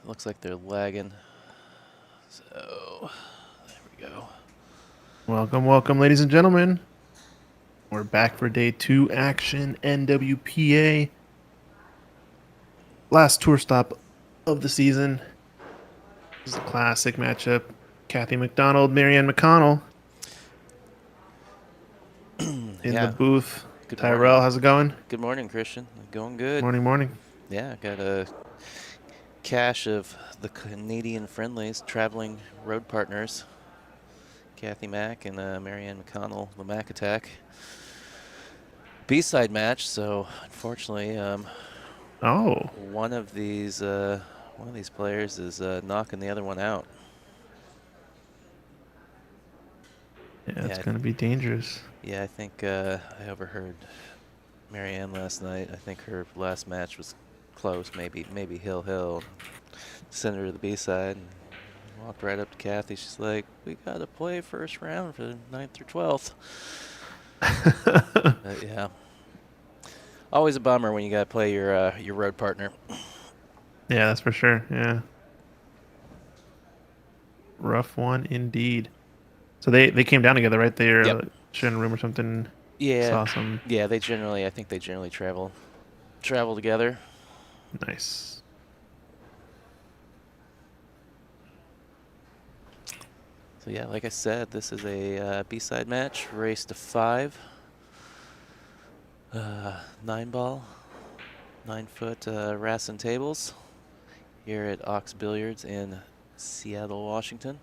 looks like they're lagging. So, there we go. Welcome, ladies and gentlemen. We're back for day 2 action, NWPA. Last tour stop of the season. This is a classic matchup. Kathy MacDonald, Marianne McConnell in the Yeah. booth. Good morning. Tyrell, how's it going? Good morning, Christian. Going good. Morning. Yeah, got a cache of the Canadian friendlies, traveling road partners. Kathy Mack and Marianne McConnell, the Mack Attack. B-side match, so unfortunately, one of these players is knocking the other one out. Yeah, it's going to be dangerous. Yeah, I think I overheard Marianne last night. I think her last match was close, maybe hill. Sent her to the B-side and walked right up to Kathy. She's like, "We got to play first round for 9th through 12th." But yeah, always a bummer when you got to play your road partner. Yeah, that's for sure. Yeah, rough one indeed. So they came down together, right? They were sharing a room or something. Yeah. Saw some. Yeah, I think they generally travel together. Nice. So yeah, like I said, this is a B-side match, race to 5. 9-ball, 9-foot Rusan tables here at Ox Billiards in Seattle, Washington.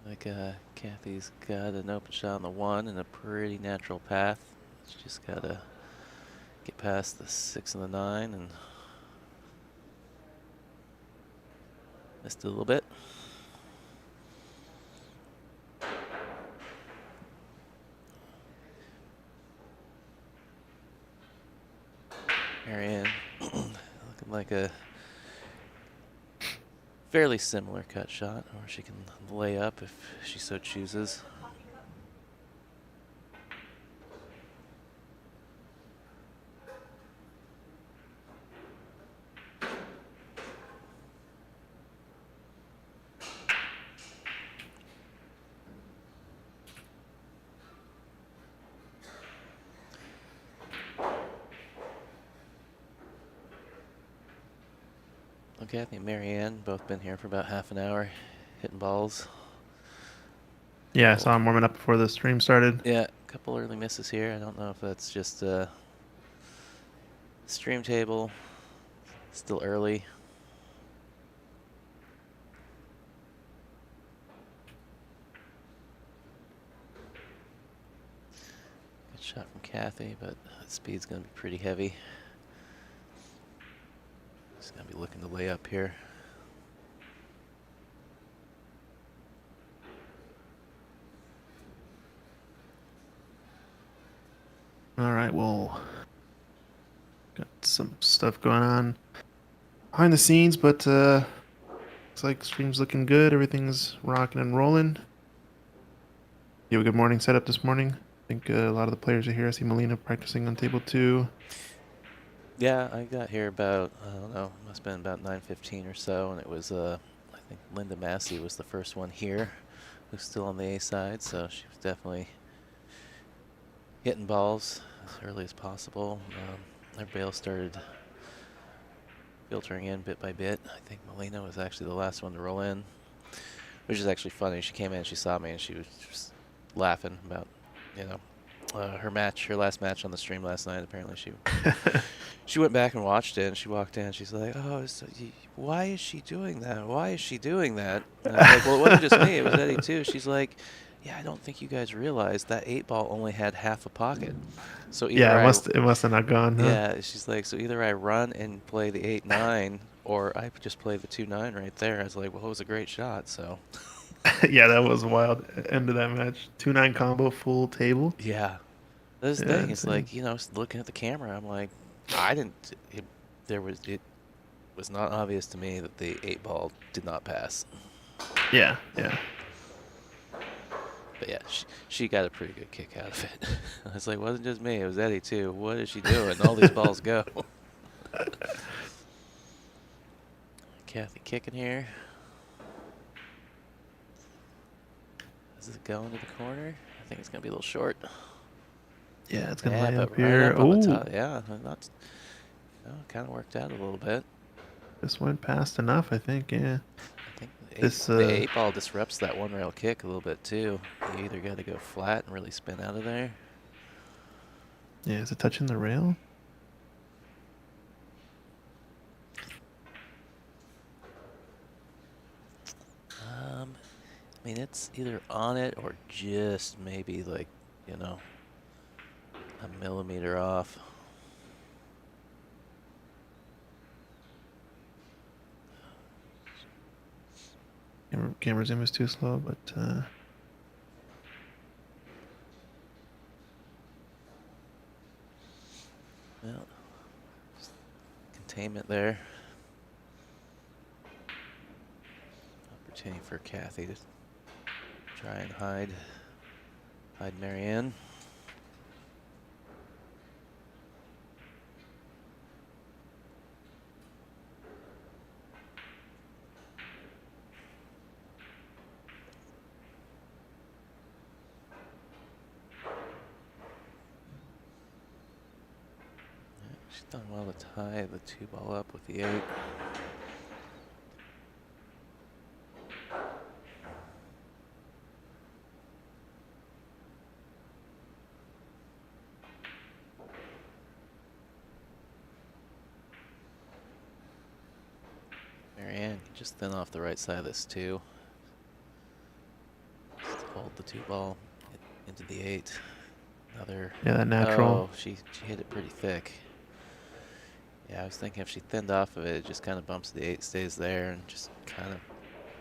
Like Kathy's got an open shot on the 1 and a pretty natural path. She's just got to get past the 6 and the 9 and missed it a little bit. Marianne looking like a fairly similar cut shot, or she can lay up if she so chooses. Kathy and Marianne both been here for about half an hour, hitting balls. Yeah, I saw him warming up before the stream started. Yeah, a couple early misses here. I don't know if that's just stream table. Still early. Good shot from Kathy, but that speed's going to be pretty heavy. She's going to be looking to lay up here. All right, well, got some stuff going on behind the scenes, but looks like stream's looking good. Everything's rocking and rolling. You have a good morning setup this morning. I think a lot of the players are here. I see Melina practicing on table 2. Yeah, I got here about, I don't know, must have been about 9:15 or so, and it was, I think Linda Massie was the first one here, who's still on the A side, so she was definitely hitting balls as early as possible. Their bail started filtering in bit by bit. I think Melina was actually the last one to roll in, which is actually funny. She came in, she saw me, and she was just laughing about, you know, her last match on the stream last night. Apparently she went back and watched it, and she walked in. She's like, "Oh, why is she doing that? Why is she doing that?" And I was like, "Well, it wasn't just me. It was Eddie too." She's like, "Yeah, I don't think you guys realize that 8-ball only had half a pocket. So either it must have not gone. Huh? Yeah, she's like, so either I run and play the 8-9, or I just play the 2-9 right there." I was like, "Well, it was a great shot." So. Yeah, that was a wild end of that match. 2-9 combo, full table. Yeah. This thing is like, you know, looking at the camera, I'm like, it was not obvious to me that the 8-ball did not pass. Yeah. But yeah, she got a pretty good kick out of it. I was like, it wasn't just me, it was Eddie too. What is she doing? All these balls go. Kathy kicking here. Is it going to the corner? I think it's going to be a little short. Yeah, it's gonna Yeah, lay up but right here. up on the Oh, top. Yeah, not. Oh, kind of worked out a little bit. this went past enough, I think. Yeah. I think This the eight ball disrupts that one rail kick a little bit too. You either got to go flat and really spin out of there. yeah, is it touching the rail? I mean, it's either on it or just maybe like, you know, a millimeter off. Camera zoom is too slow, but Well, containment there. Opportunity for Kathy to try and hide Marianne. She's done well to tie the 2-ball up with the 8. Marianne can just thin off the right side of this too. Just hold the 2-ball into the 8. Another. yeah, that natural. Oh, she hit it pretty thick. Yeah, I was thinking if she thinned off of it, it just kind of bumps the 8, stays there, and just kind of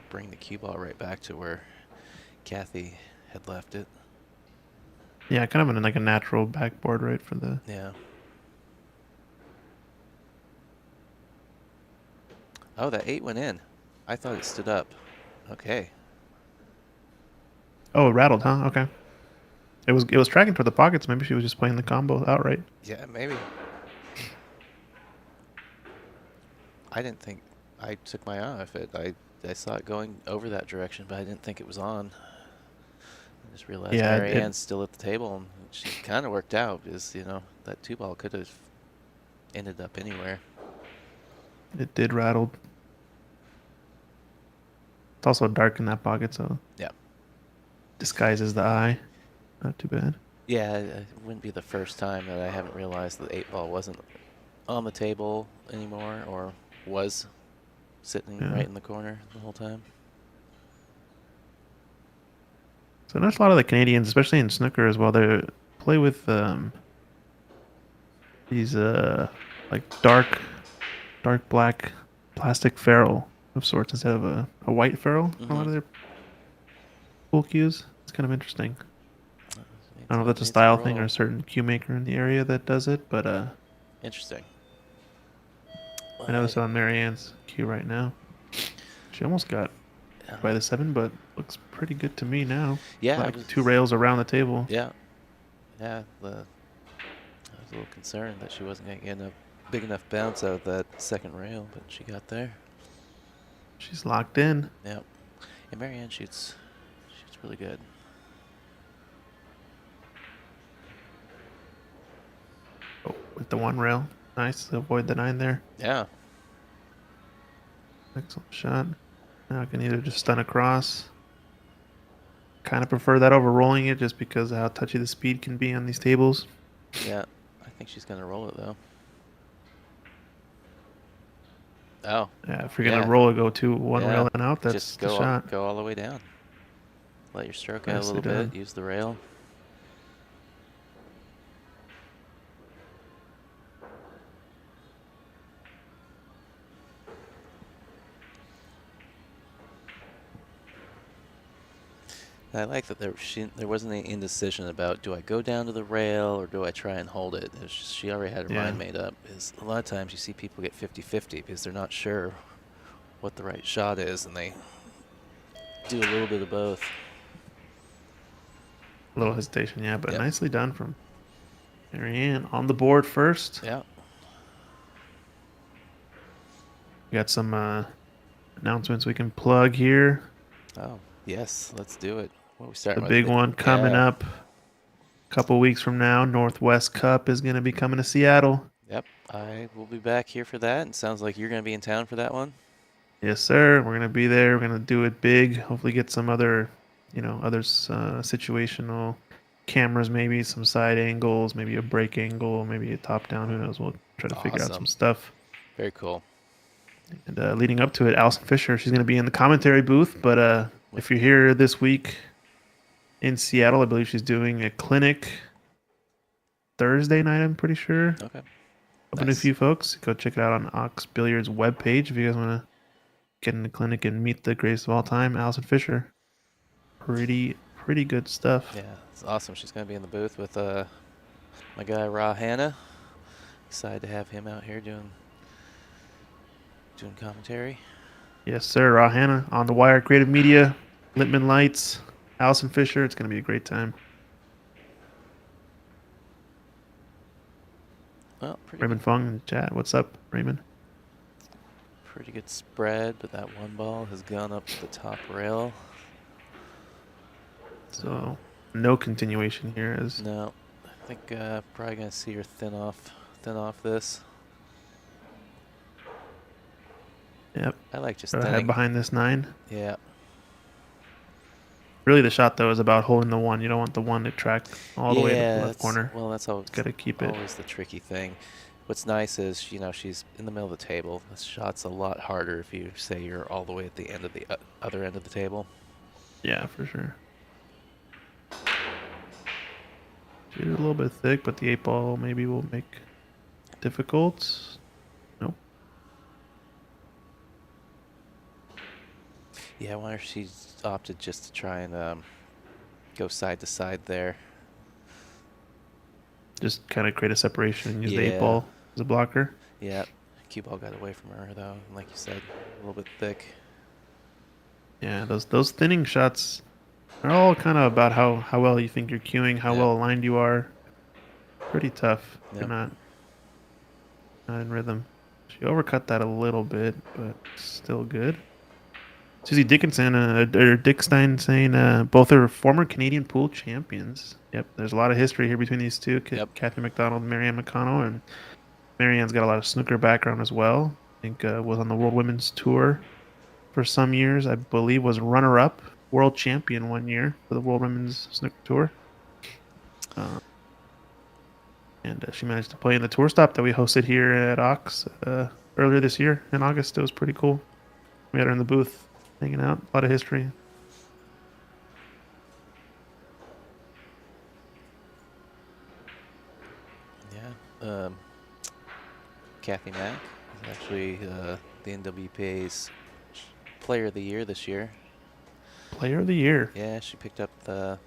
bring the cue ball right back to where Kathy had left it. Yeah, kind of like a natural backboard, right, for the. Yeah. Oh, that 8 went in. I thought it stood up. Okay. Oh, it rattled, huh? Okay. It was tracking toward the pockets. Maybe she was just playing the combo outright. Yeah, maybe. I didn't think. I took my eye off it. I saw it going over that direction, but I didn't think it was on. I just realized Yeah, Mary Ann's still at the table, and she kind of worked out because, you know, that 2-ball could have ended up anywhere. it did rattle. It's also dark in that pocket, so Yeah. disguises the eye. Not too bad. Yeah, it wouldn't be the first time that I haven't realized the 8-ball wasn't on the table anymore, or was sitting Yeah. right in the corner the whole time. So there's a lot of the Canadians, especially in snooker as well. They play with these like dark black plastic ferrule of sorts instead of a white ferrule. A lot of their pool cues. It's kind of interesting. I don't know if that's a style thing or a certain cue maker in the area that does it, but Interesting. I notice on Marianne's cue right now. She almost got by the 7, but looks pretty good to me now. Yeah, like 2 rails around the table. Yeah, yeah. I was a little concerned that she wasn't going to get a big enough bounce out of that second rail, but she got there. She's locked in. Yep. And Marianne shoots really good. Oh, with the 1 rail. Nice to avoid the 9 there. Yeah. Excellent shot. Now I can either just stun across. Kind of prefer that over rolling it just because of how touchy the speed can be on these tables. Yeah. I think she's going to roll it, though. Oh. Yeah, if you're going to roll it, go 1 rail and out. That's just the shot. Go all the way down. Let your stroke out a Nicely little done. bit. Use the rail. I like that there wasn't any indecision about, do I go down to the rail or do I try and hold it? It was just, she already had her mind made up. A lot of times you see people get 50-50 because they're not sure what the right shot is, and they do a little bit of both. A little hesitation, yeah, but Yep. nicely done from Marianne on the board first. Yeah. We got some announcements we can plug here. Oh, yes. Let's do it. What are we The starting with? big one coming Yeah. up a couple weeks from now. Northwest Cup is going to be coming to Seattle. Yep. I will be back here for that. It sounds like you're going to be in town for that one. Yes, sir. We're going to be there. We're going to do it big. Hopefully, get some other, other situational cameras, maybe some side angles, maybe a break angle, maybe a top down. Who knows? We'll try to figure out some Awesome. stuff. Very cool. And leading up to it, Alison Fisher, she's going to be in the commentary booth. But With if you're here this week in Seattle, I believe she's doing a clinic Thursday night, I'm pretty sure. Okay. Open to a Nice. few folks. Go check it out on Ox Billiards webpage if you guys want to get in the clinic and meet the greatest of all time, Alison Fisher. Pretty good stuff. Yeah, it's awesome. She's going to be in the booth with my guy Ra Hanna. Excited to have him out here doing commentary. Yes, sir. Raw Hannah on the Wire Creative Media, Littman Lights, Alison Fisher. It's going to be a great time. Well, Raymond Fung in the chat. What's up, Raymond? pretty good spread, but that one ball has gone up to the top rail. So no continuation here as No, I think probably gonna see her thin off this. yep. I like just Head thinning. behind this 9. Yeah. Really, the shot though is about holding the 1. You don't want the 1 to track all the way to the left corner. Well, that's all. Got to keep it. Always the tricky thing. What's nice is she's in the middle of the table. The shot's a lot harder if you say you're all the way at the end of the other end of the table. Yeah, for sure. Shoot it a little bit thick, but the 8 ball maybe will make it difficult. Nope. Yeah, I wonder if she's opted just to try and go side to side there. Just kind of create a separation and use the 8 Yeah. ball as a blocker. Yeah, cue ball got away from her though, and like you said, a little bit thick. Yeah, those thinning shots are all kind of about how well you think you're cueing, how Yep. well aligned you are. Pretty tough. Yep. You're not in rhythm. She overcut that a little bit, but still good. Susie Dickinson or Dickstein saying both are former Canadian pool champions. Yep, there's a lot of history here between these two. Yep. Kathy MacDonald and Marianne McConnell, and Marianne's got a lot of snooker background as well. I think was on the World Women's Tour for some years. I believe was runner-up, world champion one year for the World Women's Snooker Tour. And she managed to play in the tour stop that we hosted here at Ox earlier this year in August. It was pretty cool. We had her in the booth hanging out. A lot of history. Yeah. Kathy Mack is actually the NWPA's Player of the Year this year. Player of the Year. Yeah, she picked up the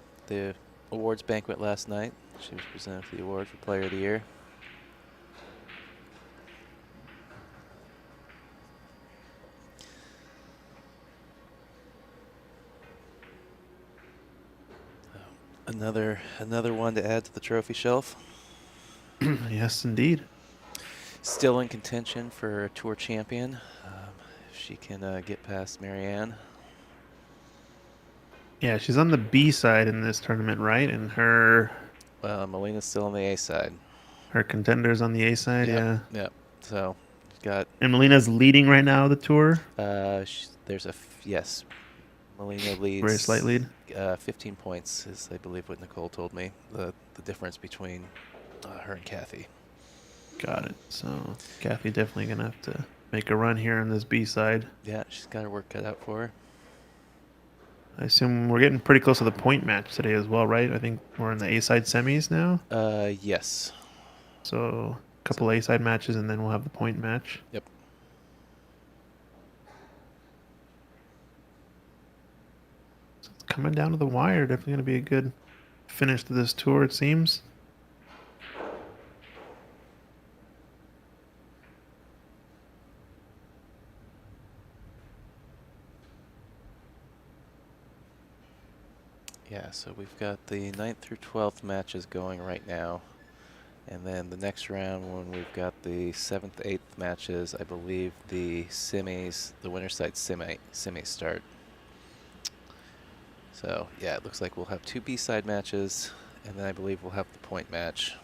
awards banquet last night. She was presented with the award for Player of the Year. Another one to add to the trophy shelf. Yes, indeed. Still in contention for a tour champion. If she can get past Marianne. Yeah, she's on the B side in this tournament, right? And her Melina's still on the A side. her contenders on the A side, Yep. yeah. Yep. So, got. And Melina's leading right now the tour. There's yes. Melina leads. Very slight lead. 15 points is, I believe, what Nicole told me. The difference between her and Kathy. Got it. So Kathy definitely gonna have to make a run here on this B side. Yeah, she's got her work cut out for her. I assume we're getting pretty close to the point match today as well, right? I think we're in the A side semis now. Yes. So a couple A side matches, and then we'll have the point match. Yep. So it's coming down to the wire. Definitely gonna be a good finish to this tour, it seems. Yeah, so we've got the 9th through 12th matches going right now. And then the next round, when we've got the 7th, 8th matches, I believe the semis, the winner side semis start. So yeah, it looks like we'll have 2 B-side matches, and then I believe we'll have the point match.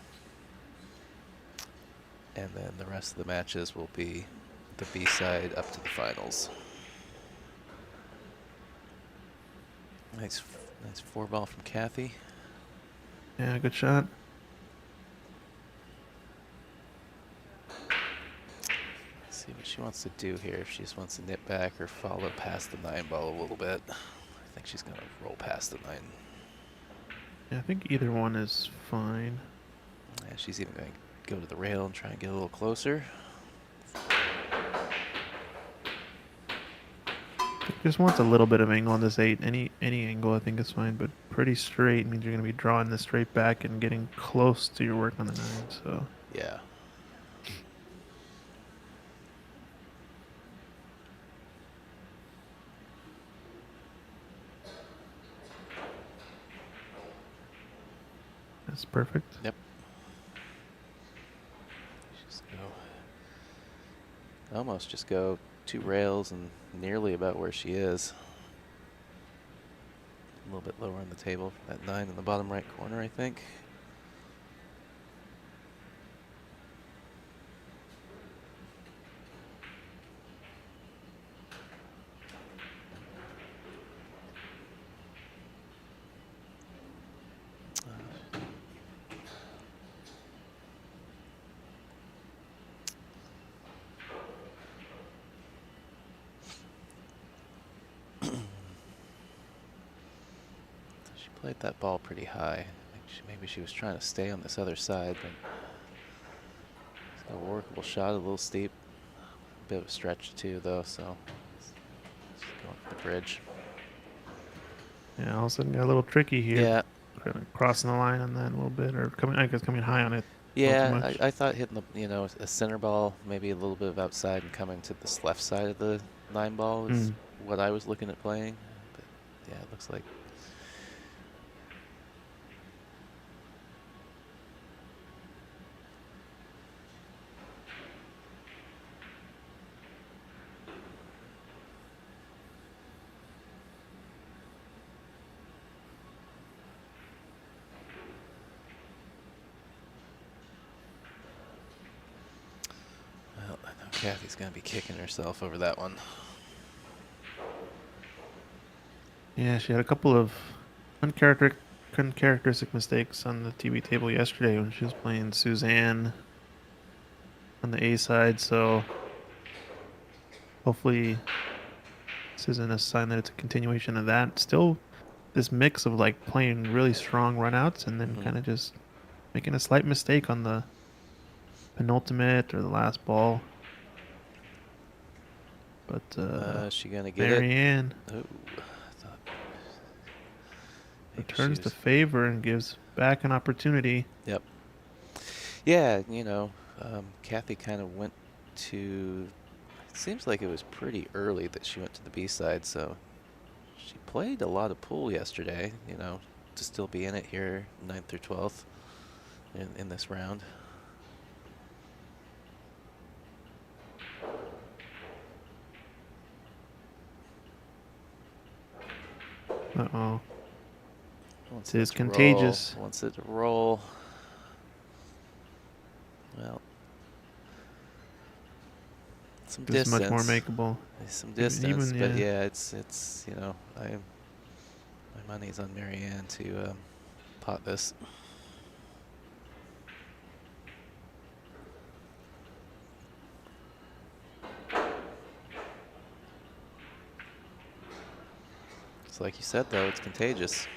And then the rest of the matches will be the B-side up to the finals. Nice 4-ball from Kathy. Yeah, good shot. Let's see what she wants to do here. If she just wants to nip back or follow past the 9-ball a little bit. I think she's going to roll past the 9. Yeah, I think either one is fine. Yeah, she's even going to go to the rail and try and get a little closer. Just wants a little bit of angle on this 8. Any angle I think is fine, but pretty straight means you're going to be drawing this straight back and getting close to your work on the 9. So Yeah. that's perfect. Yep. Just go. Almost just go 2 rails and nearly about where she is. A little bit lower on the table. That 9 in the bottom right corner, I think. She played that ball pretty high. Maybe she was trying to stay on this other side, but it's a workable shot, a little steep. A bit of a stretch too, though, so just going for the bridge. Yeah, all of a sudden got a little tricky here. Yeah. Kind of crossing the line on that a little bit, or coming. I guess coming high on it. Yeah, I thought hitting the a center ball, maybe a little bit of outside and coming to this left side of the 9 ball is what I was looking at playing. But yeah, it looks like. Well, I know Kathy's going to be kicking herself over that one. Yeah, she had a couple of uncharacteristic mistakes on the TV table yesterday when she was playing Suzanne on the A side. So hopefully this isn't a sign that it's a continuation of that. Still, this mix of like playing really strong runouts and then kind of just making a slight mistake on the penultimate or the last ball. But Is she gonna get Marianne it? Oh, I thought returns the favor and gives back an opportunity. Yep. Yeah, Kathy kind of went to. It seems like it was pretty early that she went to the B side, so she played a lot of pool yesterday. To still be in it here, 9th through 12th, in this round. Uh-oh. Wants It is to contagious. Roll. Wants it to roll. Well, some This is distance. much more makeable. Some distance, Even, but yeah, it's my money's on Marianne to pot this. It's like you said, though, it's contagious.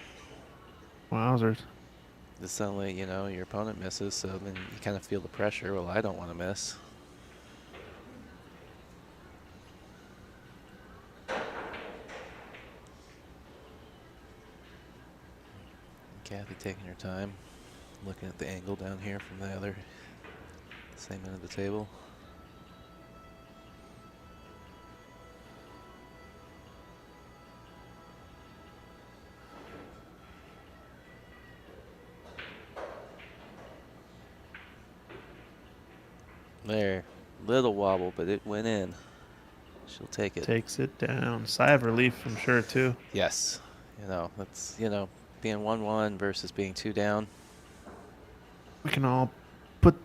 Wowzers. It's suddenly, your opponent misses, so then you kind of feel the pressure. Well, I don't want to miss. Kathy taking her time, looking at the angle down here from the other same end of the table. There. Little wobble, but it went in. She'll take it. Takes it down. Sigh of relief, I'm sure, too. Yes. That's, being 1-1 versus being 2 down. We can all put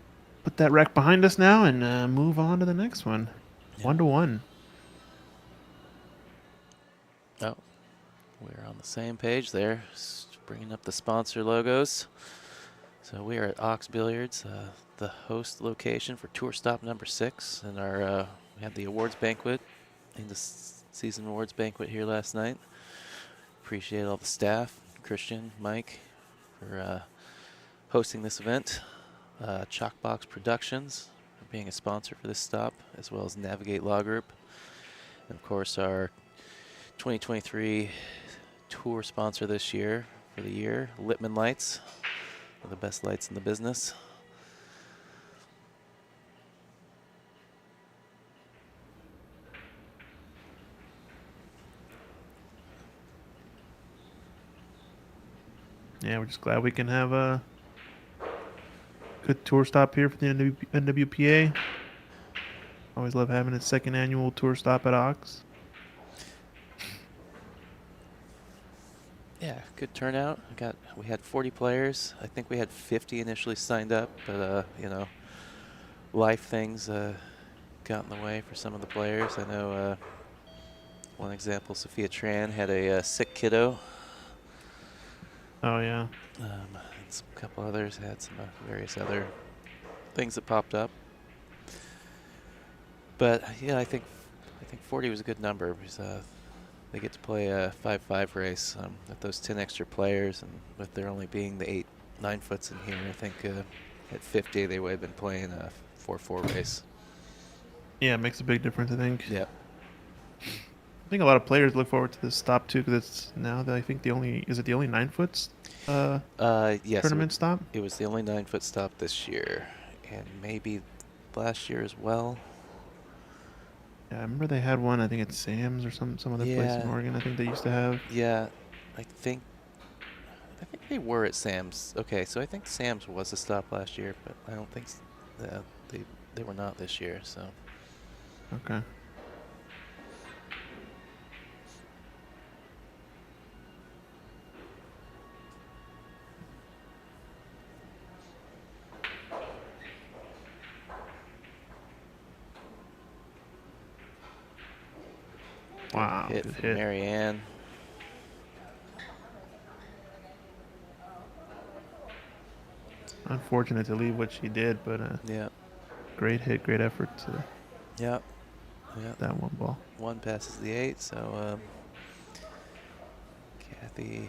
that wreck behind us now and move on to the next one. Yeah. 1-1. Oh, we're on the same page there. Bringing up the sponsor logos. So we are at Ox Billiards, the host location for tour stop number 6. And we had the awards banquet, in the season awards banquet here last night. Appreciate all the staff, Christian, Mike, for hosting this event. Chalkbox Productions for being a sponsor for this stop, as well as Navigate Law Group. And of course, our 2023 tour sponsor this year for the year, Littman Lights, one of the best lights in the business. Yeah, we're just glad we can have a good tour stop here for the NWPA. Always love having its second annual tour stop at Ox. Yeah, good turnout. We had 40 players. I think we had 50 initially signed up, but life things got in the way for some of the players. I know one example, Sophia Tran had a sick kiddo. Oh, yeah. And a couple others had some various other things that popped up. But yeah, I think 40 was a good number because they get to play a 5-5 race with those 10 extra players, and with there only being the 8 9-foots in here, I think at 50 they would have been playing a 4-4 race. Yeah, it makes a big difference, I think. Yep. I think a lot of players look forward to this stop too, because it's now I think the only 9-foots Yes, tournament stop. It was the only 9-foot stop this year, and maybe last year as well. Yeah, I remember they had one. I think it's Sam's or some other place in Oregon. I think they used to have. Yeah, I think they were at Sam's. Okay, so I think Sam's was a stop last year, but I don't think they were not this year. So. Okay. Wow, Hit good from hit. Marianne. Unfortunate to leave what she did, but Yeah. great hit, great effort to Yep. that one ball. 1 passes the 8, so Kathy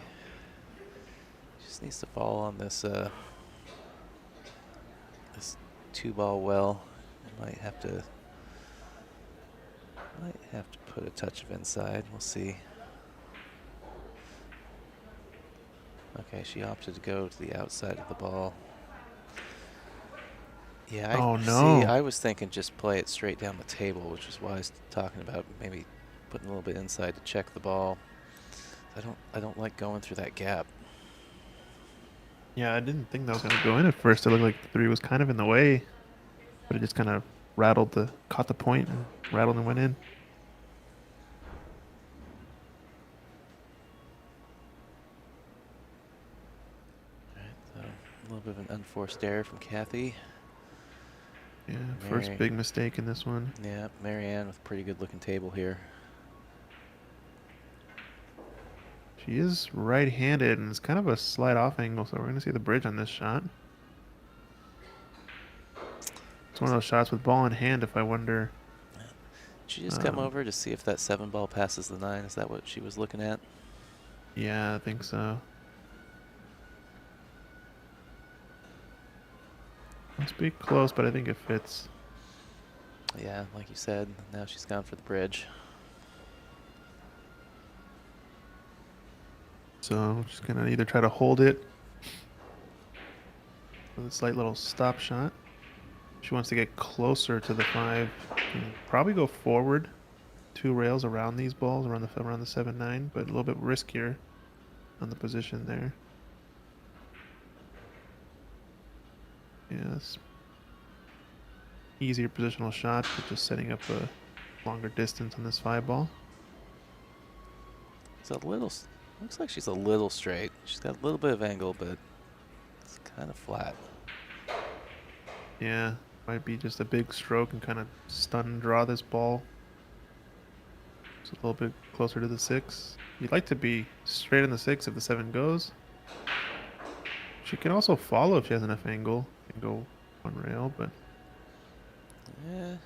just needs to fall on this this 2-ball well. Might have to put a touch of inside. We'll see. Okay, she opted to go to the outside of the ball. Yeah, I was thinking just play it straight down the table, which is why I was talking about maybe putting a little bit inside to check the ball. I don't like going through that gap. Yeah, I didn't think that was gonna go in at first. It looked like the 3 was kind of in the way, but it just kind of caught the point and rattled and went in. All right, so a little bit of an unforced error from Kathy. Yeah, first big mistake in this one. Yeah, Marianne with a pretty good looking table here. She is right-handed, and it's kind of a slight off angle, so we're going to see the bridge on this shot. It's one of those shots with ball in hand, if I wonder. Did she just come over to see if that 7-ball passes the 9? Is that what she was looking at? Yeah, I think so. Must be close, but I think it fits. Yeah, like you said, now she's gone for the bridge. So she's going to either try to hold it with a slight little stop shot. She wants to get closer to the 5. Probably go forward 2 rails around these balls, around the 7-9, but a little bit riskier on the position there. Yes. easier positional shot, but just setting up a longer distance on this 5 ball. It's a little. Looks like she's a little straight. She's got a little bit of angle, but it's kind of flat. Yeah, might be just a big stroke and kind of stun and draw this ball. It's a little bit closer to the 6. You'd like to be straight in the 6 if the 7 goes. She can also follow if she has enough angle and go one rail, but Yeah.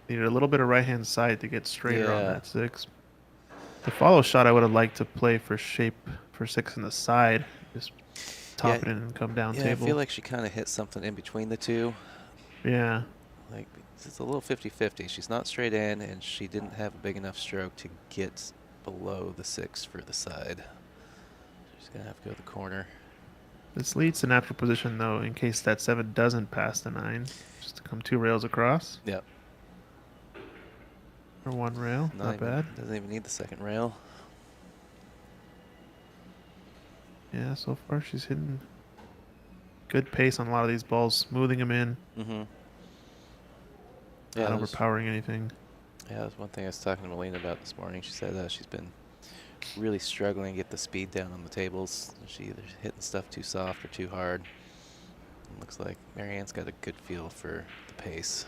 needed a little bit of right-hand side to get straighter on Yeah. that 6. The follow shot I would have liked to play for shape for 6 in the side. Just top it in and come down Yeah, table. I feel like she kind of hit something in between the two. Yeah. Like, it's a little 50-50. She's not straight in, and she didn't have a big enough stroke to get below the 6 for the side. She's going to have to go to the corner. This leads to natural position, though, in case that 7 doesn't pass the 9. Just to come 2 rails across. Yep. Or 1 rail. Not bad. Doesn't even need the second rail. Yeah, so far she's hitting good pace on a lot of these balls, smoothing them in. Mm-hmm. Not overpowering anything. Yeah, that's one thing I was talking to Melina about this morning. She said she's been really struggling to get the speed down on the tables. She either hitting stuff too soft or too hard. It looks like Marianne's got a good feel for the pace.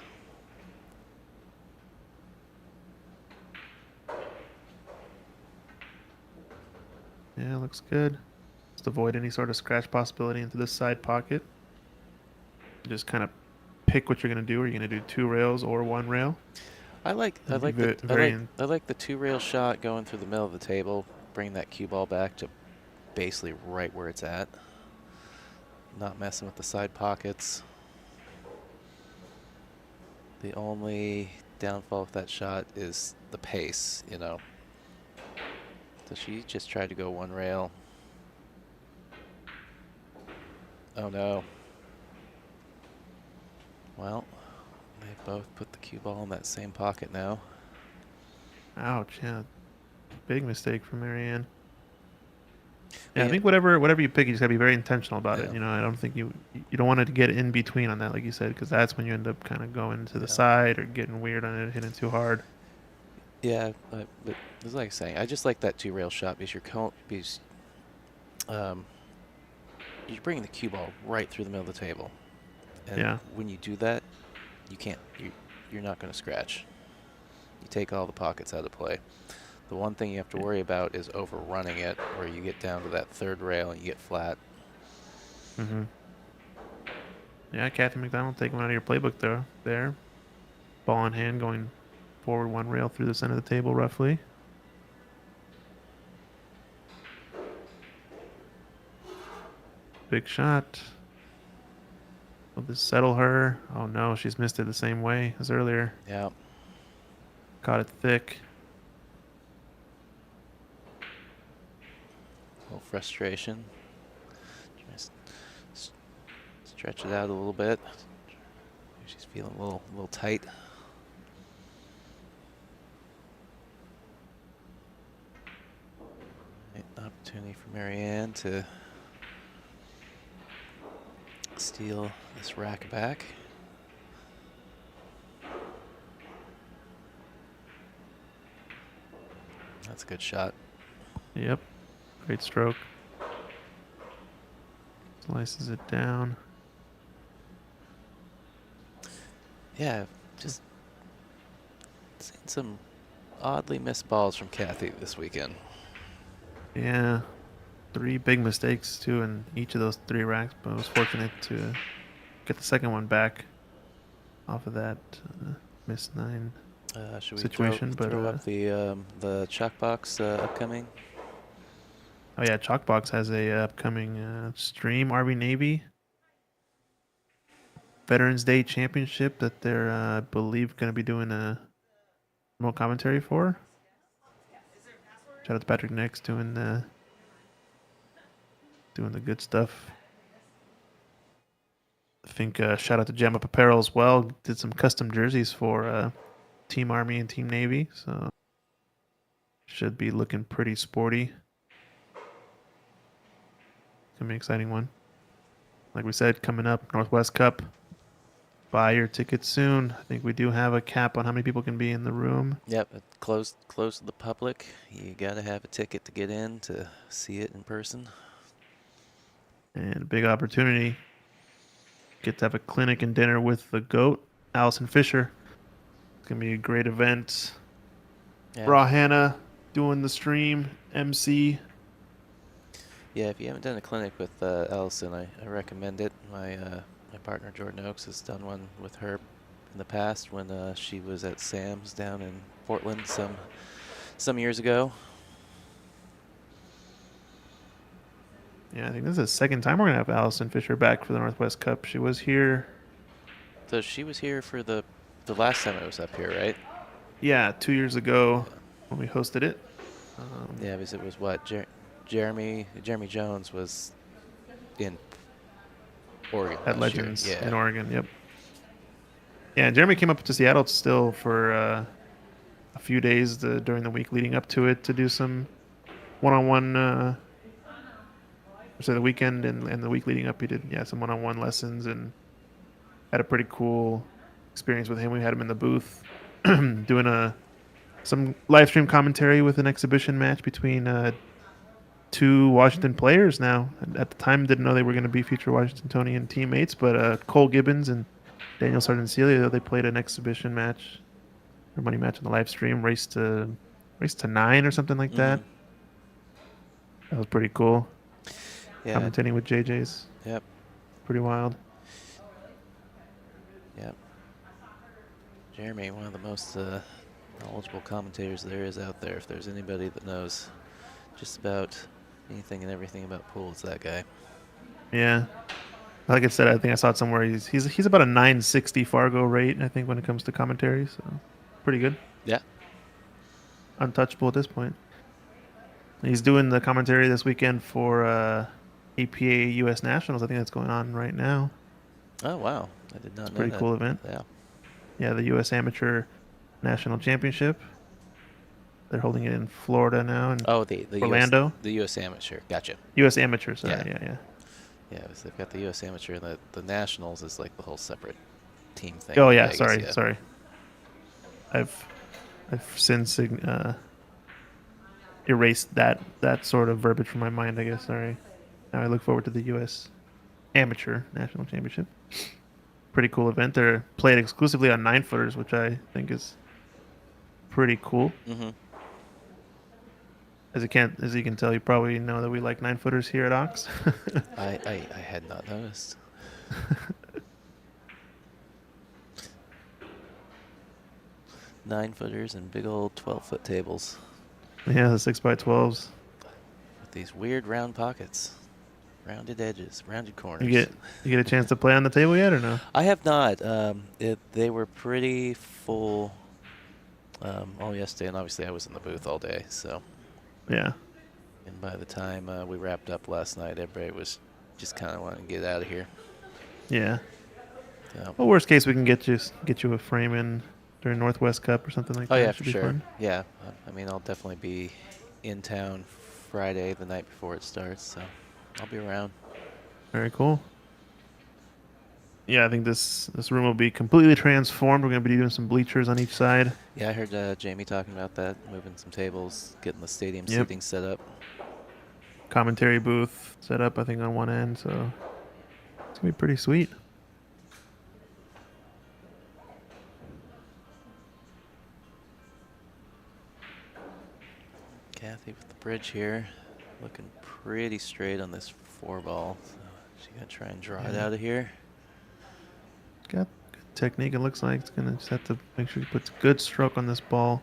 Yeah, looks good. Just avoid any sort of scratch possibility into this side pocket. Just kind of pick what you're gonna do. Are you gonna do 2 rails or 1 rail? I like the 2 rail shot going through the middle of the table, bring that cue ball back to basically right where it's at. Not messing with the side pockets. The only downfall of that shot is the pace, you know. So she just tried to go 1 rail. Oh no. Well, they both put the cue ball in that same pocket now. Ouch, yeah. Big mistake from Marianne. Yeah, Yeah. I think whatever you pick, you just gotta be very intentional about Yeah. it. You know, I don't think you don't want to get in between on that, like you said, because that's when you end up kind of going to the side or getting weird on it, hitting too hard. Yeah, but it's like saying, I just like that 2 rail shot because you're bringing the cue ball right through the middle of the table. And when you do that, you're not going to scratch. You take all the pockets out of play. The one thing you have to worry about is overrunning it, where you get down to that 3rd rail and you get flat. Mm-hmm. Yeah, Kathy MacDonald, take one out of your playbook though. There, ball in hand, going forward 1 rail through the center of the table, roughly. Big shot. Will this settle her? Oh no, she's missed it the same way as earlier. Yeah. Caught it thick. A little frustration. Just stretch it out a little bit. She's feeling a little tight. An opportunity for Marianne to steal this rack back. That's a good shot. Yep. Great stroke. Slices it down. Yeah, just seen some oddly missed balls from Kathy this weekend. Yeah. 3 big mistakes too in each of those 3 racks, but I was fortunate to get the second one back off of that missed 9 Should we situation. throw up the chalk box upcoming? Oh yeah, Chalkbox has a upcoming stream Army Navy Veterans Day Championship that they're I believe going to be doing a remote commentary for. Shout out to Patrick Nix doing the good stuff. I think shout out to Gem Up Apparel as well. Did some custom jerseys for Team Army and Team Navy, so should be looking pretty sporty. Gonna be an exciting one. Like we said, coming up, Northwest Cup. buy your tickets soon. I think we do have a cap on how many people can be in the room. Yep, it closed to the public. You gotta have a ticket to get in to see it in person. And a big opportunity. Get to have a clinic and dinner with the GOAT, Allison Fisher. It's going to be a great event. Yeah, Raw Hannah doing the stream, MC. yeah. If you haven't done a clinic with Allison, I recommend it. My partner Jordan Oakes has done one with her in the past when she was at Sam's down in Portland some years ago. Yeah, I think this is the second time we're going to have Allison Fisher back for the Northwest Cup. She was here, So she was here for the last time I was up here, right? yeah, 2 years ago Yeah. when we hosted it. Yeah, because it was what Jeremy Jones was in Oregon At last year. Legends in Yeah. Oregon, yep. Yeah, Jeremy came up to Seattle still for a few days during the week leading up to it to do some one-on-one so the weekend and the week leading up, he did some one-on-one lessons and had a pretty cool experience with him. We had him in the booth doing some live stream commentary with an exhibition match between two Washington players. Now, at the time, didn't know they were going to be future Washingtonian teammates, but Cole Gibbons and Daniel Sardencilio, they played an exhibition match or money match on the live stream, race to 9 or something like that. That was pretty cool. Yeah. Commentating with JJ's. Yep. Pretty wild. Yep. Jeremy, one of the most knowledgeable commentators there is out there. If there's anybody that knows just about anything and everything about pool, it's that guy. Yeah. Like I said, I think I saw it somewhere. He's about a 960 Fargo rate, I think, when it comes to commentary. So pretty good. Yeah. Untouchable at this point. He's doing the commentary this weekend for APA U.S. Nationals. I think that's going on right now. Oh, wow. I did not It's a know pretty that. cool event. Yeah. Yeah, the U.S. Amateur National Championship. They're holding it in Florida now and Oh, the Orlando. the U.S. Amateur. Gotcha. U.S. Amateur, sorry. Yeah. Yeah. Yeah, because they've got the U.S. Amateur, and the Nationals is like the whole separate team thing. Oh in yeah, Vegas, sorry. I've since erased that sort of verbiage from my mind, I guess. Sorry. Now I look forward to the U.S. Amateur National Championship. Pretty cool event. They're played exclusively on 9-footers, which I think is pretty cool. Mm-hmm. As you can tell, you probably know that we like 9-footers here at Ox. I had not noticed. 9-footers and big old 12-foot tables Yeah, the 6x12s. with these weird round pockets, rounded edges, rounded corners. You get a chance to play on the table yet or no? I have not. They were pretty full all yesterday, and obviously I was in the booth all day. So. Yeah. And by the time we wrapped up last night, everybody was just kind of wanting to get out of here. Yeah. So. Well, worst case, we can get you a frame in during Northwest Cup or something like that. Oh yeah, Should for be sure. fun. Yeah, I mean, I'll definitely be in town Friday, the night before it starts, so I'll be around. Very cool. Yeah, I think this room will be completely transformed. We're going to be doing some bleachers on each side. Yeah, I heard Jamie talking about that, moving some tables, getting the stadium Yep. seating set up. Commentary booth set up, I think, on one end, so it's going to be pretty sweet. Kathy with the bridge here, looking pretty straight on this 4-ball. So she's going to try and draw it out of here. Got good technique. It looks like it's going to just have to make sure he puts good stroke on this ball.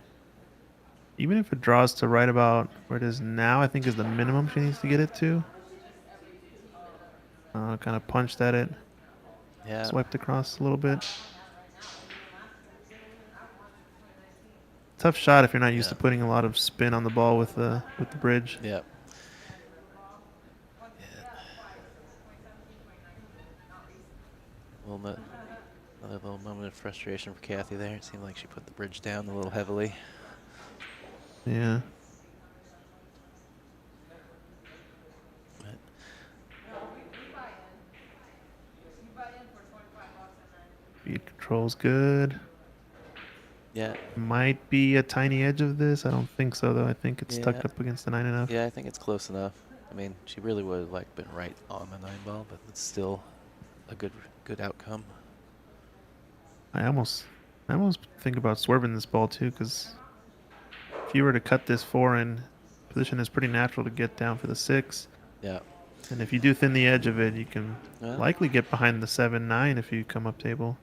Even if it draws to right about where it is now, I think is the minimum she needs to get it to. Kind of punched at it. Yeah. Swiped across a little bit. Tough shot if you're not used to putting a lot of spin on the ball with the bridge. Yeah. Another little moment of frustration for Kathy there. It seemed like she put the bridge down a little heavily. Yeah. Control's good. Yeah. Might be a tiny edge of this. I don't think so, though. I think it's Yeah. tucked up against the 9 enough. Yeah, I think it's close enough. I mean, she really would have like been right on the 9 ball, but it's still a good outcome. I almost think about swerving this ball too, because if you were to cut this 4 in, position is pretty natural to get down for the 6. Yeah. And if you do thin the edge of it, you can Well, likely get behind the 7-9 if you come up table.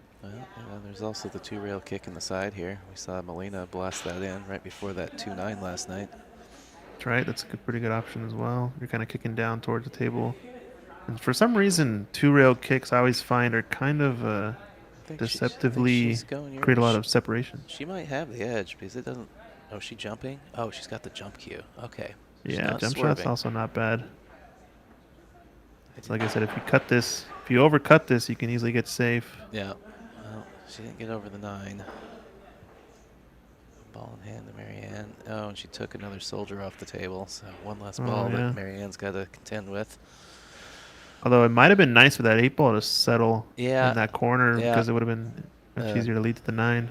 there's also the 2-rail kick in the side here. We saw Molina blast that in right before that 2-9 last night. That's right. That's a pretty good option as well. You're kind of kicking down towards the table. And for some reason, 2-rail kicks I always find are kind of I think deceptively she's going your create a lot of separation. She might have the edge because it doesn't. Oh, is she jumping? Oh, she's got the jump cue. Okay. She's Yeah, not jump swerving. shot's also not bad. It's like I said, if you cut this, if you overcut this, you can easily get safe. Yeah. Well, she didn't get over the 9. Ball in hand to Marianne. Oh, and she took another soldier off the table. So one less ball yeah. that Marianne's got to contend with. Although it might have been nice for that 8 ball to settle Yeah. in that corner Yeah. because it would have been much easier to lead to the 9.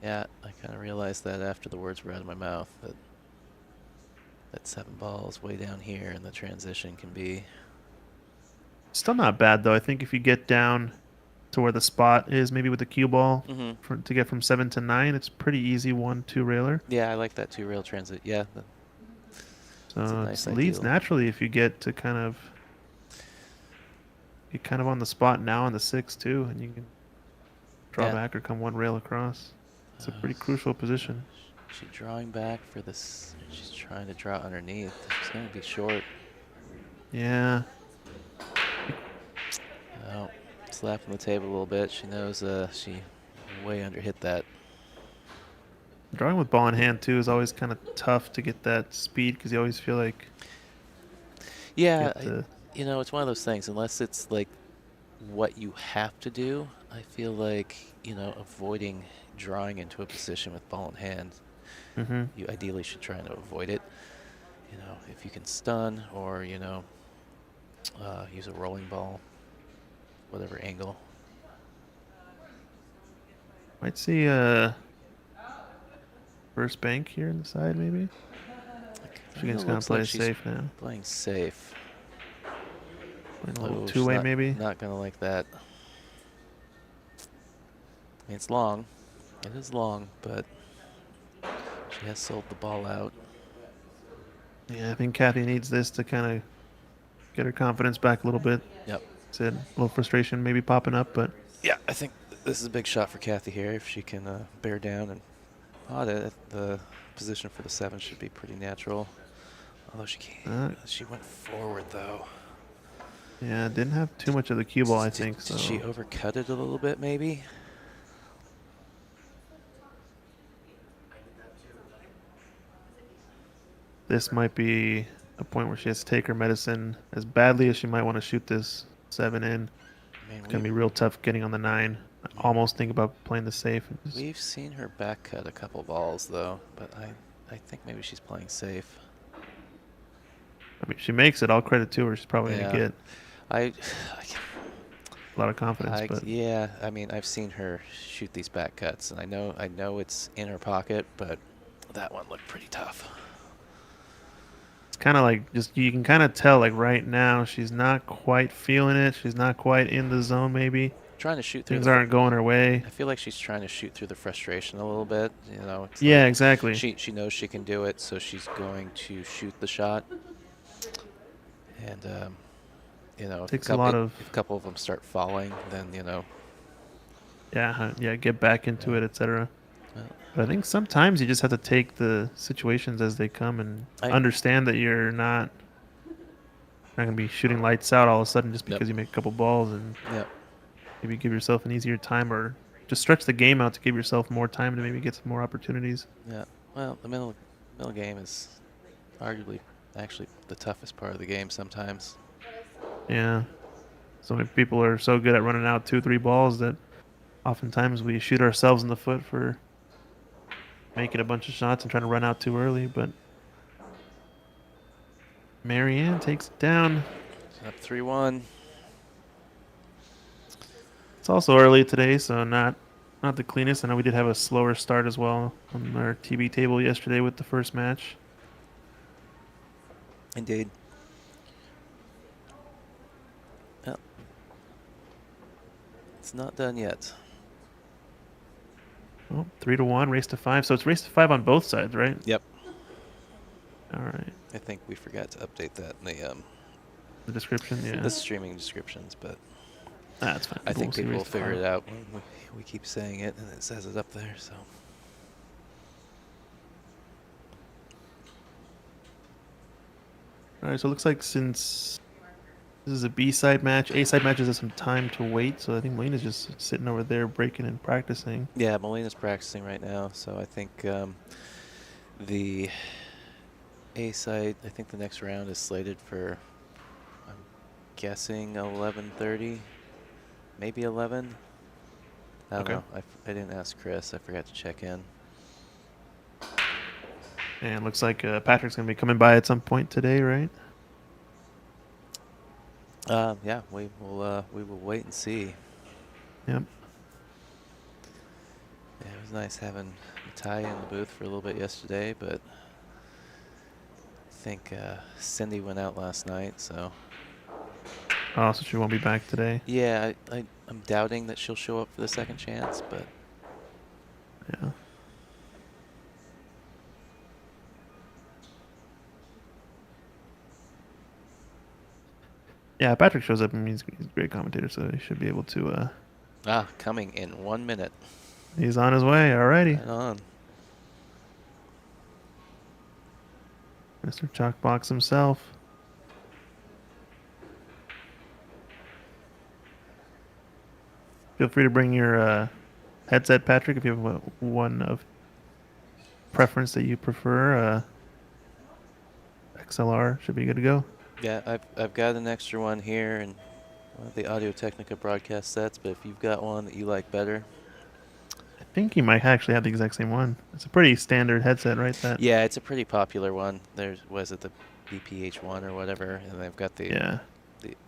Yeah, I kind of realized that after the words were out of my mouth that 7 balls way down here and the transition can be. Still not bad though. I think if you get down to where the spot is, maybe with the cue ball, to get from 7 to 9, it's pretty easy 1-2 railer. Yeah, I like that 2-rail transit. Yeah. So nice it leads ideal. naturally if you get to kind of on the spot now on the 6 too, and you can draw back or come 1 rail across. It's a pretty crucial position. She's drawing back for this. She's trying to draw underneath. She's going to be short. Yeah. Oh, slapping the table a little bit. She knows she way under hit that. Drawing with ball in hand too is always kind of tough to get that speed because you always feel like. Yeah, you know, it's one of those things. Unless it's like what you have to do, I feel like, you know, avoiding drawing into a position with ball in hand, you ideally should try to avoid it. You know, if you can stun or, you know, use a rolling ball, whatever angle. Might see first bank here in the side maybe. She's gonna play safe now. Playing safe. Playing a little two-way maybe. Not gonna like that. I mean, it's long. It is long, but she has sold the ball out. Yeah, I think Kathy needs this to kind of get her confidence back a little bit. Yep. Said a little frustration maybe popping up, but yeah, I think this is a big shot for Kathy here if she can bear down and the position for the 7 should be pretty natural. Although she can't. She went forward though. Yeah, didn't have too much of the cue ball, I think. So did she overcut it a little bit maybe? This might be a point where she has to take her medicine as badly as she might want to shoot this 7 in. It's going to be real tough getting on the 9. I almost think about playing the safe. We've seen her back cut a couple balls though, but I think maybe she's playing safe. I mean, she makes it. All credit to her. She's probably going to get a lot of confidence. But yeah, I mean, I've seen her shoot these back cuts, and I know it's in her pocket, but that one looked pretty tough. It's kind of like you can kind of tell like right now she's not quite feeling it. She's not quite in the zone maybe. Trying to shoot through. Things aren't going her way. I feel like she's trying to shoot through the frustration a little bit. You know. Yeah, exactly. She knows she can do it, so she's going to shoot the shot. And you know, if a couple of them start falling, then you know. Yeah, get back into it, etc. But I think sometimes you just have to take the situations as they come and understand that you're not going to be shooting lights out all of a sudden just because you make a couple balls, and maybe give yourself an easier time or just stretch the game out to give yourself more time to maybe get some more opportunities. Yeah, well, the middle game is arguably actually the toughest part of the game sometimes. Yeah. So many people are so good at running out 2-3 balls that oftentimes we shoot ourselves in the foot for making a bunch of shots and trying to run out too early. But Marianne takes it down. Up 3-1. It's also early today, so not the cleanest. I know we did have a slower start as well on our TV table yesterday with the first match. Indeed. Well, it's not done yet. Oh, 3-1, race to 5. So it's race to 5 on both sides, right? Yep. All right. I think we forgot to update that in The description, yeah. the streaming descriptions, but That's fine. I think see people race will to figure 5. it out when we keep saying it and it says it up there. So All right, so it looks like since this is a B-side match, A-side matches have some time to wait, so I think Melina's just sitting over there breaking and practicing. yeah, Molina's practicing right now. So I think the A side. I think the next round is slated for. I'm guessing 11:30, maybe 11. I don't Okay. know. I didn't ask Chris. I forgot to check in. And it looks like Patrick's going to be coming by at some point today, right? Yeah, we will wait and see. Yep. Yeah, it was nice having Ty in the booth for a little bit yesterday, but I think Cindy went out last night, so. Oh, so she won't be back today. Yeah, I'm doubting that she'll show up for the second chance, but Yeah. Yeah, Patrick shows up and he's a great commentator, so he should be able to. Coming in 1 minute. He's on his way. Alrighty. Right on. Mr. Chalkbox himself. Feel free to bring your headset, Patrick, if you have one of preference that you prefer. XLR should be good to go. Yeah, I've got an extra one here and one of the Audio Technica broadcast sets, but if you've got one that you like better. I think you might actually have the exact same one. It's a pretty standard headset, right? Yeah, it's a pretty popular one. Was it the BPH1 or whatever, and they've got the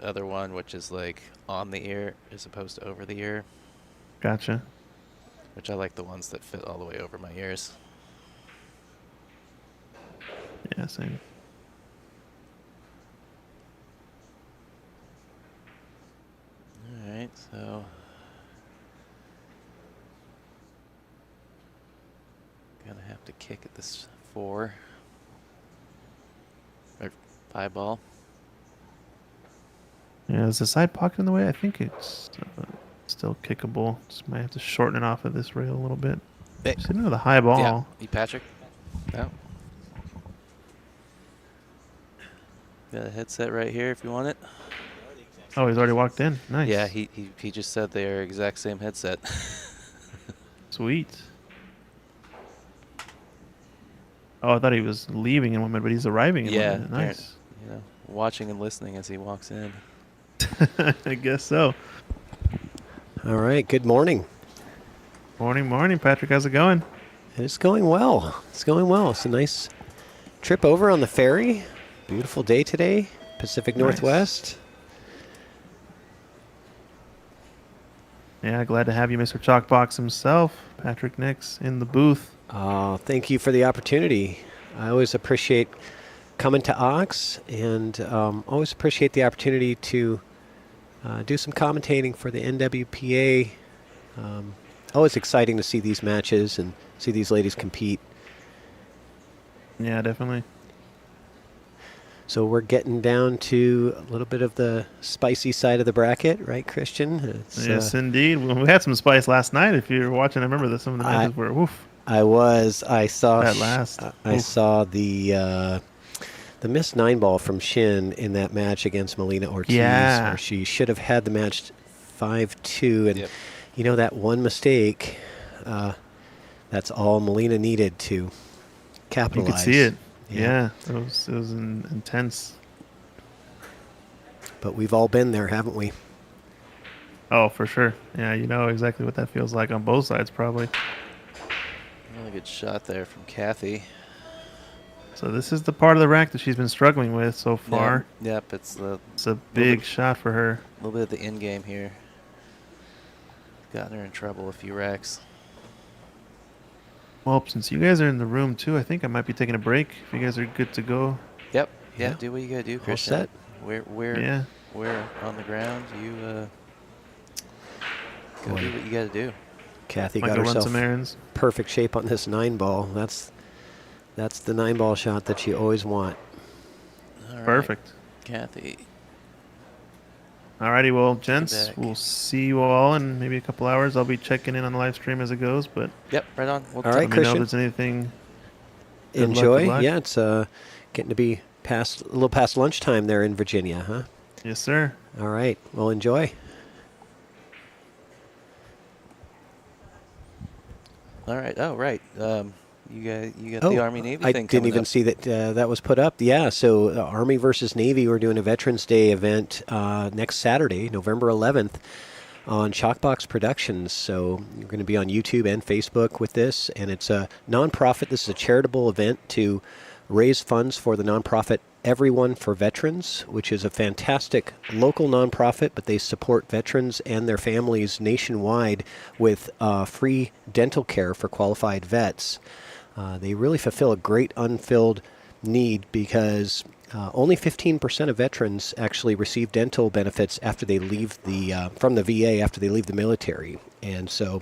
other one, which is like on the ear as opposed to over the ear. Gotcha. Which I like the ones that fit all the way over my ears. Yeah, same. All right, so gonna have to kick at this 4 or 5 ball. Yeah, is the side pocket in the way? I think it's still kickable. Just might have to shorten it off of this rail a little bit. Sitting with a high ball. Yeah, you Patrick. No. Got a headset right here if you want it. Oh, he's already walked in. Nice. Yeah, he just said they are exact same headset. Sweet. Oh, I thought he was leaving in 1 minute, but he's arriving in 1 minute. Nice. You know, watching and listening as he walks in. I guess so. All right, good morning. Morning, Patrick. How's it going? It's going well. It's going well. It's a nice trip over on the ferry. Beautiful day today, Pacific Northwest. Yeah, glad to have you, Mr. Chalkbox himself, Patrick Nix, in the booth. Thank you for the opportunity. I always appreciate coming to Ox, and always appreciate the opportunity to do some commentating for the NWPA. Always exciting to see these matches and see these ladies compete. Yeah, definitely. So we're getting down to a little bit of the spicy side of the bracket, right, Christian? Yes, indeed. We had some spice last night. If you were watching, I remember that some of the matches were woof. I was. I saw. That last. I saw the missed 9-ball from Shin in that match against Melina Ortiz, where she should have had the match 5-2, and you know that one mistake. That's all Melina needed to capitalize. You could see it. Yeah, it was intense. But we've all been there, haven't we? Oh, for sure. Yeah, you know exactly what that feels like on both sides, probably. Really good shot there from Kathy. So this is the part of the rack that she's been struggling with so far. Yep, it's a big shot for her. A little bit of the end game here. gotten her in trouble a few racks. Well, since you guys are in the room too, I think I might be taking a break. If you guys are good to go. Yep. Yeah. Yeah. Do what you gotta do, All Christian. set. We're Yeah. on the ground. You go Boy. do what you gotta do. Kathy Might got go run herself some errands. perfect shape on this 9-ball. That's the 9-ball shot that you always want. All right, Perfect. Kathy. Alrighty, well, gents, back. we'll see you all in maybe a couple hours. I'll be checking in on the live stream as it goes, but Yep. Right on. We'll All let right, me know if Christian. there's anything. Good luck, Enjoy. good luck. Yeah, it's getting to be a little past lunchtime there in Virginia, huh? Yes, sir. All right. Well, enjoy. All right. Oh, right. You got Oh, the Army Navy I thing didn't coming even up. see that that was put up. Yeah, so Army versus Navy, we're doing a Veterans Day event next Saturday, November 11th, on Shockbox Productions. So you're going to be on YouTube and Facebook with this, and it's a nonprofit. This is a charitable event to raise funds for the nonprofit Everyone for Veterans, which is a fantastic local nonprofit, but they support veterans and their families nationwide with free dental care for qualified vets. They really fulfill a great unfilled need because only 15% of veterans actually receive dental benefits after they leave from the VA after they leave the military. And so,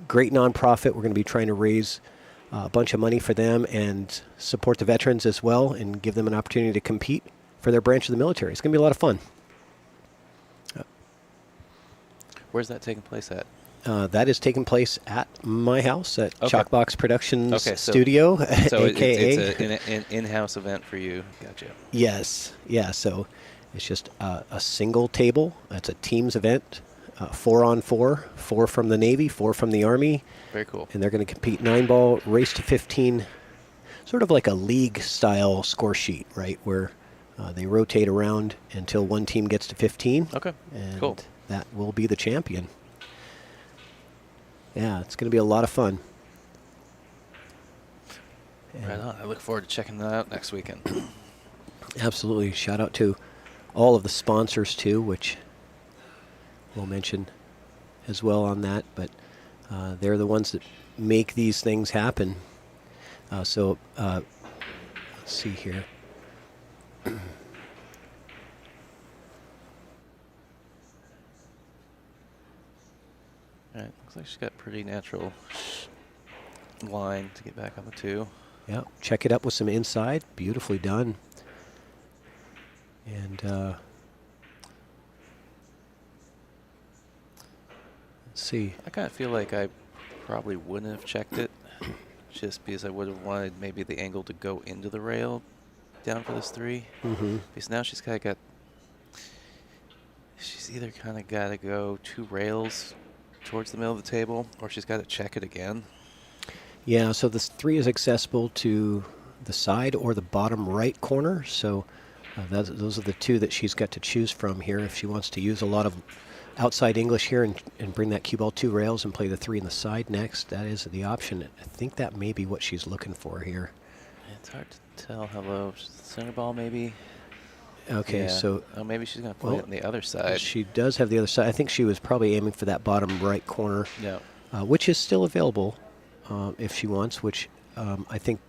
great nonprofit. We're going to be trying to raise a bunch of money for them and support the veterans as well and give them an opportunity to compete for their branch of the military. It's going to be a lot of fun. Where's that taking place at? That is taking place at my house at Okay. Chalkbox Productions Okay, so- Studio, So aka it's an in-house event for you. Gotcha. Yes, yeah. So it's just a single table. It's a teams event, 4-on-4, 4 from the Navy, 4 from the Army, Very cool. and they're going to compete 9-ball, race to 15, sort of like a league-style score sheet, right? Where they rotate around until one team gets to 15. Okay. And Cool. that will be the champion. Yeah, it's going to be a lot of fun. Right on. I look forward to checking that out next weekend. Absolutely. Shout out to all of the sponsors, too, which we'll mention as well on that. But they're the ones that make these things happen. Let's see here. All right. Looks like she's got pretty natural line to get back on the 2. Yeah, check it up with some inside. Beautifully done. And let's see. I kind of feel like I probably wouldn't have checked it just because I would have wanted maybe the angle to go into the rail down for this 3. Mm-hmm. Because now she's kind of got, she's either kind of got to go 2 rails towards the middle of the table or she's got to check it again. Yeah, so this 3 is accessible to the side or the bottom right corner. So those are the 2 that she's got to choose from here. If she wants to use a lot of outside English here and bring that cue ball 2 rails and play the 3 in the side next, that is the option. I think that may be what she's looking for here. It's hard to tell how low. Center ball maybe. Okay, Yeah. so Oh, maybe she's going to play it on the other side. she does have the other side. I think she was probably aiming for that bottom right corner, Yeah. which is still available if she wants, which I think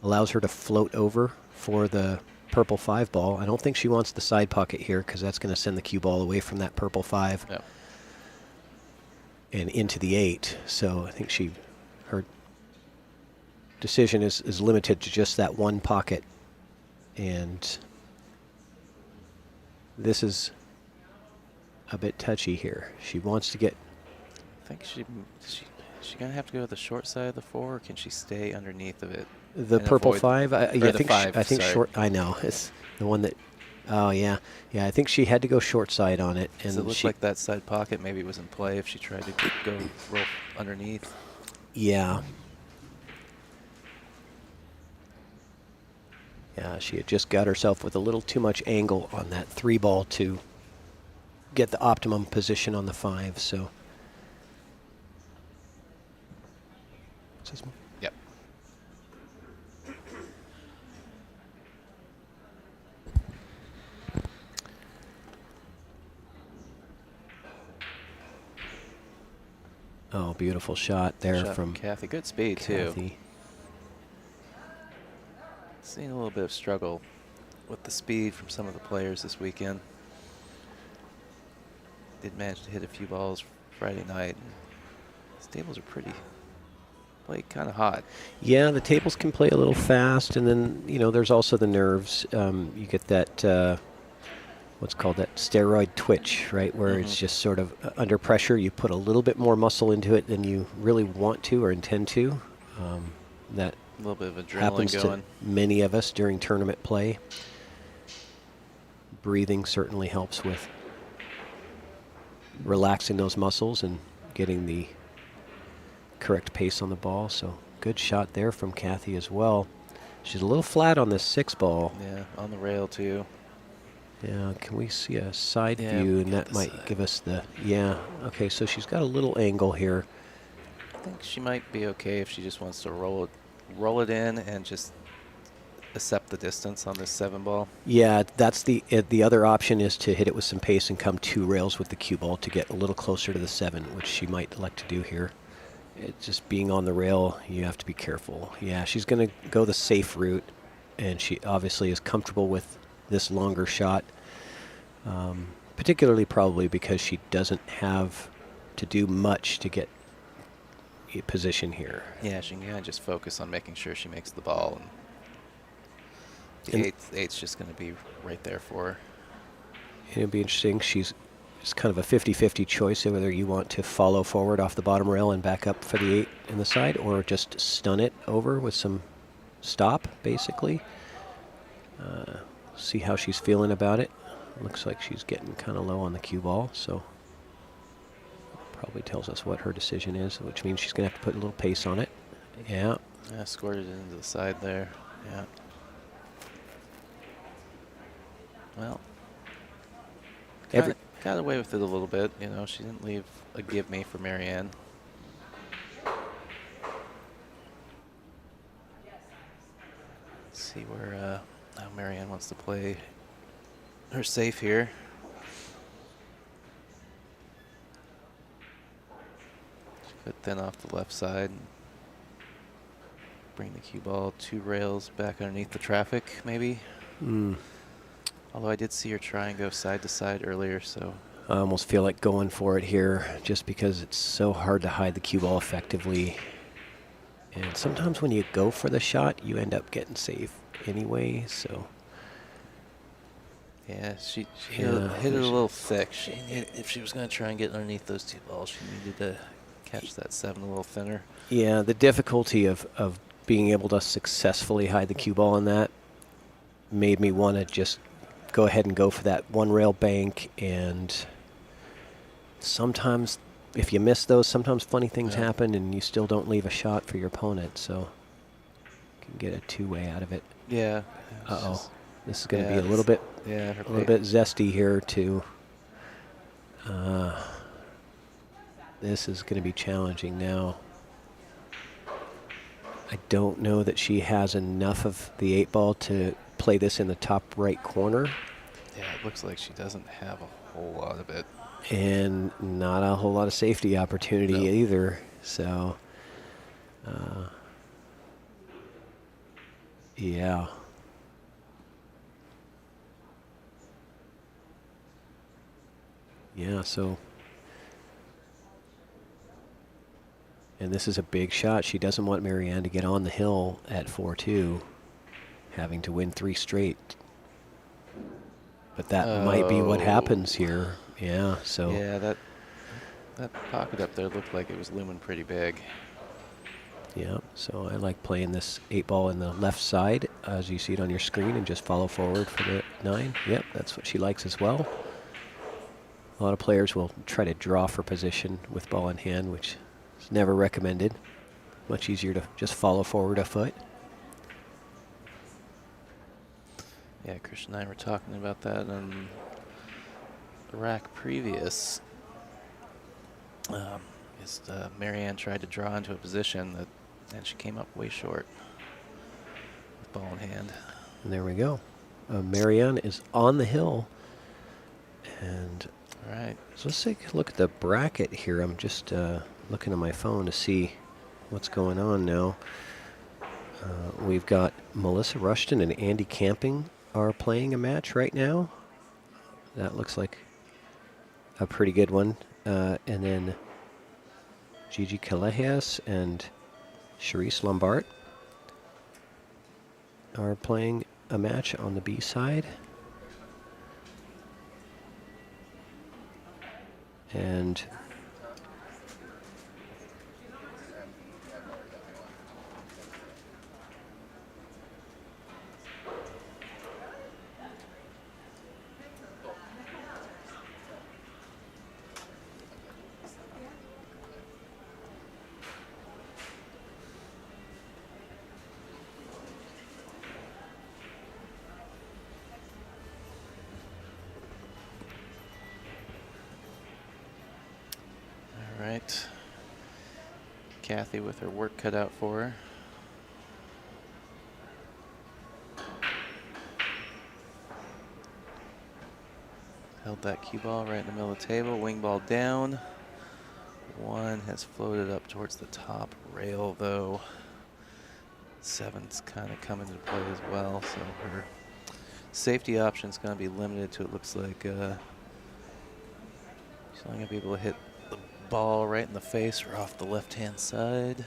allows her to float over for the purple 5 ball. I don't think she wants the side pocket here because that's going to send the cue ball away from that purple 5 Yeah. and into the 8. So I think her decision is limited to just that one pocket. And this is a bit touchy here. She wants to get... I think she going to have to go to the short side of the 4 or can she stay underneath of it? The and purple avoid- 5, or the 5, I think sorry. short. I know it's the one that. Oh yeah, yeah. I think she had to go short side on it, Does and it look she. like that side pocket maybe was in play if she tried to go roll underneath? Yeah. Yeah, she had just got herself with a little too much angle on that 3 ball to get the optimum position on the 5. So. Yep. Oh, beautiful shot there Shot from Kathy. Good speed, too. Kathy. Seeing a little bit of struggle with the speed from some of the players this weekend. Did manage to hit a few balls Friday night. These tables are play kind of hot. Yeah, the tables can play a little fast, and then, you know, there's also the nerves. You get that, what's called that steroid twitch, right, where it's just sort of under pressure. You put a little bit more muscle into it than you really want to or intend to. That A little bit of adrenaline happens going. to many of us during tournament play. Breathing certainly helps with relaxing those muscles and getting the correct pace on the ball. So good shot there from Kathy as well. She's a little flat on this 6 ball. Yeah, on the rail, too. Yeah, can we see a side Yeah, view? we And got that the might side. give us the, yeah. Okay, so she's got a little angle here. I think she might be okay if she just wants to roll it in and just accept the distance on this 7 ball. Yeah, that's the other option is to hit it with some pace and come 2 rails with the cue ball to get a little closer to the 7, which she might elect to do here. It's just being on the rail, you have to be careful. Yeah, she's going to go the safe route, and she obviously is comfortable with this longer shot, particularly probably because she doesn't have to do much to get a position here. Yeah, she can kind of just focus on making sure she makes the ball. And And- the eight's just going to be right there for her. It'll be interesting. It's kind of a 50-50 choice of whether you want to follow forward off the bottom rail and back up for the 8 in the side, or just stun it over with some stop, basically. See how she's feeling about it. Looks like she's getting kind of low on the cue ball, so probably tells us what her decision is, which means she's going to have to put a little pace on it. Yeah. Yeah, squirted it into the side there. Yeah. Well, got away with it a little bit. You know, she didn't leave a give me for Marianne. Let's see where how Marianne wants to play her safe here. She could thin off the left side. Bring the cue ball 2 rails back underneath the traffic, maybe. Although I did see her try and go side to side earlier, so. I almost feel like going for it here just because it's so hard to hide the cue ball effectively. And sometimes when you go for the shot, you end up getting safe anyway, so. Yeah, she Yeah, hit it a little thick. If she was going to try and get underneath those 2 balls, she needed to catch that 7 a little thinner. Yeah, the difficulty of being able to successfully hide the cue ball in that made me want to just go ahead and go for that 1 rail bank. And sometimes if you miss those, sometimes funny things happen and you still don't leave a shot for your opponent, so you can get a 2-way out of it. Yeah. Uh-oh. This is going to be a little bit zesty here too. This is going to be challenging now. I don't know that she has enough of the 8 ball to play this in the top right corner. Yeah, it looks like she doesn't have a whole lot of it. And not a whole lot of safety opportunity either. So, yeah. Yeah, so. And this is a big shot. She doesn't want Marianne to get on the hill at 4-2, having to win 3 straight. But that might be what happens here. Yeah, so. Yeah, that pocket up there looked like it was looming pretty big. Yeah, so I like playing this 8 ball in the left side as you see it on your screen and just follow forward for the 9. Yep, that's what she likes as well. A lot of players will try to draw for position with ball in hand, which is never recommended. Much easier to just follow forward a foot. Yeah, Christian and I were talking about that in the rack previous. Marianne tried to draw into a position and she came up way short with ball in hand. And there we go. Marianne is on the hill. And All right. So let's take a look at the bracket here. I'm just looking on my phone to see what's going on now. We've got Melissa Rushton and Andy Camping are playing a match right now. That looks like a pretty good one. And then Gigi Callejas and Charisse Lombard are playing a match on the B side. And All right. Kathy with her work cut out for her. Held that cue ball right in the middle of the table. Wing ball down. One has floated up towards the top rail, though. Seven's kind of coming into play as well, so her safety option is going to be limited to, it looks like, she's only going to be able to hit the ball right in the face or off the left-hand side.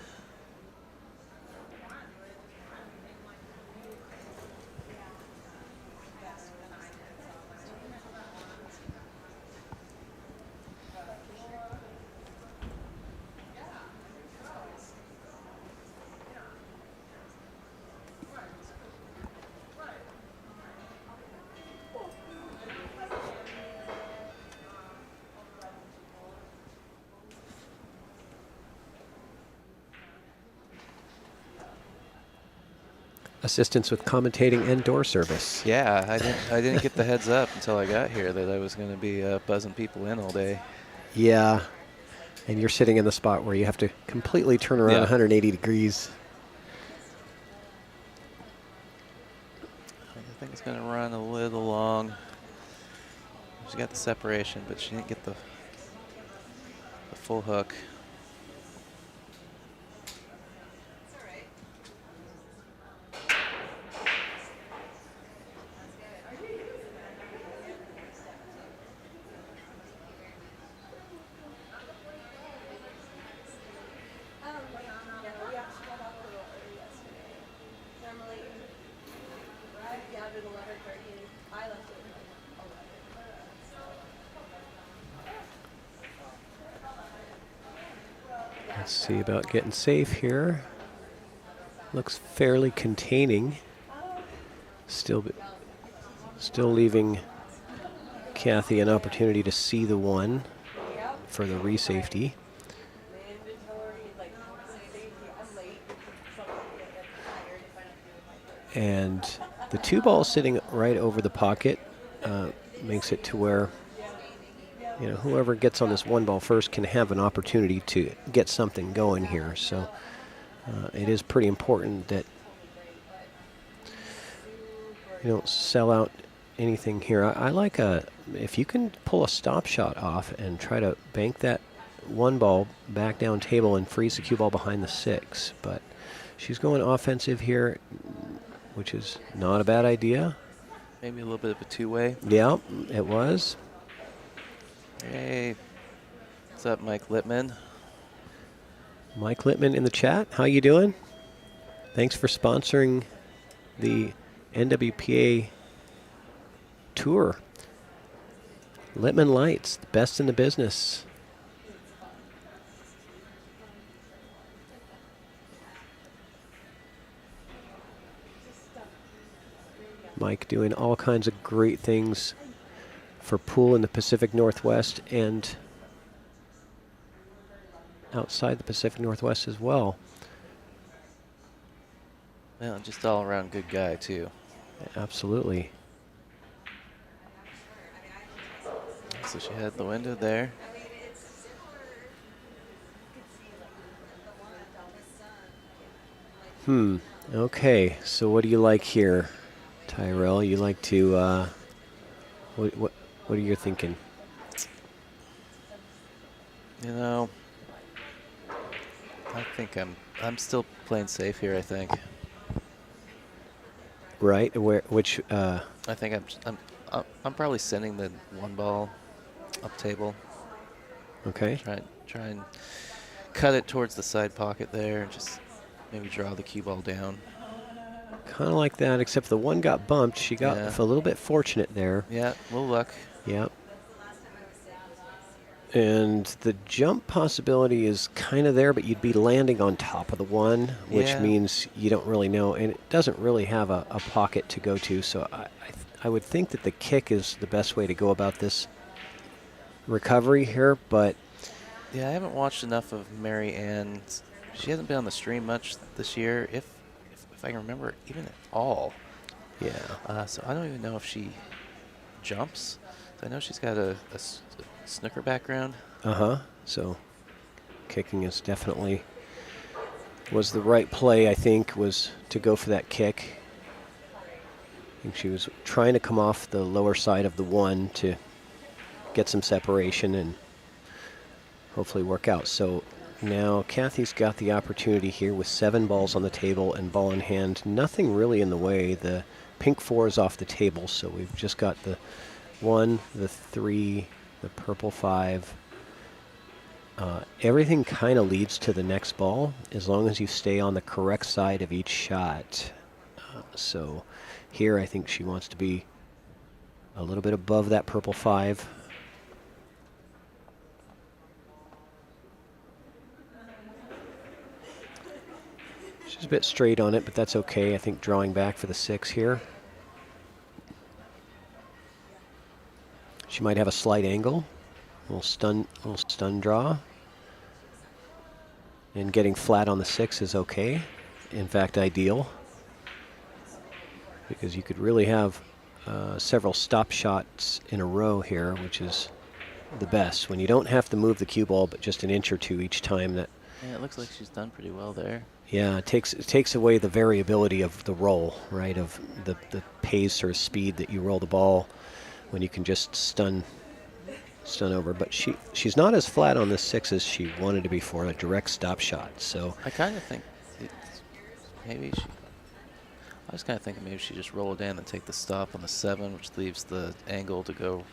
assistance with commentating and door service. Yeah, I didn't get the heads up until I got here that I was going to be buzzing people in all day. Yeah. And you're sitting in the spot where you have to completely turn around 180 degrees. I think it's going to run a little long. She got the separation, but she didn't get the full hook. Let's see about getting safe here. Looks fairly containing. Still leaving Kathy an opportunity to see the one for the re-safety. And the two balls sitting right over the pocket makes it to where, you know, whoever gets on this one ball first can have an opportunity to get something going here. So it is pretty important that you don't sell out anything here. I like if you can pull a stop shot off and try to bank that one ball back down table and freeze the cue ball behind the six. But she's going offensive here, which is not a bad idea. Maybe a little bit of a two-way. Yeah, it was. Hey, what's up, Mike Littman? Mike Littman in the chat. How you doing? Thanks for sponsoring the NWPA tour. Littman Lights, the best in the business. Mike doing all kinds of great things for pool in the Pacific Northwest and outside the Pacific Northwest as well. Well, just all around good guy too. Absolutely. So she had the window there. Okay, so what do you like here, Tyrell? You like to, what are you thinking? You know, I think I'm still playing safe here. I think. Right? Which? I think I'm probably sending the one ball up table. Okay. Try and cut it towards the side pocket there, and just maybe draw the cue ball down. Kind of like that, except the one got bumped. She got Yeah. a little bit fortunate there. Yeah, a little luck. Yep. And the jump possibility is kind of there, but you'd be landing on top of the one, which Yeah. means you don't really know. And it doesn't really have a pocket to go to. So I would think that the kick is the best way to go about this recovery here. But Yeah, I haven't watched enough of Mary Ann. She hasn't been on the stream much this year, if I can remember, even at all. yeah. So I don't even know if she jumps. So I know she's got a snooker background. So kicking is definitely was the right play, I think, was to go for that kick. I think she was trying to come off the lower side of the one to get some separation and hopefully work out. So now Kathy's got the opportunity here with 7 balls on the table and ball in hand. Nothing really in the way. The pink 4 is off the table, so we've just got the 1, the 3, the purple 5. Everything kind of leads to the next ball as long as you stay on the correct side of each shot. So here I think she wants to be a little bit above that purple 5. She's a bit straight on it, but that's okay. I think drawing back for the 6 here. She might have a slight angle. Little stun draw. And getting flat on the 6 is okay. In fact, ideal. Because you could really have several stop shots in a row here, which is the best. When you don't have to move the cue ball, but just an inch or two each time. That Yeah, it looks like she's done pretty well there. Yeah, it takes away the variability of the roll, right? Of the pace or speed that you roll the ball when you can just stun over. But she's not as flat on this 6 as she wanted to be for a direct stop shot. So I kind of think maybe she. I was kind of thinking maybe she just roll it in and take the stop on the 7, which leaves the angle to go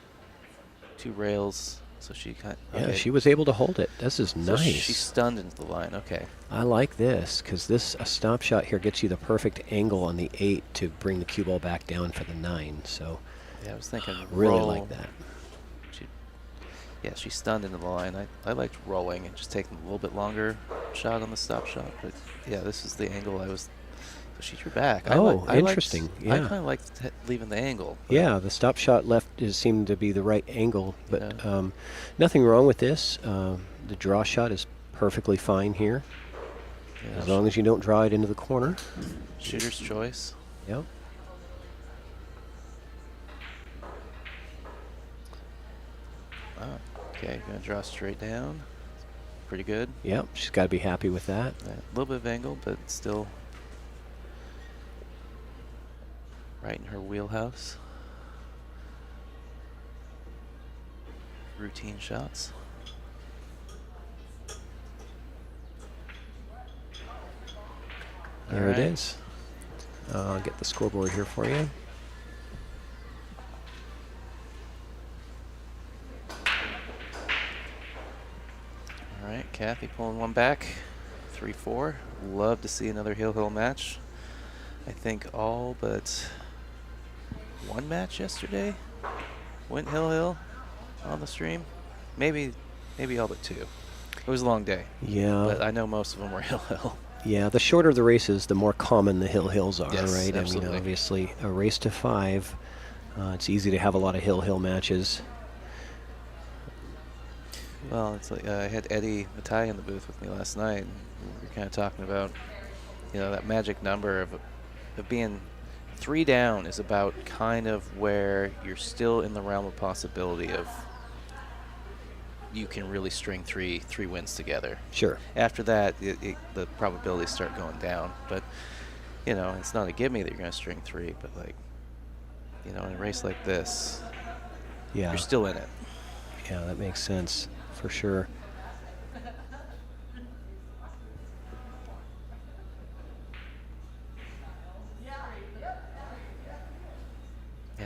2 rails. So she kind. Yeah, she was able to hold it. This is So nice. she stunned into the line. Okay. I like this because a stop shot here gets you the perfect angle on the 8 to bring the cue ball back down for the 9. So Yeah, I was thinking really roll. like that. She stunned into the line. I liked rolling and just taking a little bit longer shot on the stop shot. But yeah, this is the angle I was. So she drew back. Interesting. I Yeah. kind of liked leaving the angle. Yeah, the stop shot left seemed to be the right angle, but nothing wrong with this. The draw shot is perfectly fine here, Yeah, as long as you don't draw it into the corner. shooter's choice. Yep. Oh, okay, gonna draw straight down. Pretty good. Yep, she's got to be happy with that. A little bit of angle, but still right in her wheelhouse. Routine shots. There it is. I'll get the scoreboard here for you. All right, Kathy pulling one back. 3-4. Love to see another Hill match. I think all but one match yesterday went Hill on the stream. Maybe all but 2. It was a long day. Yeah. But I know most of them were Hill. Yeah, the shorter the races, the more common the hills are, Yes, right? absolutely. I mean, obviously, a race to 5, it's easy to have a lot of hill matches. Well, it's like I had Eddie Matai in the booth with me last night. And we were kind of talking about, that magic number of being 3 down is about kind of where you're still in the realm of possibility of you can really string three wins together. Sure. After that, the probabilities start going down. But it's not a gimme that you're going to string 3. But in a race like this, Yeah. you're still in it. Yeah, that makes sense for sure.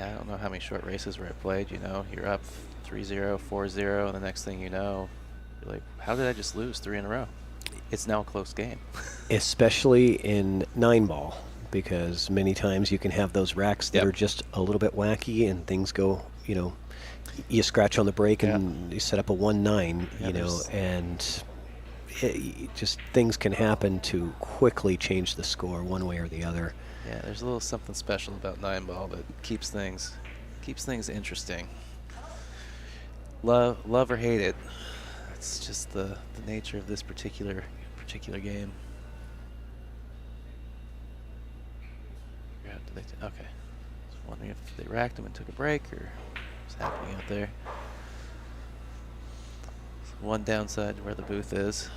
Yeah, I don't know how many short races where I played. You know, you're up 3-0, 4-0, and the next thing you know, you're like, how did I just lose 3 in a row? It's now a close game. Especially in 9-ball, because many times you can have those racks that Yep. are just a little bit wacky and things go, you know, you scratch on the brake and you set up a 1-9, Yeah, you know, there's- and just things can happen to quickly change the score one way or the other. Yeah, there's a little something special about 9-ball that keeps things interesting. Love or hate it, it's just the nature of this particular game. Yeah, okay. Just wondering if they racked him and took a break or what's happening out there. One downside to where the booth is.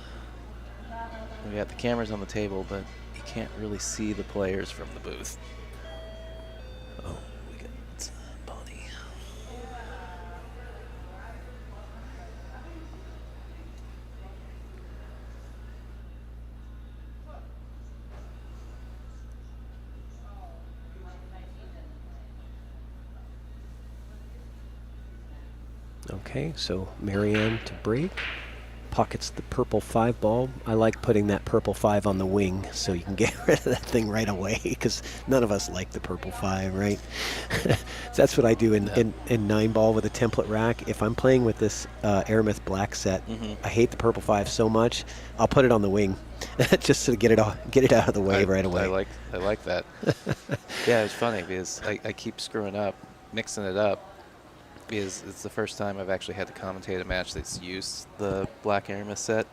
We got the cameras on the table, but you can't really see the players from the booth. Oh, we got Bonnie. Okay, so Marianne to break. Pockets the purple 5 ball. I like putting that purple 5 on the wing so you can get rid of that thing right away, because none of us like the purple 5, right? So that's what I do in 9-ball with a template rack. If I'm playing with this Aramith black set, I hate the purple 5 so much, I'll put it on the wing just to get it out of the way right away. I like that. Yeah, it's funny because I keep screwing up, mixing it up, because it's the first time I've actually had to commentate a match that's used the Black Aramith set.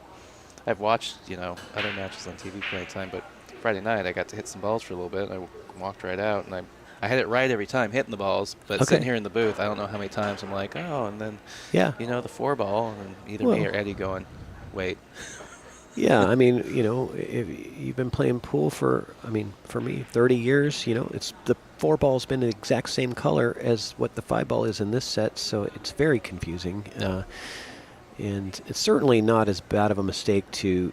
I've watched, you know, other matches on TV plenty of time, but Friday night I got to hit some balls for a little bit. I walked right out, and I had it right every time hitting the balls, but sitting here in the booth, I don't know how many times I'm like, oh, and then, you know, the 4 ball, and either me or Eddie going, wait. Yeah, I mean, you know, if you've been playing pool for me, 30 years, you know, it's the 4 ball's been the exact same color as what the 5 ball is in this set, so it's very confusing. And it's certainly not as bad of a mistake to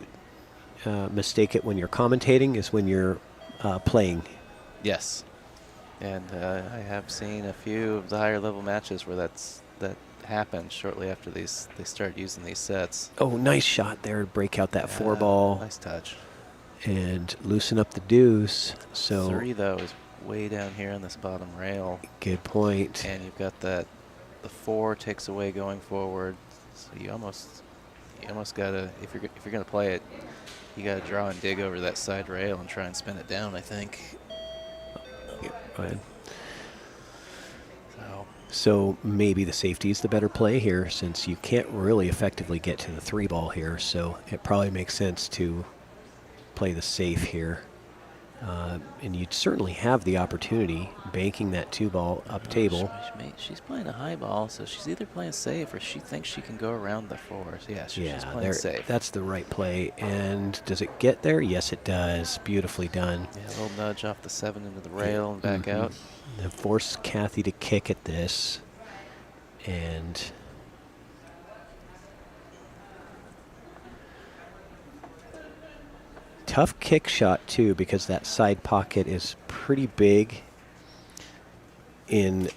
mistake it when you're commentating as when you're playing. Yes. And I have seen a few of the higher level matches where that happened shortly after they start using these sets. Oh, nice shot there to break out that 4 ball. Nice touch. And loosen up the deuce. So 3, though, is way down here on this bottom rail. Good point. And you've got the 4 takes away going forward. So you almost gotta, if you're gonna play it, you gotta draw and dig over that side rail and try and spin it down, I think. Go ahead. So maybe the safety is the better play here, since you can't really effectively get to the 3 ball here. So it probably makes sense to play the safe here. And you'd certainly have the opportunity banking that 2 ball up table. She's playing a high ball, so she's either playing safe or she thinks she can go around the 4. So yeah, she's playing safe. That's the right play. And does it get there? Yes, it does. Beautifully done. Yeah, a little nudge off the 7 into the rail and back out. And force Kathy to kick at this. And tough kick shot too, because that side pocket is pretty big in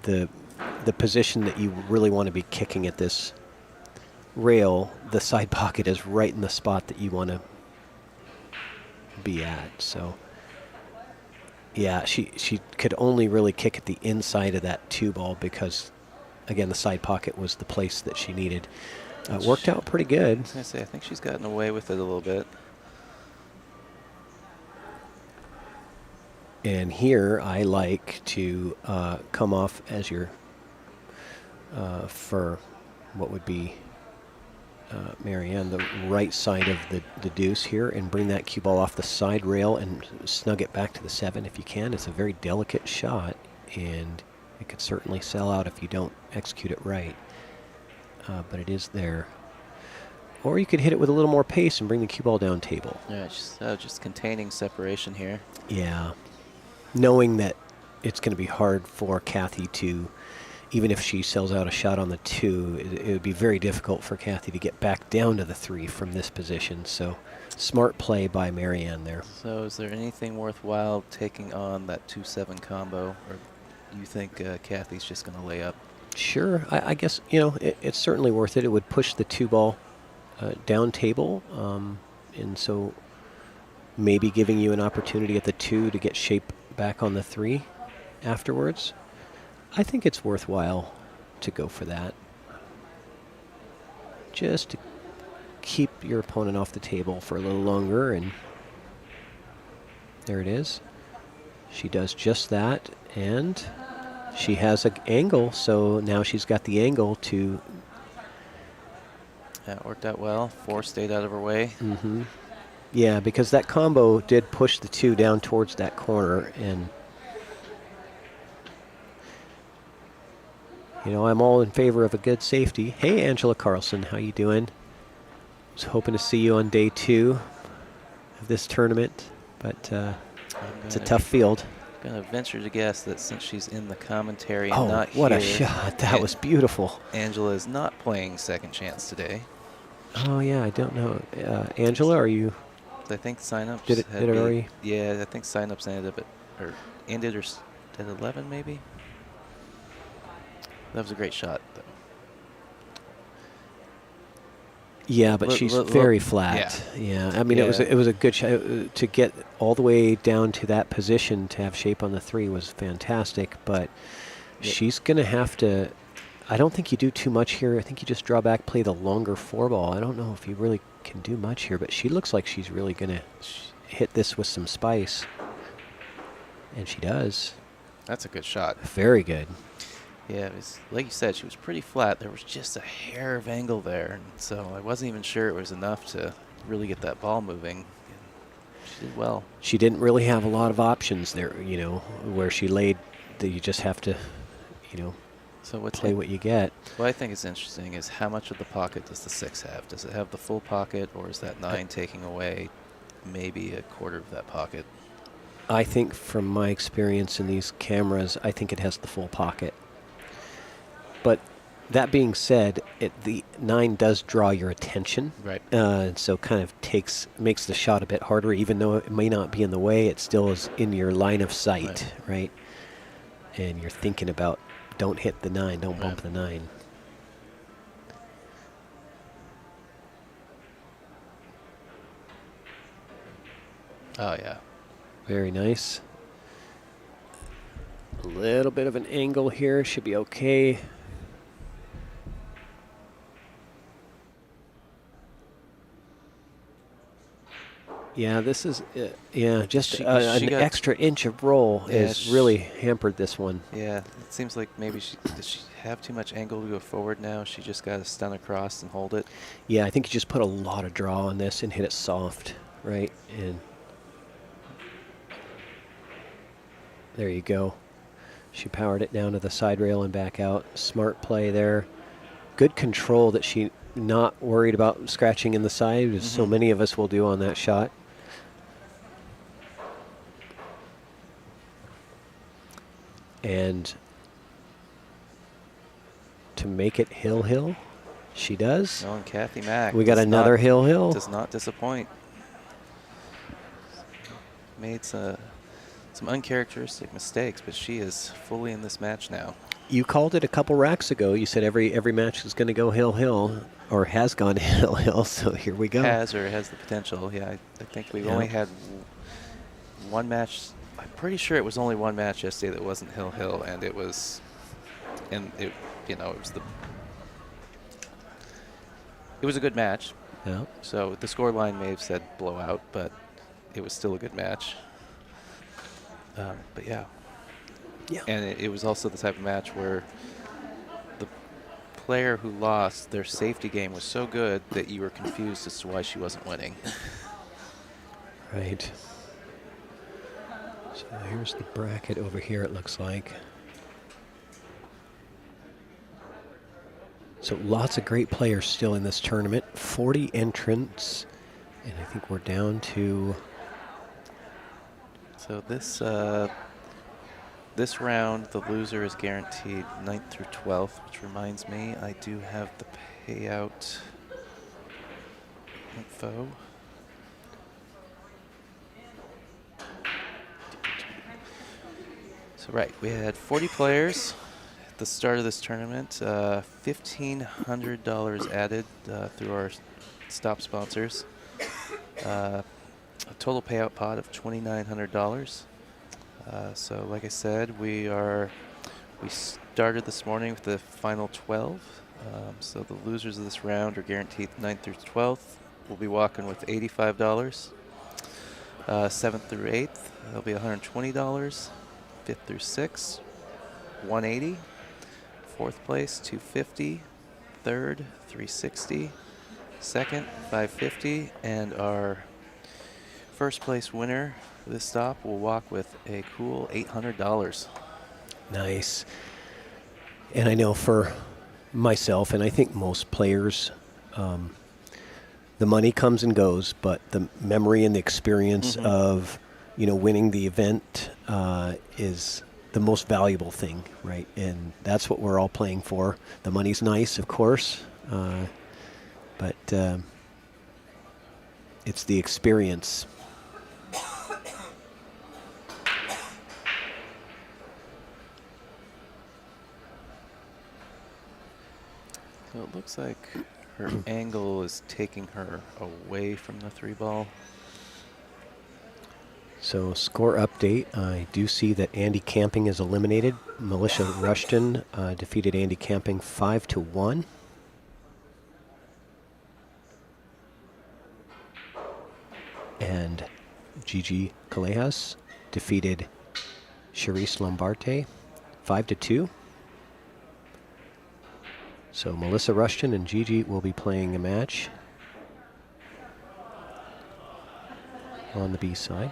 the position that you really want to be kicking at this rail. The side pocket is right in the spot that you want to be at. So yeah, she could only really kick at the inside of that 2 ball because, again, the side pocket was the place that she needed. Worked out pretty good. I was going to say, I think she's gotten away with it a little bit. And here I like to come off as your, for what would be Marianne, the right side of the deuce here, and bring that cue ball off the side rail and snug it back to the 7 if you can. It's a very delicate shot, and it could certainly sell out if you don't execute it right. But it is there. Or you could hit it with a little more pace and bring the cue ball down table. Yeah, just containing separation here. Yeah. Knowing that it's going to be hard for Kathy to, even if she sells out a shot on the 2, it would be very difficult for Kathy to get back down to the 3 from this position. So smart play by Marianne there. So is there anything worthwhile taking on that 2-7 combo? Or you think Kathy's just going to lay up? Sure. I guess, you know, it's certainly worth it. It would push the 2-ball down table. And so maybe giving you an opportunity at the 2 to get shape back on the 3 afterwards. I think it's worthwhile to go for that. Just to keep your opponent off the table for a little longer, and there it is. She does just that, and she has an angle, so now she's got the angle to... That worked out well. 4 stayed out of her way. Mm-hmm. Yeah, because that combo did push the 2 down towards that corner, and you know, I'm all in favor of a good safety. Hey, Angela Carlson, how you doing? Was hoping to see you on day 2 of this tournament, but it's a tough field. I'm going to venture to guess that since she's in the commentary and Oh, not what here, a shot. That was beautiful. Angela is not playing second chance today. Oh, yeah, I don't know. Angela, are you... I think signups Did it already? Yeah, I think signups ended up ended at 11 maybe. That was a great shot, though. Yeah, but she's very flat. Yeah, I mean, it was a good shot to get all the way down to that position to have shape on the 3 was fantastic. But she's gonna have to. I don't think you do too much here. I think you just draw back, play the longer 4-ball. I don't know if you really can do much here, but she looks like she's really gonna hit this with some spice, and she does. That's a good shot. Very good. Yeah, it was, like you said, she was pretty flat. There was just a hair of angle there, and so I wasn't even sure it was enough to really get that ball moving. She did well. She didn't really have a lot of options there, you know, where she laid. You just have to, you know, so play what you get. What I think is interesting is how much of the pocket does the 6 have? Does it have the full pocket, or is that 9 taking away maybe a quarter of that pocket? I think from my experience in these cameras, I think it has the full pocket. But that being said, the 9 does draw your attention. Right. So kind of makes the shot a bit harder, even though it may not be in the way, it still is in your line of sight, right? And you're thinking about, don't hit the 9, don't bump the 9. Oh, yeah. Very nice. A little bit of an angle here, should be okay. Yeah, this is, just an extra inch of roll has really hampered this one. Yeah, it seems like maybe does she have too much angle to go forward now? She just got to stun across and hold it. Yeah, I think you just put a lot of draw on this and hit it soft, right? And there you go. She powered it down to the side rail and back out. Smart play there. Good control that she not worried about scratching in the side, as so many of us will do on that shot. And to make it hill, she does. Oh, and Kathy Mack. We got another hill. Does not disappoint. Made some uncharacteristic mistakes, but she is fully in this match now. You called it a couple racks ago. You said every match is going to go hill, or has gone hill. So here we go. Has the potential. Yeah, I think we've only had one match. I'm pretty sure it was only one match yesterday that wasn't hill, and it was, it was a good match. Yeah. So the score line may have said blowout, but it was still a good match. But yeah. Yeah. And it was also the type of match where the player who lost, their safety game was so good that you were confused as to why she wasn't winning. Right. So here's the bracket over here, it looks like. So lots of great players still in this tournament. 40 entrants. And I think we're down to... So this round, the loser is guaranteed 9th through 12th, which reminds me, I do have the payout info. So So right, we had 40 players at the start of this tournament. $1,500 added through our stop sponsors. A total payout pot of $2,900. So like I said, we started this morning with the final 12. So the losers of this round are guaranteed 9th through 12th. We'll be walking with $85. 7th through 8th, that'll be $120. 5th through 6th, $180. 4th place, $250. 3rd, $360. 2nd, $550. And our first place winner for this stop will walk with a cool $800. Nice. And I know for myself, and I think most players, the money comes and goes, but the memory and the experience of, winning the event is the most valuable thing, right? And that's what we're all playing for. The money's nice, of course, but it's the experience. So it looks like her angle is taking her away from the 3-ball. So score update, I do see that Andy Camping is eliminated. Melissa Rushton defeated Andy Camping 5-1. And Gigi Callejas defeated Charisse Lombarte 5-2. So Melissa Rushton and Gigi will be playing a match on the B side.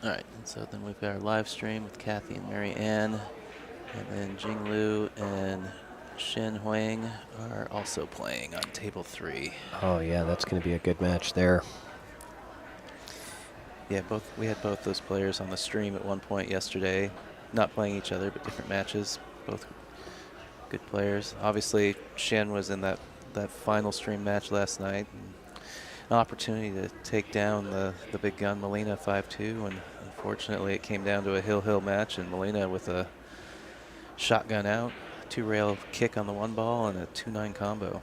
All right, and so then we've got our live stream with Kathy and Mary Ann, and then Jing Lu and Shin Huang are also playing on table 3. Oh yeah, that's going to be a good match there. Yeah, we had both those players on the stream at one point yesterday, not playing each other, but different matches. Both good players. Obviously, Shin was in that final stream match last night. An opportunity to take down the big gun Molina 5-2, and unfortunately it came down to a hill match, and Molina with a shotgun out, 2-rail kick on the 1-ball, and a 2-9 combo.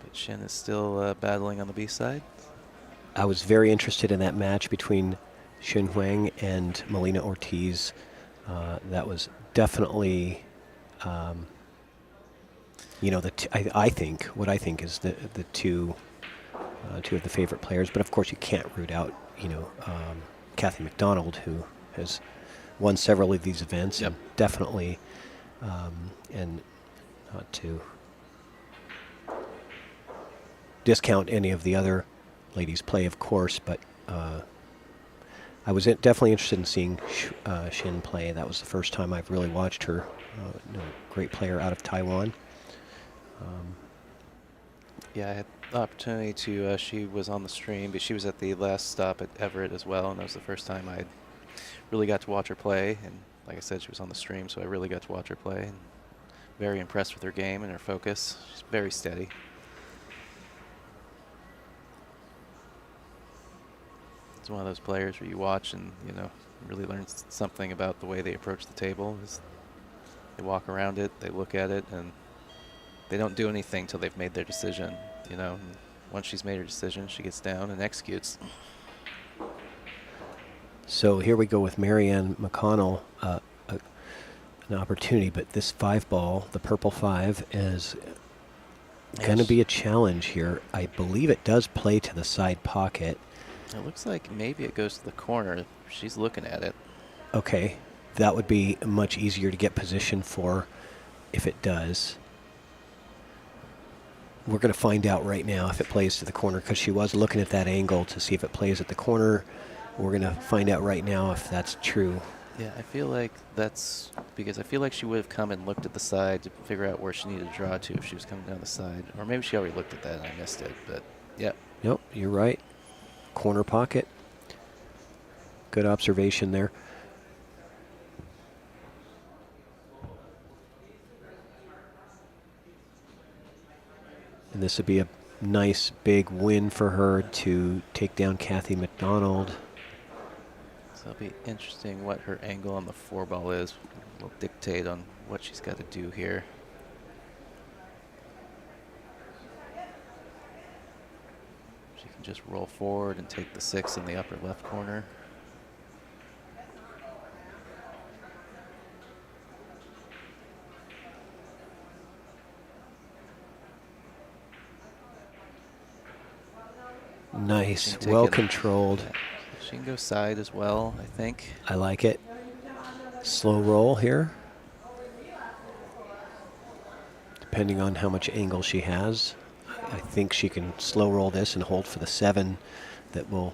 But Shin is still battling on the B side. I was very interested in that match between Shin Huang and Melina Ortiz. That was definitely, I think what I think is the two of the favorite players. But of course, you can't root out, Kathy MacDonald, who has won several of these events, Yep. and definitely, and not to discount any of the other ladies' play, of course, but. I was definitely interested in seeing Shin play. That was the first time I've really watched her. Great player out of Taiwan. Yeah, I had the opportunity to, she was on the stream, but she was at the last stop at Everett as well, and that was the first time I really got to watch her play. And like I said, she was on the stream, so I really got to watch her play. And very impressed with her game and her focus. She's very steady. It's one of those players where you watch and, really learn something about the way they approach the table. They walk around it, they look at it, and they don't do anything till they've made their decision. And once she's made her decision, she gets down and executes. So here we go with Marianne McConnell, an opportunity, but this 5-ball, the purple 5, is going to be a challenge here. I believe it does play to the side pocket. It looks like maybe it goes to the corner. She's looking at it. Okay, that would be much easier to get position for if it does. We're going to find out right now if it plays to the corner, because she was looking at that angle to see if it plays at the corner. We're going to find out right now if that's true. Yeah, I feel like that's because I feel like she would have come and looked at the side to figure out where she needed to draw to if she was coming down the side. Or maybe she already looked at that and I missed it, but yeah. Nope, you're right. Corner pocket. Good observation there. And this would be a nice big win for her to take down Kathy MacDonald. So it'll be interesting what her angle on the 4-ball is. Will dictate on what she's got to do here. She can just roll forward and take the 6 in the upper left corner. Nice, She can take well it- controlled. yeah, she can go side as well, I think. I like it. Slow roll here. Depending on how much angle she has, I think she can slow roll this and hold for the 7 that will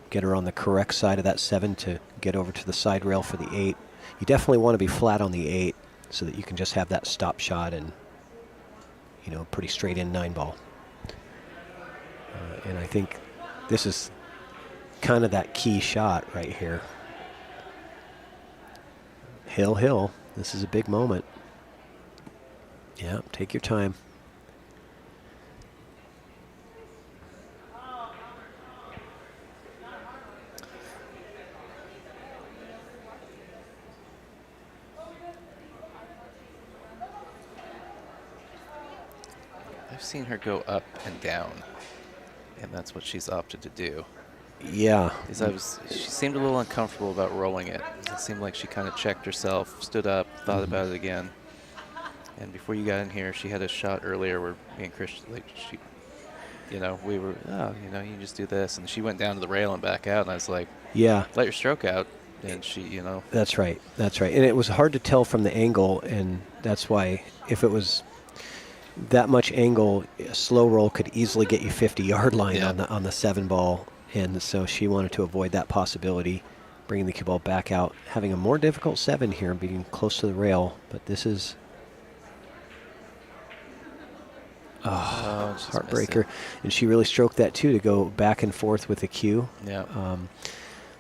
get her on the correct side of that 7 to get over to the side rail for the 8. You definitely want to be flat on the 8 so that you can just have that stop shot and, you know, pretty straight in 9-ball. And I think this is kind of that key shot right here. Hill, hill. This is a big moment. Yeah, take your time. I've seen her go up and down, and that's what she's opted to do. Yeah. Because she seemed a little uncomfortable about rolling it. It seemed like she kind of checked herself, stood up, thought about it again. And before you got in here, she had a shot earlier where me and Christian, like we were, you just do this. And she went down to the rail and back out. And I was like, Yeah. let your stroke out. And she, That's right. That's right. And it was hard to tell from the angle, and that's why if it was that much angle, a slow roll could easily get you 50-yard line Yeah. on the 7-ball. And so she wanted to avoid that possibility, bringing the cue ball back out, having a more difficult 7 here, being close to the rail. But this is she's missed heartbreaker. it. And she really stroked that too, to go back and forth with the cue, Yeah.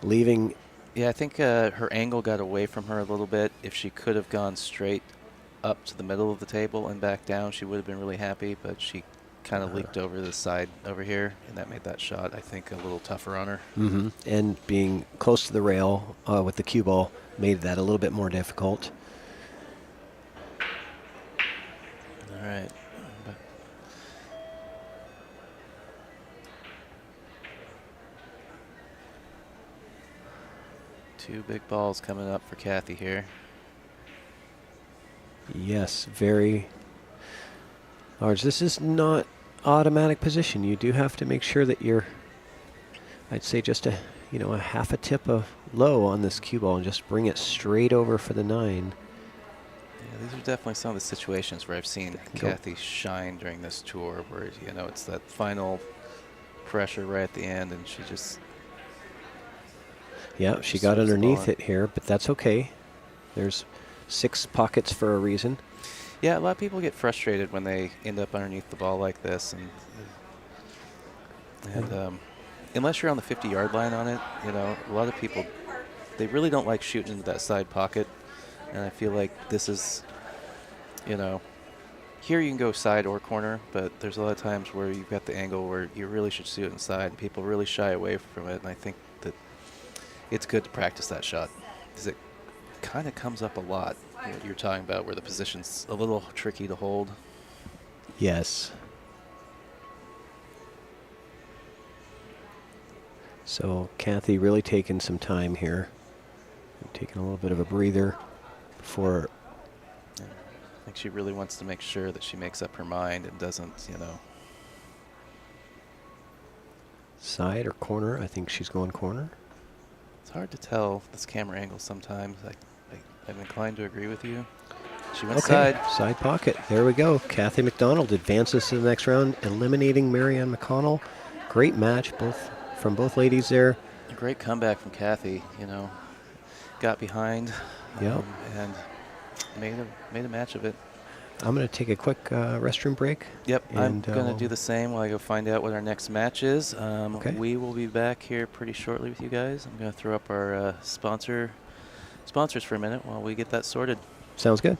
leaving. Yeah, I think her angle got away from her a little bit. If she could have gone straight up to the middle of the table and back down, she would have been really happy, but she kind of leaked over the side over here, and that made that shot, I think, a little tougher on her. And being close to the rail with the cue ball made that a little bit more difficult. All right. Two big balls coming up for Kathy here. Yes, very large. This is not automatic position. You do have to make sure that you're, I'd say, just a half a tip of low on this cue ball and just bring it straight over for the 9. Yeah, these are definitely some of the situations where I've seen Kathy shine during this tour, where it's that final pressure right at the end, and she just. Yeah, she just got sweeps the ball underneath in. it here, but that's okay. There's 6 pockets for a reason. Yeah, a lot of people get frustrated when they end up underneath the ball like this, and unless you're on the 50-yard line on it, a lot of people, they really don't like shooting into that side pocket, and I feel like this is, here you can go side or corner, but there's a lot of times where you've got the angle where you really should shoot inside, and people really shy away from it, and I think that it's good to practice that shot, because it kind of comes up a lot. What you're talking about, where the position's a little tricky to hold. Yes. So Kathy really taking some time here, taking a little bit of a breather before. Yeah. I think she really wants to make sure that she makes up her mind and doesn't, Side or corner? I think she's going corner. It's hard to tell this camera angle sometimes. I'm inclined to agree with you. She went Okay, side. side pocket. There we go. Kathy MacDonald advances to the next round, eliminating Marianne McConnell. Great match, from both ladies there. A great comeback from Kathy. Got behind. Yep. And made a match of it. I'm going to take a quick restroom break. Yep, I'm and, going to do the same while I go find out what our next match is. Okay. We will be back here pretty shortly with you guys. I'm going to throw up our sponsors for a minute while we get that sorted. Sounds good.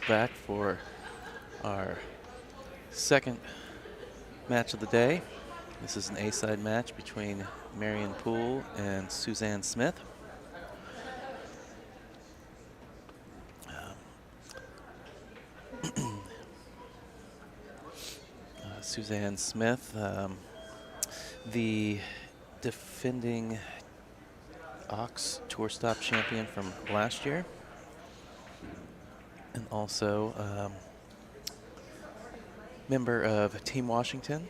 back for our second match of the day. This is an A-side match between Marion Poole and Suzanne Smith. Suzanne Smith, the defending Ox Tour Stop champion from last year, and also member of Team Washington,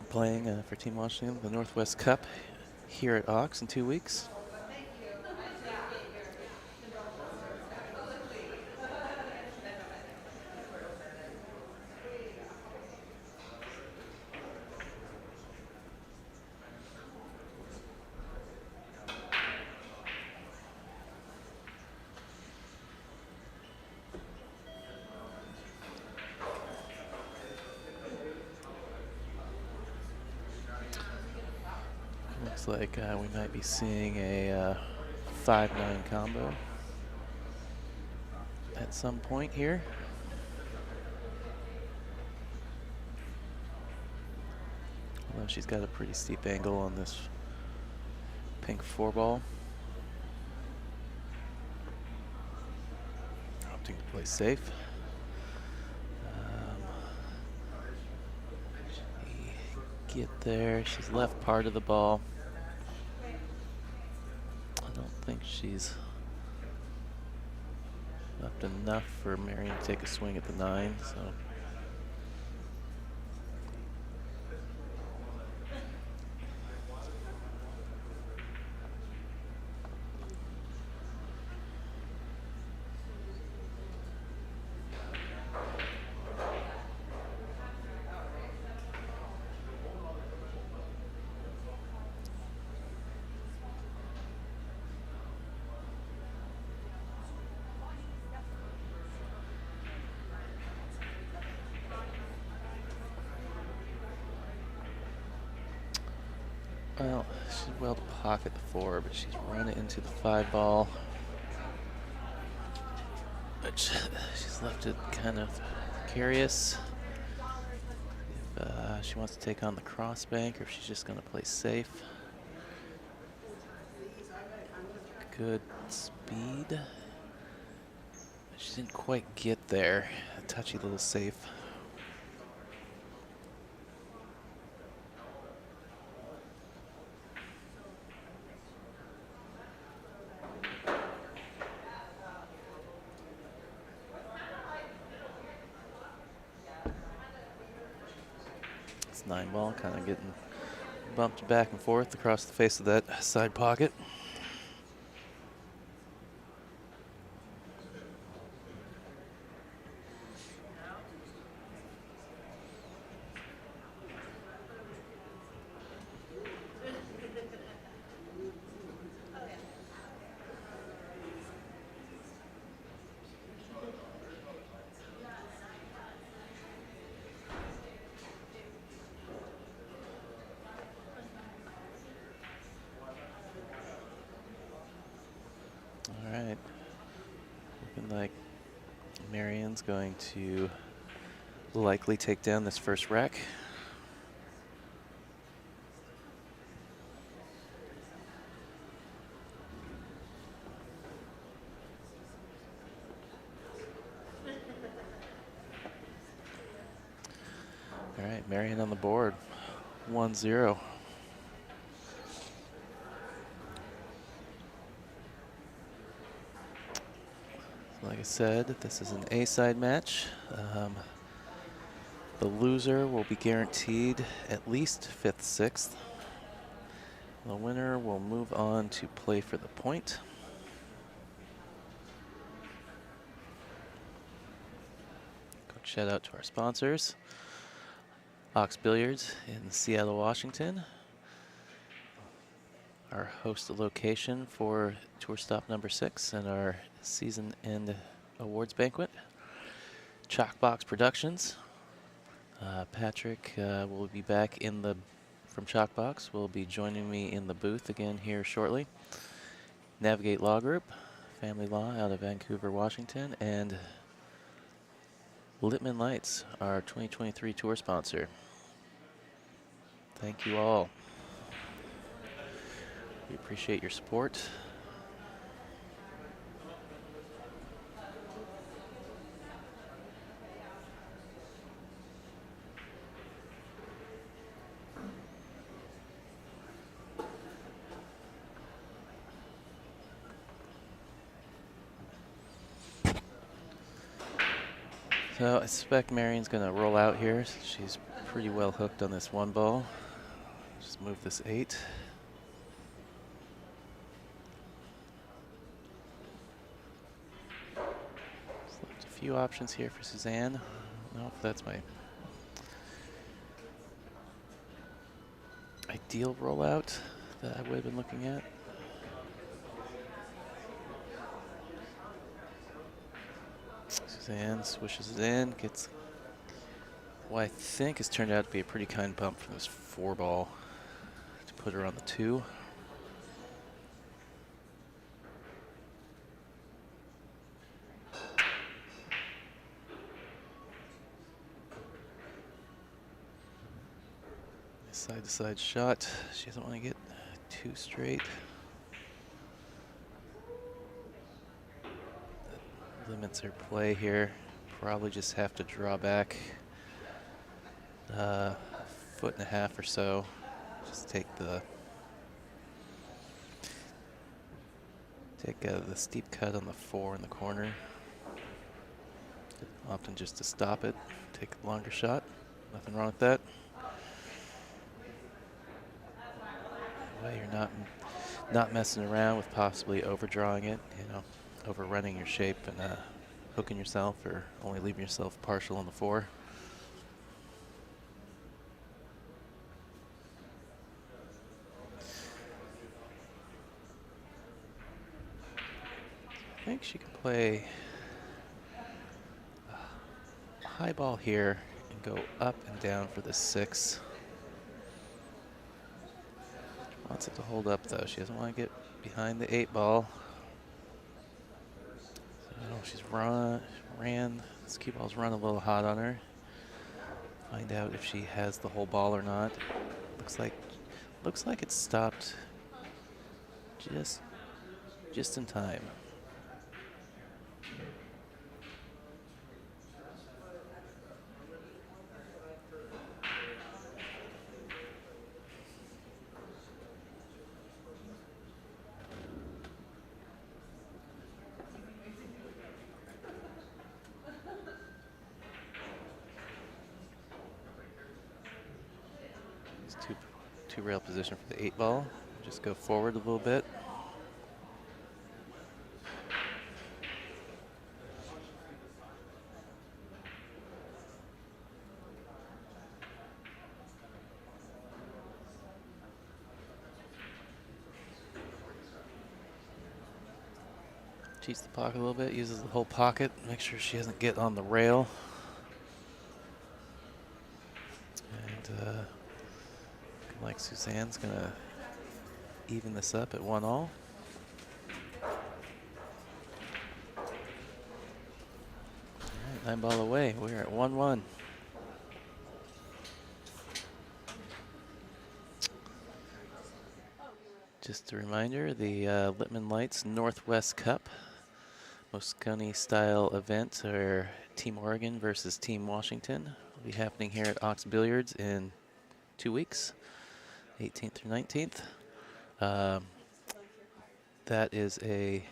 playing for Team Washington, the Northwest Cup here at Ox in 2 weeks. Looks like we might be seeing a 5-9 combo at some point here. Although she's got a pretty steep angle on this pink 4-ball. Opting to play safe. She get there. She's left part of the ball. I don't think she's left enough for Marion to take a swing at the 9. So. Well, she's well to pocket the 4, but she's run it into the 5-ball, which she's left it kind of precarious. If she wants to take on the cross bank, or if she's just going to play safe. Good speed. She didn't quite get there. A touchy little safe. It's 9-ball, kind of getting bumped back and forth across the face of that side pocket. All right, looking like Marion's going to likely take down this first rack. All right, Marion on the board, 1-0. Like I said, this is an A-side match. The loser will be guaranteed at least 5th, 6th. The winner will move on to play for the point. Quick shout out to our sponsors. Ox Billiards in Seattle, Washington. Our host location for Tour Stop number 6 and our season end awards banquet. Chalkbox Productions. Patrick will be back from Chalkbox. Will be joining me in the booth again here shortly. Navigate Law Group, family law out of Vancouver, Washington, and Littman Lights, our 2023 tour sponsor. Thank you all. We appreciate your support. So I suspect Marion's going to roll out here. She's pretty well hooked on this one ball. Just move this 8. Just left a few options here for Suzanne. I don't know if that's my ideal rollout that I would have been looking at. Suzanne swishes it in, gets what I think has turned out to be a pretty kind bump from this 4 ball to put her on the 2. Side to side shot. She doesn't want to get too straight. That limits her play here. Probably just have to draw back a 1.5 feet or so. Just take the steep cut on the 4 in the corner. Often just to stop it. Take a longer shot. Nothing wrong with that. That way you're not messing around with possibly overdrawing it, overrunning your shape and hooking yourself or only leaving yourself partial on the 4. I think she can play a high ball here and go up and down for the 6. Wants it to hold up though. She doesn't want to get behind the 8 ball. So she's ran. This cue ball's run a little hot on her. Find out if she has the whole ball or not. Looks like it stopped just in time. Two rail position for the 8 ball. Just go forward a little bit. Cheats the pocket a little bit, uses the whole pocket, make sure she doesn't get on the rail. And like Suzanne's gonna even this up at 1-all. All right, 9 ball away. We're at 1-1. Just a reminder, the Littman Lights Northwest Cup, Moscone style event, or Team Oregon versus Team Washington, will be happening here at Ox Billiards in 2 weeks. 18th through 19th. That is a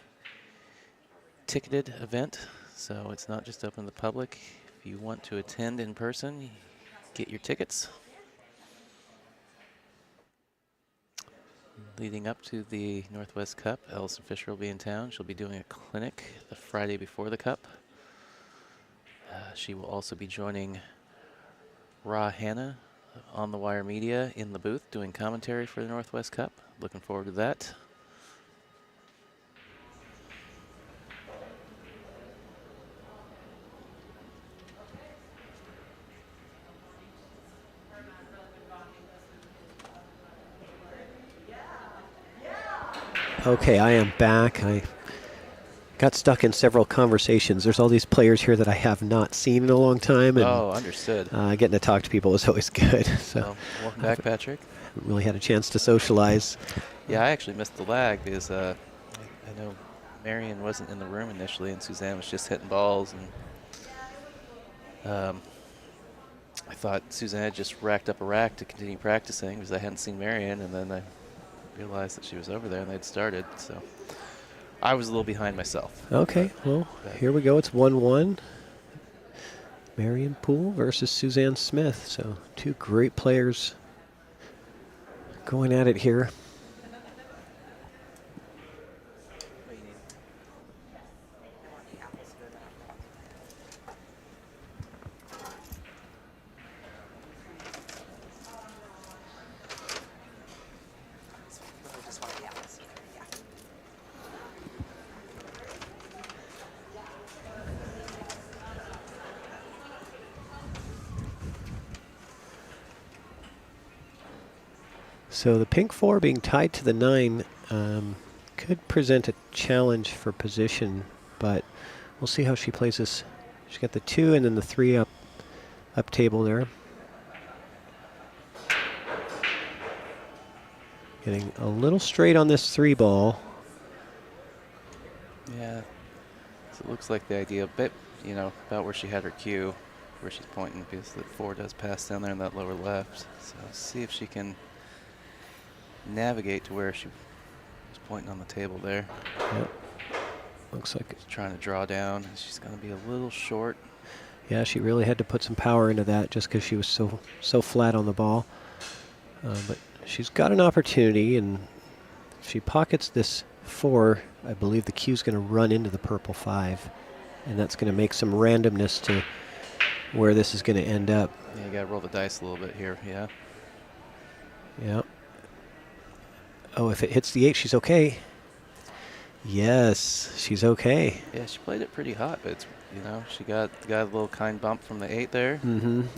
ticketed event, so it's not just open to the public. If you want to attend in person, get your tickets. Leading up to the Northwest Cup, Allison Fisher will be in town. She'll be doing a clinic the Friday before the Cup. She will also be joining Ra Hanna on the Wire Media in the booth doing commentary for the Northwest Cup. Looking forward to that. Okay, I am back. I got stuck in several conversations. There's all these players here that I have not seen in a long time, and Oh, understood. getting to talk to people is always good. So Well, welcome back, Patrick. haven't really had a chance to socialize. Yeah, I actually missed the lag because I know Marion wasn't in the room initially, and Suzanne was just hitting balls, and I thought Suzanne had just racked up a rack to continue practicing because I hadn't seen Marion, and then I realized that she was over there and they'd started, so I was a little behind myself. Okay, well, here we go. It's 1-1. Marion Poole versus Suzanne Smith. So 2 great players going at it here. So the pink 4 being tied to the 9 could present a challenge for position, but we'll see how she plays this. She's got the 2 and then the 3 up table there. Getting a little straight on this 3 ball. Yeah, so it looks like the idea, bit, you know, about where she had her cue, where she's pointing, because the 4 does pass down there in that lower left. So see if she can navigate to where she was pointing on the table there. Yep. Looks like She's trying to draw down. She's going to be a little short. yeah, she really had to put some power into that just because she was so flat on the ball. But she's got an opportunity, and if she pockets this 4, I believe the cue's going to run into the purple 5, and that's going to make some randomness to where this is going to end up. Yeah, you got to roll the dice a little bit here. Yeah. Yeah. Oh, if it hits the 8, she's okay. Yes, she's okay. Yeah, she played it pretty hot, but it's, you know, she got a little kind bump from the 8 there.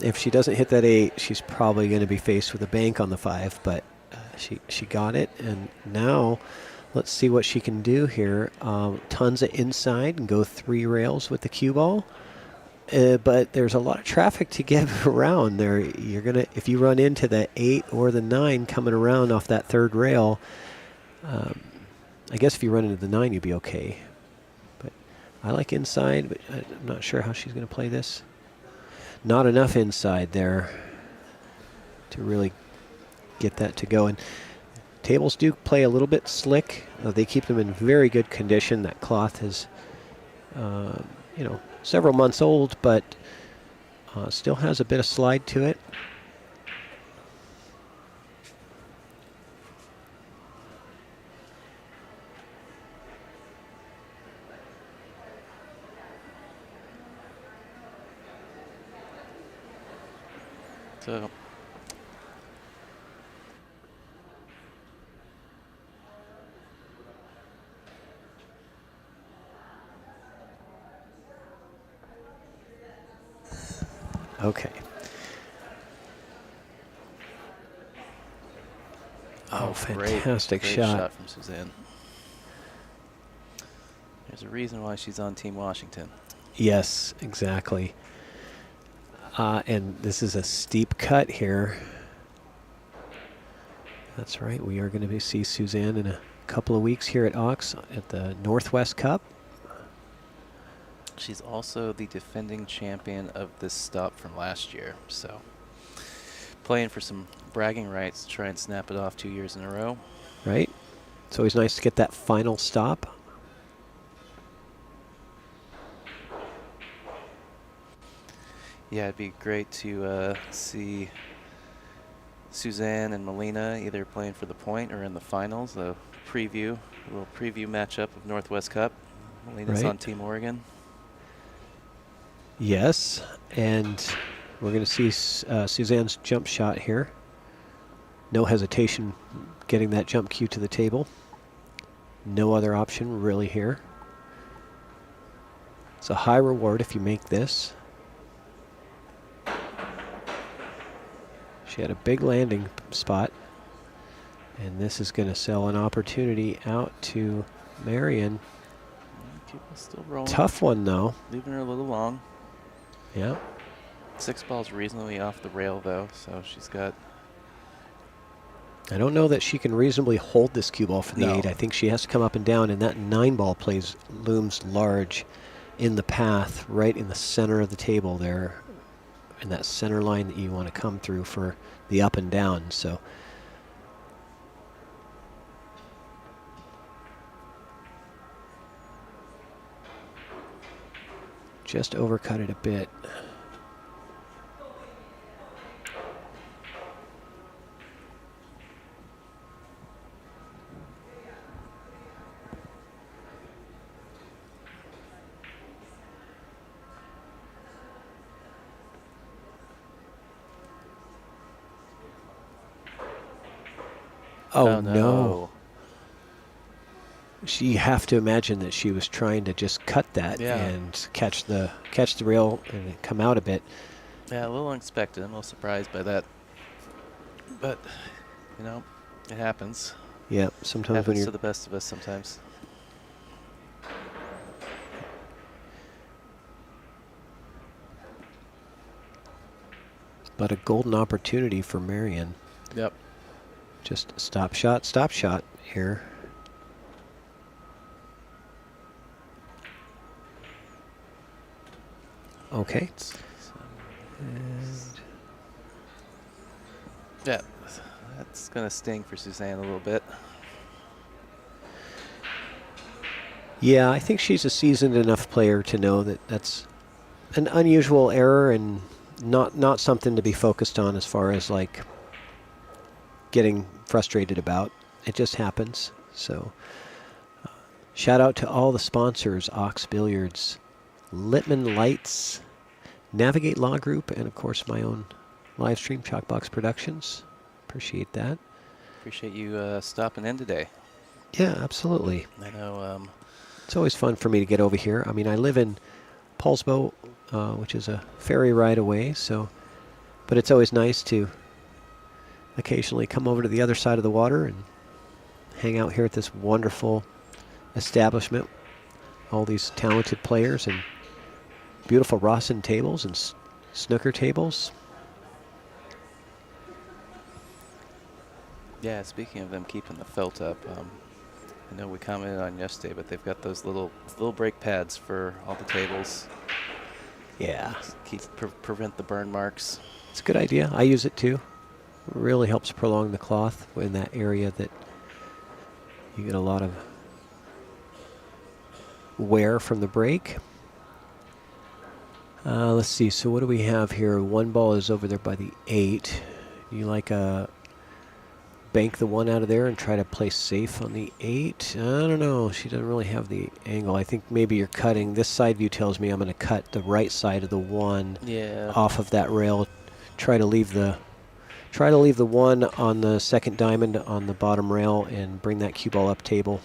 If she doesn't hit that 8, she's probably going to be faced with a bank on the 5, but she got it, and now let's see what she can do here. Tons of inside and go 3 rails with the cue ball. But there's a lot of traffic to get around there. You're gonna, if you run into the 8 or the 9 coming around off that 3rd rail, I guess if you run into the 9, you'd be okay. But I like inside, but I'm not sure how she's gonna play this. Not enough inside there to really get that to go. And tables do play a little bit slick. They keep them in very good condition. That cloth is, you know, several months old, but still has a bit of slide to it. So Okay. Oh, fantastic great shot. shot from Suzanne. There's a reason why she's on Team Washington. Yes, exactly. And this is a steep cut here. That's right. We are going to see Suzanne in a couple of weeks here at Ox at the Northwest Cup. She's also the defending champion of this stop from last year, so playing for some bragging rights to try and snap it off 2 years in a row. Right? It's always nice to get that final stop. Yeah, it'd be great to see Suzanne and Melina either playing for the point or in the finals. A little preview matchup of Northwest Cup. Melina's Right. on Team Oregon. Yes, and we're going to see Suzanne's jump shot here. No hesitation getting that jump cue to the table. No other option really here. It's a high reward if you make this. She had a big landing spot, and this is going to sell an opportunity out to Marion. Keep it still rolling. Tough one, though. Leaving her a little long. Yeah. 6 balls reasonably off the rail, though, so she's got... I don't know that she can reasonably hold this cue ball for the No. 8. I think she has to come up and down, and that 9 ball looms large in the path, right in the center of the table there, in that center line that you want to come through for the up and down. So just overcut it a bit. Oh, no. You have to imagine that she was trying to just cut that and catch the rail and come out a bit. Yeah, a little unexpected. I'm a little surprised by that. But, you know, it happens. Yeah, sometimes Happens when you're to the best of us sometimes. But a golden opportunity for Marion. Yep. Just stop shot here. Okay. And yeah, that's going to sting for Suzanne a little bit. yeah, I think she's a seasoned enough player to know that that's an unusual error and not something to be focused on as far as like getting frustrated about. It just happens. So shout out to all the sponsors: Ox Billiards, Littman Lights, Navigate Law Group, and of course my own live stream, Chalkbox Productions. Appreciate that. Appreciate you stopping in today. Yeah, absolutely. I know. It's always fun for me to get over here. I mean, I live in Paulsbo, which is a ferry ride away, but it's always nice to occasionally come over to the other side of the water and hang out here at this wonderful establishment. All these talented players and beautiful Rusan tables and snooker tables. Yeah, speaking of them keeping the felt up, I know we commented on yesterday, but they've got those little brake pads for all the tables. Yeah. Prevent the burn marks. It's a good idea. I use it too. It really helps prolong the cloth in that area that you get a lot of wear from the brake. Let's see. So what do we have here? 1 ball is over there by the 8. You like bank the 1 out of there and try to play safe on the 8? I don't know. She doesn't really have the angle. I think maybe you're cutting. This side view tells me I'm going to cut the right side of the 1 off of that rail. Try to leave the 1 on the second diamond on the bottom rail and bring that cue ball up table.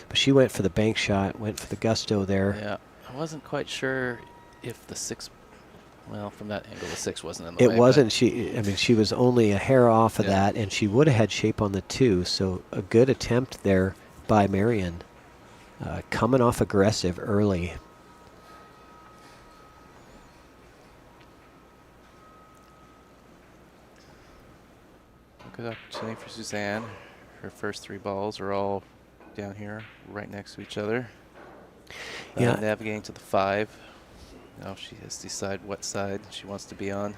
But she went for the bank shot, went for the gusto there. Yeah, I wasn't quite sure if the 6. Well, from that angle, the 6 wasn't in the way. It wasn't. She was only a hair off of that, and she would have had shape on the 2. So a good attempt there by Marion, coming off aggressive early. Good opportunity for Suzanne. Her first 3 balls are all down here, right next to each other. Yeah. Navigating to the 5. Now she has to decide what side she wants to be on.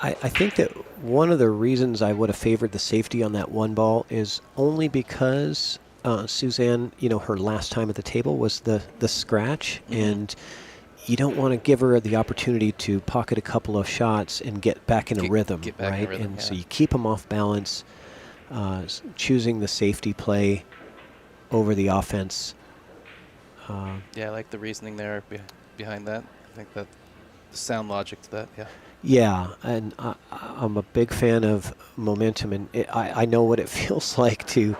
I think that one of the reasons I would have favored the safety on that 1 ball is only because Suzanne, her last time at the table was the scratch, and you don't want to give her the opportunity to pocket a couple of shots and get back in a rhythm, right? And so you keep them off balance, choosing the safety play over the offense. Yeah, I like the reasoning there behind that. I think that the sound logic to that, yeah. Yeah, and I'm a big fan of momentum, and I know what it feels like to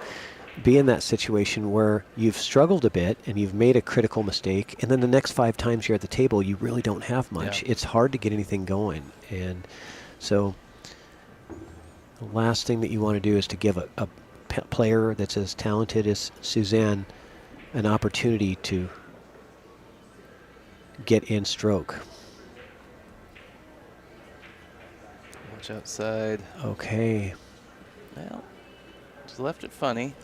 be in that situation where you've struggled a bit and you've made a critical mistake, and then the next 5 times you're at the table, you really don't have much. Yeah. It's hard to get anything going, and so the last thing that you want to do is to give a player that's as talented as Suzanne an opportunity to get in stroke. Watch outside. Okay. Well, just left it funny.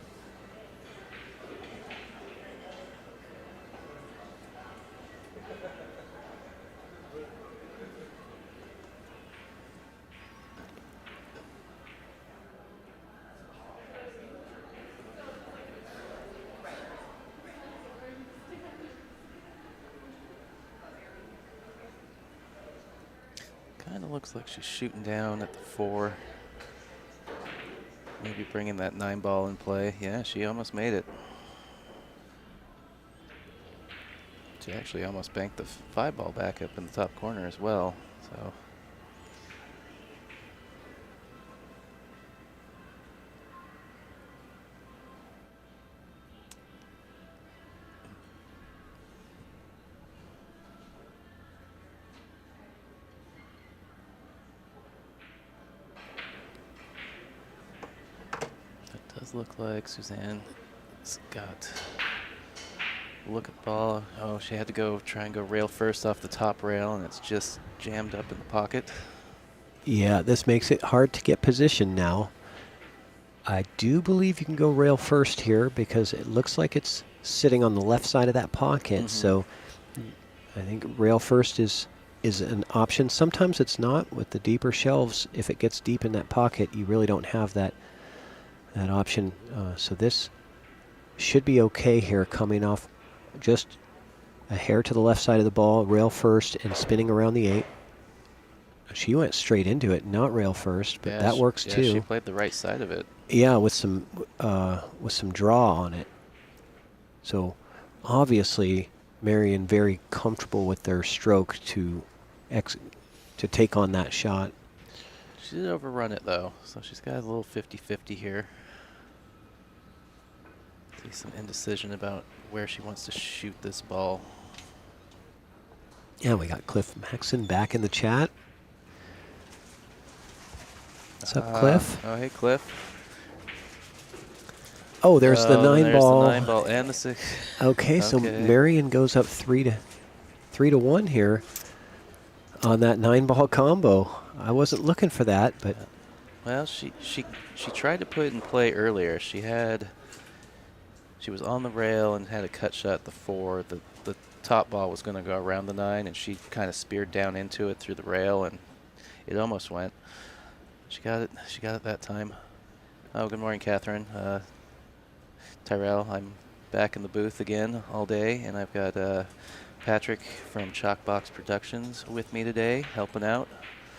Kind of looks like she's shooting down at the 4. Maybe bringing that 9 ball in play. Yeah, she almost made it. She actually almost banked the 5 ball back up in the top corner as well. So. It does look like Suzanne's got a look at the ball. Oh, she had to try and go rail first off the top rail, and it's just jammed up in the pocket. Yeah, this makes it hard to get position now. I do believe you can go rail first here because it looks like it's sitting on the left side of that pocket. So I think rail first is an option. Sometimes it's not with the deeper shelves. If it gets deep in that pocket, you really don't have that option. So this should be okay here, coming off just a hair to the left side of the ball, rail first, and spinning around the 8. She went straight into it, not rail first, but Yeah, that works yeah, too. She played the right side of it. Yeah, with some draw on it. So obviously, Marion very comfortable with their stroke to take on that shot. She did overrun it though, so she's got a little 50-50 here. See some indecision about where she wants to shoot this ball. Yeah, we got Cliff Maxon back in the chat. What's up, Cliff? Oh, hey, Cliff. Oh, there's the 9 there's ball. The 9 ball and the 6. Okay, so Marion goes up 3-1 here on that 9 ball combo. I wasn't looking for that, but well, she tried to put it in play earlier. She was on the rail and had a cut shot at the 4. The top ball was going to go around the 9, and she kind of speared down into it through the rail, and it almost went. She got it that time. Oh, good morning, Catherine. Tyrell, I'm back in the booth again all day, and I've got Patrick from Chalkbox Productions with me today, helping out.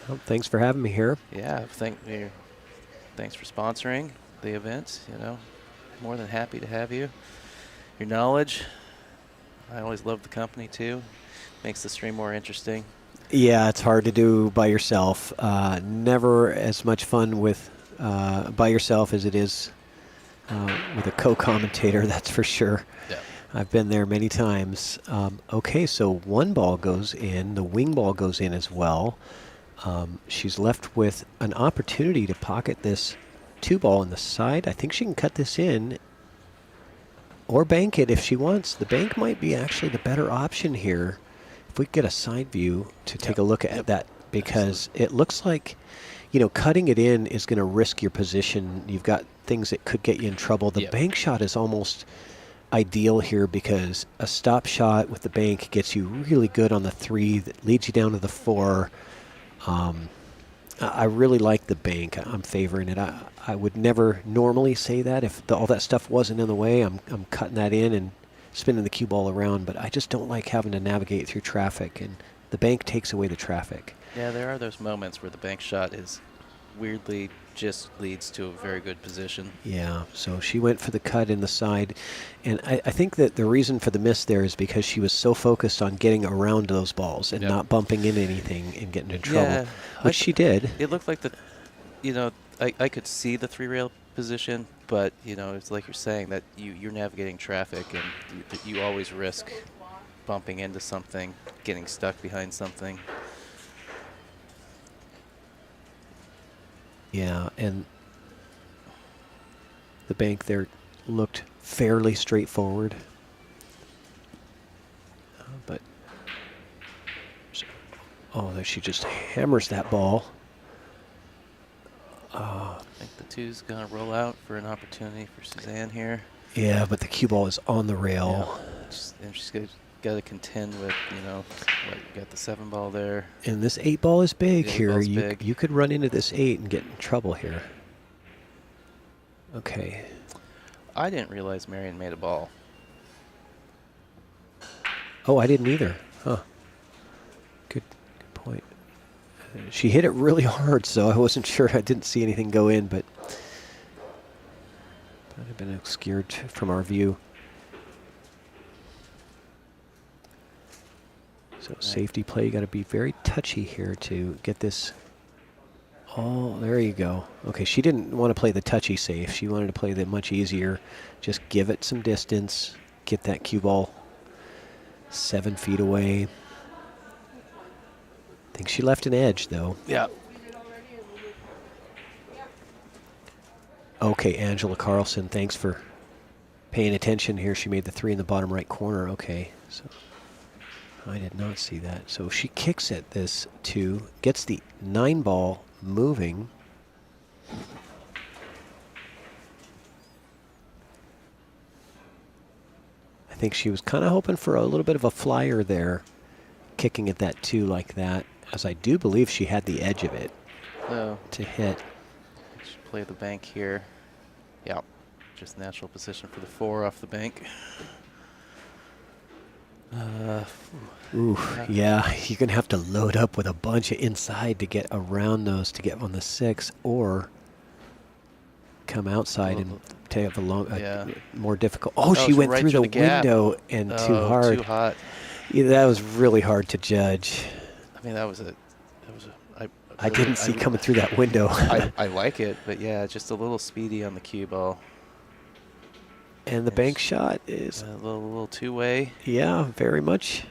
well, thanks for having me here. Yeah, thanks for sponsoring the event. You know, more than happy to have you. Your knowledge, I always love the company too. Makes the stream more interesting. Yeah, it's hard to do by yourself. Never as much fun with by yourself as it is with a co-commentator, that's for sure. Yeah. I've been there many times. Okay, so 1 ball goes in. The wing ball goes in as well. She's left with an opportunity to pocket this 2 ball in the side. I think she can cut this in or bank it if she wants. The bank might be actually the better option here. If we get a side view to take a look at that, because it looks like, cutting it in is going to risk your position. You've got things that could get you in trouble. The bank shot is almost ideal here because a stop shot with the bank gets you really good on the 3 that leads you down to the 4. I really like the bank. I'm favoring it. I would never normally say that if all that stuff wasn't in the way. I'm cutting that in and spinning the cue ball around, but I just don't like having to navigate through traffic, and the bank takes away the traffic. Yeah, there are those moments where the bank shot is weirdly just leads to a very good position. Yeah, so she went for the cut in the side, and I think that the reason for the miss there is because she was so focused on getting around those balls and not bumping into anything and getting in trouble, which she did. It looked like I could see the 3 rail position, but it's like you're saying that you're navigating traffic, and you always risk bumping into something, getting stuck behind something. Yeah, and the bank there looked fairly straightforward. Oh, there she just hammers that ball. I think the two's gonna roll out for an opportunity for Suzanne here. Yeah, but the cue ball is on the rail. And she's got to contend with, you know, what, you got the 7 ball there. And this 8 ball is big The 8 here. ball's You big. you could run into this 8 and get in trouble here. Okay. I didn't realize Marion made a ball. Oh, I didn't either. Huh. Good point. She hit it really hard, so I wasn't sure. I didn't see anything go in, but might have been obscured from our view. So safety play, you got to be very touchy here to get this. Oh, there you go. Okay, she didn't want to play the touchy safe. She wanted to play the much easier. Just give it some distance. Get that cue ball 7 feet away. I think she left an edge, though. Yeah. Okay, Angela Carlson, thanks for paying attention here. She made the 3 in the bottom right corner. Okay, so I did not see that. So she kicks at this 2, gets the 9 ball moving. I think she was kind of hoping for a little bit of a flyer there, kicking at that 2 like that, as I do believe she had the edge of it So to hit. should play the bank here. Yeah. Just natural position for the 4 off the bank. Ooh, yeah, you're going to have to load up with a bunch of inside to get around those to get on the 6, or come outside and take a more difficult. Oh, she she went right through the through the gap. window and too hard. Too hot. Yeah, that was really hard to judge. I mean, I didn't see coming through that window. I like it, but yeah, just a little speedy on the cue ball. And the bank shot is, A little two-way. yeah, very much.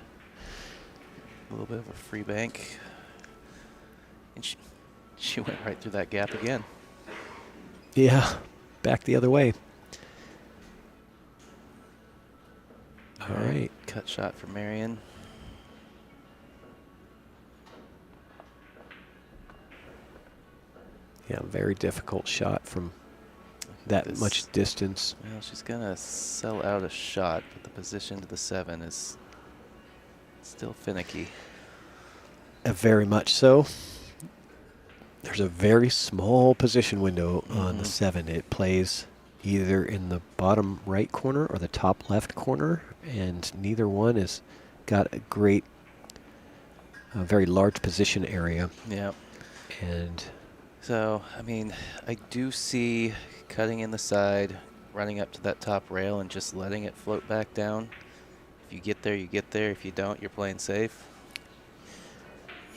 A little bit of a free bank. And she went right through that gap again. Yeah, back the other way. All right. Cut shot for Marion. Yeah, very difficult shot from that much distance. Well, she's going to sell out a shot, but the position to the 7 is still finicky. Very much so. There's a very small position window on the 7. It plays either in the bottom right corner or the top left corner, and neither one has got a great, very large position area. Yeah. And So, I mean, I do see cutting in the side, running up to that top rail and just letting it float back down. If you get there, you get there. If you don't, you're playing safe.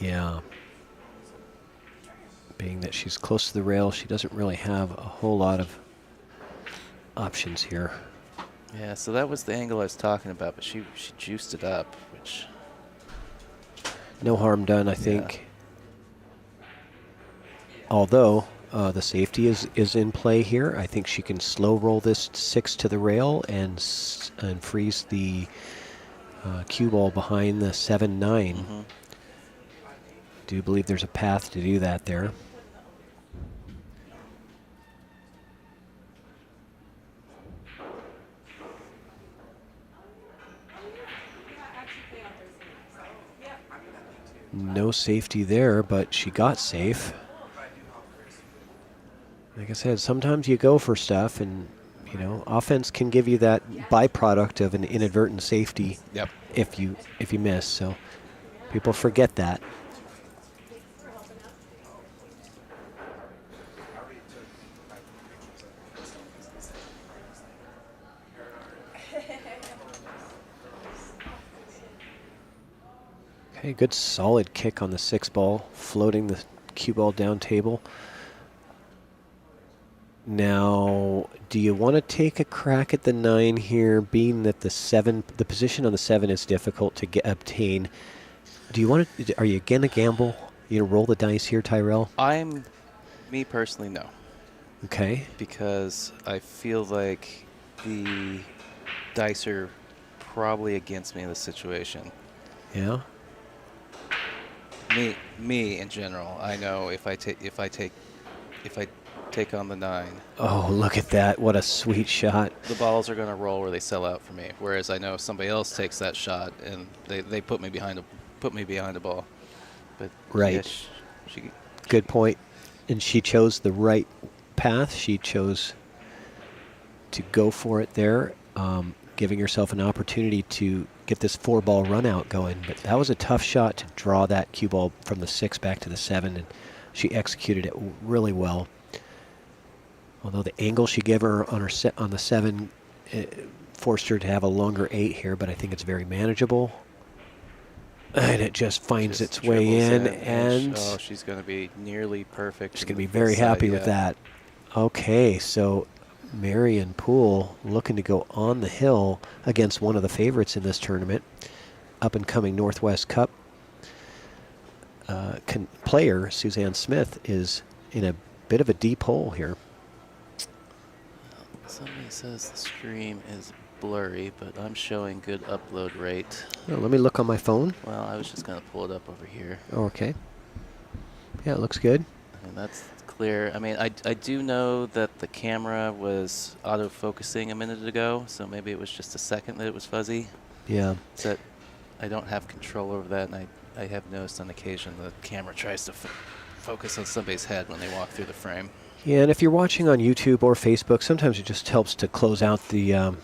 yeah, being that she's close to the rail, she doesn't really have a whole lot of options here. Yeah, so that was the angle I was talking about, but she juiced it up, which... No harm done, I think. Although the safety is in play here, I think she can slow roll this 6 to the rail and freeze the cue ball behind the 7-9. Do believe there's a path to do that there. No safety there, but she got safe. Like I said, sometimes you go for stuff, and you know, offense can give you that byproduct of an inadvertent safety. Yep. If you miss, so people forget that. Okay, good solid kick on the 6 ball, floating the cue ball down table. Now, do you want to take a crack at the 9 here, being that the position on the 7 is difficult to obtain? Do you want to? Are you gonna gamble? You gonna roll the dice here, Tyrell? Me personally, no. Okay. Because I feel like the dice are probably against me in this situation. Yeah. Me in general. I know if I take on the 9, Oh, look at that. What a sweet shot. the balls are going to roll or they sell out for me. Whereas I know if somebody else takes that shot and they put me behind the ball. But yeah, Right. she Good point. And she chose the right path. She chose to go for it there, giving herself an opportunity to get this 4-ball run out going. But that was a tough shot to draw that cue ball from the 6 back to the 7, and she executed it really well. Although the angle she gave her on on the 7 forced her to have a longer 8 here, but I think it's very manageable. And it just finds its way dribbles in, and and oh, she's going to be nearly perfect. she's in going to the be very side, happy with yeah. that. Okay, so Marion Poole looking to go on the hill against one of the favorites in this tournament, up-and-coming Northwest Cup player Suzanne Smith is in a bit of a deep hole here. Somebody says the stream is blurry, but I'm showing good upload rate. Oh, let me look on my phone. Well, I was just going to pull it up over here. Okay. Yeah, it looks good. And that's clear. I mean, I do know that the camera was auto-focusing a minute ago, so maybe it was just a second that it was fuzzy. Yeah. So I don't have control over that, and I have noticed on occasion the camera tries to focus on somebody's head when they walk through the frame. Yeah, and if you're watching on YouTube or Facebook, sometimes it just helps to close out the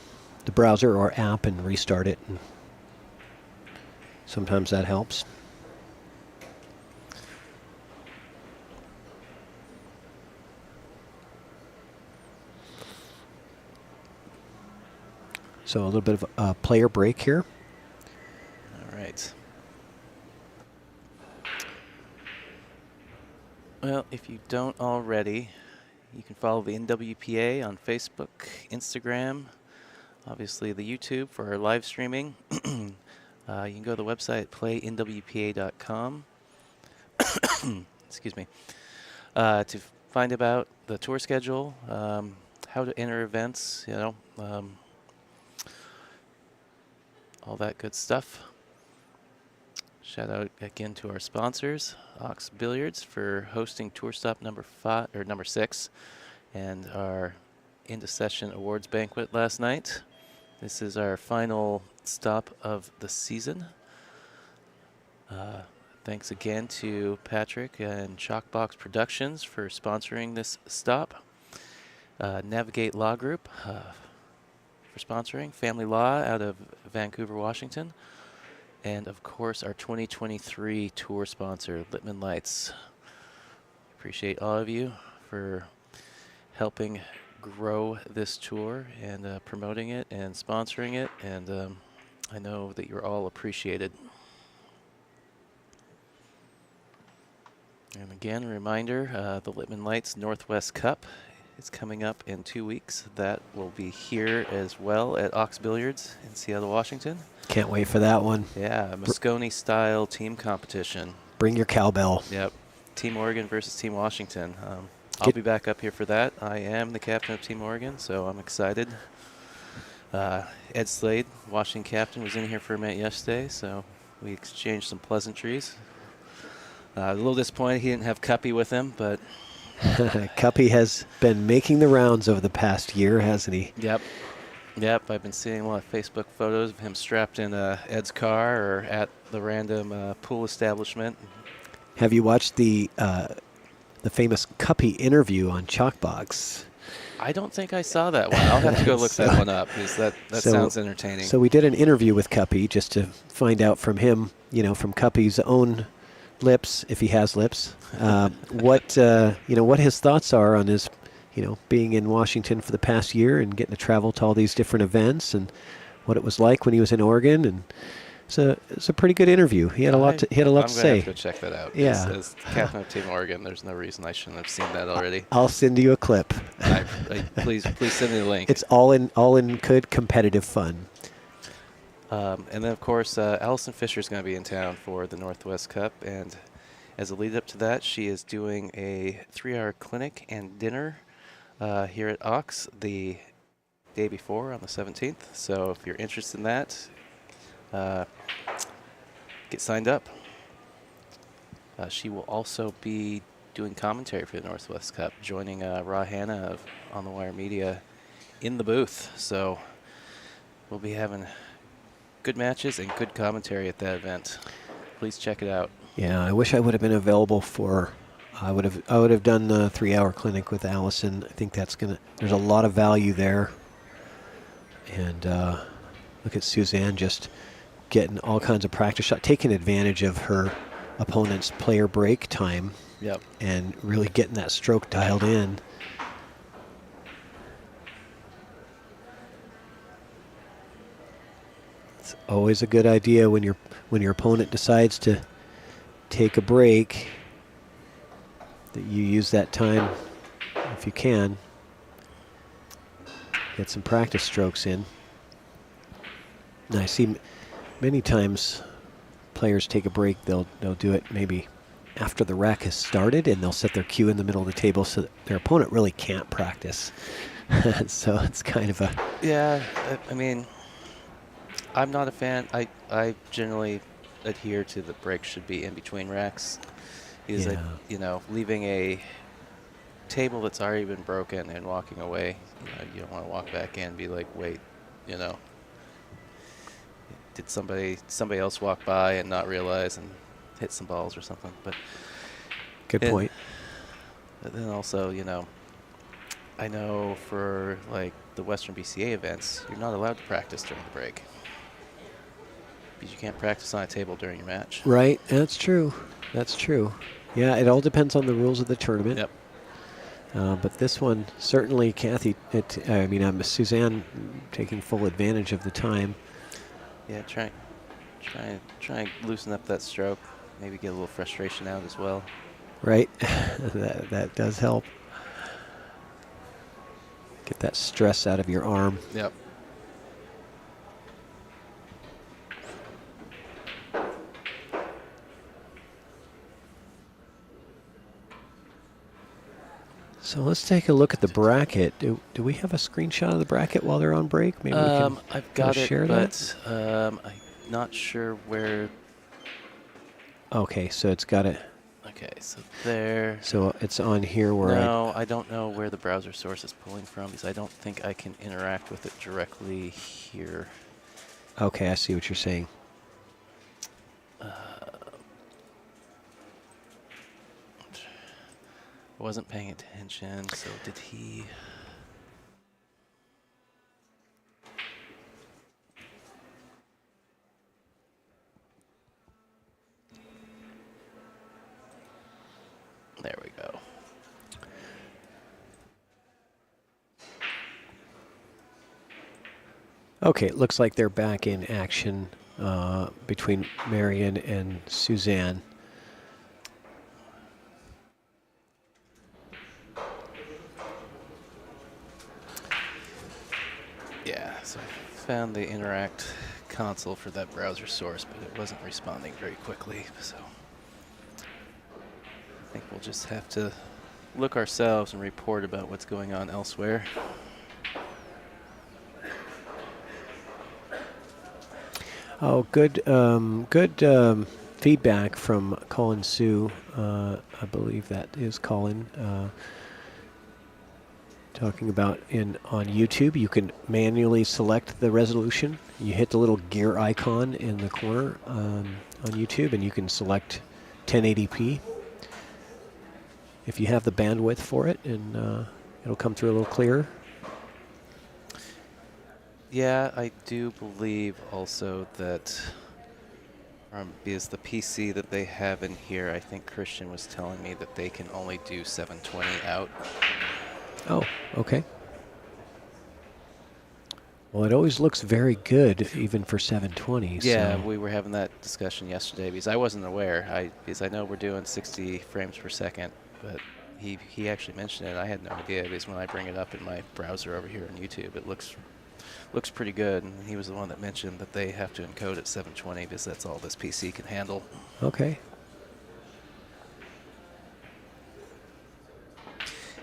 browser or app and restart it. And sometimes that helps. So a little bit of a player break here. All right. Well, if you don't already, you can follow the NWPA on Facebook, Instagram, obviously the YouTube for our live streaming. You can go to the website playnwpa.com. Excuse me. To find about the tour schedule, how to enter events, all that good stuff. Shout out again to our sponsors, Ox Billiards for hosting tour stop number 6 and our Into Session Awards banquet last night. This is our final stop of the season. Thanks again to Patrick and Chalkbox Productions for sponsoring this stop. Navigate Law Group for sponsoring. Family Law out of Vancouver, Washington. And, of course, our 2023 tour sponsor, Littman Lights. Appreciate all of you for helping grow this tour and promoting it and sponsoring it. And I know that you're all appreciated. And again, a reminder, the Littman Lights Northwest Cup is coming up in 2 weeks. That will be here as well at Ox Billiards in Seattle, Washington. Can't wait for that one. Yeah, Moscone-style team competition. Bring your cowbell. Yep. Team Oregon versus Team Washington. I'll be back up here for that. I am the captain of Team Oregon, so I'm excited. Ed Slade, Washington captain, was in here for a minute yesterday, so we exchanged some pleasantries. A little disappointed he didn't have Cuppy with him, but... Cuppy has been making the rounds over the past year, hasn't he? Yep. Yep, I've been seeing a lot of Facebook photos of him strapped in Ed's car or at the random pool establishment. Have you watched the famous Cuppy interview on Chalkbox? I don't think I saw that one. I'll have to go look that one up because that sounds entertaining. So we did an interview with Cuppy just to find out from him, from Cuppy's own lips, if he has lips, what his thoughts are on his, being in Washington for the past year and getting to travel to all these different events and what it was like when he was in Oregon. And it's a pretty good interview. He had a lot to say. I'm going to have to go check that out. Yeah. As captain of Team Oregon, there's no reason I shouldn't have seen that already. I'll send you a clip. Please send me the link. It's all in good competitive fun. And then, of course, Allison Fisher is going to be in town for the Northwest Cup. And as a lead up to that, she is doing a 3-hour clinic and dinner here at Ox the day before on the 17th. So if you're interested in that, get signed up. She will also be doing commentary for the Northwest Cup, joining Ra Hanna of On the Wire Media in the booth. So we'll be having good matches and good commentary at that event. Please check it out. Yeah, I wish I would have been available for. I would have done the 3-hour clinic with Allison. I think that's gonna. There's a lot of value there. And look at Suzanne just getting all kinds of practice shots, taking advantage of her opponent's player break time. Yep. And really getting that stroke dialed in. It's always a good idea when your opponent decides to take a break that you use that time, if you can, get some practice strokes in. And I see many times players take a break, they'll do it maybe after the rack has started, and they'll set their cue in the middle of the table so that their opponent really can't practice. So it's kind of a... Yeah, I mean, I'm not a fan. I generally adhere to the break should be in between racks. Because, Yeah. you know, leaving a table that's already been broken and walking away, you don't want to walk back in and be like, wait, you know, did somebody else walk by and not realize and hit some balls or something? But Good point. But then also, you know, I know for like the Western BCA events, you're not allowed to practice during the break. Because you can't practice on a table during your match. Right, that's true. That's true. Yeah, it all depends on the rules of the tournament. Yep. But this one, certainly, Kathy, Suzanne taking full advantage of the time. Yeah, try and loosen up that stroke. Maybe get a little frustration out as well. Right, that does help. Get that stress out of your arm. Yep. So let's take a look at the bracket. Do we have a screenshot of the bracket while they're on break? Maybe we can I've got it, share but that. I'm not sure where. Okay, so it's got it. Okay, so there. So it's on here where No, I don't know where the browser source is pulling from because I don't think I can interact with it directly here. Okay, I see what you're saying. I wasn't paying attention, so did he? There we go. Okay, it looks like they're back in action between Marion and Suzanne. Yeah, so I found the Interact console for that browser source, but it wasn't responding very quickly, so I think we'll just have to look ourselves and report about what's going on elsewhere. Oh, good feedback from Colin Sue. I believe that is Colin. Talking about on YouTube, you can manually select the resolution. You hit the little gear icon in the corner on YouTube, and you can select 1080p if you have the bandwidth for it, and it'll come through a little clearer. Yeah, I do believe also that because the PC that they have in here, I think Christian was telling me that they can only do 720 out. Oh, okay. Well, it always looks very good, even for 720. Yeah, so. we were having that discussion yesterday because I wasn't aware. Because I know we're doing 60 frames per second, but he actually mentioned it. I had no idea because when I bring it up in my browser over here on YouTube, it looks pretty good. And he was the one that mentioned that they have to encode at 720 because that's all this PC can handle. Okay.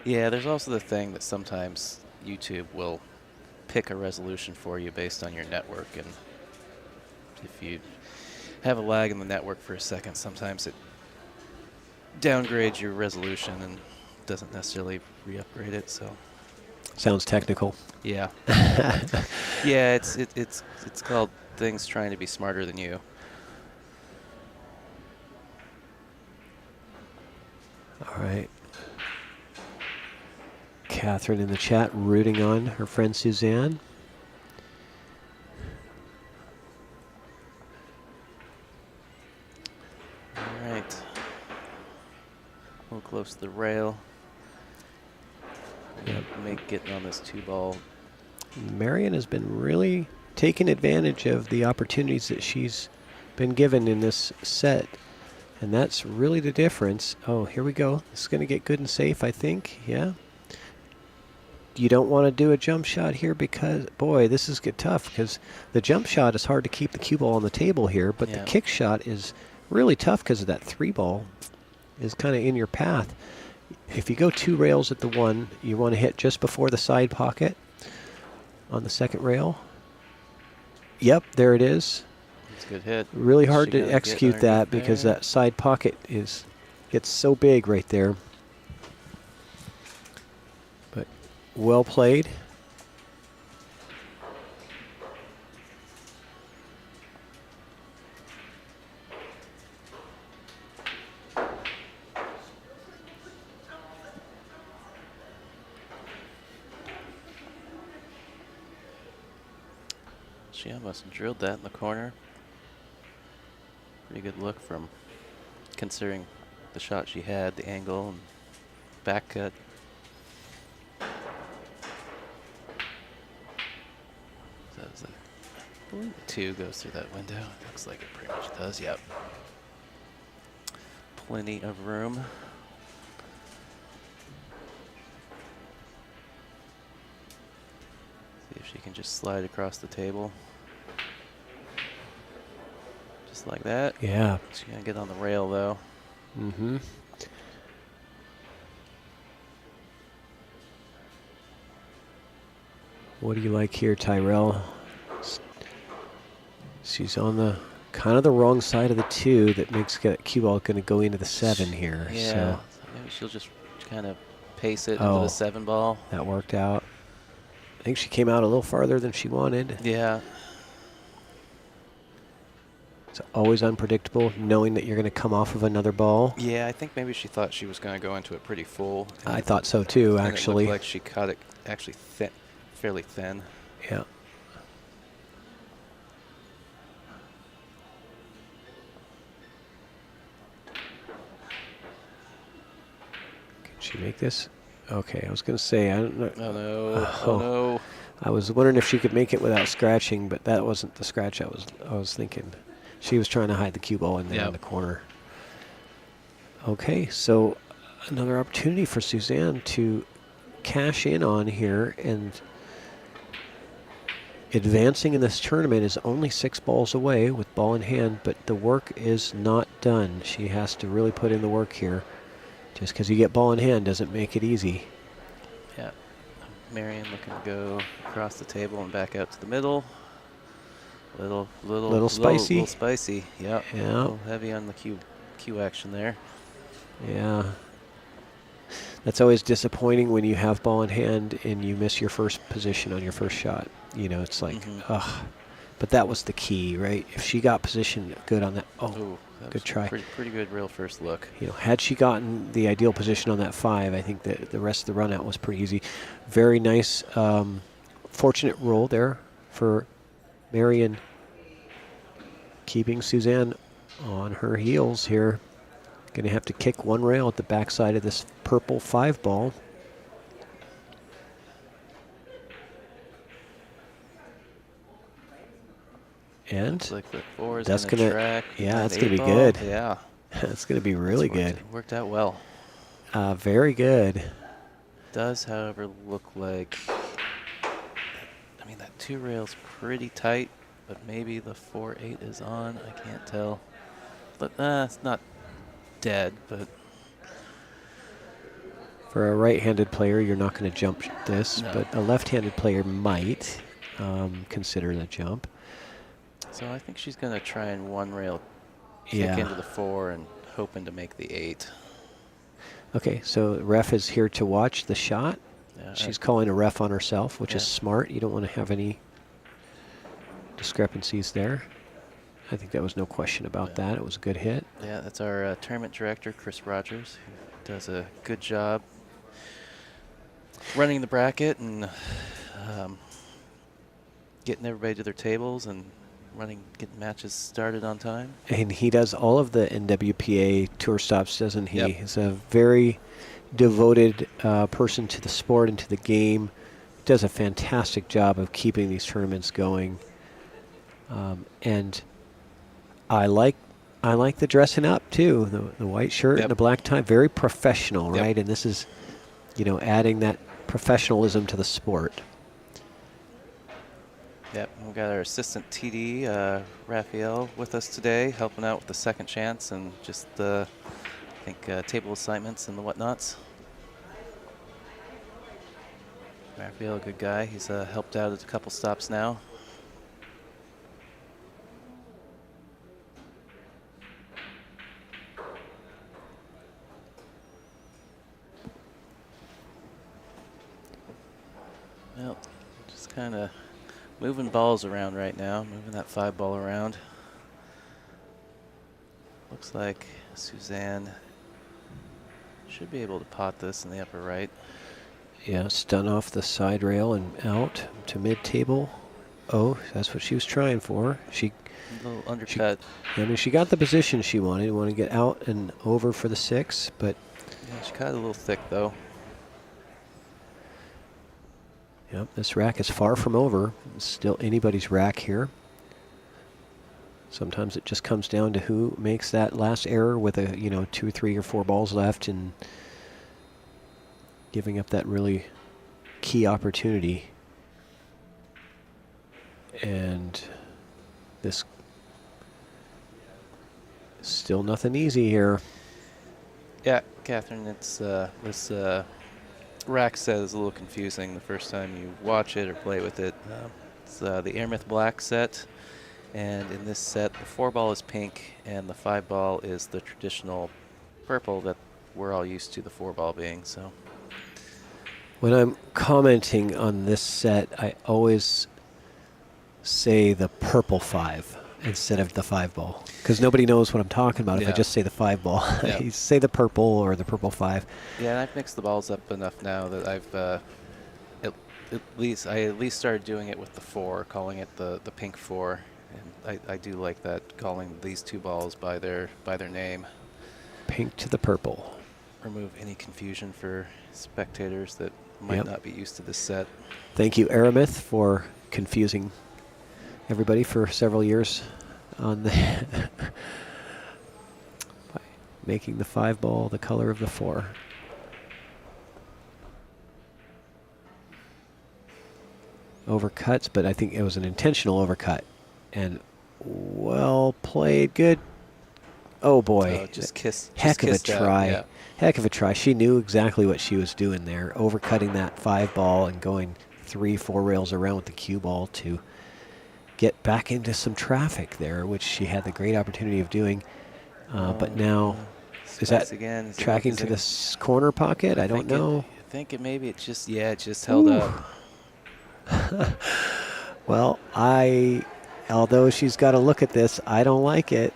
Yeah, there's also the thing that sometimes YouTube will pick a resolution for you based on your network, and if you have a lag in the network for a second, sometimes downgrades your resolution and doesn't necessarily re-upgrade it. So Sounds technical. yeah, yeah, it's called things trying to be smarter than you. All right. Catherine in the chat rooting on her friend Suzanne. All right. A little close to the rail. Yep. Make getting on this 2-ball. Marion has been really taking advantage of the opportunities that she's been given in this set. And that's really the difference. Oh, here we go. This is going to get good and safe, I think. Yeah. You don't want to do a jump shot here because, boy, this is get tough because the jump shot is hard to keep the cue ball on the table here, but the kick shot is really tough because of that 3-ball is kind of in your path. If you go 2 rails at the 1, you want to hit just before the side pocket on the second rail. Yep, there it is. It's a good hit. Really hard She to gotta execute get that underneath because there. that side pocket gets so big right there. But well played. She almost drilled that in the corner. Pretty good look from considering the shot she had, the angle and back cut. So that was I believe the 2 goes through that window. It looks like it pretty much does, yep. Plenty of room. See if she can just slide across the table. Just like that. Yeah. She's gonna get on the rail though. Mm-hmm. What do you like here, Tyrell? She's on the kind of the wrong side of the 2 that makes that cue ball going to go into the 7 here. Yeah. So So maybe she'll just kind of pace it into Oh. the 7-ball. that worked out. I think she came out a little farther than she wanted. Yeah. It's always unpredictable, knowing that you're going to come off of another ball. Yeah, I think maybe she thought she was going to go into it pretty full. I thought so too, and actually. It looked like she caught it actually fairly thin. Yeah. Can she make this? Okay, I was going to say, I don't know. Oh no! Oh. Oh no! I was wondering if she could make it without scratching, but that wasn't the scratch I was thinking. She was trying to hide the cue ball in there in the corner. Okay, so another opportunity for Suzanne to cash in on here, and advancing in this tournament is only 6 balls away with ball in hand, but the work is not done. She has to really put in the work here. Just because you get ball in hand doesn't make it easy. Yeah. Marion looking to go across the table and back out to the middle. Little spicy. Little spicy. Yep. Yeah. A little heavy on the cue action there. Yeah. That's always disappointing when you have ball in hand and you miss your first position on your first shot. You know, it's like, ugh. But that was the key, right? If she got positioned good on that, Ooh, that good was try. Pretty good real first look. You know, had she gotten the ideal position on that 5, I think that the rest of the run out was pretty easy. Very nice, fortunate roll there for Marion, keeping Suzanne on her heels here. Going to have to kick 1 rail at the backside of this purple 5-ball. And Looks like the 4 is that's going to gonna, track. yeah, that that's going to be 8-ball. good. Yeah. That's going to be really good. Worked out well. Very good. Does, however, look like, I mean, that 2 rail's pretty tight, but maybe the 4-8 is on. I can't tell. But it's not dead, but For a right-handed player, you're not going to jump this, No. but a left-handed player might consider the jump. so I think she's going to try and 1 rail kick Yeah. into the 4 and hoping to make the 8. Okay, so the ref is here to watch the shot. Yeah, She's calling a ref on herself, which is Yeah. smart. You don't want to have any discrepancies there. I think that was no question about that. It was a good hit. Yeah, that's our tournament director, Chris Rogers, who does a good job running the bracket and getting everybody to their tables and getting matches started on time. And he does all of the NWPA tour stops, doesn't he? Yep. He's a very devoted person to the sport and to the game. Does a fantastic job of keeping these tournaments going. And I like the dressing up too. The white shirt and the black tie, very professional, right? And this is, adding that professionalism to the sport. Yep, we've got our assistant TD, Raphael, with us today, helping out with the second chance and just, I think, table assignments and the whatnots. Raphael, a good guy. He's helped out at a couple stops now. Well, just kind of moving balls around right now, moving that 5-ball around. Looks like Suzanne should be able to pot this in the upper right. Yeah, stun off the side rail and out to mid-table. Oh, that's what she was trying for. A little undercut. She got the position she wanted. Want to get out and over for the 6, but Yeah, she cut it a little thick, though. Yep, this rack is far from over. It's still anybody's rack here. Sometimes it just comes down to who makes that last error with 2, 3, or 4 balls left and giving up that really key opportunity. And this still nothing easy here. Yeah, Catherine, it's this rack set is a little confusing the first time you watch it or play with it. It's the Airmouth Black set, and in this set, the 4-ball is pink, and the 5-ball is the traditional purple that we're all used to the 4-ball being. So, when I'm commenting on this set, I always say the purple 5 instead of the 5-ball, because nobody knows what I'm talking about if I just say the 5-ball. Yeah. You say the purple or the purple 5. Yeah, and I've mixed the balls up enough now that I've at least started doing it with the 4, calling it the pink 4, and I do like that, calling these 2 balls by their name. Pink to the purple. Remove any confusion for spectators that might not be used to this set. Thank you, Aramith, for confusing everybody for several years on the by making the 5-ball the color of the 4. Overcuts, but I think it was an intentional overcut. And well played, good. Oh boy, heck of a try. Yeah. Heck of a try. She knew exactly what she was doing there, overcutting that 5-ball and going 3, 4 rails around with the cue ball to get back into some traffic there, which she had the great opportunity of doing. But now, is that again, tracking to this corner pocket? I don't know. I think it just held up. Well, although she's got to look at this, I don't like it.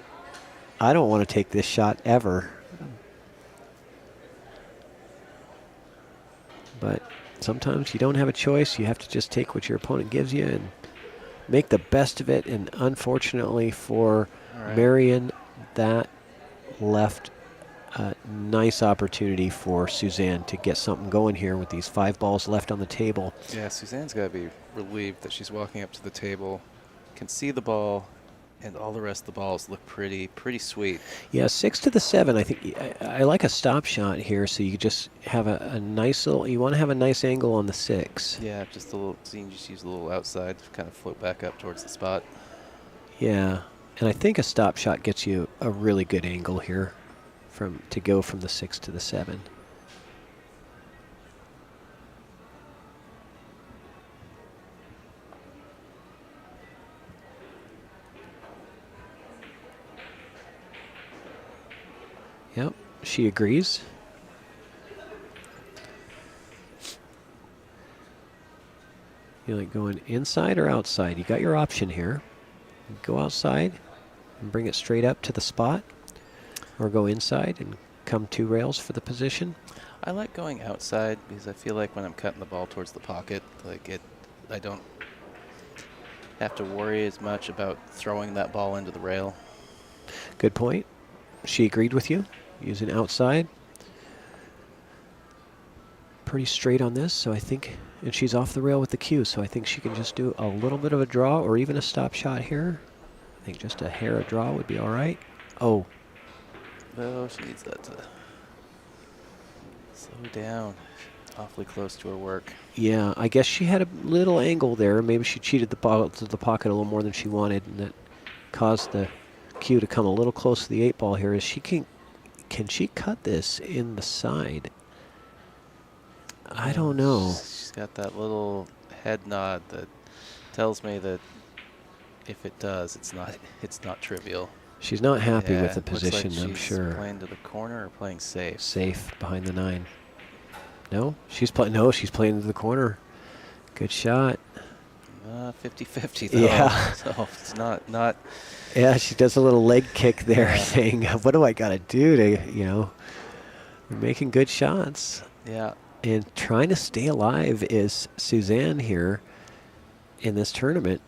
I don't want to take this shot ever. But sometimes you don't have a choice. You have to just take what your opponent gives you and make the best of it. And unfortunately for Marion, that left a nice opportunity for Suzanne to get something going here with these 5 balls left on the table. Yeah, Suzanne's got to be relieved that she's walking up to the table, can see the ball, and all the rest of the balls look pretty sweet. Yeah, 6 to the 7. I think I like a stop shot here, so you just have a nice little. You want to have a nice angle on the 6. Yeah, just a little. So you can just use a little outside to kind of float back up towards the spot. Yeah, and I think a stop shot gets you a really good angle here, to go from the 6 to the 7. Yep, she agrees. You like going inside or outside? You got your option here. Go outside and bring it straight up to the spot, or go inside and come 2 rails for the position. I like going outside because I feel like when I'm cutting the ball towards the pocket, I don't have to worry as much about throwing that ball into the rail. Good point. She agreed with you, using outside. Pretty straight on this, so I think, and she's off the rail with the cue, so I think she can just do a little bit of a draw or even a stop shot here. I think just a hair of draw would be all right. Oh, Oh, she needs that to slow down. Awfully close to her work. yeah, I guess she had a little angle there. Maybe she cheated the ball to the pocket a little more than she wanted, and that caused the cue to come a little close to the 8 ball here. Is she can she cut this in the side? I don't know. She's got that little head nod that tells me that if it does, it's not trivial. She's not happy Yeah, with the looks like position, I'm she's sure. playing to the corner or playing safe. Safe behind the 9. No, she's playing. No, she's playing to the corner. Good shot. 50-50 though. Yeah. So it's not. Yeah, she does a little leg kick there, Yeah. saying, "What do I got to do to, we're making good shots." Yeah. And trying to stay alive is Suzanne here in this tournament,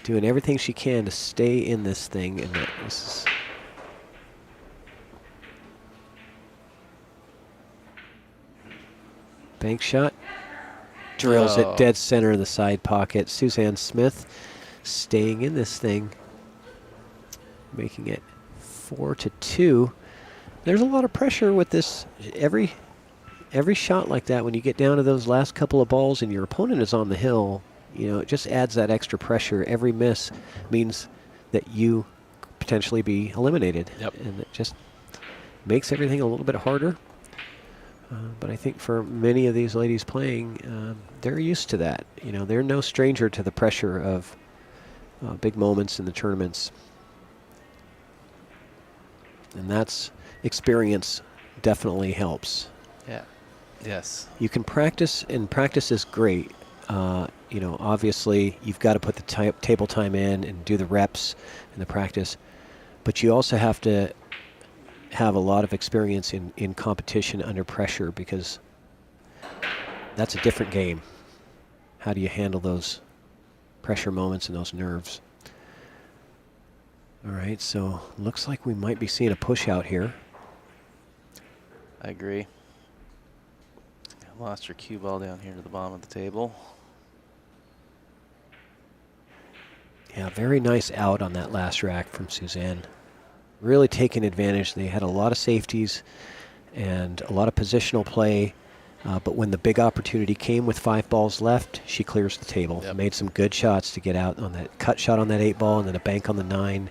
doing everything she can to stay in this thing. And this is bank shot. Drills it Oh. dead center in the side pocket. Suzanne Smith staying in this thing, making it 4-2. There's a lot of pressure with this. Every shot like that, when you get down to those last couple of balls and your opponent is on the hill, it just adds that extra pressure. Every miss means that you could potentially be eliminated. Yep. And it just makes everything a little bit harder. But I think for many of these ladies playing, they're used to that. They're no stranger to the pressure of big moments in the tournaments. And that's experience definitely helps. Yeah. Yes. You can practice, and practice is great. Obviously, you've got to put the table time in and do the reps and the practice. But you also have to have a lot of experience in competition under pressure, because that's a different game. How do you handle those pressure moments and those nerves? All right, so looks like we might be seeing a push out here. I agree. Lost her cue ball down here to the bottom of the table. Yeah, very nice out on that last rack from Suzanne. Really taking advantage. They had a lot of safeties and a lot of positional play. But when the big opportunity came with 5 balls left, she clears the table. Yep. Made some good shots to get out on that cut shot on that 8 ball and then a bank on the 9.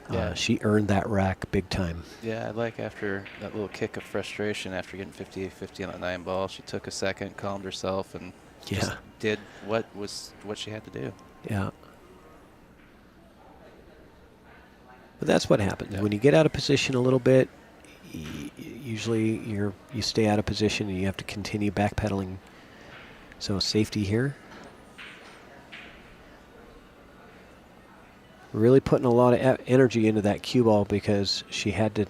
Yeah. She earned that rack big time. Yeah, I like after that little kick of frustration after getting 58-50 on that 9 ball, she took a second, calmed herself, and just Yeah. did what she had to do. Yeah. But that's what happens. Yeah. When you get out of position a little bit, usually you stay out of position and you have to continue backpedaling. So safety here. Really putting a lot of energy into that cue ball because she had to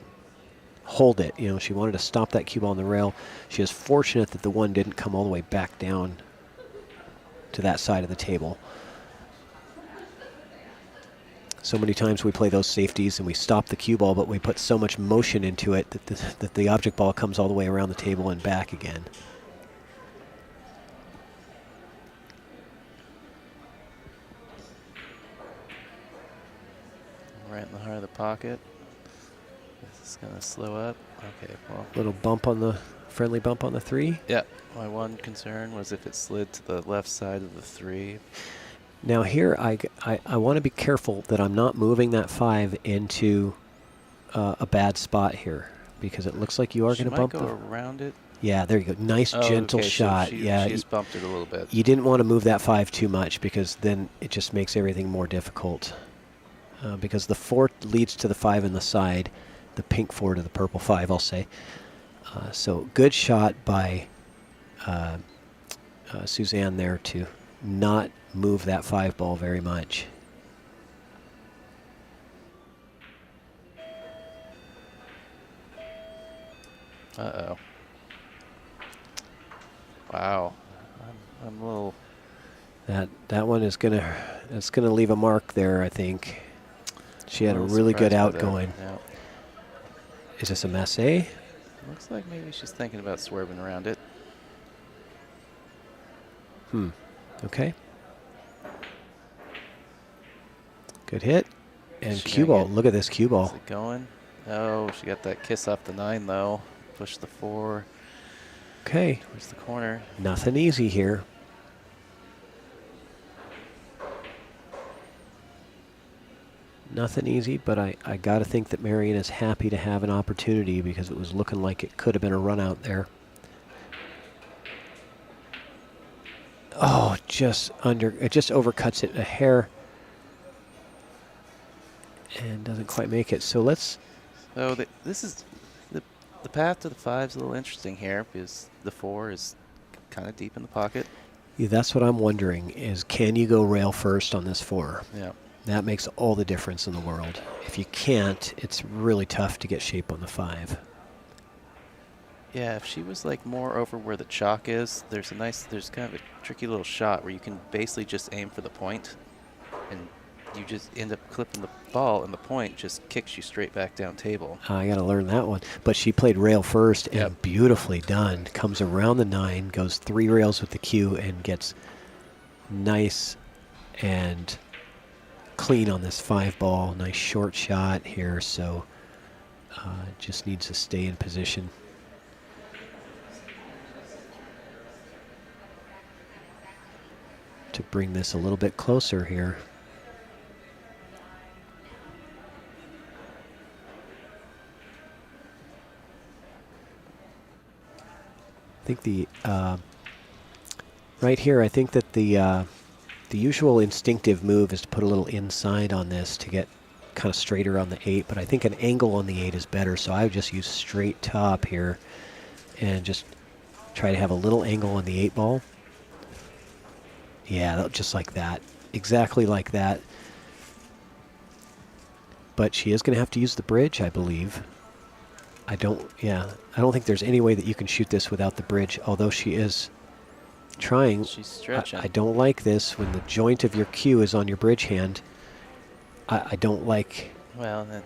hold it. She wanted to stop that cue ball on the rail. She is fortunate that the one didn't come all the way back down to that side of the table. So many times we play those safeties and we stop the cue ball, but we put so much motion into it that the object ball comes all the way around the table and back again. Right in the heart of the pocket. This is going to slow up. Okay, well. Little friendly bump on the 3. Yeah, my one concern was if it slid to the left side of the 3. Now here, I want to be careful that I'm not moving that 5 into a bad spot here, because it looks like you are going to bump She might go around it. Yeah, there you go. Nice, Oh, gentle okay, so shot. she just bumped it a little bit. You didn't want to move that 5 too much, because then it just makes everything more difficult. Because the 4 leads to the 5 in the side, the pink 4 to the purple 5, I'll say. So good shot by Suzanne there to not move that 5 ball very much. Uh-oh. Wow. I'm a little... That one is gonna leave a mark there, I think. She had a little really good surprised by out that. going. Yeah. Is this a Massie? Looks like maybe she's thinking about swerving around it. Okay. Good hit. And She cue gonna ball. get- Look at this cue Is ball. it going? Oh, she got that kiss off the 9 though. Push the 4 Okay. towards the corner. Nothing easy here. Nothing easy, but I got to think that Marion is happy to have an opportunity because it was looking like it could have been a run out there. Oh, it just overcuts it a hair and doesn't quite make it. So let's, So this is the path to the 5 is a little interesting here because the 4 is kind of deep in the pocket. yeah, that's what I'm wondering is can you go rail first on this 4? Yeah. That makes all the difference in the world. If you can't, it's really tough to get shape on the 5. Yeah, if she was like more over where the chalk is, there's kind of a tricky little shot where you can basically just aim for the point and you just end up clipping the ball and the point just kicks you straight back down table. I got to learn that one. But she played rail first and Yep. beautifully done. Comes around the 9, goes 3 rails with the cue and gets nice and clean on this 5 ball. Nice short shot here. So just needs to stay in position. To bring this a little bit closer here. I think the right here, I think that the usual instinctive move is to put a little inside on this to get kind of straighter on the 8, but I think an angle on the 8 is better, so I would just use straight top here and just try to have a little angle on the 8 ball. Yeah, just like that. Exactly like that. But she is going to have to use the bridge, I believe. I don't think there's any way that you can shoot this without the bridge, although she is trying. She's stretching. I don't like this when the joint of your cue is on your bridge hand. I don't like. Well, then,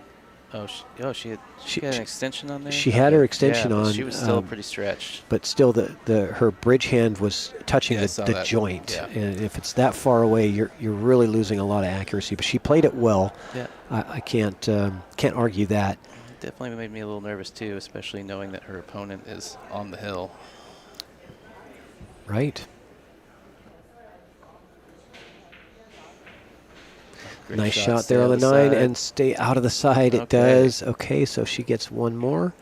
she had an extension on there. She had her Okay. extension Yeah, but on. she was still pretty stretched. But still, her bridge hand was touching Yeah, I saw the that. joint, Yeah. and if it's that far away, you're really losing a lot of accuracy. But she played it well. Yeah. I can't argue that. It definitely made me a little nervous too, especially knowing that her opponent is on the hill. Right. Great Nice shot, shot stay there on the 9 side. and stay out of the side. It Okay. does. Okay, so she gets one more.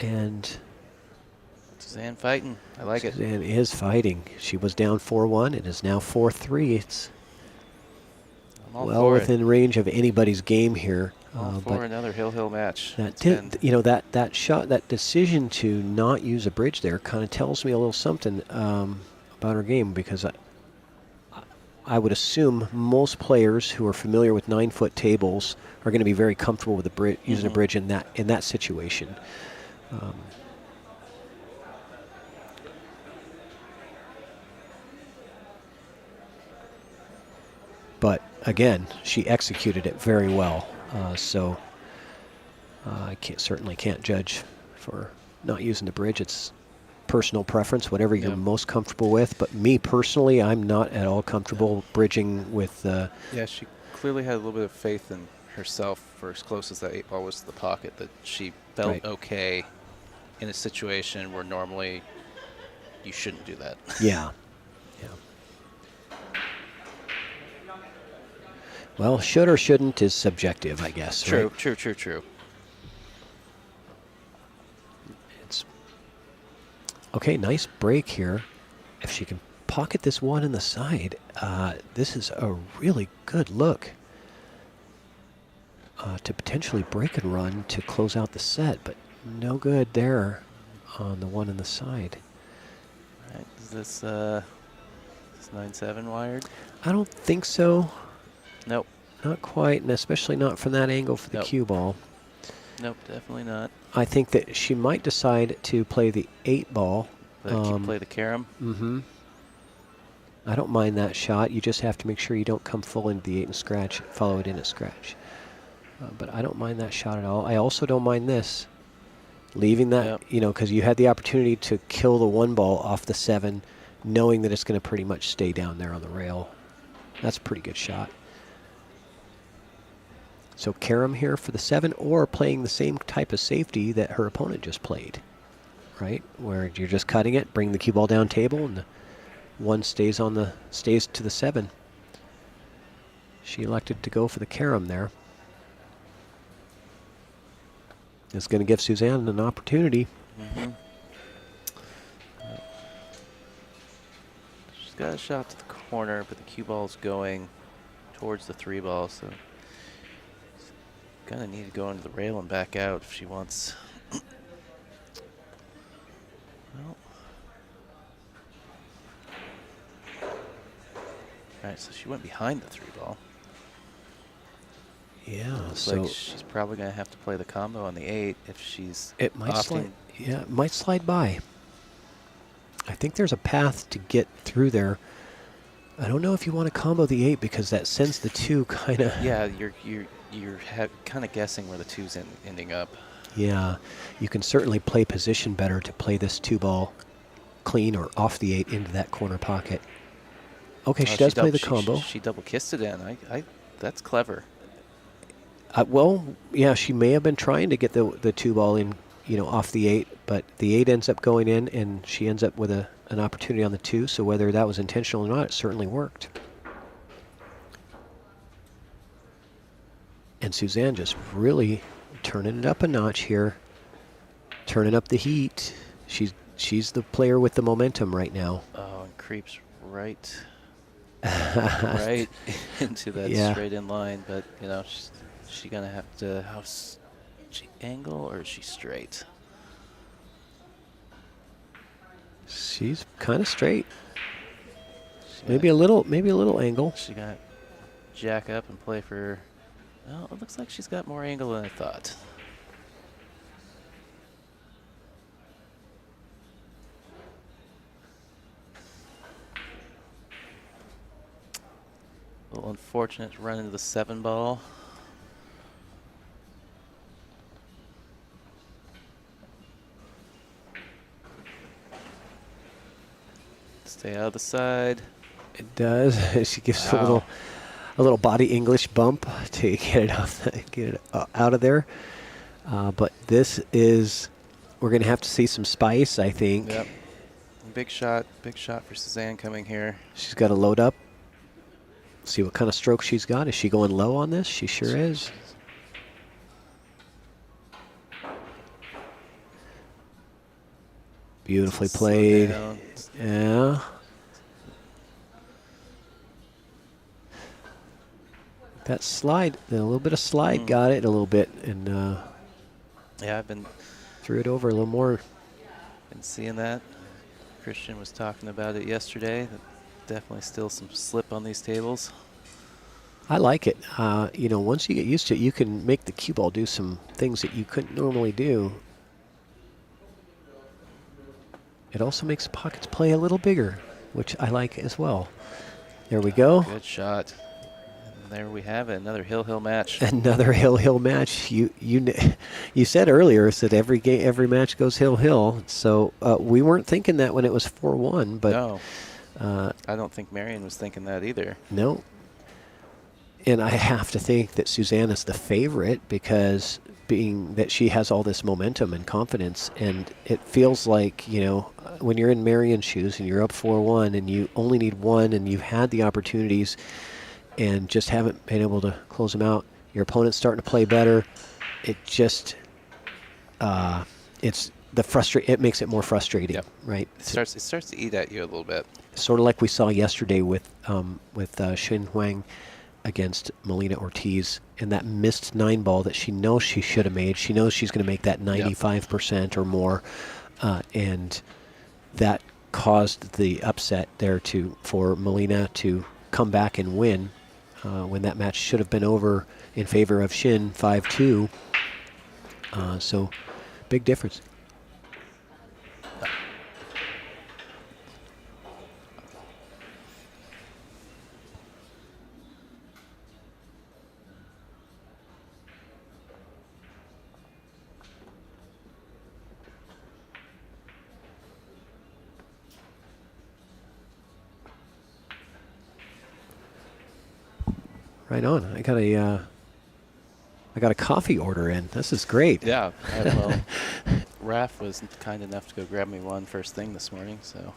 And Suzanne fighting. I like it. Suzanne is fighting. She was down 4-1. It is now 4-3. It's I'm all well for within range of anybody's game here. All but for another hill match. that It's been- that shot, that decision to not use a bridge there kind of tells me a little something about her game, because I would assume most players who are familiar with 9-foot tables are going to be very comfortable with using a bridge in that situation. But again, she executed it very well, so I certainly can't judge for not using the bridge. It's personal preference, whatever you're most comfortable with. But me personally, I'm not at all comfortable bridging with. Yeah, she clearly had a little bit of faith in herself for as close as that 8 ball was to the pocket, that she felt Right. okay in a situation where normally you shouldn't do that. Yeah. Well, should or shouldn't is subjective, I guess. True, Right? true. It's okay. Nice break here. If she can pocket this one in the side, this is a really good look to potentially break and run to close out the set, but no good there on the one in the side. Right. this 9-7 wired? I don't think so. Nope. Not quite, and especially not from that angle for the Nope. cue ball. Nope, definitely not. I think that she might decide to play the 8 ball. Play the carom. Mm-hmm. I don't mind that shot. You just have to make sure you don't come full into the 8 and scratch, follow it in at scratch. But I don't mind that shot at all. I also don't mind this. Leaving that, Yep. you know, because you had the opportunity to kill the 1 ball off the 7, knowing that it's going to pretty much stay down there on the rail. That's a pretty good shot. So carom here for the 7, or playing the same type of safety that her opponent just played, right? Where you're just cutting it, bring the cue ball down table, and the 1 stays to the 7. She elected to go for the carom there. It's going to give Suzanne an opportunity. Mm-hmm. She's got a shot to the corner, but the cue ball's going towards the 3 ball, so she's gonna need to go into the rail and back out if she wants. Well. Alright, so she went behind the 3 ball. Yeah, Looks so like she's probably gonna have to play the combo on the 8 if she's it might opting. slide. Yeah, it might slide by. I think there's a path to get through there. I don't know if you want to combo the 8 because that sends the 2 kind of. Yeah, you're kind of guessing where the 2's ending up. Yeah, you can certainly play position better to play this 2 ball clean or off the 8 into that corner pocket. Okay, she does play the combo. She double kissed it in. That's clever. Well, yeah, she may have been trying to get the 2 ball in, you know, off the 8, but the 8 ends up going in, and she ends up with an opportunity on the 2. So whether that was intentional or not, it certainly worked. And Suzanne just really turning it up a notch here, turning up the heat. She's the player with the momentum right now. Oh, and creeps right into that Yeah. straight in line. But you know, she gonna have to she angle or is she straight? She's kind of straight. She Maybe a little angle. She got jack up and play for. Well, it looks like she's got more angle than I thought. A little unfortunate to run into the 7 ball. Stay out of the side. It does. She gives Wow. a little body English bump to get it out of there. But this is, we're going to have to see some spice, I think. Yep. Big shot for Suzanne coming here. She's got to load up. See what kind of stroke she's got. Is she going low on this? She sure is. Beautifully Slow played. down. Yeah. That slide, a little bit of slide got it a little bit, and Yeah, I've been threw it over a little more. seeing that. Christian was talking about it yesterday. Definitely still some slip on these tables. I like it. You know, once you get used to it, you can make the cue ball do some things that you couldn't normally do. It also makes the pockets play a little bigger, which I like as well. There we go. Good shot. And there we have it, another hill match. Another hill match. You said earlier that every match goes hill. So we weren't thinking that when it was 4-1, but No, I don't think Marion was thinking that either. no. And I have to think that Suzanne is the favorite because being that she has all this momentum and confidence, and it feels like, you know, when you're in Marion's shoes and you're up 4-1 and you only need 1 and you've had the opportunities and just haven't been able to close them out, your opponent's starting to play better. It just, it makes it more frustrating, Yep. right? It starts to eat at you a little bit. Sort of like we saw yesterday with Shin Huang against Melina Ortiz, and that missed 9 ball that she knows she should have made. She knows she's going to make that 95% or more, and that caused the upset there for Molina to come back and win when that match should have been over in favor of Shin 5-2. So big difference. Right on. I got a coffee order in. This is great. Yeah. Well, Raph was kind enough to go grab me one first thing this morning, so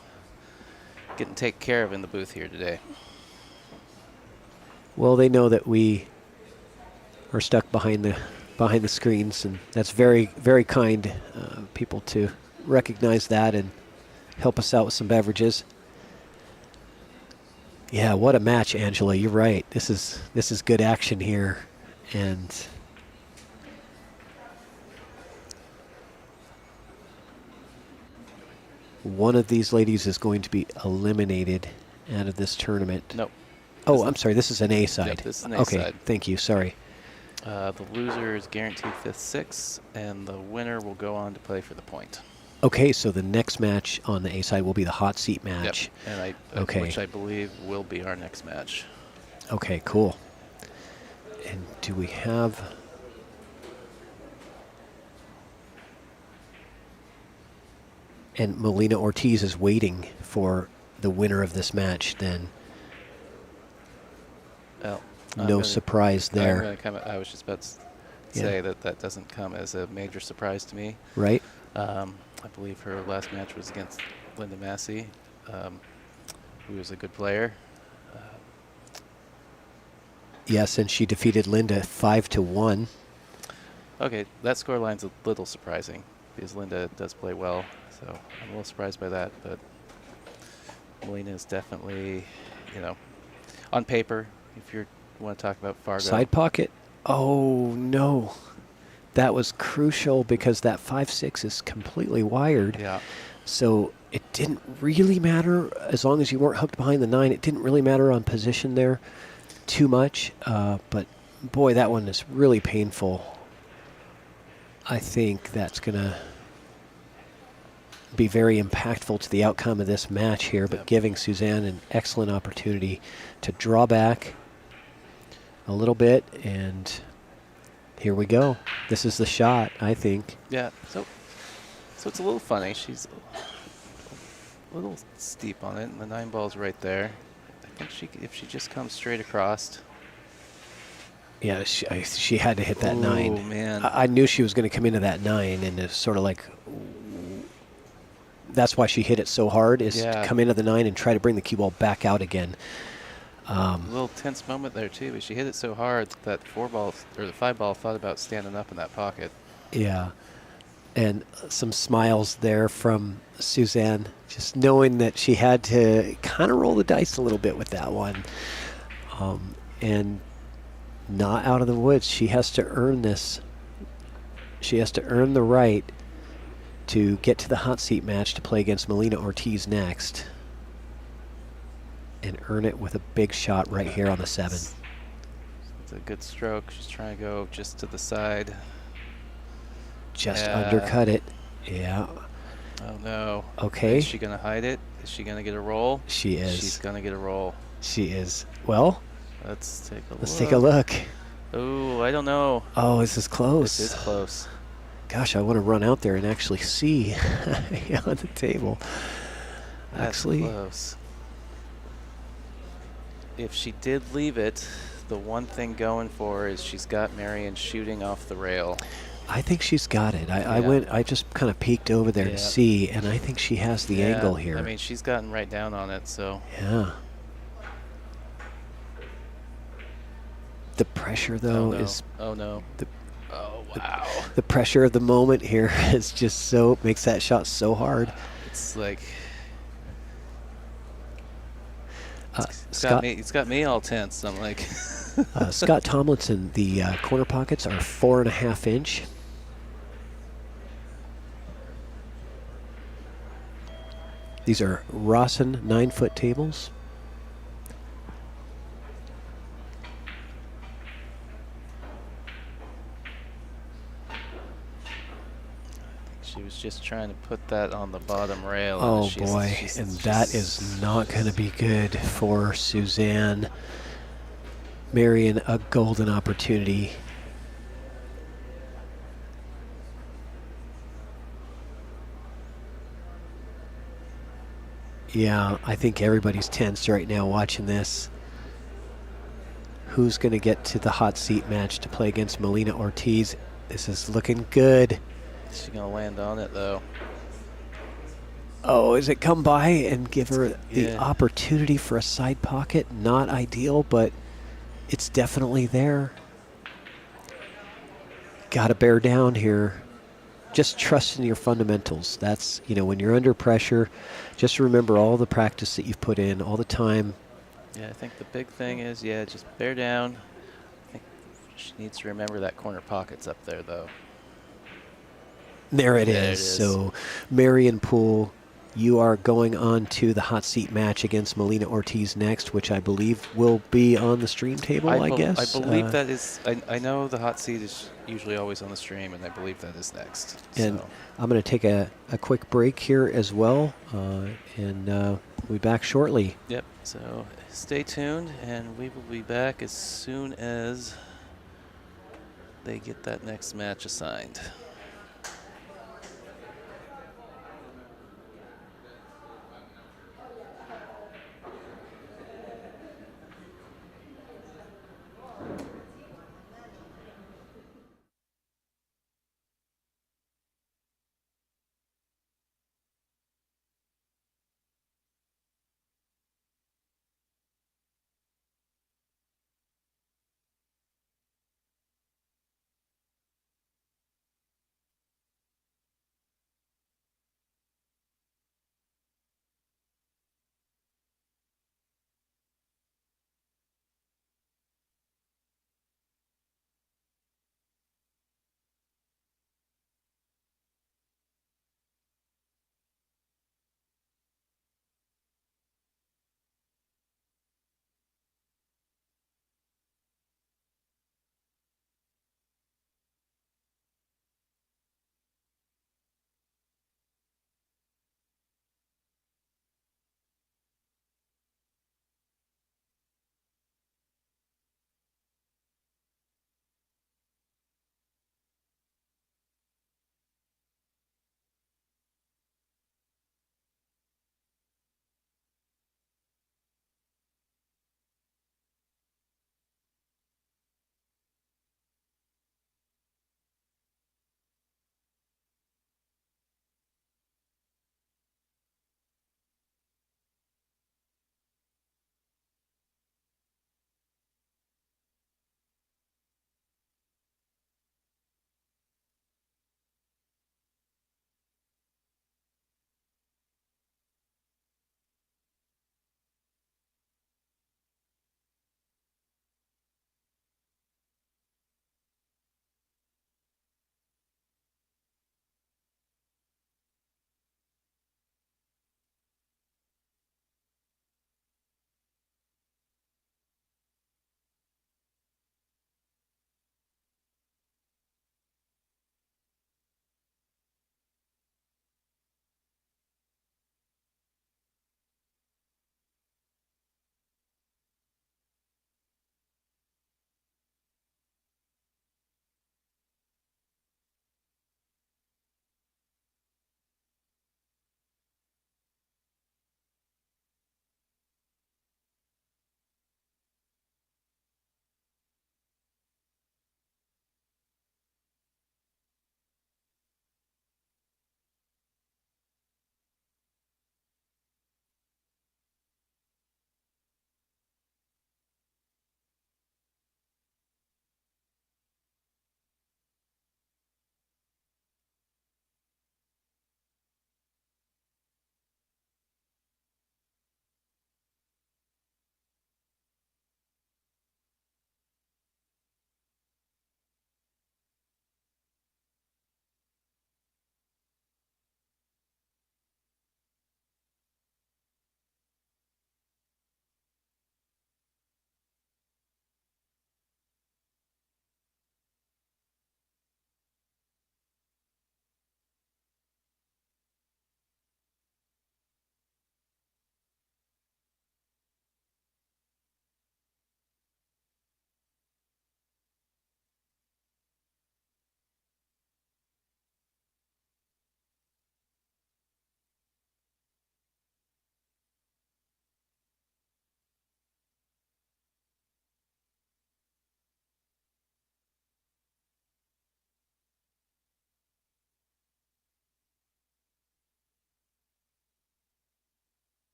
getting taken care of in the booth here today. Well, they know that we are stuck behind the screens, and that's very, very kind people to recognize that and help us out with some beverages. Yeah, what a match, Angela. You're right. This is good action here, and one of these ladies is going to be eliminated out of this tournament. Nope. Oh, I'm sorry. This is an A side. Yep, this is an A okay, side. thank you. Sorry. The loser is guaranteed 5th, 6th, and the winner will go on to play for the point. Okay, so the next match on the A side will be the hot seat match. Yep. And which I believe will be our next match. Okay, cool. And do we have... And Molina Ortiz is waiting for the winner of this match then. Well, No surprise there. I was just about to say that doesn't come as a major surprise to me. Right? I believe her last match was against Linda Massie, who is a good player. Yes, and she defeated Linda 5-1. Okay, that scoreline's a little surprising because Linda does play well, so I'm a little surprised by that. But Molina is definitely, on paper, if you want to talk about Fargo. Side pocket? Oh, no. That was crucial because that 5-6 is completely wired. Yeah. So it didn't really matter as long as you weren't hooked behind the 9. It didn't really matter on position there too much. But, boy, that one is really painful. I think that's going to be very impactful to the outcome of this match here, but giving Suzanne an excellent opportunity to draw back a little bit, and here we go. This is the shot, I think. Yeah, so it's a little funny. She's a little steep on it, and the 9 ball's right there. I think if she just comes straight across. Yeah, she had to hit that 9. Oh, man. I knew she was going to come into that 9, and it's sort of like, that's why she hit it so hard, is to come into the 9 and try to bring the cue ball back out again. A little tense moment there too, but she hit it so hard that the 5 ball thought about standing up in that pocket. Yeah, and some smiles there from Suzanne, just knowing that she had to kind of roll the dice a little bit with that one, and not out of the woods. She has to earn this. She has to earn the right to get to the hot seat match to play against Molina Ortiz next, and earn it with a big shot right here on the 7. It's a good stroke. She's trying to go just to the side. Just undercut it. Yeah. Oh, no. Okay. Is she going to hide it? Is she going to get a roll? She is. She's going to get a roll. She is. Well, let's take a look. Let's take a look. Oh, I don't know. Oh, this is close. This is close. Gosh, I want to run out there and actually see on the table. That's Actually, close. If she did leave it, the one thing going for her is she's got Marion shooting off the rail. I think she's got it. I just kind of peeked over there to see, and I think she has the angle here. I mean, she's gotten right down on it, so. Yeah. The pressure, though, is. Oh, no. Oh, wow. The pressure of the moment here is just makes that shot so hard. It's like. Scott, it's got me all tense. I'm like. Scott Tomlinson, the corner pockets are 4.5 inch. These are Rusan 9-foot tables. She was just trying to put that on the bottom rail. Oh and boy, and that is not going to be good for Suzanne. Marion, a golden opportunity. Yeah, I think everybody's tense right now watching this. Who's going to get to the hot seat match to play against Melina Ortiz? This is looking good. She's going to land on it, though. Oh, is it come by and give her the Yeah. opportunity for a side pocket? Not ideal, but it's definitely there. Got to bear down here. Just trust in your fundamentals. That's, you know, when you're under pressure, just remember all the practice that you've put in, all the time. Yeah, I think the big thing is, yeah, just bear down. I think she needs to remember that corner pocket's up there, though. There it There it is. is. So, Marion Poole, you are going on to the hot seat match against Melina Ortiz next, which I believe will be on the stream table, I guess. I believe that is, I know the hot seat is usually always on the stream, and I believe that is next. And So. I'm going to take a quick break here as well, and we'll be back shortly. Yep, so stay tuned, and we will be back as soon as they get that next match assigned.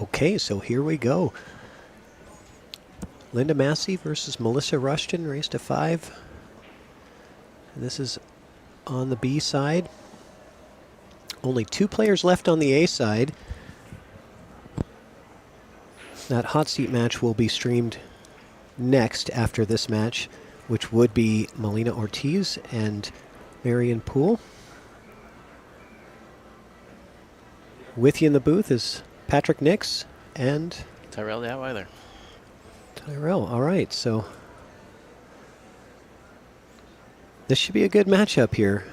Okay, so here we go. Linda Massie versus Melissa Rushton, raised to 5. And this is on the B side. Only 2 players left on the A side. That hot seat match will be streamed next after this match, which would be Melina Ortiz and Marion Poole. With you in the booth is Patrick Nix and Tyrell Datweiler. Tyrell. All right, so this should be a good matchup here.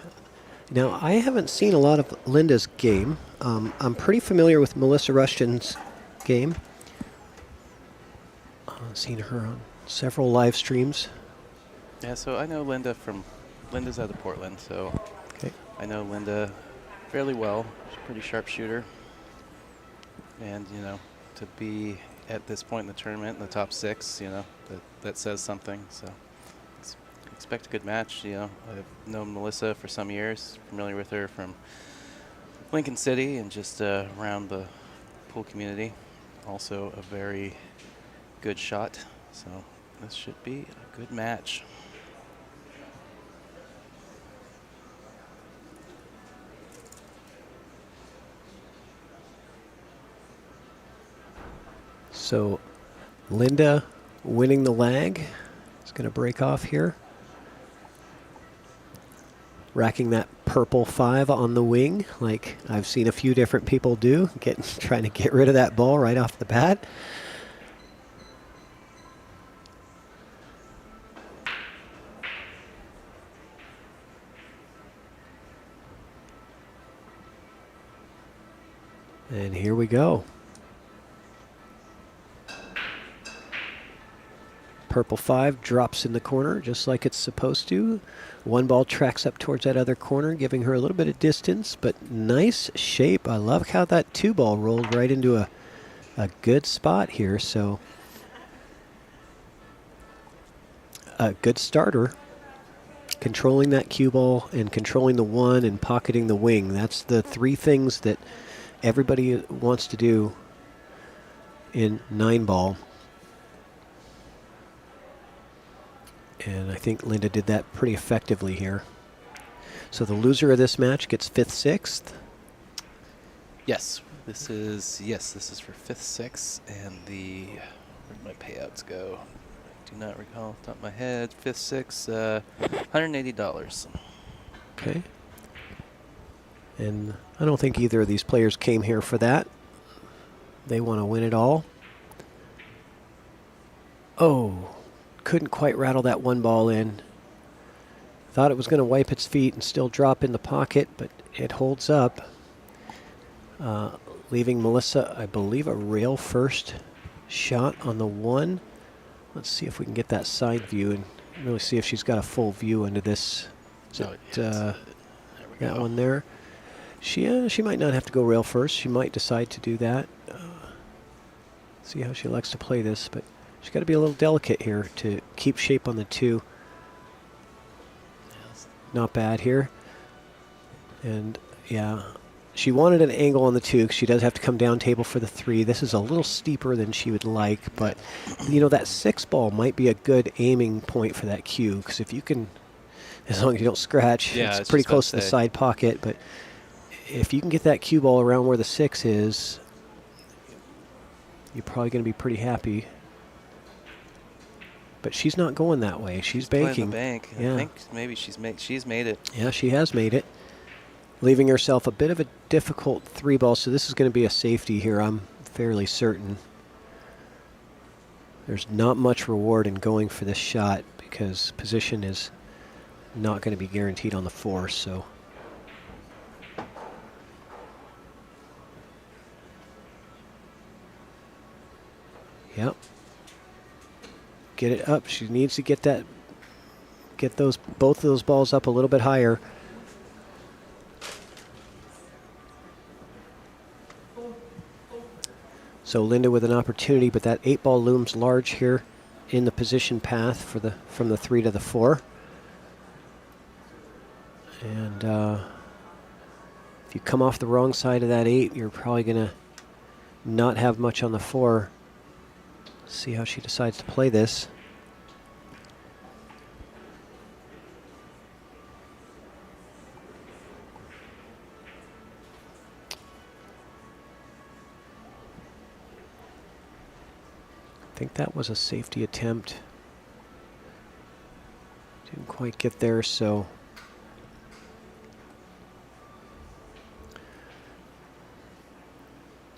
Now, I haven't seen a lot of Linda's game. I'm pretty familiar with Melissa Rushton's game. I've seen her on several live streams. Yeah, so I know Linda's out of Portland, so Okay. I know Linda fairly well. She's a pretty sharp shooter. And, you know, to be at this point in the tournament in the top 6, you know, that says something. So expect a good match. You know, I've known Melissa for some years, familiar with her from Lincoln City and just around the pool community. Also a very good shot. So this should be a good match. So Linda winning the lag. Is going to break off here. Racking that purple 5 on the wing, like I've seen a few different people do, trying to get rid of that ball right off the bat. And here we go. Purple 5 drops in the corner just like it's supposed to. One ball tracks up towards that other corner, giving her a little bit of distance, but nice shape. I love how that 2 ball rolled right into a good spot here. So a good starter. Controlling that cue ball and controlling the 1 and pocketing the wing. That's the 3 things that everybody wants to do in 9 ball. And I think Linda did that pretty effectively here. So the loser of this match gets 5th, 6th. Yes, this is for 5th, 6th, and where'd my payouts go? I do not recall off the top of my head. 5th, 6th, $180. Okay. And I don't think either of these players came here for that. They want to win it all. Oh. Couldn't quite rattle that 1 ball in. Thought it was going to wipe its feet and still drop in the pocket, but it holds up. Leaving Melissa, I believe, a rail first shot on the 1. Let's see if we can get that side view and really see if she's got a full view into this. That one there. She might not have to go rail first. She might decide to do that. See how she likes to play this, but she's got to be a little delicate here to keep shape on the 2. Not bad here. And yeah, she wanted an angle on the 2 because she does have to come down table for the 3. This is a little steeper than she would like, but you know, that 6 ball might be a good aiming point for that cue, because if you can, as long as you don't scratch, it's pretty close to the side pocket, but if you can get that cue ball around where the 6 is, you're probably going to be pretty happy. But she's not going that way. She's banking. The bank. Yeah. I think maybe she's made it. Yeah, she has made it. Leaving herself a bit of a difficult 3 ball, so this is going to be a safety here, I'm fairly certain. There's not much reward in going for this shot because position is not going to be guaranteed on the 4, so. Yep. Get it up. She needs to get both of those balls up a little bit higher. So Linda with an opportunity, but that 8 ball looms large here in the position path from the 3 to the 4. And if you come off the wrong side of that 8, you're probably going to not have much on the 4. See how she decides to play this. I think that was a safety attempt. Didn't quite get there, so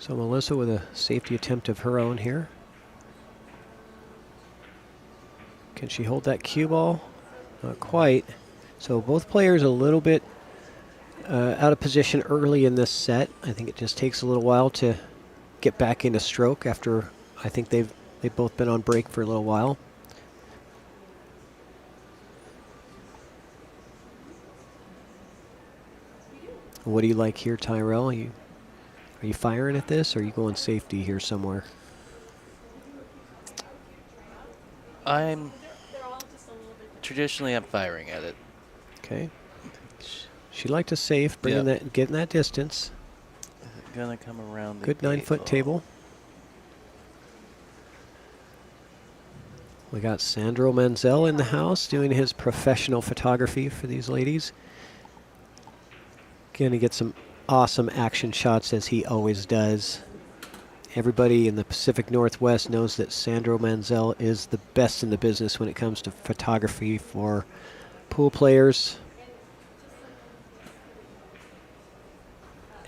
Melissa with a safety attempt of her own here. Can she hold that cue ball? Not quite. So both players a little bit out of position early in this set. I think it just takes a little while to get back into stroke after I think they've both been on break for a little while. What do you like here, Tyrell? Are you firing at this, or are you going safety here somewhere? Traditionally I'm firing at it. Okay. She liked a safe, bringing that, getting that distance. Is it gonna come around the Good 9-foot table. We got Sandro Manzel in the house doing his professional photography for these ladies. Gonna get some awesome action shots as he always does. Everybody in the Pacific Northwest knows that Sandro Manzel is the best in the business when it comes to photography for pool players.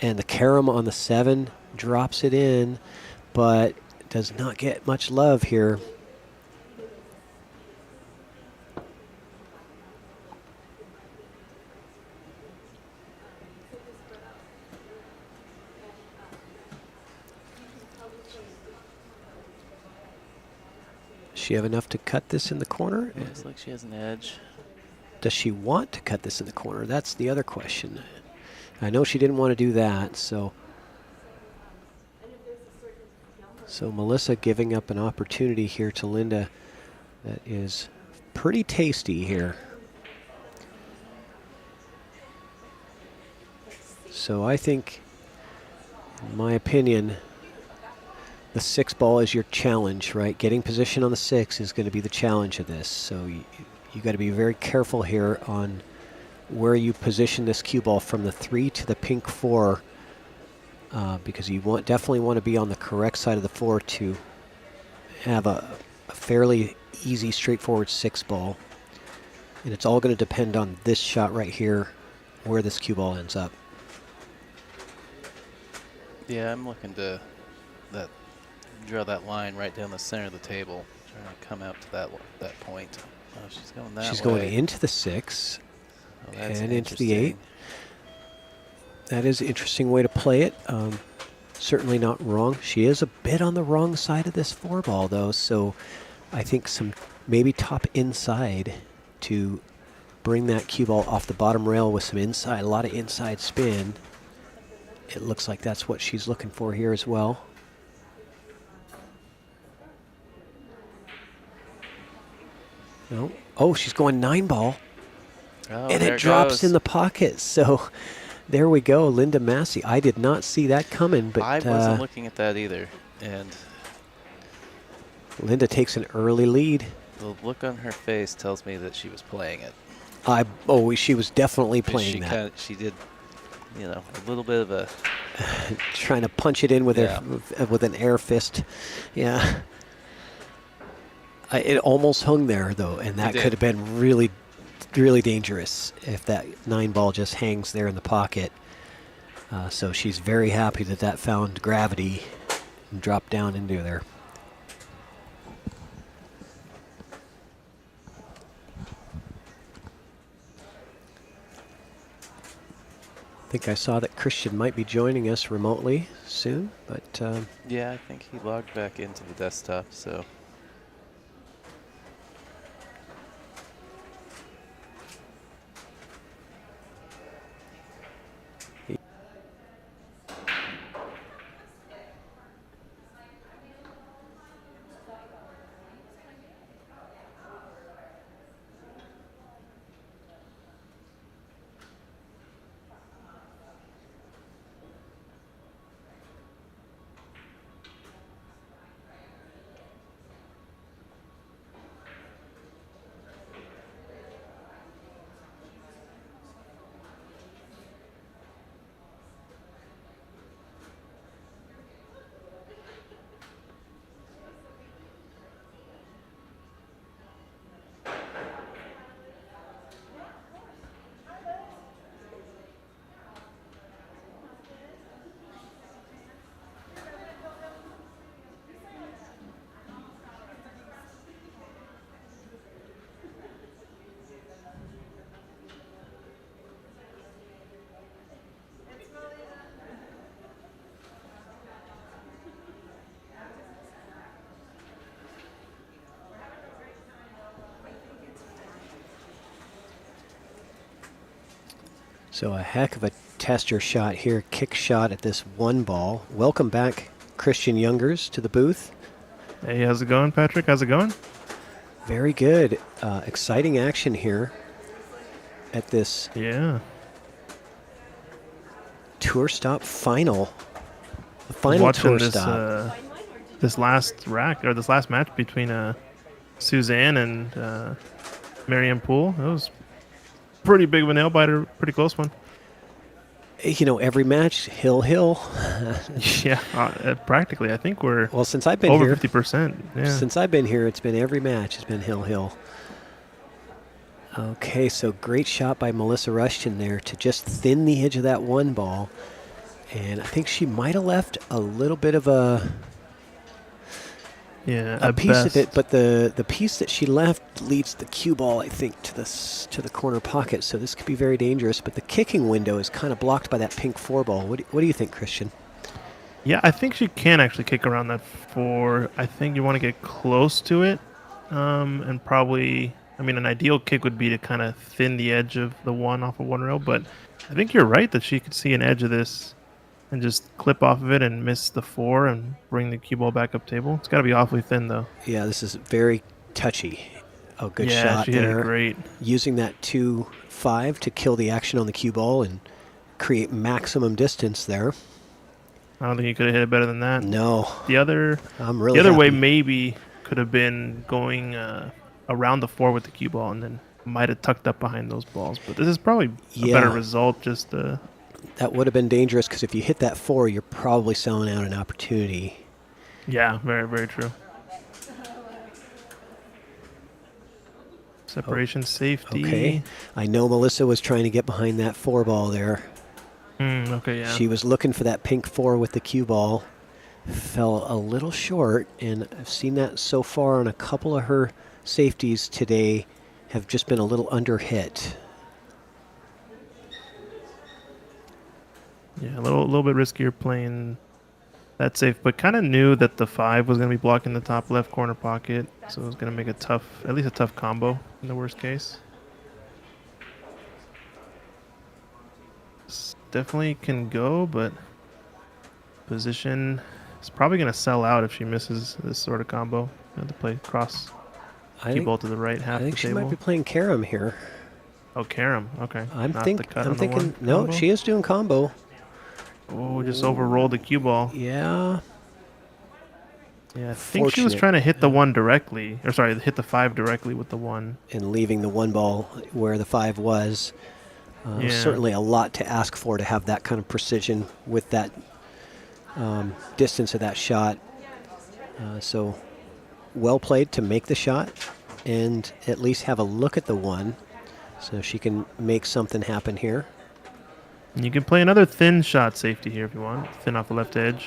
And the carom on the 7 drops it in, but does not get much love here. Does she have enough to cut this in the corner? It looks like she has an edge. Does she want to cut this in the corner? That's the other question. I know she didn't want to do that, so Melissa giving up an opportunity here to Linda that is pretty tasty here. So I think, in my opinion, the 6 ball is your challenge, right? Getting position on the 6 is going to be the challenge of this. So you got to be very careful here on where you position this cue ball from the 3 to the pink 4, because you definitely want to be on the correct side of the 4 to have a fairly easy, straightforward 6 ball. And it's all going to depend on this shot right here, where this cue ball ends up. Yeah, I'm looking to draw that line right down the center of the table, trying to come out to that point. Oh, she's going that way. She's going into the 6 that's and into the 8. That is an interesting way to play it. Certainly not wrong. She is a bit on the wrong side of this 4 ball, though, so I think some maybe top inside to bring that cue ball off the bottom rail with some inside, a lot of inside spin. It looks like that's what she's looking for here as well. No. Oh, she's going 9 ball. Oh, and there it drops goes. in the pocket. So there we go, Linda Massie. I did not see that coming, but I wasn't looking at that either. And Linda takes an early lead. the look on her face tells me that she was playing it. She was definitely playing that. She did, a little bit of a trying to punch it in with with an air fist. Yeah. It almost hung there, though, and that could have been really, really dangerous if that 9 ball just hangs there in the pocket. So she's very happy that found gravity and dropped down into there. I think I saw that Christian might be joining us remotely soon, but yeah, I think he logged back into the desktop, so. So a heck of a tester shot here, kick shot at this one ball. Welcome back, Christian Youngers, to the booth. Hey, how's it going, Patrick? How's it going? Very good. Exciting action here at this Yeah. tour stop final. The I was final watching tour this, stop. this last match between Suzanne and Marianne Poole. That was pretty big of a nail biter, pretty close one. You know, every match, hill. Yeah, practically. I think we're Well, since I've been over here, 50%. Yeah. since I've been here, it's been every match has been hill. Okay, so great shot by Melissa Rushton there to just thin the edge of that one ball. And I think she might have left a little bit of a piece of it, but the piece that she left leads the cue ball, I think, to the corner pocket. So this could be very dangerous. But the kicking window is kind of blocked by that pink 4 ball. What do you think, Christian? Yeah, I think she can actually kick around that 4. I think you want to get close to it, and probably, I mean, an ideal kick would be to kind of thin the edge of the 1 off of 1 rail. But I think you're right that she could see an edge of this and just clip off of it and miss the 4 and bring the cue ball back up table. It's got to be awfully thin, though. Yeah, this is very touchy. Oh, good Yeah, shot she hit there. it great. Using that 2-5 to kill the action on the cue ball and create maximum distance there. I don't think you could have hit it better than that. No, The other I'm really the other way happy. maybe could have been going around the 4 with the cue ball and then might have tucked up behind those balls. But this is probably a better result. Just That would have been dangerous because if you hit that 4, you're probably selling out an opportunity. yeah, very, very true. Separation, safety. Okay. I know Melissa was trying to get behind that 4 ball there. Okay, yeah. She was looking for that pink 4 with the cue ball. Fell a little short, and I've seen that so far on a couple of her safeties today have just been a little under hit. Yeah, a little bit riskier playing that safe, but kind of knew that the 5 was going to be blocking the top left corner pocket, so it was going to make at least a tough combo in the worst case. Definitely can go, but position is probably going to sell out if she misses this sort of combo. You have to play cross cue ball to the right half I think the she table. might be playing carom here. Oh, carom. Okay. I'm Not the cut on the thinking. one No, combo? she is doing combo. Oh, just overrolled the cue ball. Yeah. Yeah, I think she was Fortunate. trying to hit the 1 directly. Or sorry, hit the 5 directly with the 1. And leaving the 1 ball where the 5 was. Yeah. Certainly a lot to ask for to have that kind of precision with that distance of that shot. So well played to make the shot and at least have a look at the 1 so she can make something happen here. And you can play another thin shot safety here if you want. Thin off the left edge.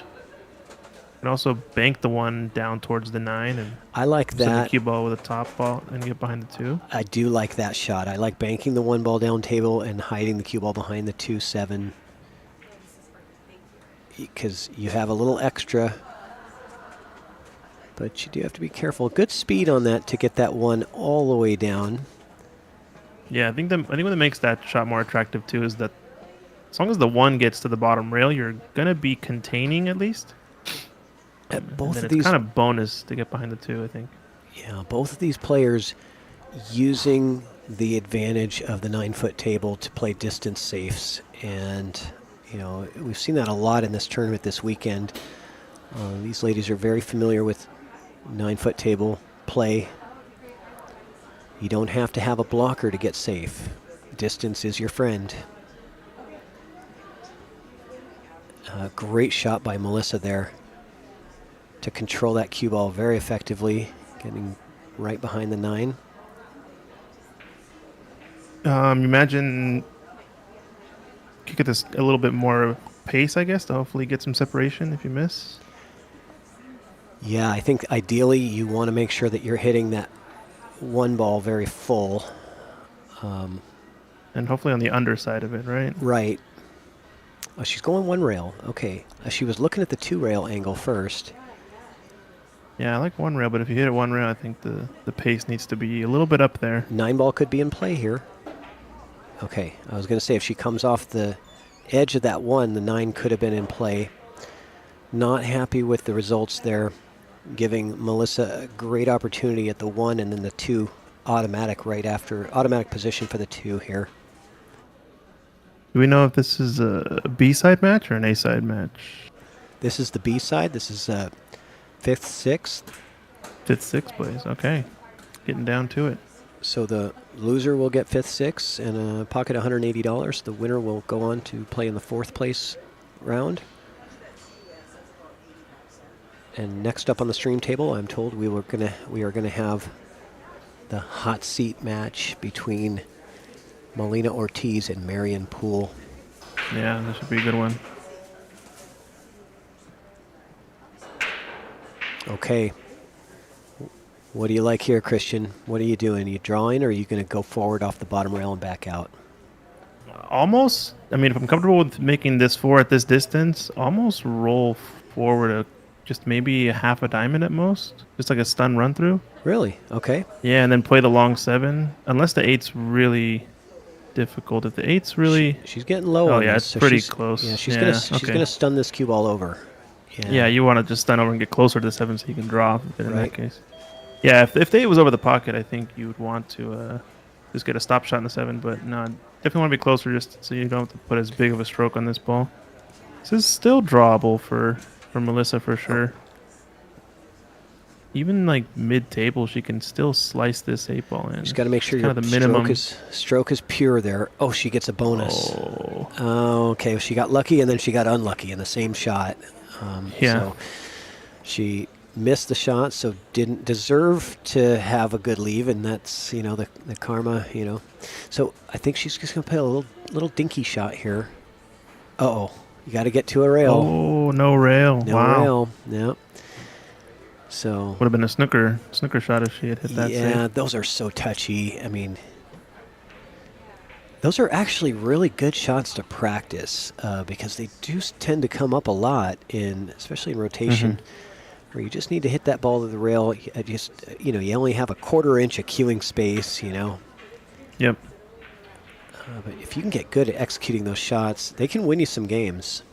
You can also bank the 1 down towards the 9 and I like send the that. cue ball with a top ball and get behind the 2. I do like that shot. I like banking the 1 ball down table and hiding the cue ball behind the 2-7 because you have a little extra, but you do have to be careful. Good speed on that to get that 1 all the way down. Yeah, I think what makes that shot more attractive too is that as long as the 1 gets to the bottom rail, you're gonna be containing at least. Both and of then these, it's kind of bonus to get behind the 2, I think. yeah, both of these players using the advantage of the 9-foot table to play distance safes, and you know we've seen that a lot in this tournament this weekend. These ladies are very familiar with 9-foot table play. You don't have to have a blocker to get safe. Distance is your friend. Great shot by Melissa there to control that cue ball very effectively, getting right behind the 9. Imagine kick at this a little bit more pace, I guess, to hopefully get some separation if you miss. Yeah, I think ideally you want to make sure that you're hitting that 1 ball very full. And hopefully on the underside of it, right? Right. Oh, she's going 1 rail. Okay. She was looking at the 2 rail angle first. Yeah, I like 1 rail, but if you hit it 1 rail, I think the pace needs to be a little bit up there. 9 ball could be in play here. Okay, I was going to say if she comes off the edge of that 1, the 9 could have been in play. Not happy with the results there, giving Melissa a great opportunity at the 1 and then the 2 automatic right after, automatic position for the 2 here. Do we know if this is a B-side match or an A-side match? This is the B side. This is 5th, 6th. 5th, 6th place. Okay. Getting down to it. So the loser will get 5th, 6th and a pocket $180. The winner will go on to play in the 4th place round. And next up on the stream table, I'm told we are gonna have the hot seat match between Melina Ortiz and Marion Poole. Yeah, this should be a good one. Okay. What do you like here, Christian? What are you doing? Are you drawing, or are you going to go forward off the bottom rail and back out? Almost. I mean, if I'm comfortable with making this 4 at this distance, almost roll forward just maybe a half a diamond at most. Just like a stun run through. Really? Okay. Yeah, and then play the long 7. Unless the 8's really difficult. If the 8's really... She's getting low Oh, on yeah, this, it's so pretty she's, close. Yeah, she's okay. gonna stun this cube all over. Yeah, you want to just stun over and get closer to the 7 so you can draw off of it in Right. that case. Yeah, if the 8 was over the pocket, I think you would want to just get a stop shot in the 7. But no, definitely want to be closer just so you don't have to put as big of a stroke on this ball. This is still drawable for Melissa for sure. Even like mid-table, she can still slice this 8 ball in. She's got to make sure your the minimum. stroke is pure there. Oh, she gets a bonus. Oh. Okay, she got lucky and then she got unlucky in the same shot. Yeah. So she missed the shot, so didn't deserve to have a good leave, and that's the karma. So I think she's just gonna play a little dinky shot here. Uh-oh, you got to get to a rail. Oh, no rail. No wow. rail. Yeah. So would have been a snooker shot if she had hit that. Yeah, save. those are so touchy. I mean, those are actually really good shots to practice because they do tend to come up a lot especially in rotation. Where you just need to hit that ball to the rail. You only have a 1/4 inch of queuing space, Yep. But if you can get good at executing those shots, they can win you some games.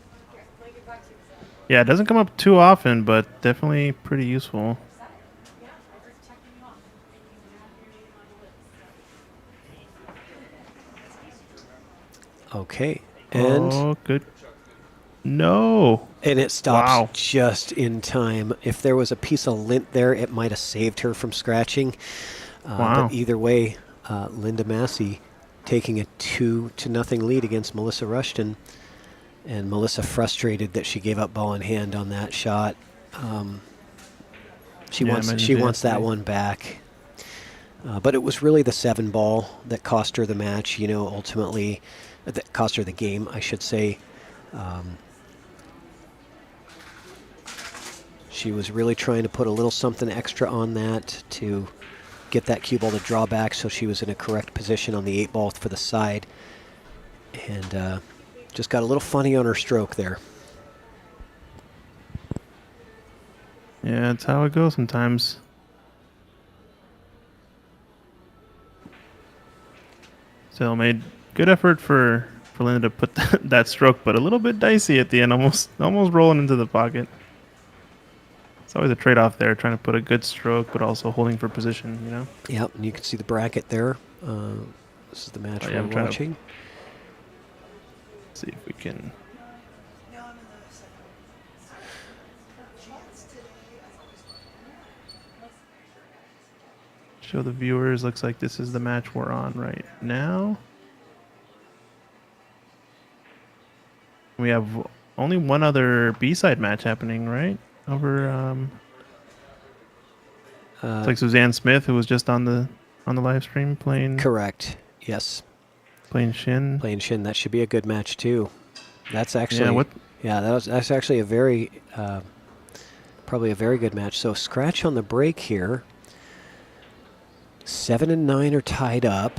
Yeah, it doesn't come up too often, but definitely pretty useful. Okay. And oh, good. No. And it stops Wow. just in time. If there was a piece of lint there, it might have saved her from scratching. Wow. But either way, Linda Massie taking a 2-0 lead against Melissa Rushton. And Melissa frustrated that she gave up ball in hand on that shot. She wants that one back. But it was really the 7 ball that cost her the match, ultimately. That cost her the game, I should say. She was really trying to put a little something extra on that to get that cue ball to draw back, so she was in a correct position on the 8 ball for the side. And just got a little funny on her stroke there. Yeah, that's how it goes sometimes. Still made good effort for Linda to put that stroke, but a little bit dicey at the end, almost rolling into the pocket. It's always a trade-off there, trying to put a good stroke, but also holding for position, Yep, and you can see the bracket there. This is the match we're watching. See if we can... show the viewers. Looks like this is the match we're on right now. We have only one other B-side match happening, right? Over it's like Suzanne Smith, who was just on the live stream playing. Correct. Yes. Playing Shin. Playing Shin. That should be a good match too. That's actually that's actually a very probably a very good match. So scratch on the break here. 7 and 9 are tied up.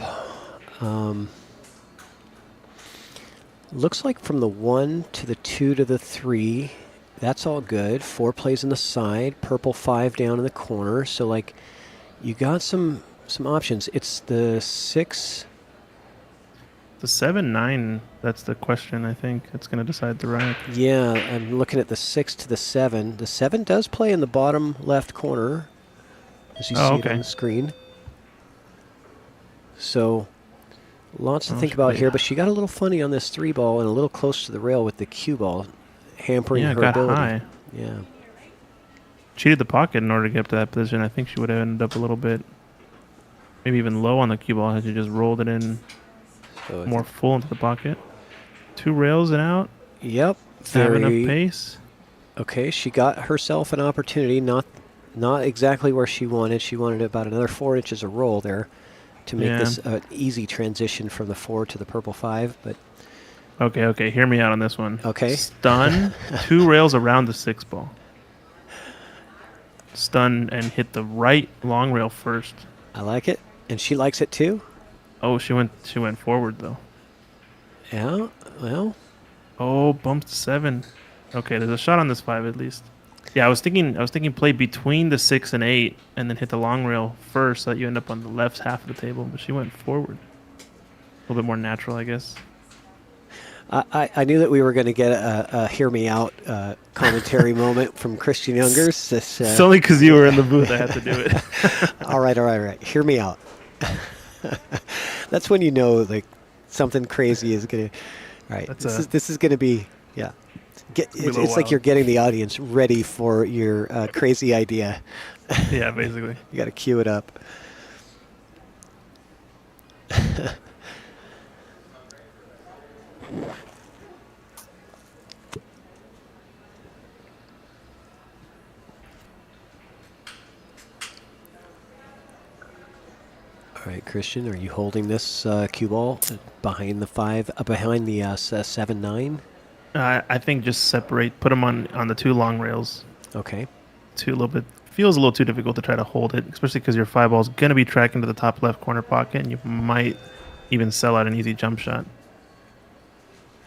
Looks like from the 1 to the 2 to the 3, that's all good. 4 plays on the side, purple 5 down in the corner. So like, you got some options. It's the 6. The 7-9, that's the question, I think. That's going to decide the rack. Yeah, I'm looking at the 6 to the 7. The 7 does play in the bottom left corner, as you see it on the screen. So, lots to think about here, but she got a little funny on this 3 ball and a little close to the rail with the cue ball, hampering her got ability. High. Yeah. Cheated the pocket in order to get up to that position. I think she would have ended up a little bit, maybe even low on the cue ball had she just rolled it in So more full into the pocket. 2 rails and out. Yep. Have enough pace. Okay, she got herself an opportunity, not exactly where she wanted. She wanted about another 4 inches of roll there to make this an easy transition from the 4 to the purple 5. But okay, hear me out on this one. Okay. Stun, 2 rails around the 6 ball. Stun and hit the right long rail first. I like it, and she likes it too. Oh, she went forward though. Yeah, well. Oh, bumped 7. Okay, there's a shot on this 5 at least. Yeah, I was thinking play between the 6 and 8 and then hit the long rail first so that you end up on the left half of the table, but she went forward. A little bit more natural, I guess. I knew that we were going to get a hear me out commentary moment from Christian Youngers. It's only because you were in the booth I had to do it. All right. Hear me out. That's when you know like something crazy is going to. All right, this is going to be it's like you're getting the audience ready for your crazy idea. Yeah, basically. You got to cue it up. All right, Christian, are you holding this cue ball behind the 5, behind the 7-9? I think just separate, put them on the 2 long rails. Okay. Feels a little too difficult to try to hold it, especially because your 5 ball is going to be tracking to the top left corner pocket, and you might even sell out an easy jump shot.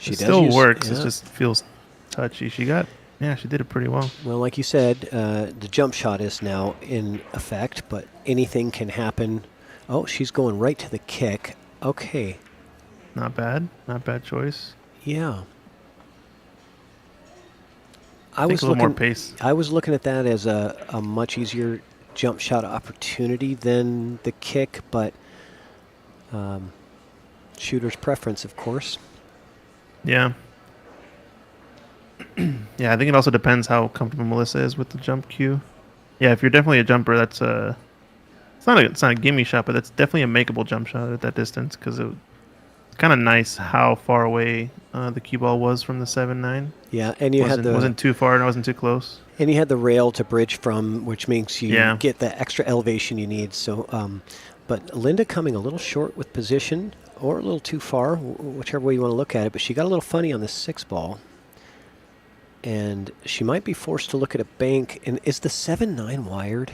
It still works. Yeah. It just feels touchy. She did it pretty well. Well, like you said, the jump shot is now in effect, but anything can happen. Oh, she's going right to the kick. Okay. Not bad choice. Yeah. I was looking more pace. I was looking at that as a much easier jump shot opportunity than the kick, but shooter's preference, of course. Yeah. Yeah, I think it also depends how comfortable Melissa is with the jump cue. Yeah, if you're definitely a jumper, that's it's not a gimme shot, but that's definitely a makeable jump shot at that distance because it's kind of nice how far away the cue ball was from the 7-9. Yeah, and wasn't too far and it wasn't too close. And you had the rail to bridge from, which makes you get the extra elevation you need. So, but Linda coming a little short with position or a little too far, whichever way you want to look at it. But she got a little funny on the 6 ball, and she might be forced to look at a bank. And is the 7-9 wired?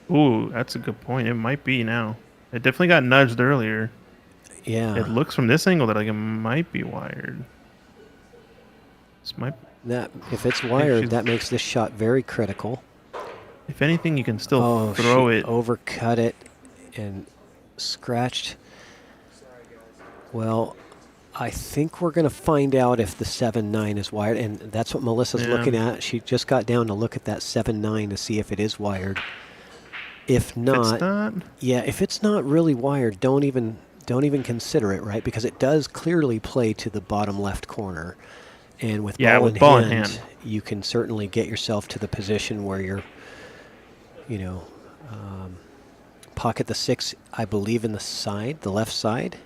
Ooh, that's a good point. It might be now. It definitely got nudged earlier. Yeah. It looks from this angle that like it might be wired. If it's wired, that makes this shot very critical. If anything, you can still throw it. Overcut it and scratched. Well, I think we're going to find out if the 7-9 is wired, and that's what Melissa's looking at. She just got down to look at that 7-9 to see if it is wired. If not, if it's not really wired, don't even consider it, right? Because it does clearly play to the bottom left corner. And with ball in hand, you can certainly get yourself to the position where you're, pocket the 6, I believe, in the left side,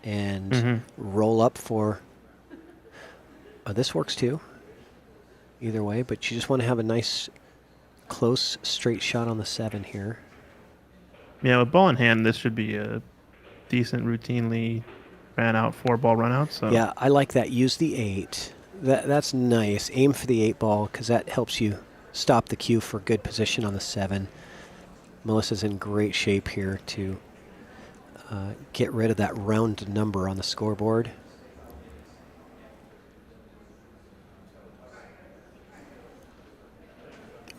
and roll up for. This works too. Either way, but you just want to have a nice, close, straight shot on the 7 here. Yeah, with ball in hand, this should be a decent, routinely ran out 4-ball run out. So yeah, I like that. Use the 8. That's nice. Aim for the 8 ball because that helps you stop the cue for good position on the 7. Melissa's in great shape here to get rid of that round number on the scoreboard.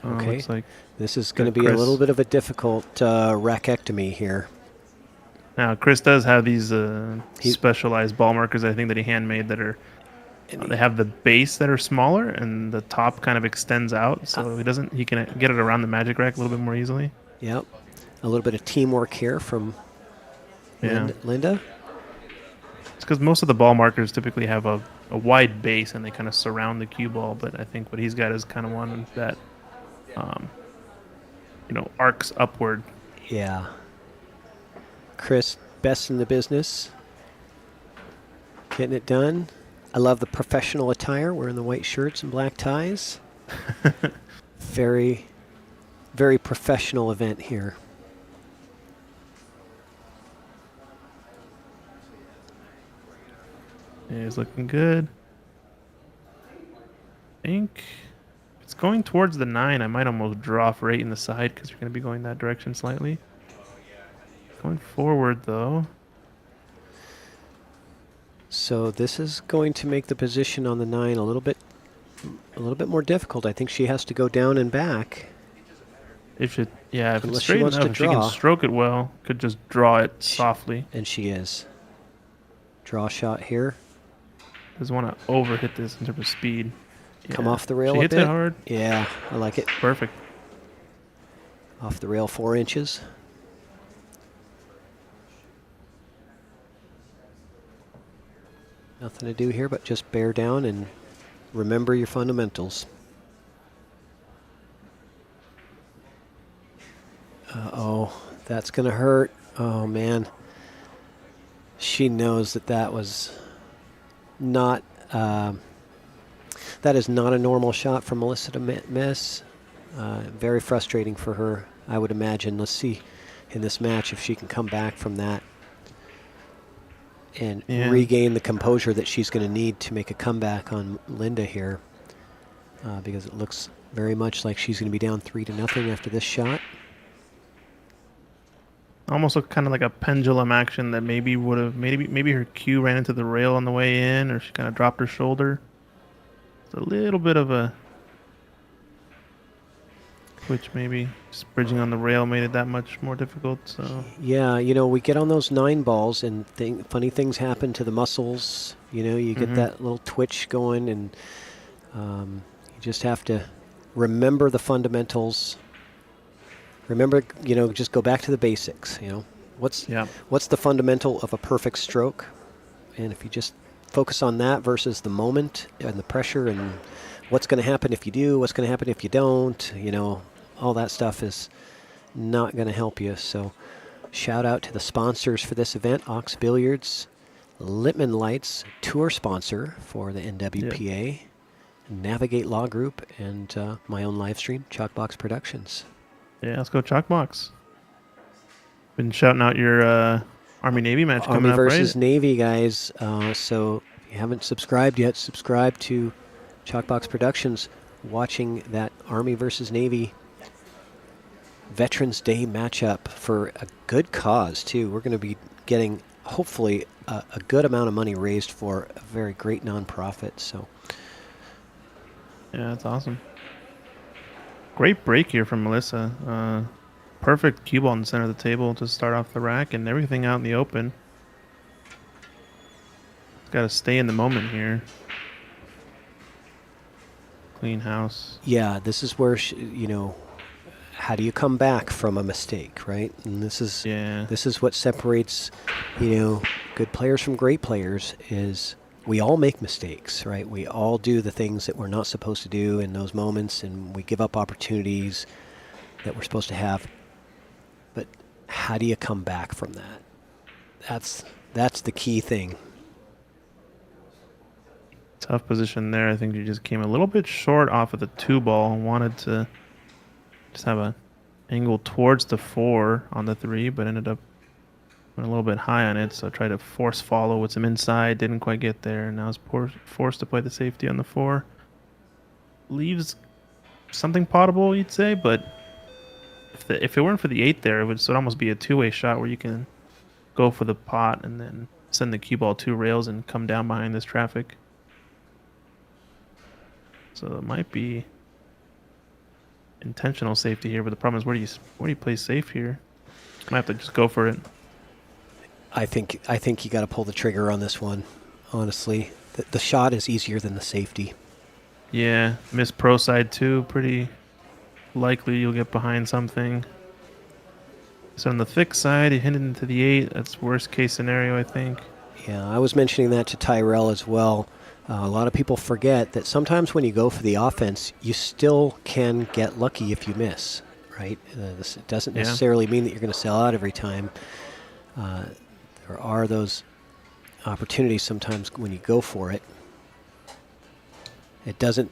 Okay, looks like this is going to be a little bit of a difficult rackectomy here. Now, Chris does have these He- specialized ball markers, I think, that he handmade that are. They have the base that are smaller, and the top kind of extends out, so he can get it around the magic rack a little bit more easily. Yep. A little bit of teamwork here from Yeah. Linda. It's because most of the ball markers typically have a wide base and they kind of surround the cue ball, but I think what he's got is kind of one that, um, arcs upward. Yeah. Chris, best in the business. Getting it done. I love the professional attire, wearing the white shirts and black ties. Very, very professional event here. Yeah, he's looking good. I think if it's going towards the 9, I might almost draw off right in the side because you're going to be going that direction slightly. Going forward, though. So this is going to make the position on the 9 a little bit more difficult. I think she has to go down and back. If it's Unless she straight wants to enough, if she can draw. stroke it well, could just draw it softly. And she is. Draw shot here. Doesn't want to overhit this in terms of speed. Come Yeah. off the rail She a hits bit. it hard. Yeah, I like it. Perfect. Off the rail 4 inches. Nothing to do here but just bear down and remember your fundamentals. Uh-oh, that's going to hurt. Oh, man. She knows that was not... that is not a normal shot for Melissa to miss. Very frustrating for her, I would imagine. Let's see in this match if she can come back from that and regain the composure that she's going to need to make a comeback on Linda here, because it looks very much like she's going to be down 3-0 after this shot. Almost looked kind of like a pendulum action that maybe would have maybe her cue ran into the rail on the way in, or she kind of dropped her shoulder. It's a little bit of a twitch, maybe just bridging on the rail made it that much more difficult. So Yeah, we get on those 9 balls and funny things happen to the muscles. You get that little twitch going, and you just have to remember the fundamentals. Remember, just go back to the basics. What's the fundamental of a perfect stroke? And if you just focus on that versus the moment and the pressure and what's going to happen if you do, what's going to happen if you don't, all that stuff is not going to help you. So shout out to the sponsors for this event, Ox Billiards, Littman Lights, tour sponsor for the NWPA, Navigate Law Group, and my own live stream, Chalkbox Productions. yeah, let's go Chalkbox. Been shouting out your Army-Navy match coming Army up, versus right? Navy, guys. So if you haven't subscribed yet, subscribe to Chalkbox Productions, watching that Army versus Navy Veterans Day matchup for a good cause, too. We're going to be getting, hopefully, a good amount of money raised for a very great nonprofit. So, Yeah, that's awesome. Great break here from Melissa. Perfect cue ball in the center of the table to start off the rack, and everything out in the open. Got to stay in the moment here. Clean house. yeah, this is where, how do you come back from a mistake, right? And this is what separates, good players from great players, is we all make mistakes, right? We all do the things that we're not supposed to do in those moments, and we give up opportunities that we're supposed to have. But how do you come back from that? That's the key thing. Tough position there. I think you just came a little bit short off of the 2 ball and wanted to just have an angle towards the 4 on the 3, but ended up went a little bit high on it, so I tried to force follow with some inside, didn't quite get there, and now I was forced to play the safety on the 4. Leaves something potable, you'd say, but if it weren't for the 8 there, it would almost be a 2-way shot where you can go for the pot and then send the cue ball 2 rails and come down behind this traffic. So it might be intentional safety here, but the problem is where do you play safe here? Might have to just go for it. I think you got to pull the trigger on this one. Honestly, the shot is easier than the safety. Yeah, miss pro side too. Pretty likely you'll get behind something. So on the thick side, you hit it into the 8. That's worst case scenario, I think. Yeah, I was mentioning that to Tyrell as well. A lot of people forget that sometimes when you go for the offense, you still can get lucky if you miss, right? This it doesn't Yeah. necessarily mean that you're going to sell out every time. There are those opportunities sometimes when you go for it. It doesn't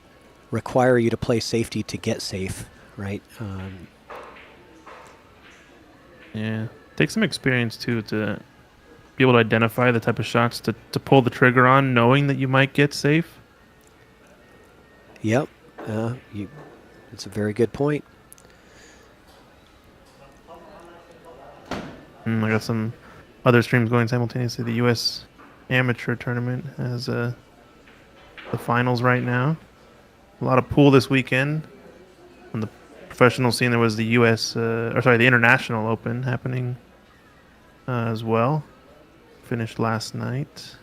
require you to play safety to get safe, right? Yeah. Takes some experience too to be able to identify the type of shots to pull the trigger on, knowing that you might get safe. Yep, it's a very good point. I got some other streams going simultaneously. The U.S. Amateur Tournament has the finals right now. A lot of pool this weekend. On the professional scene, there was the the International Open happening as well. Finished last night.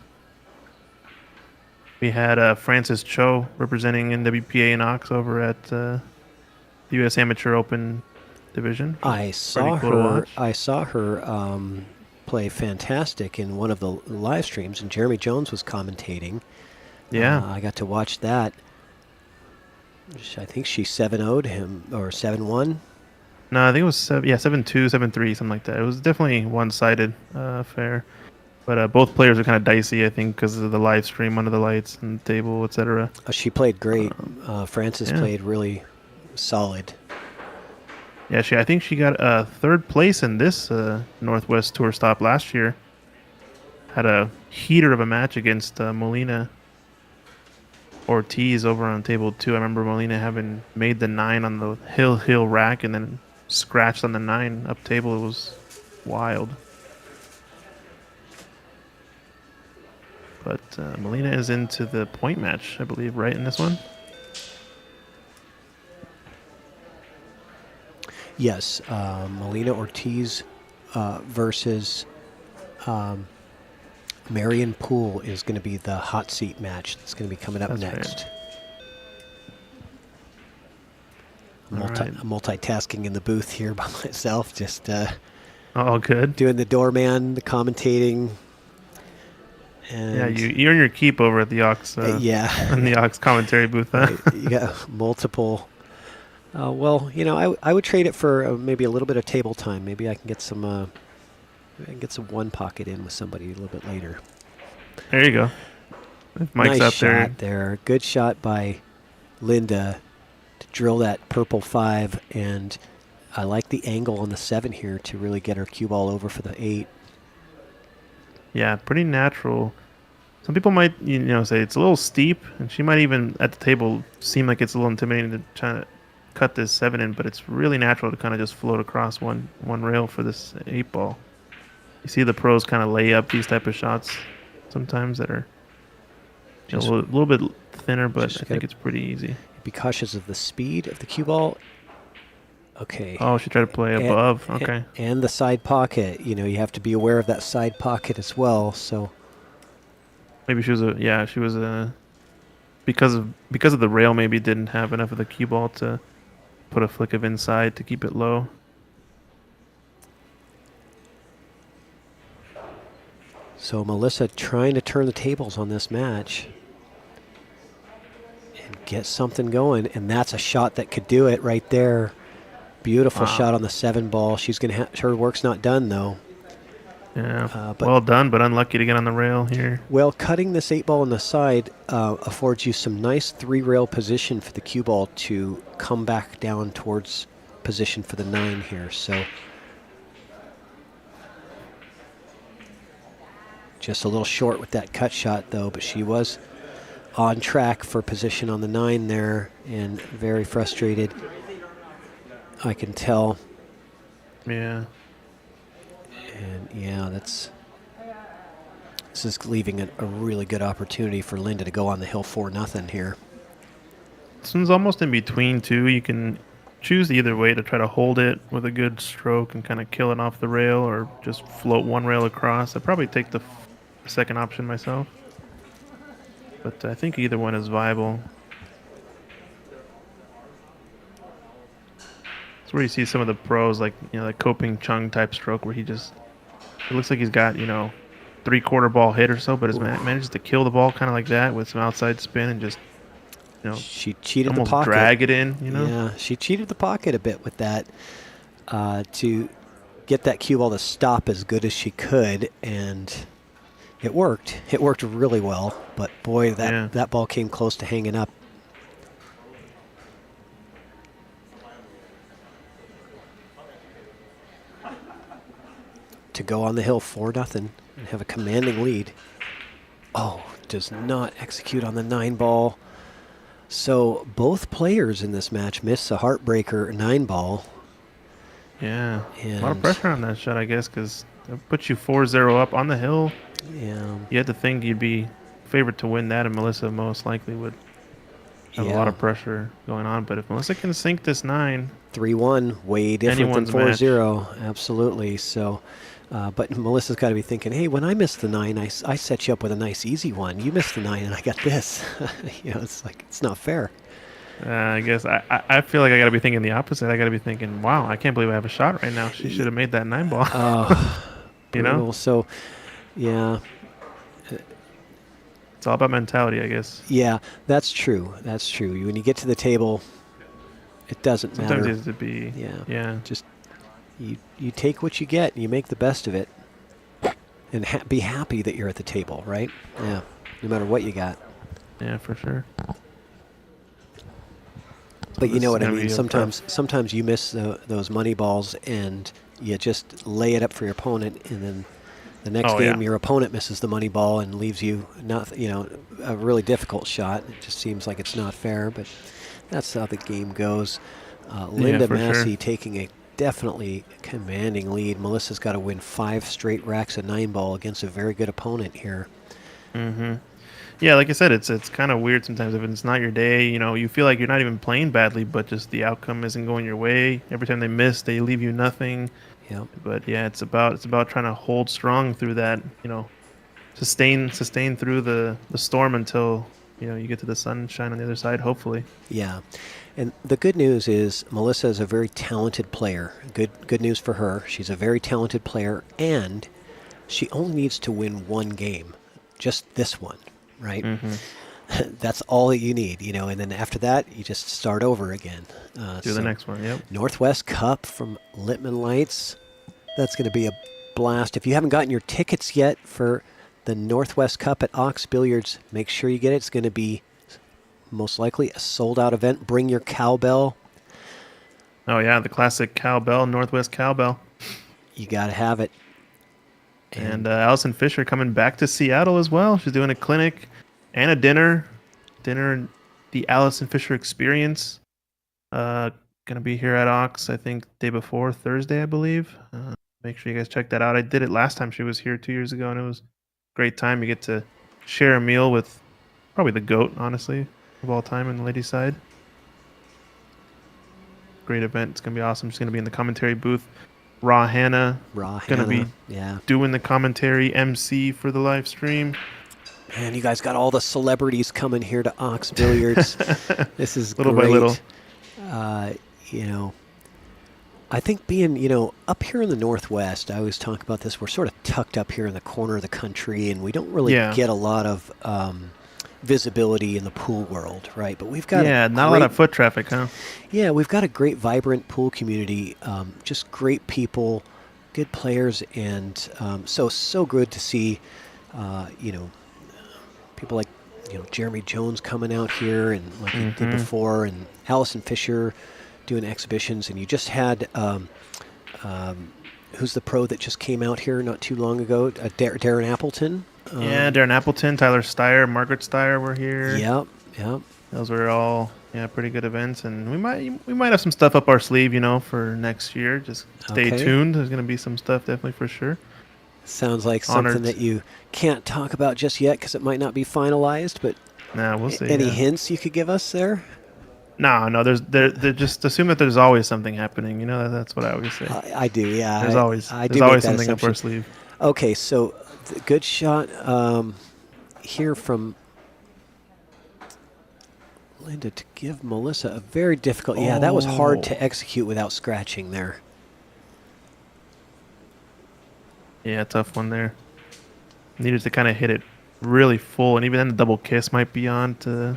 We had Frances Cho representing NWPA and Ox over at the U.S. Amateur Open division. I saw cool to her. watch. I saw her play fantastic in one of the live streams, and Jeremy Jones was commentating. Yeah. I got to watch that. I think she 7-0'd him or 7-1. No, I think it was 7-2, 7-3, something like that. It was definitely one-sided affair. But both players are kind of dicey, I think, because of the live stream under the lights and the table, etc. She played great. Frances yeah. played really solid. Yeah, I think she got third place in this Northwest Tour stop last year. Had a heater of a match against Molina Ortiz over on table 2. I remember Molina having made the 9 on the hill rack and then scratched on the 9 up table. It was wild. But Molina is into the point match, I believe, right in this one? Yes, Molina Ortiz versus Marion Poole is going to be the hot seat match that's going to be coming up That's next. Right. I'm multitasking in the booth here by myself, just Oh, good. doing the doorman, the commentating. And Yeah, you earn your keep over at the Ox. yeah. In the Ox commentary booth. Huh? You got multiple. Well, I would trade it for maybe a little bit of table time. Maybe I can get some one pocket in with somebody a little bit later. There you go. If Mike's nice out shot there. Good shot by Linda to drill that purple 5, and I like the angle on the 7 here to really get her cue ball over for the 8. Yeah, pretty natural. Some people might, say it's a little steep, and she might even at the table seem like it's a little intimidating to try to cut this 7 in, but it's really natural to kind of just float across one rail for this 8 ball. You see the pros kind of lay up these type of shots sometimes that are a little bit thinner, but I think it's pretty easy. Be cautious of the speed of the cue ball. Okay. Oh, she tried to play above. Okay. And the side pocket. You have to be aware of that side pocket as well. So maybe she was because of the rail, maybe didn't have enough of the cue ball to put a flick of inside to keep it low. So Melissa trying to turn the tables on this match and get something going, and that's a shot that could do it right there. Beautiful shot on the 7 ball. She's gonna her work's not done though. Yeah, well done, but unlucky to get on the rail here. Well, cutting this 8 ball on the side affords you some nice 3-rail position for the cue ball to come back down towards position for the 9 here. So just a little short with that cut shot though, but she was on track for position on the 9 there and very frustrated. I can tell. Yeah. And yeah, this is leaving a really good opportunity for Linda to go on the hill 4-0 here. This one's almost in between too. choose either way to try to hold it with a good stroke and kind of kill it off the rail, or just float one rail across. I'd probably take the second option myself. But I think either one is viable. It's where you see some of the pros, like, like Koping Chung type stroke, where it looks like he's got, 3/4 ball hit or so, but manages to kill the ball kind of like that with some outside spin and just, she cheated almost the pocket. drag it in, Yeah, she cheated the pocket a bit with that to get that cue ball to stop as good as she could, and it worked. It worked really well, but boy, that ball came close to hanging up. To go on the hill 4-0 and have a commanding lead. Oh, does not execute on the 9 ball. So both players in this match miss a heartbreaker 9 ball. Yeah, a lot of pressure on that shot, I guess, because it puts you 4-0 up on the hill. Yeah. You had to think you'd be favored to win that, and Melissa most likely would have a lot of pressure going on. But if Melissa can sink this 9... 3-1, way different Anyone's than 4-0. Absolutely. So, but Melissa's got to be thinking, hey, when I missed the 9, I set you up with a nice, easy one. You missed the 9, and I got this. It's like, it's not fair. I guess I feel like I got to be thinking the opposite. I got to be thinking, wow, I can't believe I have a shot right now. She should have made that 9 ball. Oh, you know? So, yeah. It's all about mentality, I guess. Yeah, that's true. That's true. When you get to the table, it doesn't matter. Sometimes it has to be. Yeah. Just you take what you get and you make the best of it, and be happy that you're at the table, right? Yeah. No matter what you got. Yeah, for sure. But you know what I mean. Sometimes you miss those money balls and you just lay it up for your opponent, and then the next game your opponent misses the money ball and leaves you a really difficult shot. It just seems like it's not fair, but that's how the game goes. Linda Massie taking a definitely commanding lead. Melissa's got to win 5 straight racks of 9 ball against a very good opponent here. Mm-hmm. Yeah, like I said, it's kind of weird sometimes if it's not your day. You feel like you're not even playing badly, but just the outcome isn't going your way. Every time they miss, they leave you nothing. Yep. But yeah, it's about trying to hold strong through that. Sustain through the storm until you get to the sunshine on the other side. Hopefully. Yeah, and the good news is Melissa is a very talented player. Good news for her. She's a very talented player, and she only needs to win 1 game, just this one. Right? Mm-hmm. That's all that you need, and then after that, you just start over again. Do the next one, yep. Northwest Cup from Littman Lights. That's going to be a blast. If you haven't gotten your tickets yet for the Northwest Cup at Ox Billiards, make sure you get it. It's going to be most likely a sold-out event. Bring your cowbell. Oh, yeah, the classic cowbell, Northwest cowbell. You got to have it. And Allison Fisher coming back to Seattle as well. She's doing a clinic and a dinner. The Allison Fisher Experience. Going to be here at Ox, I think, day before Thursday, I believe. Make sure you guys check that out. I did it last time she was here 2 years ago, and it was a great time. You get to share a meal with probably the GOAT, honestly, of all time on the ladies' side. Great event. It's going to be awesome. She's going to be in the commentary booth. Hannah going to be doing the commentary MC for the live stream. Man, you guys got all the celebrities coming here to Ox Billiards. This is little great. By little. I think being, up here in the Northwest, I always talk about this, we're sort of tucked up here in the corner of the country, and we don't really get a lot of visibility in the pool world, right? But we've got not a lot of foot traffic, huh? Yeah, we've got a great, vibrant pool community, just great people, good players, and so good to see, people like Jeremy Jones coming out here, and like he did before, and Allison Fisher doing exhibitions, and you just had who's the pro that just came out here not too long ago? Darren Appleton. Darren Appleton, Tyler Steyer, Margaret Steyer were here. Yep. Those were all pretty good events, and we might have some stuff up our sleeve, for next year. Just stay tuned. There's going to be some stuff definitely for sure. Sounds like something that you can't talk about just yet because it might not be finalized, but we'll see. Any hints you could give us there? No. They're just assume that there's always something happening. You know, that's what I always say. I do, yeah. There's always I there's do make always that something up our assumption. sleeve. Okay, so good shot here from Linda to give Melissa a very difficult. Yeah, that was hard Oh. to execute without scratching there. Yeah, tough one there. Needed to kind of hit it really full, and even then the double kiss might be on to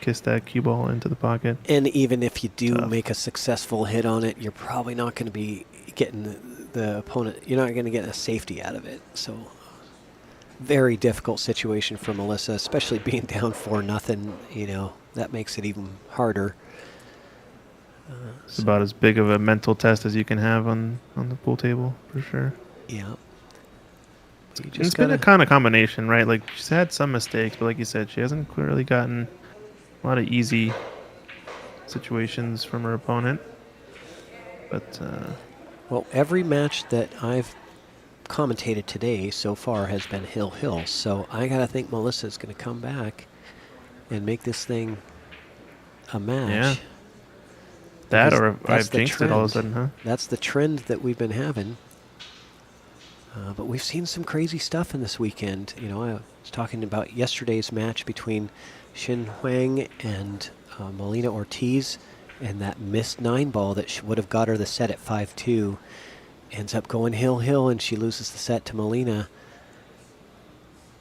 kiss that cue ball into the pocket. And even if you do Tough. make a successful hit on it, you're probably not going to be getting the opponent. You're not going to get a safety out of it. So, very difficult situation for Melissa, especially being down 4-0. You know, that makes it even harder. It's about as big of a mental test as you can have on the pool table for sure. Yeah. You It's just been a gotta, kind of combination, right? Like she's had some mistakes, but like you said, she hasn't clearly gotten a lot of easy situations from her opponent. But well, every match that I've commentated today so far has been hill-hill. So I got to think Melissa's going to come back and make this thing a match. Yeah. that, Because or that's I've the jinxed it all of a trend. sudden, huh? That's the trend that we've been having. But we've seen some crazy stuff in this weekend. You know, I was talking about yesterday's match between Shin Huang and Melina Ortiz, and that missed 9-ball that would have got her the set at 5-2 ends up going hill-hill, and she loses the set to Melina.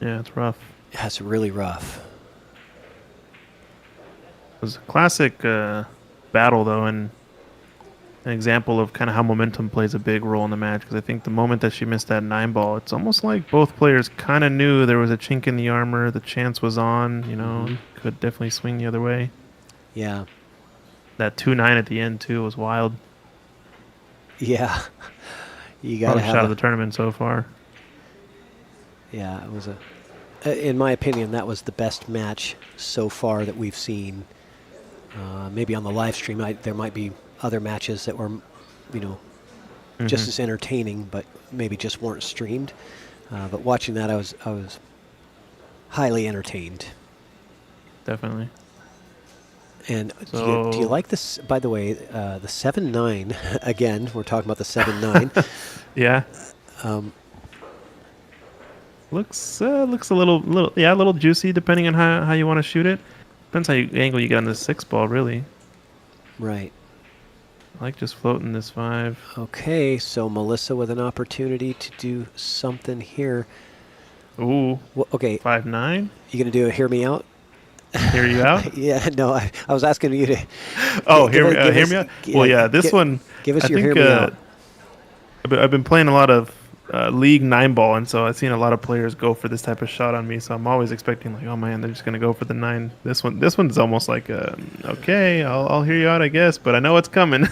Yeah, it's rough. That's really rough. It was a classic battle, though, and an example of kind of how momentum plays a big role in the match. Because I think the moment that she missed that 9-ball, it's almost like both players kind of knew there was a chink in the armor. The chance was on. You know, could definitely swing the other way. Yeah. That 2-9 at the end too was wild. Yeah. You got to Probably have shot of the tournament so far. Yeah, it was in my opinion, that was the best match so far that we've seen. Maybe on the live stream, there might be other matches that were, you know, just as entertaining, but maybe just weren't streamed. But watching that, I was highly entertained. Definitely. And do you like this? By the way, the 7-9 again. We're talking about the 7-9. Yeah. Looks a little juicy depending on how you want to shoot it. Depends how angle you get on this 6-ball, really. Right. I like just floating this 5. Okay, so Melissa with an opportunity to do something here. Ooh. Well, okay, 5-9. you gonna do a hear me out? Hear you out? Yeah, no, I was asking you to. Oh, give hear us- me out. Well, yeah, this one. Give us I your think, hear me out. I've been playing a lot of league 9-ball, and so I've seen a lot of players go for this type of shot on me. So I'm always expecting like, oh man, they're just gonna go for the 9. This one's almost like, okay, I'll hear you out, I guess, but I know it's coming.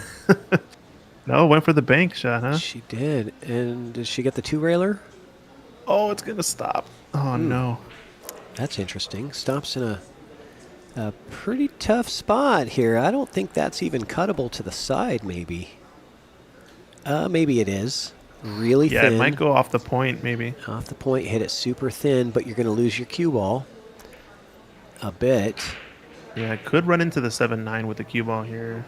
No, went for the bank shot, huh? She did, and did she get the 2-railer? Oh, it's gonna stop. Oh no. That's interesting. Stops in a pretty tough spot here. I don't think that's even cuttable to the side. Maybe. Maybe it is. Really Yeah, thin. it might go off the point, maybe. Off the point, hit it super thin, but you're going to lose your cue ball a bit. Yeah, I could run into the 7-9 with the cue ball here.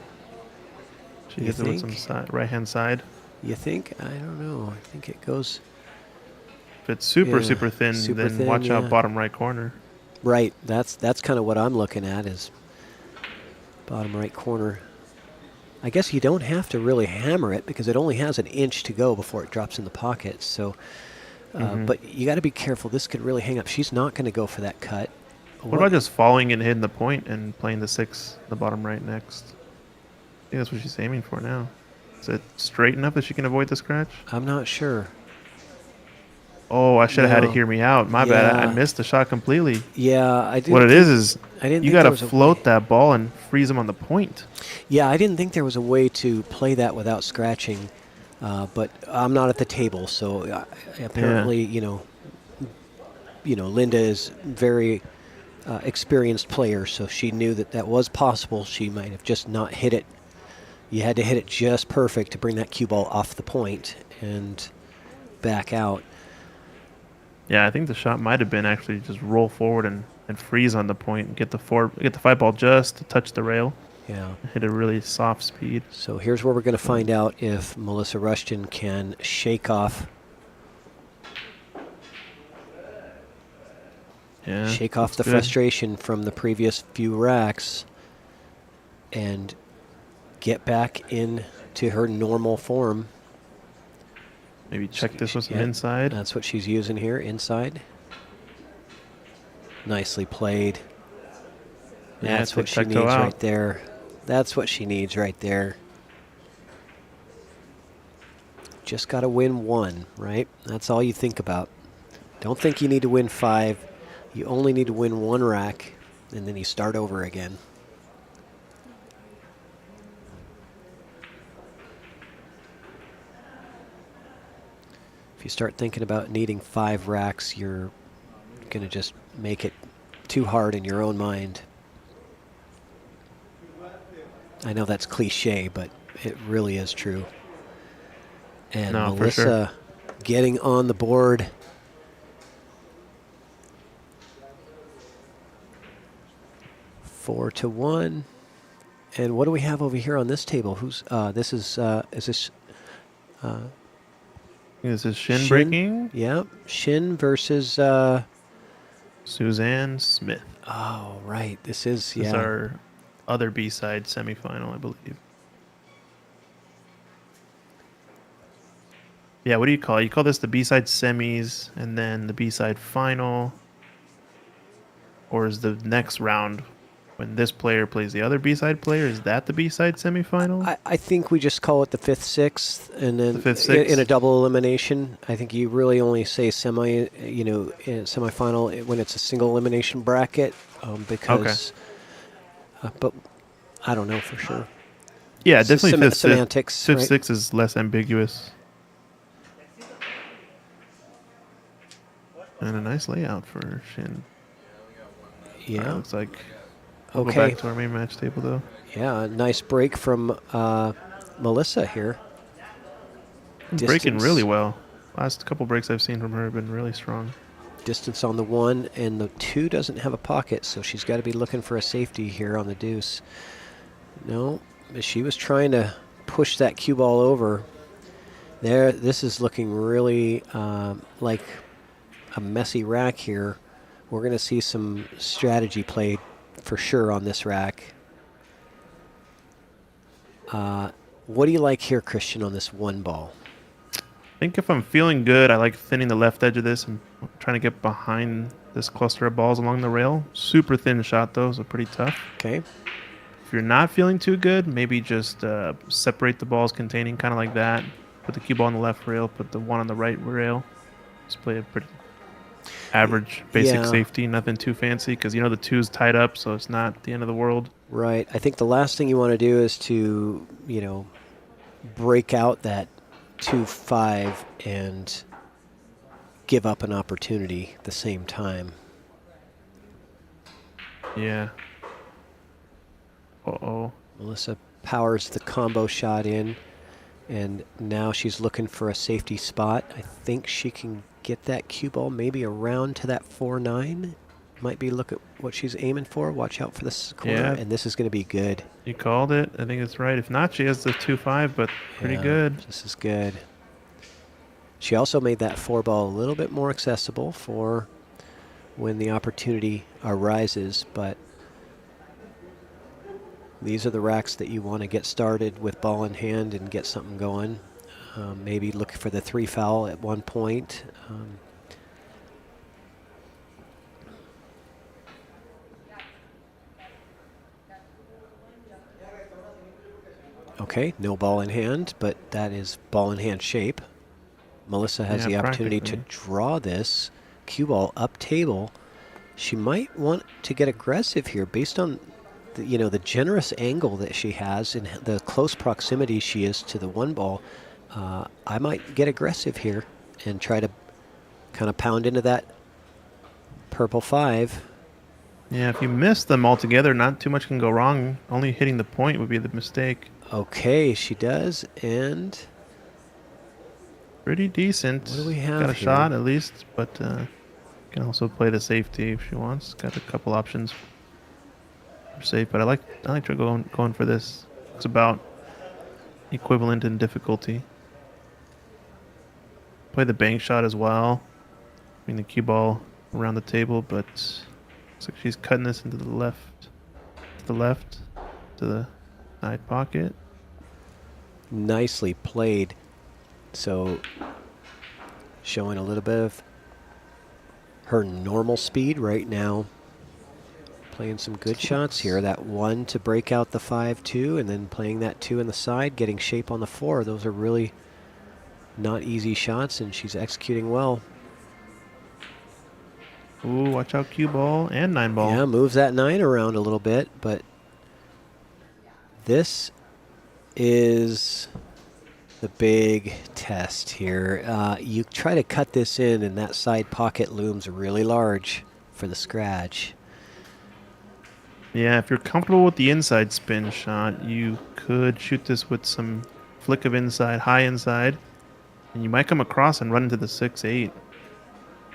She You gets it with think? some right-hand side. You think? I don't know. I think it goes If it's super Yeah, thin, super then thin, watch yeah. out bottom right corner. right. That's kind of what I'm looking at is bottom right corner. I guess you don't have to really hammer it because it only has an inch to go before it drops in the pocket. So, but you got to be careful. This could really hang up. She's not going to go for that cut. What about just falling and hitting the point and playing the 6, the bottom right next? I think that's what she's aiming for now. Is it straight enough that she can avoid the scratch? I'm not sure. Oh, I should have had No. to hear me out. My bad. I Yeah. missed the shot completely. Yeah, I did. What it is I didn't you think got there to was a float way. that ball and freeze them on the point. Yeah, I didn't think there was a way to play that without scratching, but I'm not at the table, so apparently, you know, Linda is very experienced player, so she knew that was possible. She might have just not hit it. You had to hit it just perfect to bring that cue ball off the point and back out. Yeah, I think the shot might have been actually just roll forward and freeze on the point and get the 5 ball just to touch the rail. Yeah. Hit a really soft speed. So here's where we're going to find out if Melissa Rushton can shake off Yeah, the looks good. frustration from the previous few racks and get back into her normal form. Maybe check this with some Yeah, inside. That's what she's using here, inside. Nicely played. Yeah, That's what she tic-tac-toe needs out. right there. That's what she needs right there. Just got to win one, right? That's all you think about. Don't think you need to win 5. You only need to win 1 rack, and then you start over again. If you start thinking about needing 5 racks, you're going to just make it too hard in your own mind. I know that's cliche, but it really is true. And No, for Melissa getting on the board. Four to 1. And what do we have over here on this table? Who's this is this This is Shin Shin? breaking. Yeah, Shin versus Suzanne Smith. oh right, this is This is yeah. our other B-side semifinal, I believe. Yeah, what do you call it? You call this the B-side semis and then the B-side final? Or is the next round when this player plays the other B-side player, is that the B-side semifinal? I think we just call it the 5th, 6th, and then The 5th, in a 6th? double elimination. I think you really only say semi, semifinal when it's a single elimination bracket, because. But I don't know for sure. Yeah, It's definitely fifth, semantics. fifth, right? six is less ambiguous. And a nice layout for Shin. Yeah. Looks like we'll go Okay. back to our main match table, though. Yeah. A nice break from Melissa here. Breaking Distance. really well. Last couple breaks I've seen from her have been really strong. Distance on the 1, and the 2 doesn't have a pocket, so she's got to be looking for a safety here on the deuce. No, she was trying to push that cue ball over. There, this is looking really like a messy rack here. We're going to see some strategy played for sure on this rack. What do you like here, Christian, on this 1 ball? I think if I'm feeling good, I like thinning the left edge of this and trying to get behind this cluster of balls along the rail. Super thin shot, though, so pretty tough. Okay. If you're not feeling too good, maybe just separate the balls containing, kind of like that. Put the cue ball on the left rail, put the 1 on the right rail. Just play a pretty average, basic Yeah. safety, nothing too fancy, because you know the 2's tied up, so it's not the end of the world. Right. I think the last thing you want to do is to, break out that 2-5 and give up an opportunity at the same time. Yeah. Uh-oh. Melissa powers the combo shot in, and now she's looking for a safety spot. I think she can get that cue ball maybe around to that 4-9. Might be look at what she's aiming for. Watch out for this corner, Yeah. and this is going to be good. You called it. I think it's right. If not, she has the 2-5, but pretty Yeah, good. This is good. She also made that 4 ball a little bit more accessible for when the opportunity arises, but these are the racks that you want to get started with ball in hand and get something going. Maybe look for the 3 foul at one point. Okay, no ball in hand, but that is ball in hand shape. Melissa has Yeah, the opportunity to practically. draw this cue ball up table. She might want to get aggressive here based on the generous angle that she has and the close proximity she is to the 1 ball. I might get aggressive here and try to kind of pound into that purple 5. Yeah, if you miss them altogether, not too much can go wrong. Only hitting the point would be the mistake. Okay, she does, and Pretty decent. What do we have Got a here? shot at least, but can also play the safety if she wants. Got a couple options. safe, but I like going for this. It's about equivalent in difficulty. Play the bank shot as well. Bring the cue ball around the table, but looks like she's cutting this into the left, to the side pocket. Nicely played. So showing a little bit of her normal speed right now. Playing some good shots here. That 1 to break out the 5-2, and then playing that 2 in the side, getting shape on the 4. Those are really not easy shots, and she's executing well. Ooh, watch out, cue ball and 9 ball. Yeah, moves that 9 around a little bit, but this is the big test here. You try to cut this in, and that side pocket looms really large for the scratch. Yeah, if you're comfortable with the inside spin shot, you could shoot this with some flick of inside, high inside, and you might come across and run into the 6-8.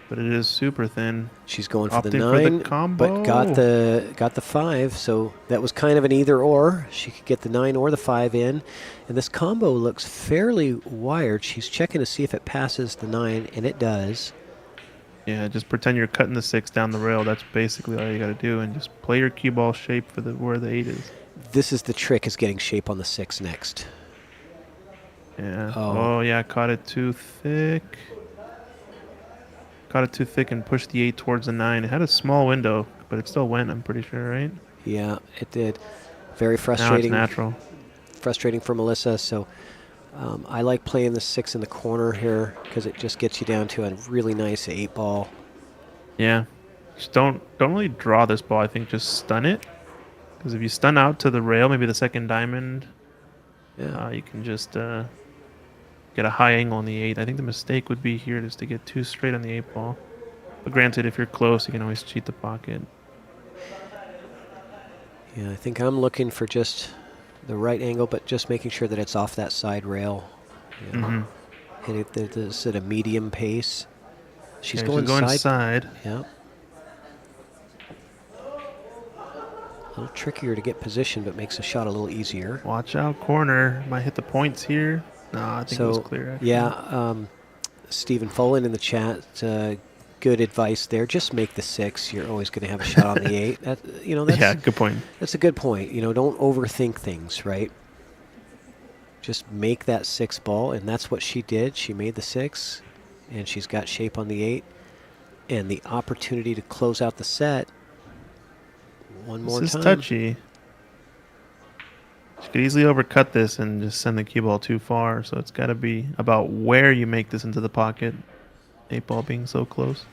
But it is super thin. She's going for the Opting 9, for the combo. but got the 5, so that was kind of an either or. She could get the 9 or the 5 in, and this combo looks fairly wired. She's checking to see if it passes the 9, and it does. Yeah, just pretend you're cutting the 6 down the rail. That's basically all you got to do, and just play your cue ball shape for where the 8 is. This is the trick, is getting shape on the 6 next. Yeah. Oh. Oh yeah, caught it too thick. Caught it too thick and pushed the 8 towards the 9. It had a small window, but it still went, I'm pretty sure, right? Yeah, it did. Very Now it's frustrating. natural. Frustrating for Melissa, so I like playing the 6 in the corner here because it just gets you down to a really nice 8 ball. Yeah. Just don't really draw this ball. I think just stun it. Because if you stun out to the rail, maybe the second diamond, Yeah. you can just get a high angle on the 8. I think the mistake would be here just to get too straight on the 8 ball. But granted, if you're close, you can always cheat the pocket. Yeah, I think I'm looking for just the right angle, but just making sure that it's off that side rail. Yeah. Mm-hmm. Hit this at a medium pace. She's Okay, going, side. Yeah. A little trickier to get position, but makes the shot a little easier. Watch out, corner. Might hit the points here. No, I think it was clear, actually. Yeah, Stephen Follin in the chat, good advice there. Just make the 6. You're always going to have a shot on the 8. That's Yeah, good point. That's a good point. Don't overthink things, right? Just make that 6 ball, and that's what she did. She made the 6, and she's got shape on the 8, and the opportunity to close out the set one more time. This is touchy. She could easily overcut this and just send the cue ball too far, so it's got to be about where you make this into the pocket. 8 ball being so close.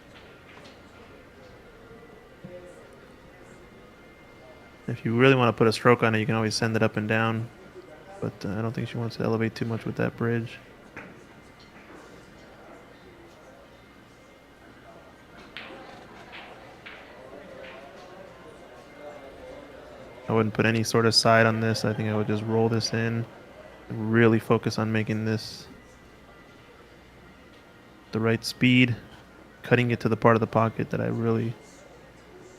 If you really want to put a stroke on it, you can always send it up and down. But I don't think she wants to elevate too much with that bridge. I wouldn't put any sort of side on this. I think I would just roll this in and really focus on making this the right speed, cutting it to the part of the pocket that I really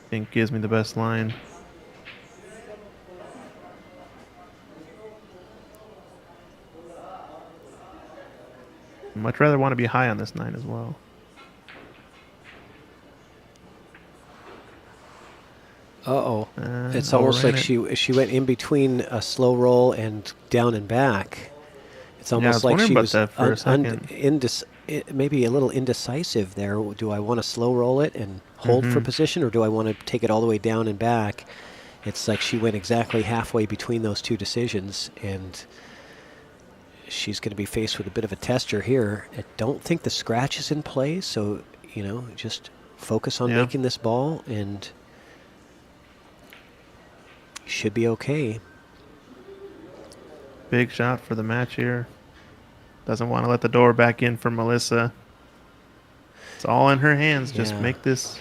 think gives me the best line. I'd much rather want to be high on this 9 as well. Uh-oh. It's almost like she went in between a slow roll and down and back. It's almost like she was maybe a little indecisive there. Do I want to slow roll it and hold for position, or do I want to take it all the way down and back? It's like she went exactly halfway between those two decisions, and she's going to be faced with a bit of a tester here. I don't think the scratch is in play, so, just focus on making this ball, and should be okay. Big shot for the match here. Doesn't want to let the door back in for Melissa. It's all in her hands. Just make this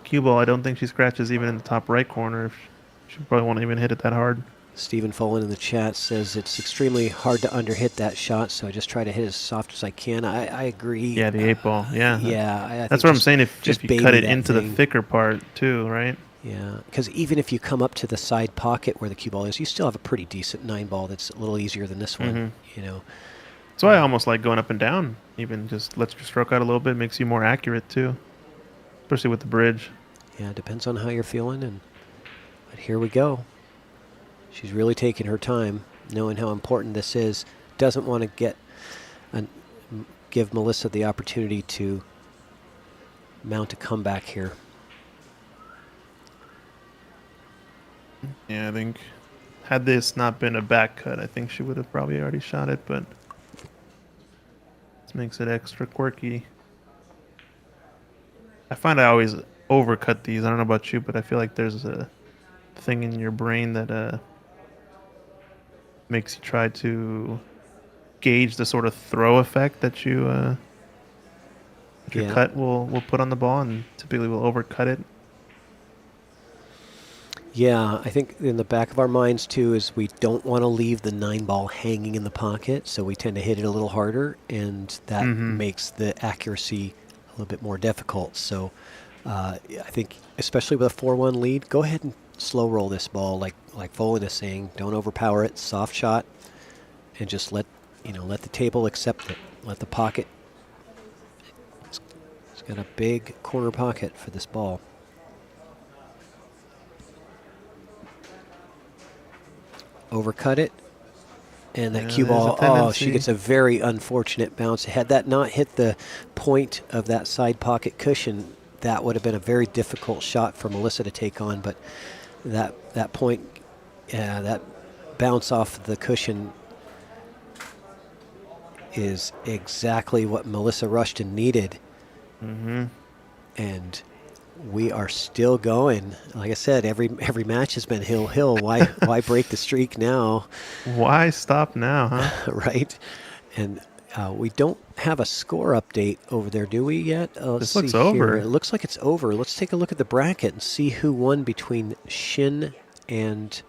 cue ball. I don't think she scratches even in the top right corner. She probably won't even hit it that hard. Stephen Follin in the chat says it's extremely hard to underhit that shot, so I just try to hit as soft as I can. I agree. Yeah, the 8 ball. Yeah. Yeah. That's what I'm saying. If you cut it into the thicker part too, right? Yeah, because even if you come up to the side pocket where the cue ball is, you still have a pretty decent 9-ball that's a little easier than this one, you know. That's why I almost like going up and down. Even just lets your stroke out a little bit, makes you more accurate too, especially with the bridge. Yeah, it depends on how you're feeling, but here we go. She's really taking her time, knowing how important this is. Doesn't want to give Melissa the opportunity to mount a comeback here. Yeah, I think had this not been a back cut, I think she would have probably already shot it, but this makes it extra quirky. I find I always overcut these. I don't know about you, but I feel like there's a thing in your brain that makes you try to gauge the sort of throw effect that your cut will put on the ball, and typically will overcut it. Yeah, I think in the back of our minds too is we don't want to leave the 9-ball hanging in the pocket, so we tend to hit it a little harder, and that makes the accuracy a little bit more difficult. So I think, especially with a 4-1 lead, go ahead and slow roll this ball, like Volan is saying. Don't overpower it. Soft shot, and just let the table accept it. Let the pocket. It's got a big corner pocket for this ball. Overcut it, and that cue ball, she gets a very unfortunate bounce. Had that not hit the point of that side pocket cushion, that would have been a very difficult shot for Melissa to take on, but that point, that bounce off the cushion is exactly what Melissa Rushton needed. And we are still going. Like I said, every match has been hill. Why break the streak now? Why stop now, huh? Right. And we don't have a score update over there, do we yet? This looks over. It looks like it's over. Let's take a look at the bracket and see who won between Shin and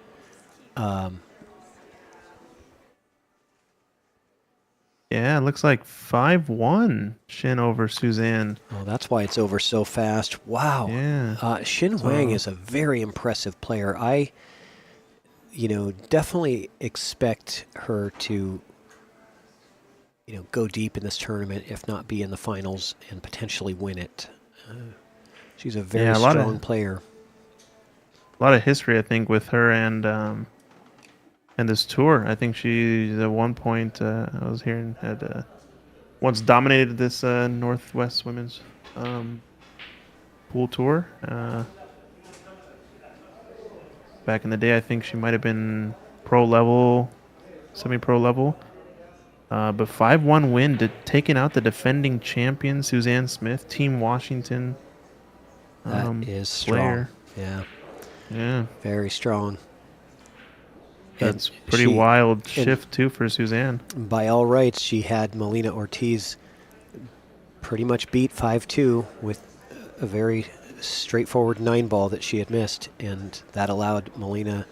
yeah, it looks like 5-1 Shin over Suzanne. Oh, that's why it's over so fast. Wow. Yeah. Shin Wang is a very impressive player. I, definitely expect her to, go deep in this tournament, if not be in the finals and potentially win it. She's a very strong player. A lot of history, I think, with her and this tour. I think she's at one point, I was hearing, had once dominated this Northwest Women's pool tour. Back in the day, I think she might have been pro level, semi-pro level. But 5-1 win, taking out the defending champion, Suzanne Smith, Team Washington. That is strong. Player. Yeah, very strong. That's pretty wild shift, too, for Suzanne. By all rights, she had Melina Ortiz pretty much beat 5-2 with a very straightforward 9-ball that she had missed, and that allowed Melina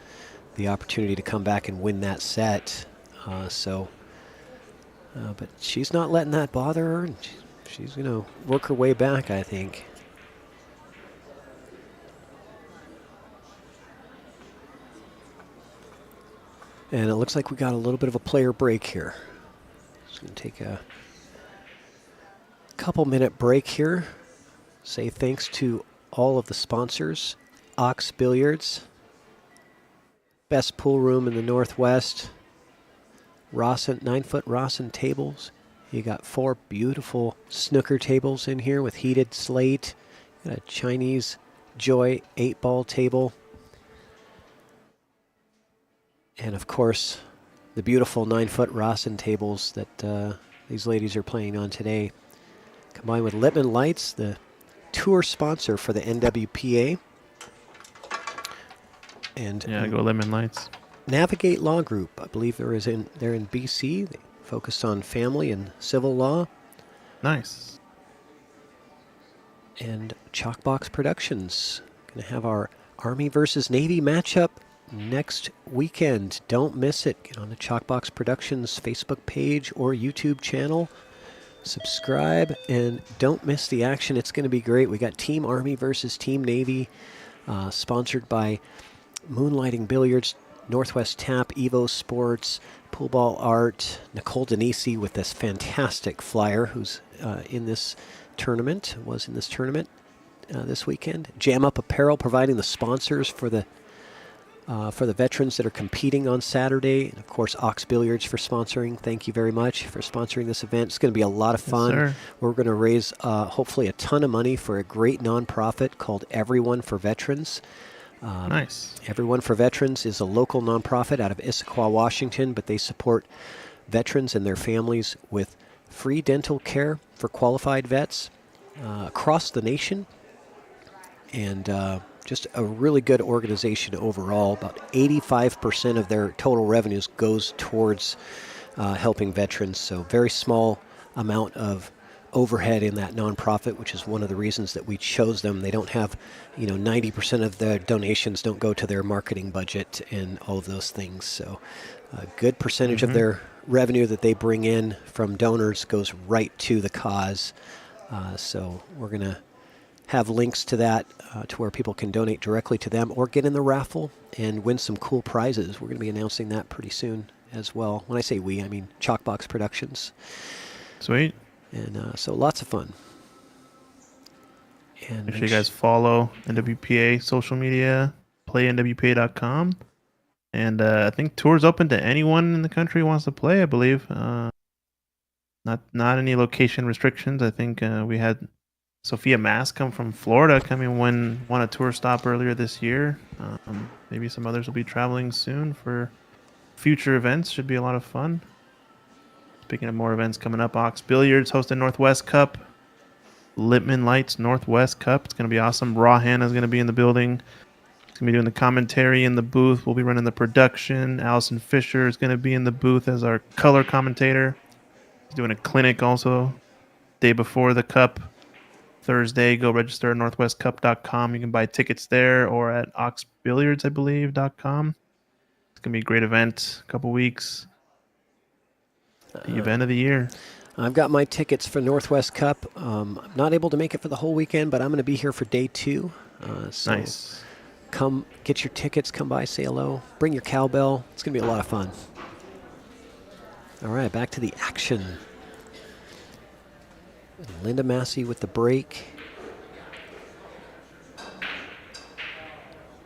the opportunity to come back and win that set. But she's not letting that bother her, and she's going to work her way back, I think. And it looks like we got a little bit of a player break here. Just going to take a couple-minute break here. Say thanks to all of the sponsors. Ox Billiards, best pool room in the Northwest. Rusan, 9-foot Rusan tables. You got 4 beautiful snooker tables in here with heated slate. You got a Chinese Joy 8-ball table. And of course, the beautiful 9-foot Rusan tables that these ladies are playing on today. Combined with Littman Lights, the tour sponsor for the NWPA. And yeah, go Littman Lights. Navigate Law Group, I believe they're in BC. They focus on family and civil law. Nice. And Chalkbox Productions. Going to have our Army versus Navy matchup next weekend. Don't miss it. Get on the Chalkbox Productions Facebook page or YouTube channel. Subscribe and don't miss the action. It's going to be great. We got Team Army versus Team Navy. sponsored by Moonlighting Billiards, Northwest Tap, Evo Sports, Pool Ball Art, Nicole Denisi with this fantastic flyer who's in this tournament, was in this tournament this weekend. Jam Up Apparel providing the sponsors for the veterans that are competing on Saturday. And of course, Ox Billiards for sponsoring. Thank you very much for sponsoring this event. It's going to be a lot of fun. Yes, sir. We're going to raise hopefully a ton of money for a great nonprofit called Everyone for Veterans. Nice. Everyone for Veterans is a local nonprofit out of Issaquah, Washington, but they support veterans and their families with free dental care for qualified vets across the nation. And just a really good organization overall. About 85% of their total revenues goes towards helping veterans. So very small amount of overhead in that nonprofit, which is one of the reasons that we chose them. They don't have, 90% of their donations don't go to their marketing budget and all of those things. So a good percentage of their revenue that they bring in from donors goes right to the cause. So we're going to have links to that to where people can donate directly to them or get in the raffle and win some cool prizes. We're going to be announcing that pretty soon as well. When I say we, I mean Chalkbox Productions. Sweet. And so lots of fun. And Make sure you guys follow NWPA social media, playnwpa.com. And I think tour's open to anyone in the country who wants to play, I believe. Not any location restrictions. I think we had Sophia Mass come from Florida, won a tour stop earlier this year. Maybe some others will be traveling soon for future events. Should be a lot of fun. Speaking of more events coming up, Ox Billiards hosting Northwest Cup. Littman Lights Northwest Cup. It's going to be awesome. Raw Hannah is going to be in the building. He's going to be doing the commentary in the booth. We'll be running the production. Allison Fisher is going to be in the booth as our color commentator. He's doing a clinic also day before the Cup. Thursday, go register at northwestcup.com. You can buy tickets there or at oxbilliards, I believe, .com. It's going to be a great event. A couple weeks. The event of the year. I've got my tickets for Northwest Cup. I'm not able to make it for the whole weekend, but I'm going to be here for day 2. So Nice. come get your tickets. Come by, say hello. Bring your cowbell. It's going to be a lot of fun. All right, back to the action. Linda Massie with the break.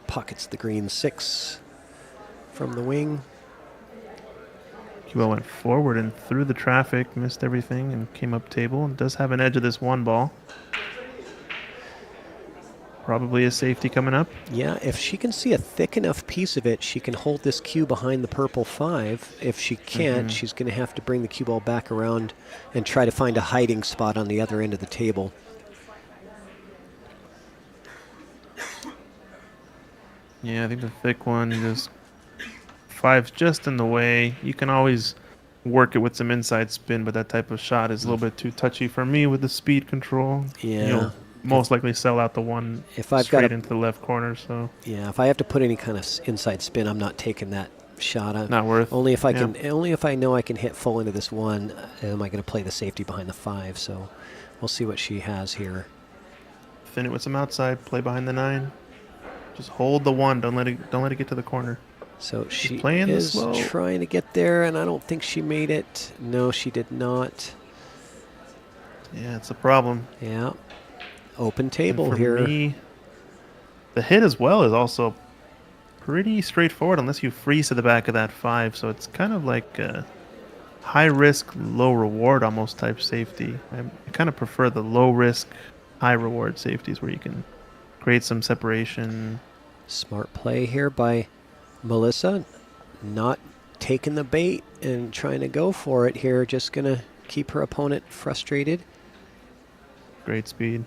Pockets the green 6 from the wing. Cuba went forward and through the traffic, missed everything, and came up table. And does have an edge of this one ball. Probably a safety coming up. Yeah, if she can see a thick enough piece of it, she can hold this cue behind the purple 5. If she can't, she's going to have to bring the cue ball back around and try to find a hiding spot on the other end of the table. Yeah, I think the thick one, just 5's just in the way. You can always work it with some inside spin, but that type of shot is a little bit too touchy for me with the speed control. Yeah. You'll most likely sell out the one If I've straight got into the left corner, so Yeah, if I have to put any kind of inside spin, I'm not taking that shot. not worth. Only if I Yeah. can. Only if I know I can hit full into this 1. Am I going to play the safety behind the 5? So we'll see what she has here. Fin it with some outside, play behind the 9. Just hold the 1. Don't let it get to the corner. So she playing the is slow. trying to get there, and I don't think she made it. No, she did not. Yeah, it's a problem. Yeah. Open And table for here. me, the hit as well is also pretty straightforward unless you freeze to the back of that 5. So it's kind of like a high risk, low reward almost type safety. I kind of prefer the low risk, high reward safeties where you can create some separation. Smart play here by Melissa. Not taking the bait and trying to go for it here. Just going to keep her opponent frustrated. Great speed.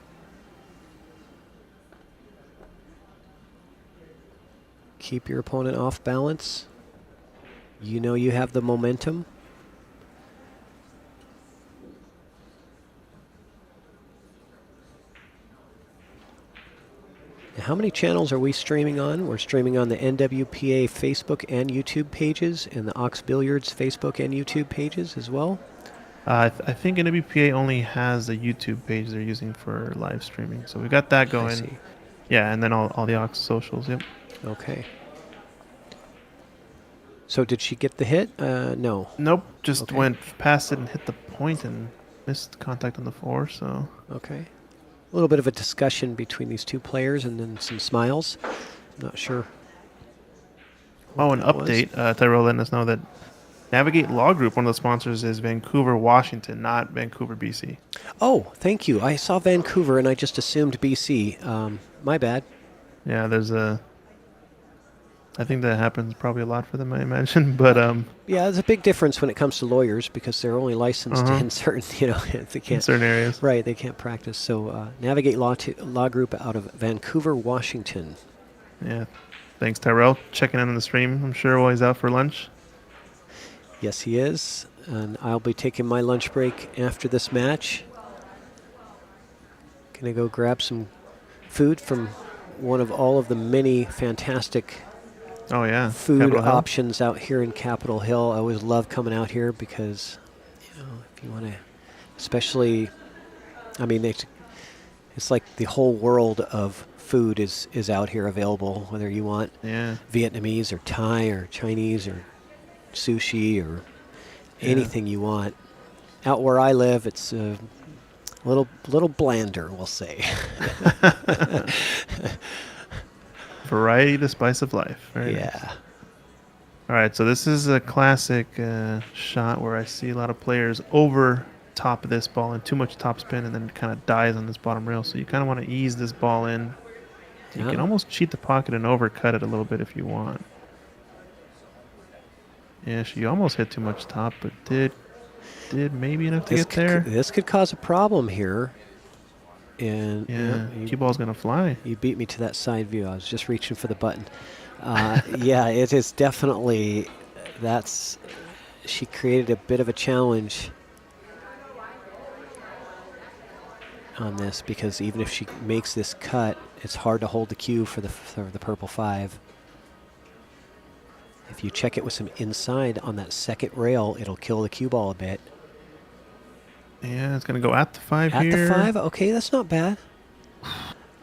Keep your opponent off balance. You know you have the momentum. Now, how many channels are we streaming on? We're streaming on the NWPA Facebook and YouTube pages, and the Ox Billiards Facebook and YouTube pages as well. I think NWPA only has a YouTube page they're using for live streaming. So we got that I going. see. Yeah, and then all the Ox socials. Yep. Okay. So did she get the hit? No. Nope. Just Okay. went past it and hit the point and missed contact on the 4. So Okay. A little bit of a discussion between these two players and then some smiles. I'm not sure. what an that was. update. Tyrell letting us know that Navigate Law Group, one of the sponsors, is Vancouver, Washington, not Vancouver, BC. Oh, thank you. I saw Vancouver and I just assumed BC. My bad. Yeah, there's I think that happens probably a lot for them, I imagine. But Yeah, there's a big difference when it comes to lawyers because they're only licensed in certain, they in can't. certain areas. Right, they can't practice. So Navigate Law Group out of Vancouver, Washington. Yeah. Thanks, Tyrell. Checking in on the stream, I'm sure, while he's out for lunch. Yes, he is. And I'll be taking my lunch break after this match. Gonna go grab some food from one of all of the many fantastic Oh, yeah. food Capitol Hill. options out here in Capitol Hill. I always love coming out here because, if you want to, especially, I mean, it's like the whole world of food is out here available, whether you want Yeah. Vietnamese or Thai or Chinese or sushi or Yeah. anything you want. Out where I live, it's a little blander, we'll say. Variety, the spice of life. Very nice. Yeah. All right, so this is a classic shot where I see a lot of players over top of this ball and too much topspin, and then it kind of dies on this bottom rail. So you kind of want to ease this ball in. You Yeah. can almost cheat the pocket and overcut it a little bit if you want. Yeah, she almost hit too much top, but did maybe enough to get there. This could cause a problem here. And Yeah, you- cue ball's gonna fly. You beat me to that side view. I was just reaching for the button. Yeah, it is definitely, she created a bit of a challenge on this because even if she makes this cut, it's hard to hold the cue for the purple 5. If you check it with some inside on that second rail, it'll kill the cue ball a bit. Yeah, it's gonna go at the 5 At here. the 5, okay, that's not bad.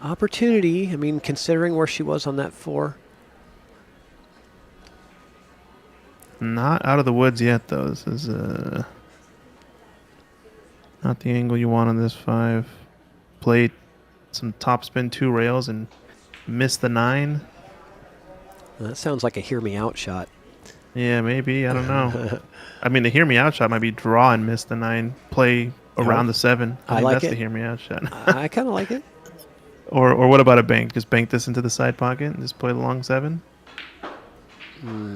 Opportunity, I mean, considering where she was on that 4. Not out of the woods yet, though. This is not the angle you want on this 5. Played some topspin 2 rails and missed the 9. That sounds like a hear me out shot. Yeah, maybe. I don't know. I mean, the hear me out shot might be draw and miss the 9. Play around the 7. I think like that's it. the hear me out shot. I kind of like it. Or what about a bank? Just bank this into the side pocket and just play the long 7.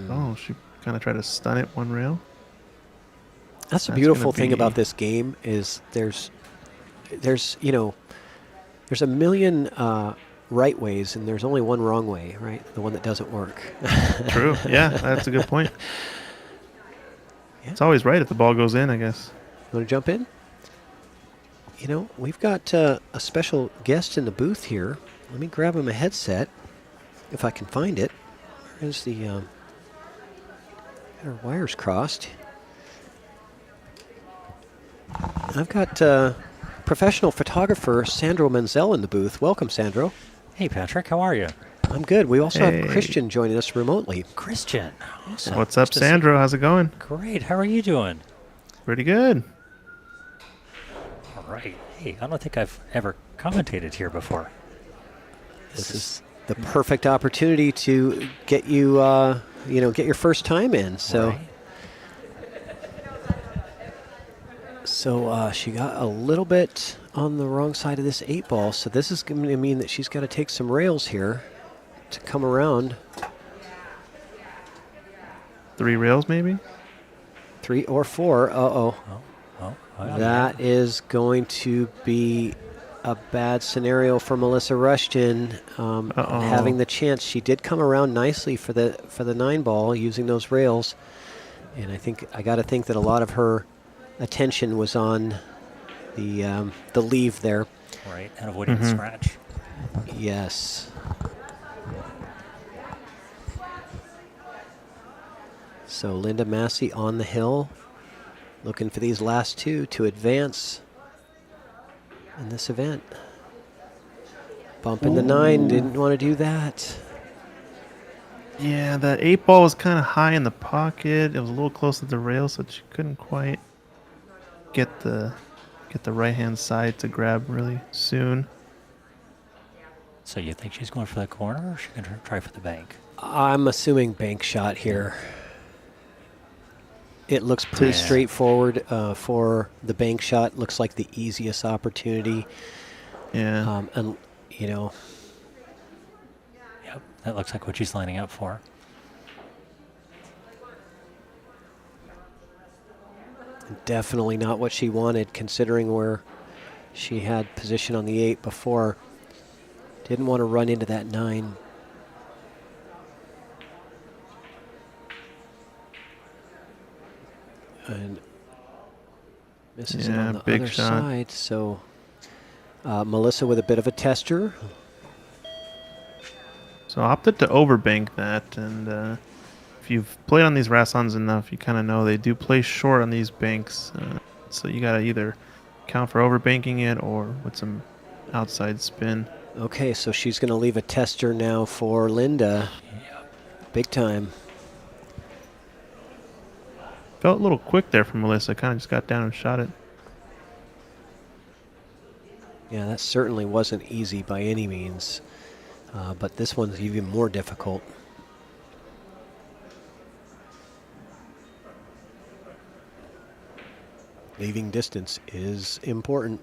Oh, she kind of tried to stun it 1 rail. That's the That's beautiful gonna thing be- about this game is there's a million right ways and there's only one wrong way, right? The one that doesn't work. True. Yeah, that's a good point. Yeah. It's always right if the ball goes in, I guess. You want to jump in? We've got a special guest in the booth here. Let me grab him a headset if I can find it. Where's the got our wires crossed? I've got professional photographer Sandro Menzel in the booth. Welcome, Sandro. Hey, Patrick, how are you? I'm good. We also Hey. have Christian joining us remotely. Christian. Awesome. What's up, Nice to see- Sandro? How's it going? Great. How are you doing? Pretty good. All right. Hey, I don't think I've ever commentated here before. This is the perfect opportunity to get you, get your first time in. So, Right. so she got a little bit on the wrong side of this 8 ball. So this is going to mean that she's got to take some rails here to come around. 3 rails, maybe? 3 or 4. Uh-oh. Oh, That is going to be a bad scenario for Melissa Rushton. Uh-oh. Having the chance, she did come around nicely for the 9 ball using those rails, and I got to think that a lot of her attention was on the leave there. right. And avoiding the scratch. Yes. So Linda Massie on the hill, looking for these last 2 to advance in this event. Bumping the 9, didn't want to do that. Yeah, that 8 ball was kind of high in the pocket. It was a little close to the rail, so she couldn't quite get the right hand side to grab really soon. So you think she's going for the corner, or is she going to try for the bank? I'm assuming bank shot here. It looks pretty Yeah. straightforward for the bank shot. Looks like the easiest opportunity. Yeah. And, you know, Yep, that looks like what she's lining up for. definitely not what she wanted considering where she had position on the 8 before. Didn't want to run into that 9. And misses it Yeah, on the big other shot. side. So Melissa with a bit of a tester. So I opted to overbank that, and if you've played on these Rasans enough, you kind of know they do play short on these banks. So you gotta either count for overbanking it or with some outside spin. Okay, so she's going to leave a tester now for Linda. Yep. Big time. Felt a little quick there from Melissa. Kind of just got down and shot it. Yeah, that certainly wasn't easy by any means. But this one's even more difficult. Leaving distance is important.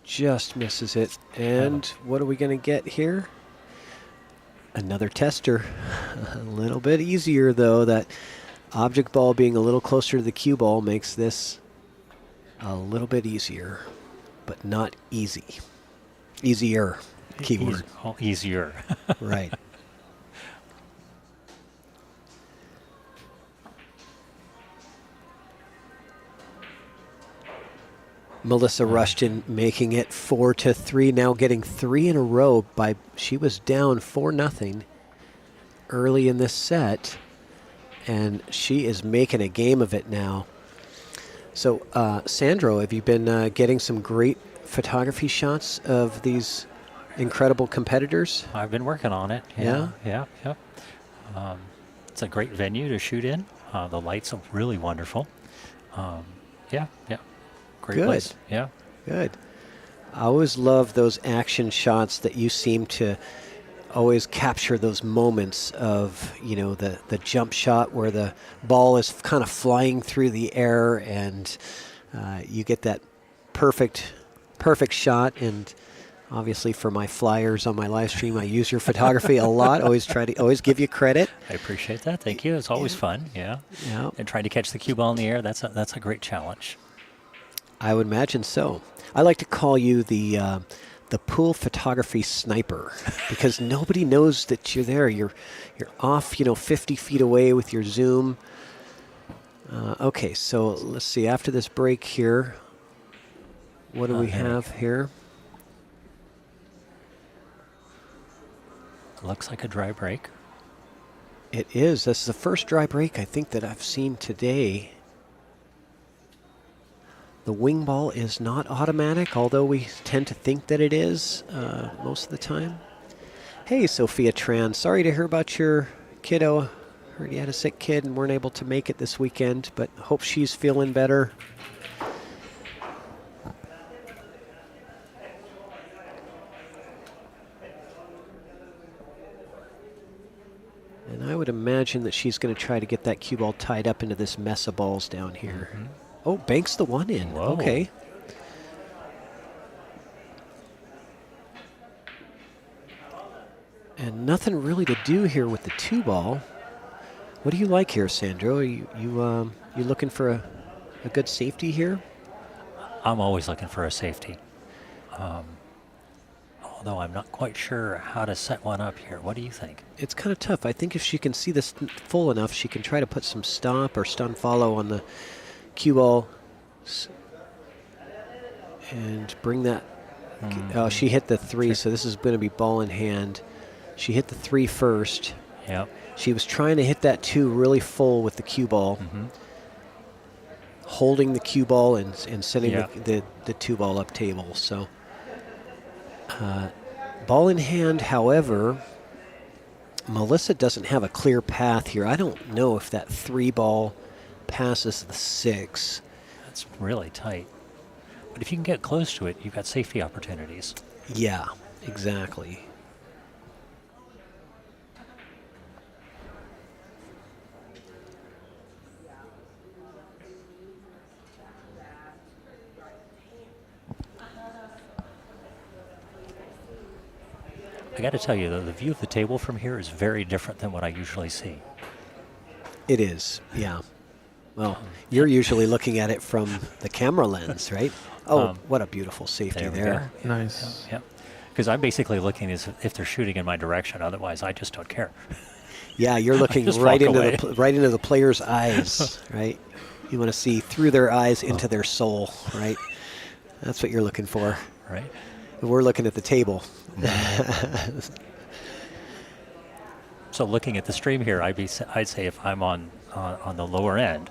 Just misses it. And what are we going to get here? Another tester. A little bit easier, though. That object ball being a little closer to the cue ball makes this a little bit easier, but not easy. Easier. Keyword. Easier. Right. Melissa Rushton making it 4-3, now getting 3 in a row by, she was down 4-0 early in this set, and she is making a game of it now. So, Sandro, have you been getting some great photography shots of these incredible competitors? I've been working on it. Yeah? Yeah. It's a great venue to shoot in. The lights are really wonderful. Yeah. Great Good. place. Yeah. Good. I always love those action shots that you seem to always capture those moments of, you know, the jump shot where the ball is kind of flying through the air and you get that perfect shot. And obviously for my flyers on my live stream, I use your photography a lot. Always give you credit. I appreciate that. Thank you. It's always fun. Yeah. Yeah. And trying to catch the cue ball in the air, that's a great challenge. I would imagine so. I like to call you the pool photography sniper because nobody knows that you're there. You're off, 50 feet away with your zoom. Okay, so let's see. After this break here, what do we have here? Looks like a dry break. It is. This is the first dry break I think that I've seen today. The wing ball is not automatic, although we tend to think that it is most of the time. Hey, Sophia Tran, sorry to hear about your kiddo. Heard you had a sick kid and weren't able to make it this weekend, but hope she's feeling better. And I would imagine that she's going to try to get that cue ball tied up into this mess of balls down here. Mm-hmm. Oh, banks the one in. Whoa. Okay. And nothing really to do here with the 2 ball. What do you like here, Sandro? Are you looking for a good safety here? I'm always looking for a safety. Although I'm not quite sure how to set one up here. What do you think? It's kind of tough. I think if she can see this full enough, she can try to put some stop or stun follow on the cue ball and bring that. Oh, she hit the 3, so this is going to be ball in hand. She hit the 3 first. Yep. She was trying to hit that 2 really full with the cue ball, holding the cue ball and sending Yeah. the 2 ball up table. So, ball in hand, however, Melissa doesn't have a clear path here. I don't know if that 3 ball passes the 6. That's really tight. But if you can get close to it, you've got safety opportunities. Yeah, exactly. I got to tell you, though, the view of the table from here is very different than what I usually see. It is, yeah. Well, you're usually looking at it from the camera lens, right? Oh, what a beautiful safety There we there. go. Nice. Yep. Because I'm basically looking as if they're shooting in my direction. Otherwise, I just don't care. Yeah, you're looking Just right walk into away. right into the player's eyes, right? You want to see through their eyes into their soul, right? That's what you're looking for. Right? We're looking at the table. So looking at the stream here, I'd say if I'm on the lower end,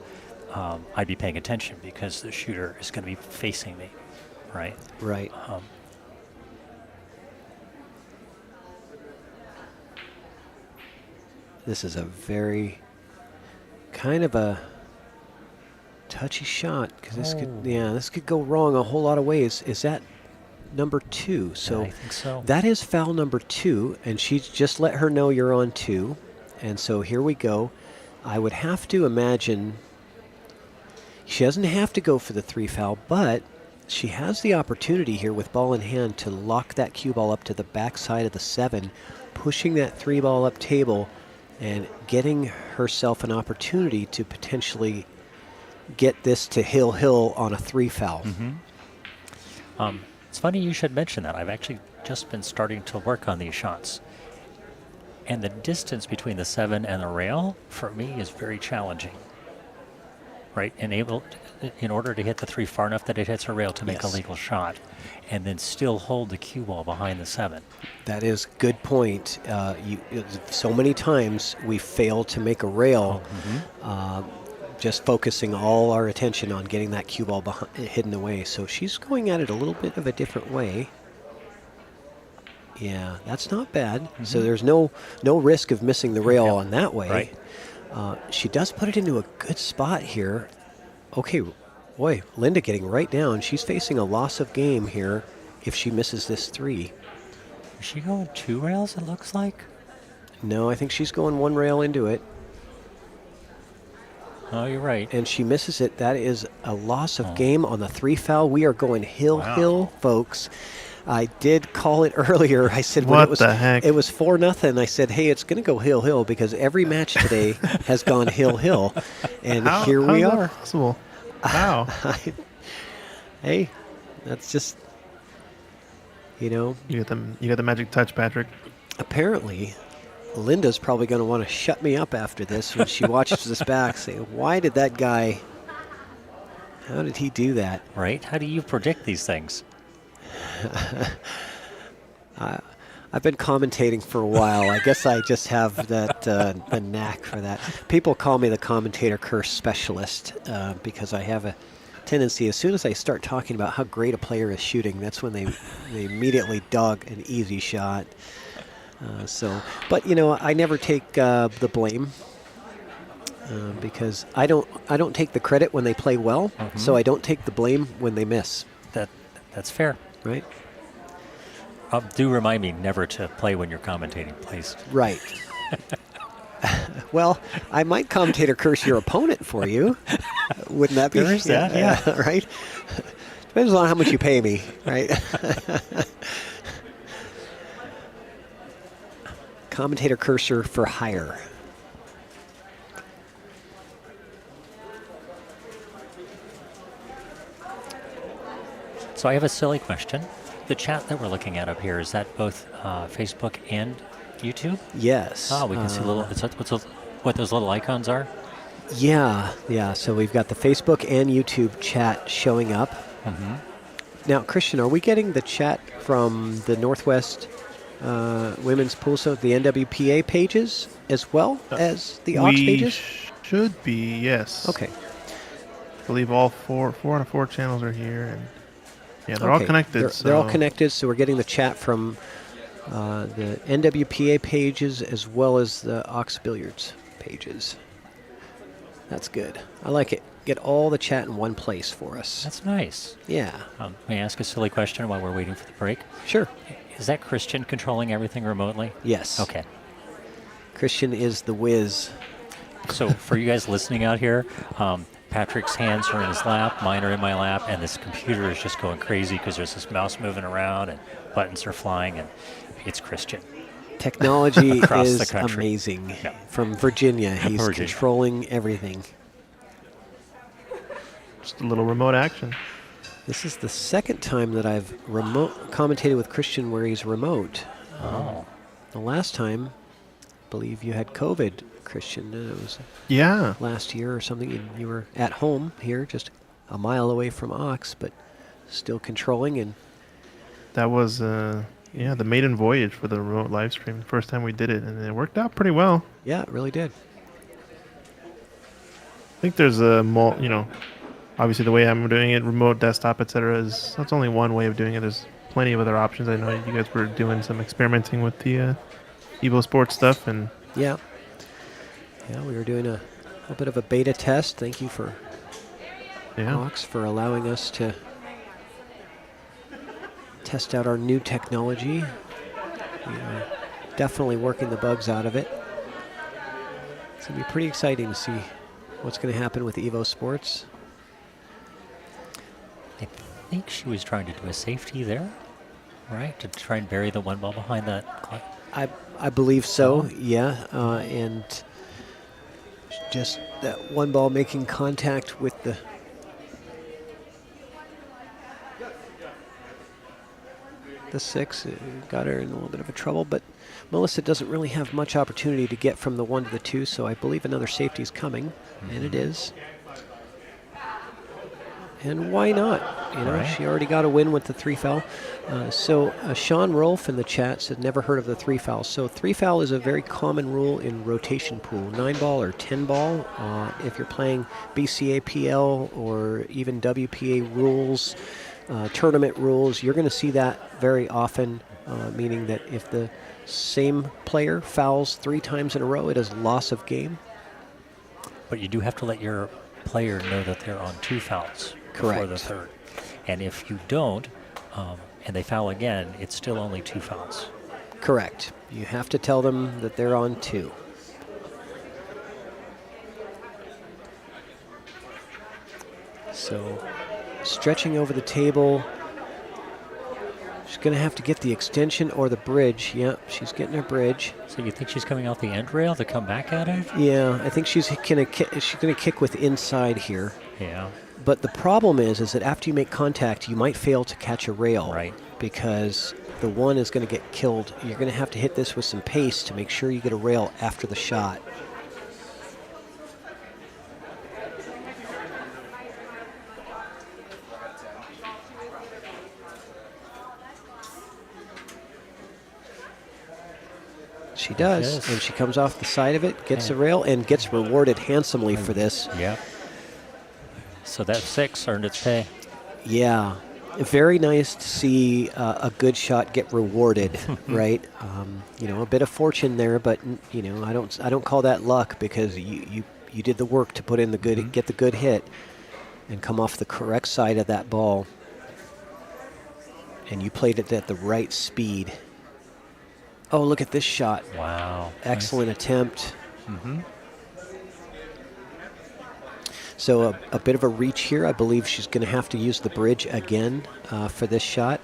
I'd be paying attention because the shooter is going to be facing me, right? Right. This is a very kind of a touchy shot because this could go wrong a whole lot of ways. Is that number 2? So I think so. that is foul number 2, and she just let her know you're on 2. And so here we go. I would have to imagine she doesn't have to go for the 3 foul, but she has the opportunity here with ball in hand to lock that cue ball up to the backside of the 7, pushing that 3 ball up table and getting herself an opportunity to potentially get this to hill on a 3 foul. It's funny you should mention that. I've actually just been starting to work on these shots. And the distance between the 7 and the rail, for me, is very challenging. Right? In order to hit the 3 far enough that it hits a rail to make a Yes. legal shot, and then still hold the cue ball behind the 7. That is a good point. So many times we fail to make a rail, just focusing all our attention on getting that cue ball hidden away. So she's going at it a little bit of a different way. Yeah, that's not bad. So there's no risk of missing the rail on that way. Right. She does put it into a good spot here. Okay, boy, Linda getting right down. She's facing a loss of game here if she misses this 3. Is she going 2 rails, it looks like? No, I think she's going 1 rail into it. Oh, you're right. And she misses it. That is a loss of game on the 3 foul. We are going hill, folks. I did call it earlier. I said when What it was the heck? it was 4-0. I said, hey, it's going to go hill because every match today has gone hill, and here we how's that are. possible? Wow. Hey, that's just You got the magic touch, Patrick. apparently. Linda's probably going to want to shut me up after this when she watches this back. Say, why did that guy? How did he do that? Right? How do you predict these things? I've been commentating for a while. I guess I just have that the knack for that. People call me the commentator curse specialist because I have a tendency, as soon as I start talking about how great a player is shooting, that's when they immediately dog an easy shot. But I never take the blame because I don't take the credit when they play well, so I don't take the blame when they miss. That's fair. Right. Do remind me never to play when you're commentating, please. Right. Well, I might commentator curse your opponent for you. Wouldn't that be? There is that, yeah. Right. Depends on how much you pay me, right? Commentator cursor for hire. So I have a silly question. The chat that we're looking at up here, is that both Facebook and YouTube? Yes. Oh, we can see what those little icons are? Yeah. So we've got the Facebook and YouTube chat showing up. Now, Christian, are we getting the chat from the Northwest women's pool, so the NWPA pages as well as the Ox we pages? should be, yes. Okay. I believe all four out of 4 channels are here, and yeah, they're all Okay. connected. They're all so- connected, so we're getting the chat from the NWPA pages as well as the Ox Billiards pages. That's good. I like it. Get all the chat in one place for us. That's nice. Yeah. May I ask a silly question while we're waiting for the break? Sure. Is that Christian controlling everything remotely? Yes. Okay. Christian is the whiz. So for you guys listening out here, Patrick's hands are in his lap, mine are in my lap, and this computer is just going crazy because there's this mouse moving around and buttons are flying, and it's Christian. Technology Across the is country. amazing. Yeah. From Virginia, he's Virginia. controlling everything. Just a little remote action. This is the second time that I've commentated with Christian where he's remote. Oh. The last time, I believe you had COVID, Christian. It was Yeah. last year or something. And you were at home here, just a mile away from Ox, but still controlling. And That was, the maiden voyage for the remote live stream. First time we did it, and it worked out pretty well. yeah, it really did. I think there's a obviously the way I'm doing it, remote desktop, etc. That's only one way of doing it. There's plenty of other options. I know you guys were doing some experimenting with the Evo Sports stuff, and Yeah. Yeah, we were doing a bit of a beta test. Thank you for yeah, Ox for allowing us to test out our new technology. We are definitely working the bugs out of it. It's going to be pretty exciting to see what's going to happen with Evo Sports. I think she was trying to do a safety there, right? To try and bury the one ball behind that clock. I believe so, Oh. yeah. And just that one ball making contact with the 6 got her in a little bit of a trouble, but Melissa doesn't really have much opportunity to get from the 1 to the 2, so I believe another safety is coming, and it is. And why not? You know, Right. she already got a win with the 3 foul. So Sean Rolfe in the chat said never heard of the 3 foul. So 3 foul is a very common rule in rotation pool. 9 ball or 10 ball. If you're playing BCA PL or even WPA rules, tournament rules, you're going to see that very often, meaning that if the same player fouls 3 times in a row, it is loss of game. But you do have to let your player know that they're on 2 fouls before the Correct. 3rd. And if you don't, and they foul again, it's still only 2 fouls. Correct. You have to tell them that they're on 2. So, stretching over the table. She's going to have to get the extension or the bridge. Yep, she's getting her bridge. So you think she's coming out the end rail to come back at it? Yeah, I think she's going to kick with inside here. Yeah. But the problem is that after you make contact, you might fail to catch a rail. Right. Because the 1 is going to get killed. You're going to have to hit this with some pace to make sure you get a rail after the shot. She does, Yes. and she comes off the side of it, gets Okay. a rail, and gets rewarded handsomely for this. Yeah. So that 6 earned its pay. Yeah, very nice to see a good shot get rewarded, right? You know, a bit of fortune there, but you know, I don't call that luck because you did the work to put in the good, get the good hit, and come off the correct side of that ball, and you played it at the right speed. Oh, look at this shot! Wow. Excellent attempt. Mm-hmm. So a bit of a reach here. I believe she's going to have to use the bridge again for this shot.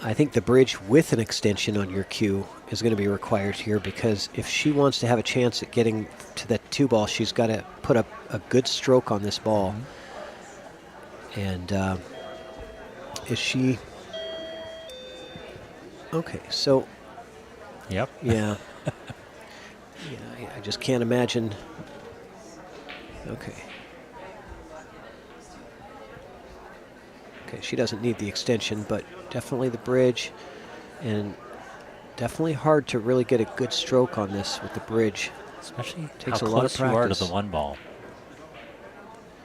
I think the bridge with an extension on your cue is going to be required here because if she wants to have a chance at getting to that 2 ball, she's got to put up a good stroke on this ball. And is she... Okay, so... Yep. Yeah. Yeah, I just can't imagine. Okay. Okay, she doesn't need the extension, but definitely the bridge. And definitely hard to really get a good stroke on this with the bridge. Especially Takes how a lot of close you are to practice. the one ball.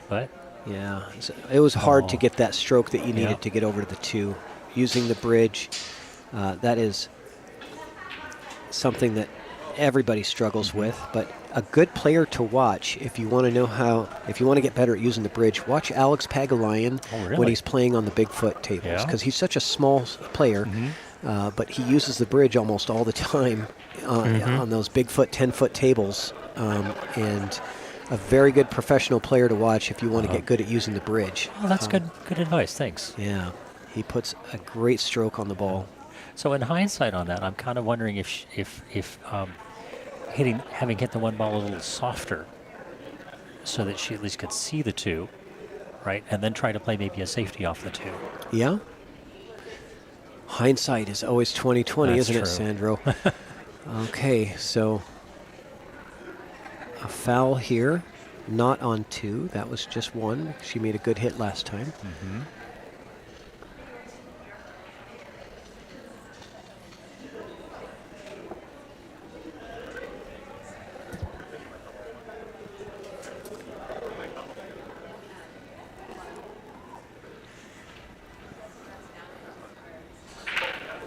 But Yeah, it was hard to Oh. get that stroke that you needed Yeah. to get over to the 2. Using the bridge, that is something that everybody struggles with, but a good player to watch if you want to know if you want to get better at using the bridge, watch Alex Pagulayan Oh, when really? he's playing on the Bigfoot tables, Yeah? because he's such a small player, but he uses the bridge almost all the time on those Bigfoot 10-foot tables, and a very good professional player to watch if you want to get good at using the bridge. Oh, that's good advice. Thanks. Yeah, he puts a great stroke on the ball. So in hindsight on that, I'm kind of wondering if having hit the one ball a little softer, so that she at least could see the 2, right, and then try to play maybe a safety off the 2. Yeah. Hindsight is always 20/20, That's isn't it, true. Sandro? Okay, so a foul here, not on 2. That was just 1. She made a good hit last time.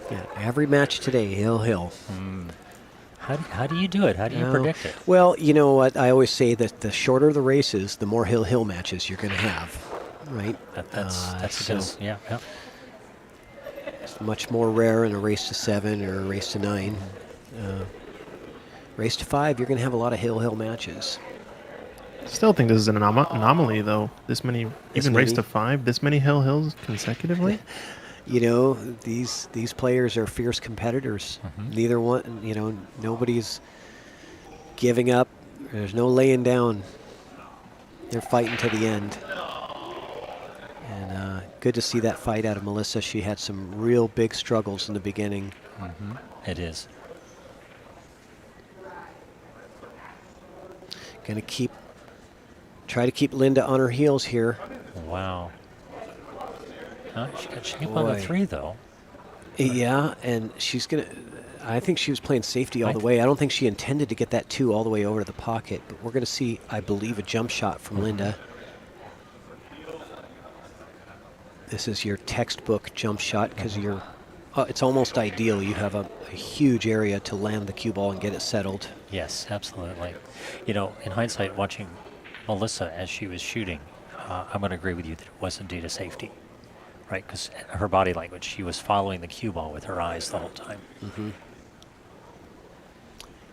Yeah, every match today, hill. How do you do it? How do you No. predict it? Well, you know what? I always say that the shorter the races, the more hill matches you're going to have, right? That's so yeah. it's much more rare in a race to 7 or a race to 9. Race to 5, you're going to have a lot of hill matches. Still think this is an anomaly, though. This many, even race many? to 5, this many hills consecutively. You know, these players are fierce competitors. Neither one, nobody's giving up. There's no laying down. They're fighting to the end. And good to see that fight out of Melissa. She had some real big struggles in the beginning. It is. Going to try to keep Linda on her heels here. Wow. She got shape on the Boy. 3, though. Yeah, and I think she was playing safety all the way. I don't think she intended to get that 2 all the way over to the pocket, but we're going to see, I believe, a jump shot from Linda. This is your textbook jump shot because it's almost ideal. You have a huge area to land the cue ball and get it settled. Yes, absolutely. You know, in hindsight, watching Melissa as she was shooting, I'm going to agree with you that it wasn't due to safety, right? Because her body language, she was following the cue ball with her eyes the whole time.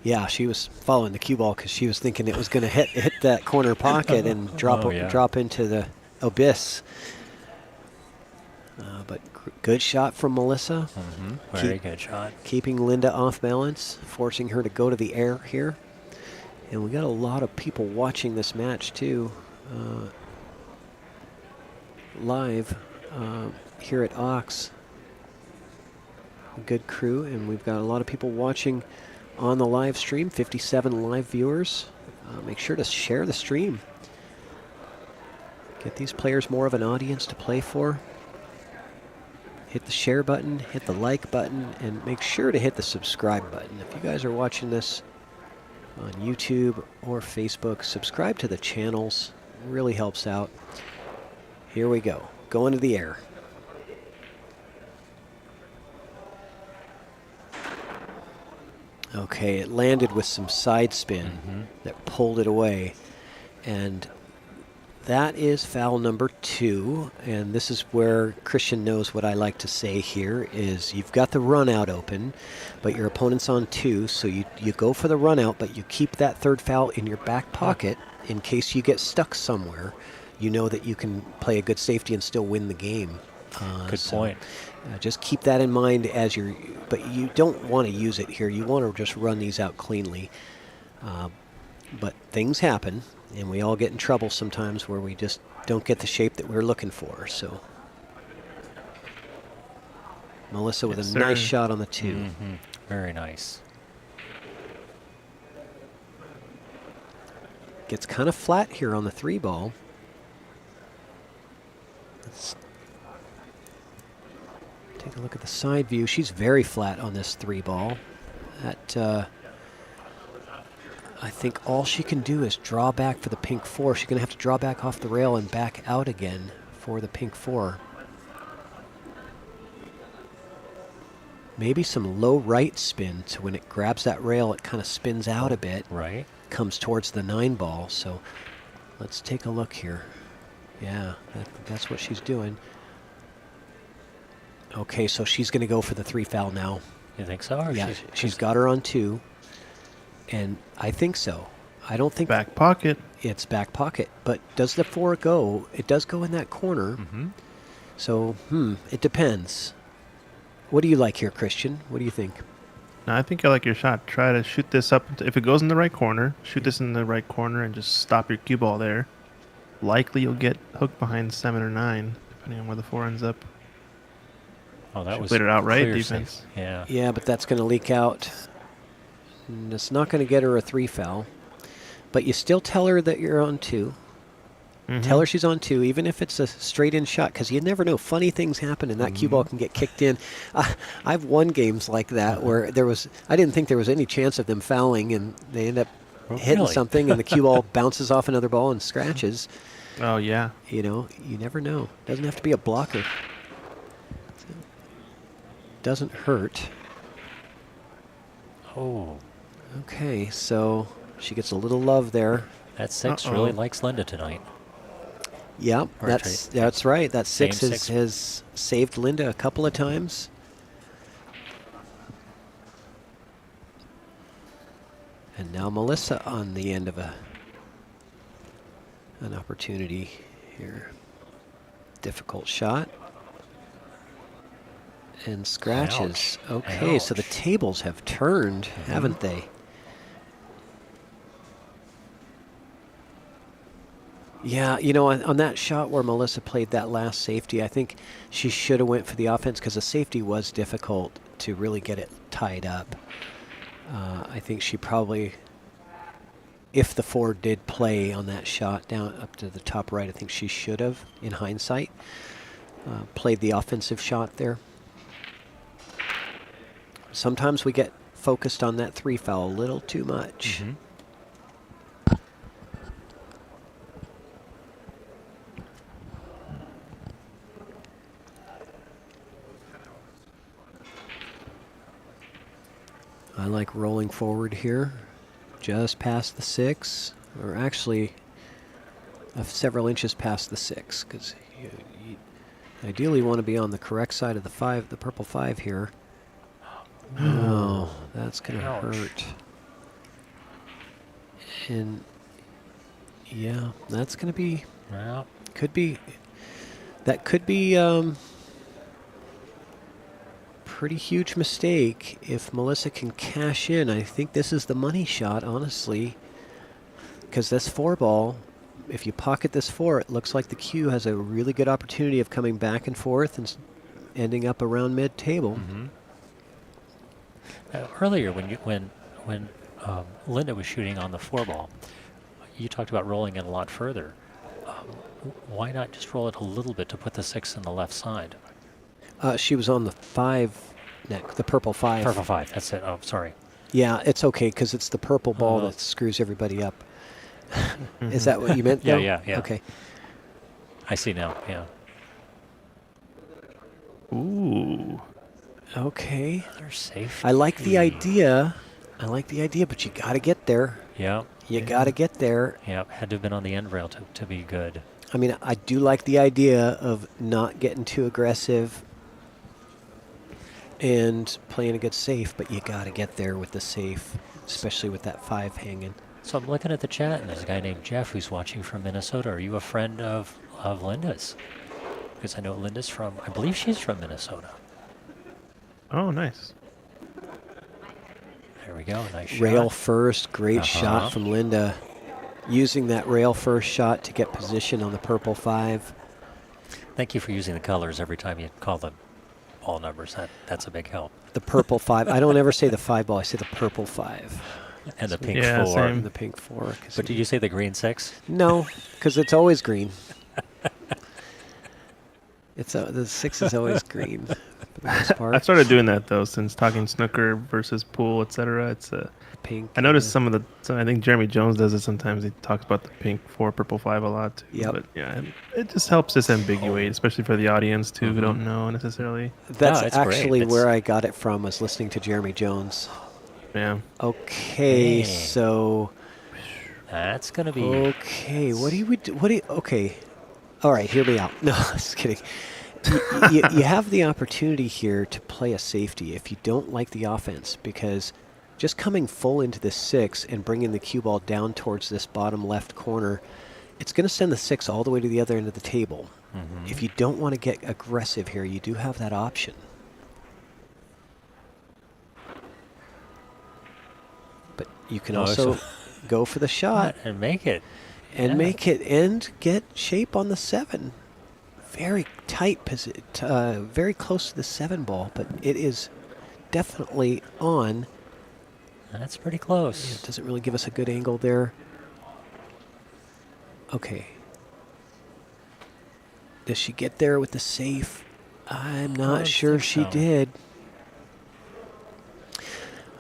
Yeah, she was following the cue ball because she was thinking it was going to hit that corner pocket and drop into the abyss. But good shot from Melissa. Very good shot. Keeping Linda off balance, forcing her to go to the air here. And we got a lot of people watching this match too, live here at Ox. A good crew, and we've got a lot of people watching on the live stream, 57 live viewers. Make sure to share the stream. Get these players more of an audience to play for. Hit the share button, hit the like button, and make sure to hit the subscribe button. If you guys are watching this on YouTube or Facebook, subscribe to the channels. It really helps out. Here we go. Go into the air. Okay, it landed with some side spin that pulled it away. And that is foul number 2, and this is where Christian knows what I like to say here is you've got the run out open, but your opponent's on 2, so you go for the run out, but you keep that third foul in your back pocket in case you get stuck somewhere. You know that you can play a good safety and still win the game. Good point. Just keep that in mind but you don't want to use it here. You want to just run these out cleanly. But things happen, and we all get in trouble sometimes where we just don't get the shape that we're looking for. So Melissa with a nice shot on the 2. Very nice. Gets kind of flat here on the 3 ball. Let's Take a look at the side view. She's very flat on this 3 ball. That I think all she can do is draw back for the pink 4. She's going to have to draw back off the rail and back out again for the pink 4. Maybe some low right spin, so when it grabs that rail, it kind of spins out a bit. Right. Comes towards the 9 ball. So let's take a look here. Yeah, that's what she's doing. Okay, so she's going to go for the 3 foul now. You think so? Or Yeah, she's got her on 2. And I think so. I don't think Back pocket. it's back pocket. But does the 4 go? It does go in that corner. Mm-hmm. So, it depends. What do you like here, Christian? What do you think? Now, I think I like your shot. Try to shoot this up. If it goes in the right corner, shoot this in the right corner and just stop your cue ball there. Likely you'll get hooked behind 7 or 9, depending on where the 4 ends up. Oh, that She was played it outright clear defense. safe. Yeah. Yeah, but that's going to leak out. And it's not going to get her a 3 foul. But you still tell her that you're on 2. Mhm. Tell her she's on 2, even if it's a straight-in shot, because you never know. Funny things happen, and that cue ball can get kicked in. I've won games like that where I didn't think there was any chance of them fouling, and they end up hitting Really? something, and the cue ball bounces off another ball and scratches. Oh, yeah. You know, you never know. Doesn't have to be a blocker. Doesn't hurt. Oh, Okay, so she gets a little love there. that 6 Uh-oh. really likes Linda tonight. Yep, Or that's right. That 6 Same has, 6. has saved Linda a couple of times. And now Melissa on the end of an opportunity here. Difficult shot. And scratches. Ouch. Okay, so the Ouch. tables have turned, haven't they? Yeah, you know, on that shot where Melissa played that last safety, I think she should have went for the offense because the safety was difficult to really get it tied up. I think she probably, if the 4 did play on that shot down up to the top right, I think she should have, in hindsight, played the offensive shot there. Sometimes we get focused on that 3 foul a little too much. Mhm. I like rolling forward here, just past the 6, or actually several inches past the 6, because you ideally want to be on the correct side of the 5, the purple 5 here. Oh, that's going to Ouch. hurt. And yeah, that's going to be, Well, that could be pretty huge mistake if Melissa can cash in. I think this is the money shot, honestly, because this 4 ball, if you pocket this 4, it looks like the cue has a really good opportunity of coming back and forth and ending up around mid-table. earlier when Linda was shooting on the 4 ball, you talked about rolling it a lot further. Why not just roll it a little bit to put the 6 on the left side? She was on the 5 neck, the purple 5. Purple 5. That's it. Oh, sorry. Yeah, it's okay because it's the purple ball Oh. that screws everybody up. Is that what you meant? Yeah, though? yeah. Okay. I see now. Yeah. Ooh. Okay. Another safe. I like the idea. But you got to get there. Yeah. You got to get there. Yeah. Had to have been on the end rail to be good. I mean, I do like the idea of not getting too aggressive and playing a good safe, but you got to get there with the safe, especially with that 5 hanging. So I'm looking at the chat, and there's a guy named Jeff who's watching from Minnesota. Are you a friend of Linda's? Because I know Linda's from, I believe she's from Minnesota. Oh, nice. There we go. Nice shot. Rail first, great shot Uh-huh. from Linda. Using that rail first shot to get position on the purple 5. Thank you for using the colors every time you call the ball numbers. That's a big help. The purple 5. I don't ever say the 5 ball. I say the purple 5. And the pink Yeah, 4. same. And the pink 4. 'Cause But did you say the green 6? No, because it's always green. The 6 is always green. But the most part. I started doing that though since talking snooker versus pool, etc. It's Pink. I noticed some of the. So I think Jeremy Jones does it sometimes. He talks about the pink 4, purple 5 a lot too. Yep. But yeah, it just helps disambiguate, especially for the audience too who don't know necessarily. That's it's great. actually where I got it from, was listening to Jeremy Jones. Yeah. Okay, Hey. so That's going to be. okay, what do you do? Okay, all right, hear me out. No, just kidding. You have the opportunity here to play a safety if you don't like the offense, because just coming full into the 6 and bringing the cue ball down towards this bottom left corner, it's going to send the 6 all the way to the other end of the table. If you don't want to get aggressive here, you do have that option. But you can also go for the shot And make it. and make it and get shape on the 7. Very tight position, very close to the 7 ball, but it is definitely on. That's pretty close. Yeah, it doesn't really give us a good angle there. Okay. Does she get there with the safe? I'm not don't sure think she so. did.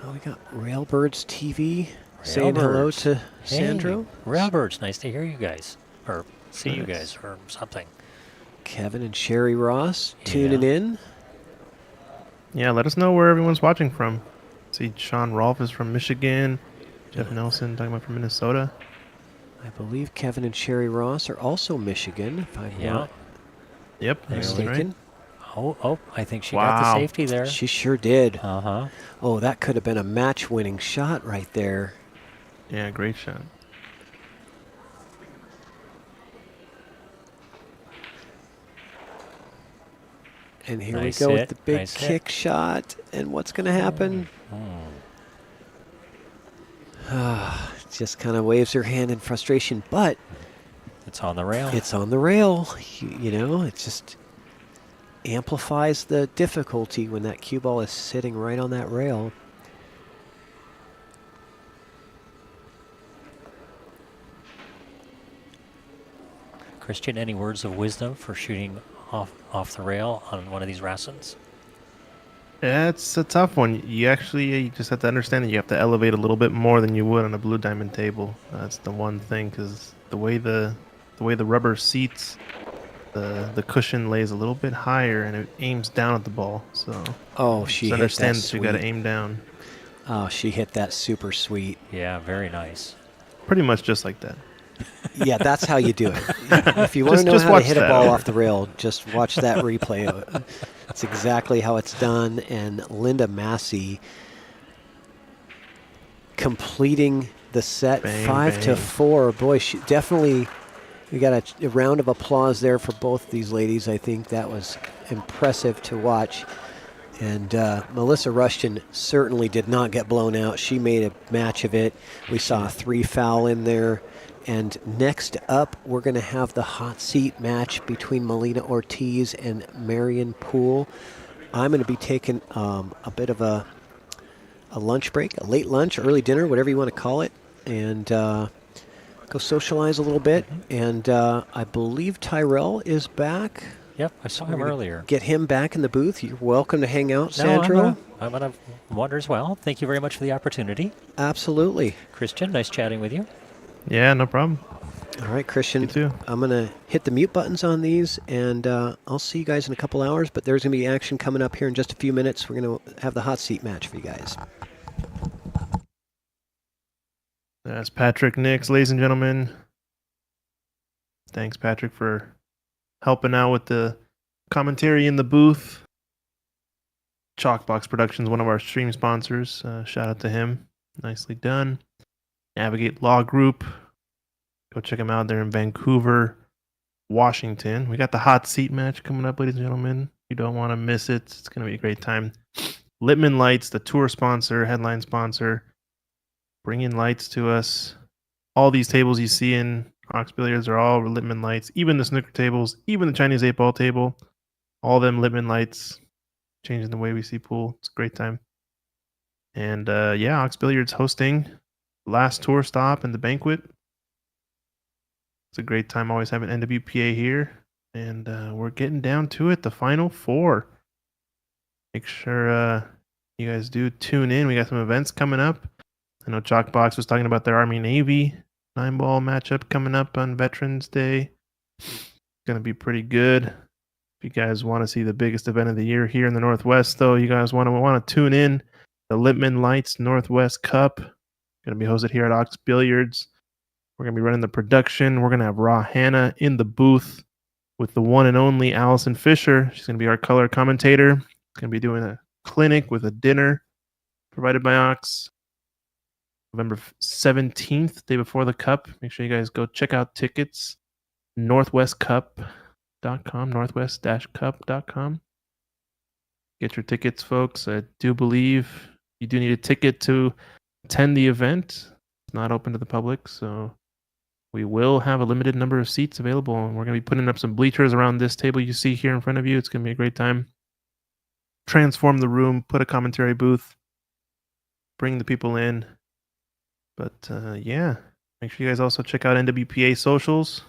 Oh, we got Railbirds TV saying hello Railbirds. to Sandro. Hey, Railbirds, nice to hear you guys. Or see you guys or something. Kevin and Sherry Ross tuning Yeah. in. Yeah, let us know where everyone's watching from. See, Sean Rolfe is from Michigan. Jeff Nelson talking about from Minnesota. I believe Kevin and Sherry Ross are also Michigan, if I'm Yeah. not Yep, that's mistaken. right. Oh, I think she got the Wow. safety there. She sure did. Uh-huh. Oh, that could have been a match-winning shot right there. Yeah, great shot. And here Nice we go hit, with the big nice hit. kick shot. And what's going to happen? Just kind of waves her hand in frustration, but It's on the rail. it's on the rail. You know, it just amplifies the difficulty when that cue ball is sitting right on that rail. Christian, any words of wisdom for shooting off the rail on one of these Rasans? Yeah, it's a tough one. You just have to understand that you have to elevate a little bit more than you would on a blue diamond table. That's the one thing, because the way the rubber seats, the cushion lays a little bit higher and it aims down at the ball. So Oh, she just hit understand that that you got to sweet. aim down. Oh, she hit that super sweet. Yeah, very nice. Pretty much just like that. Yeah, that's how you do it. If you want to know Just how to watch hit a that ball over. off the rail, just watch that replay. It's exactly how it's done. And Linda Massie completing the set Bang, 5-4. Boy, she definitely. We got a round of applause there for both these ladies. I think that was impressive to watch. And Melissa Rushton certainly did not get blown out. She made a match of it. We saw a 3 foul in there. And next up, we're going to have the hot seat match between Melina Ortiz and Marion Poole. I'm going to be taking a bit of a lunch break, a late lunch, early dinner, whatever you want to call it, and go socialize a little bit. And I believe Tyrell is back. Yep, I saw him earlier. Get him back in the booth. You're welcome to hang out, No, Sandro. I'm gonna wander as well. Thank you very much for the opportunity. Absolutely. Christian, nice chatting with you. Yeah, no problem. All right, Christian. You too. I'm going to hit the mute buttons on these, and I'll see you guys in a couple hours. But there's going to be action coming up here in just a few minutes. We're going to have the hot seat match for you guys. That's Patrick Nix, ladies and gentlemen. Thanks, Patrick, for helping out with the commentary in the booth. Chalkbox Productions, one of our stream sponsors. Shout out to him. Nicely done. Navigate Law Group. Go check them out. They're in Vancouver, Washington. We got the hot seat match coming up, ladies and gentlemen. You don't want to miss it. It's going to be a great time. Littman Lights, the tour sponsor, headline sponsor. Bringing lights to us. All these tables you see in Ox Billiards are all Littman Lights. Even the snooker tables, even the Chinese 8-ball table. All them Littman Lights. Changing the way we see pool. It's a great time. And yeah, Ox Billiards hosting last tour stop and the banquet. It's a great time always having NWPA here. And we're getting down to it, the final 4. make sure you guys do tune in. We got some events coming up. I know Chalkbox was talking about their Army-Navy 9-ball matchup coming up on Veterans Day. Going to be pretty good. If you guys want to see the biggest event of the year here in the Northwest, though, you guys want to tune in. The Lippman Lights Northwest Cup. Going to be hosted here at Ox Billiards. We're going to be running the production. We're going to have Raw Hannah in the booth with the one and only Allison Fisher. She's going to be our color commentator. Going to be doing a clinic with a dinner provided by Ox. November 17th, day before the Cup. Make sure you guys go check out tickets. northwestcup.com, northwest-cup.com. Get your tickets, folks. I do believe you do need a ticket to attend the event. It's not open to the public, so we will have a limited number of seats available, and we're going to be putting up some bleachers around this table you see here in front of you. It's going to be a great time. Transform the room, put a commentary booth, bring the people in. But yeah, make sure you guys also check out NWPA socials.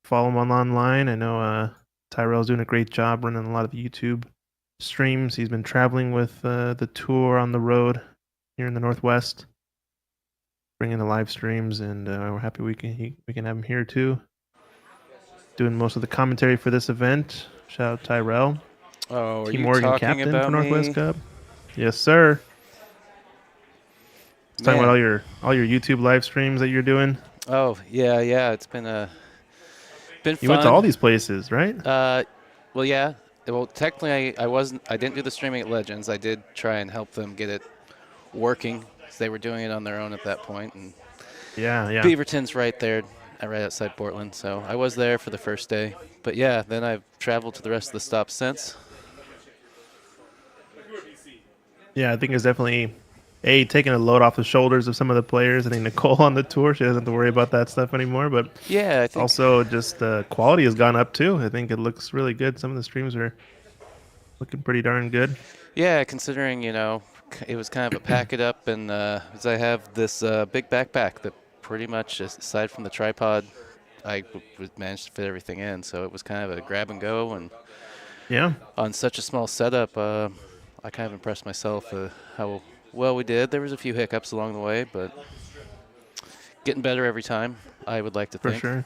Follow them online. I know Tyrell's doing a great job running a lot of YouTube streams. He's been traveling with the tour on the road here in the Northwest, bringing the live streams, and we're happy we can have him here too, doing most of the commentary for this event. Shout out Tyrell. Oh, are Team you Oregon talking captain about for Northwest me? Cup. Yes, sir. Talking about Man. all your YouTube live streams that you're doing. Oh, yeah. It's been fun. You went to all these places, right? Well, yeah. Well, technically, I didn't do the streaming at Legends. I did try and help them get it working, 'cause they were doing it on their own at that point. And Yeah. Beaverton's right there, right outside Portland. So I was there for the first day. But yeah, then I've traveled to the rest of the stops since. Yeah, I think it's definitely taking a load off the shoulders of some of the players. I think Nicole on the tour, she doesn't have to worry about that stuff anymore. But Yeah, I think also just the quality has gone up too. I think it looks really good. Some of the streams are looking pretty darn good. Yeah, considering, it was kind of a pack it up, and as I have this big backpack that pretty much, aside from the tripod, I managed to fit everything in. So it was kind of a grab and go, and Yeah, on such a small setup, I kind of impressed myself how well we did. There was a few hiccups along the way, but getting better every time, I would like to for think. sure.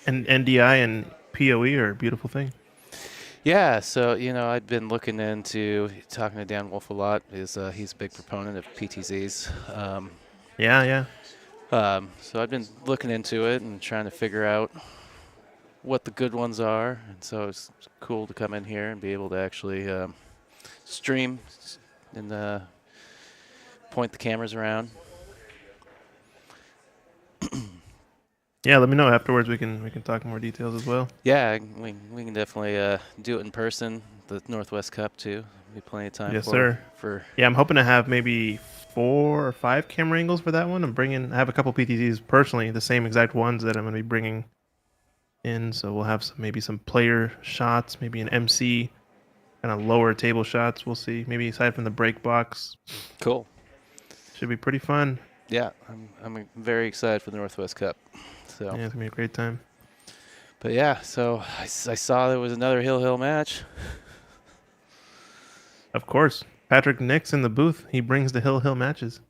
And NDI and POE are a beautiful thing. Yeah, so, I'd been looking into talking to Dan Wolf a lot. He's a big proponent of PTZs. Yeah. So I've been looking into it and trying to figure out what the good ones are. And so it's cool to come in here and be able to actually stream and point the cameras around. Yeah, let me know afterwards. We can talk more details as well. Yeah, we can definitely do it in person. The Northwest Cup too. Be plenty of time. Yes, sir. For Yeah, I'm hoping to have maybe 4 or 5 camera angles for that one. I have a couple PTZs personally, the same exact ones that I'm going to be bringing in. So we'll have maybe some player shots, maybe an MC, kind of lower table shots. We'll see. Maybe aside from the break box. cool. Should be pretty fun. Yeah, I'm very excited for the Northwest Cup. So. Yeah, it's going to be a great time. But yeah, so I saw there was another Hill match. Of course. Patrick Nix in the booth. He brings the Hill matches.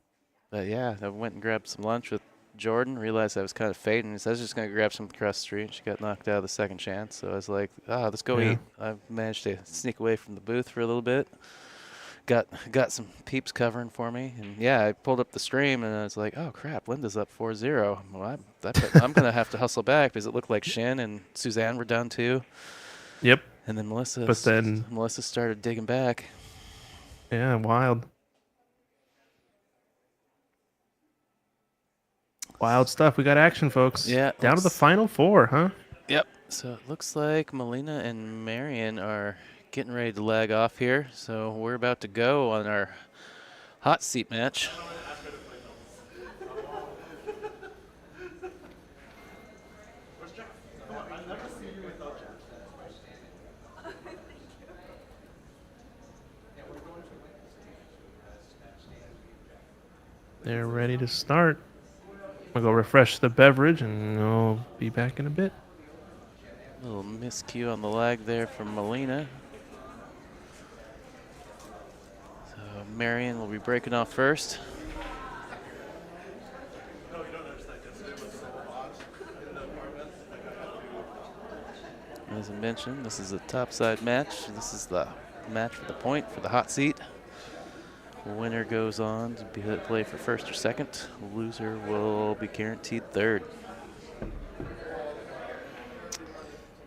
But yeah, I went and grabbed some lunch with Jordan, realized I was kind of fading. He said I was just going to grab some across the street. She got knocked out of the second chance. So I was like, let's go eat. I managed to sneak away from the booth for a little bit. Got some peeps covering for me. And yeah, I pulled up the stream and I was like, oh crap, Linda's up 4-0. Well, I'm going to have to hustle back because it looked like Shin and Suzanne were done too. Yep. And then Melissa started digging back. Yeah, wild. Wild stuff. We got action, folks. Yeah. Down to the final 4, huh? Yep. So it looks like Melina and Marion are getting ready to lag off here. So we're about to go on our hot seat match. They're ready to start. I'm going to go refresh the beverage, and I'll be back in a bit. Little miscue on the lag there from Melina. Marion will be breaking off first. As I mentioned, this is a topside match. This is the match for the point for the hot seat. The winner goes on to play for first or second. The loser will be guaranteed third.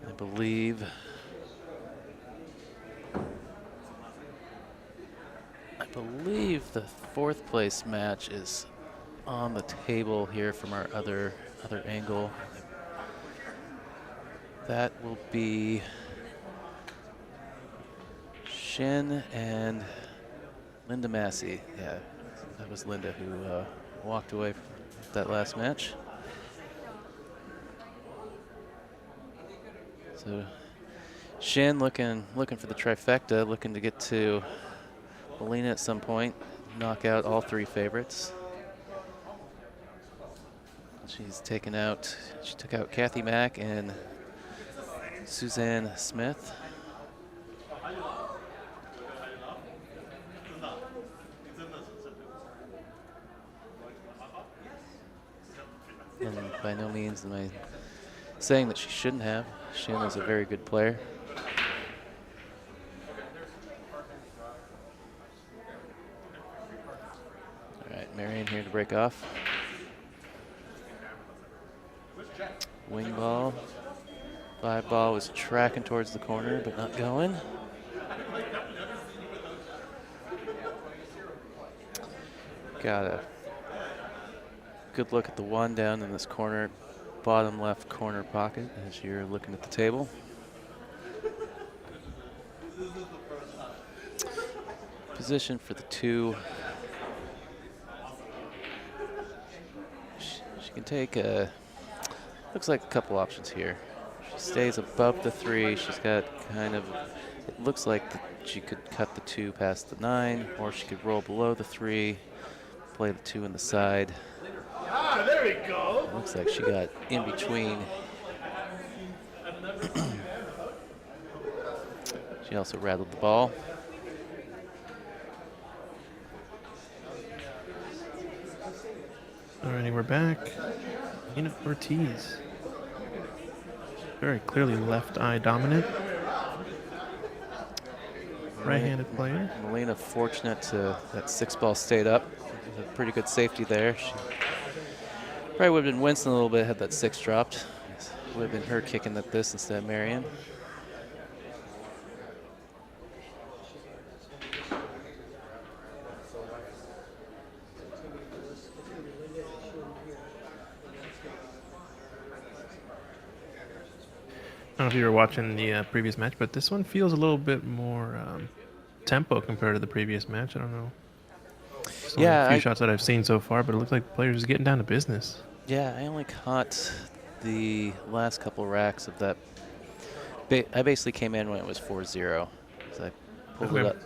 I believe the fourth place match is on the table here from our other angle. That will be Shin and Linda Massie. Yeah, that was Linda who walked away from that last match. So Shin looking for the trifecta, looking to get to Melina at some point, knock out all three favorites. She took out Kathy Mack and Suzanne Smith. And by no means am I saying that she shouldn't have. Shin is a very good player. All right, Marion here to break off. Wing ball. 5 ball was tracking towards the corner, but not going. Got a good look at the 1 down in this corner, bottom left corner pocket as you're looking at the table. Position for the 2. She can take looks like a couple options here. She stays above the 3. She's got kind of, it looks like she could cut the 2 past the 9, or she could roll below the 3, play the 2 in the side. Ah, there we go. It looks like she got in between. She also rattled the ball. Alrighty, we're back. Ina Ortiz. Very clearly left eye dominant. Right-handed player. Melina fortunate that 6 ball stayed up. A pretty good safety there. She probably would have been wincing a little bit had that 6 dropped. It would have been her kicking at this instead of Marion. I don't know if you were watching the previous match, but this one feels a little bit more tempo compared to the previous match. I don't know. Just only Yeah, a few shots that I've seen so far, but it looks like the players are getting down to business. Yeah, I only caught the last couple racks of that. I basically came in when it was 4-0. So I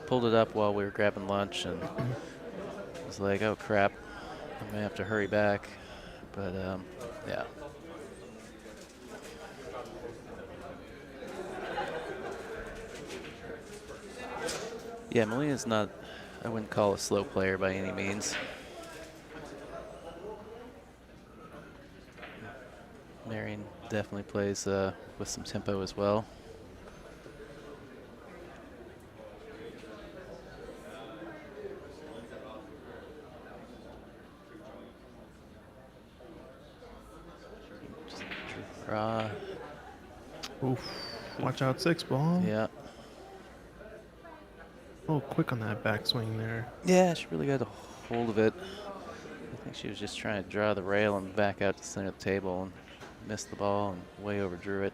pulled it up while we were grabbing lunch, and was like, oh crap, I'm gonna have to hurry back. But yeah. Yeah, Melina's not, I wouldn't call a slow player by any means. Marion definitely plays with some tempo as well. Just draw. Oof. Watch out, 6 ball. Yeah. Oh, quick on that backswing there. Yeah, she really got a hold of it. I think she was just trying to draw the rail and back out to the center of the table and missed the ball and way overdrew it.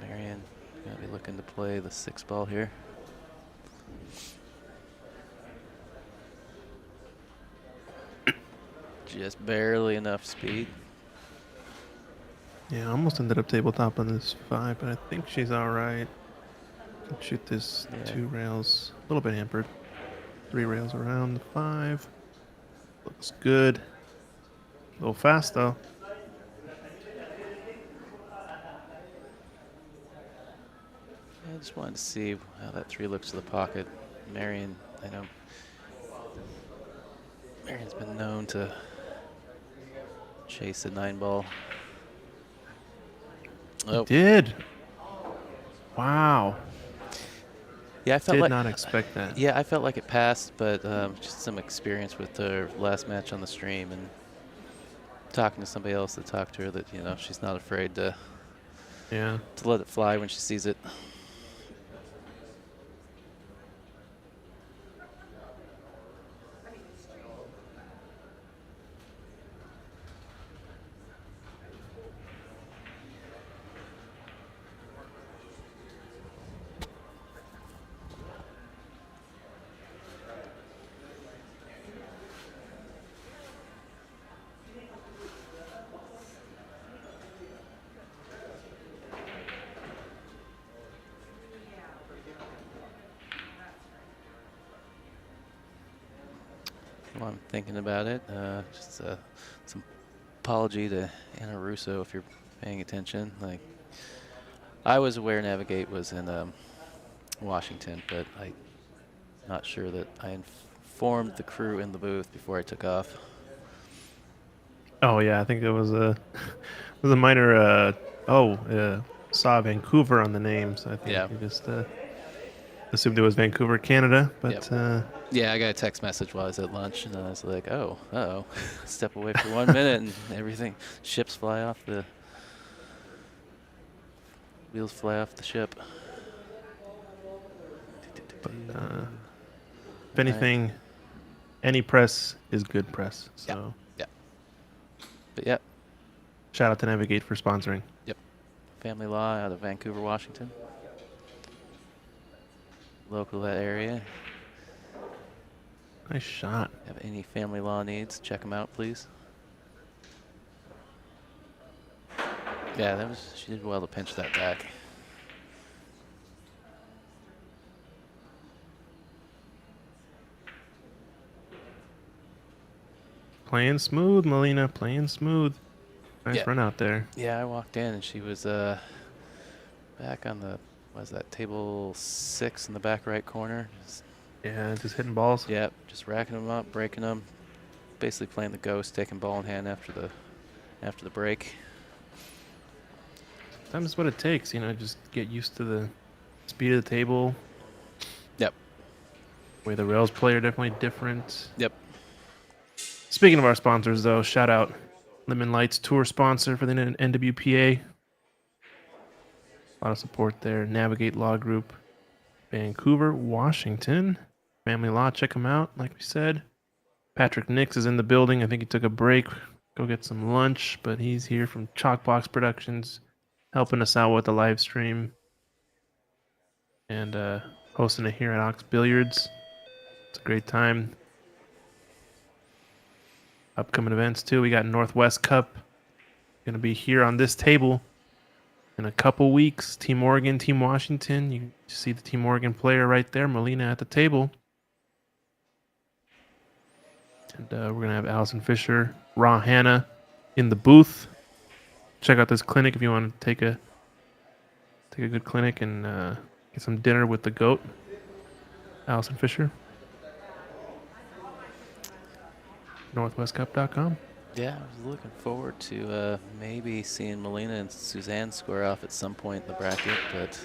Marion gonna be looking to play the 6 ball here. Just barely enough speed. Yeah, I almost ended up tabletop on this 5, but I think she's all right. Can shoot this 2 rails. A little bit hampered. 3 rails around the 5. Looks good. A little fast, though. just wanted to see how that 3 looks to the pocket. Marion, I know Marion's been known to chase the 9-ball. Oh, Did. Wow. yeah, I felt Did like not expect that. yeah, I felt like it passed, but just some experience with the last match on the stream and talking to somebody else that talked to her that she's not afraid to Yeah. let it fly when she sees it. While I'm thinking about it, just some apology to Anna Russo if you're paying attention. Like, I was aware Navigate was in Washington, but I'm not sure that I informed the crew in the booth before I took off. Oh yeah, I think it was a minor. Saw Vancouver on the names. I think Yeah. you just assumed it was Vancouver, Canada. But Yep. Yeah, I got a text message while I was at lunch, and I was like, oh, uh-oh. Step away for 1 minute, and everything, ships fly off the, wheels fly off the ship. if anything, any press is good press. So But yeah, shout out to Navigate for sponsoring. family law out of Vancouver, Washington. Local to that area. Nice shot. Have any family law needs, check them out, please. Yeah, she did well to pinch that back. Playing smooth, Melina. Playing smooth. Nice Yeah. run out there. Yeah, I walked in and she was back on the, what was that, table 6 in the back right corner. Yeah, just hitting balls. Yep, just racking them up, breaking them. Basically playing the ghost, taking ball in hand after the break. Sometimes it's what it takes, just get used to the speed of the table. Yep. Way the rails play are definitely different. Yep. Speaking of our sponsors, though, shout out Lemon Lights tour sponsor for the NWPA. A lot of support there. Navigate Law Group, Vancouver, Washington. Family Law, check them out, like we said. Patrick Nix is in the building. I think he took a break, go get some lunch, but he's here from Chalkbox Productions, helping us out with the live stream and hosting it here at Ox Billiards. It's a great time. Upcoming events too. We got Northwest Cup. Gonna be here on this table in a couple weeks. Team Oregon, Team Washington. You see the Team Oregon player right there, Melina at the table. And we're gonna have Allison Fisher, Raw Hannah in the booth. Check out this clinic if you want to take a good clinic and get some dinner with the GOAT, Allison Fisher. NorthwestCup.com. Yeah, I was looking forward to maybe seeing Melina and Suzanne square off at some point in the bracket, but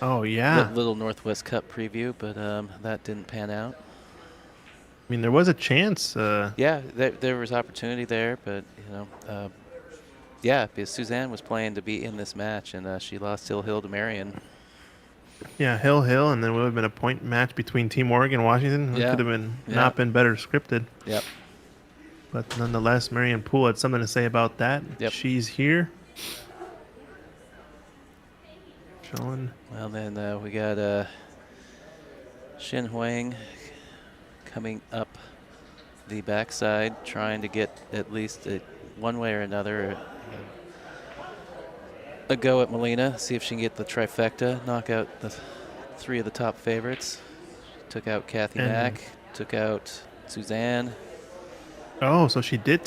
Oh yeah. little Northwest Cup preview, but that didn't pan out. I mean, there was a chance. Yeah, there was opportunity there, but yeah, because Suzanne was playing to be in this match, and she lost Hill to Marion. Yeah, Hill, and then it would have been a point match between Team Oregon and Washington. It Yeah. could have been Yeah. not been better scripted. Yep. But nonetheless, Marion Poole had something to say about that. Yep. She's here. Showing. Well, then we got Shin Huang coming up the backside, trying to get at least one way or another a go at Melina, see if she can get the trifecta, knock out the 3 of the top favorites. Took out Kathy And- Mack, took out Suzanne. Oh, so she did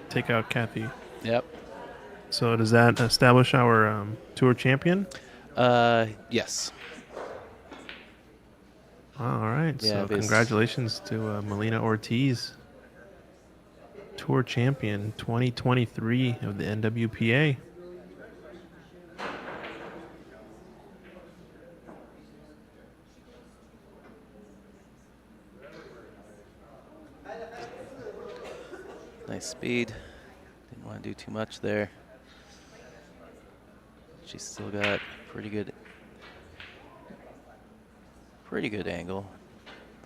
take out Kathy. Yep. So does that establish our tour champion? Yes. All right. Yeah, So congratulations to Melina Ortiz, Tour Champion 2023 of the NWPA. Nice speed. Didn't want to do too much there. She's still got pretty good angle.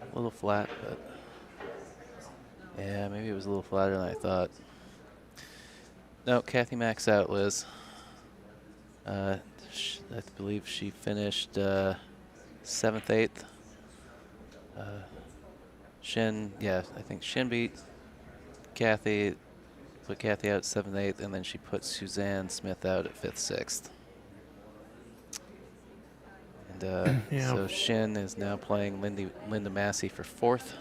A little flat, but yeah, maybe it was a little flatter than I thought. No, Kathy maxed out, Liz. I believe she finished 7th, 8th. Shin, yeah, I think Shin beat Kathy, put Kathy out 7th, 8th, and then she put Suzanne Smith out at 5th, 6th. And Yeah. so Shin is now playing Linda Massie for 4th.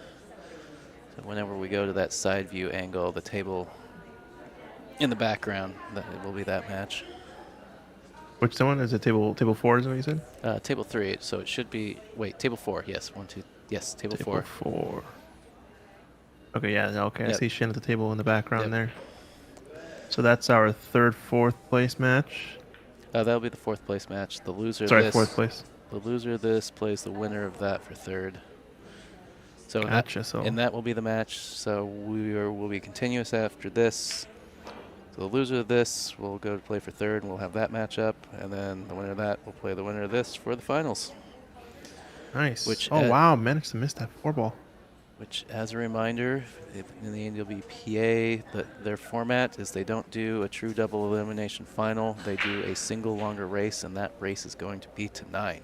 So whenever we go to that side view angle, the table in the background, that it will be that match. Which one is it? Table 4 is what you said? Table 3, so it should be, wait, table 4, yes, 1, 2, yes, table 4. Table 4. Okay, yeah, okay. Yep. I see Shin at the table in the background Yep. there. So that's our 3rd, 4th place match. That'll be the 4th place match. The loser Sorry, of this, 4th place. The loser of this plays the winner of that for 3rd. So Gotcha. So and that will be the match. So we'll be continuous after this. So the loser of this will go to play for 3rd, and we'll have that match up. And then the winner of that will play the winner of this for the finals. nice. Which wow, managed to miss that 4-ball. Which, as a reminder, in the NWPA, their format is they don't do a true double elimination final. They do a single longer race, and that race is going to be to 9.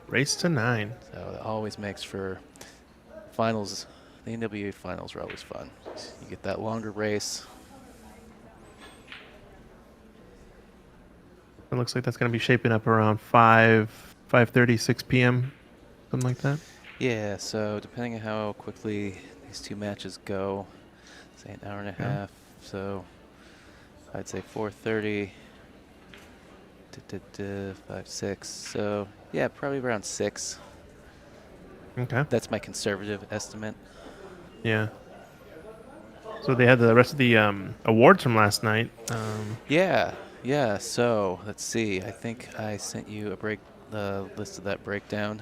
Race to 9. So it always makes for finals. The NWPA finals are always fun. You get that longer race. It looks like that's going to be shaping up around 5:30, 6 p.m., something like that. Yeah, so depending on how quickly these 2 matches go, say an hour and a half, so I'd say 4:30, 5, 6, so yeah, probably around 6. Okay. That's my conservative estimate. Yeah. So they had the rest of the awards from last night. Yeah, so let's see. I think I sent you the list of that breakdown.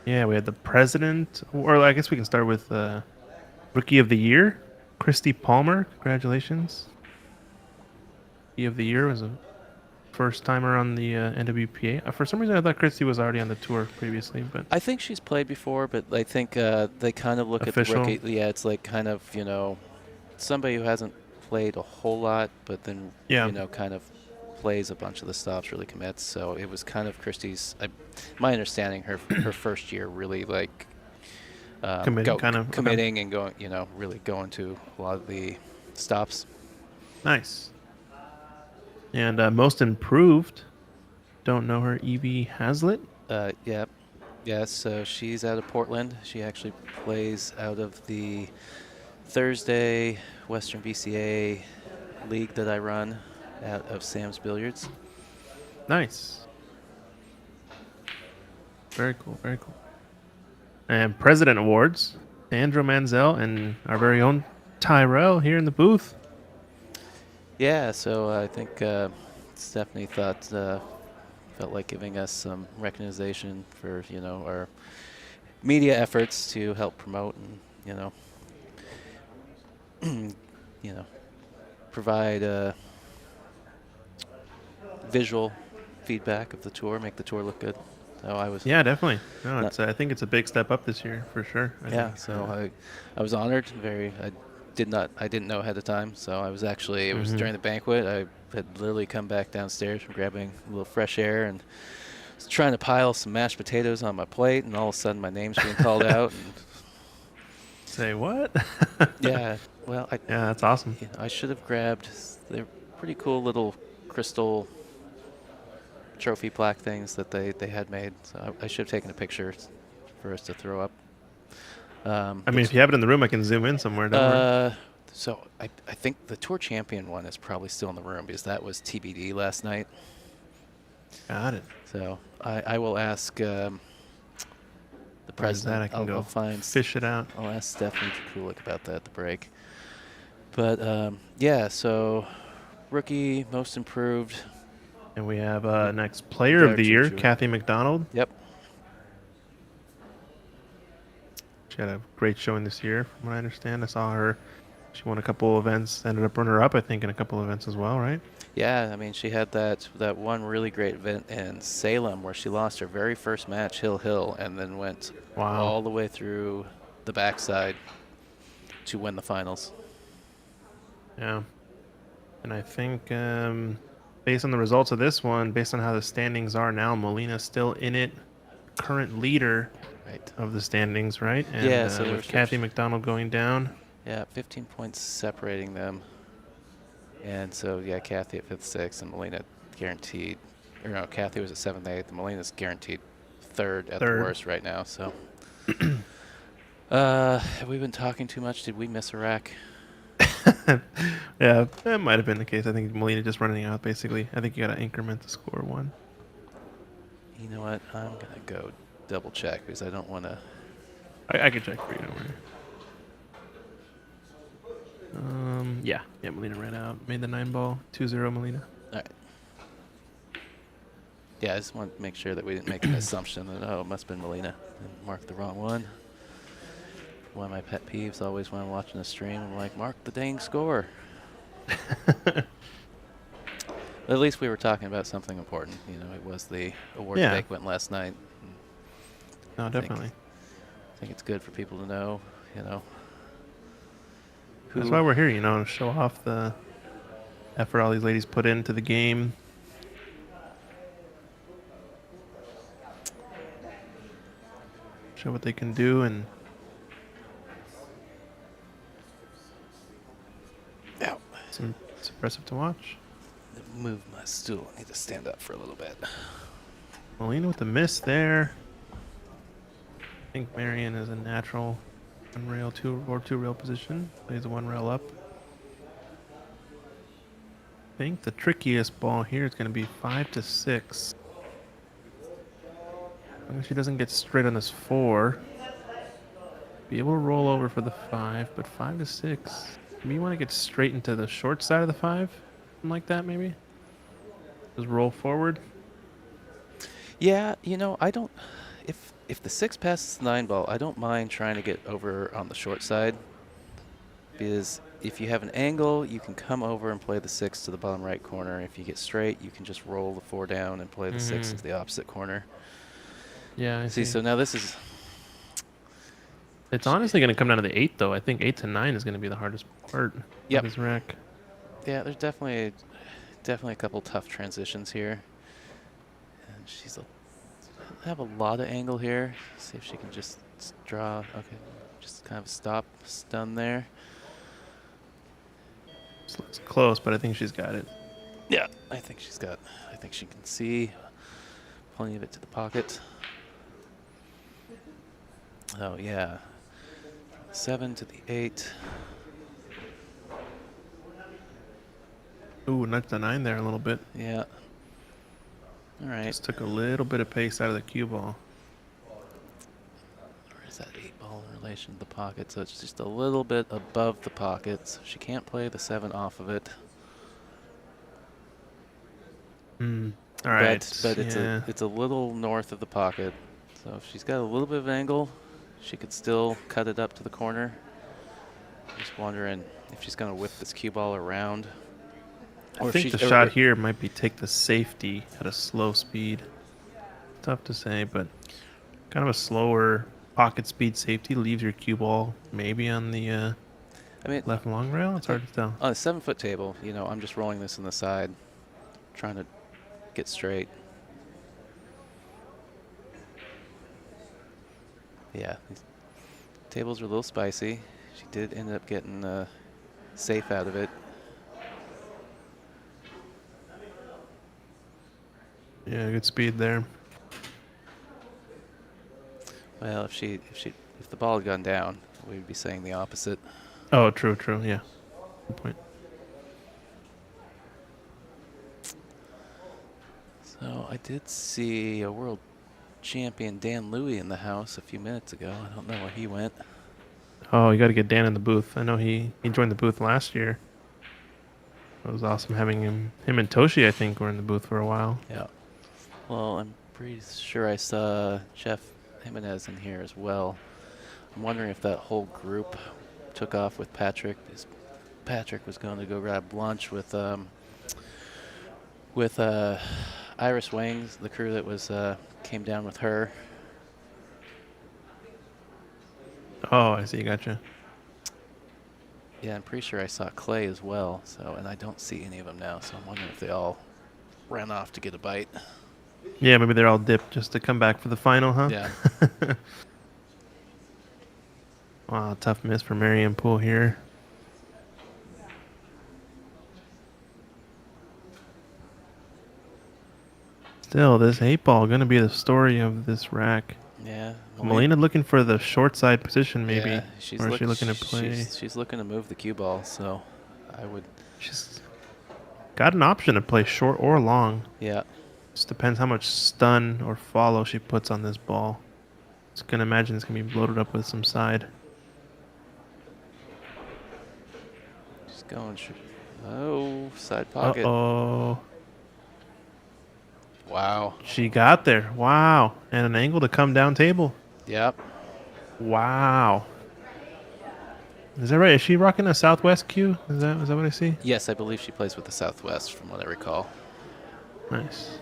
Yeah, we had the president, or I guess we can start with Rookie of the Year, Christy Palmer. Congratulations. Rookie of the Year was a first timer on the NWPA. For some reason, I thought Christy was already on the tour previously, but I think she's played before, but I think they kind of look Official. at the rookie. Yeah, it's like kind of, somebody who hasn't played a whole lot, but then, Yeah. kind of plays a bunch of the stops, really commits. So it was kind of Christie's, my understanding, her first year really like Committing, kind of, okay. committing and going, really going to a lot of the stops. Nice. And most improved, don't know her, Evie Hazlitt. Yeah, so she's out of Portland. She actually plays out of the Thursday Western BCA league that I run out of Sam's Billiards. Nice. Very cool, very cool. And President Awards, Andrew Manzel and our very own Tyrell here in the booth. Yeah, so I think Stephanie felt like giving us some recognition for our media efforts to help promote and provide visual feedback of the tour, make the tour look good. So I was Yeah, definitely. No, I think it's a big step up this year for sure. I yeah. think. So I was honored. I didn't know ahead of time. So I was actually it was during the banquet. I had literally come back downstairs from grabbing a little fresh air and was trying to pile some mashed potatoes on my plate, and all of a sudden my name's being called out. And Say what? yeah, well, Yeah, that's awesome. I should have grabbed. They're pretty cool little crystal trophy plaque things that they had made. So I should have taken a picture for us to throw up. I mean, if you have it in the room, I can zoom in somewhere. Don't worry. So I think the tour champion one is probably still in the room because that was TBD last night. Got it. So I will ask the president. I can I'll go find. fish it out. I'll ask Stephanie Kulik about that at the break. But yeah, so rookie, most improved. And we have next player of the year, Juju. Kathy McDonald. Yep. She had a great showing this year, from what I understand. I saw her. She won a couple events, ended up runner-up, I think, in a couple events as well, right? Yeah, I mean, she had that one really great event in Salem where she lost her very first match, Hill, and then went all the way through the backside to win the finals. Yeah. And I think based on the results of this one, based on how the standings are now, Molina's still in it, current leader of the standings, right? And yeah, so with Kathy McDonald going down. Yeah, 15 points separating them. And so, yeah, Kathy at 5th, 6th, and Molina guaranteed. Or no, Kathy was at 7th, 8th, and Molina's guaranteed third at the worst right now. So, have we been talking too much? Did we miss a rack? Yeah, that might have been the case. I think Molina just running out, basically. I think you got to increment the score one. You know what? I'm going to go double check because I don't want to. I can check for you, don't worry. Yeah, Molina ran out. Made the 9-ball. 2-0 Molina. All right. Yeah, I just want to make sure that we didn't make an assumption that, oh, it must have been Molina and mark the wrong one. One of my pet peeves always when I'm watching a stream, I'm like, mark the dang score. But at least we were talking about something important. You know, it was the awards banquet last night. No, definitely. I think it's good for people to know, you know. That's why we're here, you know, to show off the effort all these ladies put into the game. Show what they can do, and it's impressive to watch. Move my stool. I need to stand up for a little bit. Molina with the miss there. I think Marion is a natural 1 rail, 2 rail position. Plays a 1 rail up. I think the trickiest ball here is going to be 5 to 6. As long as she doesn't get straight on this 4. Be able to roll over for the 5, but 5 to 6. Maybe you want to get straight into the short side of the 5. Something like that, maybe? Just roll forward. Yeah, you know, I don't. If the 6 passes the 9-ball, I don't mind trying to get over on the short side. Because if you have an angle, you can come over and play the 6 to the bottom right corner. If you get straight, you can just roll the 4 down and play the 6 to the opposite corner. Yeah, I see. So now this is. It's honestly going to come down to the 8, though. I think 8 to 9 is going to be the hardest part of this rack. Yeah, there's definitely a couple tough transitions here. And she's have a lot of angle here. See if she can just draw. Okay, just kind of stun there. It's close, but I think she's got it. Yeah, I think she can see plenty of it to the pocket. Oh yeah, 7 to the 8. Ooh, nudged the 9 there a little bit. Yeah. All right. Just took a little bit of pace out of the cue ball. Where is that 8-ball in relation to the pocket? So it's just a little bit above the pocket. So she can't play the 7 off of it. All right. But it's a little north of the pocket. So if she's got a little bit of angle, she could still cut it up to the corner. Just wondering if she's going to whip this cue ball around. I think the shot here might be take the safety at a slow speed. Tough to say, but kind of a slower pocket speed safety leaves your cue ball maybe on the left long rail. It's hard to tell. On a 7-foot table, you know, I'm just rolling this in the side, trying to get straight. Yeah, these tables are a little spicy. She did end up getting safe out of it. Yeah, good speed there. Well, if the ball had gone down, we would be saying the opposite. Oh, true, yeah. Good point. So I did see a world champion Dan Louie in the house a few minutes ago. I don't know where he went. Oh, you got to get Dan in the booth. I know he joined the booth last year. It was awesome having him. Him and Toshi, I think, were in the booth for a while. Yeah. Well, I'm pretty sure I saw Jeff Jimenez in here as well. I'm wondering if that whole group took off with Patrick. Patrick was going to go grab lunch with Iris Wings, the crew that was came down with her. Oh, I see. Gotcha. Yeah, I'm pretty sure I saw Clay as well. So, and I don't see any of them now. So I'm wondering if they all ran off to get a bite. Yeah, maybe they're all dipped just to come back for the final, huh? Yeah. Wow, tough miss for Marianne Poole here. Still, this 8-ball going to be the story of this rack. Yeah. Melina looking for the short side position, maybe. Yeah, Or is she looking to play? She's looking to move the cue ball. So I would. She's got an option to play short or long. Yeah. Just depends how much stun or follow she puts on this ball. Just gonna imagine it's gonna be loaded up with some side. Just going. Oh, side pocket. Uh-oh. Wow. She got there. Wow. And an angle to come down table. Yep. Wow. Is that right? Is she rocking a Southwest cue? Is that what I see? Yes, I believe she plays with the Southwest, from what I recall. Nice.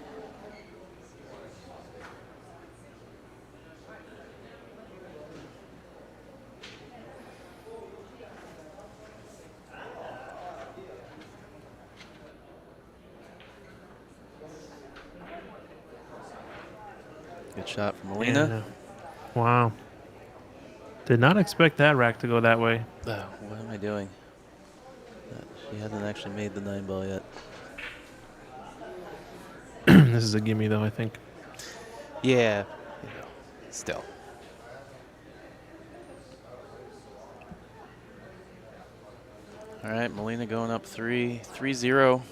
Good shot from Melina. Yeah. Wow. Did not expect that rack to go that way. Oh, what am I doing? She hasn't actually made the 9-ball yet. This is a gimme, though, I think. Yeah. Still. All right, Melina going up 3-0.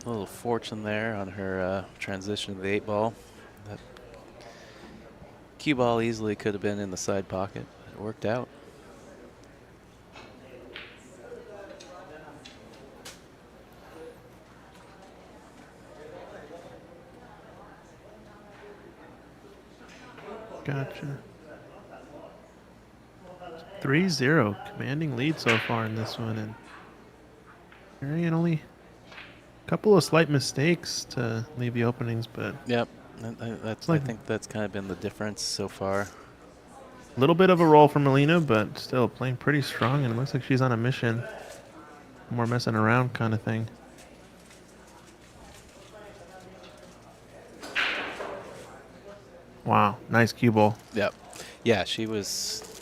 A little fortune there on her transition to the 8-ball. That cue ball easily could have been in the side pocket, but it worked out. Gotcha. 3-0. Commanding lead so far in this one. And Marianne only a couple of slight mistakes to leave the openings, but Yep, It's I like- think that's kind of been the difference so far. a little bit of a roll for Melina, but still playing pretty strong. And it looks like she's on a mission. More messing around kind of thing. Wow. Nice cue ball. Yep. Yeah, she was,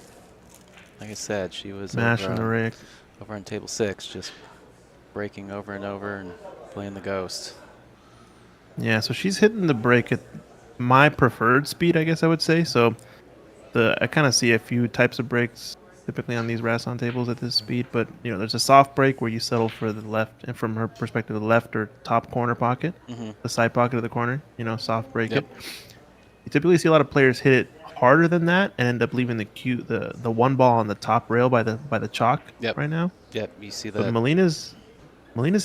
like I said, she was Smashing the Rick. over on table 6, just breaking over and over and playing the ghost. Yeah, so she's hitting the break at my preferred speed, I guess I would say. So I kind of see a few types of breaks typically on these Rusan tables at this speed, but there's a soft break where you settle for the left, and from her perspective, the left or top corner pocket, the side pocket of the corner, soft break Yep. it. You typically see a lot of players hit it harder than that and end up leaving the one ball on the top rail by the chalk Yep. right now. Yep, you see But that. Melina's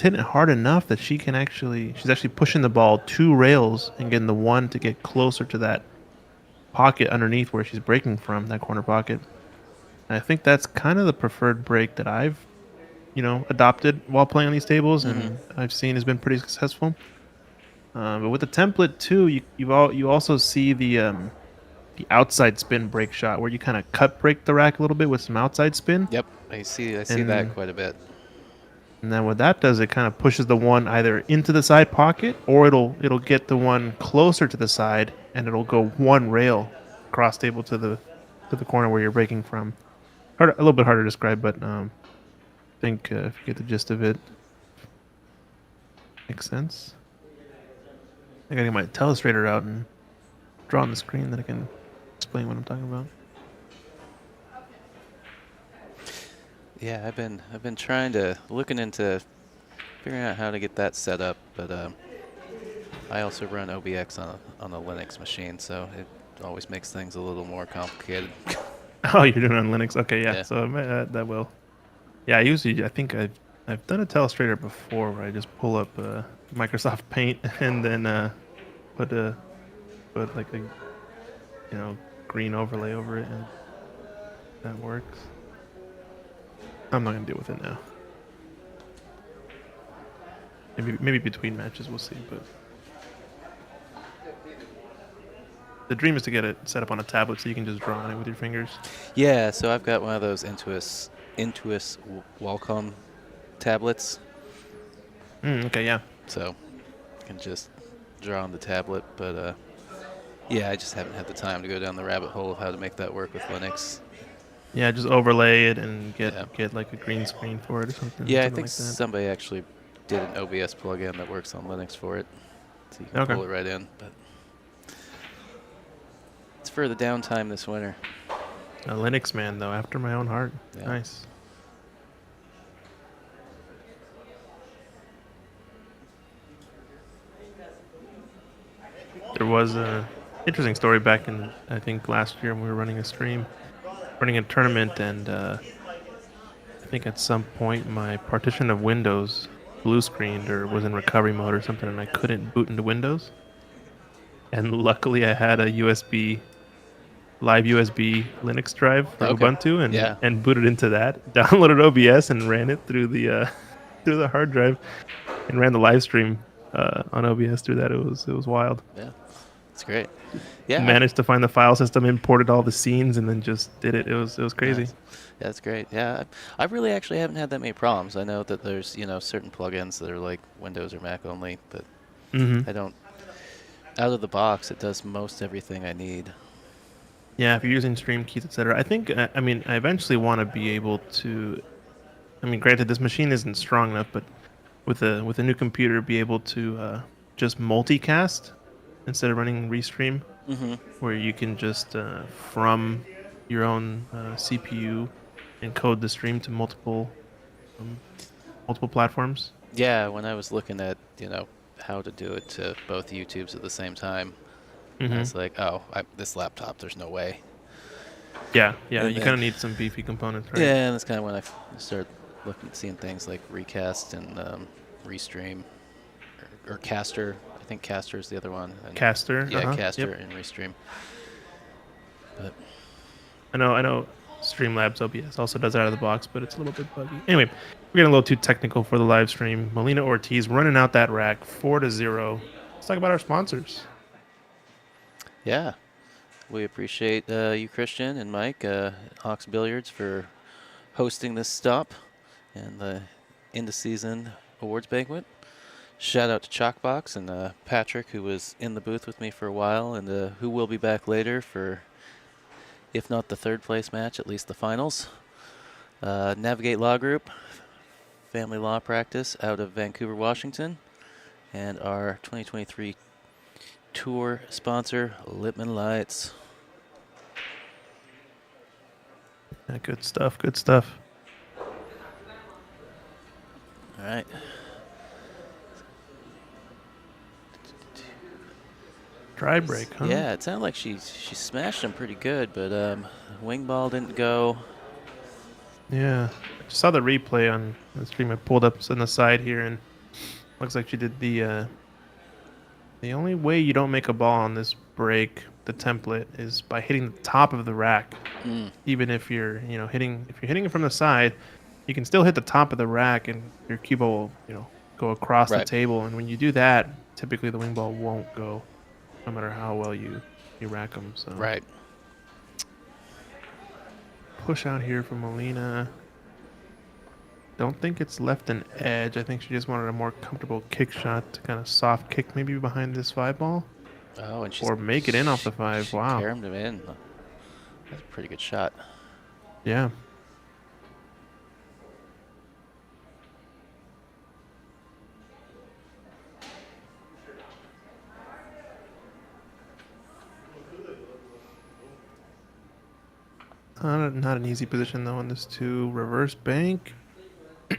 hitting it hard enough that she's actually pushing the ball 2 rails and getting the one to get closer to that pocket underneath where she's breaking from, that corner pocket. And I think that's kind of the preferred break that I've, adopted while playing on these tables, and I've seen has been pretty successful. But with the template too, you also see the outside spin break shot where you kind of cut break the rack a little bit with some outside spin. Yep, I see that And- quite a bit. And then what that does, it kind of pushes the one either into the side pocket, or it'll get the one closer to the side, and it'll go one rail cross table to the corner where you're breaking from. A little bit harder to describe, but I think if you get the gist of it, makes sense. I gotta get my telestrator out and draw on the screen that I can explain what I'm talking about. Yeah, I've been trying to looking into figuring out how to get that set up, but I also run OBX on a Linux machine, so it always makes things a little more complicated. Oh, you're doing it on Linux. Okay, yeah. Yeah. So that will. Yeah, I think I've done a telestrator before where I just pull up Microsoft Paint and then put a put like a green overlay over it, and that works. I'm not gonna deal with it now. Maybe between matches we'll see, but the dream is to get it set up on a tablet so you can just draw on it with your fingers. Yeah, so I've got one of those Intuos Wacom tablets, Okay, yeah. so I can just draw on the tablet. But yeah, I just haven't had the time to go down the rabbit hole of how to make that work with Linux. Yeah, just overlay it and Yeah. get like a green screen for it or something. Yeah, I something think like that. somebody actually did an OBS plugin that works on Linux for it, so you can Okay. pull it right in. But it's for the downtime this winter. A Linux man though, after my own heart. Yeah. Nice. There was a interesting story back in I think last year when we were running a stream, running a tournament, and I think at some point my partition of Windows blue screened or was in recovery mode or something, and I couldn't boot into Windows. And luckily, I had a live USB Linux drive for Okay. Ubuntu, Yeah. and booted into that. Downloaded OBS and ran it through the through the hard drive, and ran the live stream on OBS through that. It was wild. Yeah, it's great. Yeah, Managed to find the file system, imported all the scenes, and then just did it. It was crazy. nice. Yeah, that's great. Yeah, I really actually haven't had that many problems. I know that there's certain plugins that are like Windows or Mac only, but Mm-hmm. I don't. Out of the box, it does most everything I need. Yeah, if you're using stream keys, etc. I think I mean I eventually want to be able to. I mean, granted, this machine isn't strong enough, but with a new computer, be able to just multicast instead of running Restream, Mm-hmm. where you can just from your own CPU encode the stream to multiple platforms. Yeah, when I was looking at how to do it to both YouTubes at the same time, I Mm-hmm. was like, oh, this laptop, there's no way. Yeah, And you then- kind of need some beefy components, right? Yeah, and that's kind of when I started seeing things like Recast and Restream or Caster. I think Caster is the other one. And Caster. Yeah, uh-huh, Caster yep. and Restream. But I know Streamlabs OBS also does it out of the box, but it's a little bit buggy. Anyway, we're getting a little too technical for the live stream. Melina Ortiz running out that rack 4-0. Let's talk about our sponsors. yeah, we appreciate you, Christian and Mike, Ox Billiards, for hosting this stop and the end of season awards banquet. Shout out to Chalkbox and Patrick, who was in the booth with me for a while and who will be back later for, if not the third place match, at least the finals. Navigate Law Group, family law practice out of Vancouver, Washington, and our 2023 tour sponsor, Lippman Lights. Yeah, good stuff. Good stuff. All right. Dry break, huh? Yeah, it sounded like she smashed him pretty good, but wing ball didn't go. Yeah. I just saw the replay on the stream. I pulled up on the side here, and looks like she did the only way you don't make a ball on this break, the template, is by hitting the top of the rack. Mm. Even if you're hitting it from the side, you can still hit the top of the rack, and your cue ball will go across the Right. table. And when you do that, typically the wing ball won't go, no matter how well you rack them. So Right. push out here from Molina. Don't think it's left an edge. I think she just wanted a more comfortable kick shot to kind of soft kick maybe behind this 5 ball, Oh, and she's or make it in off the 5. she Wow. caromed him in. That's a pretty good shot. Yeah. Not an easy position though on this 2 reverse bank.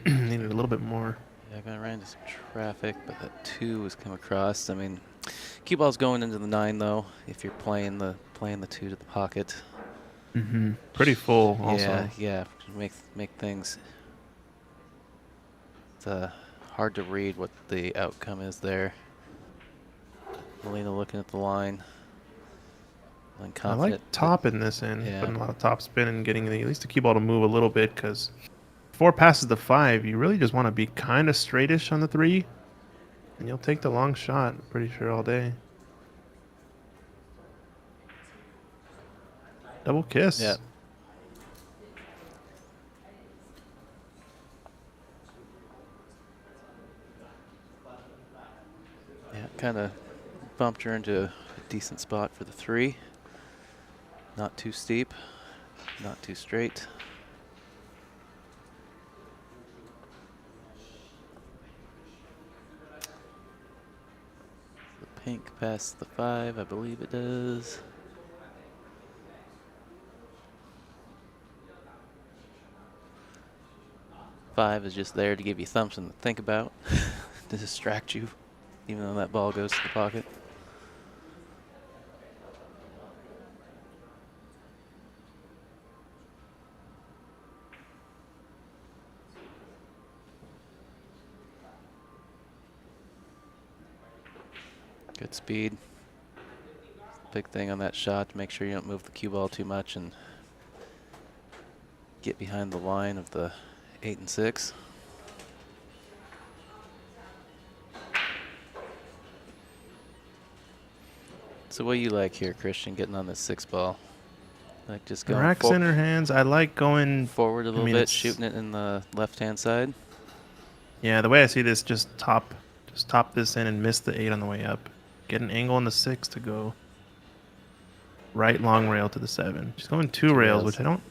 Needed a little bit more. Yeah, I ran into some traffic, but that 2 was come across. I mean, cue ball's going into the 9 though. If you're playing the 2 to the pocket. Mm-hmm. Pretty full also. Yeah, yeah. Make things. It's hard to read what the outcome is there. Melina looking at the line. I like Confident. topping this in, Yeah. putting a lot of top spin and getting at least the cue ball to move a little bit, because 4 passes the 5, you really just want to be kind of straightish on the 3, and you'll take the long shot, I'm pretty sure, all day. Double kiss. Yeah. Yeah, kind of bumped her into a decent spot for the 3. Not too steep, not too straight. The pink past the 5, I believe it does. Five is just there to give you something to think about, to distract you, even though that ball goes to the pocket. Good speed. Big thing on that shot to make sure you don't move the cue ball too much and get behind the line of the 8 and 6. So what do you like here, Christian, getting on this 6 ball? Like just going Rack center hands. I like going forward a little bit, it's- shooting it in the left-hand side. Yeah, the way I see this, just top this in and miss the 8 on the way up. Get an angle on the 6 to go right long rail to the 7. She's going 2 rails, which I don't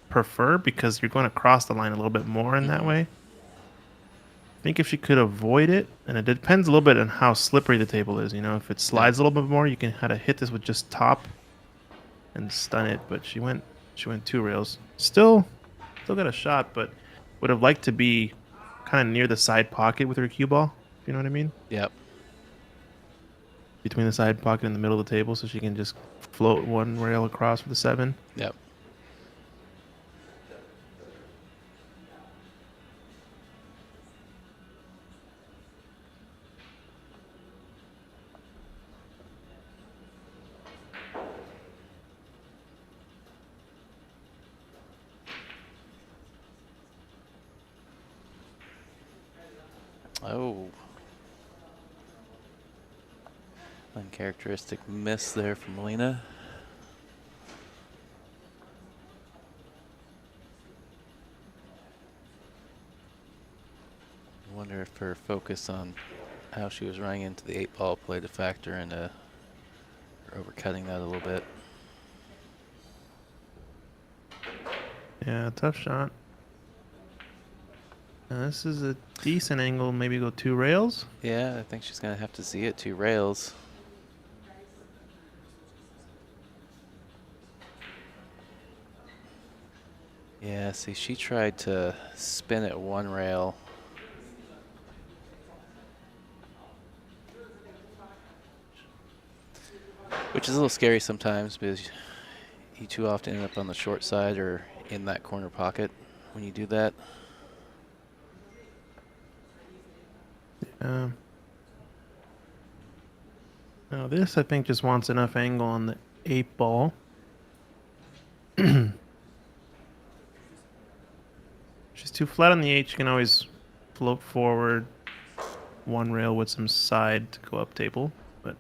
prefer because you're going to cross the line a little bit more in that way. I think if she could avoid it, and it depends a little bit on how slippery the table is. You know, if it slides a little bit more, you can kind of hit this with just top and stun it. But she went 2 rails. Still got a shot, but would have liked to be kind of near the side pocket with her cue ball. If you know what I mean? Yep. Between the side pocket and the middle of the table, so she can just float 1 rail across for the 7. Yep. Oh. Uncharacteristic miss there from Melina. I wonder if her focus on how she was running into the 8 ball played a factor into her overcutting that a little bit. Yeah, tough shot. This is a decent angle. Maybe go 2 rails. Yeah, I think she's going to have to see it 2 rails. Yeah, see, she tried to spin it 1 rail. Which is a little scary sometimes because you too often end up on the short side or in that corner pocket when you do that. Now this, I think, just wants enough angle on the 8 ball. She's too flat on the 8. She can always float forward 1 rail with some side to go up table. But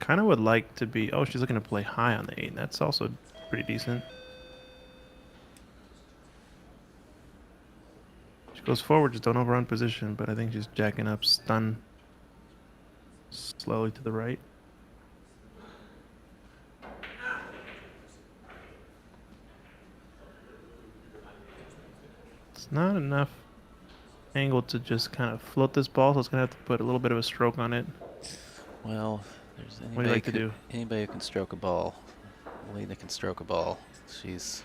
kind of would like to be... Oh, she's looking to play high on the 8. That's also pretty decent. She goes forward, just don't overrun position, but I think she's jacking up stun slowly to the right. It's not enough angle to just kind of float this ball, so it's going to have to put a little bit of a stroke on it. Well, there's What do you like to do? Anybody who can stroke a ball. Melina can stroke a ball. She's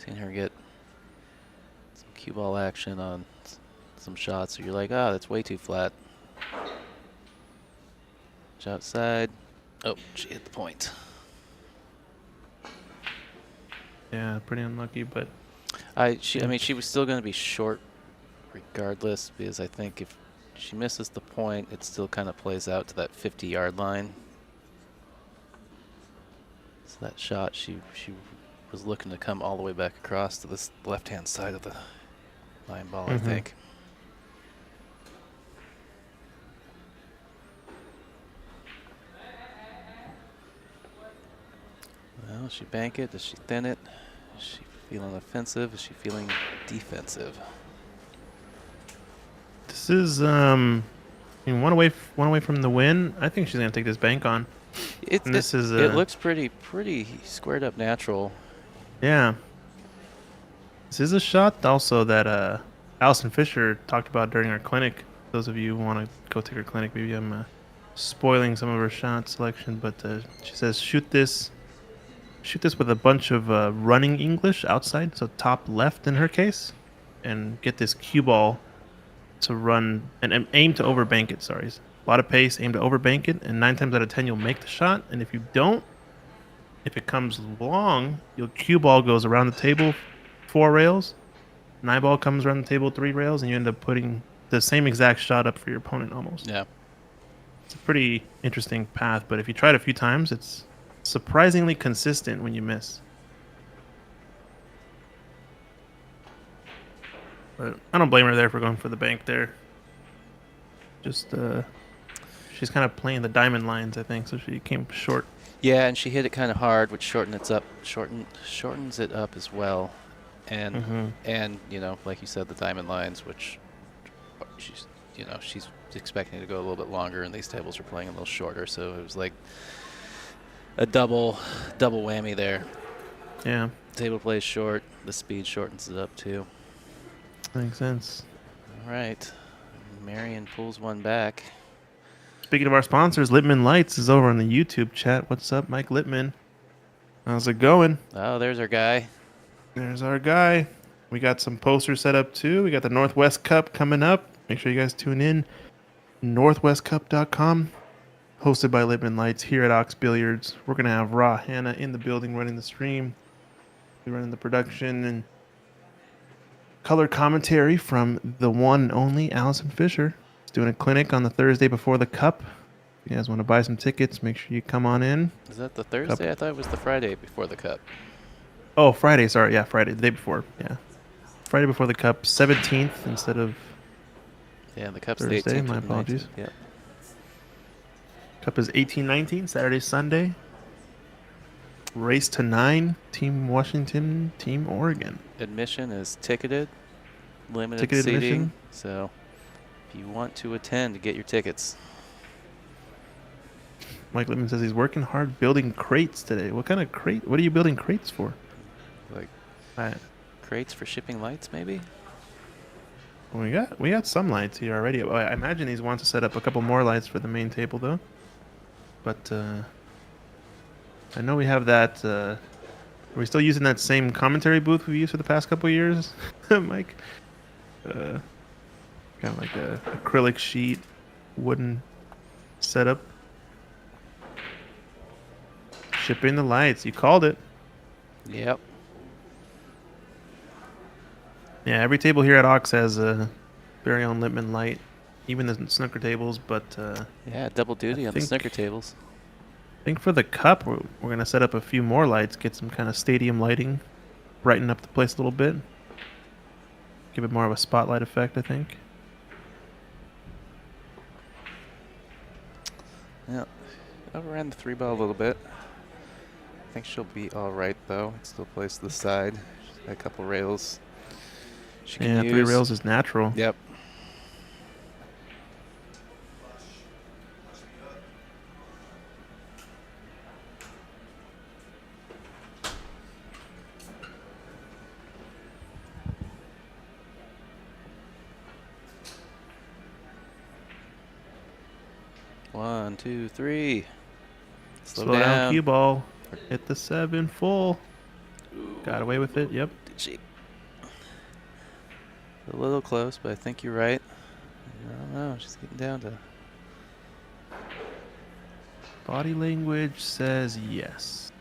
Seen her get some cue ball action on some shots, so you're like, oh, that's way too flat. Outside. Oh, she hit the point. Yeah, pretty unlucky, but I mean, she was still going to be short regardless, because I think if she misses the point, it still kind of plays out to that 50-yard line. So that shot, she was looking to come all the way back across to this left-hand side of the line ball, I think. Well, does she bank it? Does she thin it? Is she feeling offensive? Is she feeling defensive? this is I mean, one away from the win. I think she's gonna take this bank on. It looks pretty squared up natural. Yeah. This is a shot also that Allison Fisher talked about during our clinic. Those of you who want to go take her clinic, maybe I'm spoiling some of her shot selection, but she says shoot this with a bunch of running English outside, so top left in her case, and get this cue ball to run and aim to overbank it. Sorry, a lot of pace, aim to overbank it, and 9 times out of 10 you'll make the shot. And if you don't, if it comes long, your cue ball goes around the table 4 rails, 9 ball comes around the table 3 rails, and you end up putting the same exact shot up for your opponent almost. Yeah. It's a pretty interesting path, but if you try it a few times, it's surprisingly consistent when you miss. But I don't blame her there for going for the bank there. Just she's kind of playing the diamond lines, I think, so she came short. Yeah, and she hit it kind of hard, which shortens it up as well. And and you know, like you said, the diamond lines, which she's expecting to go a little bit longer, and these tables are playing a little shorter, so it was like a double whammy there. Yeah, Table plays short, the speed shortens it up too. makes sense. All right, Marion pulls one back. Speaking of our sponsors, Littman Lights is over on the YouTube chat. What's up, Mike Littman? How's it going? Oh, there's our guy. There's our guy. We got some posters set up too. We got the Northwest Cup coming up. Make sure you guys tune in. NorthwestCup.com. Hosted by Littman Lights here at Ox Billiards. We're going to have Raw Hannah in the building running the stream. We're running the production and color commentary from the one and only Allison Fisher. She's doing a clinic on the Thursday before the Cup. If you guys want to buy some tickets, make sure you come on in. Is that the Thursday? I thought it was the Friday before the Cup. Oh, Friday. Sorry. Yeah, Friday. The day before. Yeah. Friday before the Cup. 17th instead of Yeah, the Cup's Thursday. the 18th. My and apologies. 19th. Yep. Cup is 18-19, Saturday, Sunday. Race to 9, Team Washington, Team Oregon. Admission is ticketed, limited Ticketed seating. admission? So if you want to attend, get your tickets. Mike Littman says he's working hard building crates today. What kind of crate? What are you building crates for? Like Right. crates for shipping lights, maybe? Well, we got some lights here already. Well, I imagine he wants to set up a couple more lights for the main table, though. But I know we have that. Are we still using that same commentary booth we've used for the past couple of years, Mike? Kind of like a acrylic sheet, wooden setup. Shipping the lights. You called it. Yep. Yeah, every table here at Ox has a very own Littman light, even the snooker tables. But Yeah, double duty on the think- snooker tables. I think for the Cup, we're going to set up a few more lights, get some kind of stadium lighting, brighten up the place a little bit, give it more of a spotlight effect, I think. Yeah, overran the 3-ball a little bit. I think she'll be all right though. It still plays to the side. She's got a couple rails. She can Yeah, use. 3 rails is natural. Yep. One, two, three. Slow down cue ball. Hit the 7 full. Got away with it. Yep. cheap. A little close, but I think you're right. I don't know. She's getting down to. Body language says yes.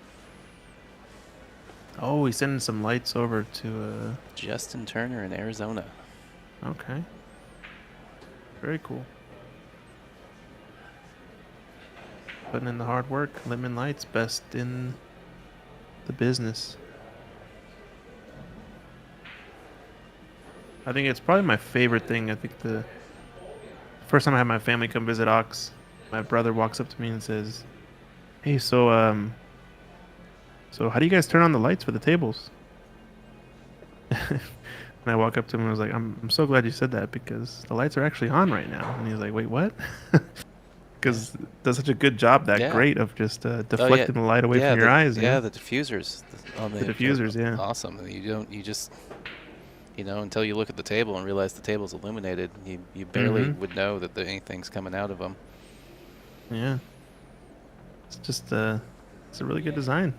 Oh, he's sending some lights over to Justin Turner in Arizona. okay. Very cool. Putting in the hard work. Lemon Lights, best in the business. I think it's probably my favorite thing. I think the first time I had my family come visit Ox, my brother walks up to me and says, "Hey, so how do you guys turn on the lights for the tables?" And I walk up to him and I was like, I'm so glad you said that because the lights are actually on right now. And he's like, wait, what? Because it does such a good job, that Yeah. great of just Oh, yeah. deflecting the light away from your eyes. Yeah, the diffusers on The diffusers, yeah. Awesome. You just, until you look at the table and realize the table's illuminated, you barely would know that anything's coming out of them. Yeah. It's just, it's a really good design.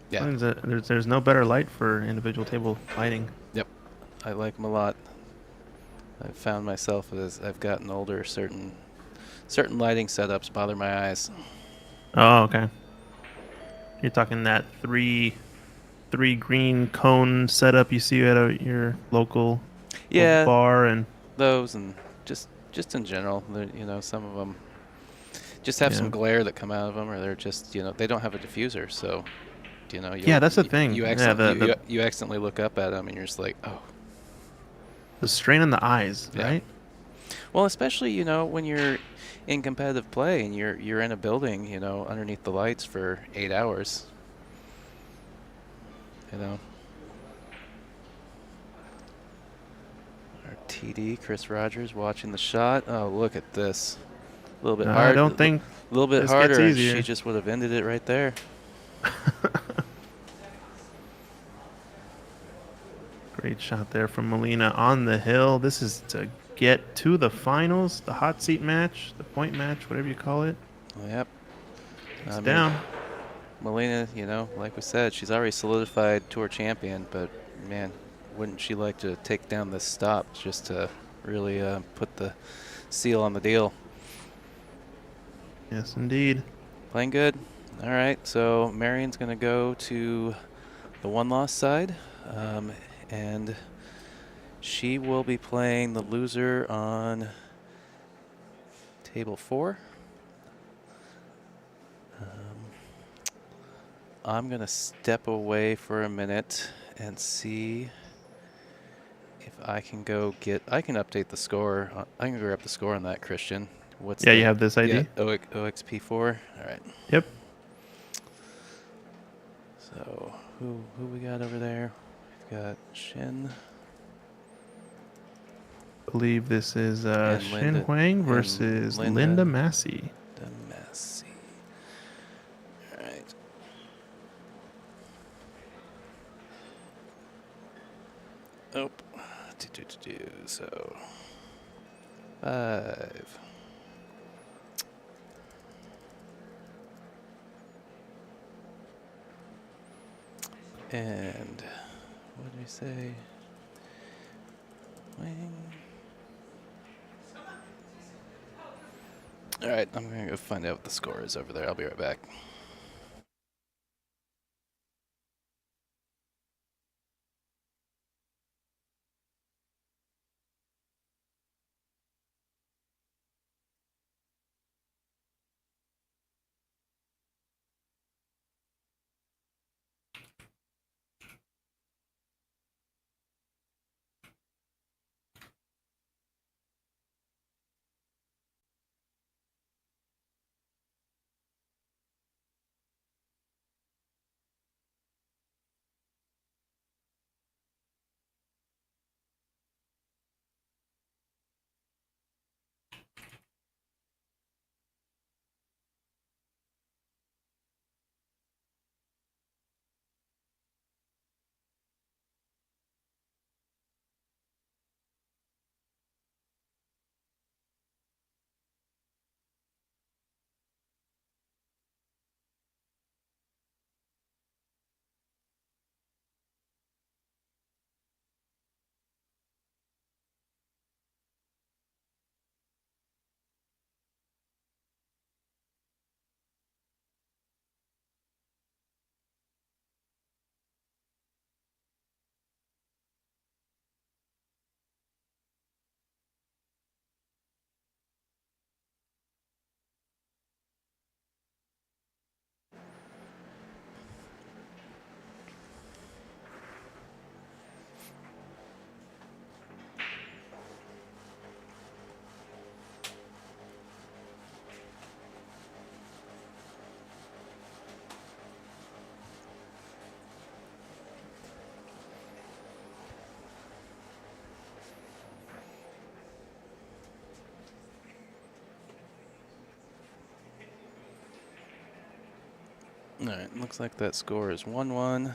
Yeah. There's no better light for individual table lighting. Yep. I like them a lot. I've found myself as I've gotten older, certain lighting setups bother my eyes. Oh, okay. You're talking that three green cone setup you see at your local bar and those, and just in general, some of them just have some glare that come out of them, or they're just they don't have a diffuser, so that's the thing. You accidentally look up at them and you're just like, oh, the strain on the eyes, right? Well, especially when you're in competitive play and you're in a building, underneath the lights for 8 hours. Our TD, Chris Rogers, watching the shot. Oh, look at this. A little bit hard. I don't think a little bit this harder. gets easier. She just would have ended it right there. Great shot there from Molina on the hill. This is to get to the finals, the hot seat match, the point match, whatever you call it. Yep. It's down. Molina, like we said, she's already solidified tour champion, but man, wouldn't she like to take down this stop just to really put the seal on the deal? Yes, indeed. Playing good. All right, so Marion's going to go to the one-loss side, and she will be playing the loser on table 4. I'm going to step away for a minute and see if I can I can update the score. I can grab the score on that, Christian. You have this ID? Yeah, OXP4. All right. Yep. So who we got over there? We've got Shin. I believe this is Shin Linda, Huang versus Linda Massie. Massie. All right. Oh, so 5. And what did we say? Wing. All right, I'm going to go find out what the score is over there. I'll be right back. All right, looks like that score is 1-1. Does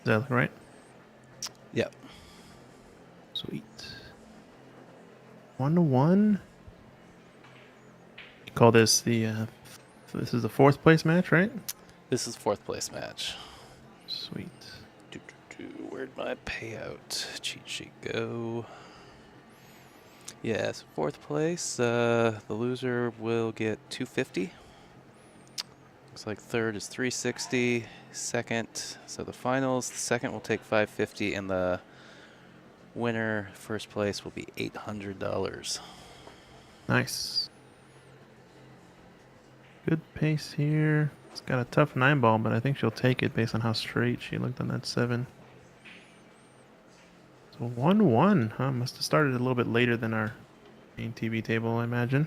that look right? Yep. Sweet. 1-1. You call this the this is the 4th place match, right? This is 4th place match. Sweet. Where'd my payout cheat sheet go? Yes, 4th place. The loser will get 250. Looks like 3rd is 360. 2nd, so the finals. The 2nd will take 550, and the winner, 1st place, will be $800. Nice. Good pace here. It's got a tough 9-ball, but I think she'll take it based on how straight she looked on that 7. So 1-1, huh? Must have started a little bit later than our main TV table, I imagine.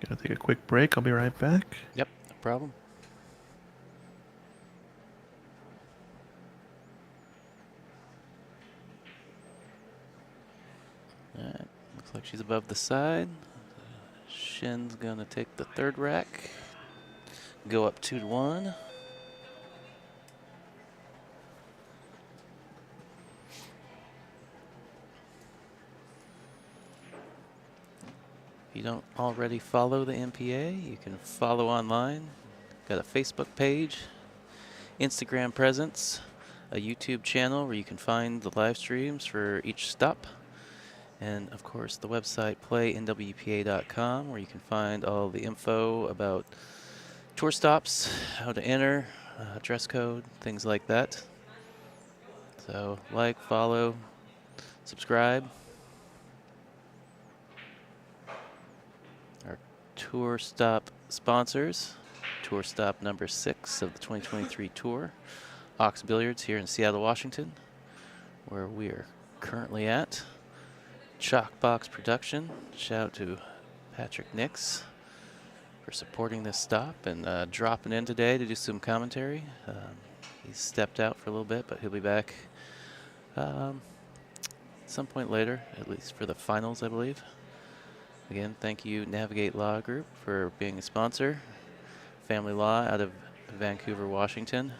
Gonna take a quick break. I'll be right back. Yep, no problem. Alright, looks like she's above the side. Shin's gonna take the 3rd rack. Go up 2-1. If you don't already follow the NPA, you can follow online. Got a Facebook page, Instagram presence, a YouTube channel where you can find the live streams for each stop, and of course the website playnwpa.com where you can find all the info about tour stops, how to enter, dress code, things like that. So like, follow, subscribe. Our tour stop sponsors. Tour stop number 6 of the 2023 tour. Ox Billiards here in Seattle, Washington, where we are currently at. Chalkbox Production. Shout out to Patrick Nix for supporting this stop and dropping in today to do some commentary. He's stepped out for a little bit, but he'll be back some point later, at least for the finals, I believe. Again, thank you, Navigate Law Group, for being a sponsor. Family Law out of Vancouver, Washington.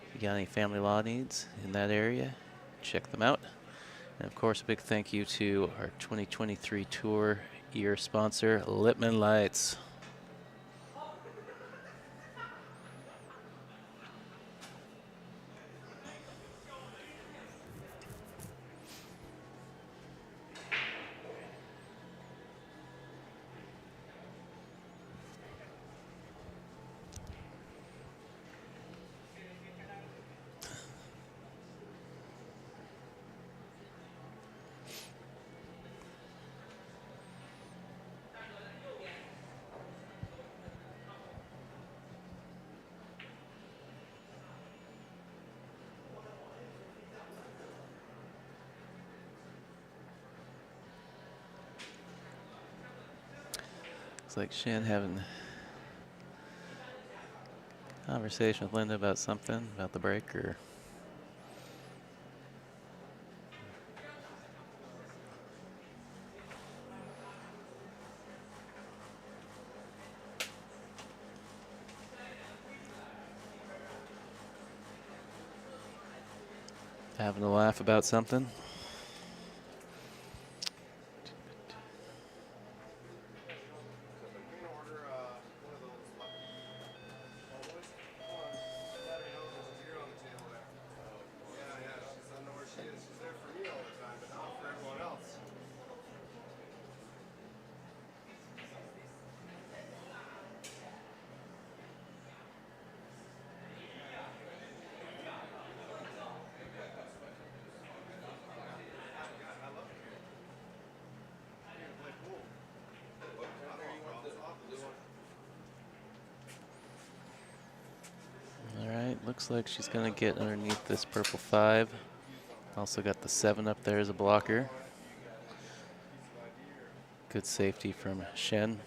If you got any family law needs in that area, check them out. And of course, a big thank you to our 2023 tour year sponsor, Lippman Lights. Looks like Shin having a conversation with Linda about something, about the break, or having a laugh about something. Looks like she's going to get underneath this purple 5. Also got the 7 up there as a blocker. Good safety from Shin.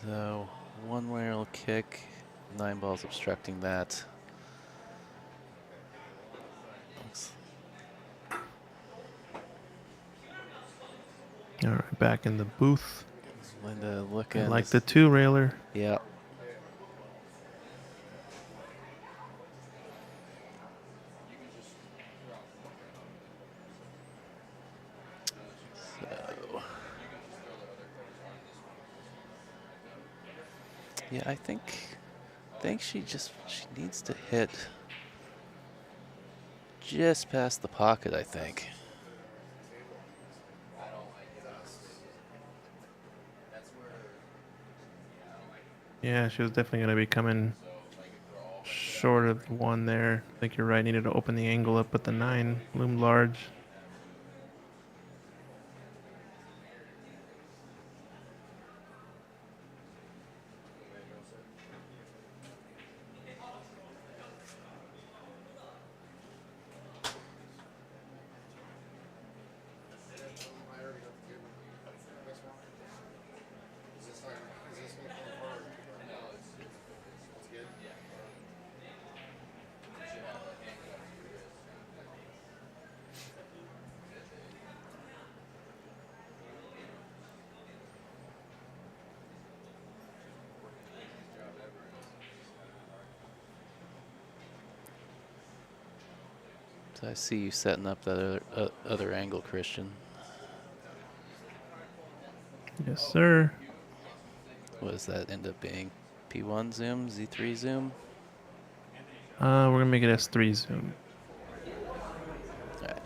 So 1 rail kick, 9 balls obstructing that. Looks- All right, back in the booth. Linda I looking. like the 2-railer. Yeah. So, yeah, I think she needs to hit just past the pocket, I think. Yeah, she was definitely going to be coming short of the 1 there. I think you're right. Needed to open the angle up, but the 9 loomed large. So I see you setting up that other angle, Christian. Yes, sir. What does that end up being? P1 zoom, Z3 zoom? We're going to make it S3 zoom. All right.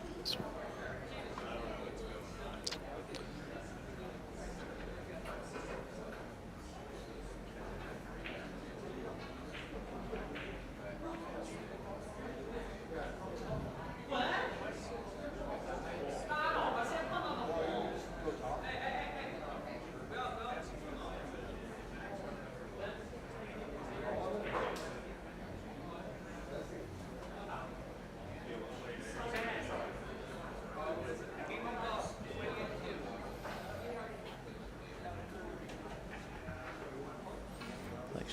Like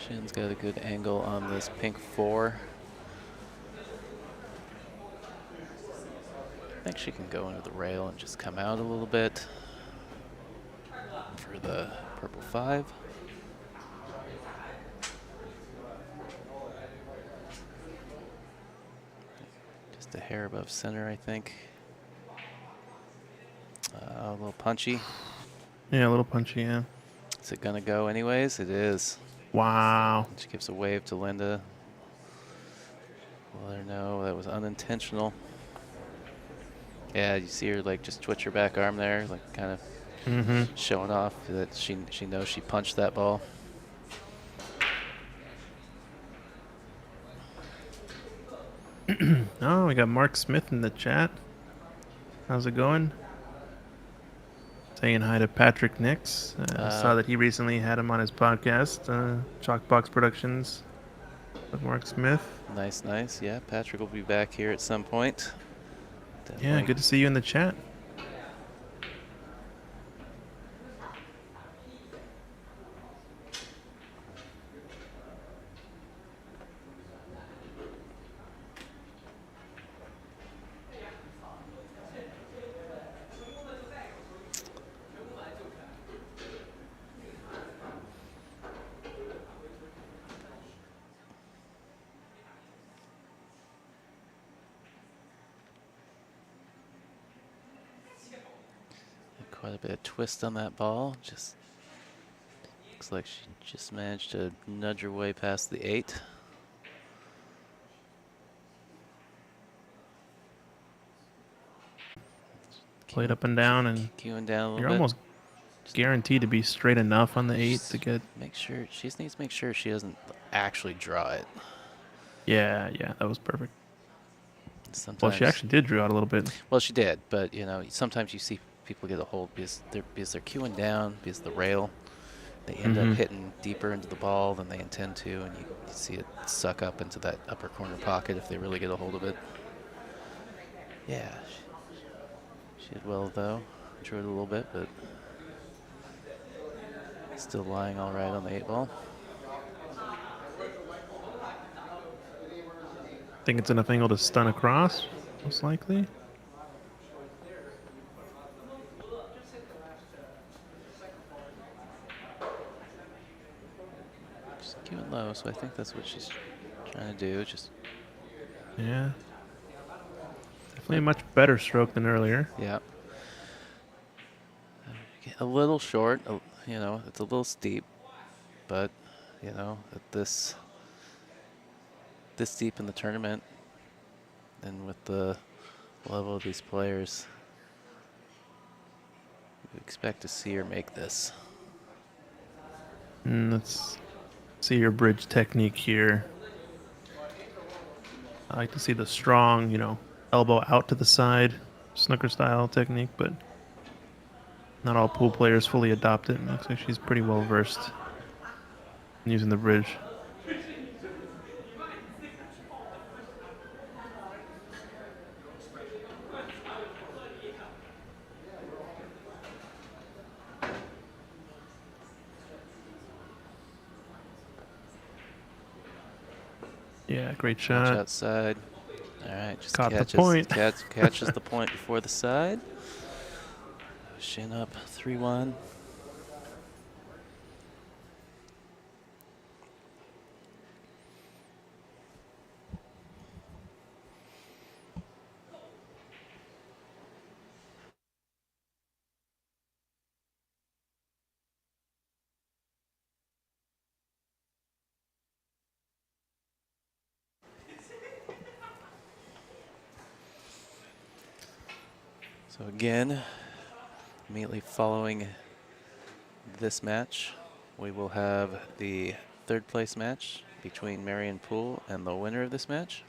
Shin's got a good angle on this pink 4. I think she can go into the rail and just come out a little bit for the purple 5. Just a hair above center, I think. A little punchy. Yeah, a little punchy, yeah. Is it gonna go anyways? It is. Wow. She gives a wave to Linda. Let her know that was unintentional. Yeah, you see her like just twitch her back arm there, like kind of showing off that she knows she punched that ball. Oh, we got Mark Smith in the chat. How's it going? Saying hi to Patrick Nix. Saw that he recently had him on his podcast, Chalkbox Productions with Mark Smith. Nice, nice. Yeah, Patrick will be back here at some point. Yeah, Definitely. good to see you in the chat. Quite a bit of twist on that ball. Just looks like she just managed to nudge her way past the 8. Played up and down, and Queuing down a little you're bit. almost guaranteed to be straight enough on the 8 to get. Make sure she just needs to make sure she doesn't actually draw it. Yeah, that was perfect. Sometimes, Well, she actually did draw out a little bit. well, she did, but you know, sometimes you see people get a hold because they're queuing down because the rail. They end up hitting deeper into the ball than they intend to, and you see it suck up into that upper corner pocket if they really get a hold of it. Yeah, she did well though. Drew it a little bit, but Still lying all right on the 8-ball. Think it's enough angle to stun across, most likely. She's queuing low, so I think that's what she's trying to do. Just Yeah. Definitely a much better stroke than earlier. yeah. A little short, you know, it's a little steep, but you know, at this deep in the tournament, and with the level of these players, you expect to see her make this. Let's see your bridge technique here. I like to see the strong, elbow out to the side, snooker style technique, but not all pool players fully adopt it. And looks like she's pretty well versed in using the bridge. Yeah, great Watch shot. outside. All right, just Caught the point. catches the point before the side. Shin up 3-1. So again, immediately following this match, we will have the third place match between Marion Poole and the winner of this match.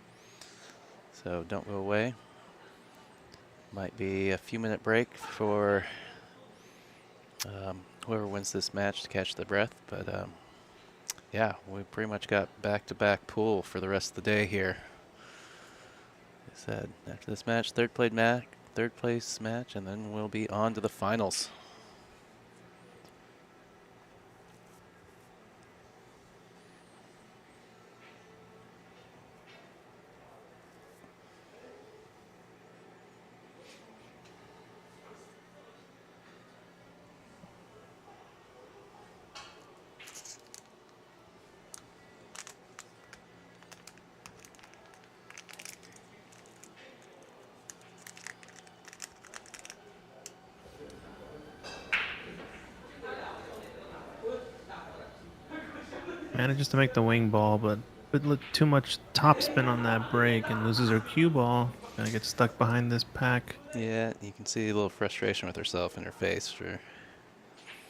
So don't go away. Might be a few minute break for whoever wins this match to catch their breath. But yeah, we pretty much got back-to-back pool for the rest of the day here. Like I said, after this match, third place match, and then we'll be on to the finals. Manages to make the wing ball, but too much topspin on that break and loses her cue ball. Gonna get stuck behind this pack. Yeah, you can see a little frustration with herself in her face. Sure.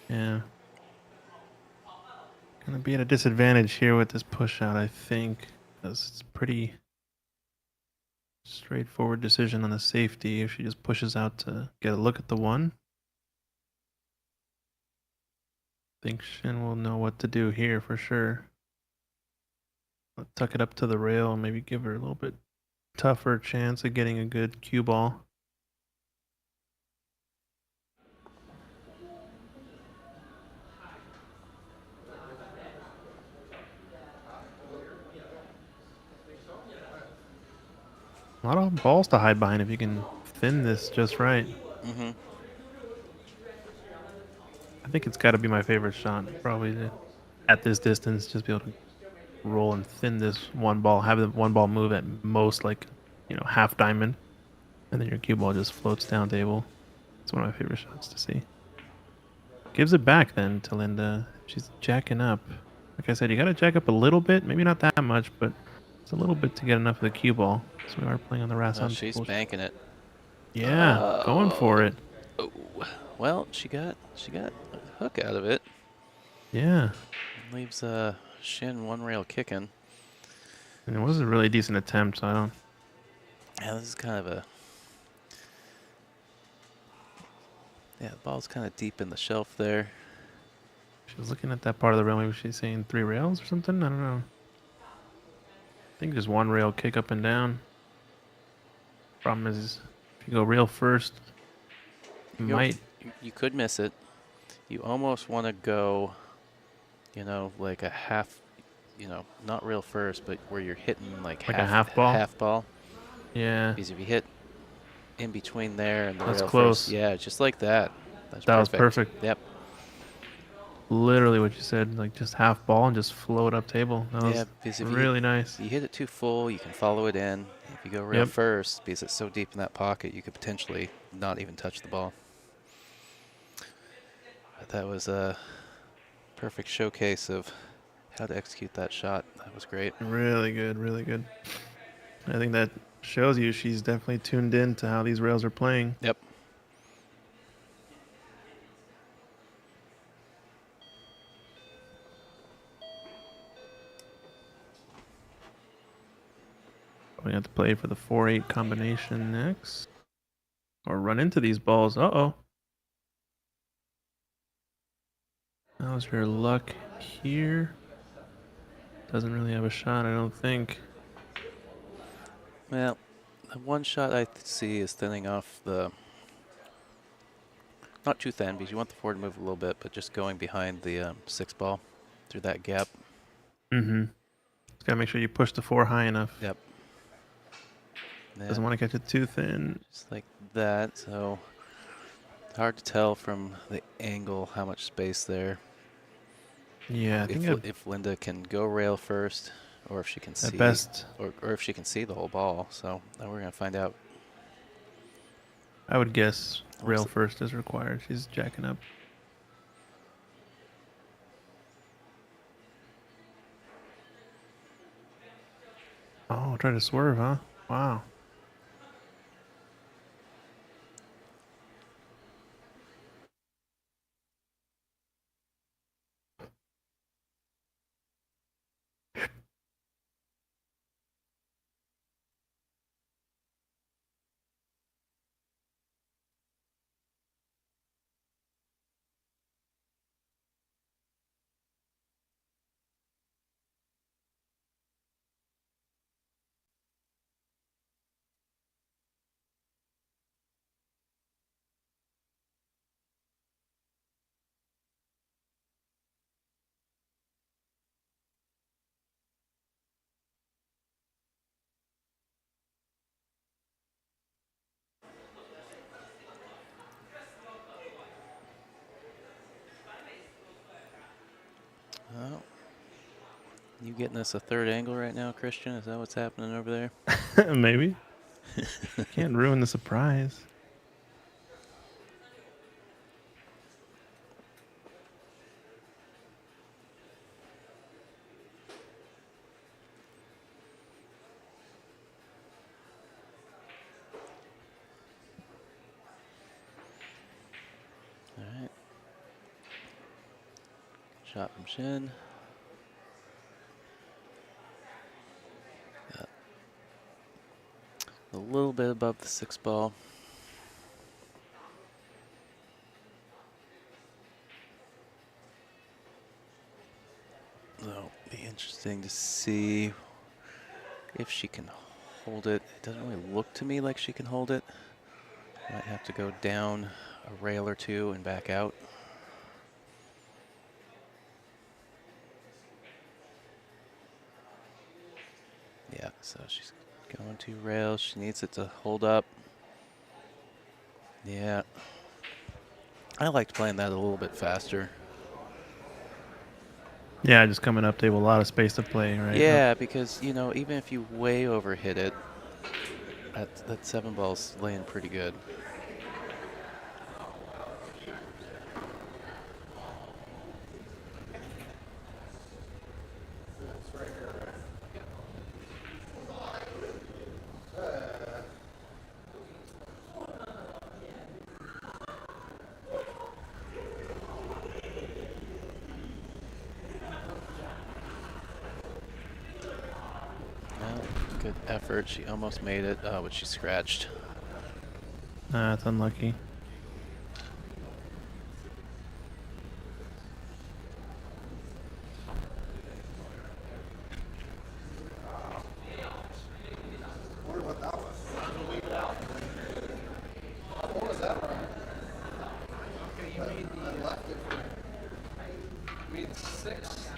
Yeah. Gonna be at a disadvantage here with this push out, I think, because it's pretty straightforward decision on the safety if she just pushes out to get a look at the one. I think Shin will know what to do here for sure. I'll tuck it up to the rail and maybe give her a little bit tougher chance of getting a good cue ball. A lot of balls to hide behind if you can thin this just right. Mm-hmm. I think it's got to be my favorite shot. Probably at this distance, just be able to roll and thin this one ball, have the one ball move at most like, half diamond, and then your cue ball just floats down table. It's one of my favorite shots to see. Gives it back then to Linda. She's jacking up. Like I said, you got to jack up a little bit, maybe not that much, but it's a little bit to get enough of the cue ball. So we are playing on the Rusan. Oh, she's banking it. Yeah, going for it. Oh, well, she got a hook out of it. Yeah. Leaves Shin one rail kicking. And it was a really decent attempt, so I don't... Yeah, this is kind of a... Yeah, the ball's kind of deep in the shelf there. She was looking at that part of the rail. Maybe she's saying 3 rails or something? I don't know. I think just one rail kick up and down. Problem is, if you go rail first, you might... You could miss it. You almost want to go you know, like a half, you know, not real first, but where you're hitting like Like a half ball? half ball. Yeah, Because if you hit in between there and the that's rail first, close. yeah, just like that. That's That was perfect. perfect. Yep. Literally what you said, like just half ball and just float up table. That Yeah, was because if really nice. you hit it too full, you can follow it in. If you go rail Yep. first, because it's so deep in that pocket, you could potentially not even touch the ball. But that was a perfect showcase of how to execute that shot. That was great. Really good, really good. I think that shows you she's definitely tuned in to how these rails are playing. Yep. We have to play for the 4-8 combination next. Or run into these balls. Uh-oh. That was your luck here. Doesn't really have a shot, I don't think. Well, the one shot I see is thinning off the, not too thin because you want the 4 to move a little bit, but just going behind the 6 ball through that gap. Mm-hmm. Just gotta make sure you push the 4 high enough. Yep. Yeah, Doesn't want to catch it too thin. just like that. So hard to tell from the angle how much space there. Yeah, I think If Linda can go rail first, or if she can at see, best, or if she can see the whole ball. So now we're gonna find out. I would guess rail What's first is required. She's jacking up. Oh, trying to swerve, huh? Wow. Oh, you getting us a third angle right now, Christian? Is that what's happening over there? Maybe. Can't ruin the surprise. All right. Shot from Shin. Got a little bit above the 6 ball. So it'll be interesting to see if she can hold it. It doesn't really look to me like she can hold it. Might have to go down a rail or two and back out. Yeah, so she's going 2 rails. She needs it to hold up. Yeah. I liked playing that a little bit faster. Yeah, just coming up table, a lot of space to play, right? Yeah, because, you know, even if you way overhit it, that 7 ball's laying pretty good. Well, good effort. She almost made it, but she scratched. That's unlucky. Made 6.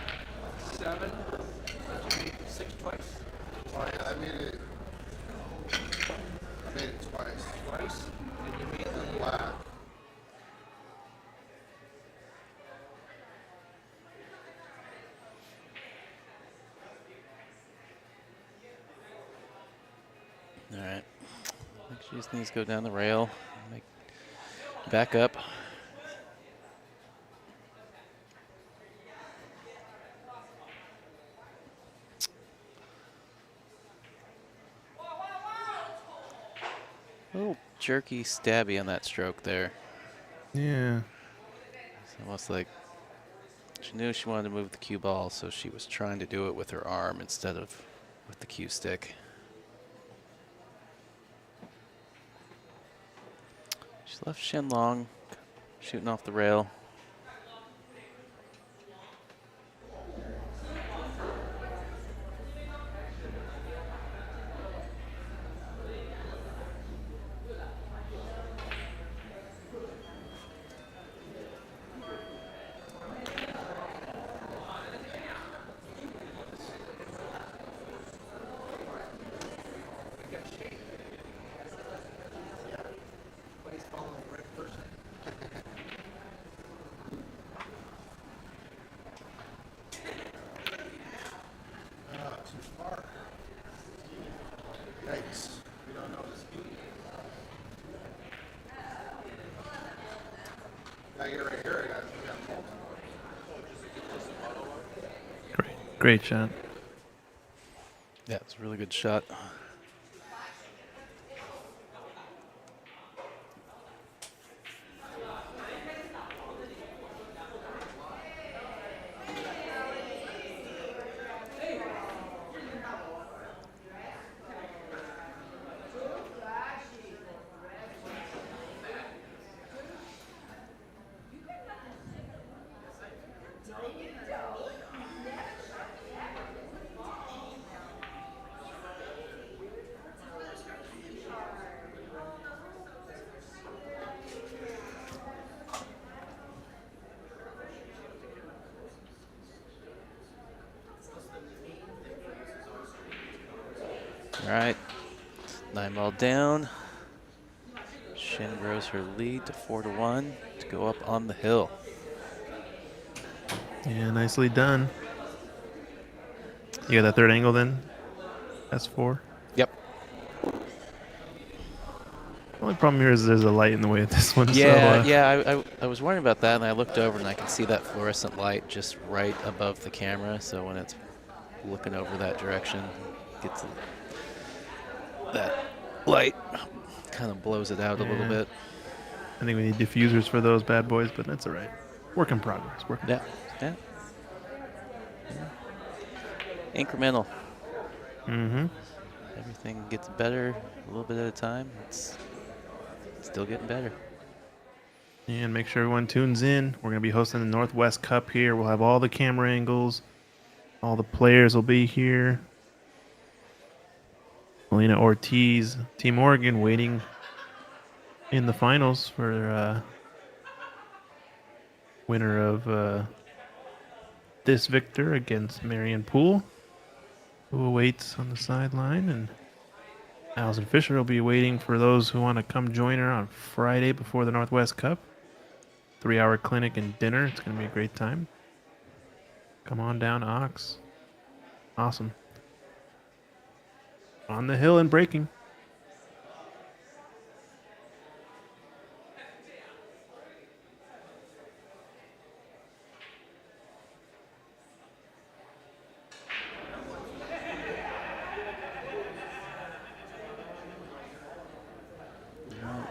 All right. I think she just needs to go down the rail, make, back up. A little jerky, stabby on that stroke there. Yeah. It's almost like she knew she wanted to move the cue ball, so she was trying to do it with her arm instead of with the cue stick. She's left Shin long, shooting off the rail. Great shot. Yeah, it's a really good shot. All right, 9-ball down. Shin grows her lead to 4-1 to go up on the hill. Yeah, nicely done. You got that third angle then? S4. Yep. The only problem here is there's a light in the way of this one. Yeah, so, yeah. I was worrying about that, and I looked over and I can see that fluorescent light just right above the camera. So when it's looking over that direction, it gets that light kind of blows it out a little bit. I think we need diffusers for those bad boys, but that's all right. Work in progress. Work in Yeah, progress. yeah. Incremental. Mm-hmm. Everything gets better a little bit at a time. It's still getting better. And make sure everyone tunes in. We're going to be hosting the Northwest Cup here. We'll have all the camera angles. All the players will be here. Melina Ortiz, Team Oregon, waiting in the finals for winner of this victor against Marion Poole, who awaits on the sideline. And Allison Fisher will be waiting for those who want to come join her on Friday before the Northwest Cup. 3-hour clinic and dinner. It's going to be a great time. Come on down, Ox. Awesome. On the hill and breaking.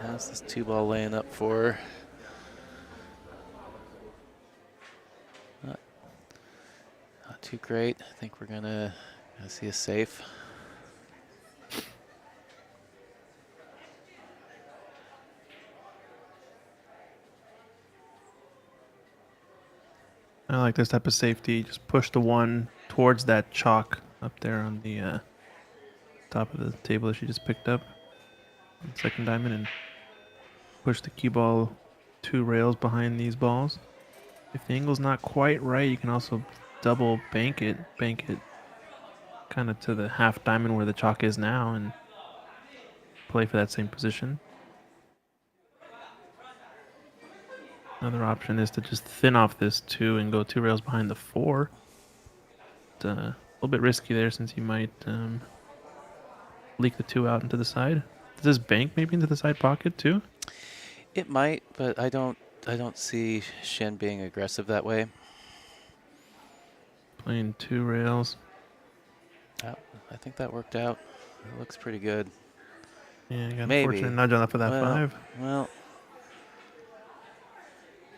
How's this 2-ball laying up for her? Not too great. I think we're gonna see a safe. I like this type of safety. Just push the one towards that chalk up there on the top of the table that she just picked up. Second diamond, and push the cue ball 2 rails behind these balls. If the angle's not quite right, you can also double bank it kind of to the half diamond where the chalk is now and play for that same position. Another option is to just thin off this 2 and go 2 rails behind the 4. It's a little bit risky there since you might leak the 2 out into the side. Does this bank maybe into the side pocket too? It might, but I don't see Shin being aggressive that way. Playing 2 rails. Oh, I think that worked out. It looks pretty good. Yeah, got an Maybe. unfortunate nudge on that for that well, 5. Well,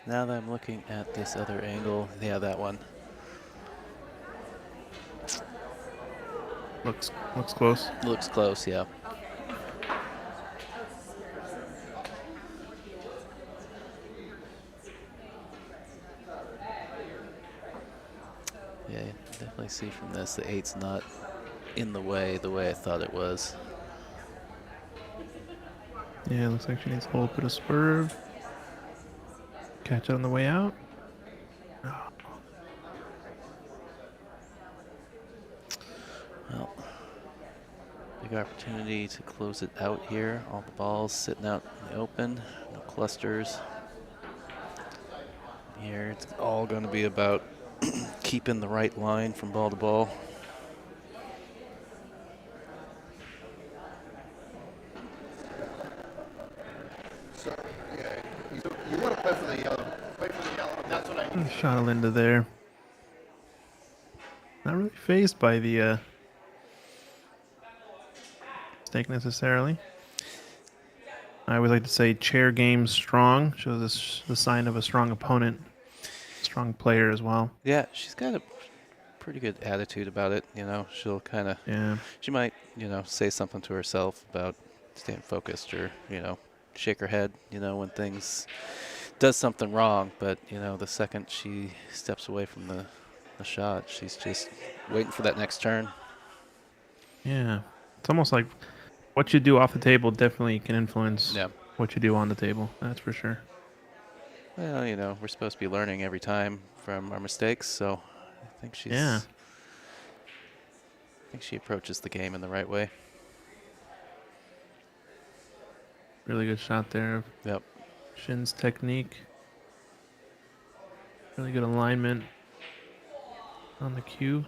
now that I'm looking at this other angle, yeah, that one. Looks close. Looks close, yeah. Yeah, you definitely see from this the 8's not in the way I thought it was. Yeah, looks like she needs a little bit of swerve. Catch it on the way out. Well, big opportunity to close it out here. All the balls sitting out in the open, no clusters. Here, it's all going to be about keeping the right line from ball to ball. So, yeah, you want to play for the yellow. Play for the yellow. That's what I need. Shot a Linda there. Not really phased by the stake necessarily. I always like to say chair game strong. Shows us the sign of a strong opponent. Strong player as well. Yeah, she's got a pretty good attitude about it. You know, she'll kind of, Yeah. she might, say something to herself about staying focused or, shake her head, when things does something wrong. But, the second she steps away from the shot, she's just waiting for that next turn. Yeah. It's almost like what you do off the table definitely can influence Yeah. what you do on the table. That's for sure. Well, we're supposed to be learning every time from our mistakes, so I think she's. Yeah. I think she approaches the game in the right way. Really good shot there of Yep. Shin's technique. Really good alignment on the cue.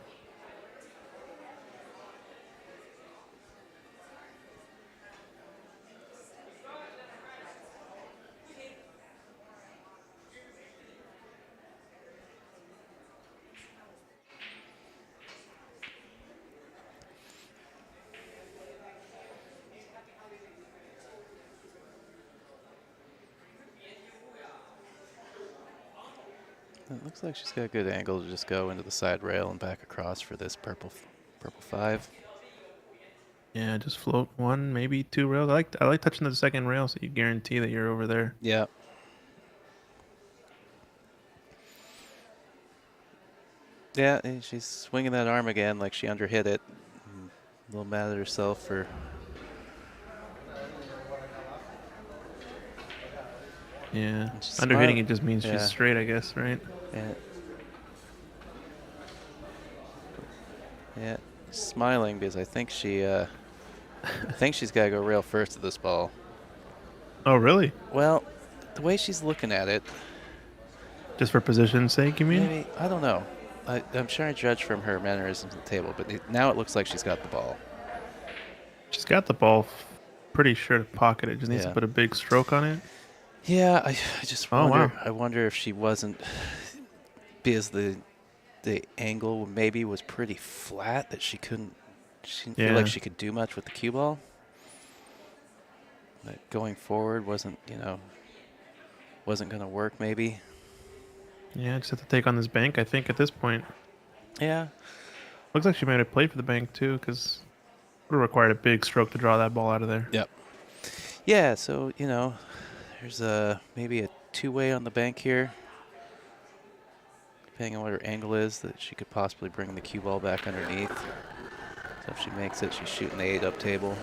It looks like she's got a good angle to just go into the side rail and back across for this purple 5. Yeah, just float 1, maybe 2 rails. I like touching the second rail so you guarantee that you're over there. Yeah. Yeah, and she's swinging that arm again like she underhit it. A little mad at herself for. Yeah. She's Underhitting smart. it just means Yeah. she's straight, I guess, right? Yeah, smiling because I think she's got to go rail first at this ball. Oh, really? Well, the way she's looking at it, Just for position's sake, you mean? maybe, I don't know. I'm sure I judge from her mannerisms at the table, but now it looks like she's got the ball. She's got the ball pretty sure to pocket it. Just needs to Yeah. put a big stroke on it. Yeah, I just Oh, wonder. wow. I wonder if she wasn't, because the angle maybe was pretty flat that she didn't feel like Yeah. she could do much with the cue ball. That going forward wasn't going to work maybe. Yeah, just have to take on this bank, I think, at this point. Yeah. Looks like she might have played for the bank, too, because it would have required a big stroke to draw that ball out of there. Yep. Yeah, so, there's maybe a 2-way on the bank here. Depending on what her angle is, that she could possibly bring the cue ball back underneath. So if she makes it, she's shooting the 8 up table.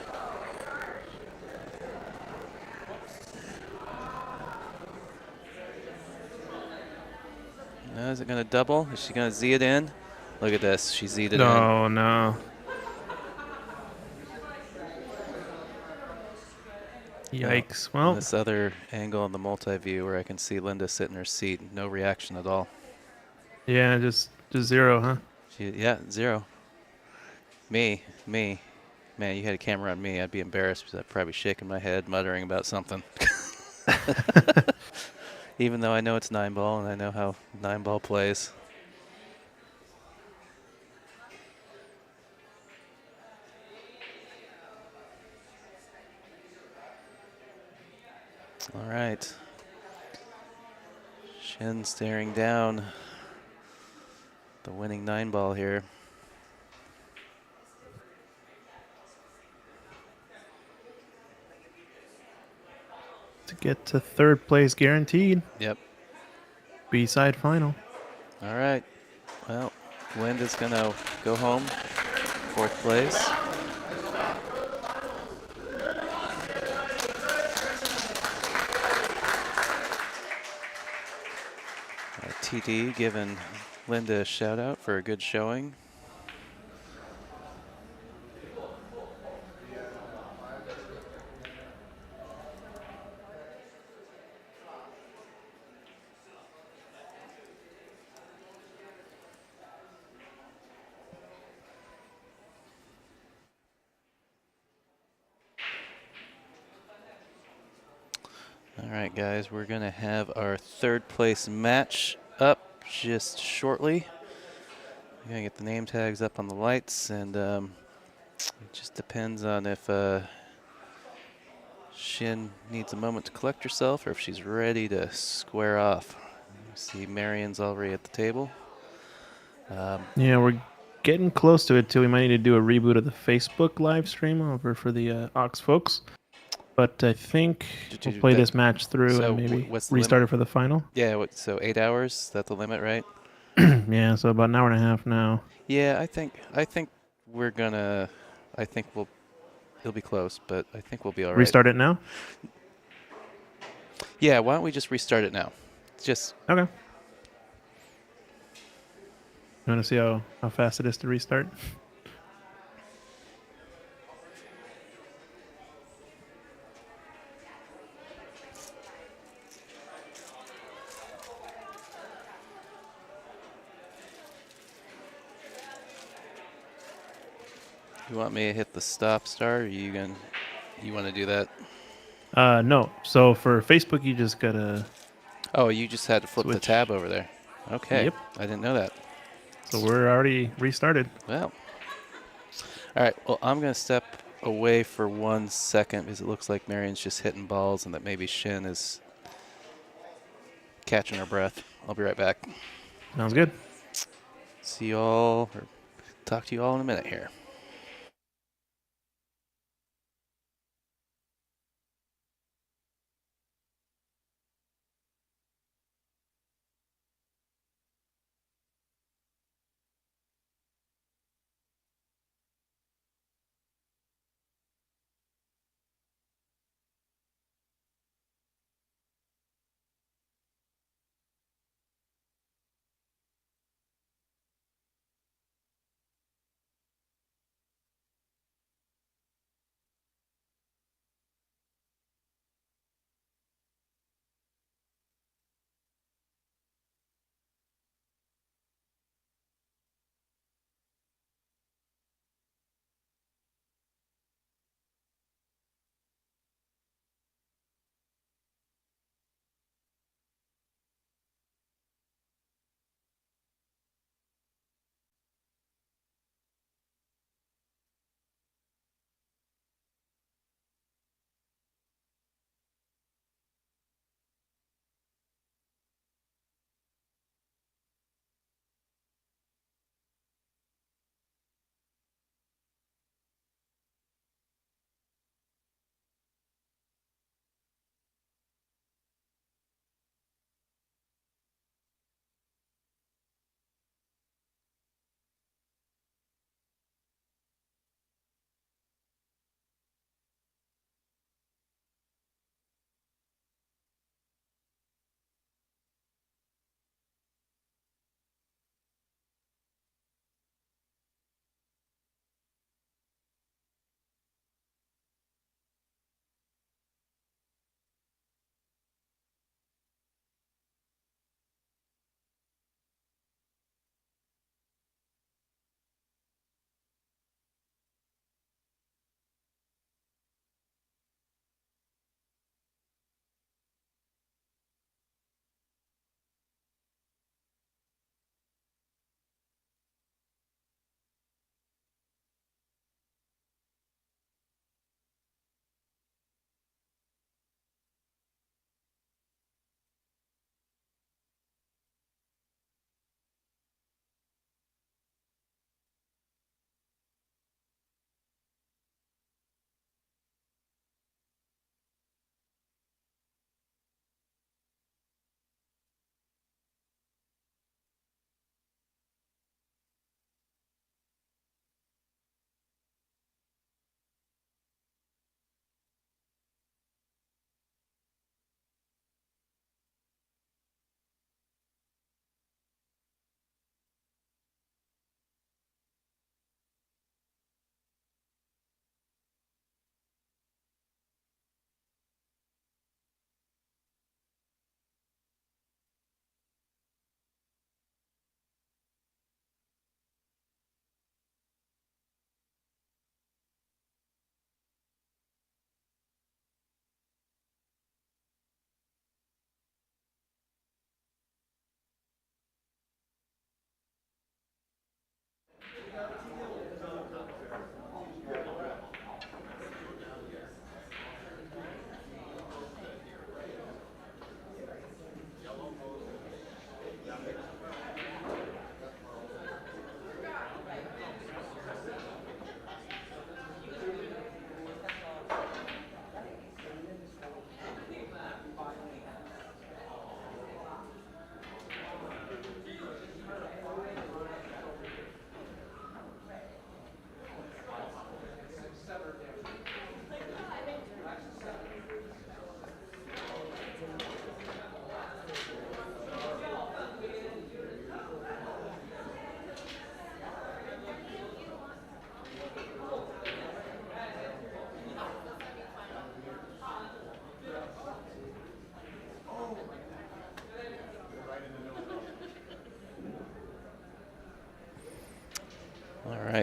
Now, is it going to double? Is she going to Z it in? Look at this. She Z'd it in. No, no. Yikes. Well, This other angle on the multi-view where I can see Linda sit in her seat. No reaction at all. yeah, just 0, huh? Yeah, 0. Me Man, you had a camera on me, I'd be embarrassed because I'd probably shaking my head, muttering about something. Even though I know it's 9-ball and I know how 9-ball plays. All right. Shin staring down the winning 9-ball here. To get to third place guaranteed. Yep. B-side final. All right. Well, Linda's going to go home, 4th place. TD giving Linda a shout out for a good showing. All right, guys, we're going to have our 3rd place match up just shortly. We're going to get the name tags up on the lights, and it just depends on if Shin needs a moment to collect herself or if she's ready to square off. You see Marion's already at the table. Yeah, we're getting close to it too. We might need to do a reboot of the Facebook live stream over for the Ox folks. But I think we'll play this match through So and maybe what's the restart limit? it for the final. Yeah, so 8 hours, is that the limit, right? Yeah, so about an hour and a half now. Yeah, I think we're gonna, it'll be close, but I think we'll be all right. Restart it now? Yeah, why don't we just restart it now? Just Okay. You want to see how fast it is to restart? you want me to hit the stop start, or you want to do that? No. So for Facebook, you just gotta. Oh, you just had to flip the Switch. tab over there. Okay. Yep. I didn't know that. So we're already restarted. Well. All right. Well, I'm going to step away for 1 second because it looks like Marion's just hitting balls and that maybe Shin is catching her breath. I'll be right back. Sounds good. See you all, or talk to you all in a minute here.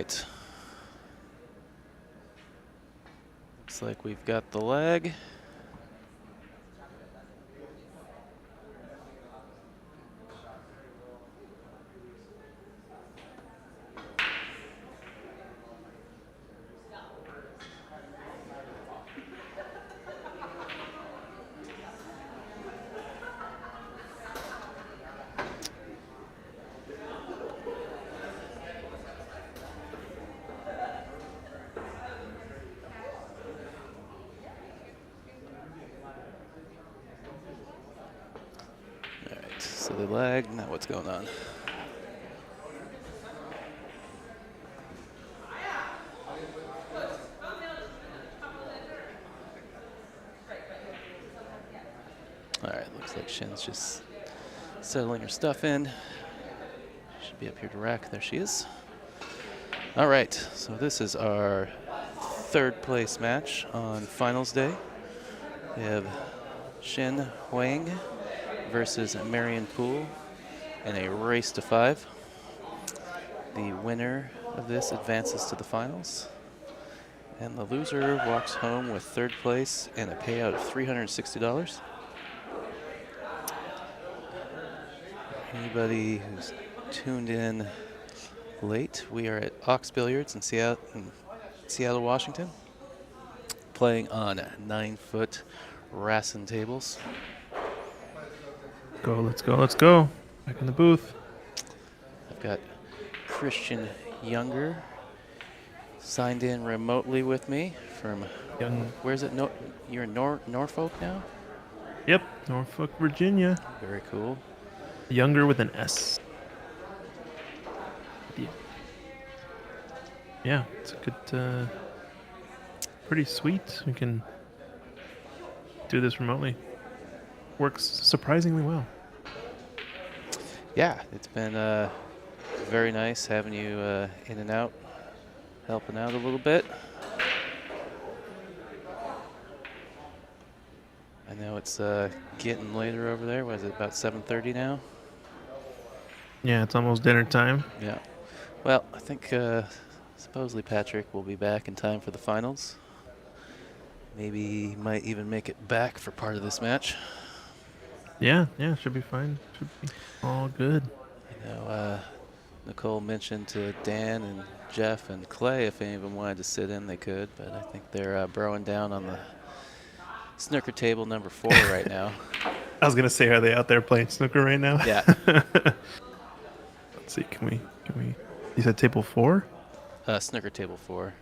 right. Looks like we've got the leg. All right, so the leg, now what's going on? All right, looks like Shin's just settling her stuff in. Should be up here to rack. There she is. All right, so this is our third place match on finals day. We have Shin Huang versus Marion Poole in a race to 5. The winner of this advances to the finals. And the loser walks home with third place and a payout of $360. Anybody who's tuned in late, we are at Ox Billiards in Seattle, Washington, playing on 9-foot Rusan tables. Let's go, let's go. Back in the booth. I've got Christian Younger signed in remotely with me from, Young. where's it? No, you're in Norfolk now? Yep, Norfolk, Virginia. Very cool. Younger with an S. Yeah, it's a good, pretty sweet. We can do this remotely. Works surprisingly well. Yeah, it's been very nice having you in and out, helping out a little bit. I know it's getting later over there. Was it about 7:30 now? Yeah, it's almost dinner time. Yeah. Well, I think supposedly Patrick will be back in time for the finals. Maybe he might even make it back for part of this match. Yeah, should be fine. Should be all good. I know Nicole mentioned to Dan and Jeff and Clay if any of them wanted to sit in, they could, but I think they're broing down on the snooker table number 4 right now. I was gonna say, are they out there playing snooker right now? Yeah. Let's see. Can we? You said table 4? Snooker table 4.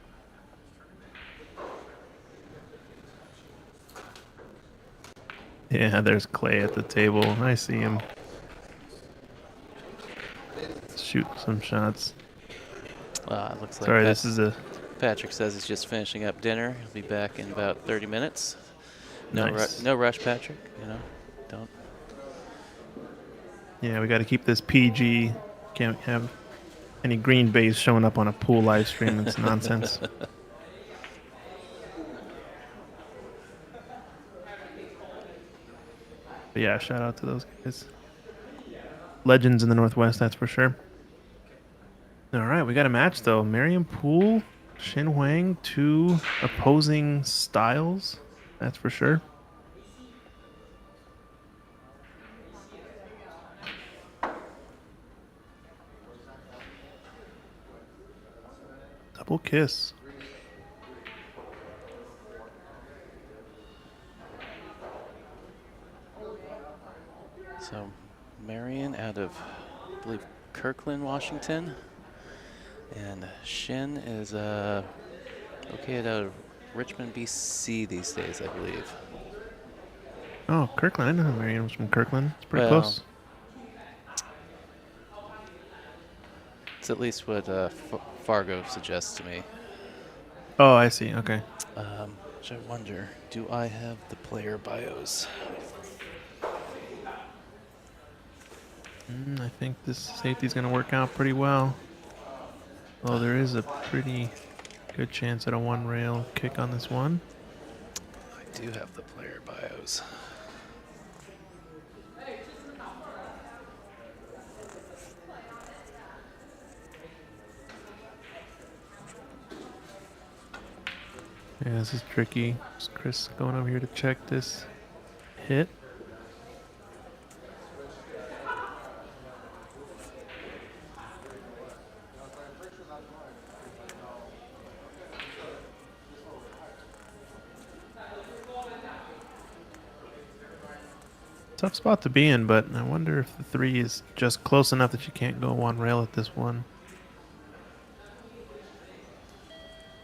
Yeah, there's Clay at the table. I see him. Shoot some shots. It looks like Sorry, this is a Patrick says he's just finishing up dinner. He'll be back in about 30 minutes. No, nice. no rush, Patrick. You know, don't. Yeah, we got to keep this PG. Can't have any green base showing up on a pool live stream. It's nonsense. But yeah, shout out to those guys. Legends in the Northwest, that's for sure. All right, we got a match though. Marion Poole, Shin Huang, 2 opposing styles. That's for sure. Double kiss. So, Marion out of, I believe, Kirkland, Washington. And Shin is located out of Richmond, BC these days, I believe. Oh, Kirkland. I didn't know Marion was from Kirkland. It's pretty Well, close. It's at least what Fargo suggests to me. Oh, I see. Okay. Which I wonder, do I have the player bios? I think this safety's going to work out pretty well. Although there is a pretty good chance at a 1-rail kick on this one. I do have the player bios. Yeah, this is tricky. Is Chris going over here to check this hit? Tough spot to be in, but I wonder if the 3 is just close enough that you can't go one rail at this one.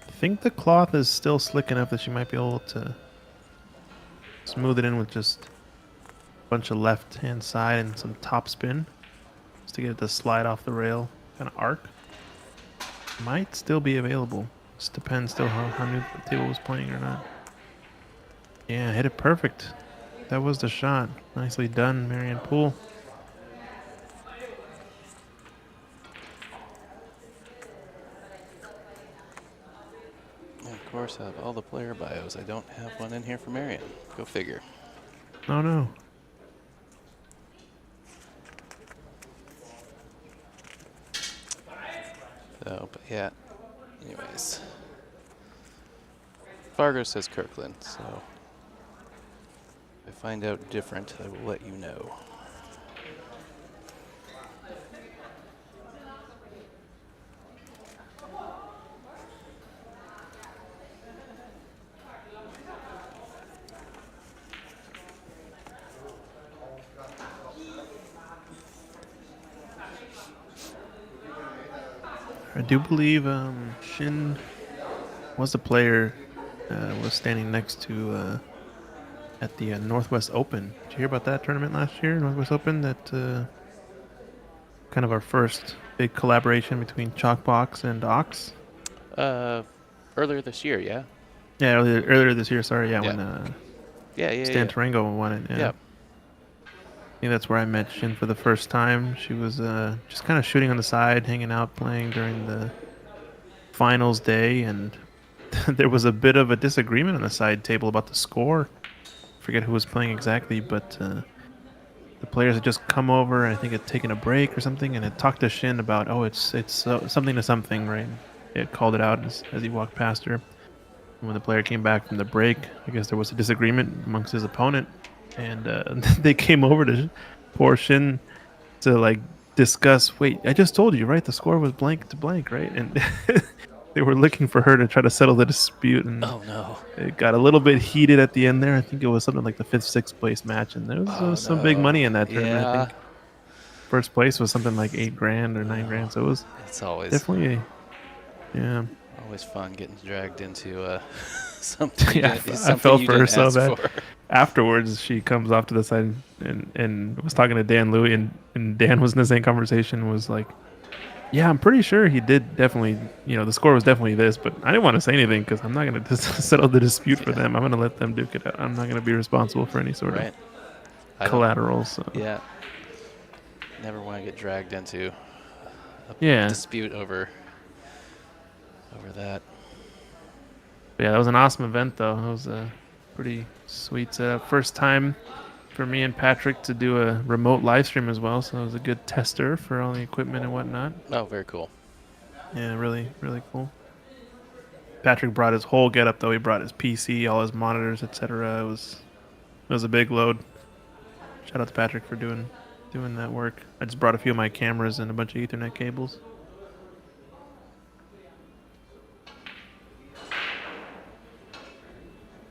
I think the cloth is still slick enough that you might be able to smooth it in with just a bunch of left-hand side and some top spin, just to get it to slide off the rail, kind of arc. Might still be available. Just depends still how new the table was playing or not. Yeah, hit it perfect. That was the shot. Nicely done, Marion Poole. And of course, I have all the player bios. I don't have one in here for Marion. Go figure. Oh no. So, but yeah. Anyways. Fargo says Kirkland, so if I find out different, I will let you know. I do believe Shin was the player was standing next to at the Northwest Open. Did you hear about that tournament last year, Northwest Open? That kind of our first big collaboration between Chalkbox and Ox. Earlier this year, yeah? Yeah, earlier this year. Sorry, yeah, Yeah. when Yeah. Stan Tarango won it. Yeah. Yep. I think that's where I met Shin for the first time. She was just kind of shooting on the side, hanging out, playing during the finals day, and there was a bit of a disagreement on the side table about the score. Forget who was playing exactly, but the players had just come over and I think had taken a break or something, and had talked to Shin about, oh, it's something to something, right? It called it out as he walked past her. And when the player came back from the break, I guess there was a disagreement amongst his opponent, and they came over to poor Shin to like discuss. Wait, I just told you, right? The score was blank to blank, right? And they were looking for her to try to settle the dispute, and Oh, no. it got a little bit heated at the end there. I think it was something like the 5th, 6th place match, and there was Oh, some big no. money in that tournament. I Yeah. think first place was something like $8,000 or $9,000, so it was It's always definitely yeah. always fun getting dragged into something, Yeah, something I felt you for her didn't so ask bad. for. Afterwards, she comes off to the side and was talking to Dan Louie, and Dan was in the same conversation, was like, yeah, I'm pretty sure he did definitely, the score was definitely this, but I didn't want to say anything because I'm not going to settle the dispute for Yeah. them. I'm going to let them duke it out. I'm not going to be responsible for any sort Right. of I don't- collateral. So. Yeah. Never want to get dragged into a Yeah. dispute over that. Yeah, that was an awesome event, though. It was a pretty sweet setup. First time for me and Patrick to do a remote live stream as well, so it was a good tester for all the equipment and whatnot. Oh, very cool. Yeah, really, really cool. Patrick brought his whole getup, though. He brought his PC, all his monitors, etc. It was a big load. Shout out to Patrick for doing that work. I just brought a few of my cameras and a bunch of Ethernet cables.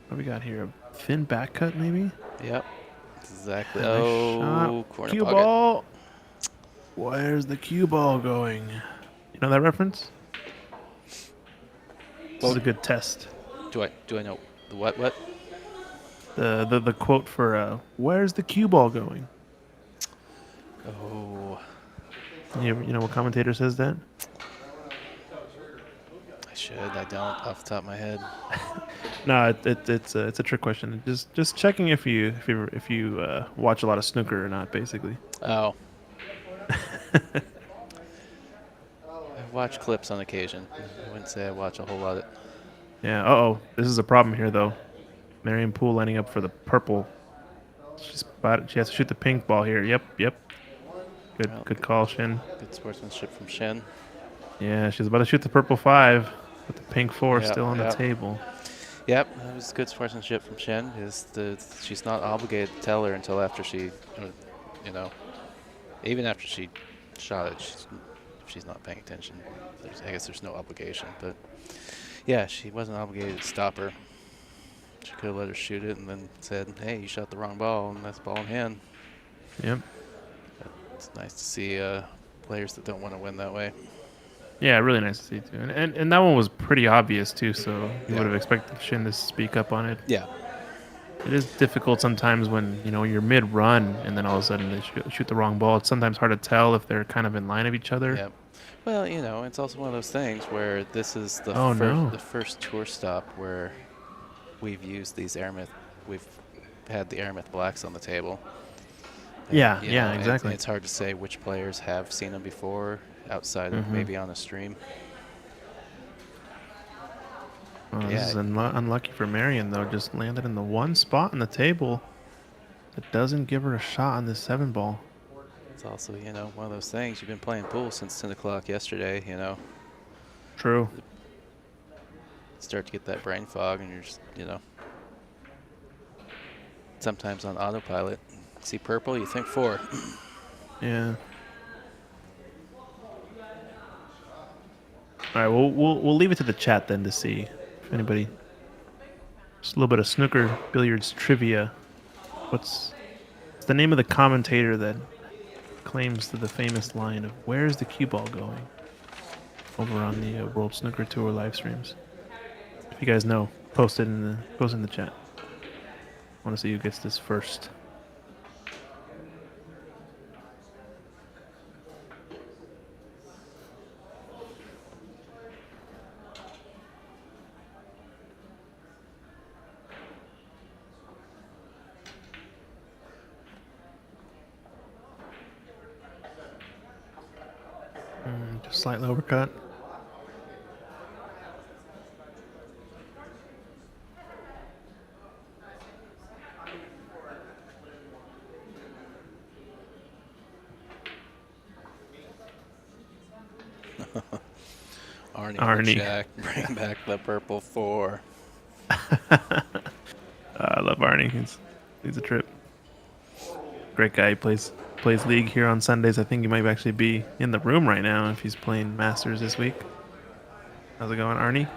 What we got here? A thin back cut, maybe? Yep. Exactly. Nice Oh, shot. corner Cue pocket. ball. Where's the cue ball going? You know that reference? This is a good test. Do I know the what? The quote for where's the cue ball going? Oh, You know what commentator says that? I should. I don't off the top of my head. No, it's a trick question. Just checking if you watch a lot of snooker or not, basically. Oh. I watch clips on occasion. I wouldn't say I watch a whole lot of it. Yeah. Oh, this is a problem here though. Marion Poole lining up for the purple. She has to shoot the pink ball here. Yep. Well, Good call, Shin. Good sportsmanship from Shin. Yeah, she's about to shoot the purple 5, but the pink 4 Yeah, still on yeah. the table. Yep, that was good sportsmanship from Shin. She's not obligated to tell her until after she, you know, even after she shot it. If she's not paying attention, I guess there's no obligation. But yeah, she wasn't obligated to stop her. She could have let her shoot it and then said, "Hey, you shot the wrong ball, and that's ball in hand." Yep. But it's nice to see players that don't want to win that way. Yeah, really nice to see too. And that one was pretty obvious too, so you Yeah. would have expected Shin to speak up on it. Yeah. It is difficult sometimes when you're mid-run and then all of a sudden they shoot the wrong ball. It's sometimes hard to tell if they're kind of in line of each other. Yeah. Well, it's also one of those things where this is the Oh, no. the first tour stop where we've used these we've had the Aramith Blacks on the table. And, Yeah, you yeah, know, exactly. It's hard to say which players have seen them before outside of Mhm. maybe on a stream. Oh, Yeah. this is unlucky for Marion though. Just landed in the one spot on the table that doesn't give her a shot on this 7 ball. It's also, one of those things. You've been playing pool since 10 o'clock yesterday, True. start to get that brain fog and you're just, sometimes on autopilot. See purple, you think 4. Yeah. All right, we'll leave it to the chat then to see if anybody. Just a little bit of snooker billiards trivia. What's the name of the commentator that claims to the famous line of "Where's the cue ball going?" over on the World Snooker Tour live streams? If you guys know, post it in the chat. I want to see who gets this first. Just slightly overcut. Arnie. Jack, bring back the purple 4. I love Arnie. He's a trip. Great guy. He plays League here on Sundays. I think he might actually be in the room right now if he's playing Masters this week. How's it going, Arnie?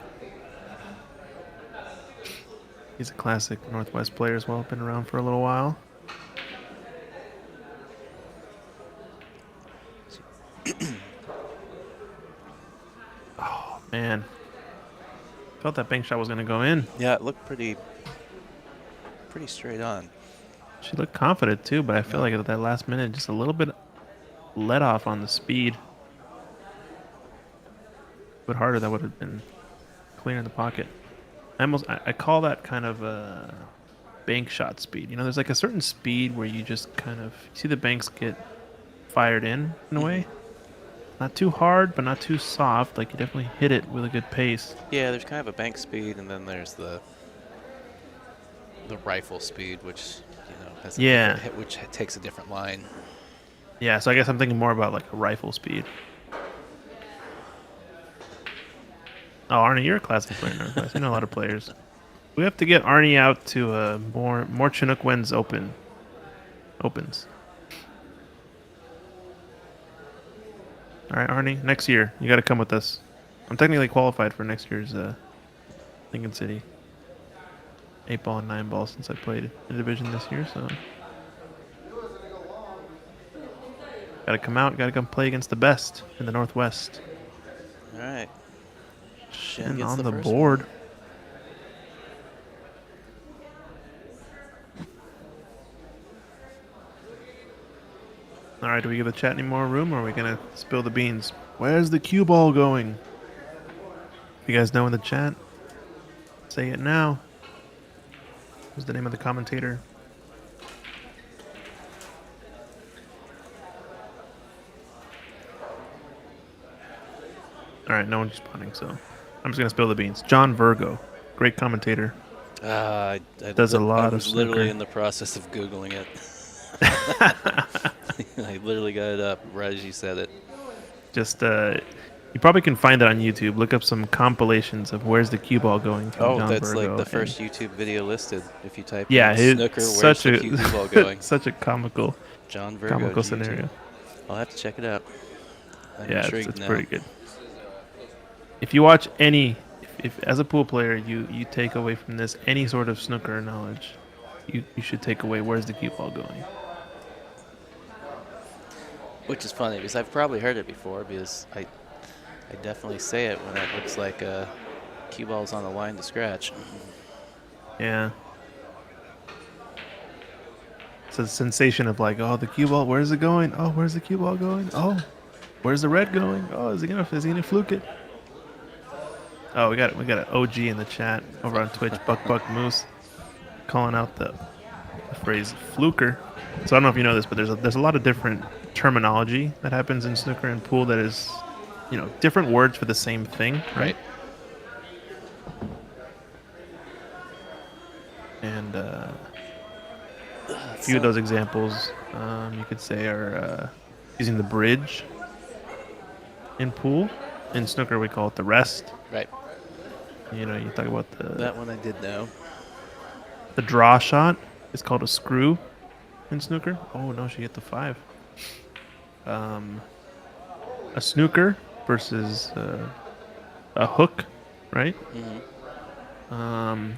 He's a classic Northwest player as well. Been around for a little while. Oh, man. Felt that bank shot was going to go in. Yeah, it looked pretty straight on. She looked confident too, but I feel like at that last minute, just a little bit let off on the speed. A bit harder, that would have been clear in the pocket. I call that kind of a bank shot speed. There's like a certain speed where you just kind of see the banks get fired in a way. Not too hard, but not too soft. Like you definitely hit it with a good pace. Yeah, there's kind of a bank speed, and then there's the rifle speed, which has which takes a different line. Yeah, so I guess I'm thinking more about like a rifle speed. Oh, Arnie, you're a classic player in Northwest. You know a lot of players. We have to get Arnie out to more Chinook Wins opens. All right, Arnie, next year you got to come with us. I'm technically qualified for next year's Lincoln City 8-ball and 9-ball since I played in division this year. So got to come out, got to come play against the best in the Northwest. All right. Shin And gets on the first board. one. All right, do we give the chat any more room, or are we going to spill the beans? Where's the cue ball going? You guys know in the chat? Say it now. What's the name of the commentator? All right, no one's responding, so I'm just going to spill the beans. John Virgo, great commentator. I Does a lot I of was literally snooker. in the process of Googling it. I literally got it up right as you said it. Just You probably can find it on YouTube. Look up some compilations of "Where's the Cue Ball Going" from Oh, John that's Virgo. like the and- first YouTube video listed. If you type Yeah, in it's snooker, where's such the a cue ball going? such a comical John Virgo's comical YouTube. scenario. I'll have to check it out. I'm Yeah, intrigued it's now. pretty good. If you watch any, if as a pool player you take away from this any sort of snooker knowledge, you should take away "Where's the Cue Ball Going." Which is funny because I've probably heard it before because I definitely say it when it looks like cue ball's on the line to scratch. Yeah. It's a sensation of like, oh, the cue ball, where's it going? Oh, where's the cue ball going? Oh, where's the red going? Oh, is he gonna fluke it? Oh, we got an OG in the chat over on Twitch, Buck Moose, calling out the phrase fluker. So I don't know if you know this, but there's a lot of different terminology that happens in snooker and pool that is, different words for the same thing, right? And a few of those examples you could say are using the bridge in pool. In snooker, we call it the rest. Right. You talk about That one I did know. the draw shot is called a screw in snooker. Oh no, she hit the 5. A snooker versus a hook, right? Mm-hmm.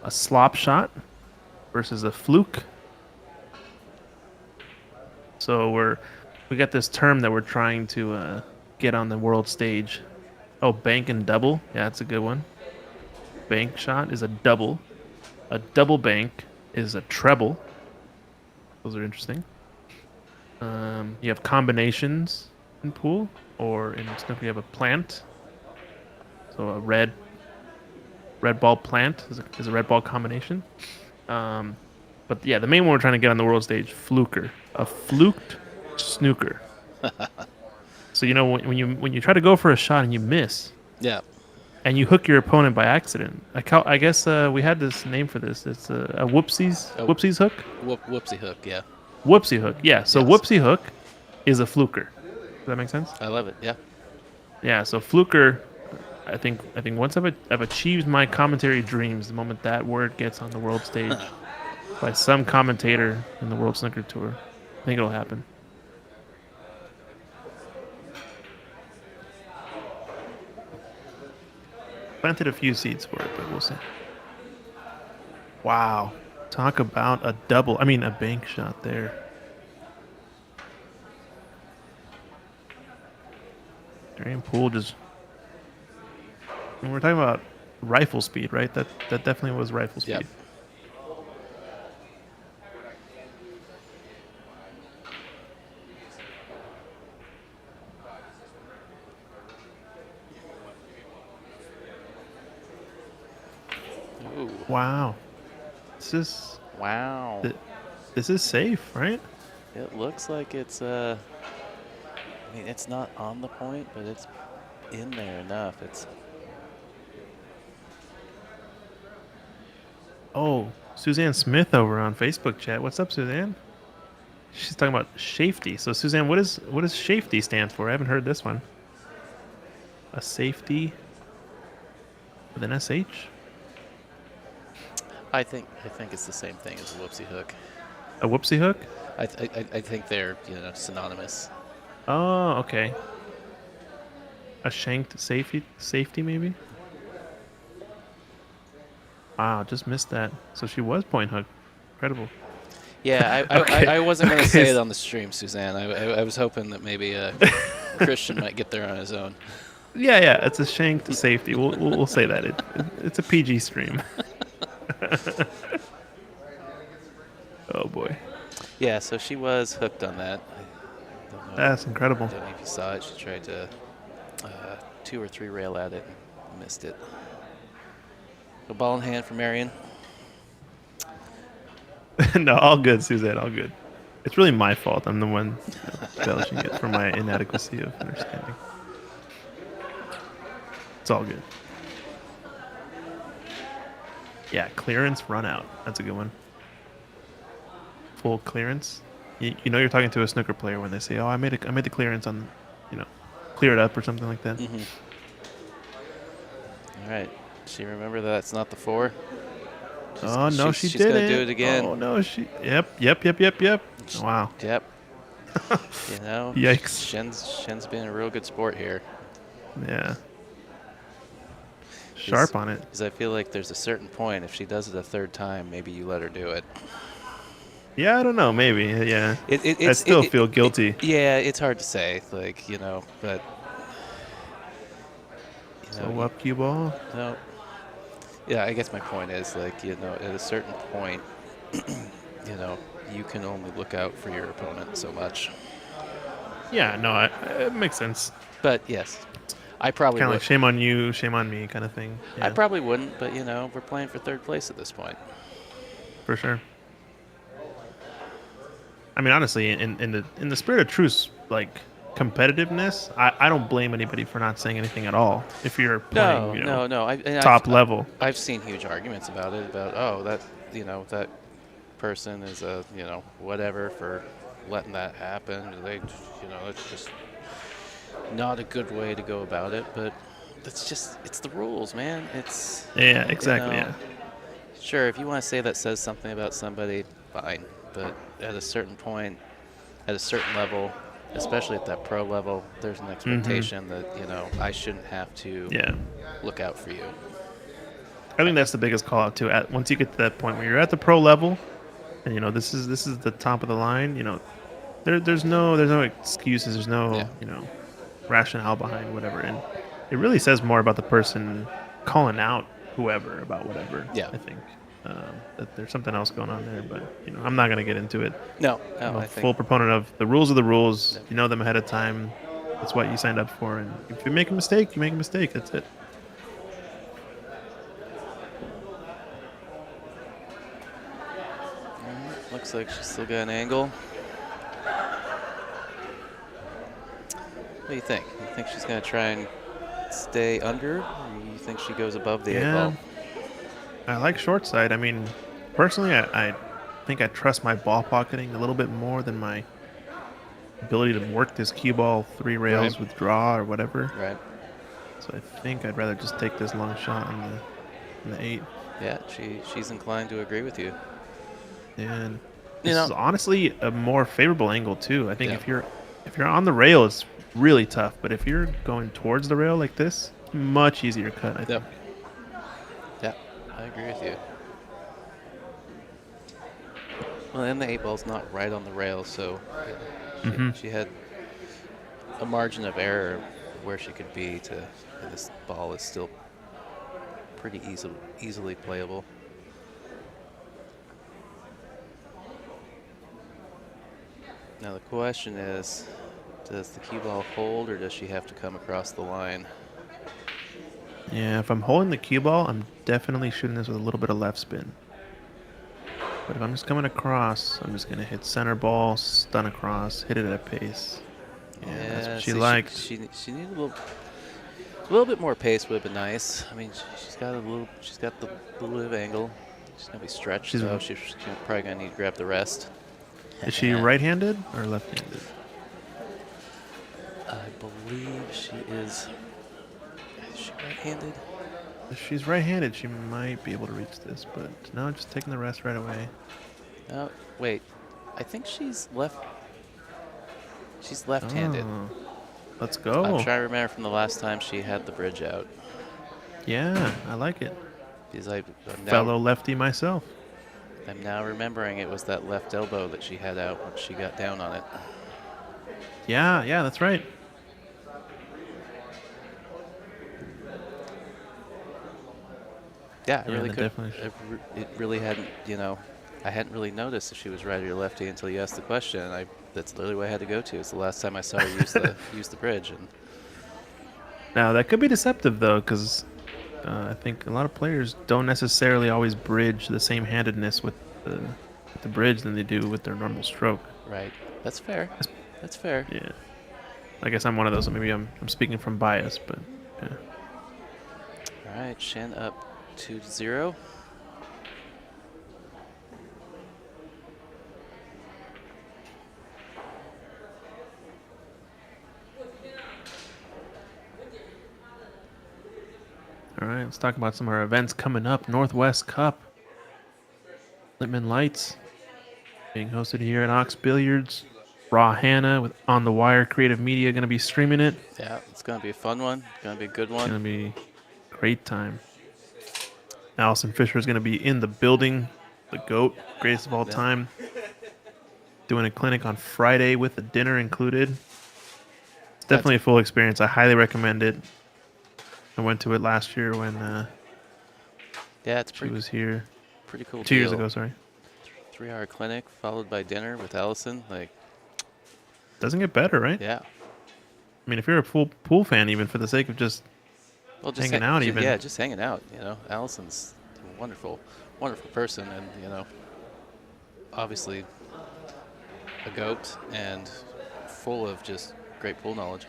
A slop shot versus a fluke. So we got this term that we're trying to get on the world stage. Oh, bank and double. Yeah, that's a good one. Bank shot is a double. A double bank is a treble. Those are interesting. You have combinations in pool, or in snooker you have a plant. So a red ball plant is a red ball combination. But yeah, the main one we're trying to get on the world stage, fluker, a fluked snooker. So when you try to go for a shot and you miss, Yeah. and you hook your opponent by accident. I guess we had this name for this. It's a whoopsies hook. Whoopsie hook, yeah. Whoopsie hook, yeah. So Yes. whoopsie hook is a fluker. Does that make sense? I love it, yeah. Yeah. So fluker, I think once I've achieved my commentary dreams, the moment that word gets on the world stage by some commentator in the World Snooker Tour, I think it'll happen. Planted a few seeds for it, but we'll see. Wow. Talk about a bank shot there. Drain pool just. When we're talking about rifle speed, right? That definitely was rifle speed. Yep. Ooh. Wow. Wow. This is safe, right? It looks like it's it's not on the point, but it's in there enough. It's Oh, Suzanne Smith over on Facebook chat. What's up, Suzanne? She's talking about safety. So Suzanne, what does safety stand for? I haven't heard this one. A safety with an SH? I think it's the same thing as a whoopsie hook. A whoopsie hook? I think they're synonymous. Oh, okay. A shanked safety maybe? Wow, just missed that. So she was point hook. Incredible. Yeah, Okay. I wasn't going to say Okay. it on the stream, Suzanne. I was hoping that maybe Christian might get there on his own. Yeah, it's a shanked safety. We'll say that. It's a PG stream. Oh boy. Yeah, so she was hooked on that. I don't know. That's incredible. I don't know if you saw it. She tried to 2 or 3 rail at it and missed it. So ball in hand for Marion. No, all good, Suzanne, all good. It's really my fault. I'm the one embellishing it for my inadequacy of understanding. It's all good. Yeah, clearance run out. That's a good one. Full clearance. You know you're talking to a snooker player when they say, "Oh, I made the clearance on, clear it up or something like that. Mm-hmm. All right. She remember that's not the 4. Oh no, she she's didn't. gonna do it again. Oh no, she. Yep. Wow. Yep. You know, Yikes. Shin's been a real good sport here. Yeah. Sharp on it. Because I feel like there's a certain point, if she does it a 3rd time, maybe you let her do it. Yeah, I don't know. Maybe. Yeah. I It's still feel guilty. yeah, it's hard to say, like, you know, but So up cue ball. no. Yeah, I guess my point is, like, you know, at a certain point, you know, you can only look out for your opponent so much. Yeah. No, it makes sense. But yes, I probably Kind of would. like shame on you, shame on me, kind of thing. Yeah, I probably wouldn't, but you know, we're playing for 3rd place at this point. for sure. I mean, honestly, in the spirit of truth, like competitiveness, I don't blame anybody for not saying anything at all. If you're playing, No. top level. I've seen huge arguments about it. About that, you know, that person is a, you know, whatever for letting that happen. They, you know, it's just not a good way to go about it. But it's the rules, man. It's Yeah, exactly. you know, Yeah. Sure, if you want to say that says something about somebody, fine. But at a certain point, at a certain level, especially at that pro level, there's an expectation that, you know, I shouldn't have to Yeah. look out for you. I think that's the biggest call out too. Once you get to that point where you're at the pro level, and you know this is the top of the line. You know, there's no excuses. There's no Yeah. you know rationale behind whatever, and it really says more about the person calling out whoever about whatever. Yeah. I think that there's something else going on there, but you know I'm not gonna get into it. No, I'm a I full think proponent of the rules are the rules. Yep. You know them ahead of time. That's what you signed up for, and if you make a mistake, you make a mistake. That's it. looks like she's still got an angle. What do you think? You think she's going to try and stay under, or you think she goes above the 8 ball? I like short side. I mean, personally, I think I trust my ball pocketing a little bit more than my ability to work this cue ball 3 rails Right. with draw or whatever. Right. So I think I'd rather just take this long shot on the 8. Yeah, she's inclined to agree with you. And You this know- is honestly a more favorable angle too. I think Yeah. if you're on the rail, it's really tough. But if you're going towards the rail like this, much easier cut. I think. Yep. Yeah, I agree with you. Well, and the 8 ball's not right on the rail, so she had a margin of error where she could be to. And this ball is still pretty easily playable. Now the question is, does the cue ball hold, or does she have to come across the line? Yeah, if I'm holding the cue ball, I'm definitely shooting this with a little bit of left spin. But if I'm just coming across, I'm just gonna hit center ball, stun across, hit it at pace. Yeah, that's what she see, liked. She needed a little bit more pace would have been nice. I mean, she's got the little bit of angle. She's gonna be stretched, She's- so she's probably gonna need to grab the rest. Is she right-handed or left-handed? I believe she is. Is she right-handed? If she's right-handed, she might be able to reach this, but no, just taking the rest right away. No, wait. I think she's left. She's left-handed. Oh, let's go. I'm trying to remember from the last time she had the bridge out. Yeah, I like it. Because I'm Fellow lefty myself. I'm now remembering it was that left elbow that she had out when she got down on it. Yeah, that's right. Yeah, I Yeah, really that could. definitely It really hadn't, you know, I hadn't really noticed if she was righty or lefty until you asked the question. And that's literally what I had to go to. It's the last time I saw her use the bridge. And Now, that could be deceptive, though, because I think a lot of players don't necessarily always bridge the same handedness with the bridge than they do with their normal stroke. right, that's fair. That's fair. Yeah. I guess I'm one of those, so maybe I'm speaking from bias, but yeah. All right, Shin up 2-0. let's talk about some of our events coming up. Northwest Cup, Littman Lights, being hosted here at Ox Billiards. Raw Hannah with On the Wire Creative Media going to be streaming it. Yeah, it's going to be a fun one. Going to be a good It's going to one. be a great time. Allison Fisher is going to be in the building, the GOAT, greatest of all Yeah. time. Doing a clinic on Friday with the dinner included. It's definitely a full experience. I highly recommend it. I went to it last year when Yeah, it's she was here. pretty cool 2 years deal. ago, sorry. 3-hour clinic followed by dinner with Allison. Like, Doesn't get better, right? yeah. I mean, if you're a full pool fan, even for the sake of just Well, just hanging out, even. Yeah, just hanging out. You know, Allison's a wonderful, wonderful person, and you know, obviously a goat and full of just great pool knowledge.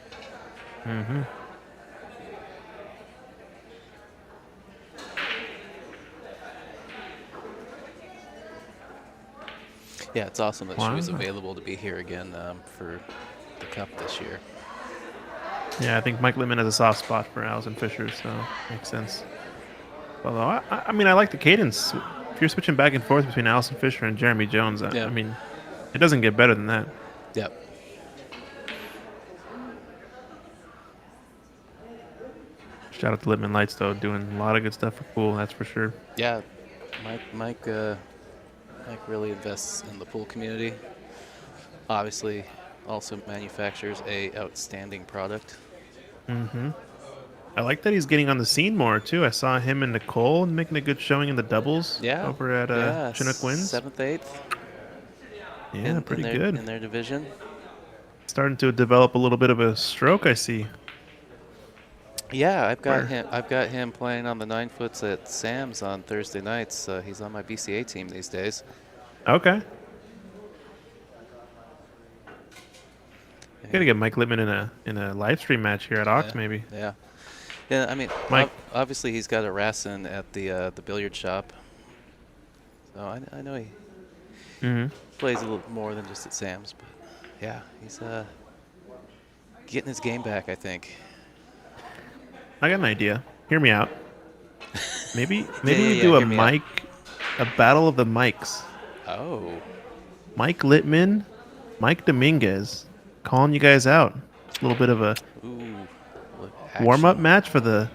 Mm-hmm. Yeah, it's awesome that she was Wow. available to be here again for the cup this year. Yeah, I think Mike Littman has a soft spot for Allison Fisher, so makes sense. Although, I mean, I like the cadence. If you're switching back and forth between Allison Fisher and Jeremy Jones, Yeah. I mean, it doesn't get better than that. Yep. Shout out to Littman Lights, though, doing a lot of good stuff for pool, that's for sure. Yeah, Mike really invests in the pool community. Obviously, also manufactures a outstanding product. Mm-hmm. I like that he's getting on the scene more, too. I saw him and Nicole making a good showing in the doubles Yeah. over at Chinook Winds. 7th, 8th. Yeah, pretty good. In their division. Starting to develop a little bit of a stroke, I see. Yeah, I've got Where? him playing on the 9-foots at Sam's on Thursday nights. He's on my BCA team these days. Okay. Gotta get Mike Littman in a live stream match here at Ox, Yeah, maybe. Yeah. Yeah, I mean, Mike. obviously he's got a Rusan at the billiard shop. So I know he Mm-hmm. plays a little more than just at Sam's, but yeah, he's getting his game back, I think. I got an idea. Hear me out. Maybe Yeah, we yeah, do a hear me out. a battle of the mics. Oh. Mike Littman, Mike Dominguez, calling you guys out. It's a little bit of a Ooh. warm-up Action. match for the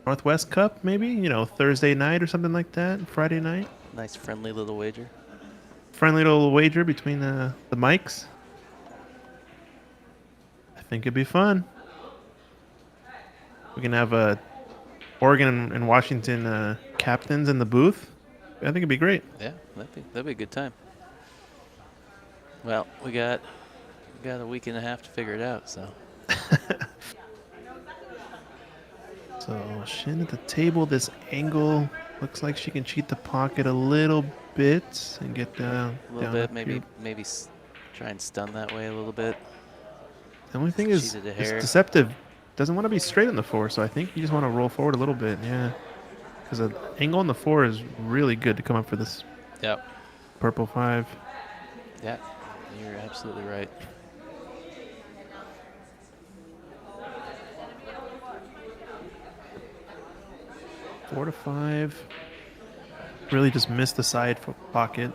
Northwest Cup, maybe. You know, Thursday night or something like that. Friday night. Nice friendly little wager. Friendly little wager between the mics. I think it'd be fun. We can have Oregon and Washington captains in the booth. I think it'd be great. Yeah, that'd be a good time. Well, we got a week and a half to figure it out, so. So Shin at the table. This angle looks like she can cheat the pocket a little bit and get down. A little down bit, up maybe here. try and stun that way a little bit. The only thing is, Cheated a it's hair. deceptive. Doesn't want to be straight on the 4, so I think you just want to roll forward a little bit. Yeah, because an angle on the 4 is really good to come up for this Yep. purple 5. Yeah, you're absolutely right. Four to 5. Really just missed the side pocket.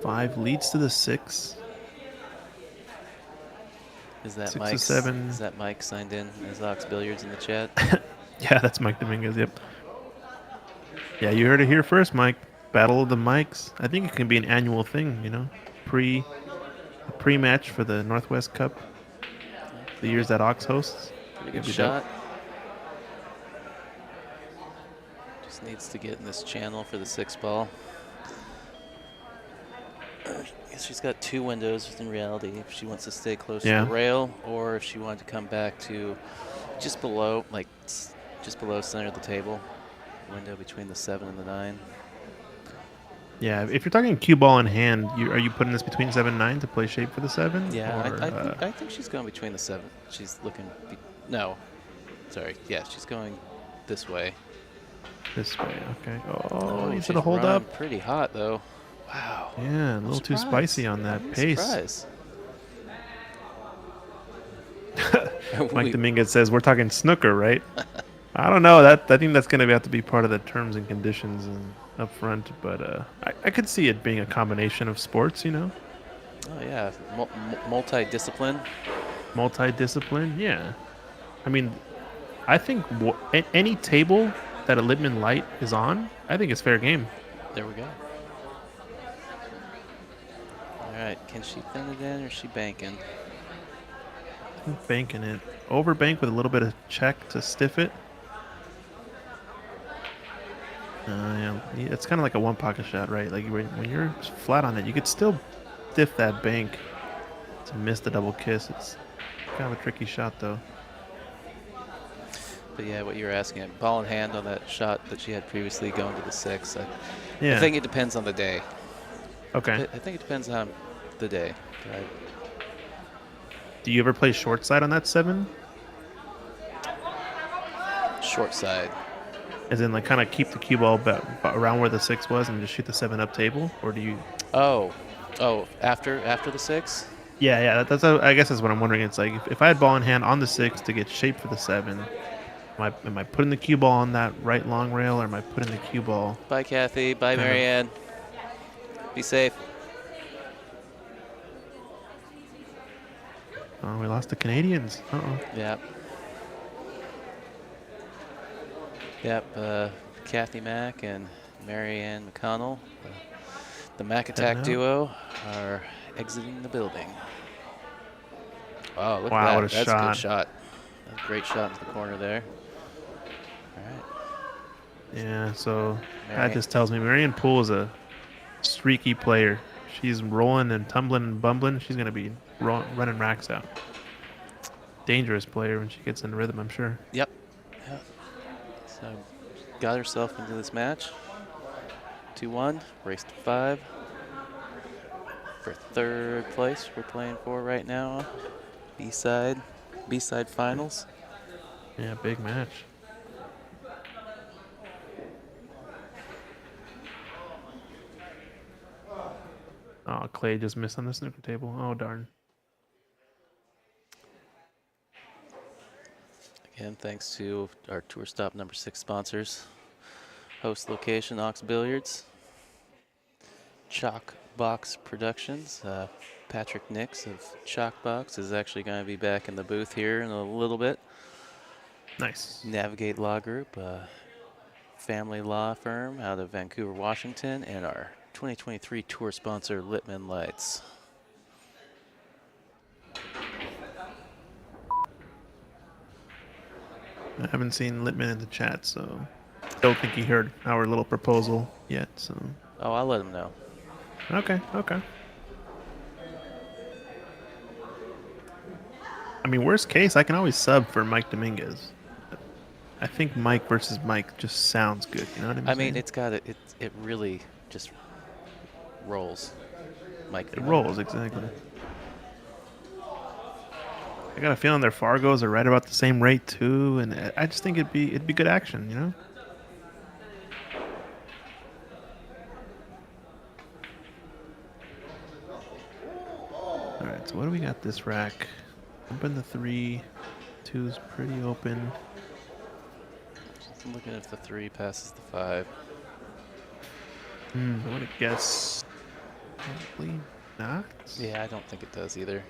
5 leads to the 6. Is that 6 to Mike? 7. Is that Mike signed in as Ox Billiards in the chat? Yeah, that's Mike Dominguez. Yep. Yeah, you heard it here first, Mike. Battle of the Mics. I think it can be an annual thing. You know, a pre-match for the Northwest Cup. The years that Ox hosts. Pretty It'd good be dope. shot. Just needs to get in this channel for the 6 ball. I guess she's got 2 windows in reality. If she wants to stay close Yeah. to the rail, or if she wanted to come back to just below, just below center of the table. Window between the 7 and the 9. Yeah, if you're talking cue ball in hand, are you putting this between 7 and 9 to play shape for the 7? Yeah, Or, I think she's going between the 7. She's looking. No, sorry. Yeah, she's going this way. this way. Okay. Oh, needs she's to hold running up. pretty hot though. Wow. Yeah, a little too spicy on that I'm pace. surprised. Mike We- Dominguez says we're talking snooker, right? I don't know. I think that's going to have to be part of the terms and conditions and up front. But I could see it being a combination of sports. oh yeah, multi-discipline. Multi-discipline. Yeah. I mean, I think any table that a Littman light is on, I think it's fair game. There we go. All right, can she thin it in or is she banking? I think banking it. Over bank with a little bit of check to stiff it. Yeah, it's kind of like a one pocket shot, right? Like when you're flat on it, you could still stiff that bank to miss the double kiss. It's kind of a tricky shot, though. But yeah, what you were asking, ball in hand on that shot that she had previously going to the 6. Yeah. I think it depends on the day. Okay. I think it depends on the day. Right? Do you ever play short side on that 7? Short side. As in, like, kind of keep the cue ball around where the 6 was and just shoot the 7 up table, or do you? Oh, after the 6. Yeah. I guess that's what I'm wondering. It's like if I had ball in hand on the 6 to get shape for the 7, am I putting the cue ball on that right long rail, or am I putting the cue ball? Bye, Kathy. Bye, Kind of. Marianne. Be safe. Oh, we lost the Canadians. Uh-oh. Yep. Yep. Kathy Mack and Marianne McConnell, the Mac Attack out. duo, are exiting the building. Oh, look Wow, at what that. a That's shot. a good shot. That's a great shot into the corner there. All right. Yeah, so that Marianne. just tells me Marianne Poole is a streaky player. She's rolling and tumbling and bumbling. She's going to be running racks out. Dangerous player when she gets in rhythm, I'm sure. Yep. So got herself into this match. 2-1, race to 5. For 3rd place we're playing for right now. B-side finals. Yeah, big match. Oh, Clay just missed on the snooker table. Oh, darn. Again, thanks to our Tour Stop number 6 sponsors. Host location, Ox Billiards. Chalk Box Productions. Patrick Nix of Chalk Box is actually going to be back in the booth here in a little bit. Nice. Navigate Law Group, family law firm out of Vancouver, Washington, and our 2023 tour sponsor, Littman Lights. I haven't seen Littman in the chat, so don't think he heard our little proposal yet. So Oh, I'll let him know. okay. I mean, worst case, I can always sub for Mike Dominguez. I think Mike versus Mike just sounds good. You know what I mean? I mean, it really just rolls. Mike. It rolls, exactly. I got a feeling their Fargos are right about the same rate too, and I just think it'd be good action, you know. All right, so what do we got this rack? Open the 3, 2's pretty open. Just looking if the 3 passes the 5. I want to guess probably not. Yeah, I don't think it does either.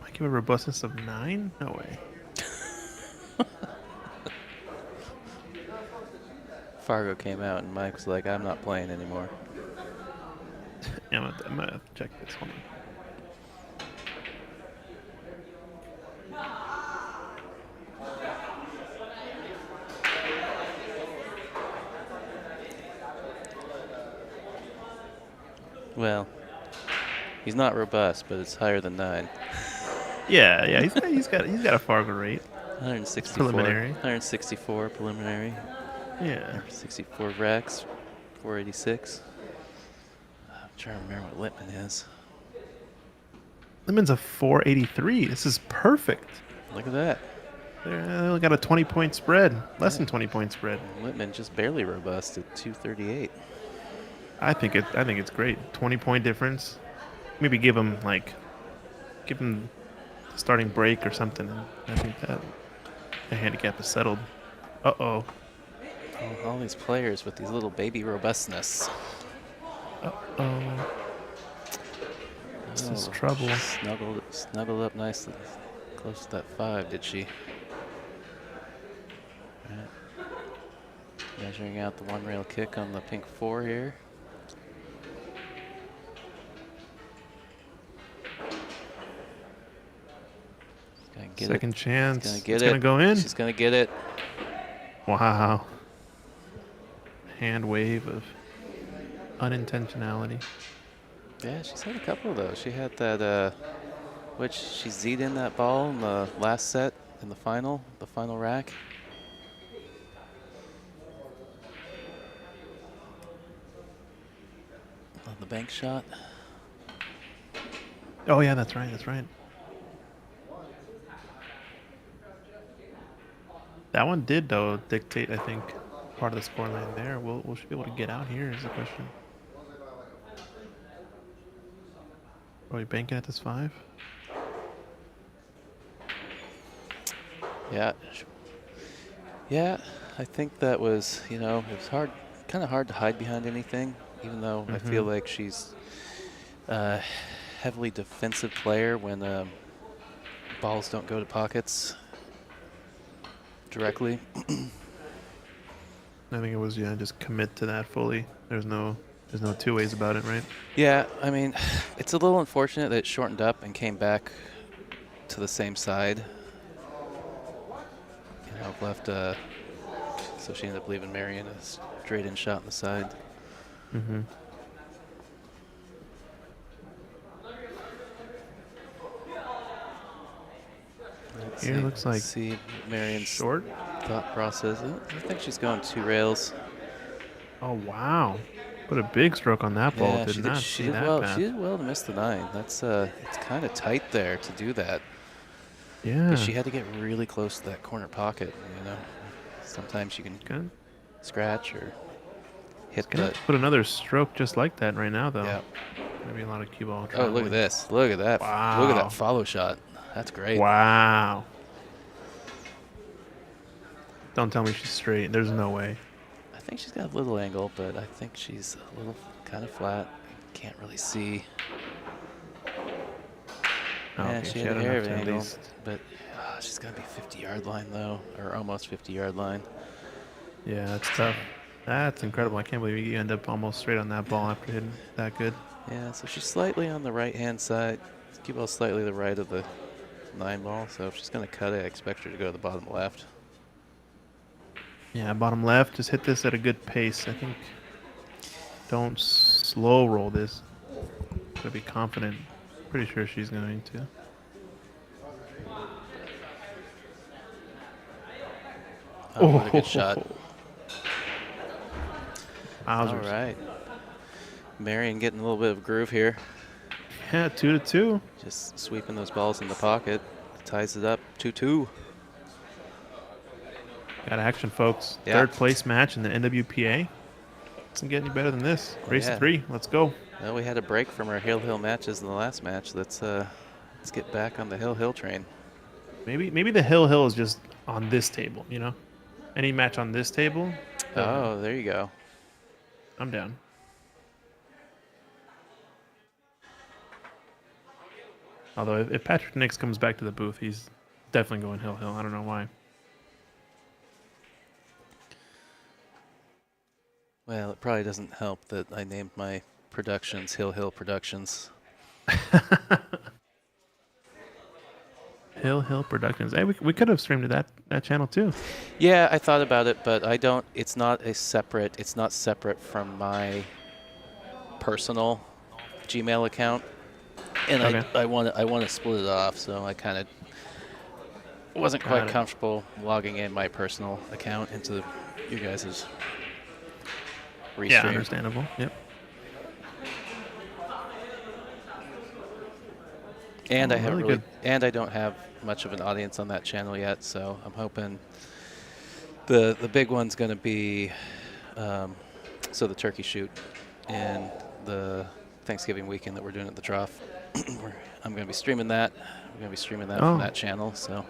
Might give a robustness of 9? No way. Fargo came out and Mike was like, I'm not playing anymore. Yeah, I'm gonna check this. Hold on. Well, he's not robust, but it's higher than 9. Yeah, he's got a Fargo rate. 164. Preliminary. 164 preliminary. Yeah. 64 racks. 486. I'm trying to remember what Littman is. Littman's a 483. This is perfect. Look at that. They only got a 20-point spread, less Yeah. than 20-point spread. Whitman just barely robust at 238. I think it's great. 20-point difference. Maybe give him the starting break or something. And I think that the handicap is settled. Uh-oh. All these players with these little baby robustness. Uh-oh. This is Oh, trouble. she snuggled up nicely. Close to that 5, did she? Right. Measuring out the one rail kick on the pink 4 here. Gonna get Second it. chance. Gonna get It's it. gonna go in. She's gonna get it. Wow. Hand wave of unintentionality. Yeah, she's had a couple of those. She had that, which she Z'd in that ball in the last set in the final rack. On the bank shot. Oh yeah, that's right. That's right. That one did though dictate, I think, part of the scoreline there. Will she be able to get out here? Is the question. Are we banking at this 5? Yeah. Yeah, I think that was, it was kind of hard to hide behind anything, even though I feel like she's a heavily defensive player when balls don't go to pockets directly. I think it was just commit to that fully. There's no two ways about it, right? Yeah, I mean, it's a little unfortunate that it shortened up and came back to the same side. Left, so she ended up leaving Marion a straight in shot on the side. Mm-hmm. Here looks like see Marion's short. thought process. I think she's going 2 rails. Oh wow! Put a big stroke on that ball. Yeah, Did not she see did that well. path. She did well to miss the 9. That's it's kind of tight there to do that. Yeah. 'Cause she had to get really close to that corner pocket. Sometimes you can Good. scratch or hit Gonna the. have to put another stroke just like that right now, though. Yeah. Maybe a lot of cue ball. Oh, look traveling. at this! Look at that! Look at Wow. that follow shot. That's great. Wow. Don't tell me she's straight. There's no way. I think she's got a little angle, but I think she's a little kind of flat. Can't really see. Oh, Yeah, okay, she had a hair enough of to an at angle, least- but she's got to be 50-yard line though, or almost 50-yard line. Yeah, that's tough. That's incredible. I can't believe you end up almost straight on that ball after hitting that good. Yeah, so she's slightly on the right-hand side. Cue ball slightly to the right of the 9 ball, so if she's going to cut it, I expect her to go to the bottom left. Yeah, bottom left. Just hit this at a good pace. I think. Don't slow roll this. Gotta be confident. Pretty sure she's going to. Oh, what a good shot. All Wowzers. right. Marion getting a little bit of a groove here. Yeah, 2-2. Just sweeping those balls in the pocket. Ties it up 2-2. Got action, folks. Yeah. Third place match in the NWPA. Doesn't get any better than this. Race to Yeah. 3. Let's go. Well, we had a break from our Hill matches in the last match. Let's get back on the Hill train. Maybe the Hill is just on this table, Any match on this table, Oh, there you go. I'm down. Although if Patrick Nix comes back to the booth, he's definitely going Hill. I don't know why. Well, it probably doesn't help that I named my productions Hill Productions. Hill Productions. Hey, we could have streamed to that channel too. Yeah, I thought about it, but I don't. It's not separate from my personal Gmail account, and Okay. I want to split it off. So I kind of wasn't Got quite it. comfortable logging in my personal account into you guys' restream. Yeah, understandable. Yep. And Oh, I haven't really really, good. and I don't have much of an audience on that channel yet, so I'm hoping the big one's going to be so the turkey shoot and the Thanksgiving weekend that we're doing at the trough. I'm going to be streaming that. I'm going to be streaming that from Oh. that channel, so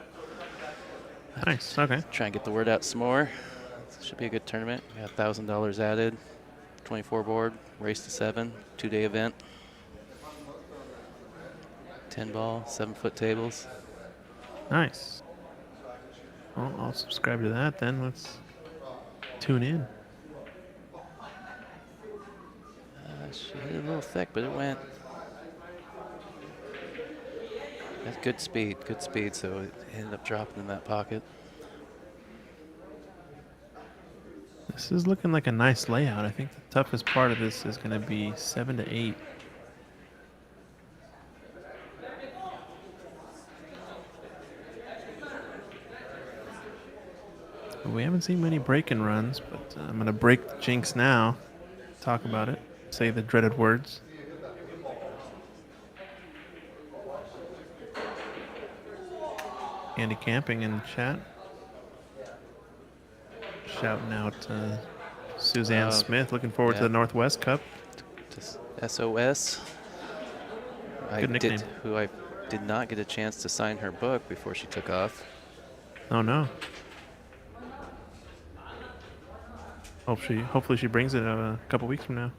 Nice. Okay. try and get the word out some more. Should be a good tournament. We got $1,000 added, 24 board, race to 7, 2-day event. 10 ball, 7-foot tables. Nice. Well, I'll subscribe to that then. Let's tune in. She hit it a little thick, but it went. That's good speed, so it ended up dropping in that pocket. This is looking like a nice layout. I think the toughest part of this is going to be 7 to 8. We haven't seen many break-in runs, but I'm going to break the jinx now. Talk about it. Say the dreaded words. Andy Camping in the chat. Shouting out Suzanne Smith. Looking forward to yeah. the Northwest Cup. Just SOS. Good nickname. Who I did not get a chance to sign her book before she took off. Oh no. Hopefully she brings it a couple weeks from now.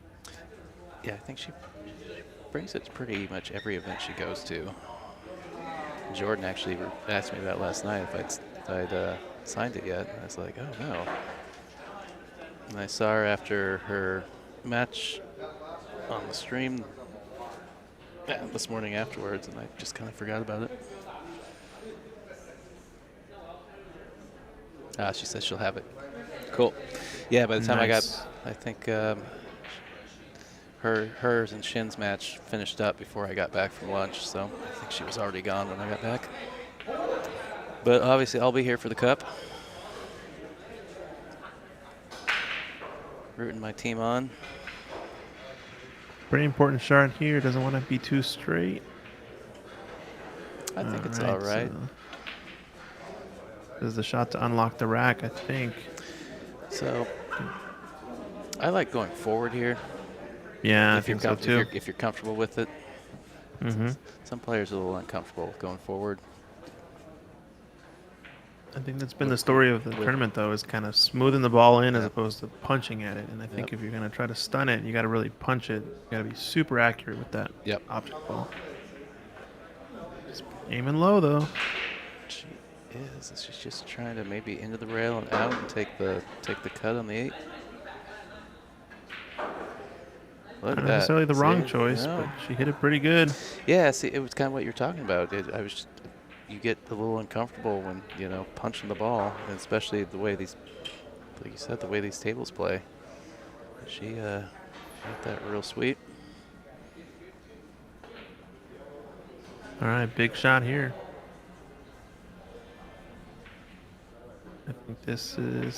Yeah, I think she brings it to pretty much every event she goes to. Jordan actually asked me about last night if I'd signed it yet. I was like, oh no. And I saw her after her match on the stream this morning afterwards, and I just kind of forgot about it. She says she'll have it. Cool. Yeah, by the time Nice. I think hers and Shin's match finished up before I got back from lunch, so I think she was already gone when I got back. But obviously, I'll be here for the cup. Rooting my team on. Pretty important shot here. Doesn't want to be too straight. I think it's all right. So this is the shot to unlock the rack, I think. So I like going forward here. Yeah, I if you're think so too. if you're comfortable with it. Mm-hmm. Some players are a little uncomfortable with going forward. I think that's been the story of the tournament, though, is kind of smoothing the ball in as opposed to punching at it. And I think if you're going to try to stun it, you got to really punch it. You got to be super accurate with that object ball. Just aiming low, though. She is. She's just trying to maybe into the rail and out and take the cut on the 8. Look Not at that. necessarily the wrong See? choice, No. but she hit it pretty good. Yeah, see, it was kind of what you're talking about. You get a little uncomfortable when, punching the ball, and especially the way these, like you said, the way these tables play. She hit that real sweet. All right, big shot here. I think this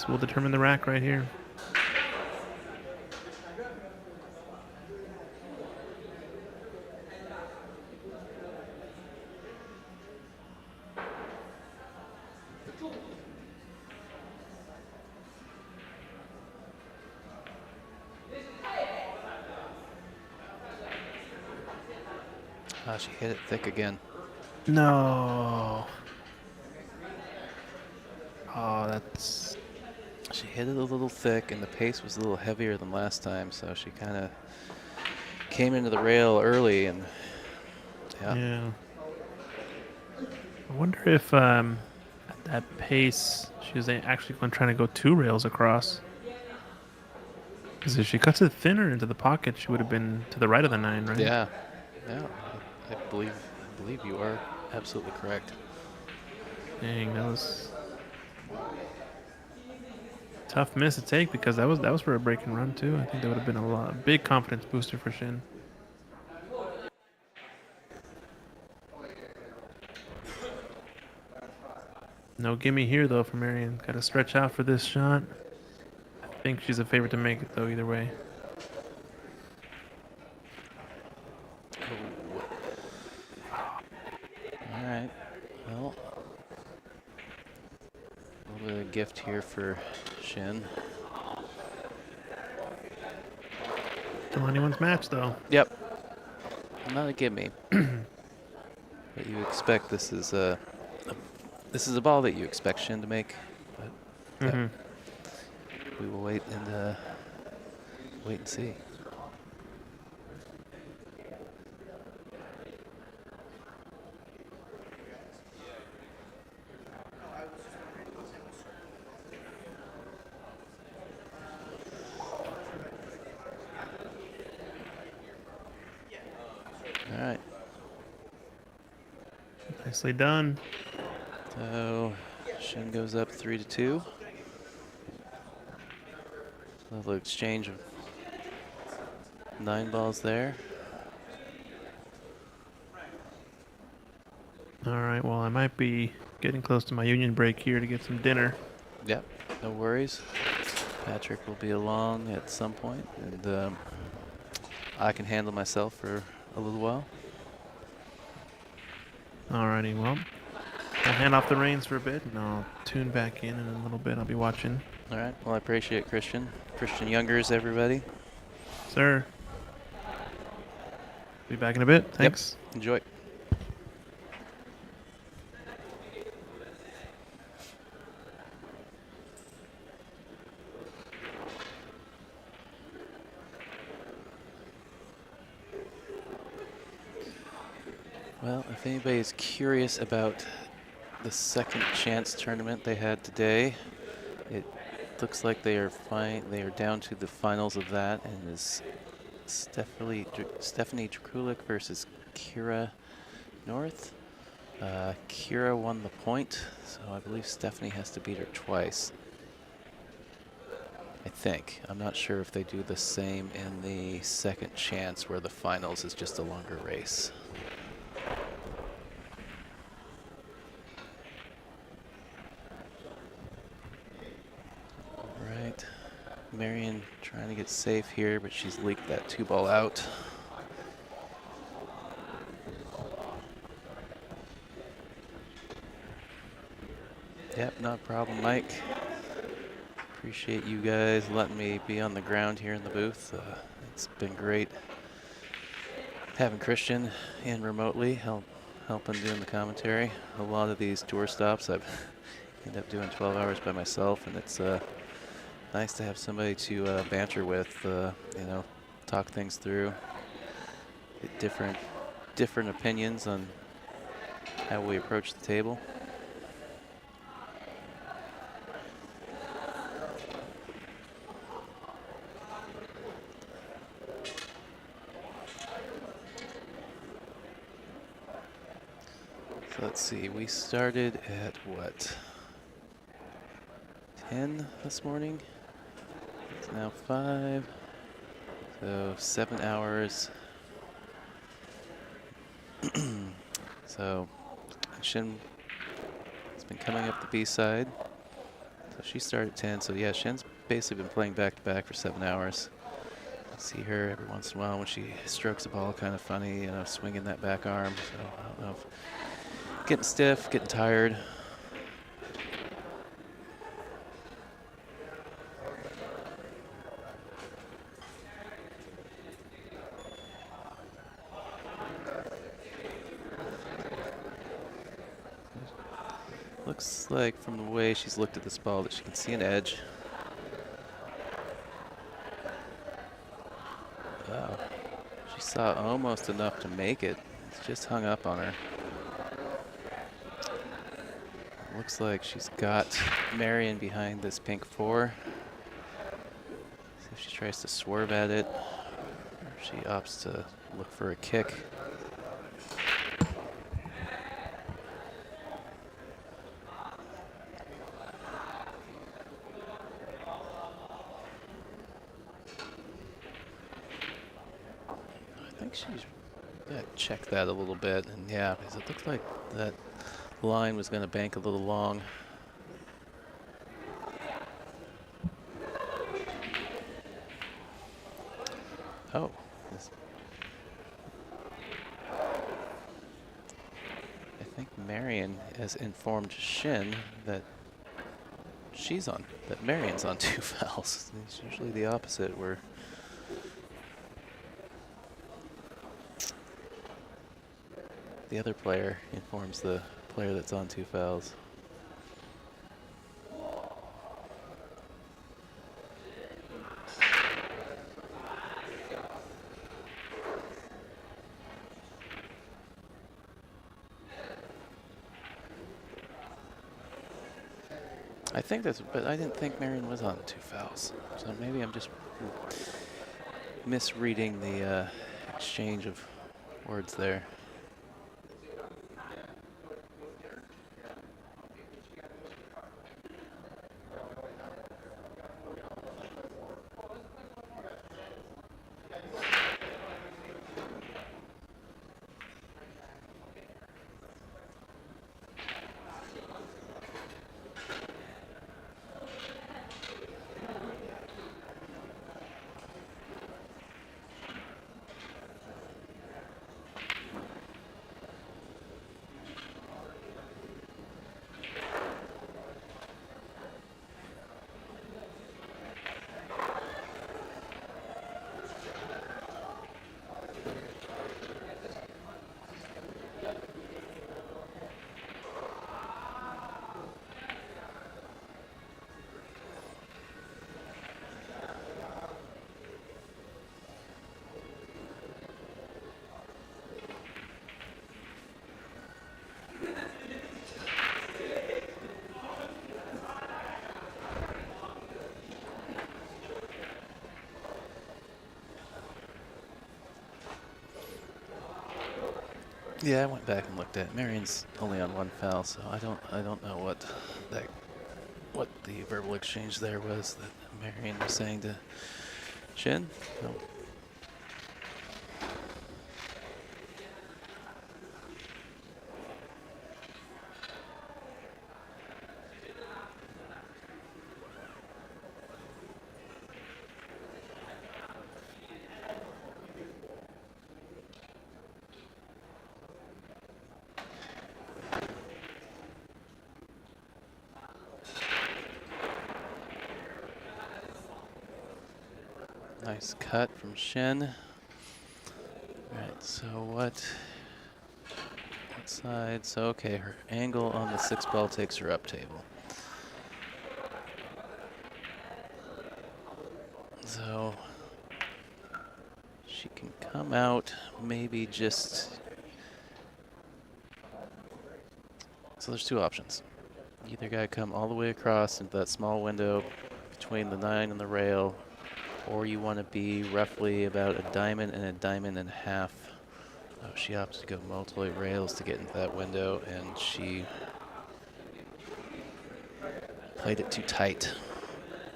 will determine the rack right here. She hit it thick again. No. Oh, that's... She hit it a little thick, and the pace was a little heavier than last time, so she kind of came into the rail early, and yeah. I wonder if at that pace she was actually trying to go 2 rails across. Because if she cuts it thinner into the pocket, she would have been to the right of the 9, right? Yeah. I believe you are absolutely correct. Dang, that was tough miss to take because that was for a break and run too. I think that would have been a big confidence booster for Shin. No gimme here though for Marion. Got to stretch out for this shot. I think she's a favorite to make it though either way. gift here for Shin. Still anyone's match, though. Yep. Not a gimme. But you expect this is a ball that you expect Shin to make. But Mm-hmm. we will wait and see. All right. Nicely done. So Shin goes up 3-2. Little exchange of 9 balls there. All right, well, I might be getting close to my union break here to get some dinner. Yep, no worries. Patrick will be along at some point, and I can handle myself for a little while. Alrighty, well, I'll hand off the reins for a bit, and I'll tune back in a little bit. I'll be watching. All right, well, I appreciate it, Christian. Christian Youngers, everybody. Sir. Be back in a bit. Thanks. Yep. Enjoy. Well, if anybody is curious about the second chance tournament they had today, it looks like they are down to the finals of that, and is Stephanie Drakulik versus Kira North. Kira won the point, so I believe Stephanie has to beat her twice. I think. I'm not sure if they do the same in the second chance, where the finals is just a longer race. Right. Marion trying to get safe here, but she's leaked that 2-ball out. Yep, not a problem, Mike. Appreciate you guys letting me be on the ground here in the booth. It's been great having Christian in remotely, helping doing the commentary. A lot of these tour stops I've ended up doing 12 hours by myself, and it's nice to have somebody to banter with, you know, talk things through, get different opinions on how we approach the table. So let's see, we started at what? 10 this morning. It's now 5. So 7 hours. So Shin has been coming up the B side. So she started at 10. So yeah, Shin's basically been playing back to back for 7 hours. I see her every once in a while when she strokes the ball, kind of funny, you know, swinging that back arm. So I don't know if getting stiff, getting tired. Looks like from the way she's looked at this ball that she can see an edge. Wow. She saw almost enough to make it. It's just hung up on her. Looks like she's got Marion behind this pink 4. See if she tries to swerve at it, or if she opts to look for a kick. I think she's gonna check that a little bit, and yeah, because it looked like that line was going to bank a little long. Oh. I think Marion has informed Shin that she's on, that Marion's on 2 fouls. It's usually the opposite, where the other player informs the player that's on 2 fouls. I think that's, but I didn't think Marion was on 2 fouls. So maybe I'm just misreading the exchange of words there. Yeah, I went back and looked at it. Marion's only on 1 foul, so I don't know what the verbal exchange there was that Marion was saying to Shin. So. Nice cut from Shin. All right, so what side? So okay, her angle on the 6 ball takes her up table. So she can come out maybe just. So there's 2 options. You either gotta come all the way across into that small window between the 9 and the rail, or you want to be roughly about a diamond and a half. Oh, she opts to go multiple rails to get into that window, and she played it too tight.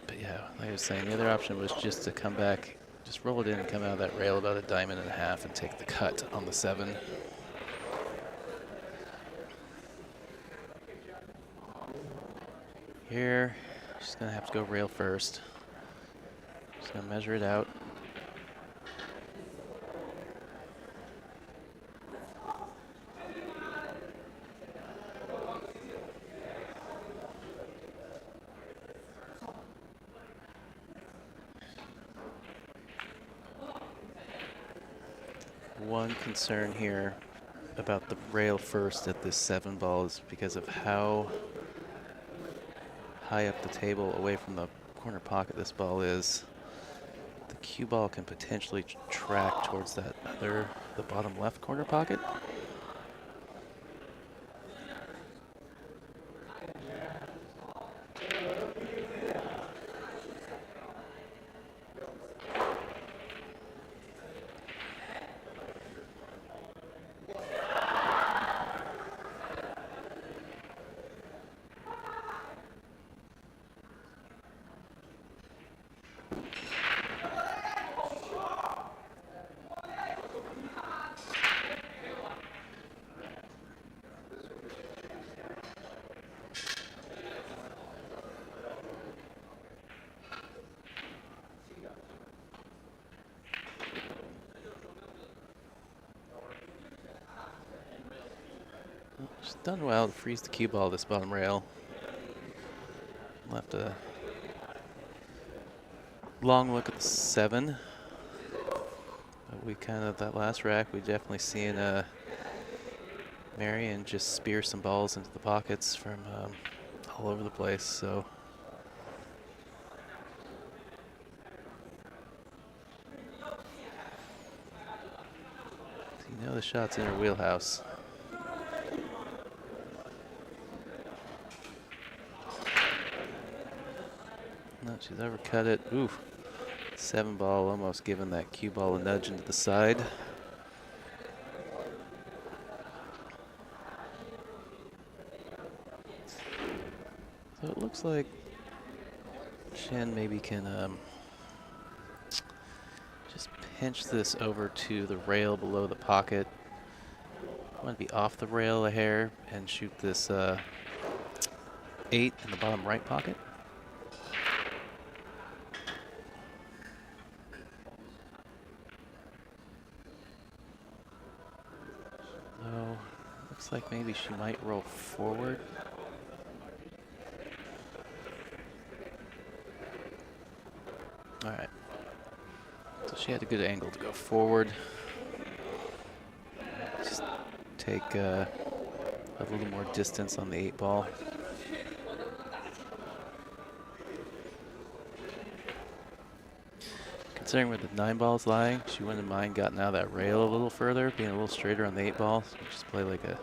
But yeah, like I was saying, the other option was just to come back, just roll it in and come out of that rail about a diamond and a half and take the cut on the 7. Here, she's gonna have to go rail first. Just gonna measure it out. One concern here about the rail first at this 7 ball is because of how high up the table away from the corner pocket this ball is. The cue ball can potentially track towards the bottom left corner pocket. She's done well to freeze the cue ball this bottom rail. Left a long look at the 7. But we kind of, that last rack, we definitely seen Marion just spear some balls into the pockets from all over the place. So you know the shot's in her wheelhouse. No, she's overcut it. Oof. 7 ball, almost giving that cue ball a nudge into the side. So it looks like Shin maybe can just pinch this over to the rail below the pocket. I want to be off the rail a hair and shoot this 8 in the bottom right pocket. So looks like maybe she might roll forward. All right. So she had a good angle to go forward. Just take a little more distance on the 8 ball. Considering where the 9 ball is lying, she wouldn't have mind gotten out of that rail a little further, being a little straighter on the 8 ball. So just play like a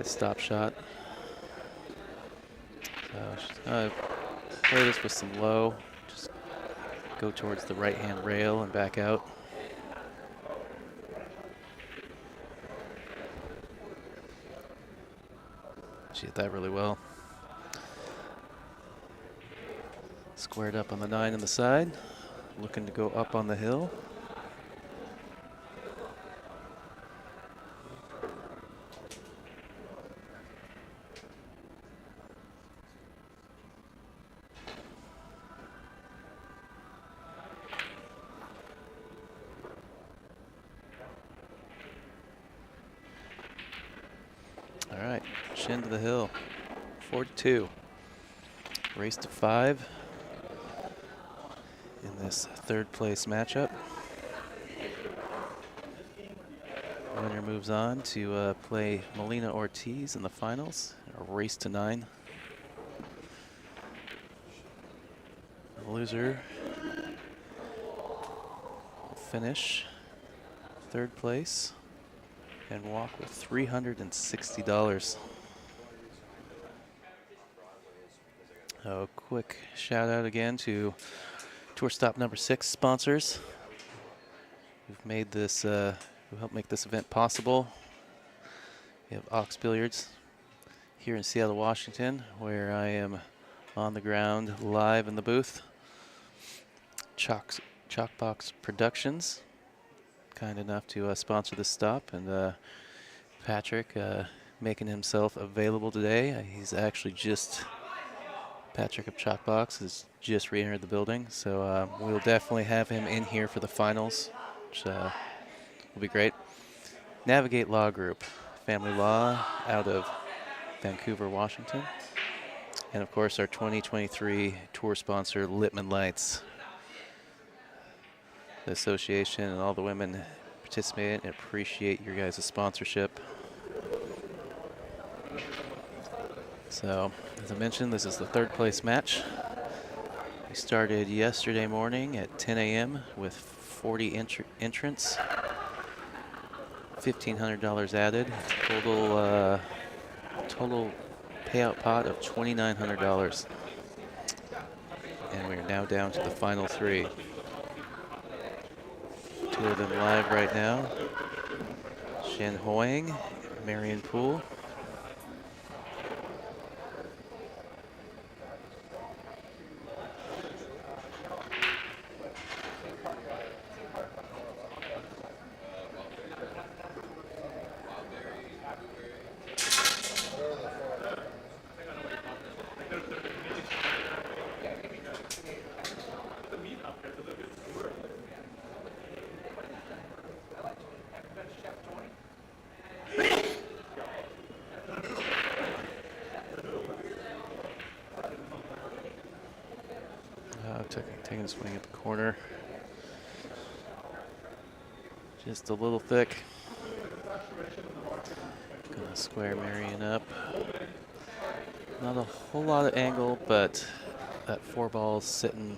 stop shot. So she's gonna play this with some low. Just go towards the right hand rail and back out. She hit that really well. Squared up on the 9 on the side. Looking to go up on the hill. All right, Shin to the hill. 4-2. Race to 5 in this 3rd place matchup. Winner moves on to play Melina Ortiz in the finals. A race to 9. The loser will finish 3rd place and walk with $360. A quick shout out again to Tour Stop number 6 sponsors who've made this, who helped make this event possible. We have Ox Billiards here in Seattle, Washington, where I am on the ground live in the booth. Chalkbox Productions, kind enough to sponsor this stop, and Patrick making himself available today. He's actually just, Patrick of Chalkbox has just re-entered the building, so we'll definitely have him in here for the finals, which will be great. Navigate Law Group, family law out of Vancouver, Washington. And of course our 2023 tour sponsor, Littman Lights. The association and all the women participate and appreciate your guys' sponsorship. So, as I mentioned, this is the 3rd place match. We started yesterday morning at 10 a.m. with 40 entrants. $1,500 added. Total payout pot of $2,900. And we are now down to the final 3. 2 of them live right now. Shin Hoang, Marion Poole. Taking a swing at the corner. Just a little thick. Gonna square Marion up. Not a whole lot of angle, but that 4 ball's sitting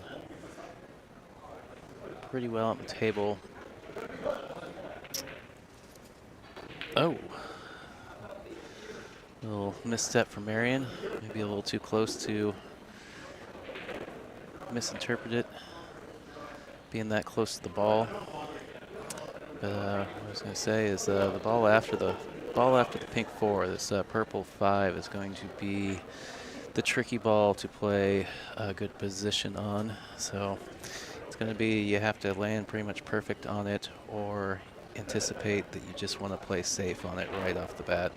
pretty well on the table. Oh. A little misstep for Marion. Maybe a little too close to misinterpret it, being that close to the ball. But what I was going to say is the ball after the pink 4, this purple 5 is going to be the tricky ball to play a good position on. So it's going to be, you have to land pretty much perfect on it or anticipate that you just want to play safe on it right off the bat.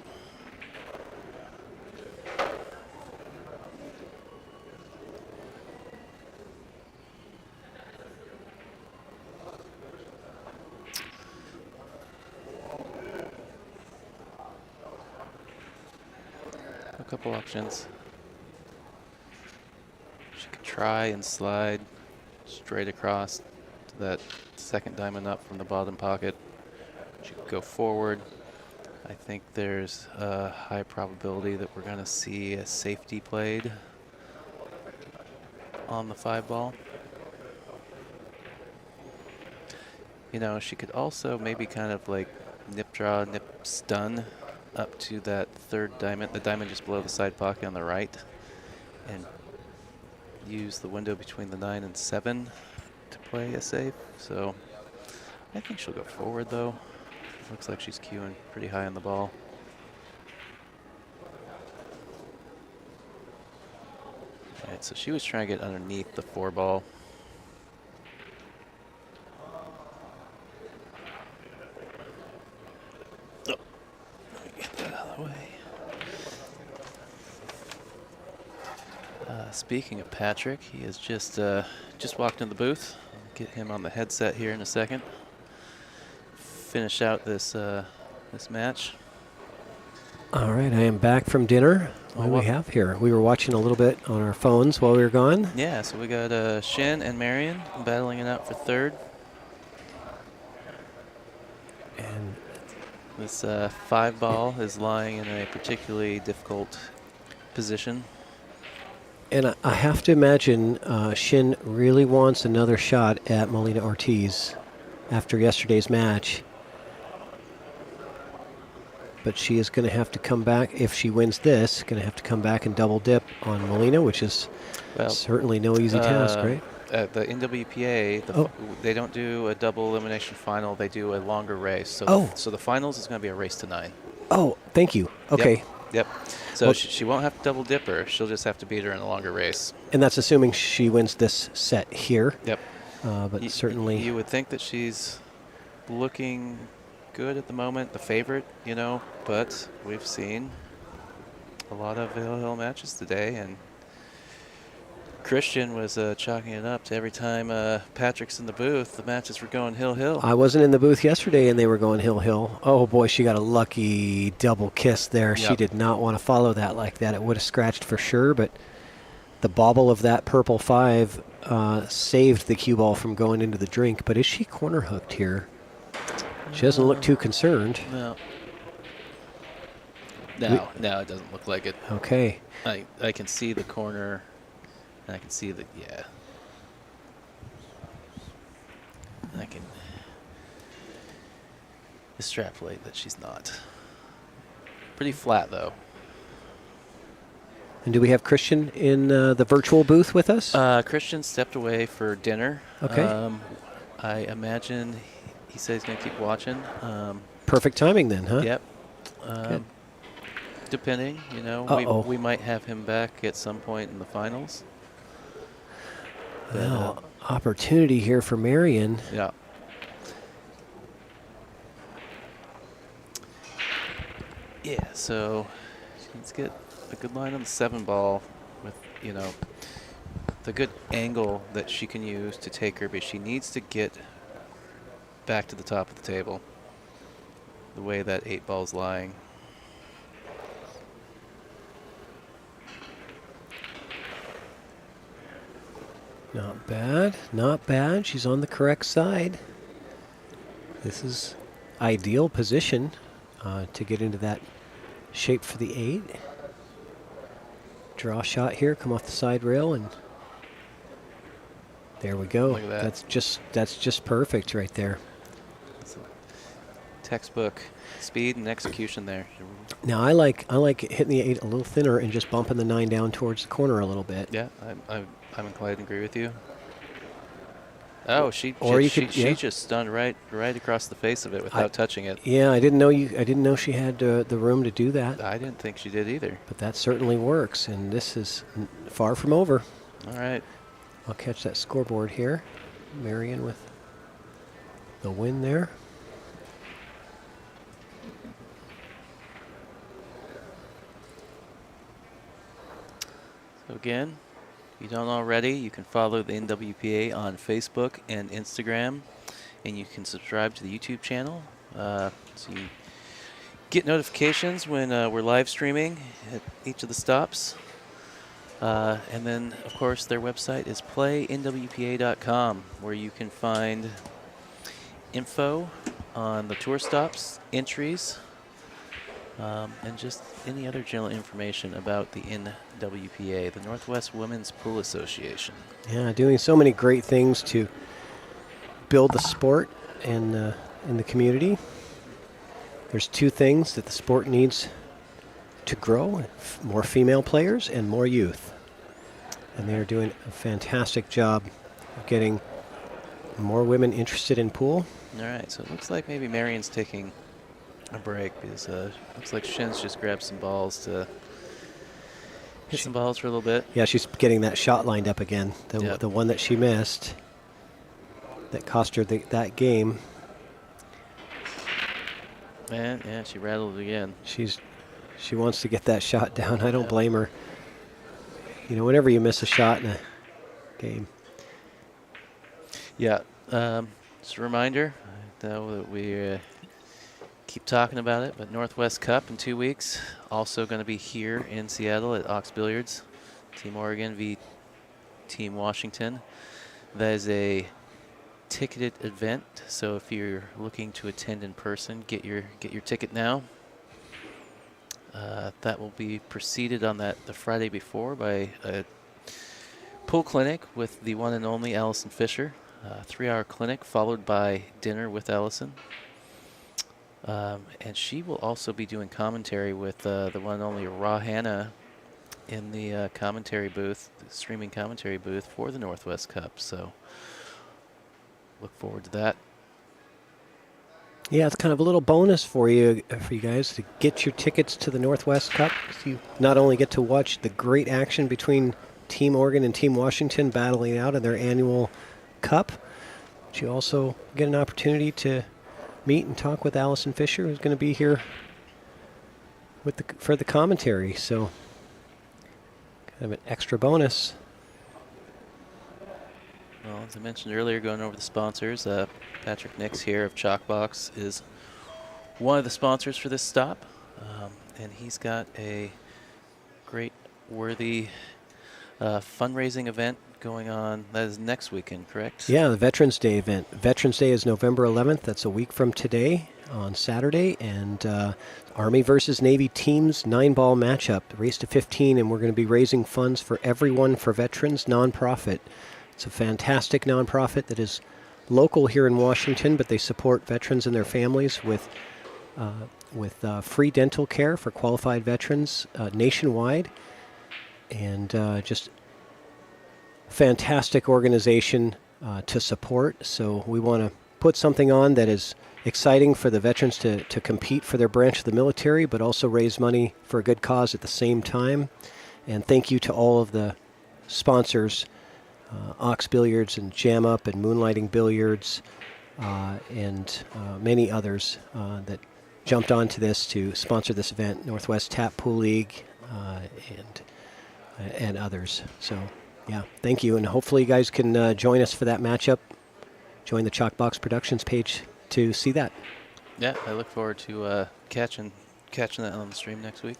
A couple options. She could try and slide straight across to that second diamond up from the bottom pocket. She could go forward. I think there's a high probability that we're going to see a safety played on the 5 ball. You know, she could also maybe kind of like nip draw, nip stun up to that 3rd diamond, the diamond just below the side pocket on the right, and use the window between the 9 and 7 to play a safe. So I think she'll go forward though. Looks like she's queuing pretty high on the ball. All right, so she was trying to get underneath the 4 ball. Speaking of Patrick, he has just walked in the booth. I'll get him on the headset here in a second. Finish out this this match. All right, I am back from dinner. What do we have here? We were watching a little bit on our phones while we were gone. Yeah, so we got Shin and Marion battling it out for 3rd. And this 5 ball is lying in a particularly difficult position. And I have to imagine Shin really wants another shot at Melina Ortiz after yesterday's match. But she is going to have to come back, if she wins this, going to have to come back and double dip on Melina, which is certainly no easy task, right? At the NWPA, they don't do a double elimination final. They do a longer race. So, so the finals is going to be a race to 9. Oh, thank you. Okay. Yep. So she won't have to double dip her. She'll just have to beat her in a longer race. And that's assuming she wins this set here. Yep. But certainly... You would think that she's looking good at the moment, the favorite, you know, but we've seen a lot of hill matches today, and Christian was chalking it up to every time Patrick's in the booth, the matches were going hill. I wasn't in the booth yesterday, and they were going hill. Oh, boy, she got a lucky double kiss there. Yep. She did not want to follow that like that. It would have scratched for sure, but the bobble of that purple 5 saved the cue ball from going into the drink. But is she corner hooked here? She doesn't look too concerned. No, it doesn't look like it. Okay. I can see the corner. And I can see that, yeah. I can extrapolate that she's not. Pretty flat, though. And do we have Christian in the virtual booth with us? Christian stepped away for dinner. Okay. I imagine he said he's going to keep watching. Perfect timing then, huh? Yep. Depending, you know, we might have him back at some point in the finals. Well, opportunity here for Marion. Yeah. Yeah, so she needs to get a good line on the 7 ball with, you know, the good angle that she can use to take her, but she needs to get back to the top of the table the way that 8 ball's lying. Not bad, not bad. She's on the correct side. This is ideal position to get into that shape for the 8. Draw shot here, come off the side rail, and there we go. Look at that. That's just perfect right there. It's a textbook speed and execution there. Now I like hitting the 8 a little thinner and just bumping the 9 down towards the corner a little bit. Yeah, I'm inclined to agree with you. Oh, she just stunned right across the face of it without touching it. Yeah, I didn't know she had the room to do that. I didn't think she did either. But that certainly works, and this is far from over. All right. I'll catch that scoreboard here. Marion with the win there. So again, if you don't already, you can follow the NWPA on Facebook and Instagram, and you can subscribe to the YouTube channel so you get notifications when we're live streaming at each of the stops. And then, of course, their website is playnwpa.com, where you can find info on the tour stops, entries, and just any other general information about the NWPA, the Northwest Women's Pool Association. Yeah, doing so many great things to build the sport in the community. There's 2 things that the sport needs to grow: more female players and more youth. And they are doing a fantastic job of getting more women interested in pool. All right, so it looks like maybe Marion's taking a break because looks like Shin's just grabbed some balls to hit some balls for a little bit. Yeah, she's getting that shot lined up again. The one that she missed that cost her that game. And yeah, she rattled it again. She wants to get that shot down. I don't blame her. You know, whenever you miss a shot in a game. Yeah, just a reminder, I know that we keep talking about it, but Northwest Cup in 2 weeks, also going to be here in Seattle at Ox Billiards, Team Oregon v. Team Washington. That is a ticketed event, so if you're looking to attend in person, get your ticket now. That will be preceded on the Friday before by a pool clinic with the one and only Allison Fisher. 3-hour clinic followed by dinner with Allison. And she will also be doing commentary with the one and only Ra Hanna in the commentary booth, the streaming commentary booth for the Northwest Cup. So look forward to that. Yeah, it's kind of a little bonus for you guys to get your tickets to the Northwest Cup. So you not only get to watch the great action between Team Oregon and Team Washington battling out in their annual cup, but you also get an opportunity to meet and talk with Allison Fisher, who's going to be here for the commentary. So kind of an extra bonus. Well, as I mentioned earlier, going over the sponsors, Patrick Nix here of Chalkbox is one of the sponsors for this stop, and he's got a great, worthy fundraising event going on. That is next weekend, correct? Yeah, the Veterans Day event. Veterans Day is November 11th. That's a week from today on Saturday, and Army versus Navy teams 9-ball matchup, race to 15, and we're going to be raising funds for Everyone for Veterans nonprofit. It's a fantastic nonprofit that is local here in Washington, but they support veterans and their families with free dental care for qualified veterans nationwide, and just fantastic organization to support. So we want to put something on that is exciting for the veterans to compete for their branch of the military, but also raise money for a good cause at the same time. And thank you to all of the sponsors, Ox Billiards and Jam Up and Moonlighting Billiards, and many others that jumped onto this to sponsor this event, Northwest Tap Pool League, and others. So, yeah, thank you, and hopefully you guys can join us for that matchup. Join the Chalkbox Productions page to see that. Yeah, I look forward to catching that on the stream next week.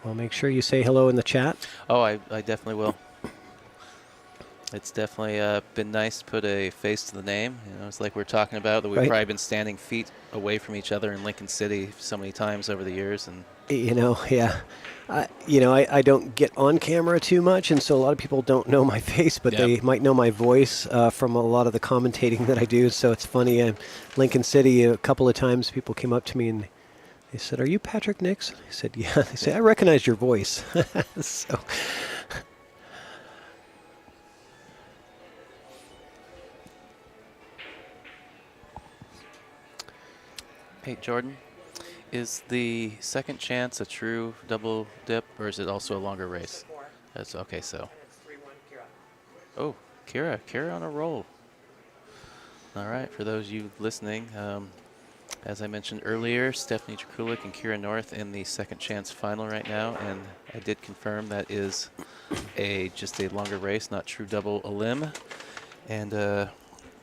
Well, make sure you say hello in the chat. Oh, I definitely will. It's definitely been nice to put a face to the name. You know, it's like we're talking about that we've Right. probably been standing feet away from each other in Lincoln City so many times over the years, and You know, yeah. I don't get on camera too much, and so a lot of people don't know my face, but Yep. they might know my voice from a lot of the commentating that I do. So it's funny. Lincoln City, a couple of times people came up to me and they said, "Are you Patrick Nix?" I said, "Yeah." They said, "I recognize your voice." So, hey, Jordan, is the second chance a true double dip, or is it also a longer race? That's okay. So, oh, Kira on a roll. All right, for those of you listening, as I mentioned earlier, Stephanie Trakulik and Kira North in the second chance final right now, and I did confirm that is just a longer race, not true double elim. And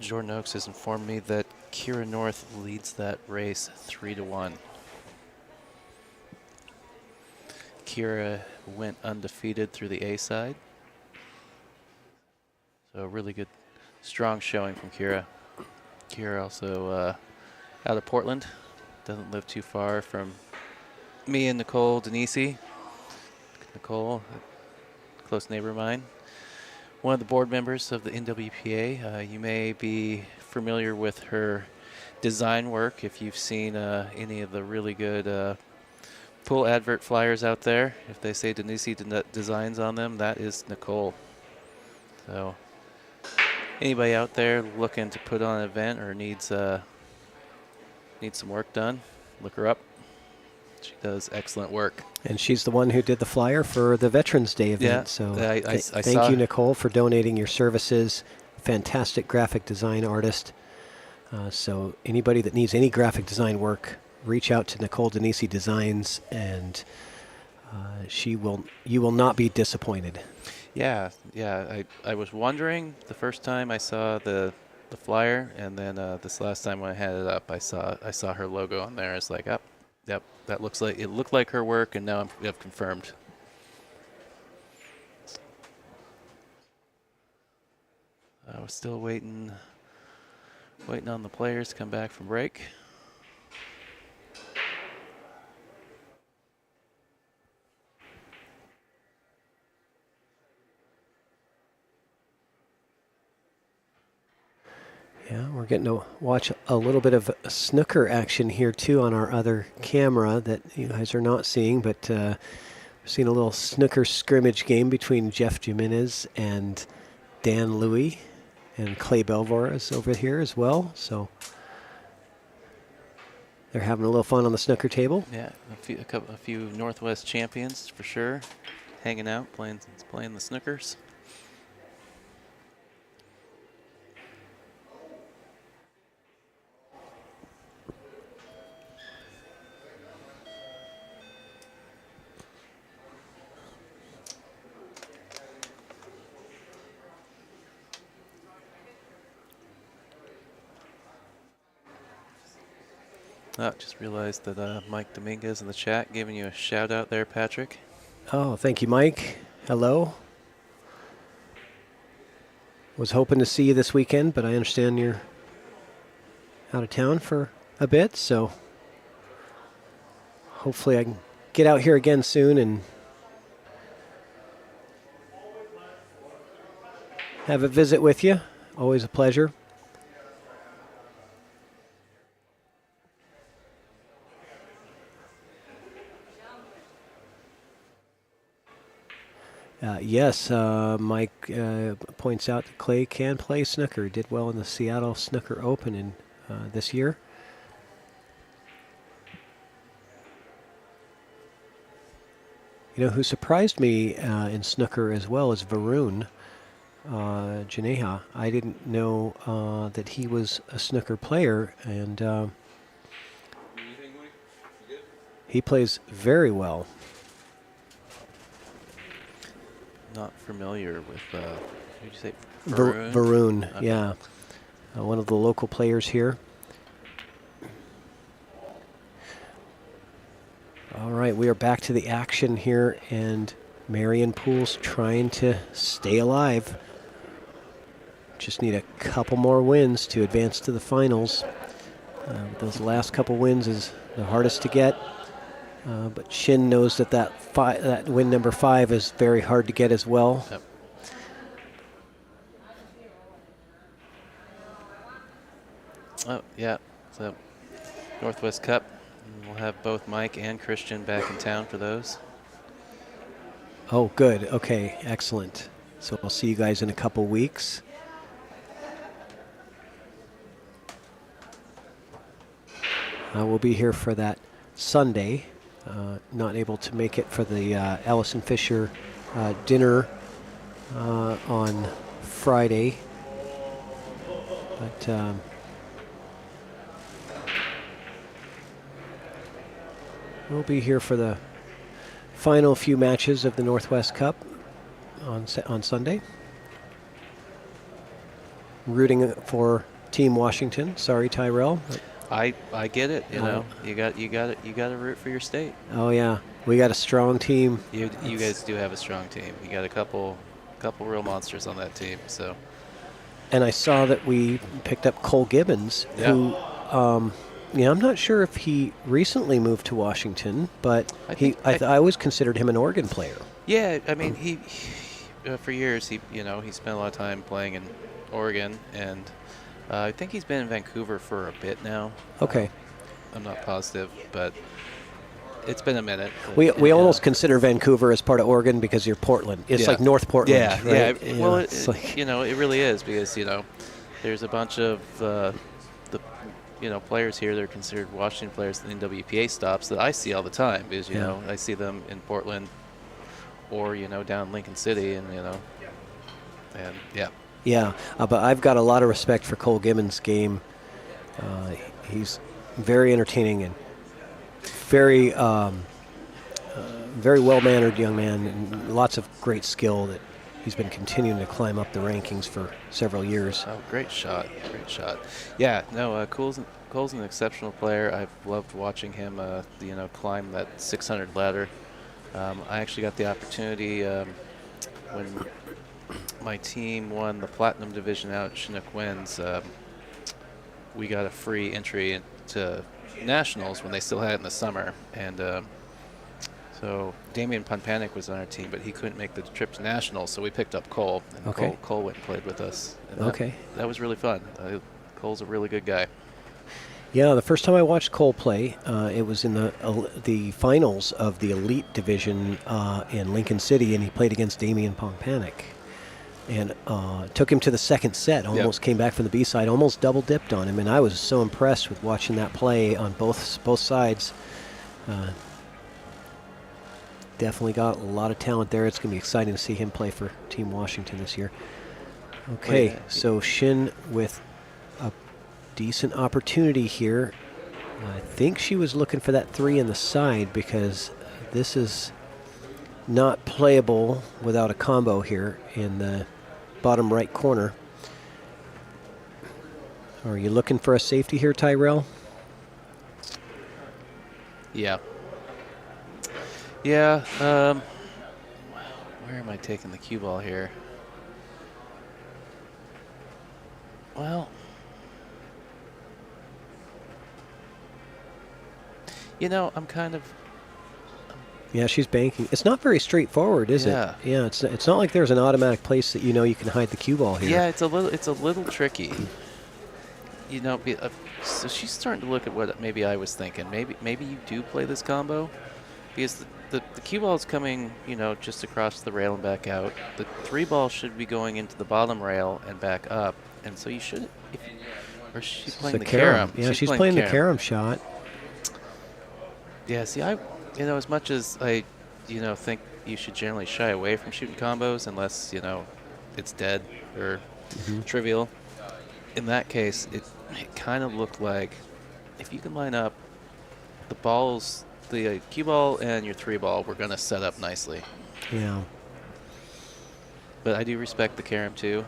Jordan Oakes has informed me that Kira North leads that race 3-1. Kira went undefeated through the A side. So a really good, strong showing from Kira. Kira also out of Portland. Doesn't live too far from me and Nicole Denisi. Nicole, a close neighbor of mine. One of the board members of the NWPA. You may be familiar with her design work if you've seen any of the really good pool advert flyers out there. If they say Denisi Designs on them, that is Nicole. So anybody out there looking to put on an event or needs some work done, look her up. She does excellent work. and she's the one who did the flyer for the Veterans Day event. Yeah, So I thank saw- you, Nicole, for donating your services. Fantastic graphic design artist. So anybody that needs any graphic design work, reach out to Nicole Denisi Designs, and you will not be disappointed. Yeah. I was wondering the first time I saw the flyer, and then this last time when I had it up, I saw her logo on there. It's like, yep, that looked like her work, and now I've confirmed. I was still waiting on the players to come back from break. Yeah, we're getting to watch a little bit of snooker action here too on our other camera that you guys are not seeing, but we've seen a little snooker scrimmage game between Jeff Jimenez and Dan Louie, and Clay Belvoir is over here as well. So they're having a little fun on the snooker table. Yeah, a few Northwest champions for sure, hanging out, playing the snookers. Oh, just realized that Mike Dominguez in the chat giving you a shout out there, Patrick. Oh, thank you, Mike. Hello. Was hoping to see you this weekend, but I understand you're out of town for a bit, so hopefully I can get out here again soon and have a visit with you. Always a pleasure. Yes, Mike points out that Clay can play snooker. He did well in the Seattle Snooker Open in this year. You know, who surprised me in snooker as well is Varun Janeha. I didn't know that he was a snooker player, and he plays very well. Not familiar with, who did you say? Varun, Okay. yeah. One of the local players here. All right, we are back to the action here, and Marion Poole's trying to stay alive. just need a couple more wins to advance to the finals. Those last couple wins is the hardest to get. But Shin knows that win number 5 is very hard to get as well. Yep. Oh, yeah. So, Northwest Cup. We'll have both Mike and Christian back in town for those. Oh, good. Okay, excellent. So I'll see you guys in a couple weeks. I will be here for that Sunday. Not able to make it for the Allison Fisher dinner on Friday. But we'll be here for the final few matches of the Northwest Cup on Sunday. Rooting for Team Washington. Sorry, Tyrell. I get it. You know, you got to root for your state. Oh yeah, we got a strong team. You guys do have a strong team. You got a couple real monsters on that team. So. And I saw that we picked up Cole Gibbons, Yeah. who, I'm not sure if he recently moved to Washington, but I always considered him an organ player. Yeah, I mean, he for years he spent a lot of time playing in Oregon, and I think he's been in Vancouver for a bit now. Okay. I'm not positive, but it's been a minute. We almost consider Vancouver as part of Oregon because you're Portland. It's like North Portland. Yeah, right? yeah. Well, like it really is because there's a bunch of the players here that are considered Washington players in NWPA stops that I see all the time because I see them in Portland or down in Lincoln City and yeah. Yeah, but I've got a lot of respect for Cole Gibbons' game. He's very entertaining and very well-mannered young man, and lots of great skill that he's been continuing to climb up the rankings for several years. Oh, great shot. Yeah, no, Cole's an exceptional player. I've loved watching him, climb that 600 ladder. I actually got the opportunity when my team won the Platinum Division out at Chinook Winds. We got a free entry into Nationals when they still had it in the summer, and so Damian Ponpanic was on our team, but he couldn't make the trip to Nationals, so we picked up Cole, and Okay. Cole went and played with us. And Okay. That was really fun. Cole's a really good guy. Yeah, the first time I watched Cole play, it was in the finals of the Elite Division in Lincoln City, and he played against Damian Ponpanic. And took him to the second set, almost came back from the B-side, almost double-dipped on him, and I was so impressed with watching that play on both sides. Definitely got a lot of talent there. It's going to be exciting to see him play for Team Washington this year. Okay, so Shin with a decent opportunity here. I think she was looking for that 3 in the side because this is not playable without a combo here in the bottom right corner. Are you looking for a safety here, Tyrell? Yeah. Yeah. Where am I taking the cue ball here? Well, I'm kind of. Yeah, she's banking. It's not very straightforward, is it? Yeah, it's not like there's an automatic place that you can hide the cue ball here. Yeah, it's a little tricky. So she's starting to look at what maybe I was thinking. Maybe you do play this combo, because the cue ball is coming, just across the rail and back out. The 3 ball should be going into the bottom rail and back up, and so you should. Or she's playing the carom. Yeah, she's playing the carom shot. Yeah, see, as much as I, think you should generally shy away from shooting combos unless, it's dead or trivial. In that case, it kind of looked like if you can line up the balls, the cue ball and your 3 ball, we're going to set up nicely. Yeah. But I do respect the carom too.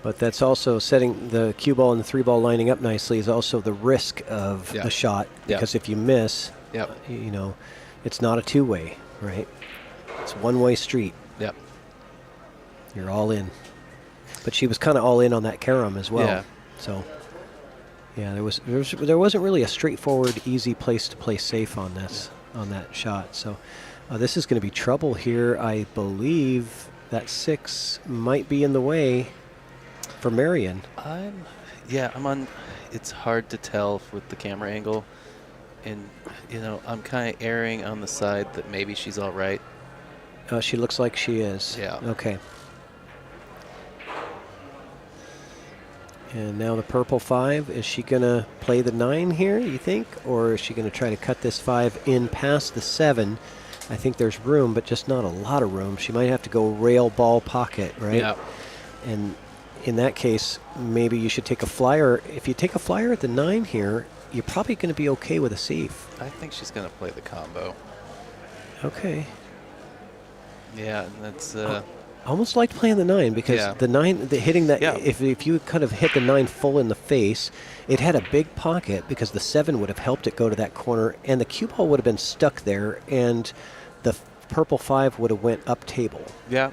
But that's also setting the cue ball and the 3 ball lining up nicely is also the risk of the shot, because if you miss, it's not a 2-way, right? It's one-way street. Yep. You're all in. But she was kind of all in on that carom as well. Yeah. So, yeah, there wasn't really a straightforward, easy place to play safe on this on that shot. So, this is going to be trouble here. I believe that 6 might be in the way for Marion. I'm on. It's hard to tell with the camera angle, and I'm kind of erring on the side that maybe she's all right. She looks like she is. Yeah. Okay. And now the purple 5. Is she going to play the 9 here, you think? Or is she going to try to cut this 5 in past the 7? I think there's room, but just not a lot of room. She might have to go rail, ball, pocket, right? Yeah. And in that case, maybe you should take a flyer. If you take a flyer at the 9 here, you're probably going to be okay with a safe. I think she's going to play the combo. Okay. Yeah, and that's. I almost liked playing the 9 because the 9, hitting that, if you kind of hit the 9 full in the face, it had a big pocket because the 7 would have helped it go to that corner, and the cue ball would have been stuck there, and the purple 5 would have went up table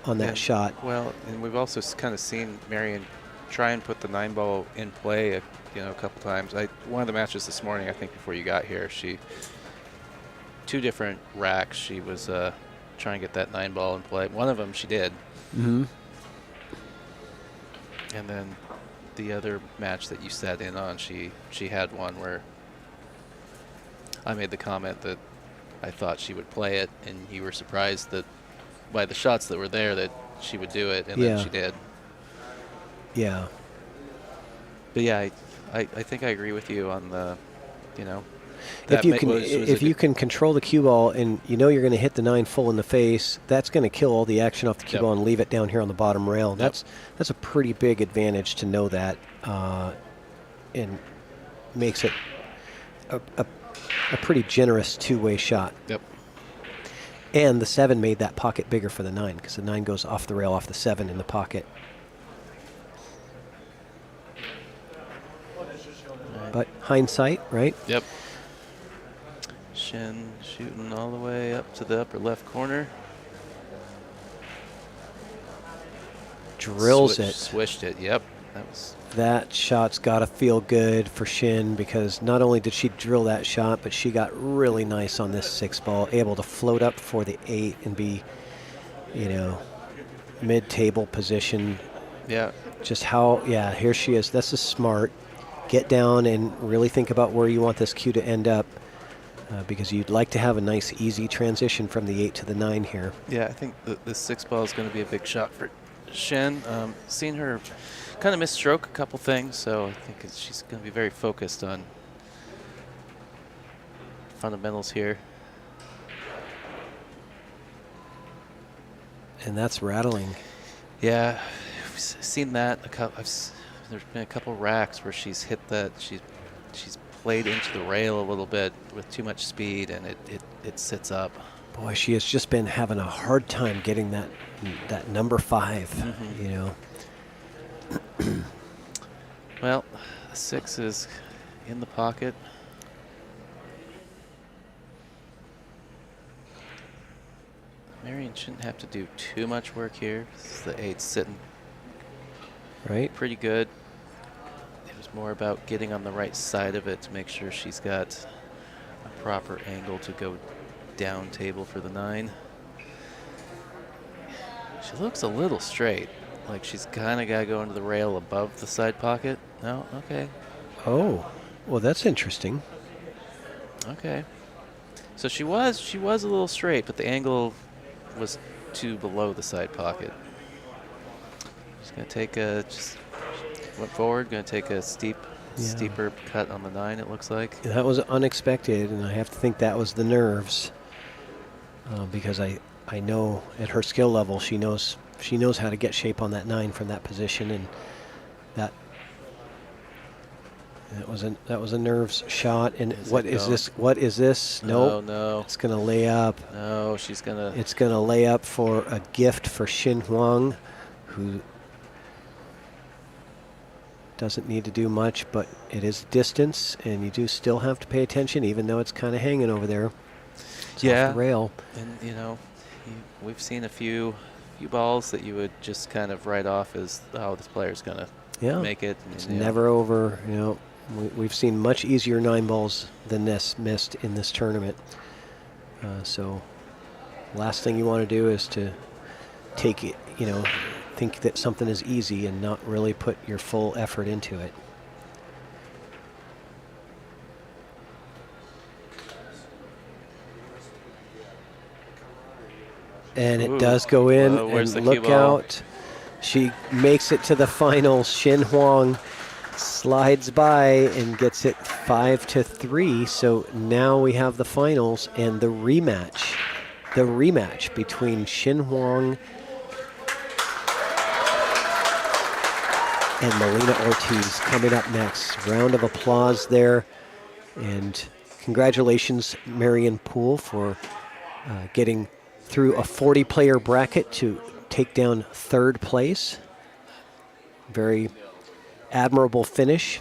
on that shot. Well, and we've also kind of seen Marion try and put the 9 ball in play a couple times. One of the matches this morning, I think before you got here, 2 different racks, she was trying to get that 9 ball in play. One of them she did. Mm-hmm. And then the other match that you sat in on, she had one where I made the comment that I thought she would play it, and you were surprised that by the shots that were there that she would do it, and then she did. Yeah. But yeah, I think I agree with you on the, if you can control the cue ball and you're going to hit the 9 full in the face, that's going to kill all the action off the cue ball and leave it down here on the bottom rail. That's a pretty big advantage to know that, and makes it a pretty generous two-way shot. Yep. And the 7 made that pocket bigger for the 9 because the 9 goes off the rail off the 7 in the pocket. But hindsight, right? Yep. Shin shooting all the way up to the upper left corner. Drills it. Swished it, yep. That shot's got to feel good for Shin because not only did she drill that shot, but she got really nice on this 6 ball, able to float up for the 8 and be, mid-table position. Yeah. Just how, here she is. This is smart. Get down and really think about where you want this cue to end up because you'd like to have a nice, easy transition from the 8 to the 9 here. Yeah, I think the 6 ball is going to be a big shot for Shin. Seen her kind of misstroke a couple things, so I think she's going to be very focused on fundamentals here. And that's rattling. Yeah, I've seen that a couple. There's been a couple racks where she's hit that. She's played into the rail a little bit with too much speed, and it sits up. Boy, she has just been having a hard time getting that number 5. Mm-hmm. Well, 6 is in the pocket. Marion shouldn't have to do too much work here. The 8's sitting pretty good. It was more about getting on the right side of it to make sure she's got a proper angle to go down table for the 9. She looks a little straight, like she's kind of got to go into the rail above the side pocket. No? Okay. Oh, well, that's interesting. Okay. So she was a little straight, but the angle was too below the side pocket. She's going to take just went forward, going to take a steeper cut on the 9, it looks like. That was unexpected, and I have to think that was the nerves because I know at her skill level she knows how to get shape on that 9 from that position, and that was a nerves shot. And what is this? No, Nope. no. It's going to lay up. No, she's going to. It's going to lay up for a gift for Shin Huang, who doesn't need to do much, but it is distance, and you do still have to pay attention, even though it's kind of hanging over there. It's off the rail. And we've seen a few few balls that you would just kind of write off as, oh, this player's going to Yeah. make it. It's and, you know, never over. You know, we've seen much easier 9 balls than this missed in this tournament. So last thing you want to do is to take it, you know, think that something is easy and not really put your full effort into it. And it Ooh, does go in, whoa, where's and the cue look ball? out. She makes it to the finals. Shin Huang slides by and gets it 5-3. So now we have the finals and the rematch. The rematch between Shin Huang and Melina Ortiz coming up next. Round of applause there. And congratulations, Marion Poole, for getting through a 40-player bracket to take down 3rd place. Very admirable finish.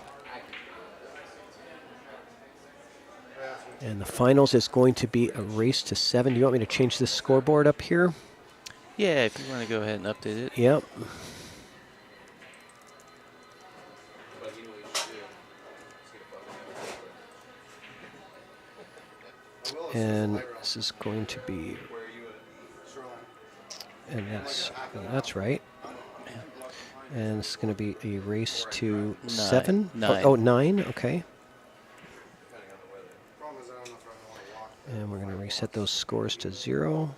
And the finals is going to be a race to 7. Do you want me to change this scoreboard up here? Yeah, if you want to go ahead and update it. Yep. And this is going to be, and that's right. And it's going to be a race to 7? Nine. Oh, 9, okay. And we're going to reset those scores to 0.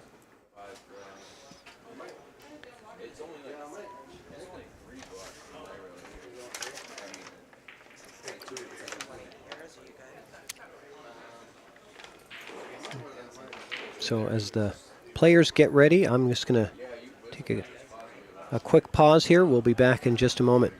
So as the players get ready, I'm just going to take a quick pause here. We'll be back in just a moment.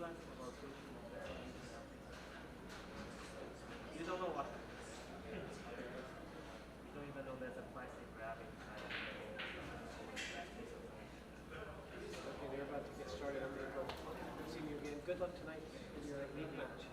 They're about to get started. I'm going to go see you again. Good luck tonight in your league match.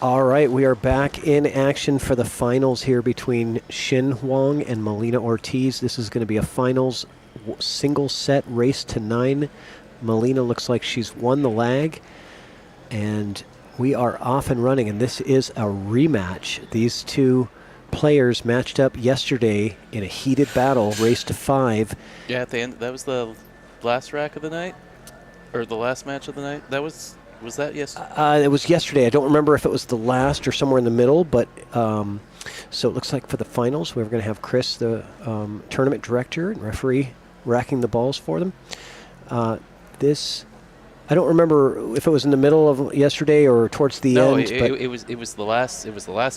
All right, we are back in action for the finals here between Shin Huang and Melina Ortiz. This is going to be a finals single set race to 9. Melina looks like she's won the lag, and we are off and running, and this is a rematch. These two players matched up yesterday in a heated battle, race to 5. Yeah, at the end, that was the last rack of the night? Or the last match of the night? That was that yesterday? It was yesterday. I don't remember if it was the last or somewhere in the middle, but so it looks like for the finals, we're going to have Chris, the tournament director and referee, racking the balls for them. This, I don't remember if it was in the middle of yesterday or towards the end. No, it was the last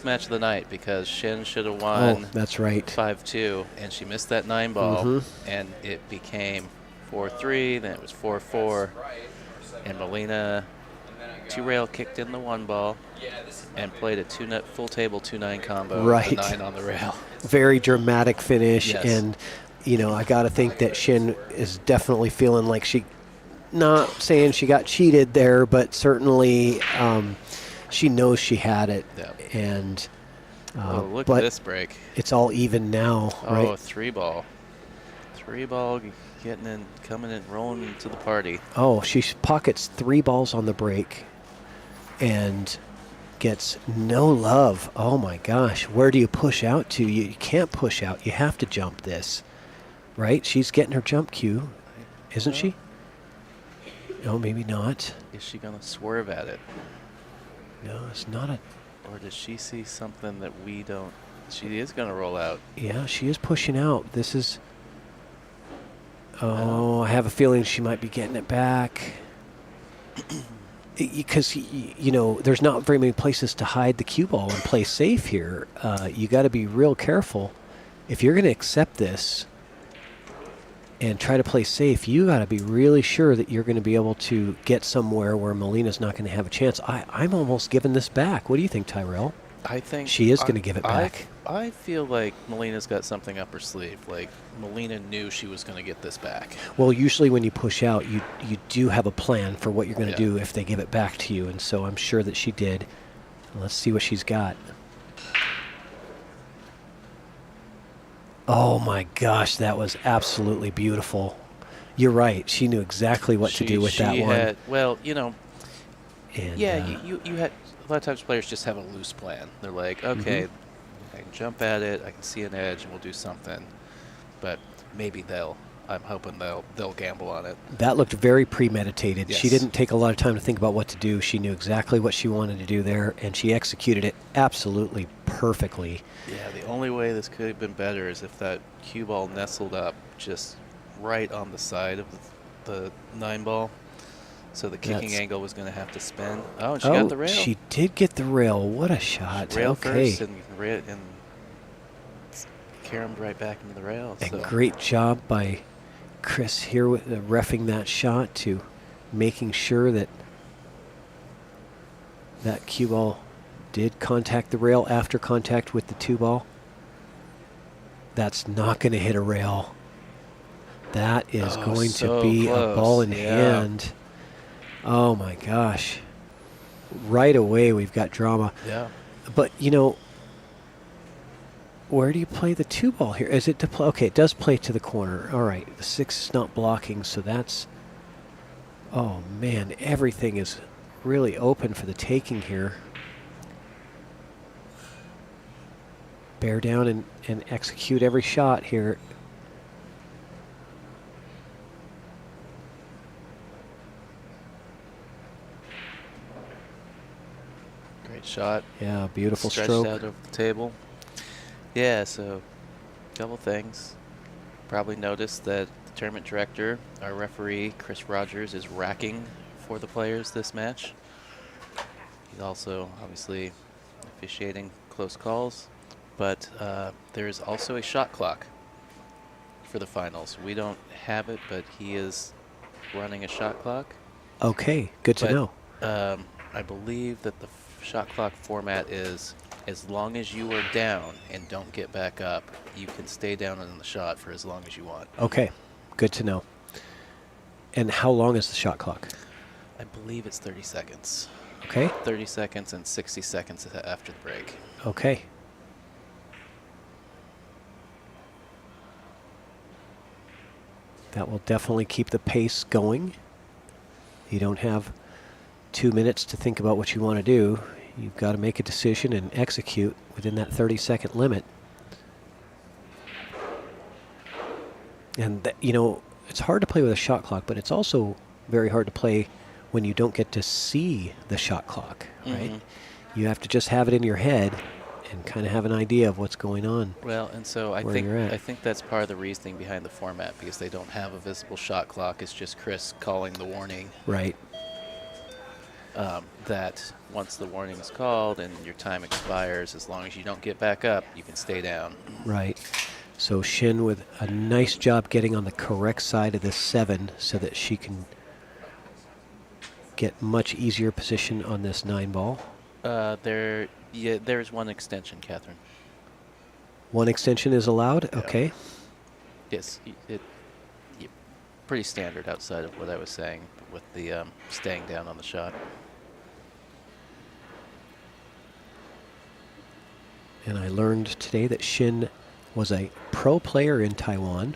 match of the night because Shin should have won. Oh, that's right. 5-2, and she missed that 9 ball, and it became 4-3. Then it was 4-4, and Melina 2-rail kicked in the 1 ball and played a full table 2-9 combo. Right. With the 9 on the rail. Very dramatic finish, Yes. and I got to think that Shin is definitely feeling like she. Not saying she got cheated there, but certainly she knows she had it. Yep. And Look at this break. It's all even now, right? Oh, 3 ball. 3 ball getting in, coming in, rolling into the party. Oh, she pockets 3 balls on the break and gets no love. Oh my gosh, where do you push out to? You can't push out. You have to jump this, right? She's getting her jump cue, isn't she? No, maybe not. Is she going to swerve at it? No, it's not a... Or does she see something that we don't? She is going to roll out. Yeah, she is pushing out. This is... Oh, I have a feeling she might be getting it back. Because, there's not very many places to hide the cue ball and play safe here. You got to be real careful. If you're going to accept this and try to play safe, you got to be really sure that you're going to be able to get somewhere where Melina's not going to have a chance. I'm almost giving this back. What do you think, Tyrell? I think she is going to give it back. I feel like Melina's got something up her sleeve. Like Melina knew she was going to get this back. Well, usually when you push out, you do have a plan for what you're going to do if they give it back to you, and so I'm sure that she did. Let's see what she's got. Oh my gosh, that was absolutely beautiful. You're right. She knew exactly what to do with that one. Well, and, yeah, you had a lot of times players just have a loose plan. They're like, okay, I can jump at it, I can see an edge, and we'll do something. But maybe I'm hoping they'll gamble on it. That looked very premeditated. She Yes. didn't take a lot of time to think about what to do. She knew exactly what she wanted to do there, and she executed it absolutely perfectly. Yeah, the only way this could have been better is if that cue ball nestled up just right on the side of the 9-ball. So the kicking That's- angle was going to have to spin. Oh, and she got the rail. She did get the rail. What a shot. Rail Okay. first and caromed right back into the rail. And So. great job by Chris here with reffing that shot to making sure that that cue ball did contact the rail after contact with the 2-ball. That's not going to hit a rail. That is Oh, going so to be close. a ball in Yeah. hand. Oh my gosh. Right away we've got drama. Yeah. But, where do you play the 2-ball here? Is it to play? Okay, it does play to the corner. All right, the 6 is not blocking, so that's... Oh, man, everything is really open for the taking here. Bear down and execute every shot here. Great shot. Yeah, beautiful Stretched stroke. out over the table. Yeah, so couple things. Probably noticed that the tournament director, our referee, Chris Rogers, is racking for the players this match. He's also obviously officiating close calls, but there's also a shot clock for the finals. We don't have it, but he is running a shot clock. Okay, good to know. I believe that the shot clock format is as long as you are down and don't get back up, you can stay down in the shot for as long as you want. Okay, good to know. And how long is the shot clock? I believe it's 30 seconds. Okay, 30 seconds and 60 seconds after the break. okay. That will definitely keep the pace going. You don't have 2 minutes to think about what you want to do. You've got to make a decision and execute within that 30-second limit. And, it's hard to play with a shot clock, but it's also very hard to play when you don't get to see the shot clock, right? Mhm. You have to just have it in your head and kind of have an idea of what's going on. Well, and so I Where you're at. think that's part of the reasoning behind the format, because they don't have a visible shot clock. It's just Chris calling the warning. Right. That once the warning is called and your time expires, as long as you don't get back up, you can stay down. Right. So Shin with a nice job getting on the correct side of the 7 so that she can get much easier position on this 9-ball. There's one extension, Catherine. One extension is allowed? Yeah. Okay. Yes, pretty standard outside of what I was saying with the staying down on the shot. And I learned today that Shin was a pro player in Taiwan,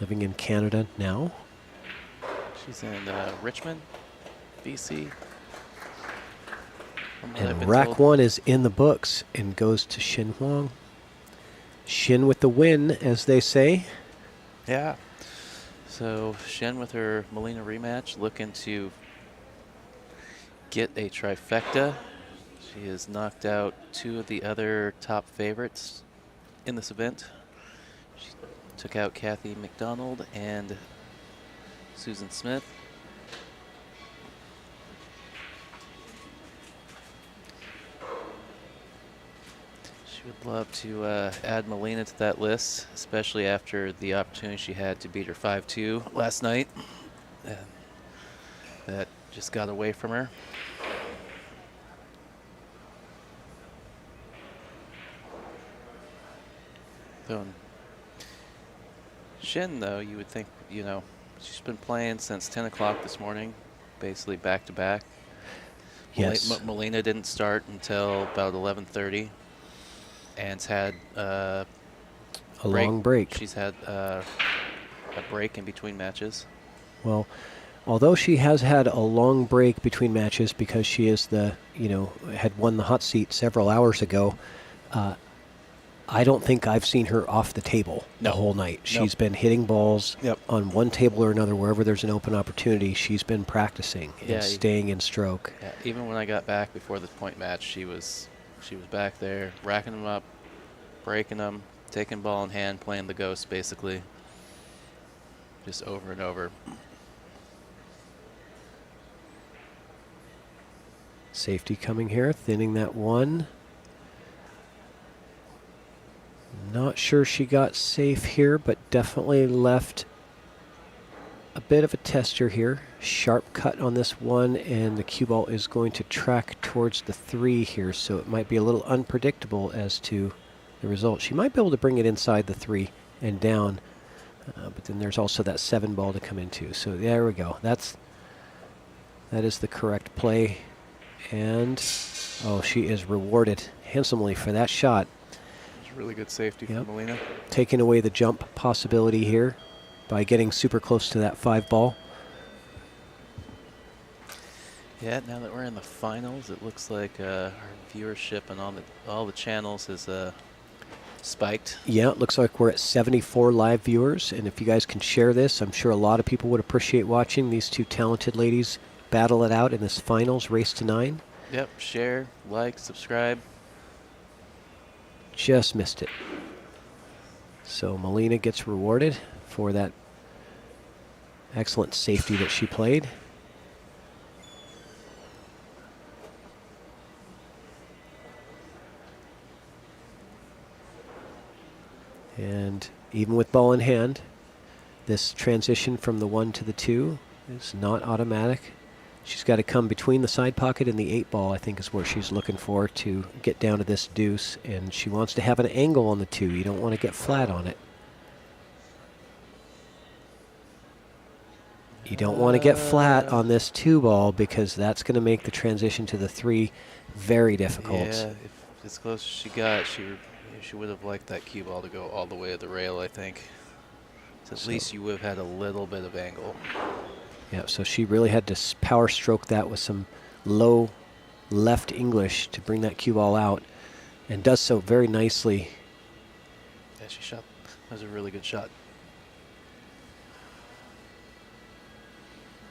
living in Canada now. She's in Richmond, BC. from what I've And been rack told. 1 is in the books and goes to Shin Huang. Shin with the win, as they say. Yeah. So Shin with her Molina rematch, looking to get a trifecta. She has knocked out 2 of the other top favorites in this event. She took out Kathy MacDonald and Susan Smith. She would love to add Molina to that list, especially after the opportunity she had to beat her 5-2 last night. And that just got away from her. So Shin, though, you would think, she's been playing since 10 o'clock this morning, basically back to back. Yes. Molina didn't start until about 11:30, and's had A long break. She's had a break in between matches. Well, although she has had a long break between matches because she is had won the hot seat several hours ago, I don't think I've seen her off the table the whole night. She's been hitting balls on one table or another wherever there's an open opportunity. She's been practicing and staying in stroke. Yeah, even when I got back before the point match, she was back there racking them up, breaking them, taking ball in hand, playing the ghost basically, just over and over. Safety coming here, thinning that one. Not sure she got safe here, but definitely left a bit of a tester here. Sharp cut on this one, and the cue ball is going to track towards the 3 here, so it might be a little unpredictable as to the result. She might be able to bring it inside the 3 and down, but then there's also that 7 ball to come into. So there we go. That is the correct play, and she is rewarded handsomely for that shot. Really good safety from Melina. Taking away the jump possibility here by getting super close to that 5 ball. Yeah, now that we're in the finals, it looks like our viewership on all the channels is spiked. Yeah, it looks like we're at 74 live viewers, and if you guys can share this, I'm sure a lot of people would appreciate watching these two talented ladies battle it out in this finals race to 9. Yep, share, like, subscribe. Just missed it. So Melina gets rewarded for that excellent safety that she played. And even with ball in hand, this transition from the 1 to the 2 is not automatic. She's got to come between the side pocket and the 8 ball, I think is where she's looking for to get down to this deuce. And she wants to have an angle on the 2. You don't want to get flat on it. You don't want to get flat on this 2 ball because that's going to make the transition to the 3 very difficult. Yeah, if as close as she got, she would have liked that cue ball to go all the way to the rail, I think. So at least you would have had a little bit of angle. Yeah, so she really had to power stroke that with some low left English to bring that cue ball out, and does so very nicely. Yeah, she shot. That was a really good shot.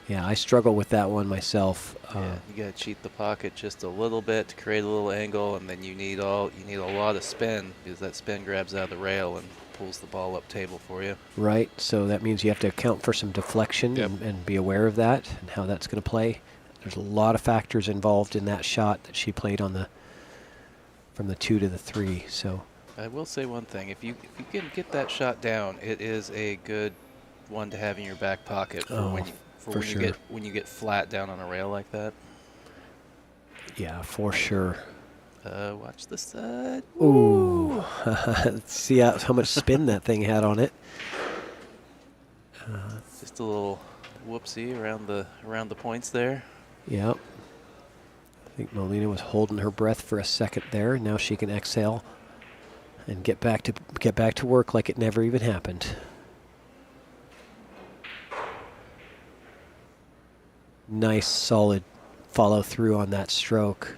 Yeah, I struggle with that one myself. Yeah, you gotta cheat the pocket just a little bit to create a little angle, and then you need a lot of spin because that spin grabs out of the rail and pulls the ball up table for you. Right, so that means you have to account for some deflection and be aware of that and how that's going to play. There's a lot of factors involved in that shot that she played on from the 2 to the 3. So I will say one thing: if you can get that shot down, it is a good one to have in your back pocket for when you get flat down on a rail like that. Yeah, for sure. Watch the side. Ooh. See how much spin that thing had on it. Just a little whoopsie around the points there. Yep. I think Melina was holding her breath for a second there. Now she can exhale and get back to work like it never even happened. Nice solid follow through on that stroke.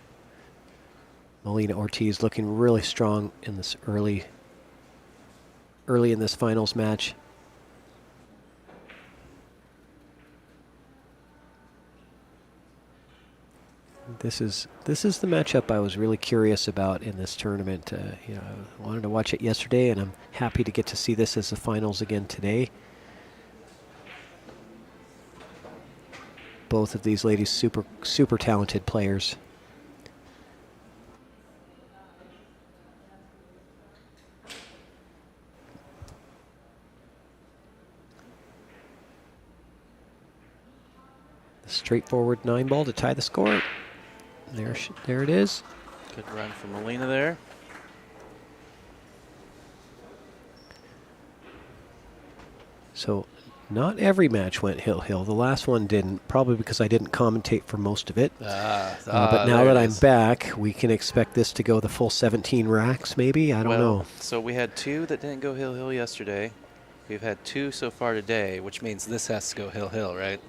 Melina Ortiz looking really strong in this early in this finals match. This is the matchup I was really curious about in this tournament. I wanted to watch it yesterday, and I'm happy to get to see this as the finals again today. Both of these ladies super talented players. Straightforward 9 ball to tie the score. There it is. Good run from Melina there. So not every match went hill-hill. The last one didn't, probably because I didn't commentate for most of it. But now that I'm back, we can expect this to go the full 17 racks, maybe? I don't know. So we had 2 that didn't go hill-hill yesterday. We've had 2 so far today, which means this has to go hill-hill, right?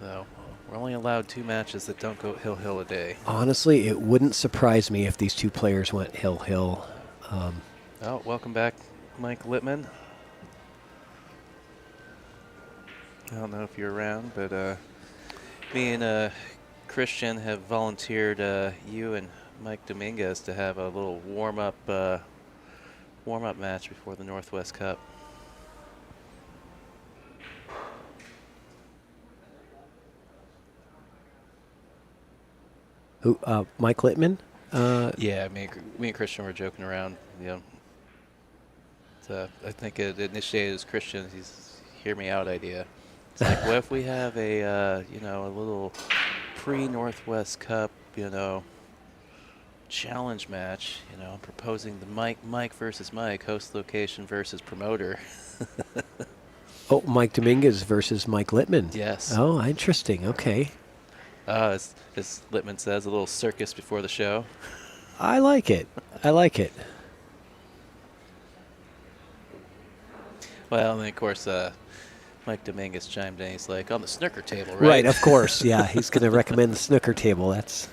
So we're only allowed 2 matches that don't go hill-hill a day. Honestly, it wouldn't surprise me if these two players went hill-hill. Oh, welcome back, Mike Littman. I don't know if you're around, but me and Christian have volunteered you and Mike Dominguez to have a little warm-up match before the Northwest Cup. Who? Mike Littman? Yeah, me and Christian were joking around. I think it initiated as Christian's hear me out idea. It's like, what if we have a a little pre-Northwest Cup, challenge match? I'm proposing the Mike versus Mike, host location versus promoter. Oh, Mike Dominguez versus Mike Littman. Yes. Oh, interesting. Okay. As Littman says, a little circus before the show. I like it. I like it. Well, and then of course, Mike Dominguez chimed in. He's like, on the snooker table, right? Right, of course. Yeah, he's going to recommend the snooker table. That's.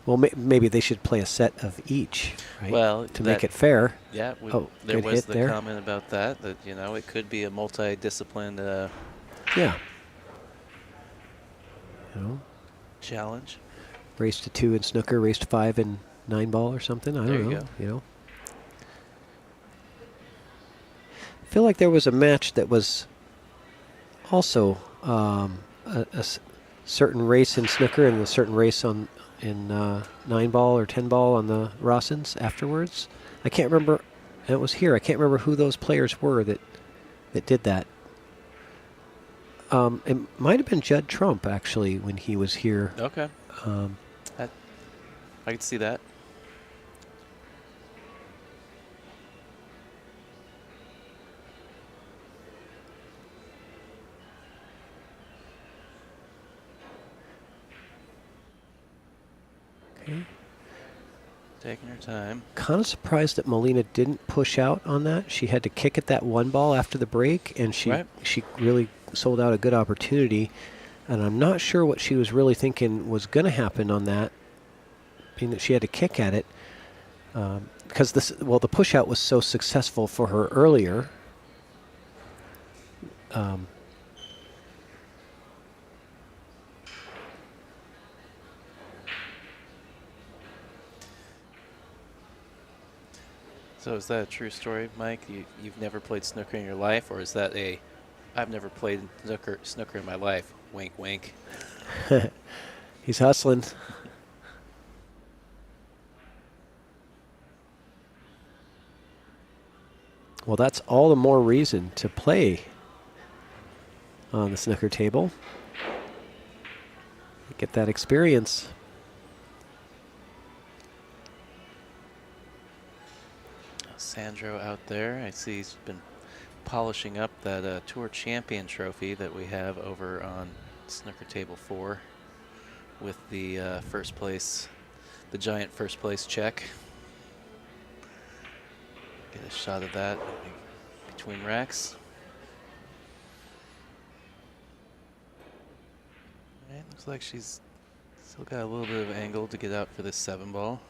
Well, maybe they should play a set of each, right? Well, to make it fair. Yeah, there good was hit the there. comment about that it could be a multi-disciplined Yeah. challenge. Race to 2 in snooker, race to 5 in 9-ball or something. I There don't you know. go. I feel like there was a match that was also a certain race in snooker and a certain race in 9-ball or 10-ball on the Rusans afterwards. I can't remember. And it was here. I can't remember who those players were that did that. It might have been Judd Trump, actually, when he was here. Okay. I could see that. Okay. Taking her time. Kind of surprised that Molina didn't push out on that. She had to kick at that 1 ball after the break, and she really sold out a good opportunity. And I'm not sure what she was really thinking was going to happen on that, being that she had to kick at it. Because the push out was so successful for her earlier. So is that a true story, Mike? You've never played snooker in your life, or is that I've never played snooker in my life? Wink, wink. He's hustling. Well, that's all the more reason to play on the snooker table. Get that experience. Sandro out there. I see he's been polishing up that Tour Champion trophy that we have over on snooker table 4 with the first place, the giant first place check. Get a shot of that between racks. It looks like she's still got a little bit of angle to get out for this 7-ball.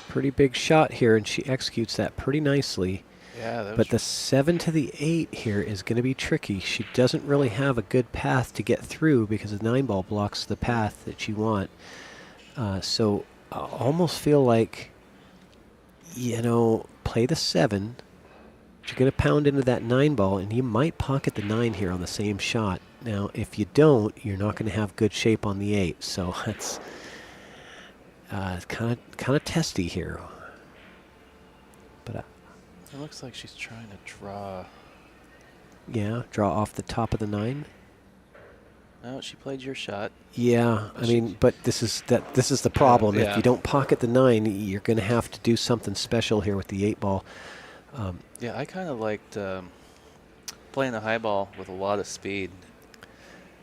Pretty big shot here, and she executes that pretty nicely. Yeah, but the 7 to the 8 here is going to be tricky. She doesn't really have a good path to get through because the 9-ball blocks the path that you want. So I almost feel like, play the 7. But you're going to pound into that 9-ball, and you might pocket the 9 here on the same shot. Now, if you don't, you're not going to have good shape on the 8. So that's kind of testy here. But it looks like she's trying to draw. Yeah, draw off the top of the 9. No, she played your shot. Yeah, I mean, but this is the problem. Yeah. If you don't pocket the 9, you're going to have to do something special here with the 8-ball. Yeah, I kind of liked playing the high ball with a lot of speed,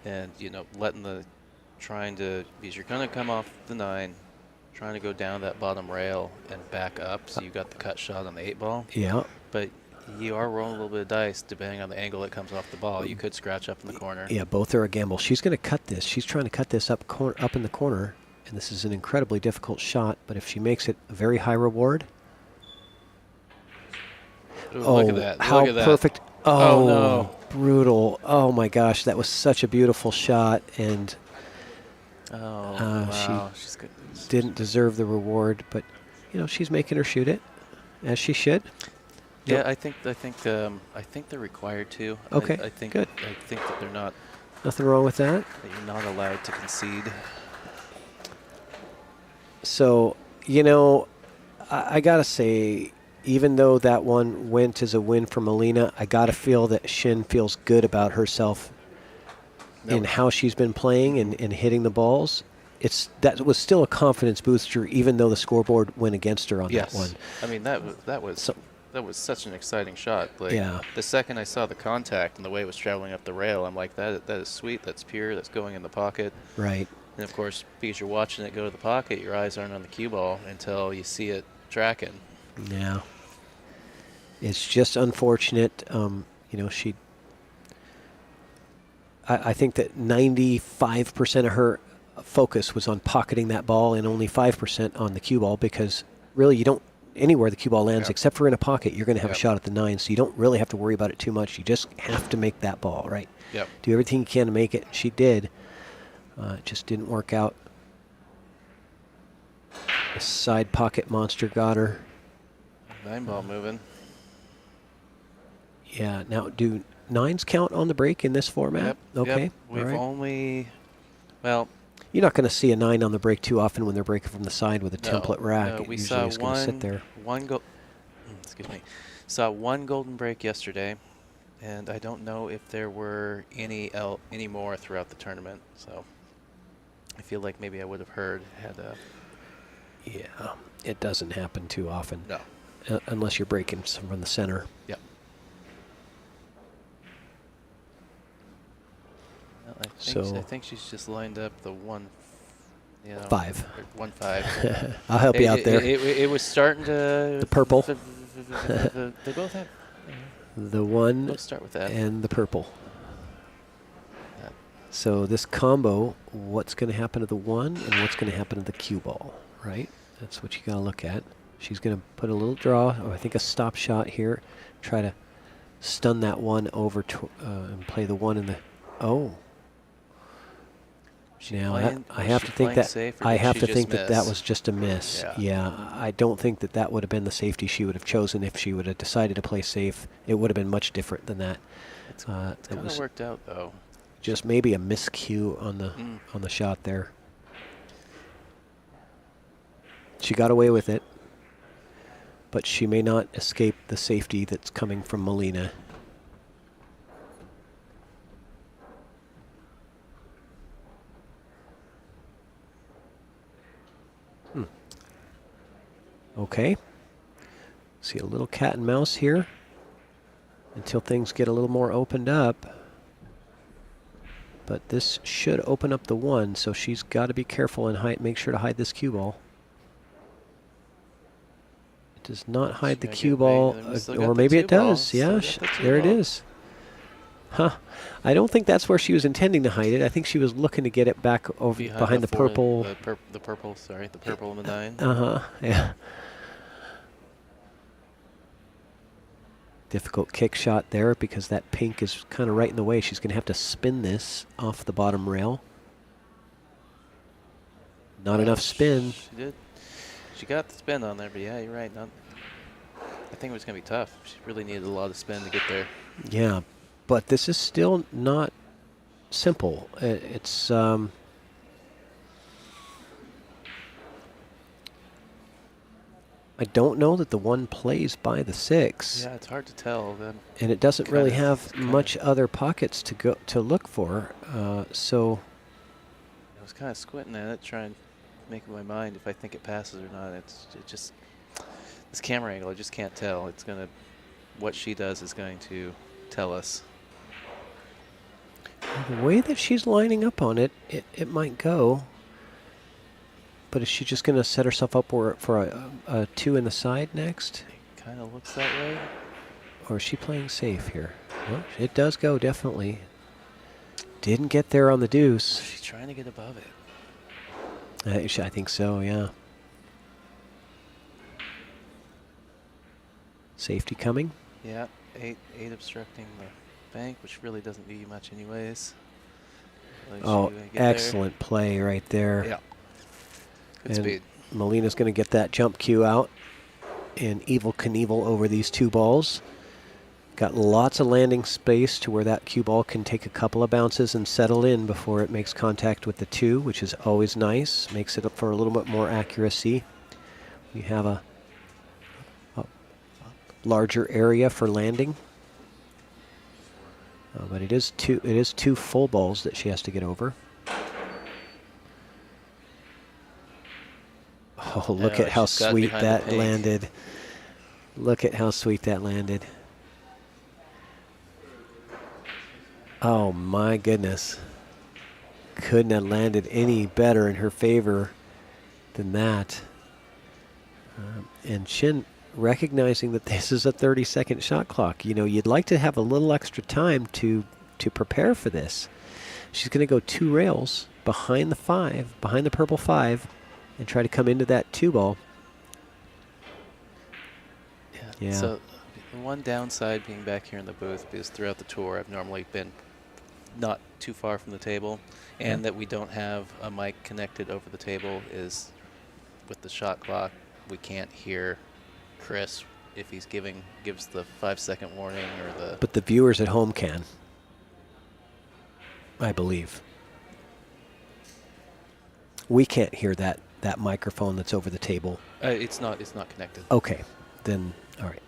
and letting because you're gonna come off the 9, trying to go down that bottom rail and back up, so you got the cut shot on the 8 ball. Yeah. But you are rolling a little bit of dice depending on the angle it comes off the ball. You could scratch up in the corner. Yeah, both are a gamble. She's going to cut this. She's trying to cut this up in the corner, and this is an incredibly difficult shot. But if she makes it a very high reward, Ooh, look at that! How Look at that! perfect! Oh, no! Brutal! Oh my gosh, that was such a beautiful shot, and Oh wow! She's good. didn't deserve the reward. But she's making her shoot it, as she should. Yeah, I think they're required to. Okay, I think good. I think that they're not. Nothing wrong with that. That you're not allowed to concede. So, I got to say, even though that one went as a win for Melina, I got to feel that Shin feels good about herself in how she's been playing and hitting the balls. That was still a confidence booster, even though the scoreboard went against her on that one. I mean, that was such an exciting shot. Like, Yeah. The second I saw the contact and the way it was traveling up the rail, I'm like, that is sweet. That's pure. That's going in the pocket. Right. And of course, because you're watching it go to the pocket, your eyes aren't on the cue ball until you see it tracking. Yeah. It's just unfortunate. I think that 95% of her focus was on pocketing that ball and only 5% on the cue ball, because really you don't, anywhere the cue ball lands, except for in a pocket, you're going to have a shot at the 9, so you don't really have to worry about it too much. You just have to make that ball, right? Yep. Do everything you can to make it. She did. It just didn't work out. The side pocket monster got her. 9 ball moving. Yeah. Now, do 9s count on the break in this format? Yep. Okay. Yep. We've all right. only, well. You're not going to see a 9 on the break too often when they're breaking from the side with a template rack. No, It we usually saw is going to sit there. Saw one golden break yesterday, and I don't know if there were any more throughout the tournament. So I feel like maybe I would have had a. Yeah, it doesn't happen too often. No. Unless you're breaking from the center. Yep. Well, I think she's just lined up the 1. 5. 1-5. I'll help you out there. It was starting to. The purple. They both have. The 1 Let's start with that. and the purple. Yeah. So this combo, what's going to happen to the 1 and what's going to happen to the cue ball, right? That's what you got to look at. She's going to put a little draw, or I think a stop shot here. Try to stun that 1 over and play the 1 in the. Oh. Now I have to think that that was just a miss. Yeah, I don't think that would have been the safety she would have chosen if she would have decided to play safe. It would have been much different than that. It's kind of worked out though. Just maybe a miscue on the shot there. She got away with it, but she may not escape the safety that's coming from Melina. Okay. See a little cat and mouse here until things get a little more opened up. But this should open up the 1, so she's got to be careful and make sure to hide this cue ball. It does not hide the cue ball, or maybe it does. Yeah, there it is. Huh. I don't think that's where she was intending to hide it. I think she was looking to get it back over behind the purple. The purple and the 9. Yeah. Difficult kick shot there because that pink is kind of right in the way. She's going to have to spin this off the bottom rail. Not enough spin. She did. She got the spin on there, but yeah, you're right. I think it was going to be tough. She really needed a lot of spin to get there. Yeah, but this is still not simple. It's I don't know that the 1 plays by the 6. Yeah, it's hard to tell. And it doesn't really have much other pockets to look for. So I was kind of squinting at it, trying to make up my mind if I think it passes or not. It just this camera angle, I just can't tell. It's gonna what she does is going to tell us. The way that she's lining up on it, it might go. But is she just going to set herself up for a 2 in the side next? Kind of looks that way. Or is she playing safe here? Well, it does go, definitely. Didn't get there on the deuce. She's trying to get above it. I think so, yeah. Safety coming. Yeah, 8 obstructing the bank, which really doesn't do you much anyways. Like Oh, she would get there. excellent play right there. Yeah. Good And speed. Molina's going to get that jump cue out and Evil Knievel over these 2 balls. Got lots of landing space to where that cue ball can take a couple of bounces and settle in before it makes contact with the 2, which is always nice. Makes it up for a little bit more accuracy. We have a larger area for landing. But it is 2 full balls that she has to get over. Oh, look Oh, at how she's got sweet behind the that pink. landed. Look at how sweet that landed. Oh my goodness. Couldn't have landed any better in her favor than that. And Shin recognizing that this is a 30-second shot clock. You know, you'd like to have a little extra time to prepare for this. She's going to go 2 rails behind the 5, behind the purple 5, and try to come into that 2 ball. Yeah. So the one downside being back here in the booth is throughout the tour I've normally been not too far from the table, and that we don't have a mic connected over the table is with the shot clock we can't hear Chris if he's gives the 5-second warning or the. But the viewers at home can, I believe. We can't hear that microphone that's over the table. It's not connected. Okay, then all right.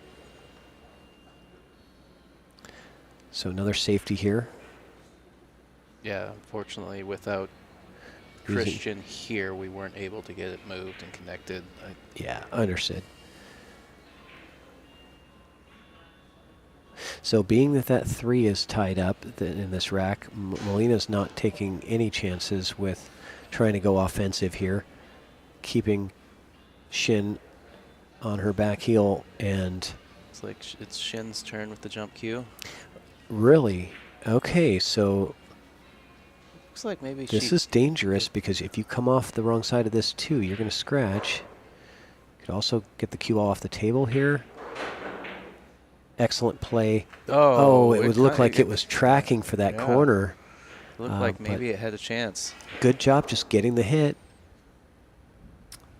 So another safety here. Yeah, unfortunately, without Using- Christian here, we weren't able to get it moved and connected. Yeah, understood. So being that 3 is tied up in this rack, Molina's not taking any chances with trying to go offensive here, keeping Shin on her back heel, and It's like it's Shin's turn with the jump cue. really, okay, so Looks like maybe this is dangerous because if you come off the wrong side of this too, you're going to scratch. You could also get the cue off the table here. Excellent play. Oh, it would look like it was tracking for that Yeah. corner. Looked like but maybe it had a chance. Good job just getting the hit.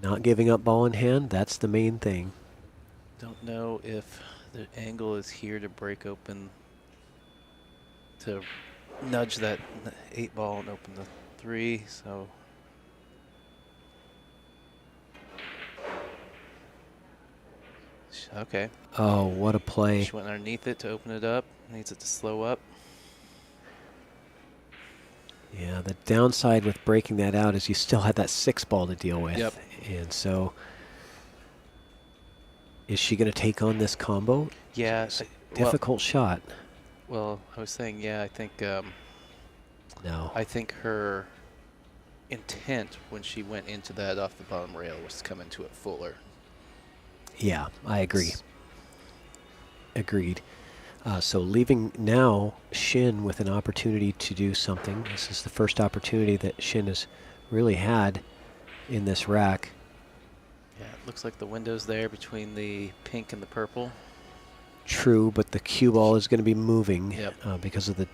Not giving up ball in hand, that's the main thing. Don't know if the angle is here to break open, to nudge that 8 ball and open the 3, so. Okay. Oh, what a play. She went underneath it to open it up. Needs it to slow up. Yeah, the downside with breaking that out is you still had that 6 ball to deal with. Yep. And so, is she going to take on this combo? Yeah. Difficult shot. Well, I was saying, yeah, I think No. I think her intent when she went into that off the bottom rail was to come into it fuller. Yeah, I agree. Agreed. So leaving now Shin with an opportunity to do something. This is the first opportunity that Shin has really had in this rack. Yeah, it looks like the window's there between the pink and the purple. True, but the cue ball is going to be moving Yep. because of the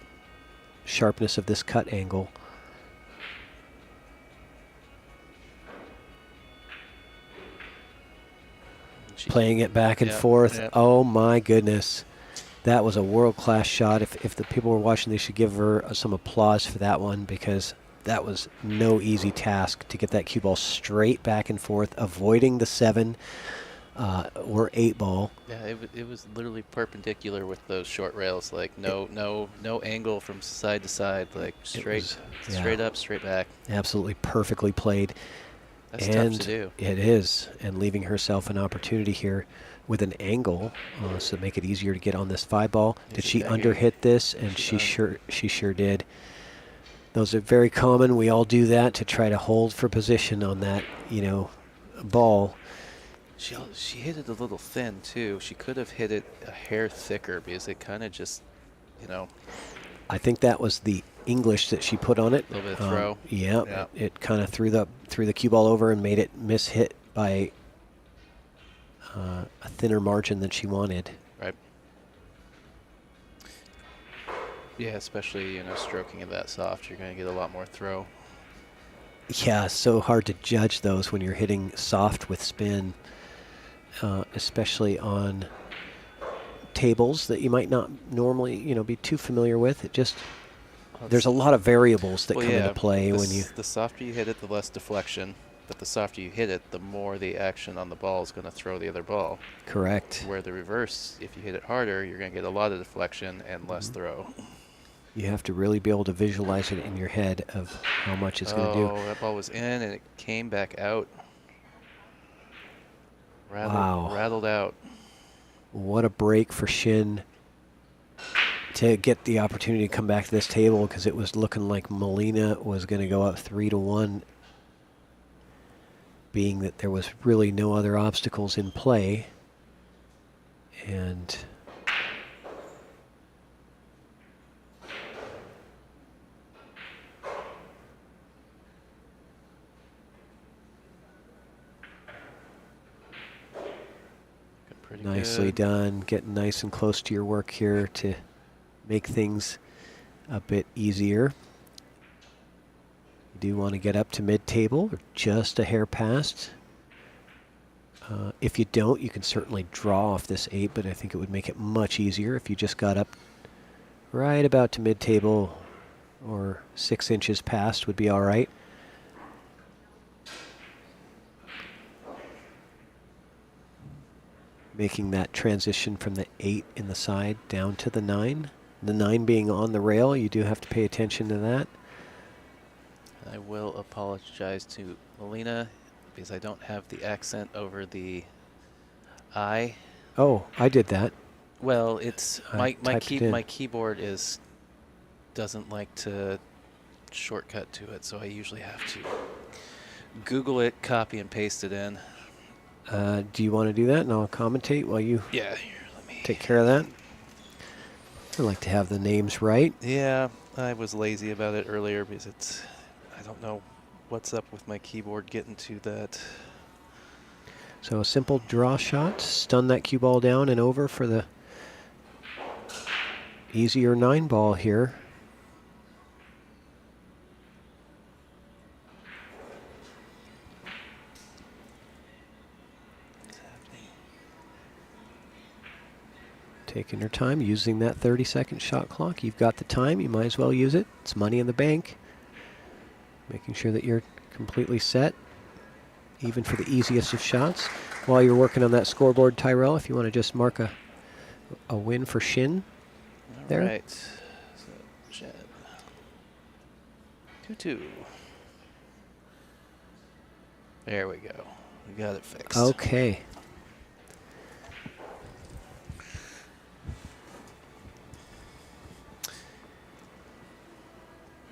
sharpness of this cut angle. Playing it back and forth. Yep. Oh my goodness. That was a world-class shot. If the people were watching, they should give her some applause for that one because that was no easy task to get that cue ball straight back and forth, avoiding the 7 or 8 ball. Yeah, it was literally perpendicular with those short rails, like no angle from side to side, like straight up, straight back. Absolutely perfectly played. That's and tough to do. It is, and leaving herself an opportunity here with an angle, so to make it easier to get on this 5-ball. Yeah, Did she she got here. underhit this? And She did. she sure did. Those are very common. We all do that to try to hold for position on that, ball. She hit it a little thin too. She could have hit it a hair thicker because it kind of just, I think that was the English that she put on it. a little bit of throw. Yeah, Yeah. it kind of threw the cue ball over and made it miss hit by a thinner margin than she wanted. Right. Yeah, especially, stroking it that soft, you're going to get a lot more throw. Yeah, so hard to judge those when you're hitting soft with spin, especially on tables that you might not normally, be too familiar with. It just, there's a lot of variables that come into play when you... The softer you hit it, the less deflection. But the softer you hit it, the more the action on the ball is going to throw the other ball. Correct. Where the reverse, if you hit it harder, you're going to get a lot of deflection and less throw. You have to really be able to visualize it in your head of how much it's going to do. Oh, that ball was in and it came back out. Wow. Rattled out. What a break for Shin to get the opportunity to come back to this table, because it was looking like Molina was going to go up 3-1, being that there was really no other obstacles in play. And Pretty nicely good. done, getting nice and close to your work here to make things a bit easier. You do want to get up to mid-table, or just a hair past. If you don't, you can certainly draw off this 8, but I think it would make it much easier if you just got up right about to mid-table, or 6 inches past would be all right. Making that transition from the 8 in the side down to the 9. The 9 being on the rail, you do have to pay attention to that. I will apologize to Molina because I don't have the accent over the I. Oh, I did that. Well, it's I typed it in. my keyboard doesn't like to shortcut to it, so I usually have to Google it, copy and paste it in. Do you want to do that, and I'll commentate while you Yeah, here, let me take care of that? I like to have the names right. Yeah, I was lazy about it earlier because I don't know what's up with my keyboard getting to that. So a simple draw shot, stun that cue ball down and over for the easier 9 ball here. Taking your time, using that 30-second shot clock. You've got the time, you might as well use it. It's money in the bank. Making sure that you're completely set, even for the easiest of shots. While you're working on that scoreboard, Tyrell, if you want to just mark a win for Shin there. All right. So, Shin. 2-2. There we go. We got it fixed. Okay.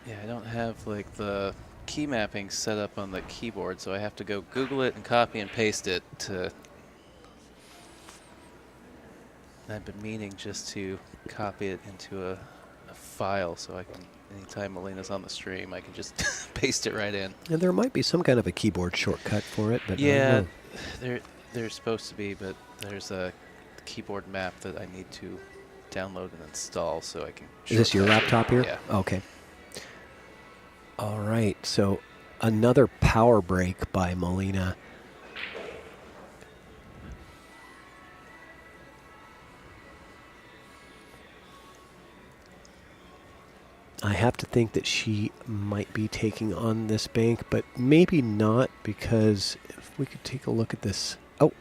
Yeah, I don't have like the key mapping set up on the keyboard, so I have to go Google it and copy and paste it to. I've been meaning just to copy it into a file so I can, anytime Molina's on the stream, I can just paste it right in. And there might be some kind of a keyboard shortcut for it, but I Yeah, don't know. there's supposed to be, but there's a keyboard map that I need to download and install so I can. Is this your shortcut it. laptop here? Yeah. Okay. All right, so another power break by Molina. I have to think that she might be taking on this bank, but maybe not, because if we could take a look at this. Oh,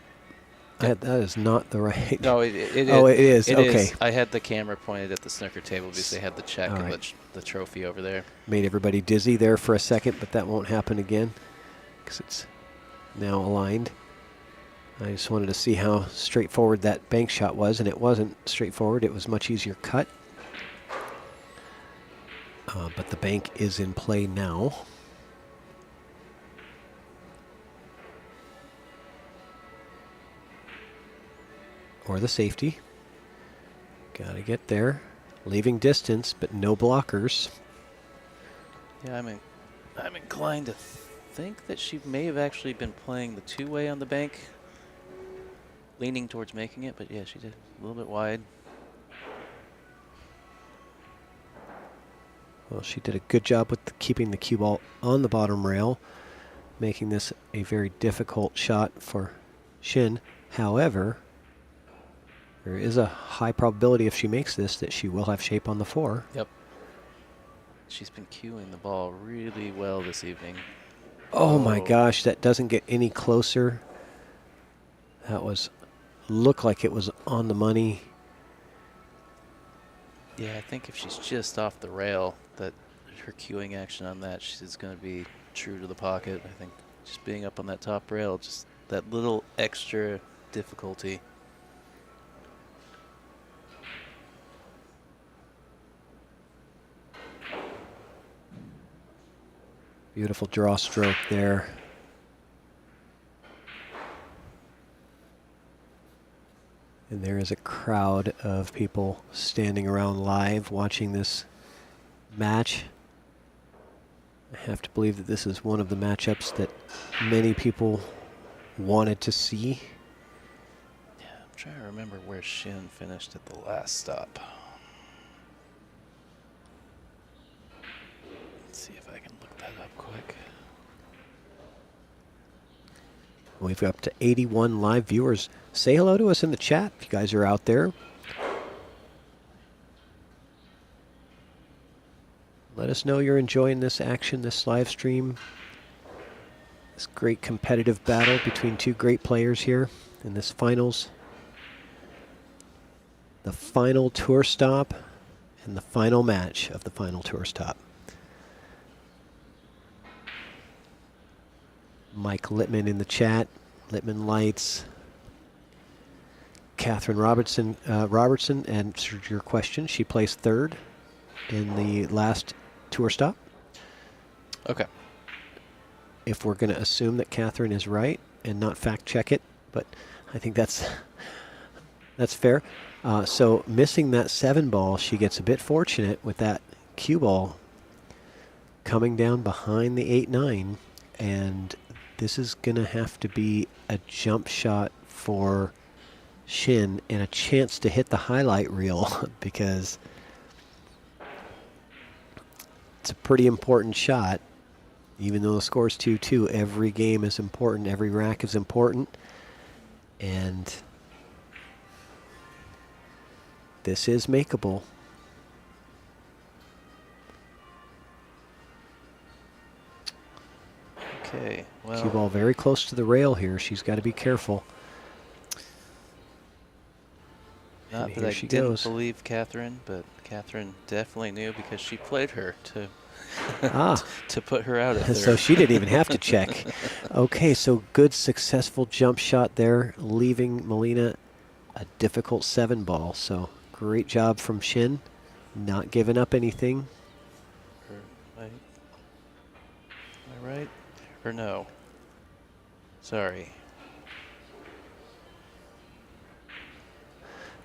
that is not the right. No, it is. Oh, it is. It Okay. is. I had the camera pointed at the snooker table because they had the check All and right. the trophy over there. Made everybody dizzy there for a second, but that won't happen again because it's now aligned. I just wanted to see how straightforward that bank shot was, and it wasn't straightforward. It was much easier cut. But the bank is in play now. Or the safety. Gotta get there. Leaving distance, but no blockers. Yeah, I'm inclined to think that she may have actually been playing the two-way on the bank, leaning towards making it, but yeah, she did a little bit wide. Well, she did a good job with keeping the cue ball on the bottom rail, making this a very difficult shot for Shin. However, there is a high probability if she makes this that she will have shape on the 4. Yep. She's been cueing the ball really well this evening. Oh my Oh. gosh, that doesn't get any closer. That looked like it was on the money. Yeah, I think if she's just off the rail, that her cueing action on that, she's going to be true to the pocket. I think just being up on that top rail, just that little extra difficulty. Beautiful draw stroke there. And there is a crowd of people standing around live watching this match. I have to believe that this is one of the matchups that many people wanted to see. Yeah, I'm trying to remember where Shin finished at the last stop. Let's see if I can look that up quick. We've got up to 81 live viewers. Say hello to us in the chat if you guys are out there. Let us know you're enjoying this action, this live stream. This great competitive battle between two great players here in this finals. The final tour stop and the final match of the final tour stop. Mike Littman in the chat. Littman Lights. Catherine Robertson answered your question. She placed 3rd in the last tour stop. Okay. If we're going to assume that Catherine is right and not fact check it, but I think that's fair. So missing that 7 ball, she gets a bit fortunate with that cue ball coming down behind the 8-9, and this is going to have to be a jump shot for Shin and a chance to hit the highlight reel because it's a pretty important shot. Even though the score is 2-2, every game is important, every rack is important, and this is makeable. Okay, well. Cue ball very close to the rail here. She's got to be careful. Not And that here I she didn't goes. believe Catherine, but Catherine definitely knew because she played her to to put her out of there. So she didn't even have to check. Okay, so good successful jump shot there, leaving Melina a difficult 7 ball. So great job from Shin, not giving up anything. Am I right? Or no? Sorry.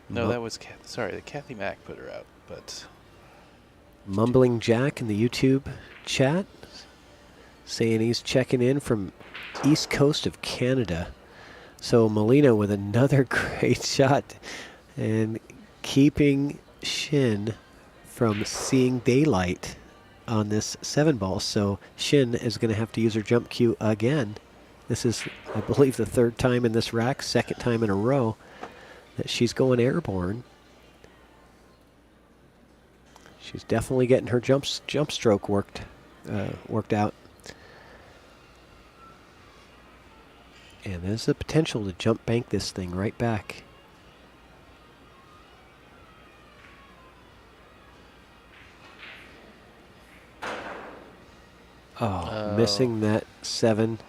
No, that was sorry, Kathy Mack put her out, but Mumbling Jack in the YouTube chat saying he's checking in from east coast of Canada. So Melina with another great shot and keeping Shin from seeing daylight on this 7 ball. So Shin is going to have to use her jump cue again. This is, I believe, the 3rd time in this rack, 2nd time in a row that she's going airborne. She's definitely getting her jump stroke worked out. And there's the potential to jump bank this thing right back. Oh, missing that 7.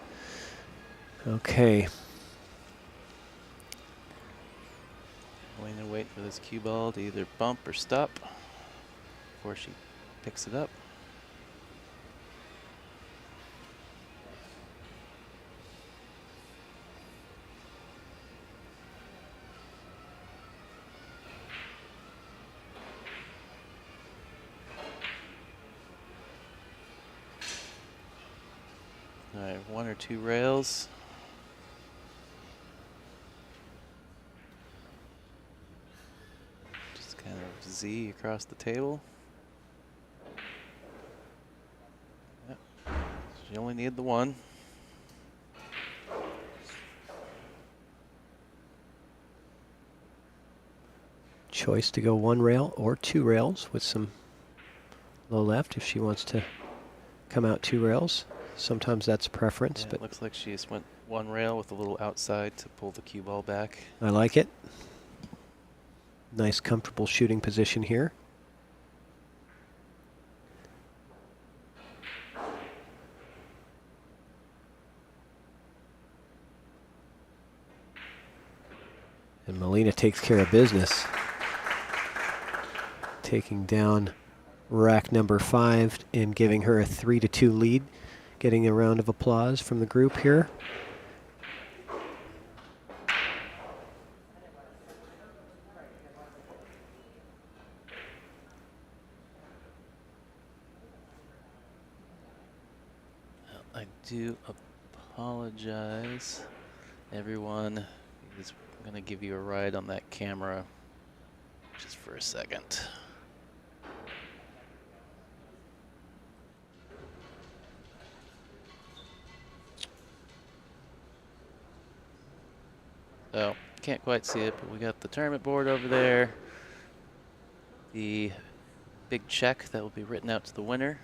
Okay. Melina waiting for this cue ball to either bump or stop before she picks it up. All right, 1 or 2 rails. Just kind of Z across the table. Yep. She only needed the 1. Choice to go 1 rail or 2 rails with some low left if she wants to come out 2 rails. Sometimes that's preference, Yeah, but it looks like she just went 1 rail with a little outside to pull the cue ball back. I like it. Nice, comfortable shooting position here. And Melina takes care of business, taking down rack number 5 and giving her a 3-2 lead, getting a round of applause from the group here. I do apologize, everyone. He's going to give you a ride on that camera just for a second. So, can't quite see it, but we got the tournament board over there. The big check that will be written out to the winner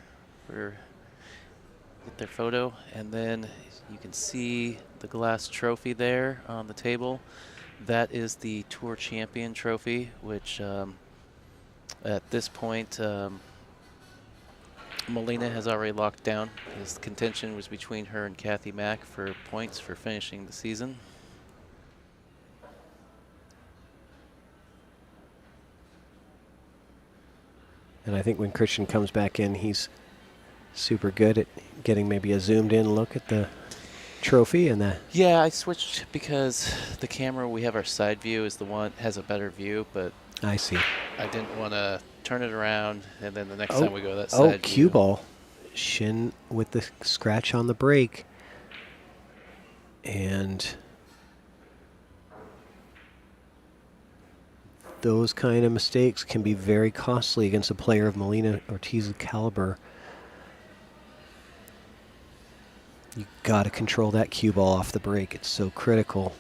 for get their photo, and then you can see the glass trophy there on the table. That is the Tour Champion trophy, which at this point Melina has already locked down. His contention was between her and Kathy Mack for points for finishing the season. And I think when Christian comes back in, he's super good at getting maybe a zoomed in look at the trophy and the... Yeah, I switched because the camera we have our side view is the one has a better view, but I see. I didn't want to turn it around and then the next time we go that side cue view. ball. Shin with the scratch on the break. And those kind of mistakes can be very costly against a player of Melina Ortiz's caliber. You got to control that cue ball off the break. It's so critical.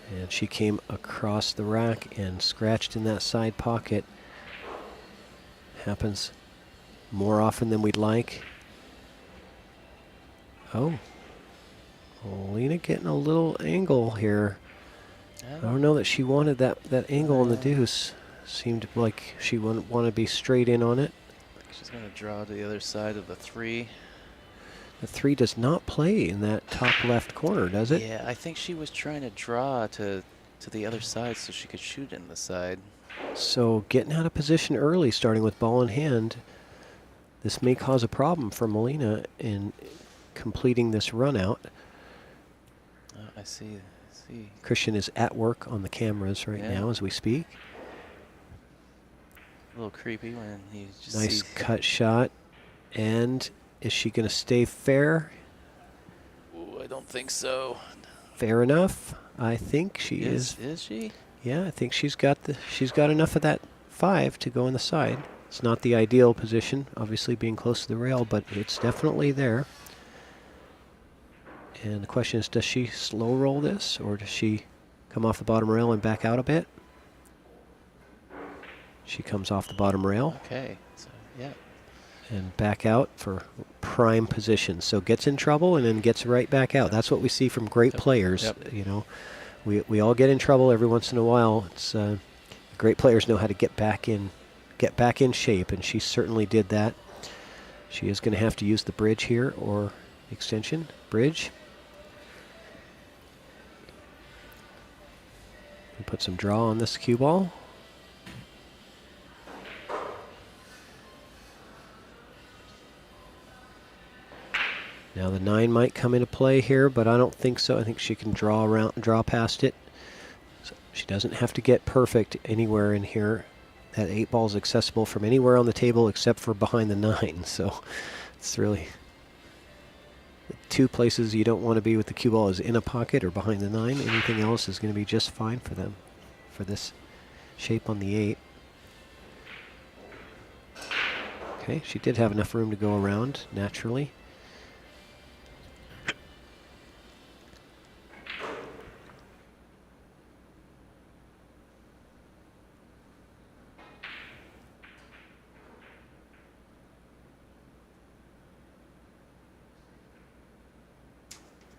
And she came across the rack and scratched in that side pocket. Happens more often than we'd like. Oh. Melina getting a little angle here. I don't know that she wanted that angle on the deuce. Seemed like she wouldn't want to be straight in on it. She's going to draw to the other side of the 3. The 3 does not play in that top left corner, does it? Yeah, I think she was trying to draw to the other side so she could shoot in the side. So getting out of position early, starting with ball in hand, this may cause a problem for Melina in completing this run out. I see. Christian is at work on the cameras right now as we speak. A little creepy when you just Nice see. cut shot. And is she going to stay fair? Ooh, I don't think so. Fair enough. I think she is. Is she? Yeah, I think she's got enough of that 5 to go in the side. It's not the ideal position, obviously being close to the rail, but it's definitely there. And the question is, does she slow roll this, or does she come off the bottom rail and back out a bit? She comes off the bottom rail. Okay, so yeah. And back out for prime position. So gets in trouble and then gets right back out. That's what we see from great players. Yep. You know, we all get in trouble every once in a while. It's great players know how to get back in shape, and she certainly did that. She is going to have to use the bridge here, or extension bridge. Put some draw on this cue ball. Now the 9 might come into play here, but I don't think so. I think she can draw past it. So she doesn't have to get perfect anywhere in here. That 8 ball is accessible from anywhere on the table except for behind the 9. So it's really the 2 places you don't want to be with the cue ball is in a pocket or behind the 9. Anything else is going to be just fine for them, for this shape on the 8. Okay, she did have enough room to go around naturally.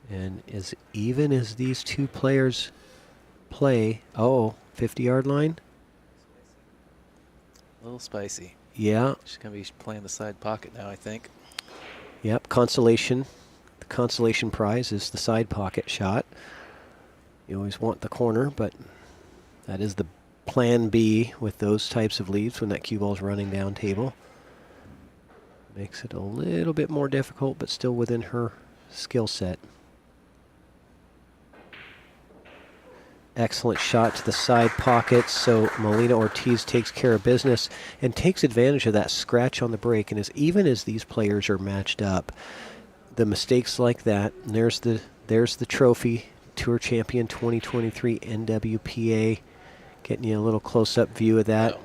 And as even as these 2 players play, 50-yard line? A little spicy. Yeah. She's going to be playing the side pocket now, I think. Yep, consolation. The consolation prize is the side pocket shot. You always want the corner, but that is the plan B with those types of leads when that cue ball's running down table. Makes it a little bit more difficult, but still within her skill set. Excellent shot to the side pocket, so Melina Ortiz takes care of business and takes advantage of that scratch on the break. And even as these players are matched up, the mistakes like that, and there's the trophy, Tour Champion 2023 NWPA, getting you a little close-up view of that. Oh.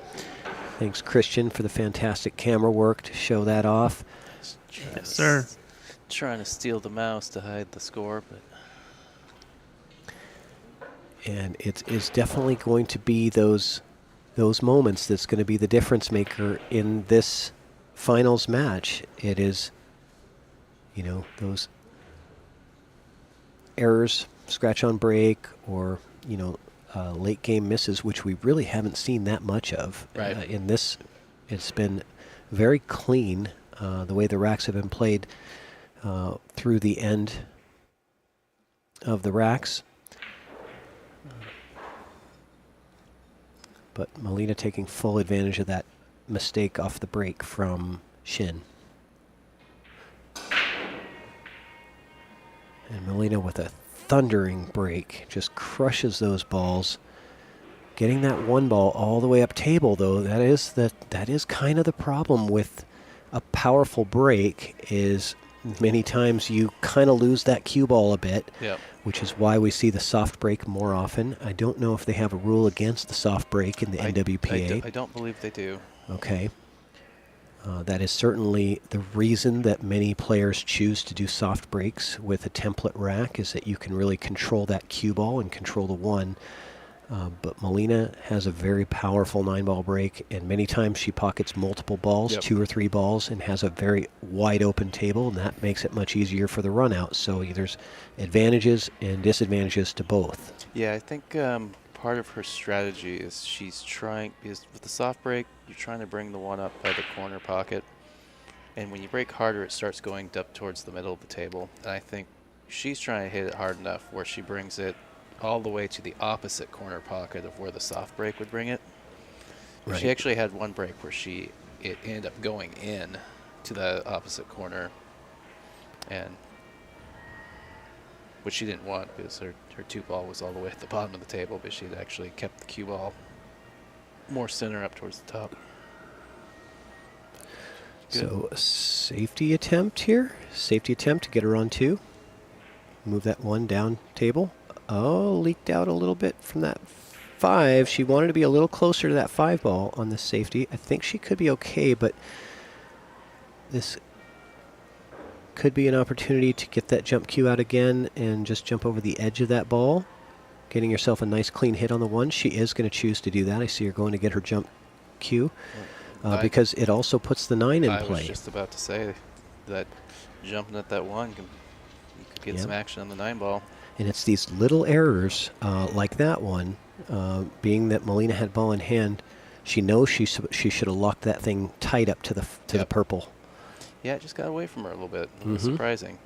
Thanks, Christian, for the fantastic camera work to show that off. Yes, sir. Trying to steal the mouse to hide the score, but... And it is definitely going to be those moments that's going to be the difference maker in this finals match. It is, those errors, scratch on break, or, late game misses, which we really haven't seen that much of. Right. In this, it's been very clean, the way the racks have been played through the end of the racks. But Melina taking full advantage of that mistake off the break from Shin. And Melina with a thundering break just crushes those balls. Getting that 1 ball all the way up table, though, that is kind of the problem with a powerful break, is many times you kind of lose that cue ball a bit. Yep. Which is why we see the soft break more often. I don't know if they have a rule against the soft break in the NWPA. I don't believe they do. Okay. That is certainly the reason that many players choose to do soft breaks with a template rack, is that you can really control that cue ball and control the 1. But Melina has a very powerful 9-ball break, and many times she pockets multiple balls, 2 or 3 balls, and has a very wide open table, and that makes it much easier for the run out. So there's advantages and disadvantages to both. Yeah, I think part of her strategy is because with the soft break, you're trying to bring the 1 up by the corner pocket, and when you break harder, it starts going up towards the middle of the table. And I think she's trying to hit it hard enough where she brings it all the way to the opposite corner pocket of where the soft break would bring it. Right. She actually had 1 break where it ended up going in to the opposite corner, and which she didn't want because her 2 ball was all the way at the bottom of the table, but she had actually kept the cue ball more center up towards the top. Good. So a safety attempt here. Safety attempt to get her on 2. Move that 1 down table. Oh, leaked out a little bit from that 5. She wanted to be a little closer to that 5 ball on this safety. I think she could be okay, but this could be an opportunity to get that jump cue out again and just jump over the edge of that ball, getting yourself a nice clean hit on the 1. She is going to choose to do that. I see her going to get her jump cue because it also puts the 9 in play. I was just about to say that jumping at that 1, you could get some action on the 9 ball. And it's these little errors like that one, being that Melina had ball in hand, she knows she should have locked that thing tight up to the purple. Yeah, it just got away from her a little bit. It was surprising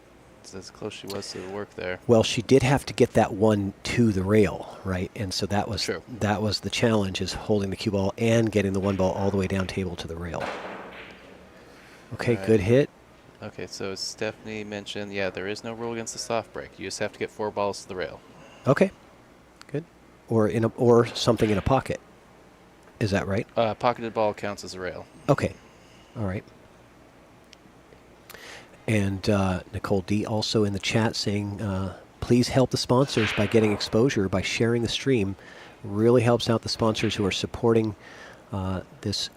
It's as close she was to the work there. Well, she did have to get that one to the rail, right? And so that was True. that was the challenge, is holding the cue ball and getting the one ball all the way down table to the rail. Okay, All right. good hit. Okay, so as Stephanie mentioned, yeah, there is no rule against the soft break. You just have to get 4 balls to the rail. Okay, good. Or something in a pocket. Is that right? Pocketed ball counts as a rail. Okay, all right. And Nicole D also in the chat saying, please help the sponsors by getting exposure by sharing the stream. Really helps out the sponsors who are supporting this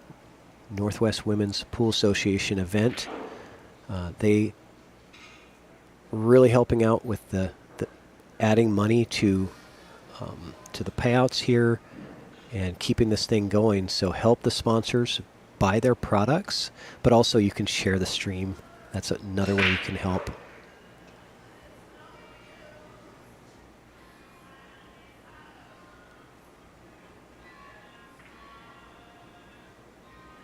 Northwest Women's Pool Association event. They really helping out with the adding money to the payouts here and keeping this thing going. So help the sponsors buy their products, but also you can share the stream. That's another way you can help.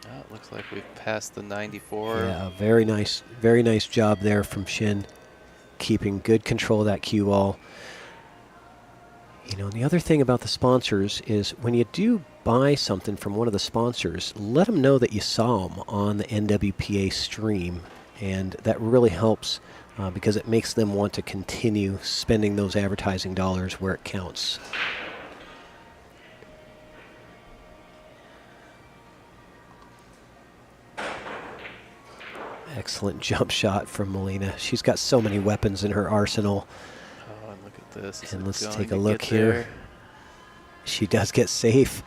Oh, it looks like we've passed the 94. Yeah, very nice job there from Shin, keeping good control of that cue ball. You know, and the other thing about the sponsors is when you do buy something from one of the sponsors, let them know that you saw them on the NWPA stream, and that really helps because it makes them want to continue spending those advertising dollars where it counts. Excellent jump shot from Melina. She's got so many weapons in her arsenal. Oh, and look at this. Is And it let's going take to a look get here. there? She does get safe.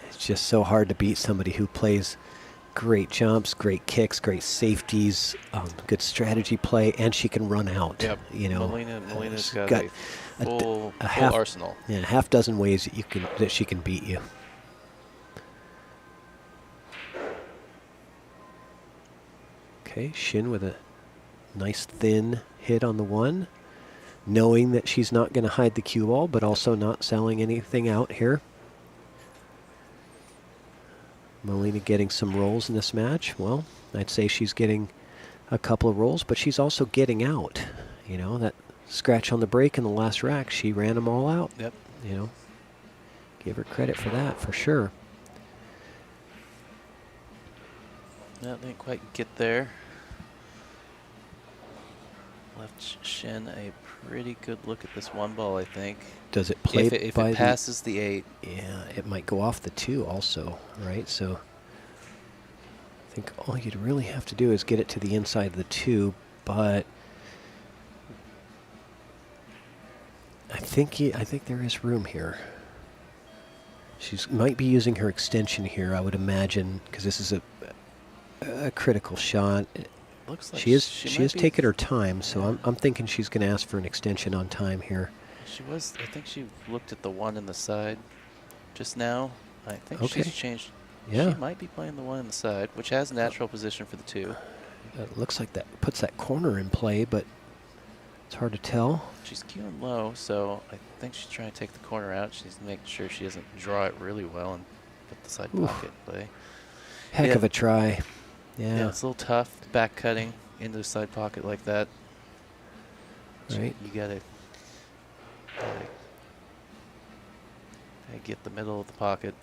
It's just so hard to beat somebody who plays great jumps, great kicks, great safeties, good strategy play, and she can run out. Yep. You know, Melina's she's got a full half arsenal. Yeah, a half dozen ways that she can beat you. Okay, Shin with a nice thin hit on the one, knowing that she's not going to hide the cue ball, but also not selling anything out here. Melina getting some rolls in this match. Well, I'd say she's getting a couple of rolls, but she's also getting out. You know, that scratch on the break in the last rack, she ran them all out. Yep. You know, give her credit for that, for sure. No, didn't quite get there. Left Shin a pretty good look at this one ball, I think. Does it play If by it passes the 8. Yeah, it might go off the 2 also, right? So I think all you'd really have to do is get it to the inside of the 2, but I think there is room here. She might be using her extension here, I would imagine, because this is a critical shot. Looks like She might is be- taking her time, so I'm thinking she's going to ask for an extension on time here. She was. I think she looked at the 1 in the side just now. I think Okay. she's changed. Yeah. She might be playing the 1 in the side, which has natural position for the 2. It looks like that puts that corner in play, but it's hard to tell. She's queuing low, so I think she's trying to take the corner out. She's making sure she doesn't draw it really well and put the side Oof. pocket play. Heck Yeah. of a try. Yeah, Yeah, it's a little tough back cutting into the side pocket like that. right. You gotta get the middle of the pocket.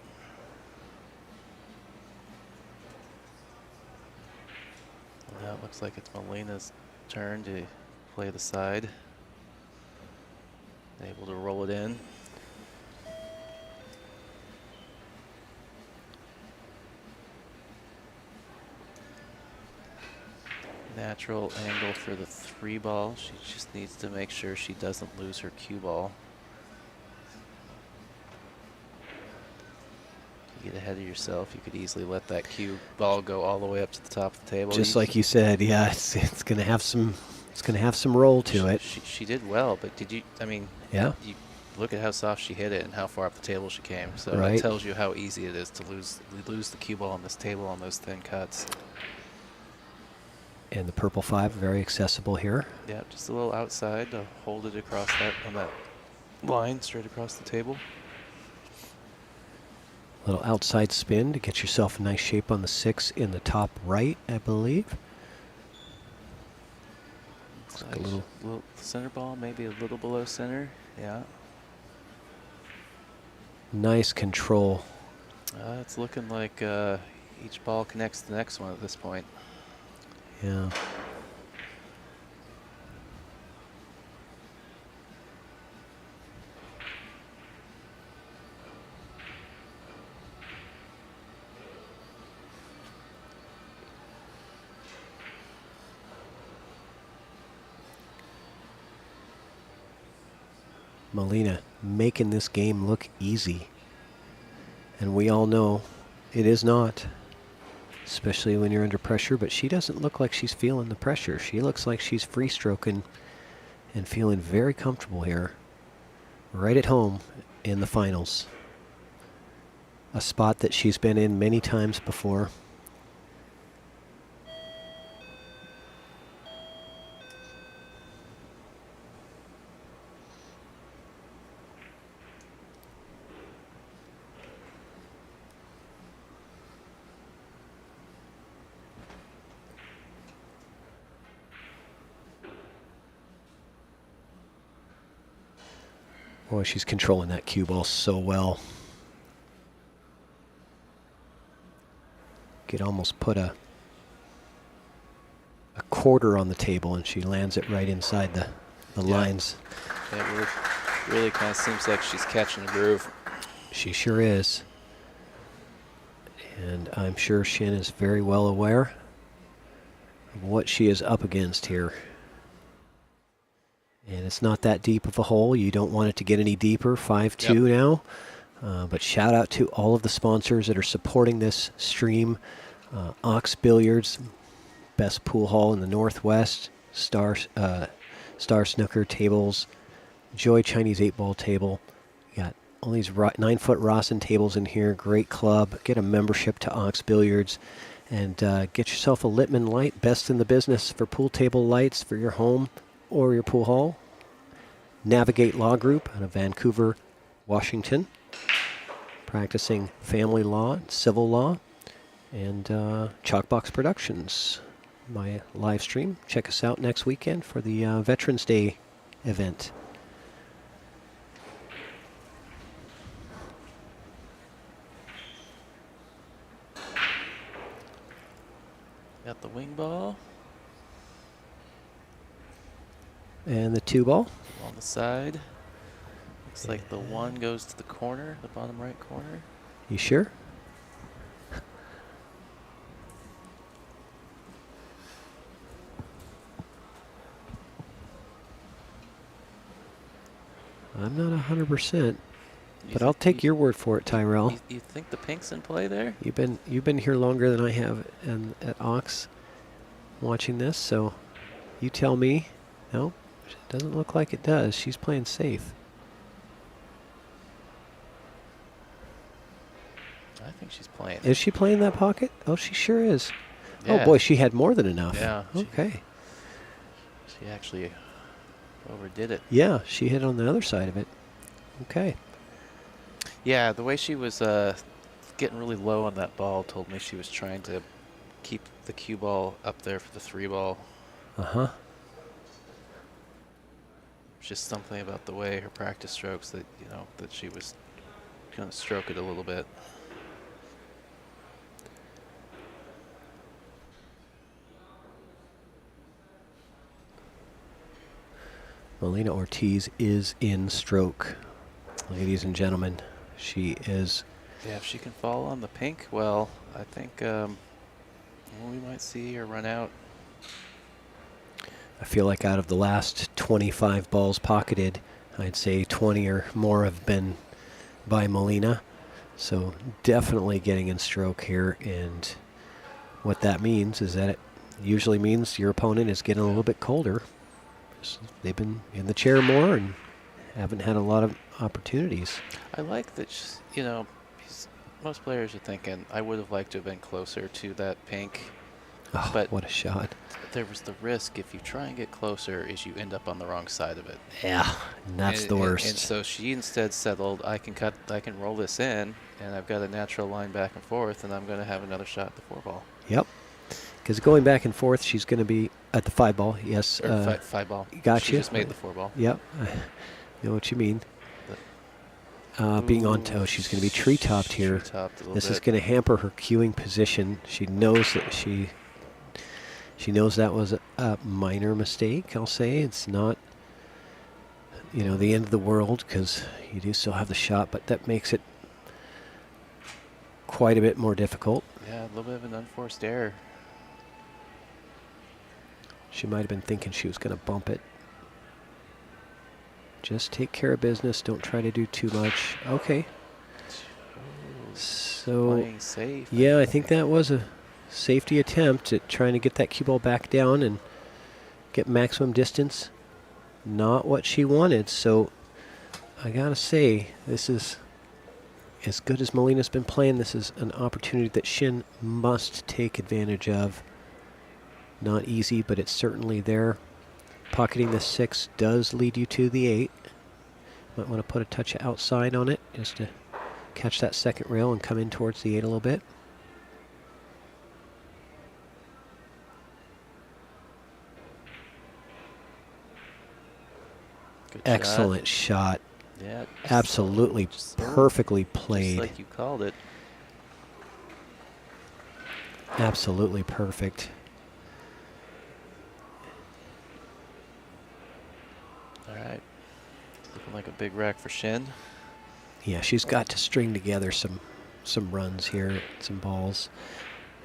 Now it looks like it's Melina's turn to play the side. Able to roll it in. Natural angle for the 3 ball. She just needs to make sure she doesn't lose her cue ball. You get ahead of yourself, you could easily let that cue ball go all the way up to the top of the table. Just like you said, yeah, it's gonna have some roll to it. She did well, but did you? I mean, Yeah. You look at how soft she hit it and how far up the table she came. So Right. that tells you how easy it is to lose the cue ball on this table on those thin cuts. And the purple 5 very accessible here. Yeah, just a little outside to hold it across that on that line straight across the table. Little outside spin to get yourself a nice shape on the 6 in the top right, I believe. Looks like a little. center ball, maybe a little below center. Yeah. Nice control. It's looking like each ball connects to the next one at this point. Yeah. Molina making this game look easy. And we all know it is not, especially when you're under pressure, but she doesn't look like she's feeling the pressure. She looks like she's free stroking and feeling very comfortable here, right at home in the finals. A spot that she's been in many times before. Boy, she's controlling that cue ball so well. Could almost put a quarter on the table, and she lands it right inside the lines. It really kind of seems like she's catching a groove. She sure is. And I'm sure Shin is very well aware of what she is up against here. And it's not that deep of a hole. You don't want it to get any deeper. 5-2 now. But shout out to all of the sponsors that are supporting this stream. Ox Billiards, best pool hall in the Northwest. Star Snooker tables. Joy Chinese 8-ball table. You got all these 9-foot Rusan tables in here. Great club. Get a membership to Ox Billiards. And get yourself a Littman light. Best in the business for pool table lights for your home or your pool hall. Navigate Law Group out of Vancouver, Washington, practicing family law and civil law, and Chalkbox Productions, my live stream. Check us out next weekend for the Veterans Day event. Got the wing ball And the 2-ball. on the side. Looks like the 1 goes to the corner, the bottom right corner. You sure? I'm not 100%, but I'll take your word for it, Tyrell. You think the pink's in play there? You've been here longer than I have at Ox watching this, so you tell me. No, it doesn't look like it does. She's playing safe. I think she's playing. Is she playing that pocket? Oh, she sure is. Yeah. Oh boy, she had more than enough. Yeah. Okay. She actually overdid it. Yeah, she hit on the other side of it. Okay. Yeah, the way she was getting really low on that ball told me she was trying to keep the cue ball up there for the 3-ball. Uh-huh. Just something about the way her practice strokes that, that she was going to stroke it a little bit. Melina Ortiz is in stroke. Ladies and gentlemen, she is. Yeah, if she can fall on the pink, well, I think we might see her run out. I feel like out of the last 25 balls pocketed, I'd say 20 or more have been by Molina. So definitely getting in stroke here. And what that means is that it usually means your opponent is getting a little bit colder. They've been in the chair more and haven't had a lot of opportunities. I like that, most players are thinking, I would have liked to have been closer to that pink. Oh, but what a shot. There was the risk, if you try and get closer, is you end up on the wrong side of it. Yeah, and that's the worst. And so she instead settled, I can roll this in, and I've got a natural line back and forth, and I'm going to have another shot at the 4-ball. Yep. Because going back and forth, she's going to be at the 5-ball. Yes. Or five ball. Got She you. just made the 4-ball. Yep. I know what you mean. Being on toe, she's going to be tree-topped here. Tree-topped a little This is bit. going to hamper her cueing position. She knows that she knows that was a minor mistake. I'll say it's not, the end of the world because you do still have the shot, but that makes it quite a bit more difficult. Yeah, a little bit of an unforced error. She might have been thinking she was going to bump it. Just take care of business. Don't try to do too much. Okay. So, Playing safe. yeah, I think that was a safety attempt at trying to get that cue ball back down and get maximum distance. Not what she wanted. So, I got to say, this is as good as Molina's been playing. This is an opportunity that Shin must take advantage of. Not easy, but it's certainly there. Pocketing the 6 does lead you to the 8. Might want to put a touch of outside on it just to catch that second rail and come in towards the 8 a little bit. Good Excellent shot. Yeah. Absolutely so perfectly Just played. like you called it. Absolutely perfect. All right. Looking like a big rack for Shin. Yeah, she's got to string together some runs here, some balls.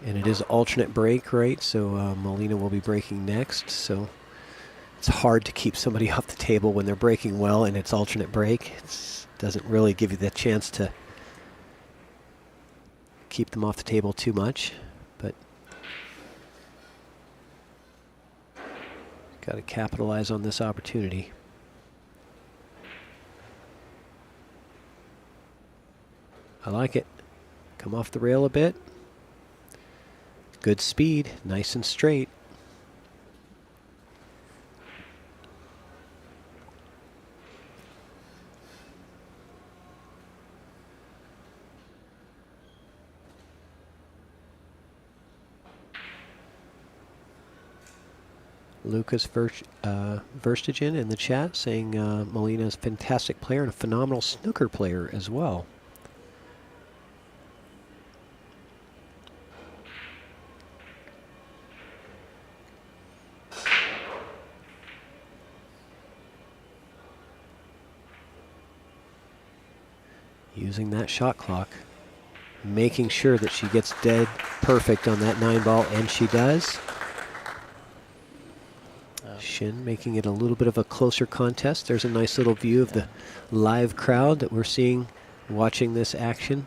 And it is alternate break, right? So Molina will be breaking next. So it's hard to keep somebody off the table when they're breaking well and it's alternate break. It doesn't really give you the chance to keep them off the table too much. But got to capitalize on this opportunity. I like it. Come off the rail a bit. Good speed, nice and straight. Lucas Verstagen in the chat saying Molina is a fantastic player and a phenomenal snooker player as well. Using that shot clock, making sure that she gets dead perfect on that 9-ball, and she does. Shin making it a little bit of a closer contest. There's a nice little view of the live crowd that we're seeing watching this action.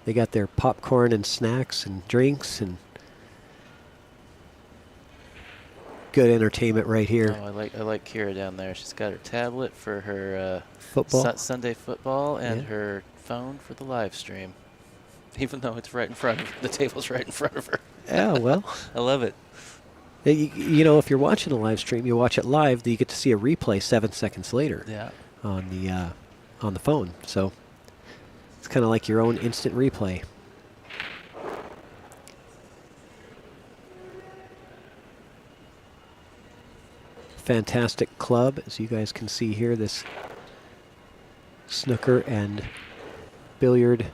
They got their popcorn and snacks and drinks and good entertainment right here. Oh, I like Kira down there. She's got her tablet for her Football. Sunday football and Yeah. her phone for the live stream. Even though it's right in front of her, the table's right in front of her. Yeah, well. I love it. You know, if you're watching a live stream, you watch it live, you get to see a replay 7 seconds later Yeah. on the phone. So it's kind of like your own instant replay. Fantastic club, as you guys can see here, this snooker and billiard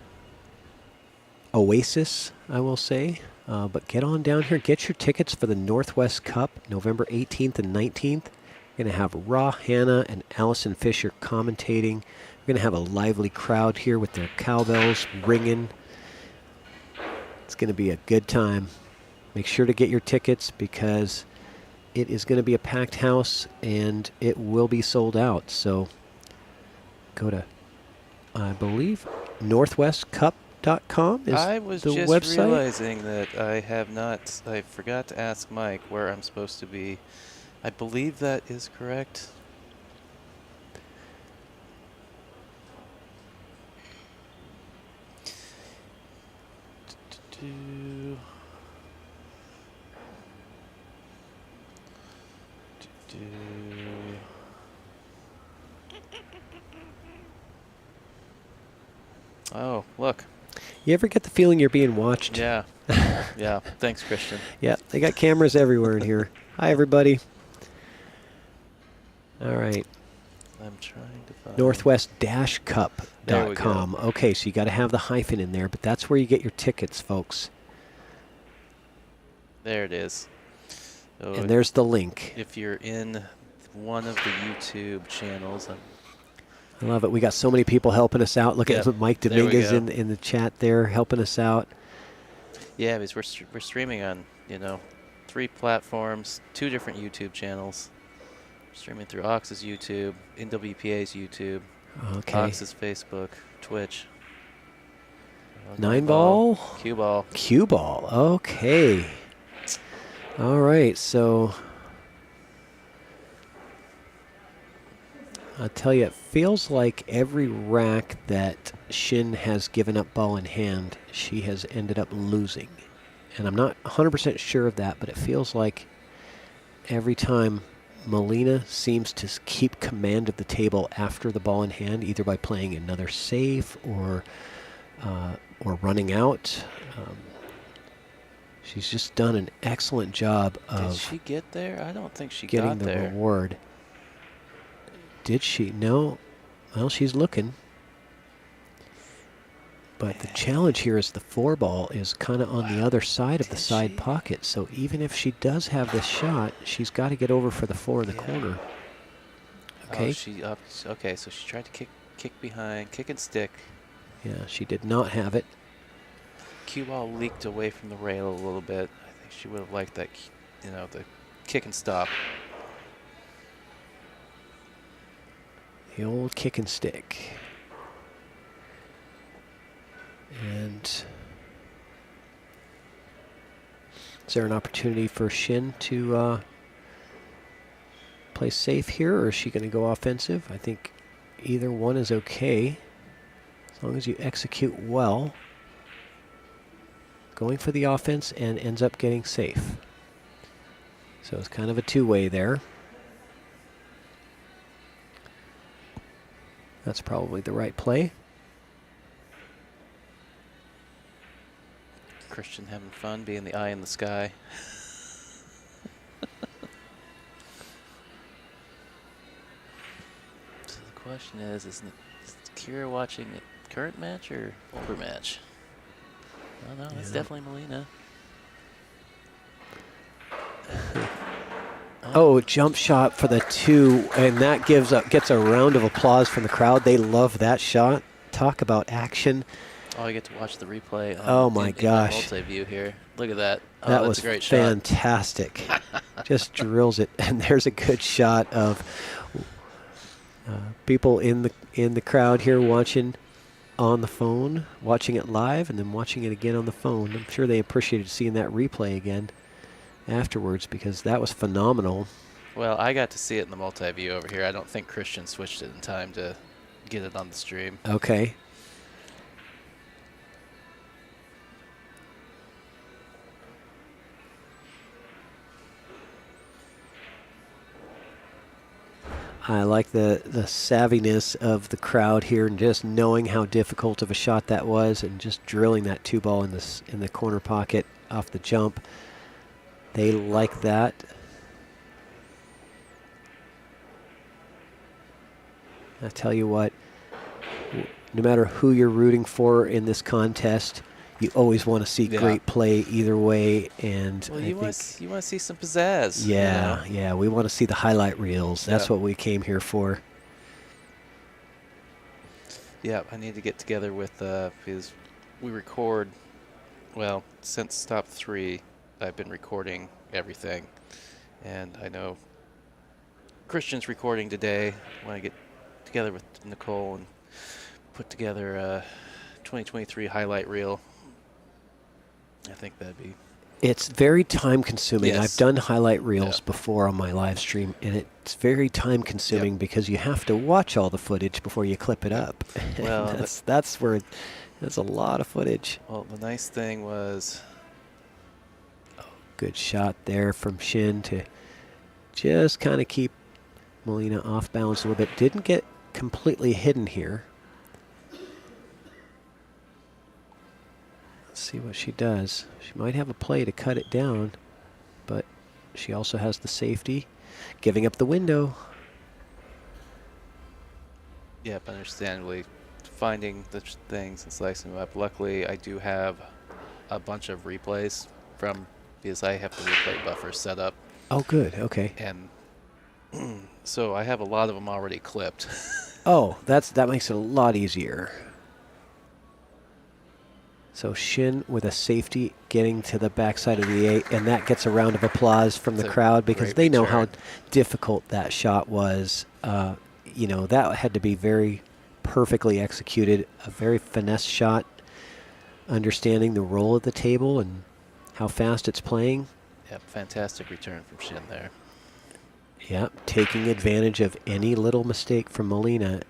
oasis, I will say. But get on down here, get your tickets for the Northwest Cup, November 18th and 19th. We're going to have Ra Hanna and Allison Fisher commentating. We're going to have a lively crowd here with their cowbells ringing. It's going to be a good time. Make sure to get your tickets because it is going to be a packed house and it will be sold out. So go to, I believe, northwestcup.com is I was the just website. realizing that I forgot to ask Mike where I'm supposed to be. I believe that is correct. Oh, look. You ever get the feeling you're being watched? Yeah. Yeah, thanks, Christian. Yeah, they got cameras everywhere in here. Hi, everybody. All right. I'm trying to find There we Northwest-cup.com. go. Okay, so you got to have the hyphen in there, but that's where you get your tickets, folks. There it is. So And there's the link. if you're in one of the YouTube channels, I love it. We got so many people helping us out. Look Yep, at Mike there we Dominguez go. in the chat there helping us out. yeah, because we're streaming on 3 platforms, 2 different YouTube channels. Streaming through Ox's YouTube, NWPA's YouTube, Okay. Ox's Facebook, Twitch. 9-ball? Cue ball. Cue ball. Okay. All right. So I'll tell you, it feels like every rack that Shin has given up ball in hand, she has ended up losing. And I'm not 100% sure of that, but it feels like every time Melina seems to keep command of the table after the ball in hand, either by playing another safe or running out. She's just done an excellent job Did of she get there? I don't think she getting got the there. reward. Did she? No. Well, she's looking. But the challenge here is the 4-ball is kind of on the other side of the Did side she? pocket. So even if she does have this shot, she's got to get over for the 4 in the Yeah. corner. Oh, Okay. okay, so she tried to kick behind, kick and stick. Yeah, she did not have it. Cue ball leaked away from the rail a little bit. I think she would have liked that, the kick and stop. The old kick and stick. And is there an opportunity for Shin to play safe here, or is she going to go offensive? I think either one is okay, as long as you execute well. Going for the offense and ends up getting safe. So it's kind of a two-way there. That's probably the right play. Christian having fun being the eye in the sky. So the question is Kira watching the current match or older match? Oh no, it's Yeah. definitely Melina. Oh, jump shot for the 2, and that gets a round of applause from the crowd. They love that shot. Talk about action. Oh, you get to watch the replay. Oh my gosh. In the multi-view here. Look at that. Oh, That that's was a great shot. fantastic. Just drills it, and there's a good shot of people in the crowd here watching on the phone, watching it live, and then watching it again on the phone. I'm sure they appreciated seeing that replay again afterwards because that was phenomenal. Well, I got to see it in the multi-view over here. I don't think Christian switched it in time to get it on the stream. Okay. I like the savviness of the crowd here and just knowing how difficult of a shot that was and just drilling that 2-ball in the corner pocket off the jump. They like that. I tell you what, no matter who you're rooting for in this contest, you always want to see great play either way. And well, I you want to see some pizzazz. Yeah, yeah, we want to see the highlight reels. That's what we came here for. Yeah, I need to get together with because we record. Well, since stop 3, I've been recording everything, and I know Christian's recording today. I want to get together with Nicole and put together a 2023 highlight reel. I think that'd be. It's very time consuming. Yes. I've done highlight reels before on my live stream, and it's very time consuming because you have to watch all the footage before you clip it up. Well, that's where there's a lot of footage. Well, the nice thing was. Good shot there from Shin to just kind of keep Melina off balance a little bit. Didn't get completely hidden here. Let's see what she does. She might have a play to cut it down, but she also has the safety. Giving up the window. Yep, understandably. Finding the things and slicing them up. Luckily, I do have a bunch of replays because I have the replay buffer set up. Oh, good. Okay. And so I have a lot of them already clipped. Oh, that makes it a lot easier. So Shin with a safety getting to the backside of the 8, and that gets a round of applause from the It's a crowd because great they know how return. difficult that shot was. You know, that had to be very perfectly executed, a very finesse shot, understanding the roll of the table and how fast it's playing. Yep, fantastic return from Shin there. Yep, taking advantage of any little mistake from Molina.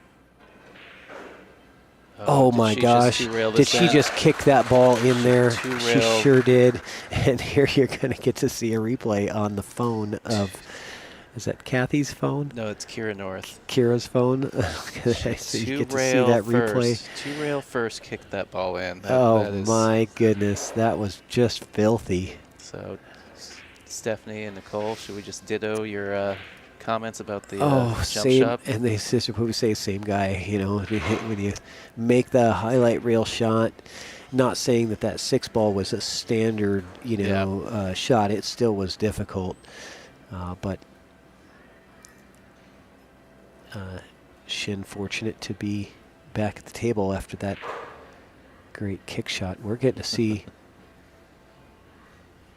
Oh did my she gosh. just two-rail Did this she in? just kick that ball in there? She Two-rail. sure did. And here you're going to get to see a replay on the phone of, is that Kathy's phone? No, it's Kira North. Kira's phone? So you get to see Two-rail that replay. first. Two-rail first kicked that ball in. Oh that is, my goodness, that was just filthy. So, Stephanie and Nicole, should we just ditto your comments about the jump same, shot? and they we say same guy. You know, when you make the highlight reel shot, not saying that 6 ball was a standard, you know, shot. It still was difficult, but Shin fortunate to be back at the table after that great kick shot. We're getting to see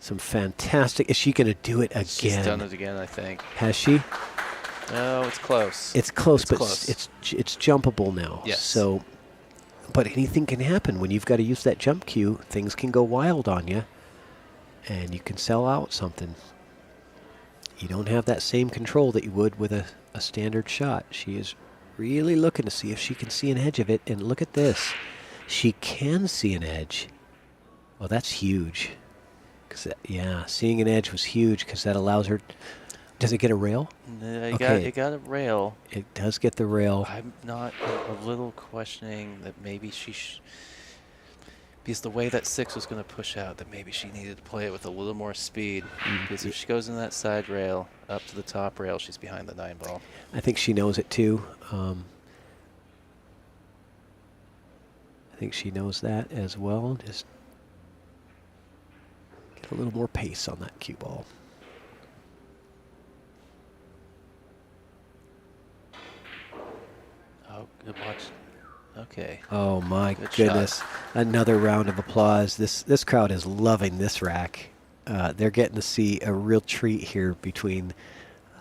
some fantastic. Is she going to do it again? She's done it again, I think. Has she? No, it's close. It's close, but close. it's jumpable now. Yes. So, but anything can happen when you've got to use that jump cue. Things can go wild on you, and you can sell out something. You don't have that same control that you would with a standard shot. She is really looking to see if she can see an edge of it, and look at this. She can see an edge. Well, that's huge. Yeah, seeing an edge was huge because that allows her. Does it get a rail? It got a rail. It does get the rail. I'm not a little questioning that maybe because the way that 6 was going to push out, that maybe she needed to play it with a little more speed. Because if she goes in that side rail up to the top rail, she's behind the 9 ball. I think she knows it too. I think she knows that as well. Just get a little more pace on that cue ball. Oh, good watch. Okay. Oh my Good goodness! shot. Another round of applause. This crowd is loving this rack. They're getting to see a real treat here between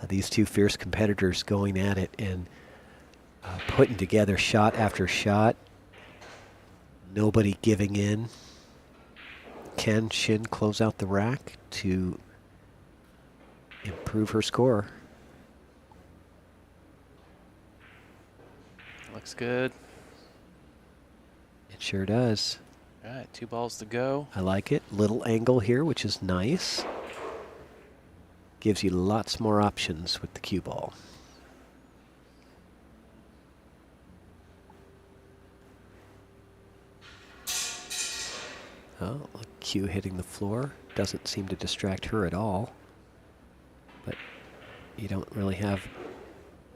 these two fierce competitors going at it and putting together shot after shot. Nobody giving in. Can Shin close out the rack to improve her score? Looks good. It sure does. All right, 2 balls to go. I like it. Little angle here, which is nice. Gives you lots more options with the cue ball. Oh, a cue hitting the floor. Doesn't seem to distract her at all. But you don't really have...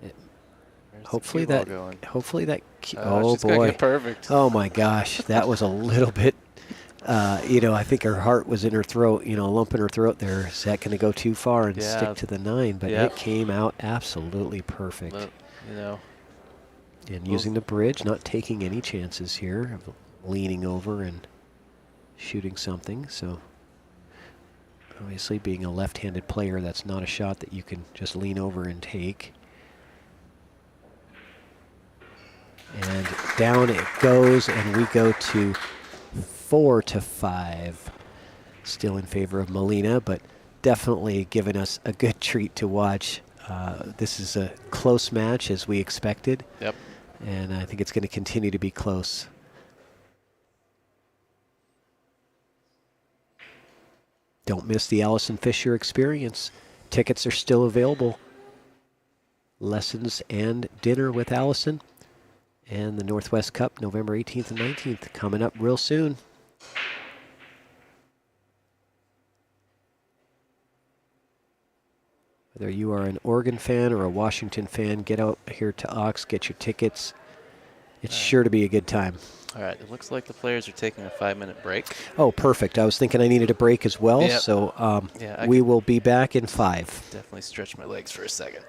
Where's the Hopefully cue ball that... going? Hopefully that... Oh, she's gonna boy. get perfect. Oh my gosh, that was a little bit, you know, I think her heart was in her throat, you know, a lump in her throat there. Is that going to go too far and Yeah. stick to the 9? But Yep. it came out absolutely perfect. Well, you know, And using the bridge, not taking any chances here of leaning over and shooting something. So obviously being a left-handed player, that's not a shot that you can just lean over and take. And down it goes, and we go to 4-5. Still in favor of Molina, but definitely giving us a good treat to watch. This is a close match as we expected. Yep. And I think it's going to continue to be close. Don't miss the Allison Fisher experience. Tickets are still available. Lessons and dinner with Allison. And the Northwest Cup, November 18th and 19th, coming up real soon. Whether you are an Oregon fan or a Washington fan, get out here to Ox, get your tickets. It's sure to be a good time. All right, it looks like the players are taking a 5-minute break. Oh, perfect. I was thinking I needed a break as well, Yep. so Yeah, I we could will be back in 5. definitely stretch my legs for a second.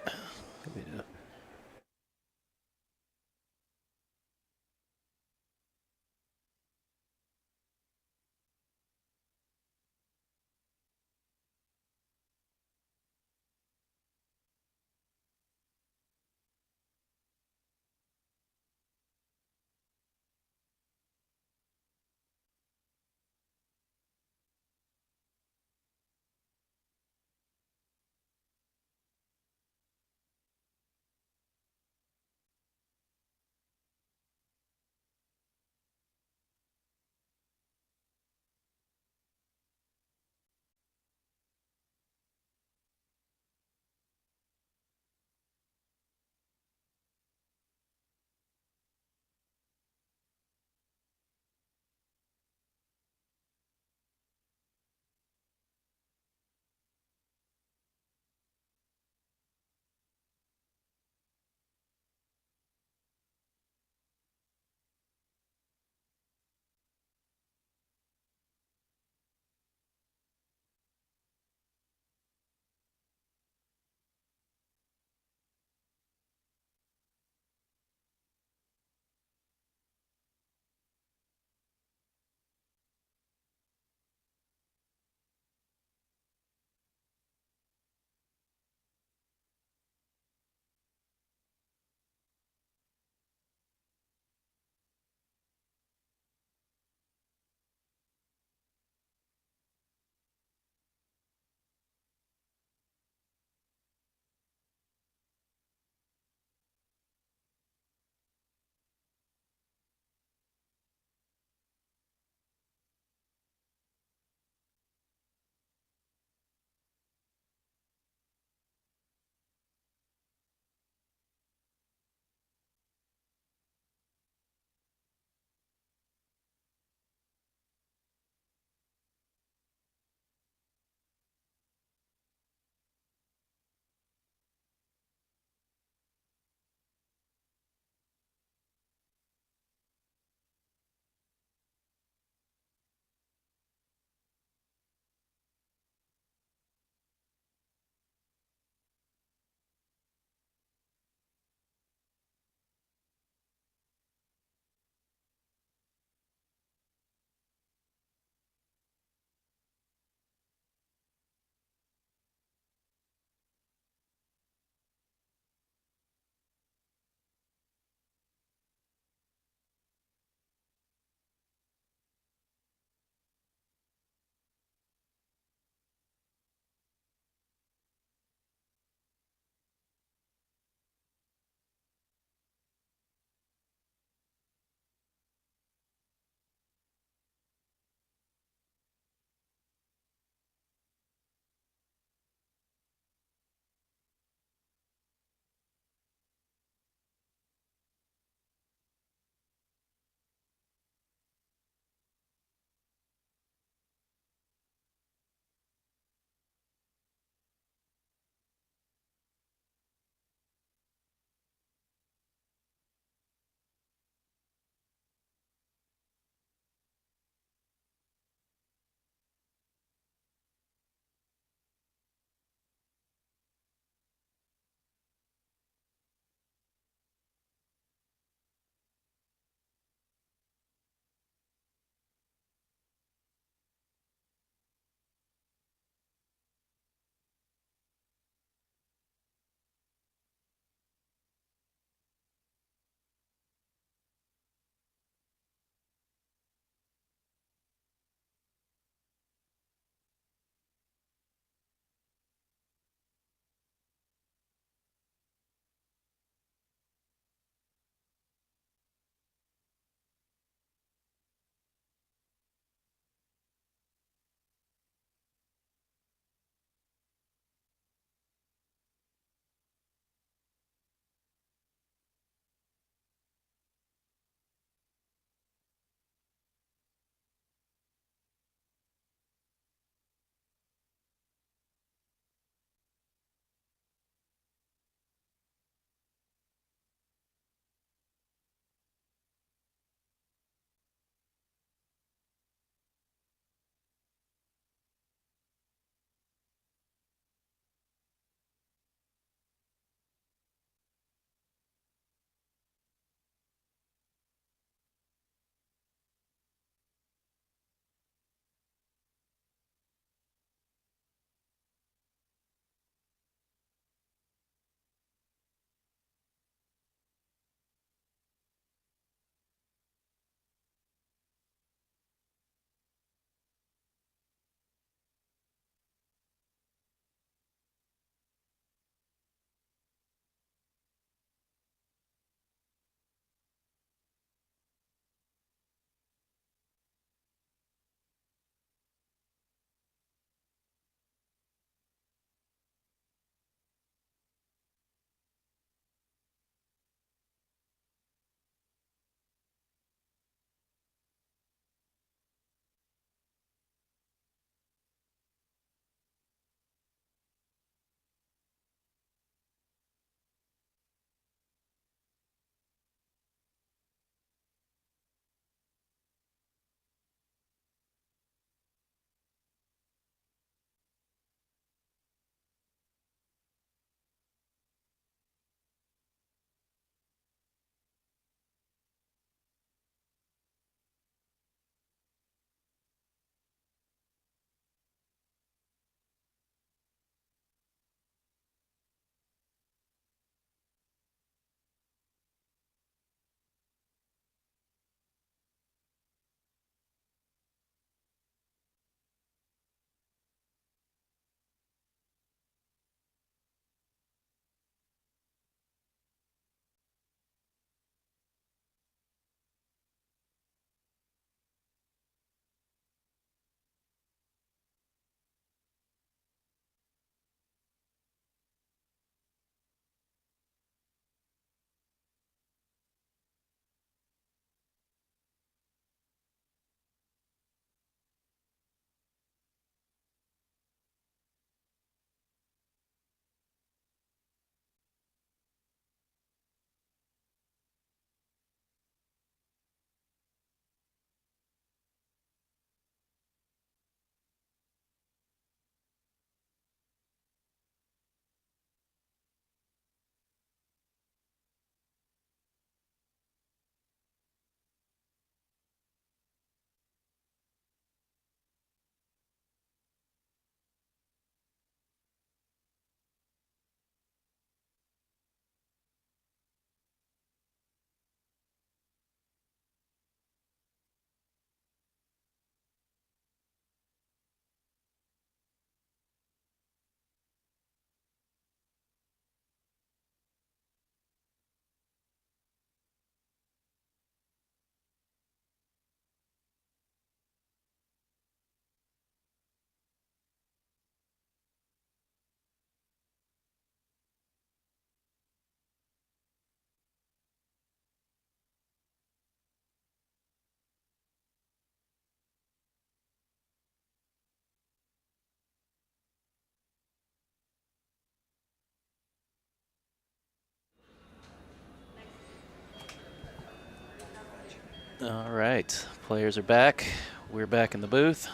All right, players are back. We're back in the booth.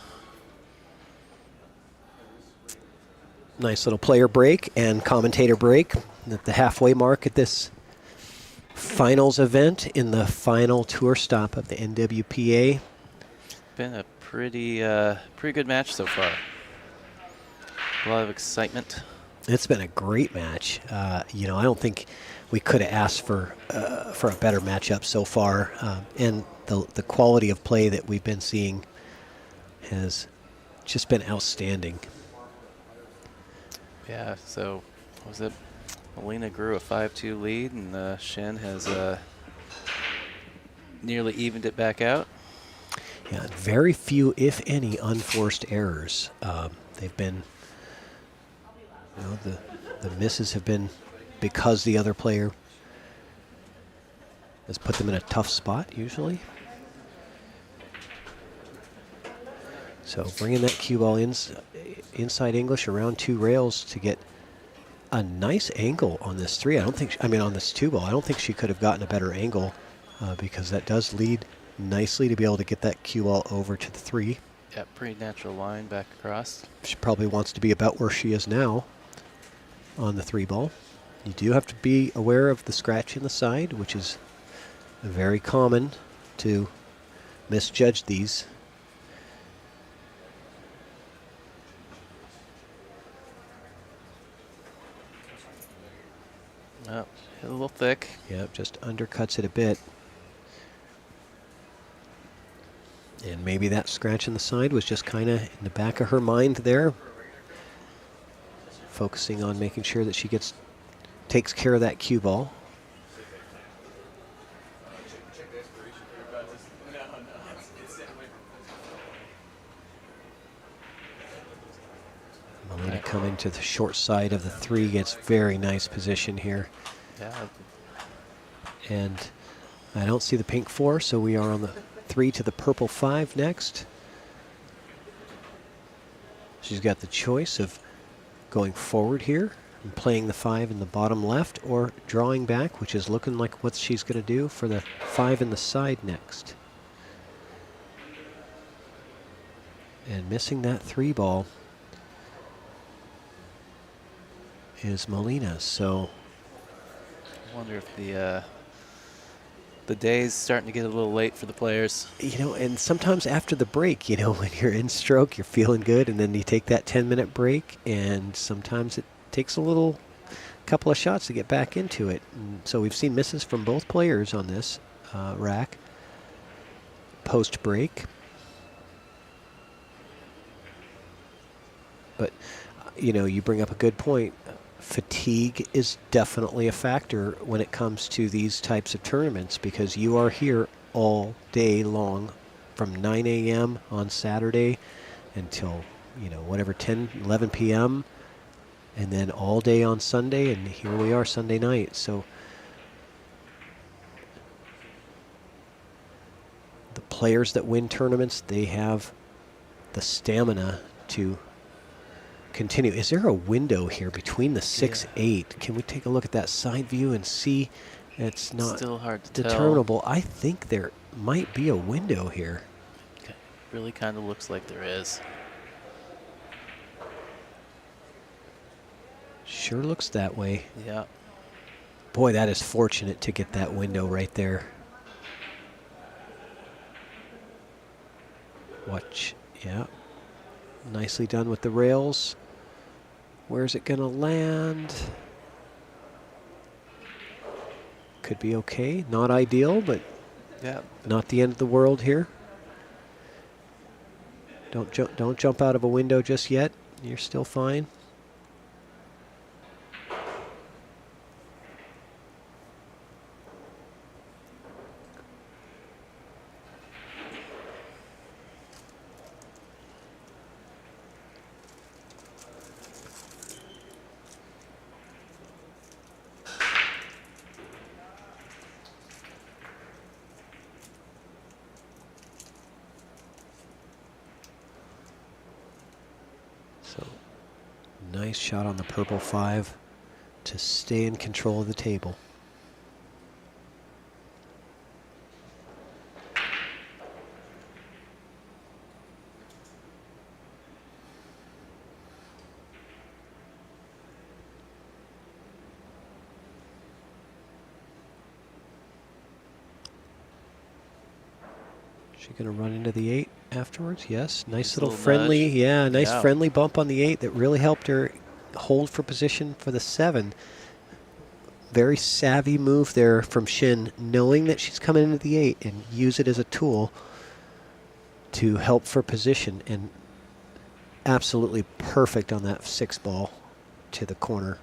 Nice little player break and commentator break at the halfway mark at this finals event in the final tour stop of the NWPA. Been a pretty good match so far. A lot of excitement. It's been a great match. You know, I don't think we could have asked for a better matchup so far, and the quality of play that we've been seeing has just been outstanding. Yeah, so was it Melina grew a 5-2 lead, and Shin has nearly evened it back out. Yeah, very few, if any, unforced errors. They've been, you know, the misses have been because the other player has put them in a tough spot, usually. So bringing that cue ball inside English around 2 rails to get a nice angle on this 3. On this 2 ball, I don't think she could have gotten a better angle because that does lead nicely to be able to get that cue ball over to the 3. Yeah, pretty natural line back across. She probably wants to be about where she is now on the 3 ball. You do have to be aware of the scratch in the side, which is very common to misjudge these. Oh, hit a little thick. Yep, just undercuts it a bit. And maybe that scratch in the side was just kind of in the back of her mind there, focusing on making sure that she takes care of that cue ball. Melina coming to the short side of the 3 gets very nice position here. Yeah. And I don't see the pink 4, so we are on the 3 to the purple 5 next. She's got the choice of going forward here and playing the 5 in the bottom left, or drawing back, which is looking like what she's going to do for the 5 in the side next. And missing that 3 ball is Melina. So I wonder if the day's starting to get a little late for the players. you know, and sometimes after the break, you know, when you're in stroke, you're feeling good, and then you take that 10-minute break, and sometimes it takes a couple of shots to get back into it. And so we've seen misses from both players on this rack post-break. But, you know, you bring up a good point. Fatigue is definitely a factor when it comes to these types of tournaments, because you are here all day long from 9 a.m. on Saturday until, you know, whatever, 10, 11 p.m. and then all day on Sunday, and here we are Sunday night. So the players that win tournaments, they have the stamina to continue. Is there a window here between the 6-8? Can we take a look at that side view and see? It's not Still hard to determinable. I think there might be a window here. tell. Really kind of looks like there is. Sure looks that way. Yeah. Boy, that is fortunate to get that window right there. Watch. Yeah. Nicely done with the rails. Where's it going to land? Could be okay. Not ideal, but Yeah. not the end of the world here. Don't jump out of a window just yet. You're still fine. So, nice shot on the purple 5 to stay in control of the table. She going to run into the 8 afterwards? Yes. Nice Just a little little friendly, nudge. yeah, nice Yeah. friendly bump on the 8 that really helped her hold for position for the 7. Very savvy move there from Shin, knowing that she's coming into the 8 and use it as a tool to help for position, and absolutely perfect on that 6 ball to the corner.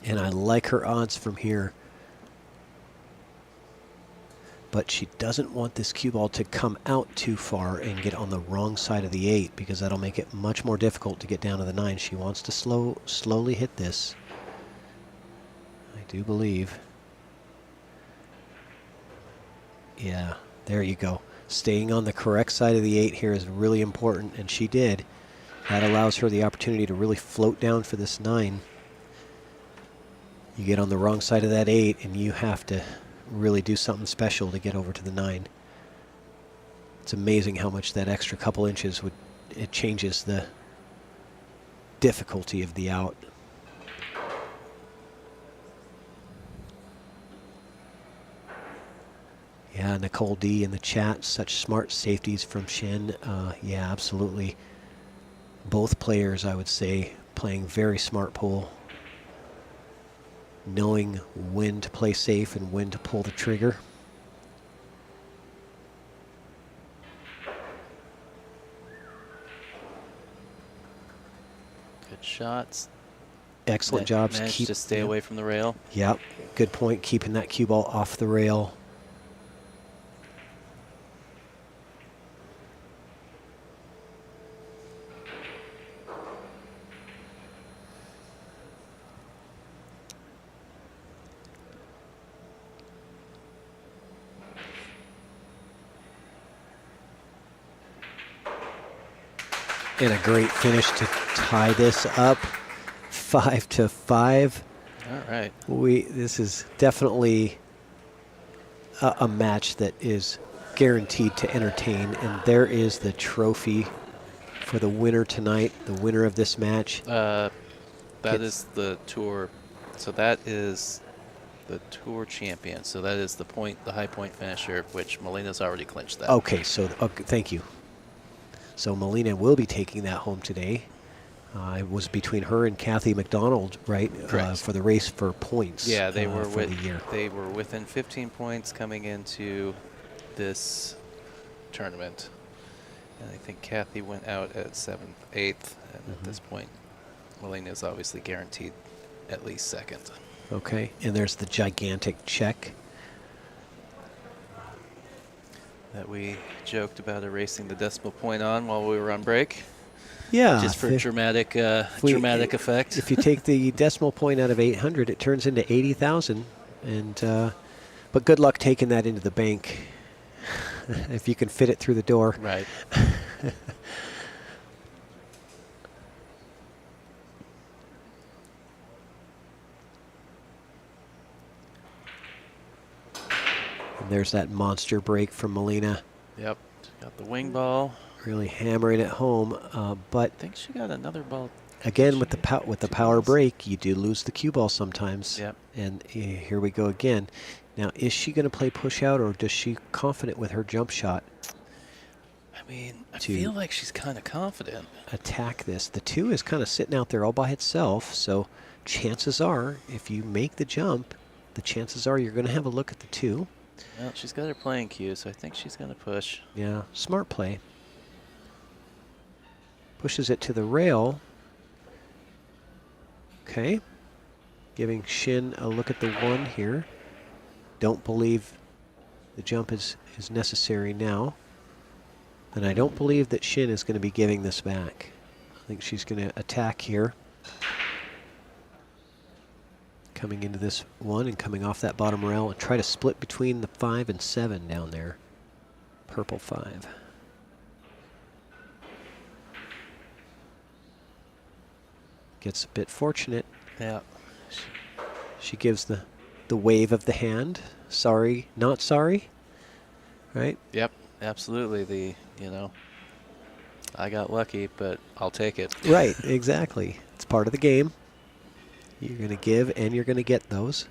And I like her odds from here. But she doesn't want this cue ball to come out too far and get on the wrong side of the 8, because that'll make it much more difficult to get down to the 9. She wants to slowly hit this, I do believe. Yeah, there you go. Staying on the correct side of the 8 here is really important, and she did. That allows her the opportunity to really float down for this 9. You get on the wrong side of that 8, and you have to really do something special to get over to the 9. It's amazing how much that extra couple inches it changes the difficulty of the out. Yeah, Nicole D in the chat, such smart safeties from Shin. Yeah, absolutely. Both players, I would say, playing very smart pool, knowing when to play safe and when to pull the trigger. Good shots. Excellent jobs. Managed to stay away from the rail. Yep, good point. Keeping that cue ball off the rail. And a great finish to tie this up, 5-5. All right. This is definitely a match that is guaranteed to entertain, and there is the trophy for the winner tonight, the winner of this match. That is the tour. So that is the tour champion. So that is the high point finisher, which Melina's already clinched that. Okay, so thank you. So Melina will be taking that home today. It was between her and Kathy MacDonald, right? Correct. For the race for points. Yeah, they were for the year. They were within 15 points coming into this tournament, and I think Kathy went out at 7th, 8th, and at this point, Melina is obviously guaranteed at least 2nd. Okay, and there's the gigantic check. That we joked about erasing the decimal point on while we were on break. Yeah. Just for dramatic effect. If you take the decimal point out of 800, it turns into 80,000. And but good luck taking that into the bank if you can fit it through the door. Right. And there's that monster break from Melina. Yep. Got the wing ball. Really hammering it home, but I think she got another ball. again with the power break, you do lose the cue ball sometimes. Yep. And here we go again. Now, is she going to play push out, or does she confident with her jump shot? I mean, I To feel like she's kind of confident. Attack this. The 2 is kind of sitting out there all by itself, so chances are, if you make the jump, the chances are you're going to have a look at the 2. Well, she's got her playing cue, so I think she's going to push. Yeah, smart play. Pushes it to the rail. Okay. Giving Shin a look at the 1 here. Don't believe the jump is necessary now. And I don't believe that Shin is going to be giving this back. I think she's going to attack here. Coming into this 1 and coming off that bottom rail and try to split between the 5 and 7 down there. Purple 5. Gets a bit fortunate. Yeah. She gives the wave of the hand. Sorry, not sorry. Right? Yep. Absolutely. I got lucky, but I'll take it. Right, exactly. It's part of the game. You're going to give and you're going to get those.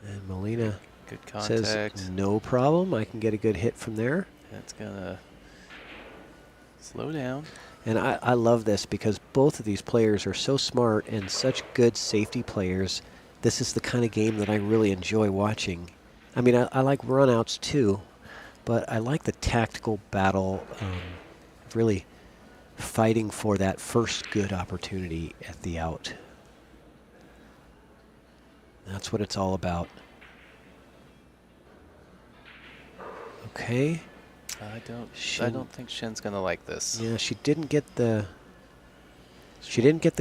And Molina Good says, contact. no problem. I can get a good hit from there. It's gonna slow down. And I love this because both of these players are so smart and such good safety players. This is the kind of game that I really enjoy watching. I mean, I like runouts too, but I like the tactical battle, really fighting for that first good opportunity at the out. That's what it's all about. Okay. I Shin. don't think Shin's gonna like this. Yeah, she didn't get the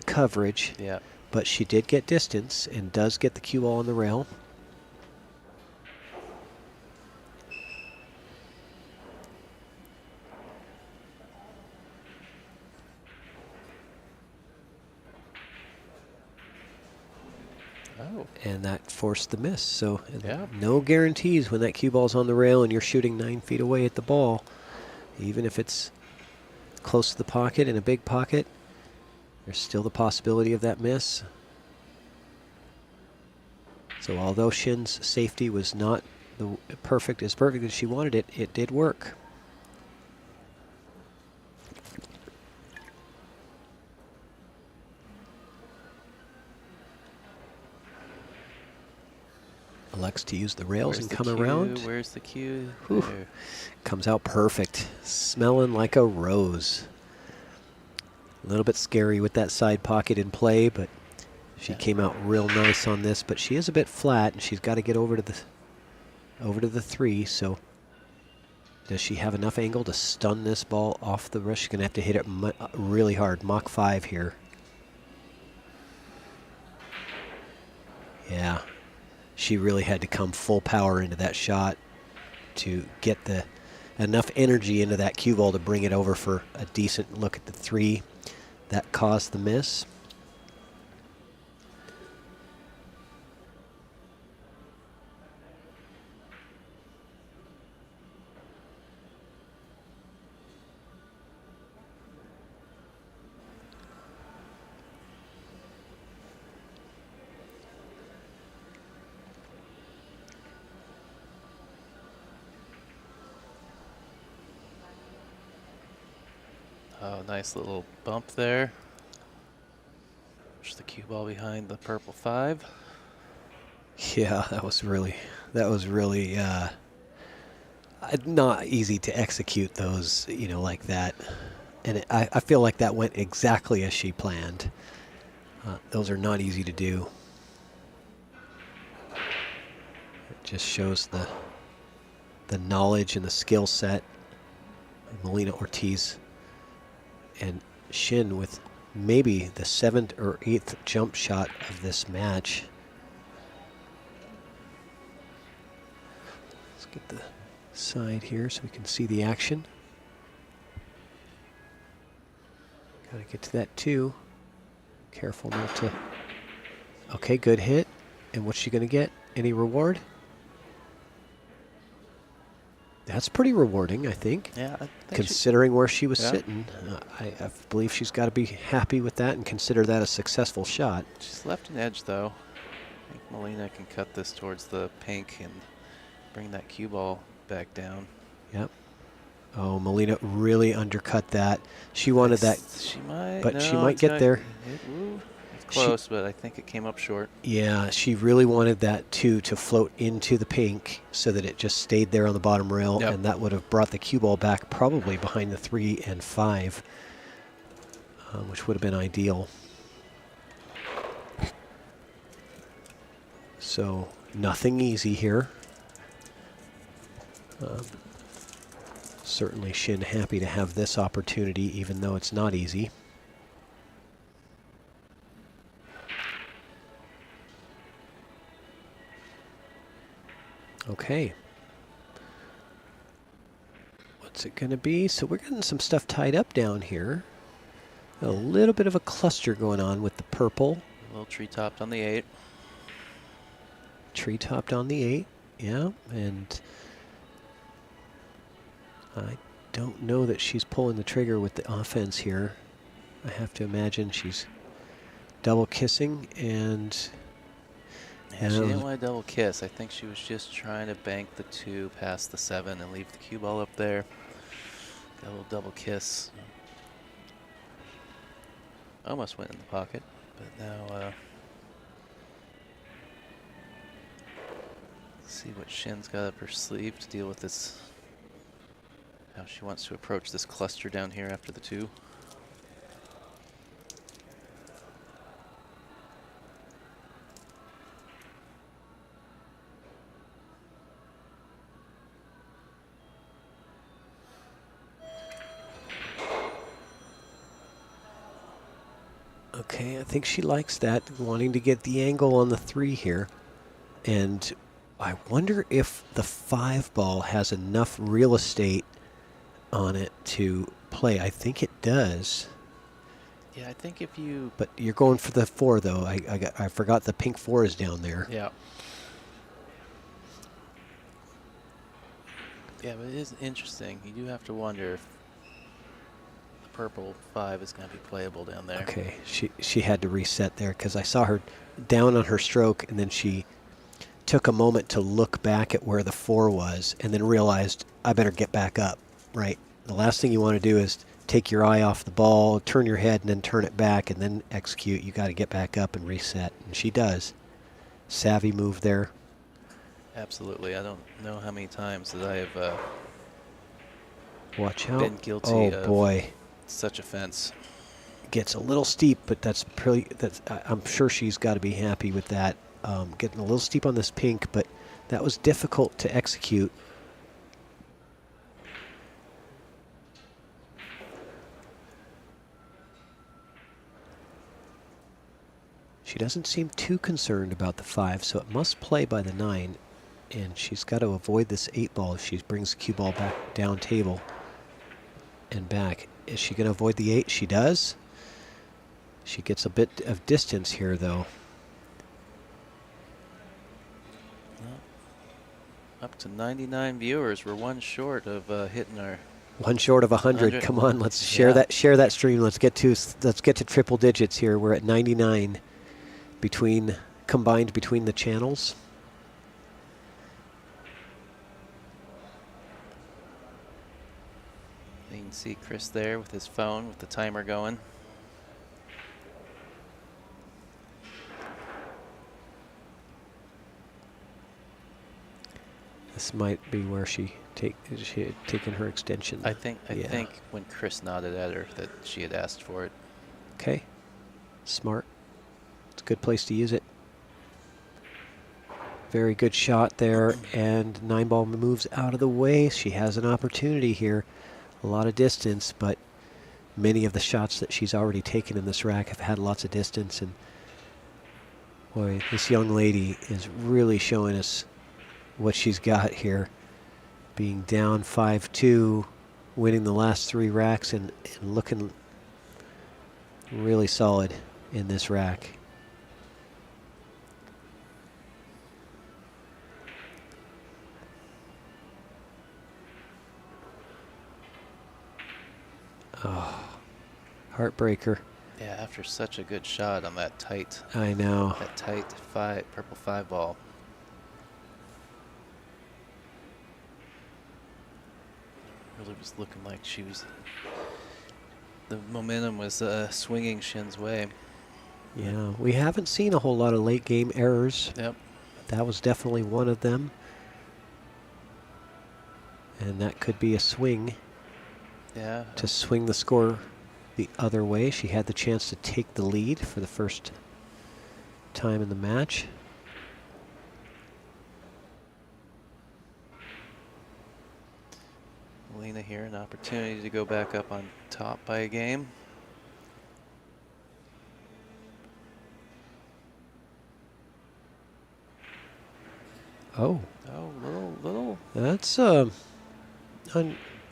coverage, Yeah. but she did get distance and does get the cue ball on the rail. Oh. And that forced the miss. So Yeah. no guarantees when that cue ball's on the rail and you're shooting 9 feet away at the ball. Even if it's close to the pocket, in a big pocket, there's still the possibility of that miss. So although Shin's safety was not as perfect as she wanted it, it did work. Elects to use the rails and come around. Where's the cue? Whew. There. Comes out perfect. Smelling like a rose. A little bit scary with that side pocket in play, but she came out real nice on this. But she is a bit flat, and she's got to get over to the 3. So does she have enough angle to stun this ball off the rush? She's going to have to hit it really hard. Mach 5 here. Yeah. She really had to come full power into that shot to get enough energy into that cue ball to bring it over for a decent look at the 3. That caused the miss. Oh, nice little bump there. Push the cue ball behind the purple 5. Yeah, that was really not easy to execute those, like that. And I feel like that went exactly as she planned. Those are not easy to do. It just shows the knowledge and the skill set of Melina Ortiz and Shin with maybe the 7th or 8th jump shot of this match. Let's get the side here so we can see the action. Gotta get to that too. Careful not to. Okay, good hit. And what's she gonna get? Any reward? That's pretty rewarding, I think. Yeah, I think Considering where she was Yeah. sitting, I believe she's got to be happy with that and consider that a successful shot. she's left an edge though. I think Molina can cut this towards the pink and bring that cue ball back down. Yep. Oh, Molina really undercut that. She wanted that. She might, but she no, might it's get gonna- there. It's close, but I think it came up short. Yeah, she really wanted that too to float into the pink so that it just stayed there on the bottom rail, Yep. and that would have brought the cue ball back probably behind the 3 and 5, which would have been ideal. So nothing easy here. Certainly Shin happy to have this opportunity, even though it's not easy. Okay. What's it going to be? So we're getting some stuff tied up down here. A little bit of a cluster going on with the purple. A little tree topped on the 8. Tree topped on the 8. Yeah, and I don't know that she's pulling the trigger with the offense here. I have to imagine she's double kissing, and Yeah, she didn't want to double kiss. I think she was just trying to bank the 2 past the 7 and leave the cue ball up there. Got a little double kiss. Almost went in the pocket, but now let's see what Shin's got up her sleeve to deal with this. How she wants to approach this cluster down here after the 2. Okay, I think she likes that, wanting to get the angle on the 3 here. And I wonder if the 5 ball has enough real estate on it to play. I think it does. Yeah, I think if you... But you're going for the 4, though. I forgot the pink 4 is down there. Yeah. Yeah, but it is interesting. You do have to wonder if the purple 5 is going to be playable down there. Okay, she had to reset there because I saw her down on her stroke, and then she took a moment to look back at where the 4 was and then realized, I better get back up, right? The last thing you want to do is take your eye off the ball, turn your head, and then turn it back and then execute. You got to get back up and reset, and she does. Savvy move there. Absolutely. I don't know how many times that I have Watch out. been guilty Oh, of boy. such offense. Gets a little steep, but that's pretty. I'm sure she's got to be happy with that. Getting a little steep on this pink, but that was difficult to execute. She doesn't seem too concerned about the 5, so it must play by the 9. And she's got to avoid this 8 ball if she brings the cue ball back down table and back. Is she going to avoid the 8? She does. She gets a bit of distance here, though. Up to 99 viewers. We're 1 short of hitting our... 1 short of 100. Come on, let's share that. Share that stream. Let's get to triple digits here. We're at 99 combined between the channels. You can see Chris there with his phone with the timer going. This might be where she had taken her extension. I think when Chris nodded at her that she had asked for it. Okay. Smart. It's a good place to use it. Very good shot there, and 9 ball moves out of the way. She has an opportunity here. A lot of distance, but many of the shots that she's already taken in this rack have had lots of distance, and boy, this young lady is really showing us what she's got here. Being down 5-2, winning the last 3 racks, and looking really solid in this rack. Oh, heartbreaker. Yeah, after such a good shot on that tight... I know. That tight purple 5 ball. Really was looking like she was... The momentum was swinging Shin's way. Yeah, we haven't seen a whole lot of late game errors. Yep. That was definitely one of them. And that could be a swing. Yeah. To swing the score the other way. She had the chance to take the lead for the first time in the match. Lena here, an opportunity to go back up on top by a game. Oh. Oh, little. That's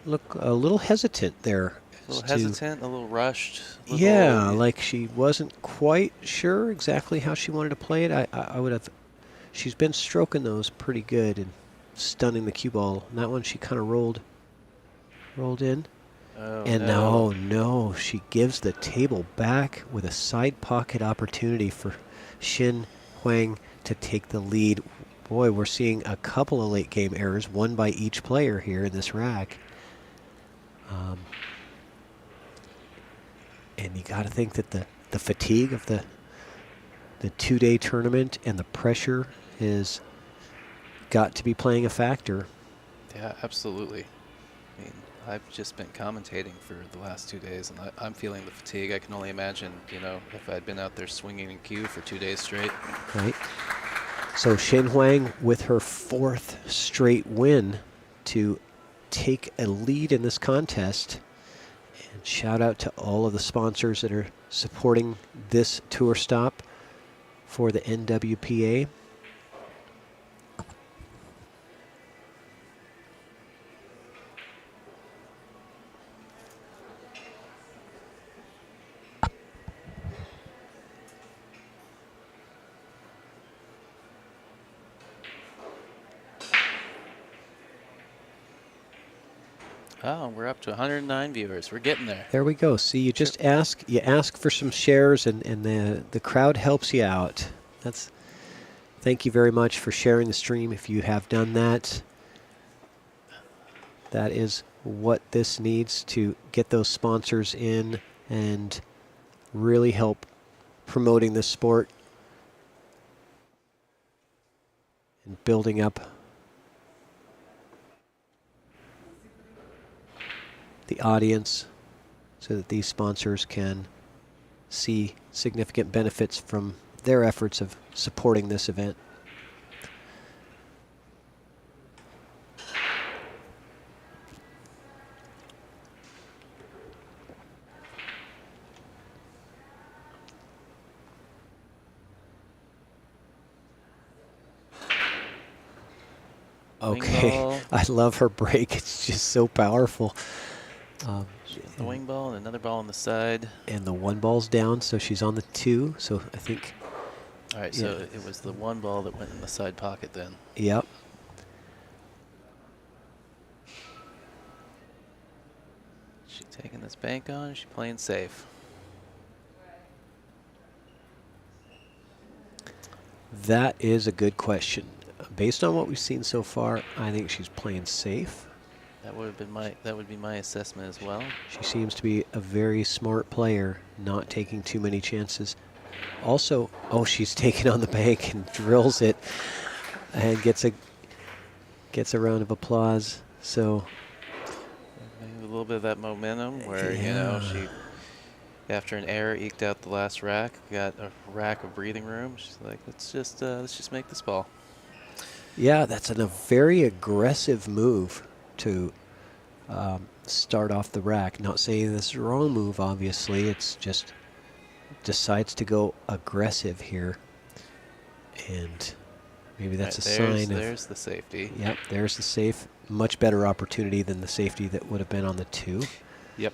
look a little hesitant there. A little hesitant, a little rushed. Yeah, like she wasn't quite sure exactly how she wanted to play it. I would have. She's been stroking those pretty good and stunning the cue ball. And that one she kind of rolled in. Oh, and no, she gives the table back with a side pocket opportunity for Shin Huang to take the lead. Boy, we're seeing a couple of late game errors, one by each player here in this rack. And you got to think that the fatigue of the 2-day tournament and the pressure is got to be playing a factor. Yeah, absolutely. I mean, I've just been commentating for the last 2 days, and I'm feeling the fatigue. I can only imagine, you know, if I'd been out there swinging in queue for 2 days straight. Right. So Shin Huang with her 4th straight win to take a lead in this contest. And shout out to all of the sponsors that are supporting this tour stop for the NWPA. Oh, we're up to 109 viewers. We're getting there. There we go. See, you just ask for some shares, and the crowd helps you out. Thank you very much for sharing the stream if you have done that. That is what this needs to get those sponsors in and really help promoting this sport and building up the audience so that these sponsors can see significant benefits from their efforts of supporting this event. Okay, I love her break. It's just so powerful. The wing ball and another ball on the side. And the 1 ball's down, so she's on the 2. So I think. All right, so it was the 1 ball that went in the side pocket then. Yep. She taking this bank on? She playing safe? That is a good question. Based on what we've seen so far, I think she's playing safe. That would be my assessment as well. She seems to be a very smart player, not taking too many chances. Also, she's taken on the bank and drills it and gets a round of applause. So maybe a little bit of that momentum where you know she, after an error, eked out the last rack, got a rack of breathing room. She's like, let's just make this ball. Yeah, that's a very aggressive move to start off the rack. Not saying this is a wrong move, obviously. It's just decides to go aggressive here. And maybe that's a sign of... There's the safety. Yep, there's the safe. Much better opportunity than the safety that would have been on the 2. Yep.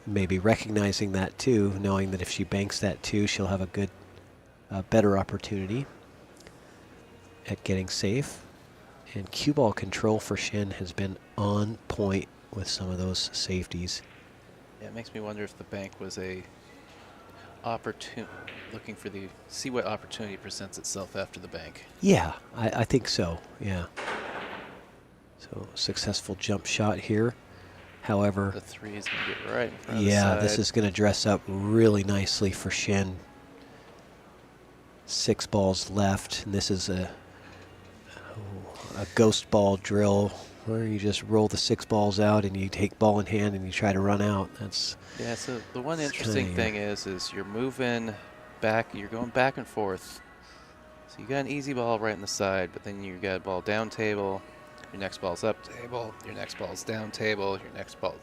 Maybe recognizing that too, knowing that if she banks that 2, she'll have a better opportunity at getting safe. And cue ball control for Shin has been on point with some of those safeties. Yeah, it makes me wonder if the bank was a looking for see what opportunity presents itself after the bank. Yeah, I think so, yeah. So successful jump shot here. However, the 3 is going to get right in front of the yeah, side. this is going to dress up really nicely for Shin. 6 balls left, and this is a ghost ball drill where you just roll the 6 balls out and you take ball in hand and you try to run out. Yeah, so the one interesting thing is you're moving back, you're going back and forth. So you got an easy ball right in the side, but then you got a ball down table, your next ball's up table, your next ball's down table, your next ball,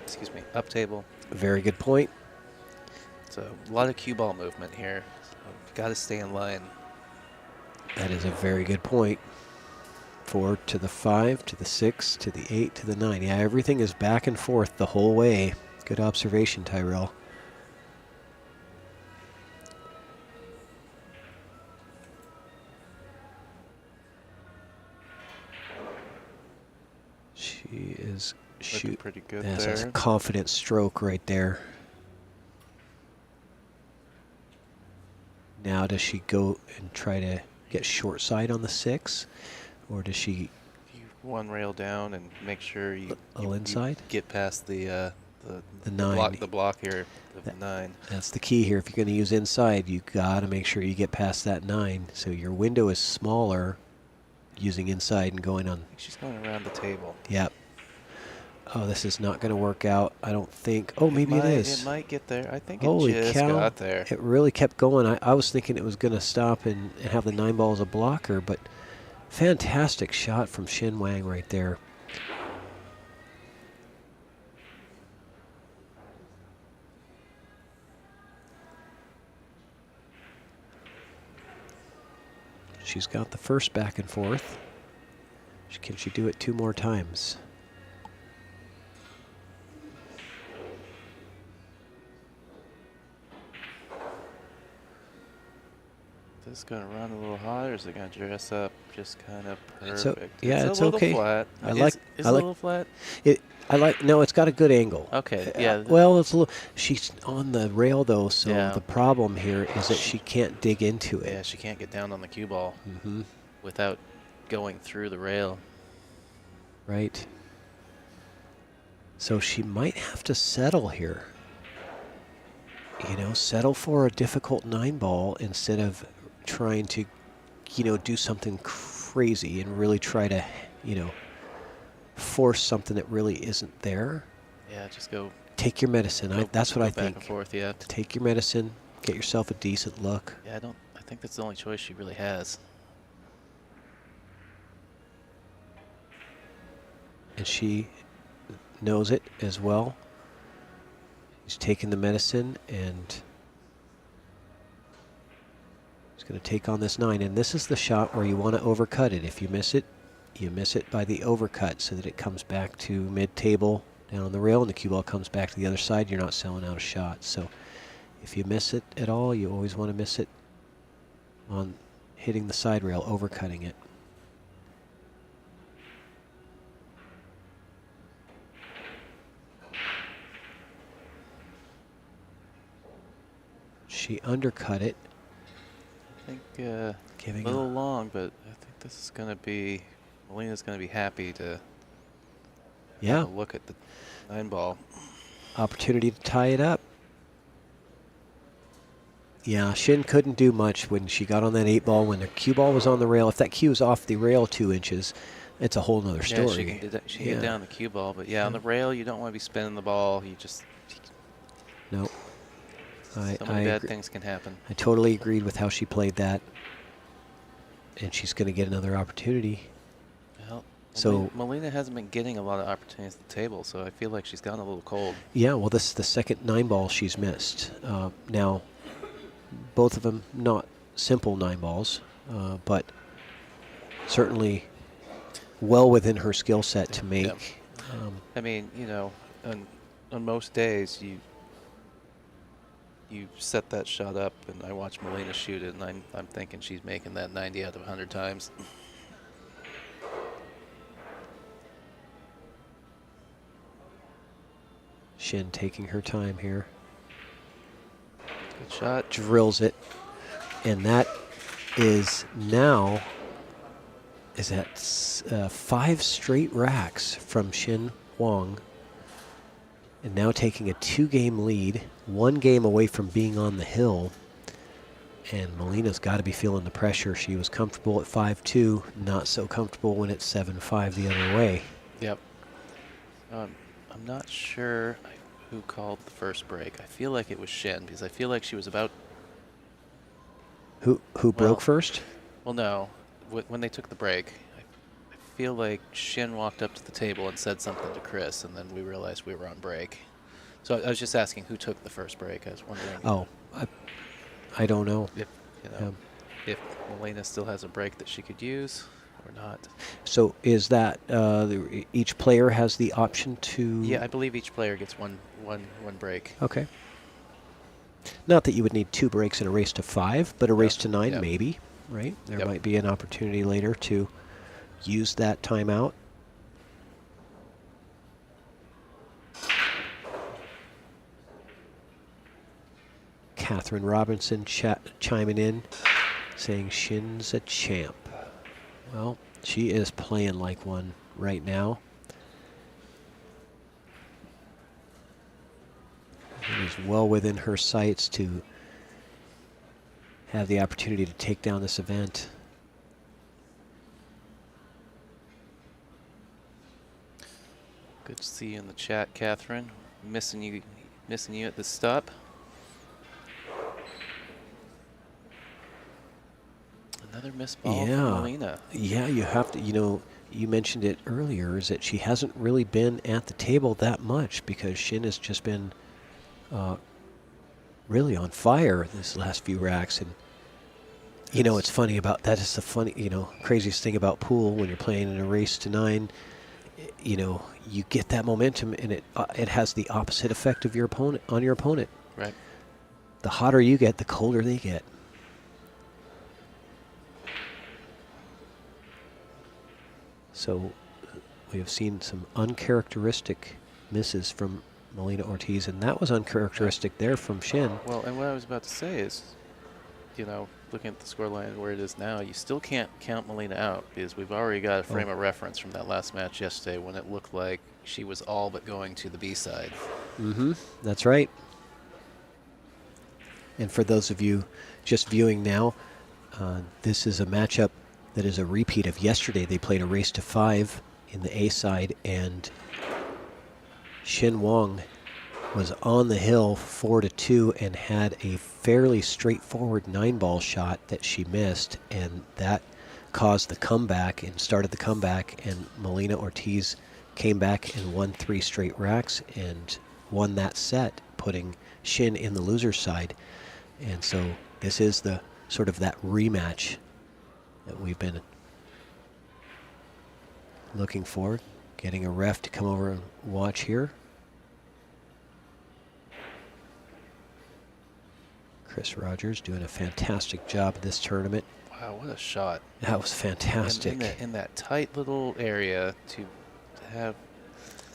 excuse me, up table. Very good point. So a lot of cue ball movement here. So got to stay in line. That is a very good point. 4 to the 5, to the 6, to the 8, to the 9. Yeah, everything is back and forth the whole way. Good observation, Tyrell. She is looking pretty good That's there. a confident stroke right there. Now does she go and try to get short side on the 6? Or does she You one rail down and make sure you, little you inside? get past the nine. block here of the 9. That's the key here. If you're going to use inside, you got to make sure you get past that 9. So your window is smaller using inside and going on. I think she's going around the table. Yep. Oh, this is not going to work out, I don't think. Oh, maybe it is. It might get there. I think Holy it just cow. got there. It really kept going. I was thinking it was going to stop and have the 9 ball as a blocker, but fantastic shot from Shin Wang right there. She's got the first back and forth. Can she do it 2 more times? Is this going to run a little hot, or is it going to dress up just kind of It's perfect? yeah, it's it's a little okay. flat. I Is- like- Is I it like- a little flat? No, it's got a good angle. Okay, yeah. Well, it's a little. She's on the rail though, so Yeah. the problem here is that she can't dig into Yeah, it. she can't get down on the cue ball Mm-hmm. without going through the rail. Right. So she might have to settle here. You know, settle for a difficult 9 ball instead of trying to, do something crazy and really try to, force something that really isn't there. Yeah, just go. Take your medicine. That's what I back and think. forth. Yeah. Take your medicine. Get yourself a decent look. Yeah, I think that's the only choice she really has. And she knows it as well. She's taking the medicine and she's going to take on this 9. And this is the shot where you want to overcut it. If you miss it, you miss it by the overcut so that it comes back to mid-table down on the rail and the cue ball comes back to the other side. You're not selling out a shot. So if you miss it at all, you always want to miss it on hitting the side rail, overcutting it. She undercut it. I think Giving a little long, but I think this is going to be. Melina's going to be happy to Yeah, have a look at the 9 ball. opportunity to tie it up. Yeah, Shin couldn't do much when she got on that 8 ball. When the cue ball was on the rail, if that cue is off the rail 2 inches, it's a whole nother story. Yeah, she can get down the cue ball, but yeah, on the rail you don't want to be spinning the ball. You just No. so I many bad agree. things can happen. I totally agreed with how she played that. And she's going to get another opportunity. Well, So- Melina hasn't been getting a lot of opportunities at the table, so I feel like she's gotten a little cold. Yeah, well, this is the second 9 ball she's missed. Now, both of them not simple 9 balls, but certainly well within her skill set to make. Yeah. I mean, on most days you set that shot up, and I watch Melina shoot it, and I'm thinking she's making that 90 out of 100 times. Shin taking her time here. Good shot. Drills it. And that is now is at 5 straight racks from Shin Wang. And now taking a 2-game lead, 1 game away from being on the hill. And Melina's got to be feeling the pressure. She was comfortable at 5-2, not so comfortable when it's 7-5 the other way. Yep. I'm not sure who called the first break. I feel like it was Shin, because I feel like she was about. Who Well- broke first? Well, no. When they took the break, I feel like Shin walked up to the table and said something to Chris, and then we realized we were on break. So I was just asking who took the first break. I was wondering Oh, I don't know. if if Melina still has a break that she could use or not. So is that each player has the option to? Yeah, I believe each player gets one break. Okay. Not that you would need 2 breaks in a race to 5, but a race to 9 Yep. maybe, right? There Yep. might be an opportunity later to use that timeout. Catherine Robinson chiming in, saying Shin's a champ. Well, she is playing like one right now. It is well within her sights to have the opportunity to take down this event. Good to see you in the chat, Catherine. Missing you at the stop. Another missed ball from Melina. Yeah, you have to, you mentioned it earlier, is that she hasn't really been at the table that much because Shin has just been really on fire this last few racks. And, it's funny about that is the funny, craziest thing about pool when you're playing in a race to 9. You get that momentum, and it has the opposite effect of your opponent on your opponent. Right. The hotter you get, the colder they get. So we have seen some uncharacteristic misses from Melina Ortiz, and that was uncharacteristic there from Shin. Well, and what I was about to say is, looking at the scoreline where it is now, you still can't count Melina out because we've already got a frame of reference from that last match yesterday when it looked like she was all but going to the B side. Mm-hmm. That's right. And for those of you just viewing now, this is a matchup that is a repeat of yesterday. They played a race to 5 in the A side, and Shin Wong was on the hill 4-2 and had a fairly straightforward 9-ball shot that she missed, and that caused the comeback and started the comeback, and Melina Ortiz came back and won 3 straight racks and won that set, putting Shin in the loser's side. And so this is the sort of that rematch that we've been looking for, getting a ref to come over and watch here. Chris Rogers doing a fantastic job this tournament. Wow, what a shot. That was fantastic. In that tight little area to have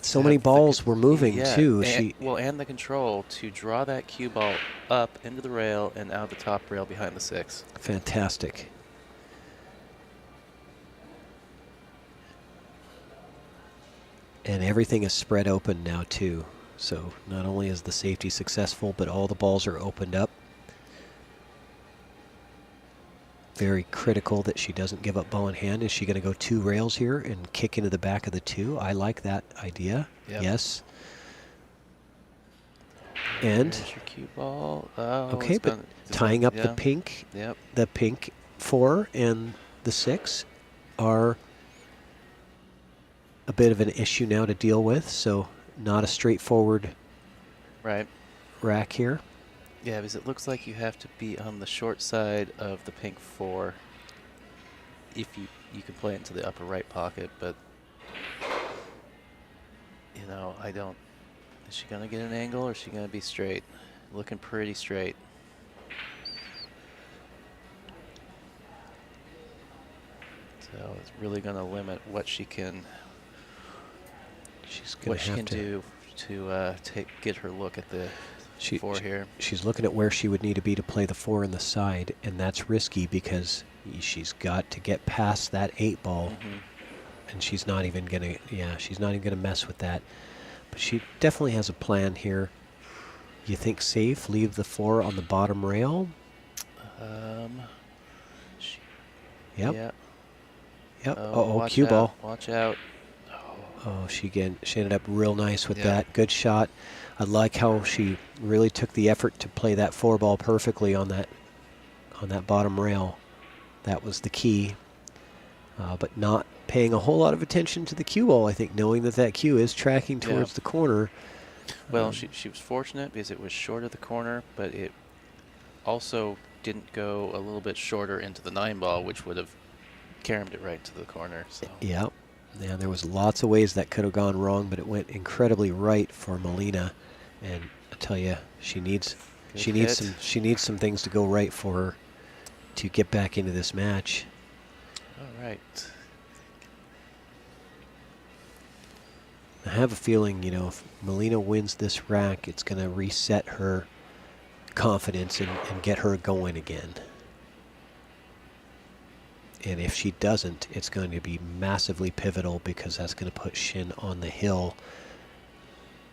so many balls were moving too. And the control to draw that cue ball up into the rail and out the top rail behind the 6. Fantastic. And everything is spread open now too. So not only is the safety successful, but all the balls are opened up. Very critical that she doesn't give up ball in hand. Is she going to go 2 rails here and kick into the back of the 2? I like that idea. Yep. Yes. And there's your cue ball. Oh, okay, but tying up the pink, the pink 4 and the 6 are a bit of an issue now to deal with. So not a straightforward rack here. Yeah, because it looks like you have to be on the short side of the pink 4 if you can play it into the upper right pocket, but I don't. Is she gonna get an angle or is she gonna be straight? Looking pretty straight. So it's really gonna limit what she can. What she can do to get her look at the 4 here. She's looking at where she would need to be to play the 4 in the side, and that's risky because she's got to get past that 8 ball, and she's not even gonna. Yeah, she's not even gonna mess with that. But she definitely has a plan here. You think safe? Leave the 4 on the bottom rail. Yep. Yeah. Yep. Oh, cue ball. Watch out. Oh, she ended up real nice with that. Good shot. I like how she really took the effort to play that 4 ball perfectly on that bottom rail. That was the key. But not paying a whole lot of attention to the cue ball, I think, knowing that cue is tracking towards the corner. Well, she was fortunate because it was short of the corner, but it also didn't go a little bit shorter into the 9 ball, which would have caromed it right to the corner. So. Yeah, there was lots of ways that could have gone wrong, but it went incredibly right for Melina. And I tell you, she needs some things to go right for her to get back into this match. All right. I have a feeling, if Melina wins this rack, it's going to reset her confidence and get her going again. And if she doesn't, it's going to be massively pivotal, because that's going to put Shin on the hill,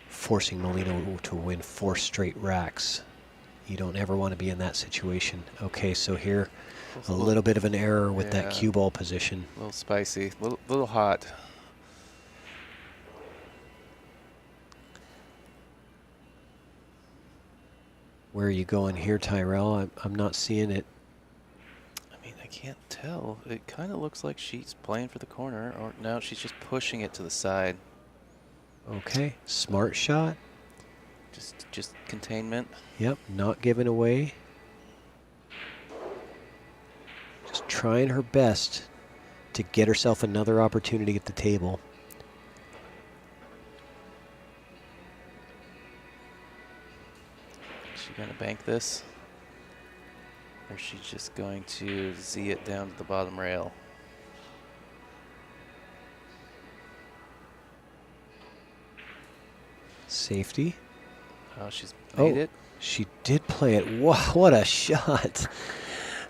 forcing Molina to win 4 straight racks. You don't ever want to be in that situation. Okay, so here, a little bit of an error with that cue ball position. A little spicy, little hot. Where are you going here, Tyrell? I'm not seeing it. I mean, I can't tell. It kind of looks like she's playing for the corner, or no, she's just pushing it to the side. Okay, smart shot. Just containment. Yep, not giving away. Just trying her best to get herself another opportunity at the table. Is she going to bank this? Or is she just going to Z it down to the bottom rail? Safety. Oh, she's made it. She did play it. Wow, what a shot.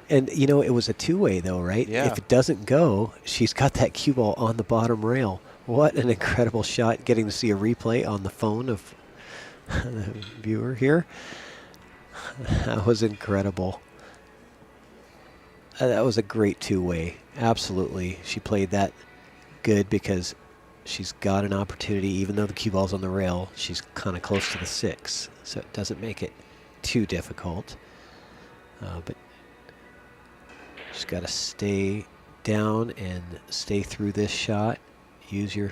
And, you know, it was a two-way, though, right? Yeah. If it doesn't go, she's got that cue ball on the bottom rail. What an incredible shot. Getting to see a replay on the phone of the viewer here. That was incredible. That was a great two-way. Absolutely. She played that good because she's got an opportunity. Even though the cue ball's on the rail, she's kind of close to the 6. So it doesn't make it too difficult. But she's got to stay down and stay through this shot.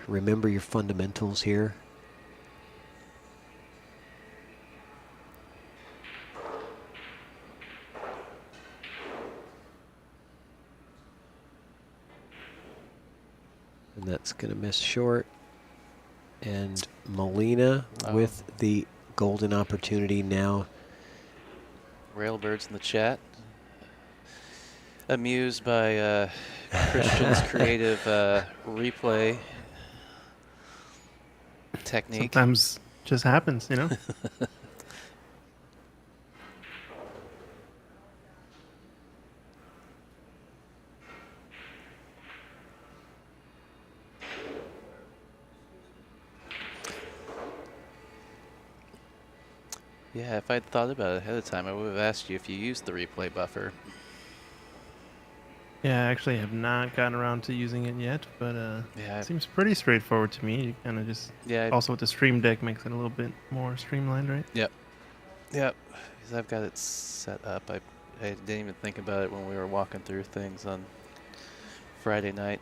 Remember your fundamentals here. And that's going to miss short. And Molina with the golden opportunity now. Railbirds in the chat. Amused by Christian's creative replay technique. Sometimes just happens, you know? Yeah, if I'd thought about it ahead of time, I would have asked you if you used the replay buffer. Yeah, I actually have not gotten around to using it yet, but Yeah, it seems pretty straightforward to me. You kind of just also with the stream deck makes it a little bit more streamlined, right? Yep. Because I've got it set up. I didn't even think about it when we were walking through things on Friday night.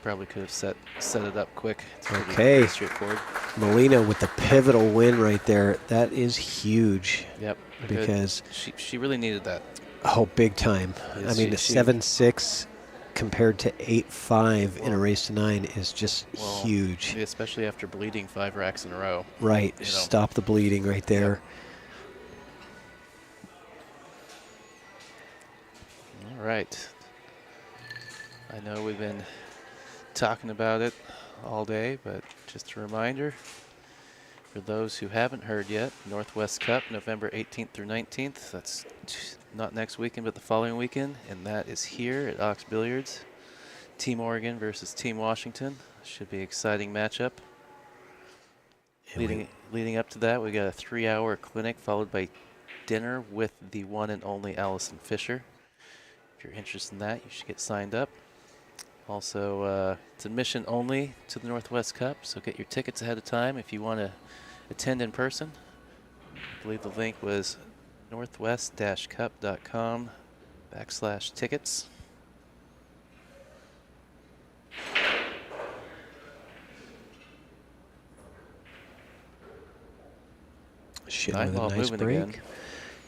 Probably could have set it up quick. It's pretty straightforward. Molina with the pivotal win right there. That is huge. Yep. Because she really needed that. Oh, big time. I mean, the 7-6 compared to 8-5 in a race to 9 is just huge. Especially after bleeding 5 racks in a row. Right. Stop the bleeding right there. Yep. All right. I know we've been talking about it all day, but just a reminder for those who haven't heard yet, Northwest Cup, November 18th through 19th. That's not next weekend, but the following weekend, and that is here at Ox Billiards. Team Oregon versus Team Washington. Should be an exciting matchup. Leading up to that, we got a 3-hour clinic followed by dinner with the one and only Allison Fisher. If you're interested in that, you should get signed up. Also, it's admission only to the Northwest Cup, so get your tickets ahead of time if you want to attend in person. I believe the link was northwest-cup.com/tickets. Shin with a nice break. Again.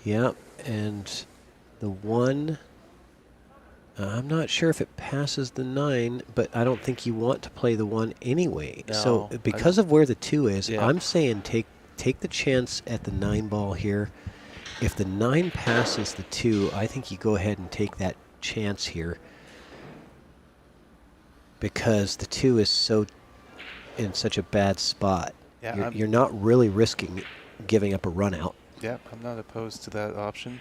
Yep, and the one, I'm not sure if it passes the 9, but I don't think you want to play the 1 anyway. No, so because of where the 2 is, I'm saying take the chance at the 9 ball here. If the 9 passes the 2, I think you go ahead and take that chance here, because the 2 is in such a bad spot. Yeah, you're not really risking giving up a run out Yep, I'm not opposed to that option.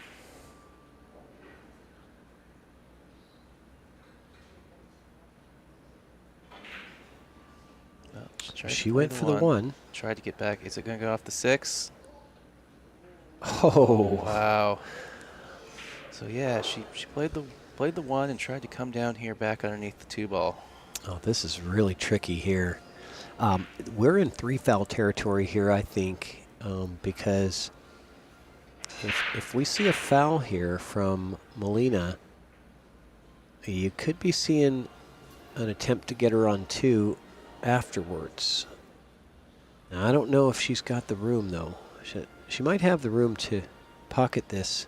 Well, tried to She play went for the 1. Tried to get back. Is it going to go off the 6? Oh, Wow. So yeah, she played the 1 and tried to come down here back underneath the 2 ball. oh, this is really tricky here. We're in 3 foul territory here, I think, because if we see a foul here from Molina, you could be seeing an attempt to get her on 2 afterwards. Now, I don't know if she's got the room, though. She might have the room to pocket this.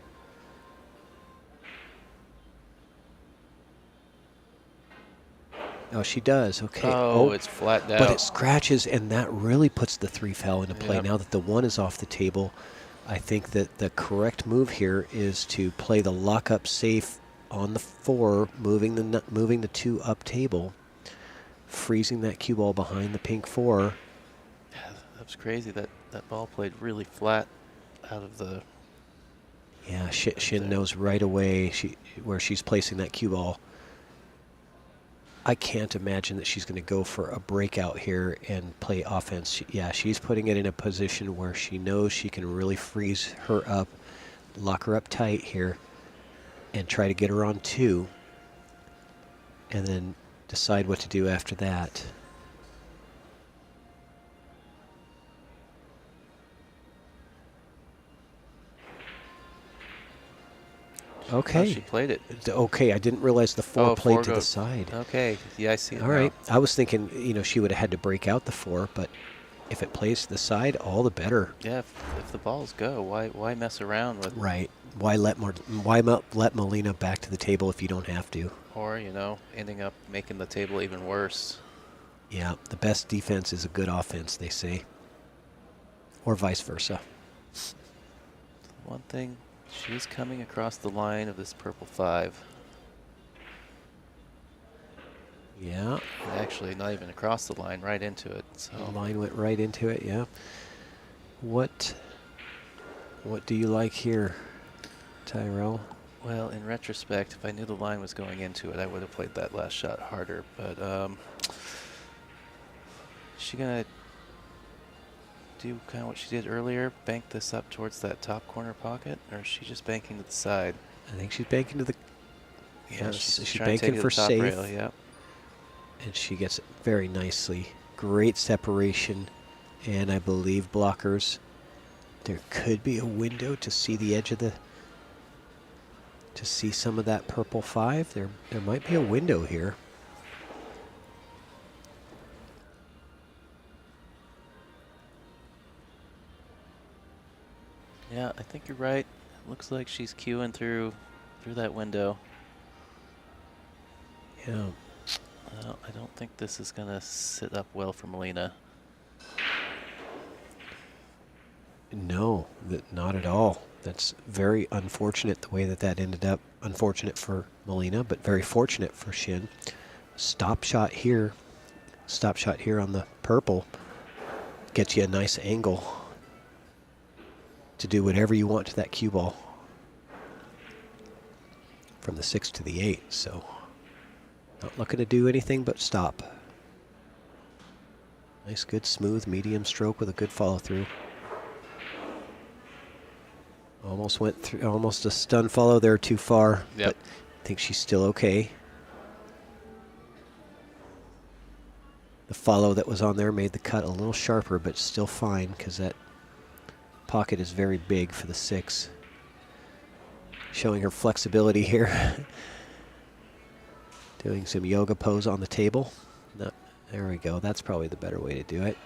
Oh, she does. Okay. Oh, it's flattened out. But it scratches, and that really puts the 3 foul into play. Yep. Now that the 1 is off the table, I think that the correct move here is to play the lockup safe on the 4, moving the 2 up table, freezing that cue ball behind the pink 4. Yeah, that was crazy. That ball played really flat out of the. Yeah, Shin knows right away where she's placing that cue ball. I can't imagine that she's going to go for a breakout here and play offense. She's putting it in a position where she knows she can really freeze her up, lock her up tight here, and try to get her on 2, and then decide what to do after that. Okay. She played it. Okay, I didn't realize the 4 Oh, played 4 to the goes- side. Okay, yeah, I see it All now. right. I was thinking, she would have had to break out the 4, but if it plays to the side, all the better. Yeah, if the balls go, why mess around with? Right. Why let Molina back to the table if you don't have to? Or ending up making the table even worse. Yeah, the best defense is a good offense, they say. Or vice versa. One thing, she's coming across the line of this purple 5. Yeah. And actually, not even across the line, right into it. So The line went right into it, yeah. What do you like here, Tyrell? well, in retrospect, if I knew the line was going into it, I would have played that last shot harder. But she gonna do kind of what she did earlier, bank this up towards that top corner pocket, or is she just banking to the side? I think she's banking to the... Yeah, she's trying to take banking it to for the top safe. rail, yeah. And she gets it very nicely. Great separation, and I believe blockers. There could be a window to see the edge of the... to see some of that purple 5. There might be a window here. Yeah, I think you're right. Looks like she's queuing through that window. Yeah. Well, I don't think this is gonna sit up well for Molina. No, not at all. That's very unfortunate the way that ended up. Unfortunate for Molina, but very fortunate for Shin. Stop shot here. Stop shot here on the purple. Gets you a nice angle to do whatever you want to that cue ball. From the 6 to the 8, so not looking to do anything but stop. Nice, good, smooth, medium stroke with a good follow through. Almost went through, almost a stun follow there too far. Yep. But I think she's still okay. The follow that was on there made the cut a little sharper, but still fine because that pocket is very big for the 6. Showing her flexibility here. Doing some yoga pose on the table. No, there we go. That's probably the better way to do it.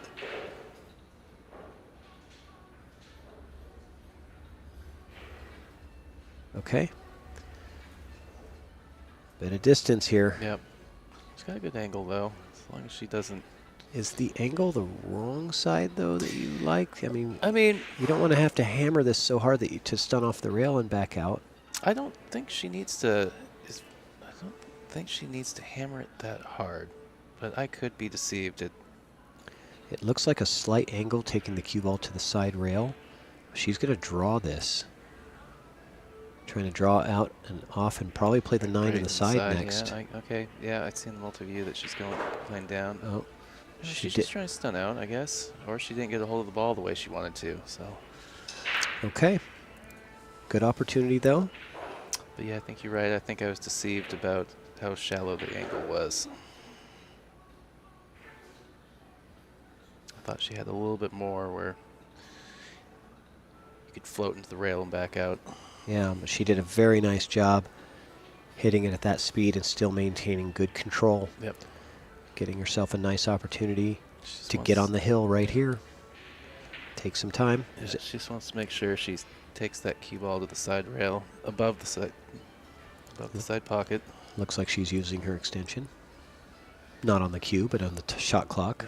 Okay. Bit of distance here. Yep. She's got a good angle though, as long as she doesn't. Is the angle the wrong side though that you like? I mean, you don't want to have to hammer this so hard that you to stun off the rail and back out. I don't think she needs to. I don't think she needs to hammer it that hard, but I could be deceived. It looks like a slight angle taking the cue ball to the side rail. She's going to draw this. Trying to draw out and off and probably play the 9 Right in the side next. Yeah, okay. Yeah, I've seen the multi-view that she's playing down. Oh, She's just trying to stun out, I guess. Or she didn't get a hold of the ball the way she wanted to, so. okay. Good opportunity, though. But yeah, I think you're right. I think I was deceived about how shallow the angle was. I thought she had a little bit more where you could float into the rail and back out. Yeah, but she did a very nice job hitting it at that speed and still maintaining good control. Yep. Getting herself a nice opportunity She to get on the hill right here. Take some time. Yeah, she just wants to make sure she takes that cue ball to the side rail above the side pocket. Looks like she's using her extension. Not on the cue, but on the shot clock.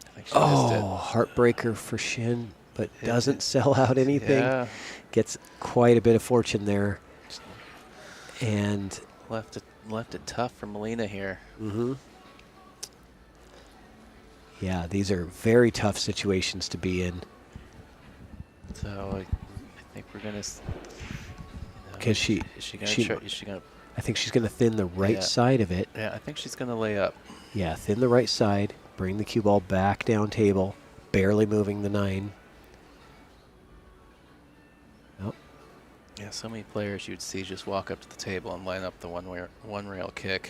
I think she missed it. Oh, heartbreaker for Shin, but It- doesn't it- sell out anything. Yeah, Gets quite a bit of fortune there. And left it tough for Melina here. yeah, these are very tough situations to be in. So I think we're gonna. Because she, Is she gonna? she- Is she gonna? I think she's going to thin the right Yeah. side of it. Yeah, I think she's gonna lay up. Yeah, thin the right side, bring the cue ball back down table, barely moving the 9. Oh, Yeah, so many players you'd see just walk up to the table and line up the one rail kick.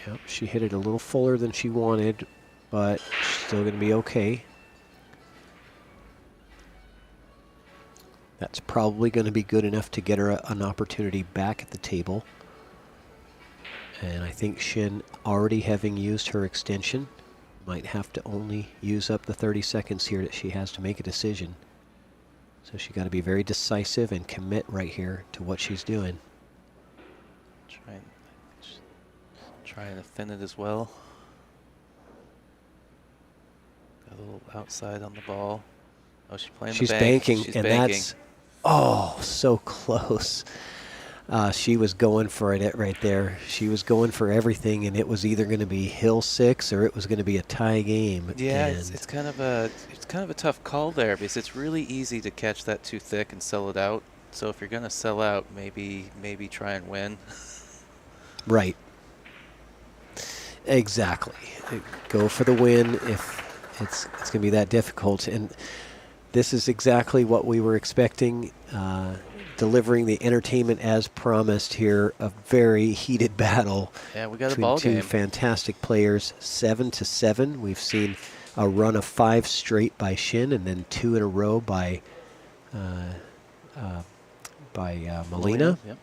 yep, she hit it a little fuller than she wanted, but she's still going to be okay. That's probably going to be good enough to get her an opportunity back at the table. And I think Shin, already having used her extension, might have to only use up the 30 seconds here that she has to make a decision. So she got to be very decisive and commit right here to what she's doing. Trying to thin it as well. Got a little outside on the ball. Oh, she's playing She's the bank. banking, She's and banking. that's, oh, so close. She was going for it right there. She was going for everything, and it was either going to be hill 6 or it was going to be a tie game. Yeah, and it's kind of a tough call there because it's really easy to catch that too thick and sell it out. So if you're gonna sell out, maybe try and win. right. Exactly. Go for the win if it's going to be that difficult. And this is exactly what we were expecting. Delivering the entertainment as promised here. A very heated battle Yeah, we got a between ball two game. fantastic players. 7-7. We've seen a run of 5 straight by Shin, and then 2 in a row by Melina. Yep.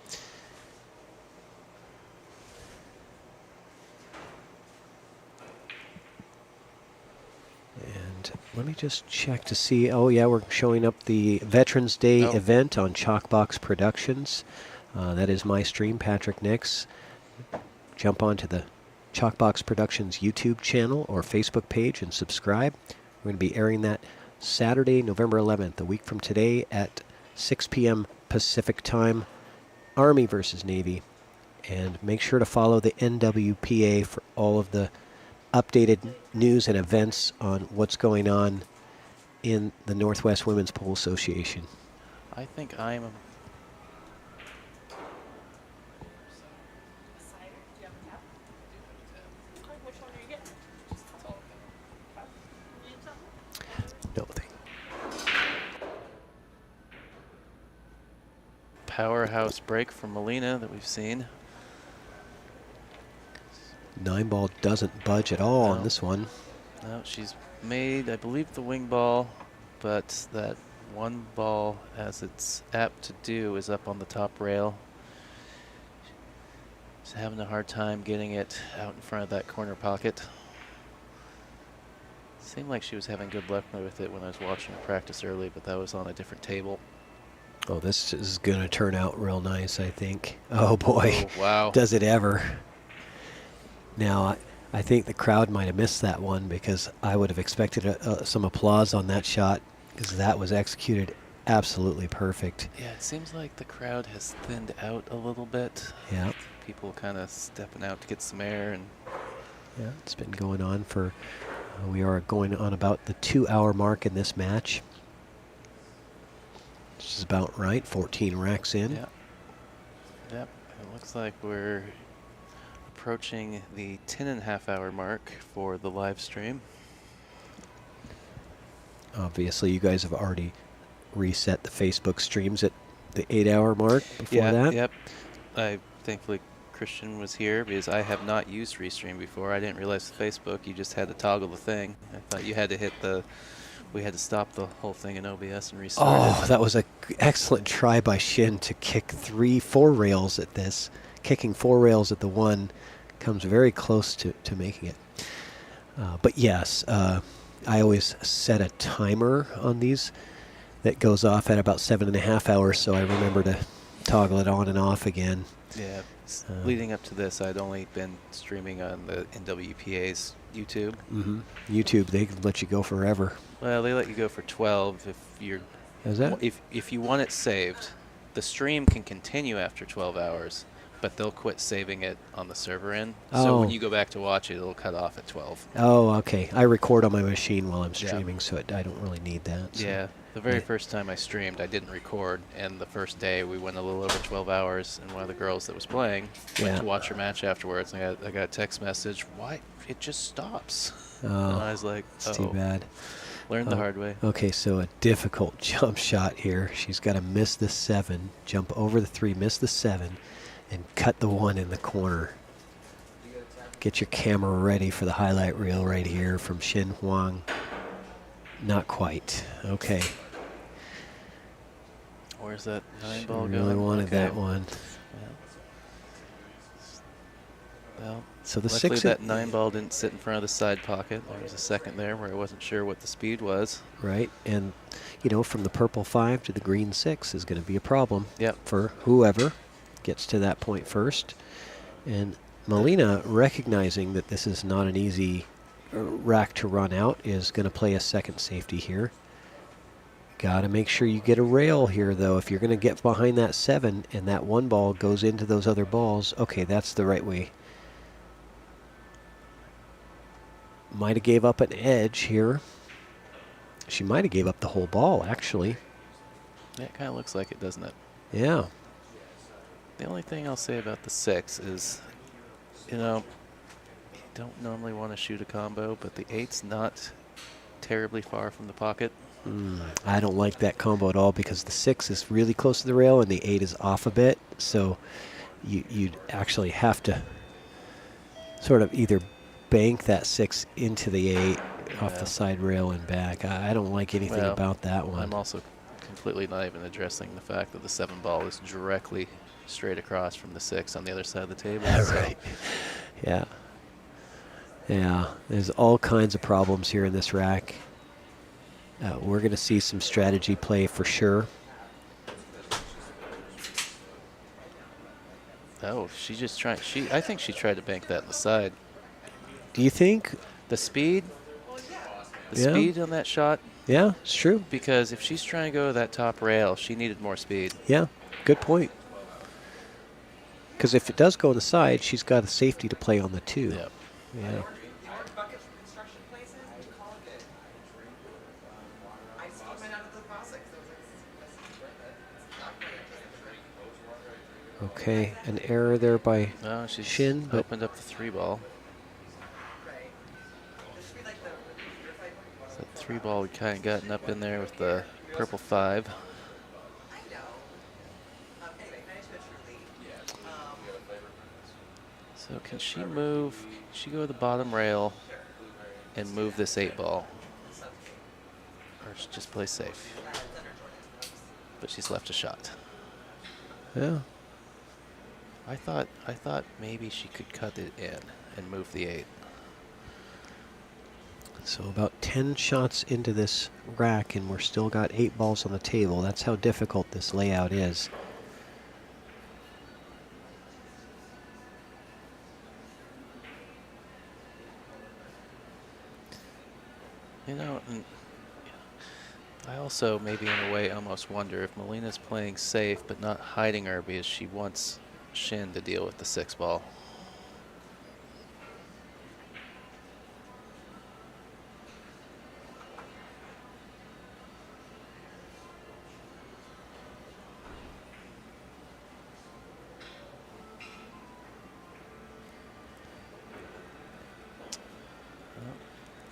And let me just check to see. Oh, yeah, we're showing up the Veterans Day Oh. event on Chalkbox Productions. That is my stream, Patrick Nix. Jump onto the Chalkbox Productions YouTube channel or Facebook page and subscribe. We're going to be airing that Saturday, November 11th, a week from today at 6 p.m. Pacific Time. Army versus Navy. And make sure to follow the NWPA for all of the updated news and events on what's going on in the Northwest Women's Pole Association. I think I'm. No thing. Powerhouse break from Melina that we've seen. 9 ball doesn't budge at all on No. this one. No, she's made, I believe, the wing ball, but that one ball, as it's apt to do, is up on the top rail. She's having a hard time getting it out in front of that corner pocket. Seemed like she was having good luck with it when I was watching her practice early, but that was on a different table. Oh, this is going to turn out real nice, I think. Oh, boy. Oh, wow. Does it ever. Now, I think the crowd might have missed that one because I would have expected some applause on that shot because that was executed absolutely perfect. Yeah, it seems like the crowd has thinned out a little bit. Yeah. People kind of stepping out to get some air, and Yeah, it's been going on for, we are going on about the 2-hour mark in this match. This is about right, 14 racks in. yeah. Yep, it looks like we're approaching the 10.5-hour mark for the live stream. Obviously, you guys have already reset the Facebook streams at the 8-hour mark before Yeah, that. yep. Thankfully Christian was here because I have not used Restream before. I didn't realize with Facebook you just had to toggle the thing. I thought you had to hit the, we had to stop the whole thing in OBS and restart Oh, it. that was an excellent try by Shin to kick 4 rails at this. Kicking 4 rails at the one comes very close to making it. But yes, I always set a timer on these that goes off at about 7.5 hours, so I remember to toggle it on and off again. Yeah, leading up to this, I'd only been streaming on the NWPA's YouTube. Mm-hmm. YouTube, they can let you go forever. Well, they let you go for 12 if you're. Is that? If you want it saved, the stream can continue after 12 hours, but they'll quit saving it on the server end. So when Oh. you go back to watch it, it'll cut off at 12. Oh, okay. I record on my machine while I'm Yeah. streaming, so I don't really need that. So. Yeah, the very Yeah. first time I streamed, I didn't record, and the first day we went a little over 12 hours, and one of the girls that was playing went Yeah. to watch her match afterwards, and I got a text message, why? It just stops. Oh, And I was like, it's too bad. Learned the Oh. hard way. Okay, so a difficult jump shot here. She's got to miss the 7, jump over the 3, miss the 7, and cut the 1 in the corner. Get your camera ready for the highlight reel right here from Shin Huang. Not quite. Okay. Where's that 9 She ball really going? wanted Okay. that one. Well, So the luckily 6 that 9 ball didn't sit in front of the side pocket. There was a second there where I wasn't sure what the speed was. Right, and you know, from the purple 5 to the green 6 is going to be a problem. Yep. For whoever gets to that point first. And Melina, recognizing that this is not an easy rack to run out, is going to play a second safety here. Got to make sure you get a rail here, though. If you're going to get behind that 7 and that 1 ball goes into those other balls, okay, that's the right way. Might have gave up an edge here. She might have gave up the whole ball, actually. Yeah, it kind of looks like it, doesn't it? Yeah. The only thing I'll say about the 6 is, you know, you don't normally want to shoot a combo, but the 8's not terribly far from the pocket. I don't like that combo at all because the 6 is really close to the rail and the 8 is off a bit. So you'd actually have to sort of either bank that 6 into the 8 off Yeah. the side rail and back. I don't like anything Well, about that one. I'm also completely not even addressing the fact that the 7 ball is directly straight across from the 6 on the other side of the table. so- Right. Yeah. Yeah. There's all kinds of problems here in this rack. We're going to see some strategy play for sure. Oh, she just tried. I think she tried to bank that in the side. Do you think? The speed. The Yeah. speed on that shot. Yeah, it's true. Because if she's trying to go to that top rail, she needed more speed. Yeah, good point. Because if it does go on the side, she's got a safety to play on the 2. Yep. Yeah. Okay, an error there by No, she's Shin, but opened up the 3 ball. So that 3 ball had kind of gotten up in there with the purple 5. So can she move? Can she go to the bottom rail and move this 8 ball? Or she just play safe? But she's left a shot. yeah. I thought maybe she could cut it in and move the 8. So about 10 shots into this rack, and we're still got 8 balls on the table. That's how difficult this layout is. You know, and I also, maybe in a way, almost wonder if Molina's playing safe but not hiding her because she wants Shin to deal with the 6 ball.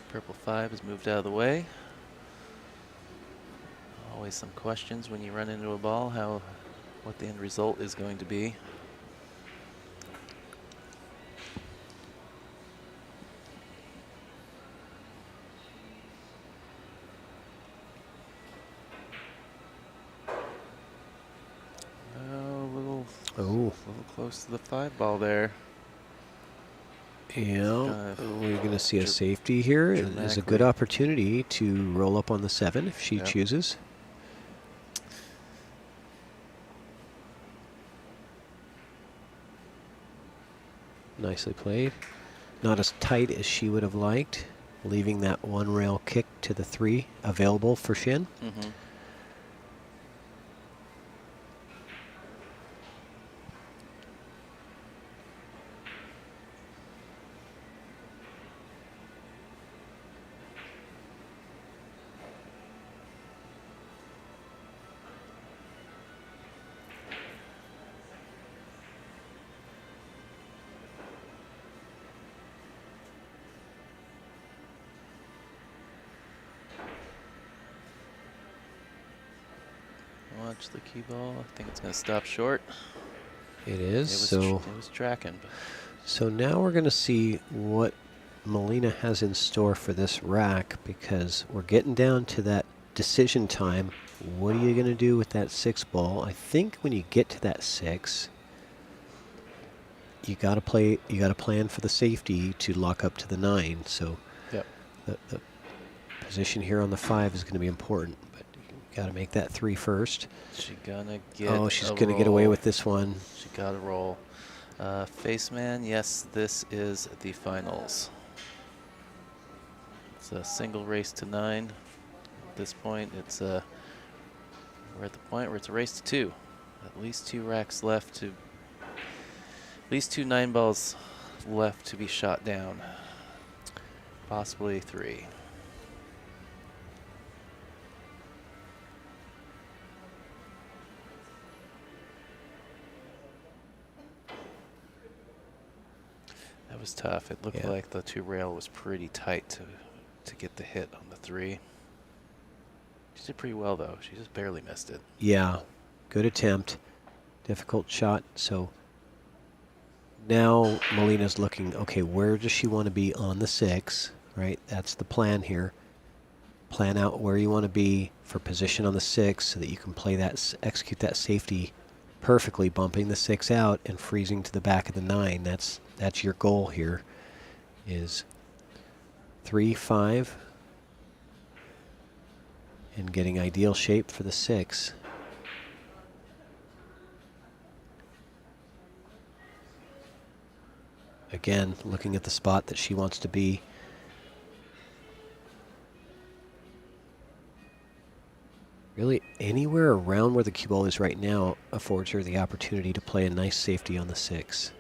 Purple 5 has moved out of the way. Always some questions when you run into a ball, what the end result is going to be. A little close to the 5 ball there. Yeah, we're going to see a safety here. It is a good opportunity to roll up on the 7 if she chooses. Nicely played. Not as tight as she would have liked, leaving that 1 rail kick to the 3 available for Shin. Mm-hmm. Watch the cue ball. I think it's going to stop short. It is. It was tracking. But so now we're going to see what Molina has in store for this rack, because we're getting down to that decision time. What are you going to do with that 6 ball? I think when you get to that 6, you got to plan for the safety to lock up to the 9. So yep. the position here on the 5 is going to be important, but you got to make that 3 first. She's gonna get. Oh, she's going to get away with this one. She got a roll. Face man, yes, this is the finals. It's a single race to 9. At this point, it's we're at the point where it's a race to 2. At least 2 racks left to. At least 2 9 balls left to be shot down. Possibly 3. That was tough. It looked like the 2 rail was pretty tight to get the hit on the 3. She did pretty well though. She just barely missed it. Yeah, good attempt. Difficult shot. So now Molina's looking, okay, where does she want to be on the 6, right? That's the plan here. Plan out where you want to be for position on the 6 so that you can play that, execute that safety perfectly, bumping the 6 out and freezing to the back of the 9. That's your goal here, is 3, 5, and getting ideal shape for the 6. Again, looking at the spot that she wants to be. Really, anywhere around where the cue ball is right now affords her the opportunity to play a nice safety on the 6.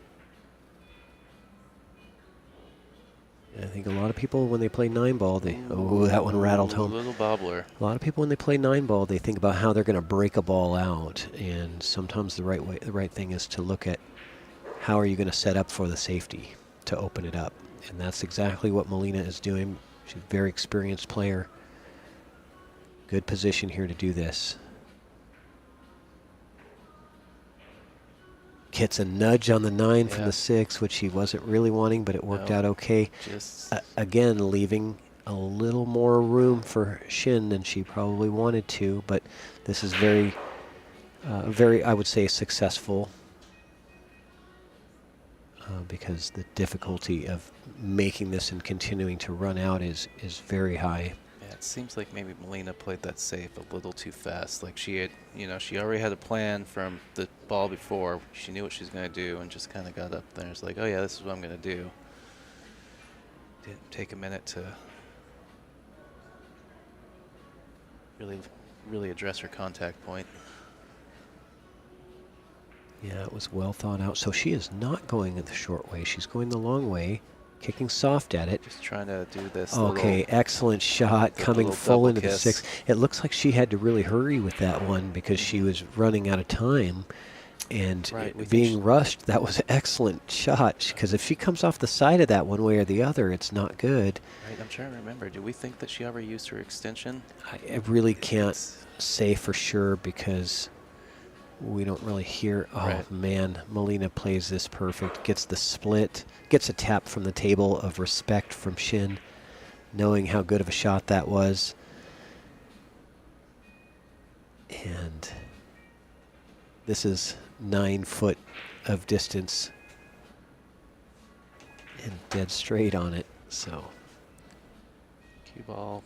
I think a lot of people, when they play 9 ball, that one rattled home. A little bobbler. A lot of people, when they play 9 ball, they think about how they're going to break a ball out, and sometimes the right thing is to look at how are you going to set up for the safety to open it up, and that's exactly what Molina is doing. She's a very experienced player. Good position here to do this. Gets a nudge on the 9 from the 6, which he wasn't really wanting, but it worked out okay. Again, leaving a little more room for Shin than she probably wanted to, but this is very, I would say, successful, because the difficulty of making this and continuing to run out is very high. It seems like maybe Molina played that safe a little too fast. Like she had, she already had a plan from the ball before. She knew what she was going to do and just kind of got up there. It's like, oh yeah, this is what I'm going to do. Didn't take a minute to really address her contact point. Yeah, it was well thought out. So she is not going the short way. She's going the long way, kicking soft at it. Just trying to do this. Okay, little, excellent shot, coming little full double into the kiss. 6. It looks like she had to really hurry with that one because she was running out of time. And Right, we think being rushed, that was an excellent shot. Because if she comes off the side of that one way or the other, it's not good. Right, I'm trying to remember. Do we think that she ever used her extension? I really can't It's- say for sure because we don't really hear. Oh, Right. man. Melina plays this perfect. Gets the split. Gets a tap from the table of respect from Shin, knowing how good of a shot that was. And this is 9 foot of distance and dead straight on it. So Cue ball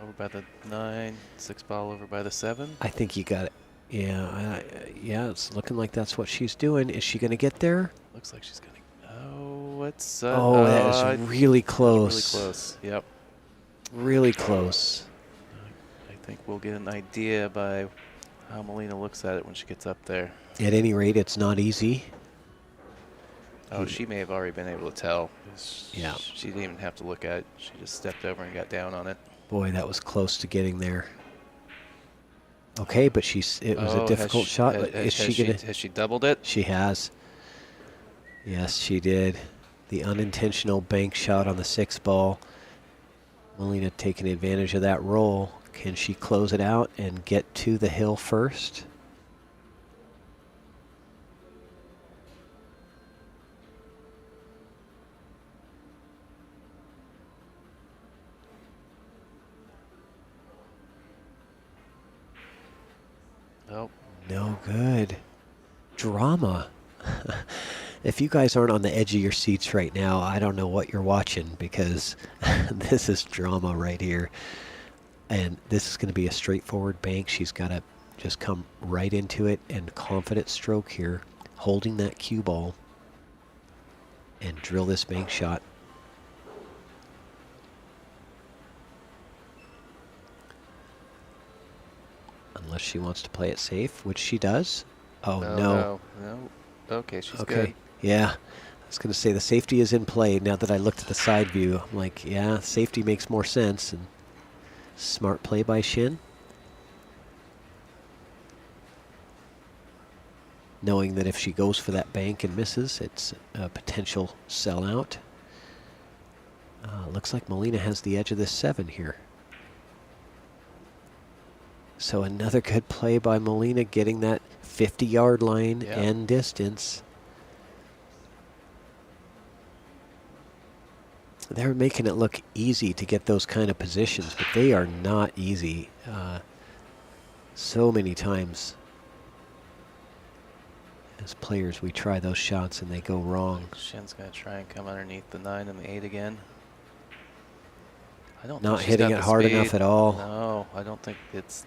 over by the 9, 6 ball over by the 7. I think you got it. Yeah, yeah, it's looking like that's what she's doing. Is she going to get there? Looks like she's gonna. Oh, it's. Oh, that is really close. Really close. Yep. Really close. I think we'll get an idea by how Melina looks at it when she gets up there. At any rate, it's not easy. Oh, she may have already been able to tell. 'Cause Yeah. She didn't even have to look at it. She just stepped over and got down on it. Boy, that was close to getting there. Okay, but it was a difficult shot. But is she going to? Has she doubled it? She has. Yes, she did. The unintentional bank shot on the 6 ball. Melina taking advantage of that roll. Can she close it out and get to the hill first? Nope. No good. Drama. If you guys aren't on the edge of your seats right now, I don't know what you're watching because this is drama right here. And this is going to be a straightforward bank. She's got to just come right into it and confident stroke here, holding that cue ball and drill this bank shot. Unless she wants to play it safe, which she does. Oh, no. No. Okay, she's Okay. good. Yeah. I was going to say the safety is in play. Now that I looked at the side view, I'm like, yeah, safety makes more sense. And smart play by Shin. Knowing that if she goes for that bank and misses, it's a potential sellout. Looks like Melina has the edge of this 7 here. So another good play by Melina, getting that 50-yard line Yeah. and distance. They're making it look easy to get those kind of positions, but they are not easy. So many times as players we try those shots and they go wrong. Shin's going to try and come underneath the 9 and the 8 again. I don't Not think she's hitting got it the hard speed. enough at all. No, I don't think it's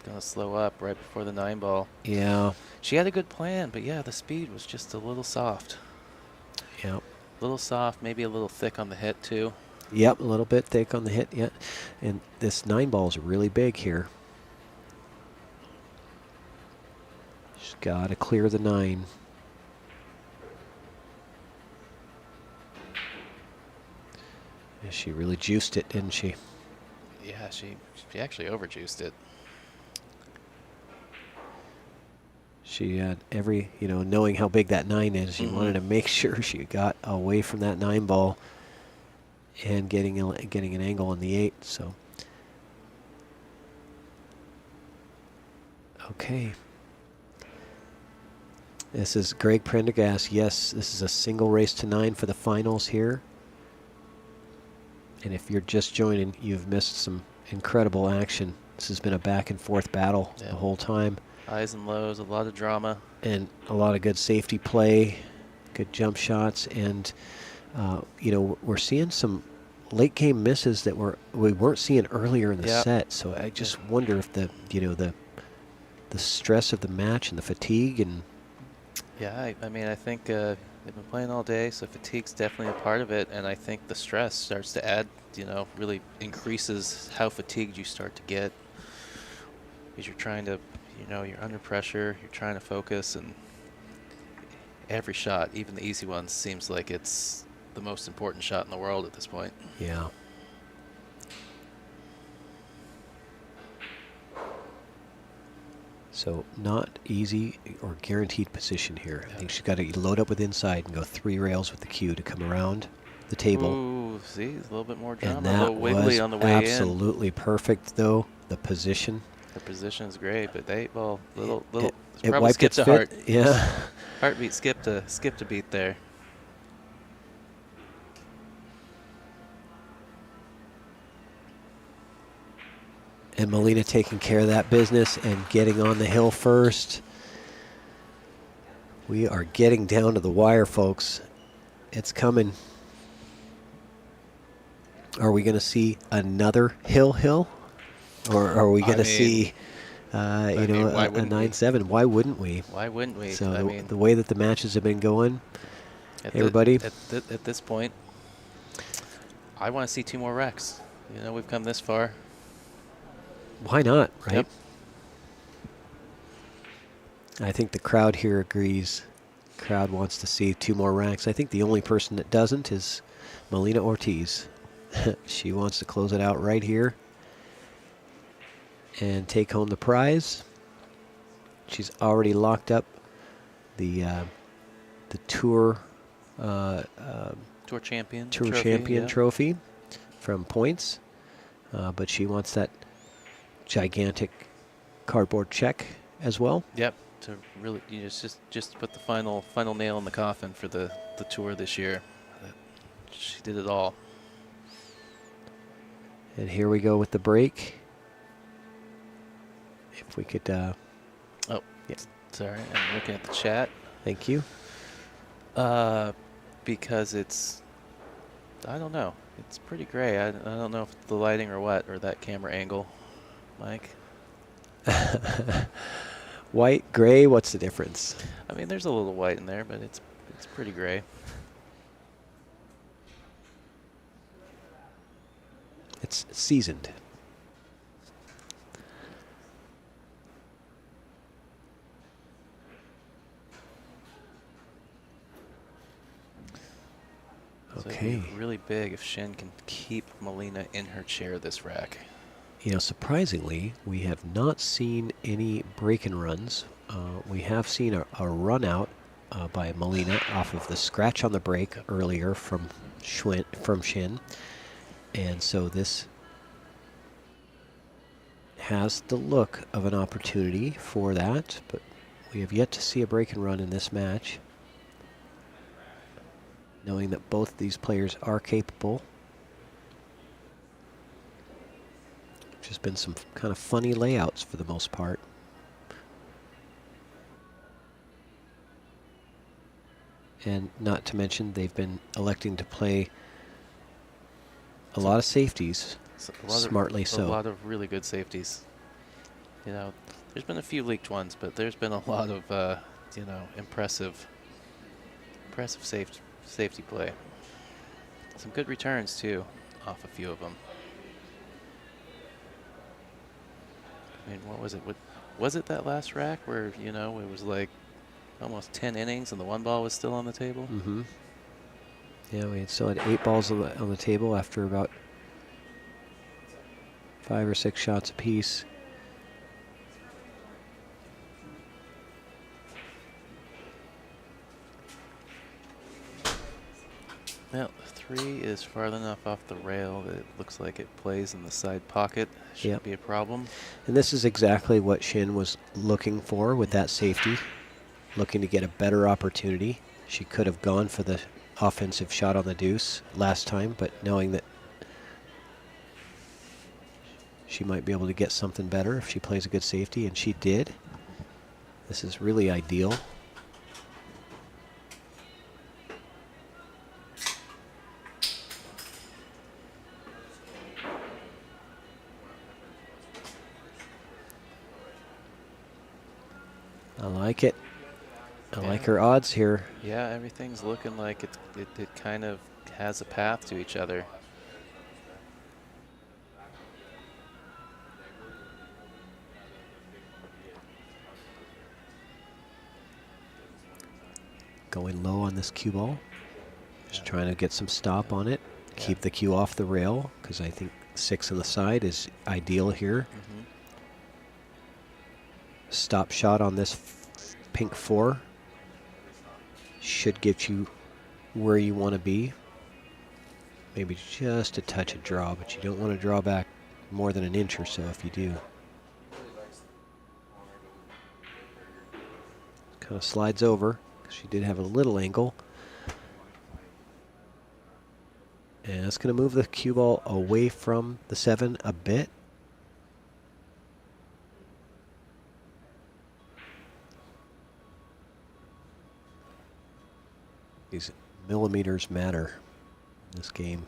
going to slow up right before the 9 ball. Yeah. She had a good plan, but yeah, the speed was just a little soft. Yep. A little soft, maybe a little thick on the hit too. Yep, a little bit thick on the hit, yeah. And this 9 ball is really big here. She's got to clear the 9. Yeah, she really juiced it, didn't she? Yeah, she actually overjuiced it. She had every, knowing how big that 9 is, she wanted to make sure she got away from that 9 ball and getting an angle on the 8. So, okay. This is Greg Prendergast. Yes, this is a single race to 9 for the finals here. And if you're just joining, you've missed some incredible action. This has been a back and forth battle the whole time. Highs and lows, a lot of drama. And a lot of good safety play, good jump shots, and we're seeing some late game misses that we weren't seeing earlier in the set. So I just wonder if the stress of the match and the fatigue and Yeah, I mean, I think they've been playing all day, so fatigue's definitely a part of it, and I think the stress starts to add, really increases how fatigued you start to get. because you're trying to, you're under pressure, you're trying to focus, and every shot, even the easy ones, seems like it's the most important shot in the world at this point. Yeah. So not easy or guaranteed position here. I think she's got to load up with inside and go 3 rails with the cue to come around the table. Ooh, see, a little bit more drama, And a that little wiggly was on the way in. absolutely perfect, though. The position. The position is great, but the 8-ball, little, It probably wiped skipped its a heart. fit. Yeah. Heartbeat skipped a beat there. And Melina taking care of that business and getting on the hill first. We are getting down to the wire, folks. It's coming. Are we going to see another hill? Or are we going to see, why a wouldn't we? 9-7? Why wouldn't we? Why wouldn't we? So I mean, the way that the matches have been going, at everybody. at this point, I want to see 2 more wrecks. We've come this far. Why not, right? Yep. I think the crowd here agrees. Crowd wants to see 2 more racks. I think the only person that doesn't is Melina Ortiz. She wants to close it out right here and take home the prize. She's already locked up the tour Tour champion. tour trophy, champion yeah. trophy from points, but she wants that gigantic cardboard check as well. Yep. To really, just put the final nail in the coffin for the tour this year. She did it all. And here we go with the break. If we could, Oh, yeah. sorry. I'm looking at the chat. Thank you. Because I don't know. It's pretty gray. I don't know if it's the lighting or what, or that camera angle, Mike. White, gray, what's the difference? I mean, there's a little white in there, but it's pretty gray. It's seasoned. So it'd Okay. be really big if Shin can keep Melina in her chair this rack. Surprisingly, we have not seen any break and runs. We have seen a run out by Melina off of the scratch on the break earlier from Shin. And so this has the look of an opportunity for that, but we have yet to see a break and run in this match. Knowing that both these players are capable. Just been some kind of funny layouts for the most part. And not to mention, they've been electing to play a lot of safeties, So a lot smartly of, so. A lot of really good safeties. There's been a few leaked ones, but there's been a lot of, impressive safety play. Some good returns too, off a few of them. I mean, what was it? Was it that last rack where, it was like almost 10 innings and the 1 ball was still on the table? Mm-hmm. Yeah, we still had 8 balls on the table after about 5 or 6 shots apiece. Well, 3 is far enough off the rail that it looks like it plays in the side pocket. Shouldn't Yep. be a problem. And this is exactly what Shin was looking for with that safety, looking to get a better opportunity. She could have gone for the offensive shot on the deuce last time, but knowing that she might be able to get something better if she plays a good safety, and she did. This is really ideal. I like it. I like her odds here. Yeah, everything's looking like it kind of has a path to each other. going low on this cue ball. Just trying to get some stop on it. Keep the cue off the rail, because I think 6 on the side is ideal here. Stop shot on this pink 4 should get you where you want to be. Maybe just a touch of draw, but you don't want to draw back more than an inch or so if you do. Kind of slides over. She did have a little angle. And it's going to move the cue ball away from the 7 a bit. These millimeters matter in this game.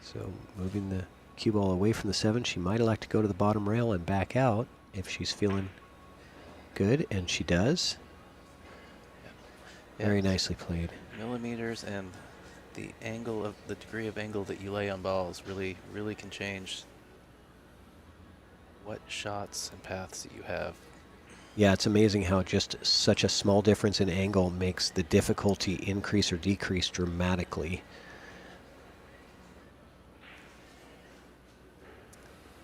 So moving the cue ball away from the 7, she might elect to go to the bottom rail and back out if she's feeling good, and she does. Very nicely played. Millimeters and the angle of the degree of angle that you lay on balls really can change what shots and paths that you have. Yeah, it's amazing how just such a small difference in angle makes the difficulty increase or decrease dramatically.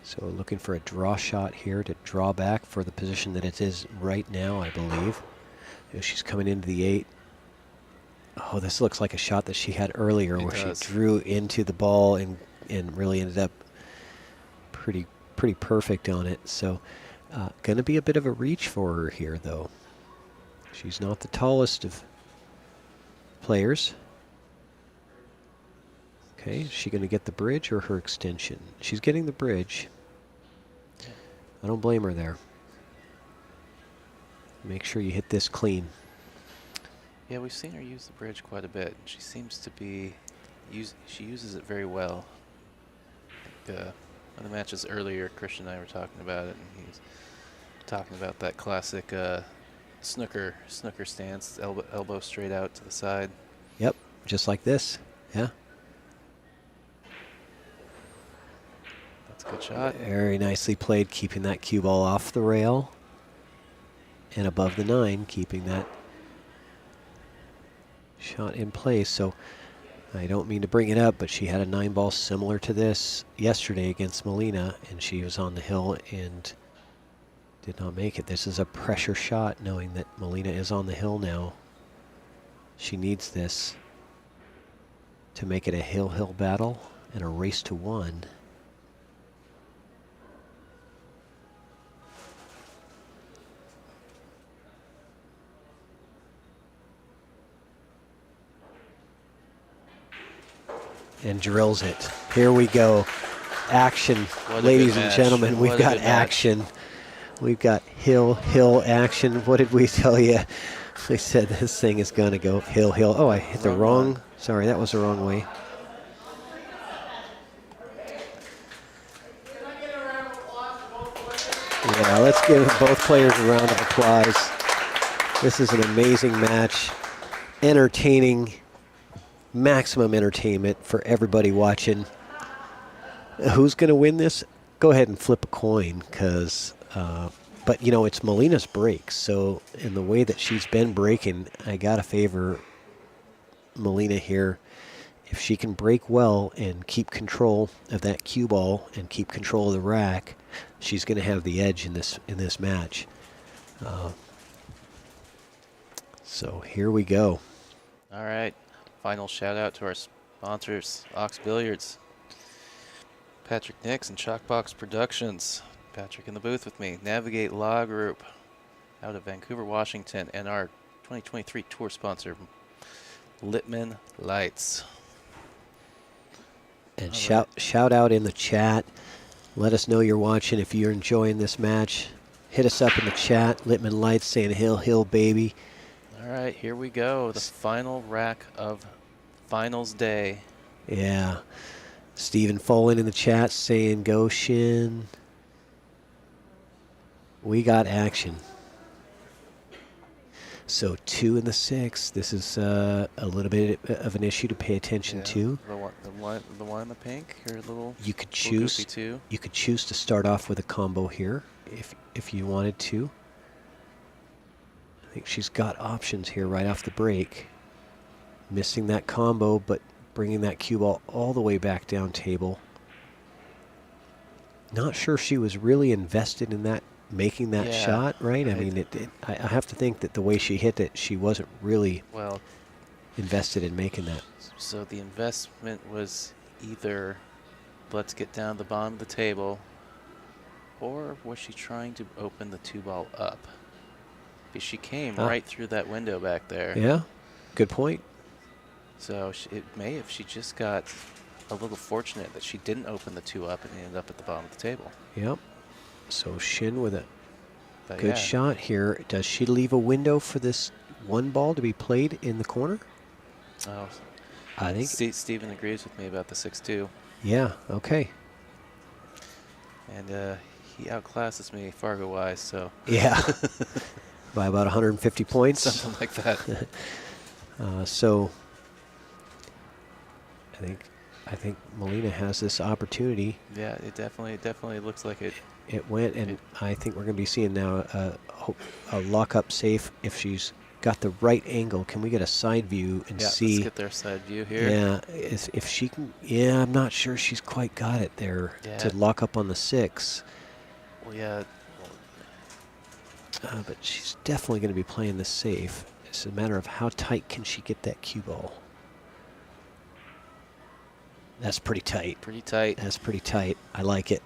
So looking for a draw shot here to draw back for the position that it is right now, I believe. She's coming into the 8. Oh, this looks like a shot that she had earlier where she drew into the ball and really ended up pretty perfect on it. So going to be a bit of a reach for her here, though. She's not the tallest of players. Okay, is she going to get the bridge or her extension? She's getting the bridge. I don't blame her there. Make sure you hit this clean. Yeah, we've seen her use the bridge quite a bit. She seems to be, she uses it very well. I think, one of the matches earlier, Christian and I were talking about it, and he was talking about that classic snooker stance, elbow straight out to the side. Yep, just like this. Yeah. That's a good shot. Very nicely played, keeping that cue ball off the rail and above the 9, keeping that shot in place. So I don't mean to bring it up, but she had a 9 ball similar to this yesterday against Molina, and she was on the hill and did not make it. This is a pressure shot, knowing that Molina is on the hill now. She needs this to make it a hill-hill battle and a race to 1. And drills it. Here we go. Action, ladies and gentlemen. We've got action. We've got hill action. What did we tell you? I said this thing is going to go hill. Oh, I hit the wrong. Sorry, that was the wrong way. Yeah, let's give both players a round of applause. This is an amazing match. Entertaining. Maximum entertainment for everybody watching. Who's going to win this? Go ahead and flip a coin, because, but you know, it's Molina's break. So in the way that she's been breaking, I got to favor Molina here. If she can break well and keep control of that cue ball and keep control of the rack, she's going to have the edge in this match. So here we go. All right. Final shout out to our sponsors, Ox Billiards, Patrick Nix and Chalkbox Productions. Patrick in the booth with me. Navigate Law Group out of Vancouver, Washington, and our 2023 tour sponsor, Littman Lights. And shout out in the chat. Let us know you're watching. If you're enjoying this match, hit us up in the chat. Littman Lights saying hill, baby. All right, here we go. The final rack of finals day. Yeah. Stephen Folin in the chat saying go Shin. We got action. So 2 and the 6. This is a little bit of an issue to pay attention Yeah, to. the one in the pink, or little. You could little choose. goofy too. You could choose to start off with a combo here, if you wanted to. I think she's got options here right off the break. Missing that combo, but bringing that cue ball all the way back down table. Not sure she was really invested in that, making that Yeah, shot, right? I mean, I have to think that the way she hit it, she wasn't really Well, invested in making that. so the investment was either let's get down the bottom of the table, or was she trying to open the 2-ball up? Because she came right through that window back there. Yeah, good point. So it may have she just got a little fortunate that she didn't open the 2 up and ended up at the bottom of the table. Yep. So Shin with a But good yeah, shot here. Does she leave a window for this 1 ball to be played in the corner? Oh, I think. Steven agrees with me about the 6-2. Yeah, okay. And he outclasses me Fargo-wise, so. Yeah. By about 150 points. Something like that. So I think Molina has this opportunity. Yeah, it definitely looks like it. It went, and I think we're going to be seeing now a lock-up safe if she's got the right angle. Can we get a side view and Yeah, see? let's get their side view here. Yeah, if she can. Yeah, I'm not sure she's quite got it there to lock up on the 6. Well, yeah. But she's definitely going to be playing this safe. It's a matter of how tight can she get that cue ball. That's pretty tight. Pretty tight. That's pretty tight. I like it.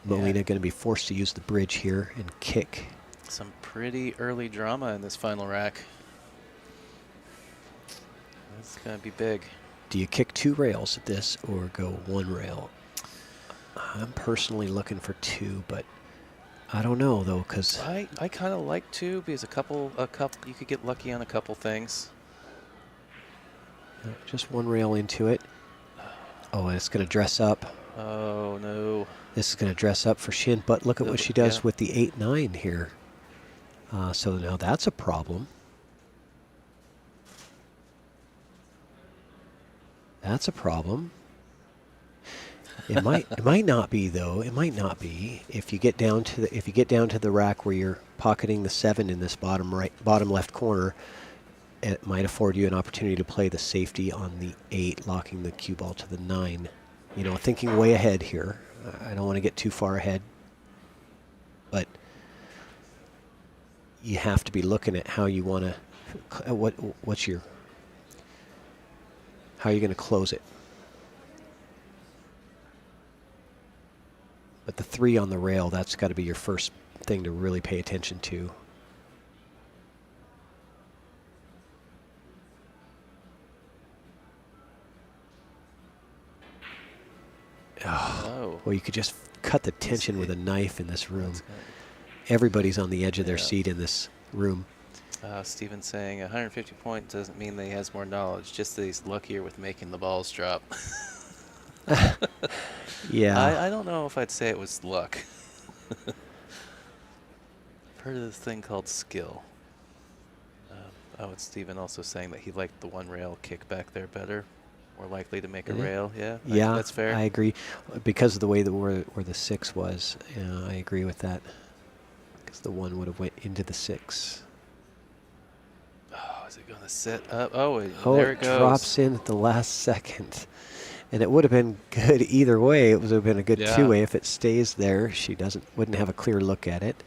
Molina going to be forced to use the bridge here and kick. Some pretty early drama in this final rack. It's going to be big. Do you kick 2 rails at this or go 1 rail? I'm personally looking for 2, but I don't know though, because I kind of like 2 because a couple you could get lucky on a couple things. just 1 rail into it. Oh, and it's going to dress up. Oh no. This is going to dress up for Shin, but look at what she does with the 8-9 here. So now that's a problem. That's a problem. It might not be though. It might not be if you get down to the rack where you're pocketing the 7 in this bottom left corner. It might afford you an opportunity to play the safety on the 8, locking the cue ball to the 9. You know, thinking way ahead here. I don't want to get too far ahead, but you have to be looking at how you want to, how you're going to close it. But the 3 on the rail, that's got to be your first thing to really pay attention to. Oh. Well, you could just cut the tension with a knife in this room. Everybody's on the edge of their seat in this room. Steven's saying 150 points doesn't mean that he has more knowledge, just that he's luckier with making the balls drop. Yeah. I don't know if I'd say it was luck. I've heard of this thing called skill. And Steven also saying that he liked the 1 rail kick back there better. More likely to make a rail, yeah? Yeah, that's fair. I agree. Because of the way where the 6 was, I agree with that. Because the 1 would have went into the 6. Oh, is it going to sit up? Oh, it there it goes. drops in at the last second. And it would have been good either way. It would have been a good 2-way if it stays there. She wouldn't have a clear look at it.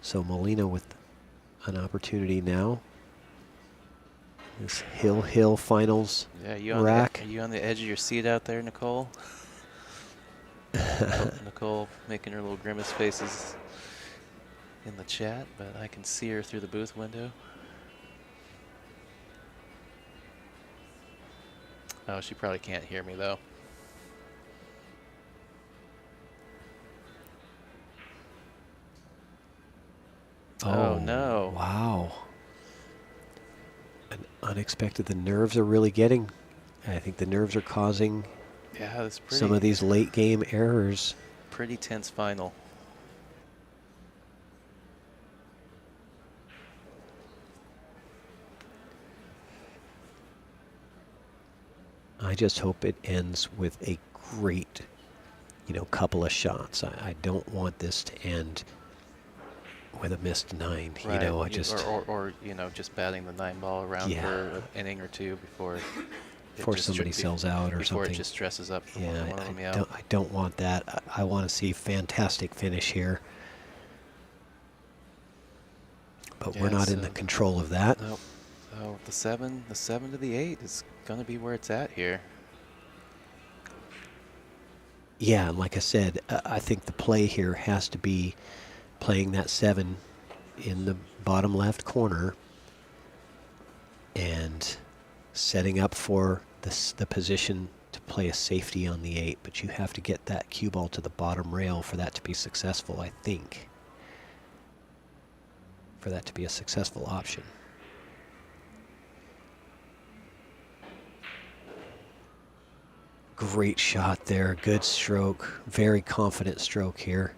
So Molina with an opportunity now. This Hill finals rack. Are you on the edge of your seat out there, Nicole? Nicole making her little grimace faces in the chat, but I can see her through the booth window. Oh, she probably can't hear me though. Oh no. Wow. Unexpected. The nerves are really getting. I think the nerves are causing Yeah, it's some of these late game errors. pretty tense final. I just hope it ends with a great, couple of shots. I don't want this to end with a missed 9. Right. I just or just batting the 9 ball around Yeah. for an inning or two before before somebody sells out or before something. it just stresses up for Yeah, one of them. Yeah. I don't want that. I want to see fantastic finish here, but we're Yeah, not in the so- control of that. Nope. So the 7 to the 8 is going to be where it's at here. Yeah, and like I said, I think the play here has to be playing that 7 in the bottom left corner and setting up for the position to play a safety on the 8. But you have to get that cue ball to the bottom rail for that to be successful, I think. For that to be a successful option. Great shot there. Good stroke. Very confident stroke here.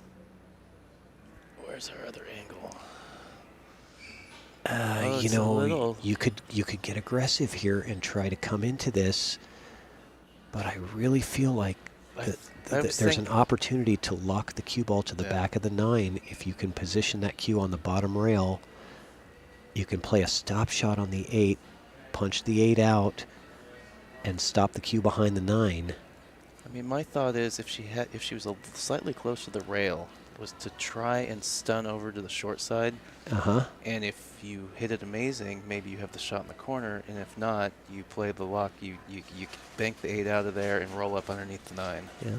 Where's our other angle? You it's a know, little- you could get aggressive here and try to come into this, but I really feel like I there's was an opportunity to lock the cue ball to the Yeah. back of the 9. If you can position that cue on the bottom rail, you can play a stop shot on the 8, punch the 8 out, and stop the cue behind the 9. I mean, my thought is if she was slightly close to the rail, was to try and stun over to the short side. Uh-huh. And if you hit it amazing, maybe you have the shot in the corner. And if not, you play the lock. You bank the 8 out of there and roll up underneath the 9. Yeah.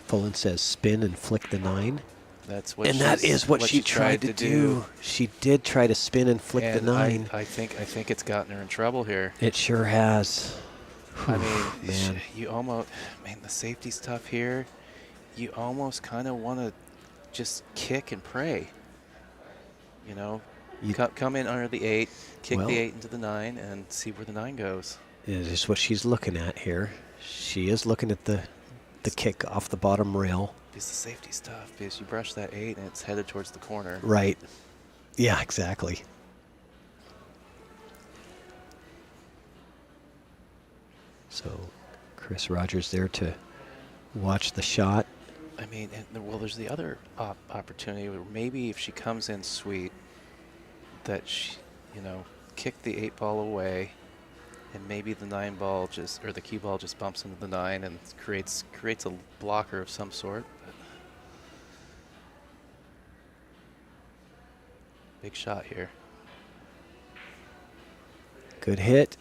Fullen says spin and flick the 9. That's what. And that she's- is what she tried to do. She did try to spin and flick the And 9. I think it's gotten her in trouble here. It sure has. I mean, man. you almost, the safety's tough here. You almost kind of want to just kick and pray. Come in under the 8, kick Well- the 8 into the 9, and see where the 9 goes. It is what she's looking at here. She is looking at the kick off the bottom rail. Because the safety's tough, because you brush that 8 and it's headed towards the corner. Right. Yeah, exactly. So Chris Rogers there to watch the shot. I mean, there's the other opportunity where maybe if she comes in sweet, that she, kick the 8 ball away, and maybe the 9 ball or the cue ball just bumps into the 9 and creates a blocker of some sort. But big shot here. Good hit.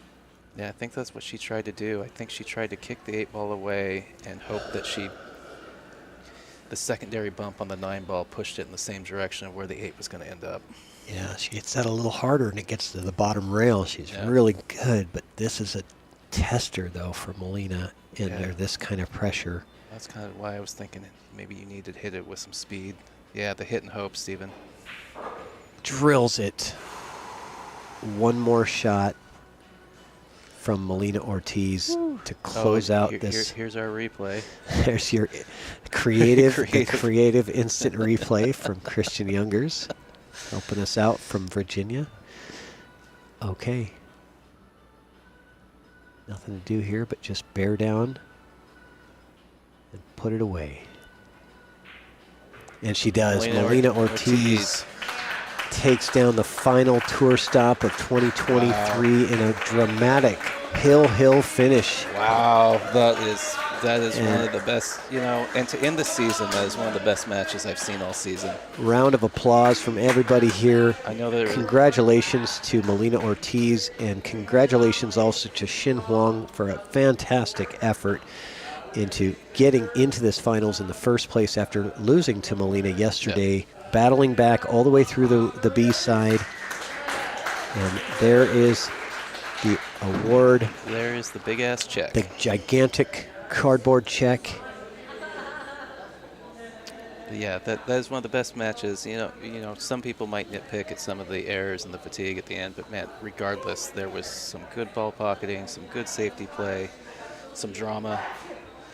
Yeah, I think that's what she tried to do. I think she tried to kick the 8 ball away and hope that the secondary bump on the 9 ball pushed it in the same direction of where the 8 was going to end up. Yeah, she hits that a little harder and it gets to the bottom rail. She's Yeah. really good, but this is a tester, though, for Molina under Yeah. this kind of pressure. That's kind of why I was thinking maybe you need to hit it with some speed. Yeah, the hit and hope, Steven. Drills it. One more shot from Molina Ortiz to close out this. Here's our replay. There's your creative, Creative. The creative instant replay from Christian Youngers, helping us out from Virginia. Okay. Nothing to do here but just bear down and put it away. And she does. Molina Ortiz takes down the final tour stop of 2023 in a dramatic hill finish. Wow, that is one of the best, and to end the season, that is one of the best matches I've seen all season. Round of applause from everybody here. I know that Congratulations to Molina Ortiz, and congratulations also to Shin Huang for a fantastic effort into getting into this finals in the first place after losing to Molina yesterday. Yep. Battling back all the way through the B side. And there is the award, there is the big ass check. the gigantic cardboard check. Yeah, that is one of the best matches. Some people might nitpick at some of the errors and the fatigue at the end, but man, regardless, there was some good ball pocketing, some good safety play, some drama.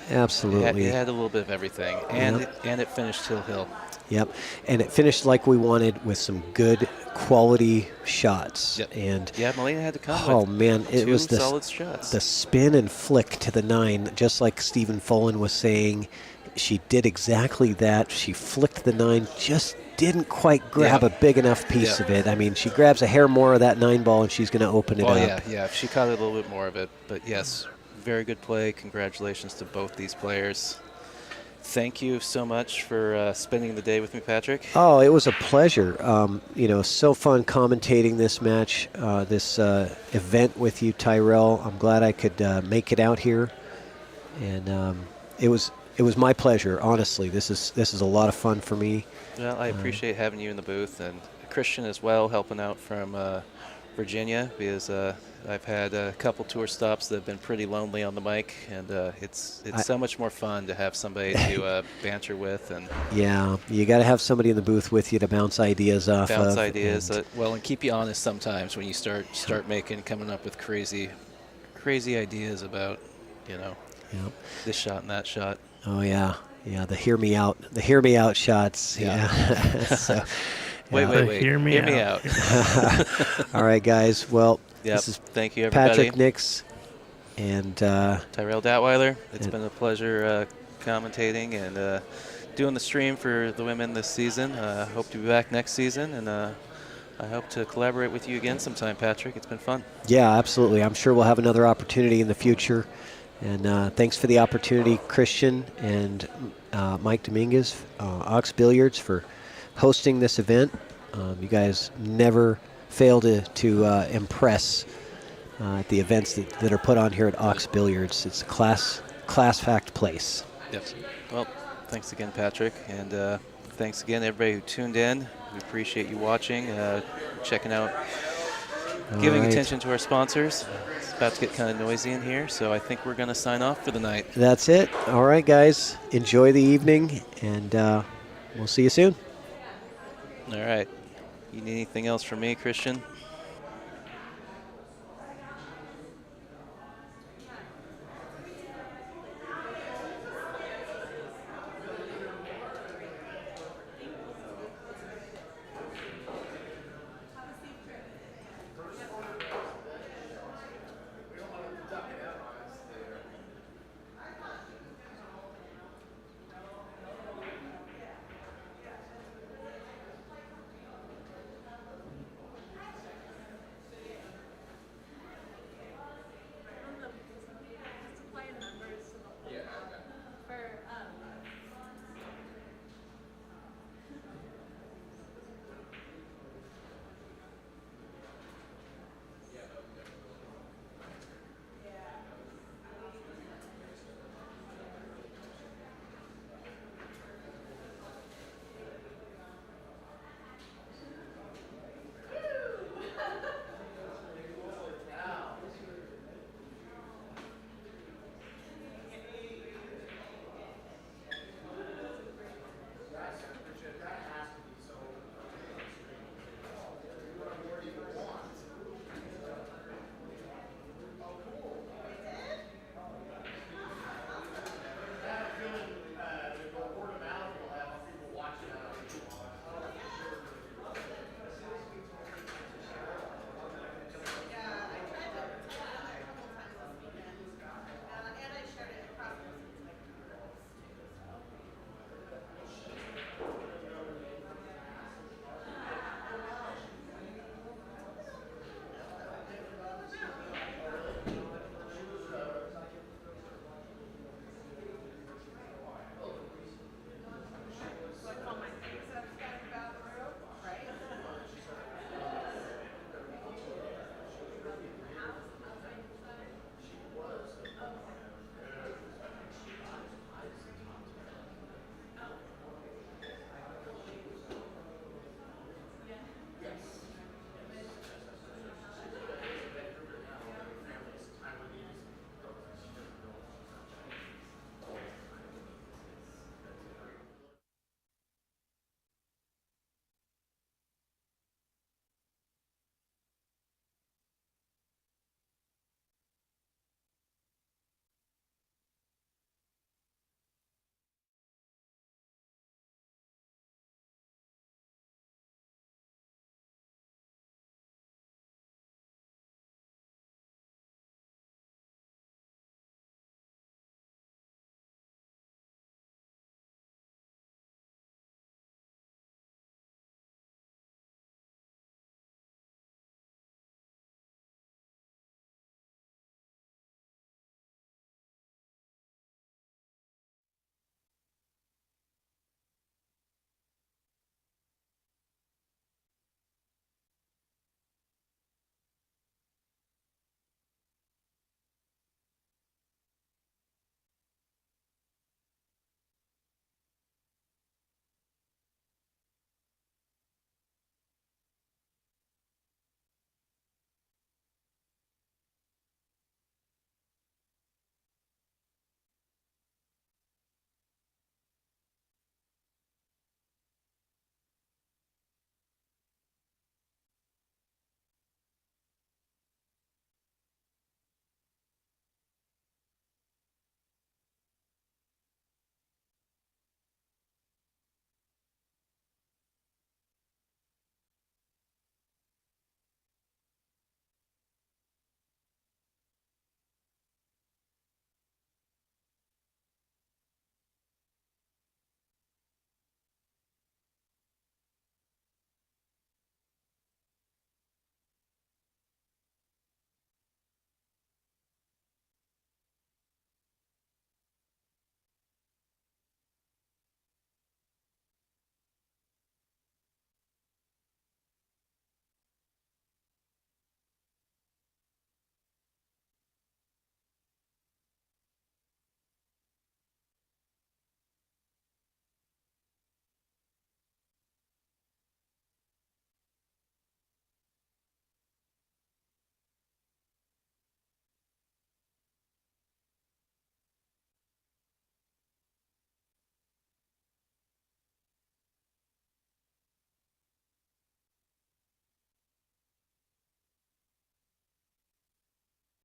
Absolutely. It had a little bit of everything, and it finished hill. Yep. And it finished like we wanted with some good quality shots. Yep. And Yeah, Melina had to come oh with man, it two was solid shots. the spin and flick to the 9, just like Stephen Follen was saying. She did exactly that. She flicked the 9, just didn't quite grab a big enough piece of it. I mean, she grabs a hair more of that 9 ball and she's going to open it up. Yeah. She caught a little bit more of it. But yes, very good play. Congratulations to both these players. Thank you so much for spending the day with me, Patrick. Oh, it was a pleasure. So fun commentating this match, this event with you, Tyrell. I'm glad I could make it out here, and it was my pleasure. Honestly, this is a lot of fun for me. Well, I appreciate having you in the booth, and Christian as well, helping out from Virginia, because I've had a couple tour stops that have been pretty lonely on the mic, and it's so much more fun to have somebody to banter with. And yeah, you got to have somebody in the booth with you to bounce ideas off of. Bounce ideas, and keep you honest sometimes when you start coming up with crazy ideas about, this shot and that shot. Oh yeah, the hear me out shots. Yeah. So, wait. Hear me out. All right, guys. Well, this is thank you, everybody. Patrick Nix and Tyrell Datweiler. It's been a pleasure commentating and doing the stream for the women this season. Hope to be back next season, and I hope to collaborate with you again sometime, Patrick. It's been fun. Yeah, absolutely. I'm sure we'll have another opportunity in the future. And thanks for the opportunity, Christian and Mike Dominguez, Ox Billiards, for hosting this event. You guys never fail to impress at the events that are put on here at Ox Billiards. It's a class-fact place. Yep. Well, thanks again, Patrick, and thanks again, everybody who tuned in. We appreciate you watching, checking out, giving attention to our sponsors. It's about to get kind of noisy in here, so I think we're going to sign off for the night. That's it. All right, guys. Enjoy the evening, and we'll see you soon. All right. You need anything else from me, Christian?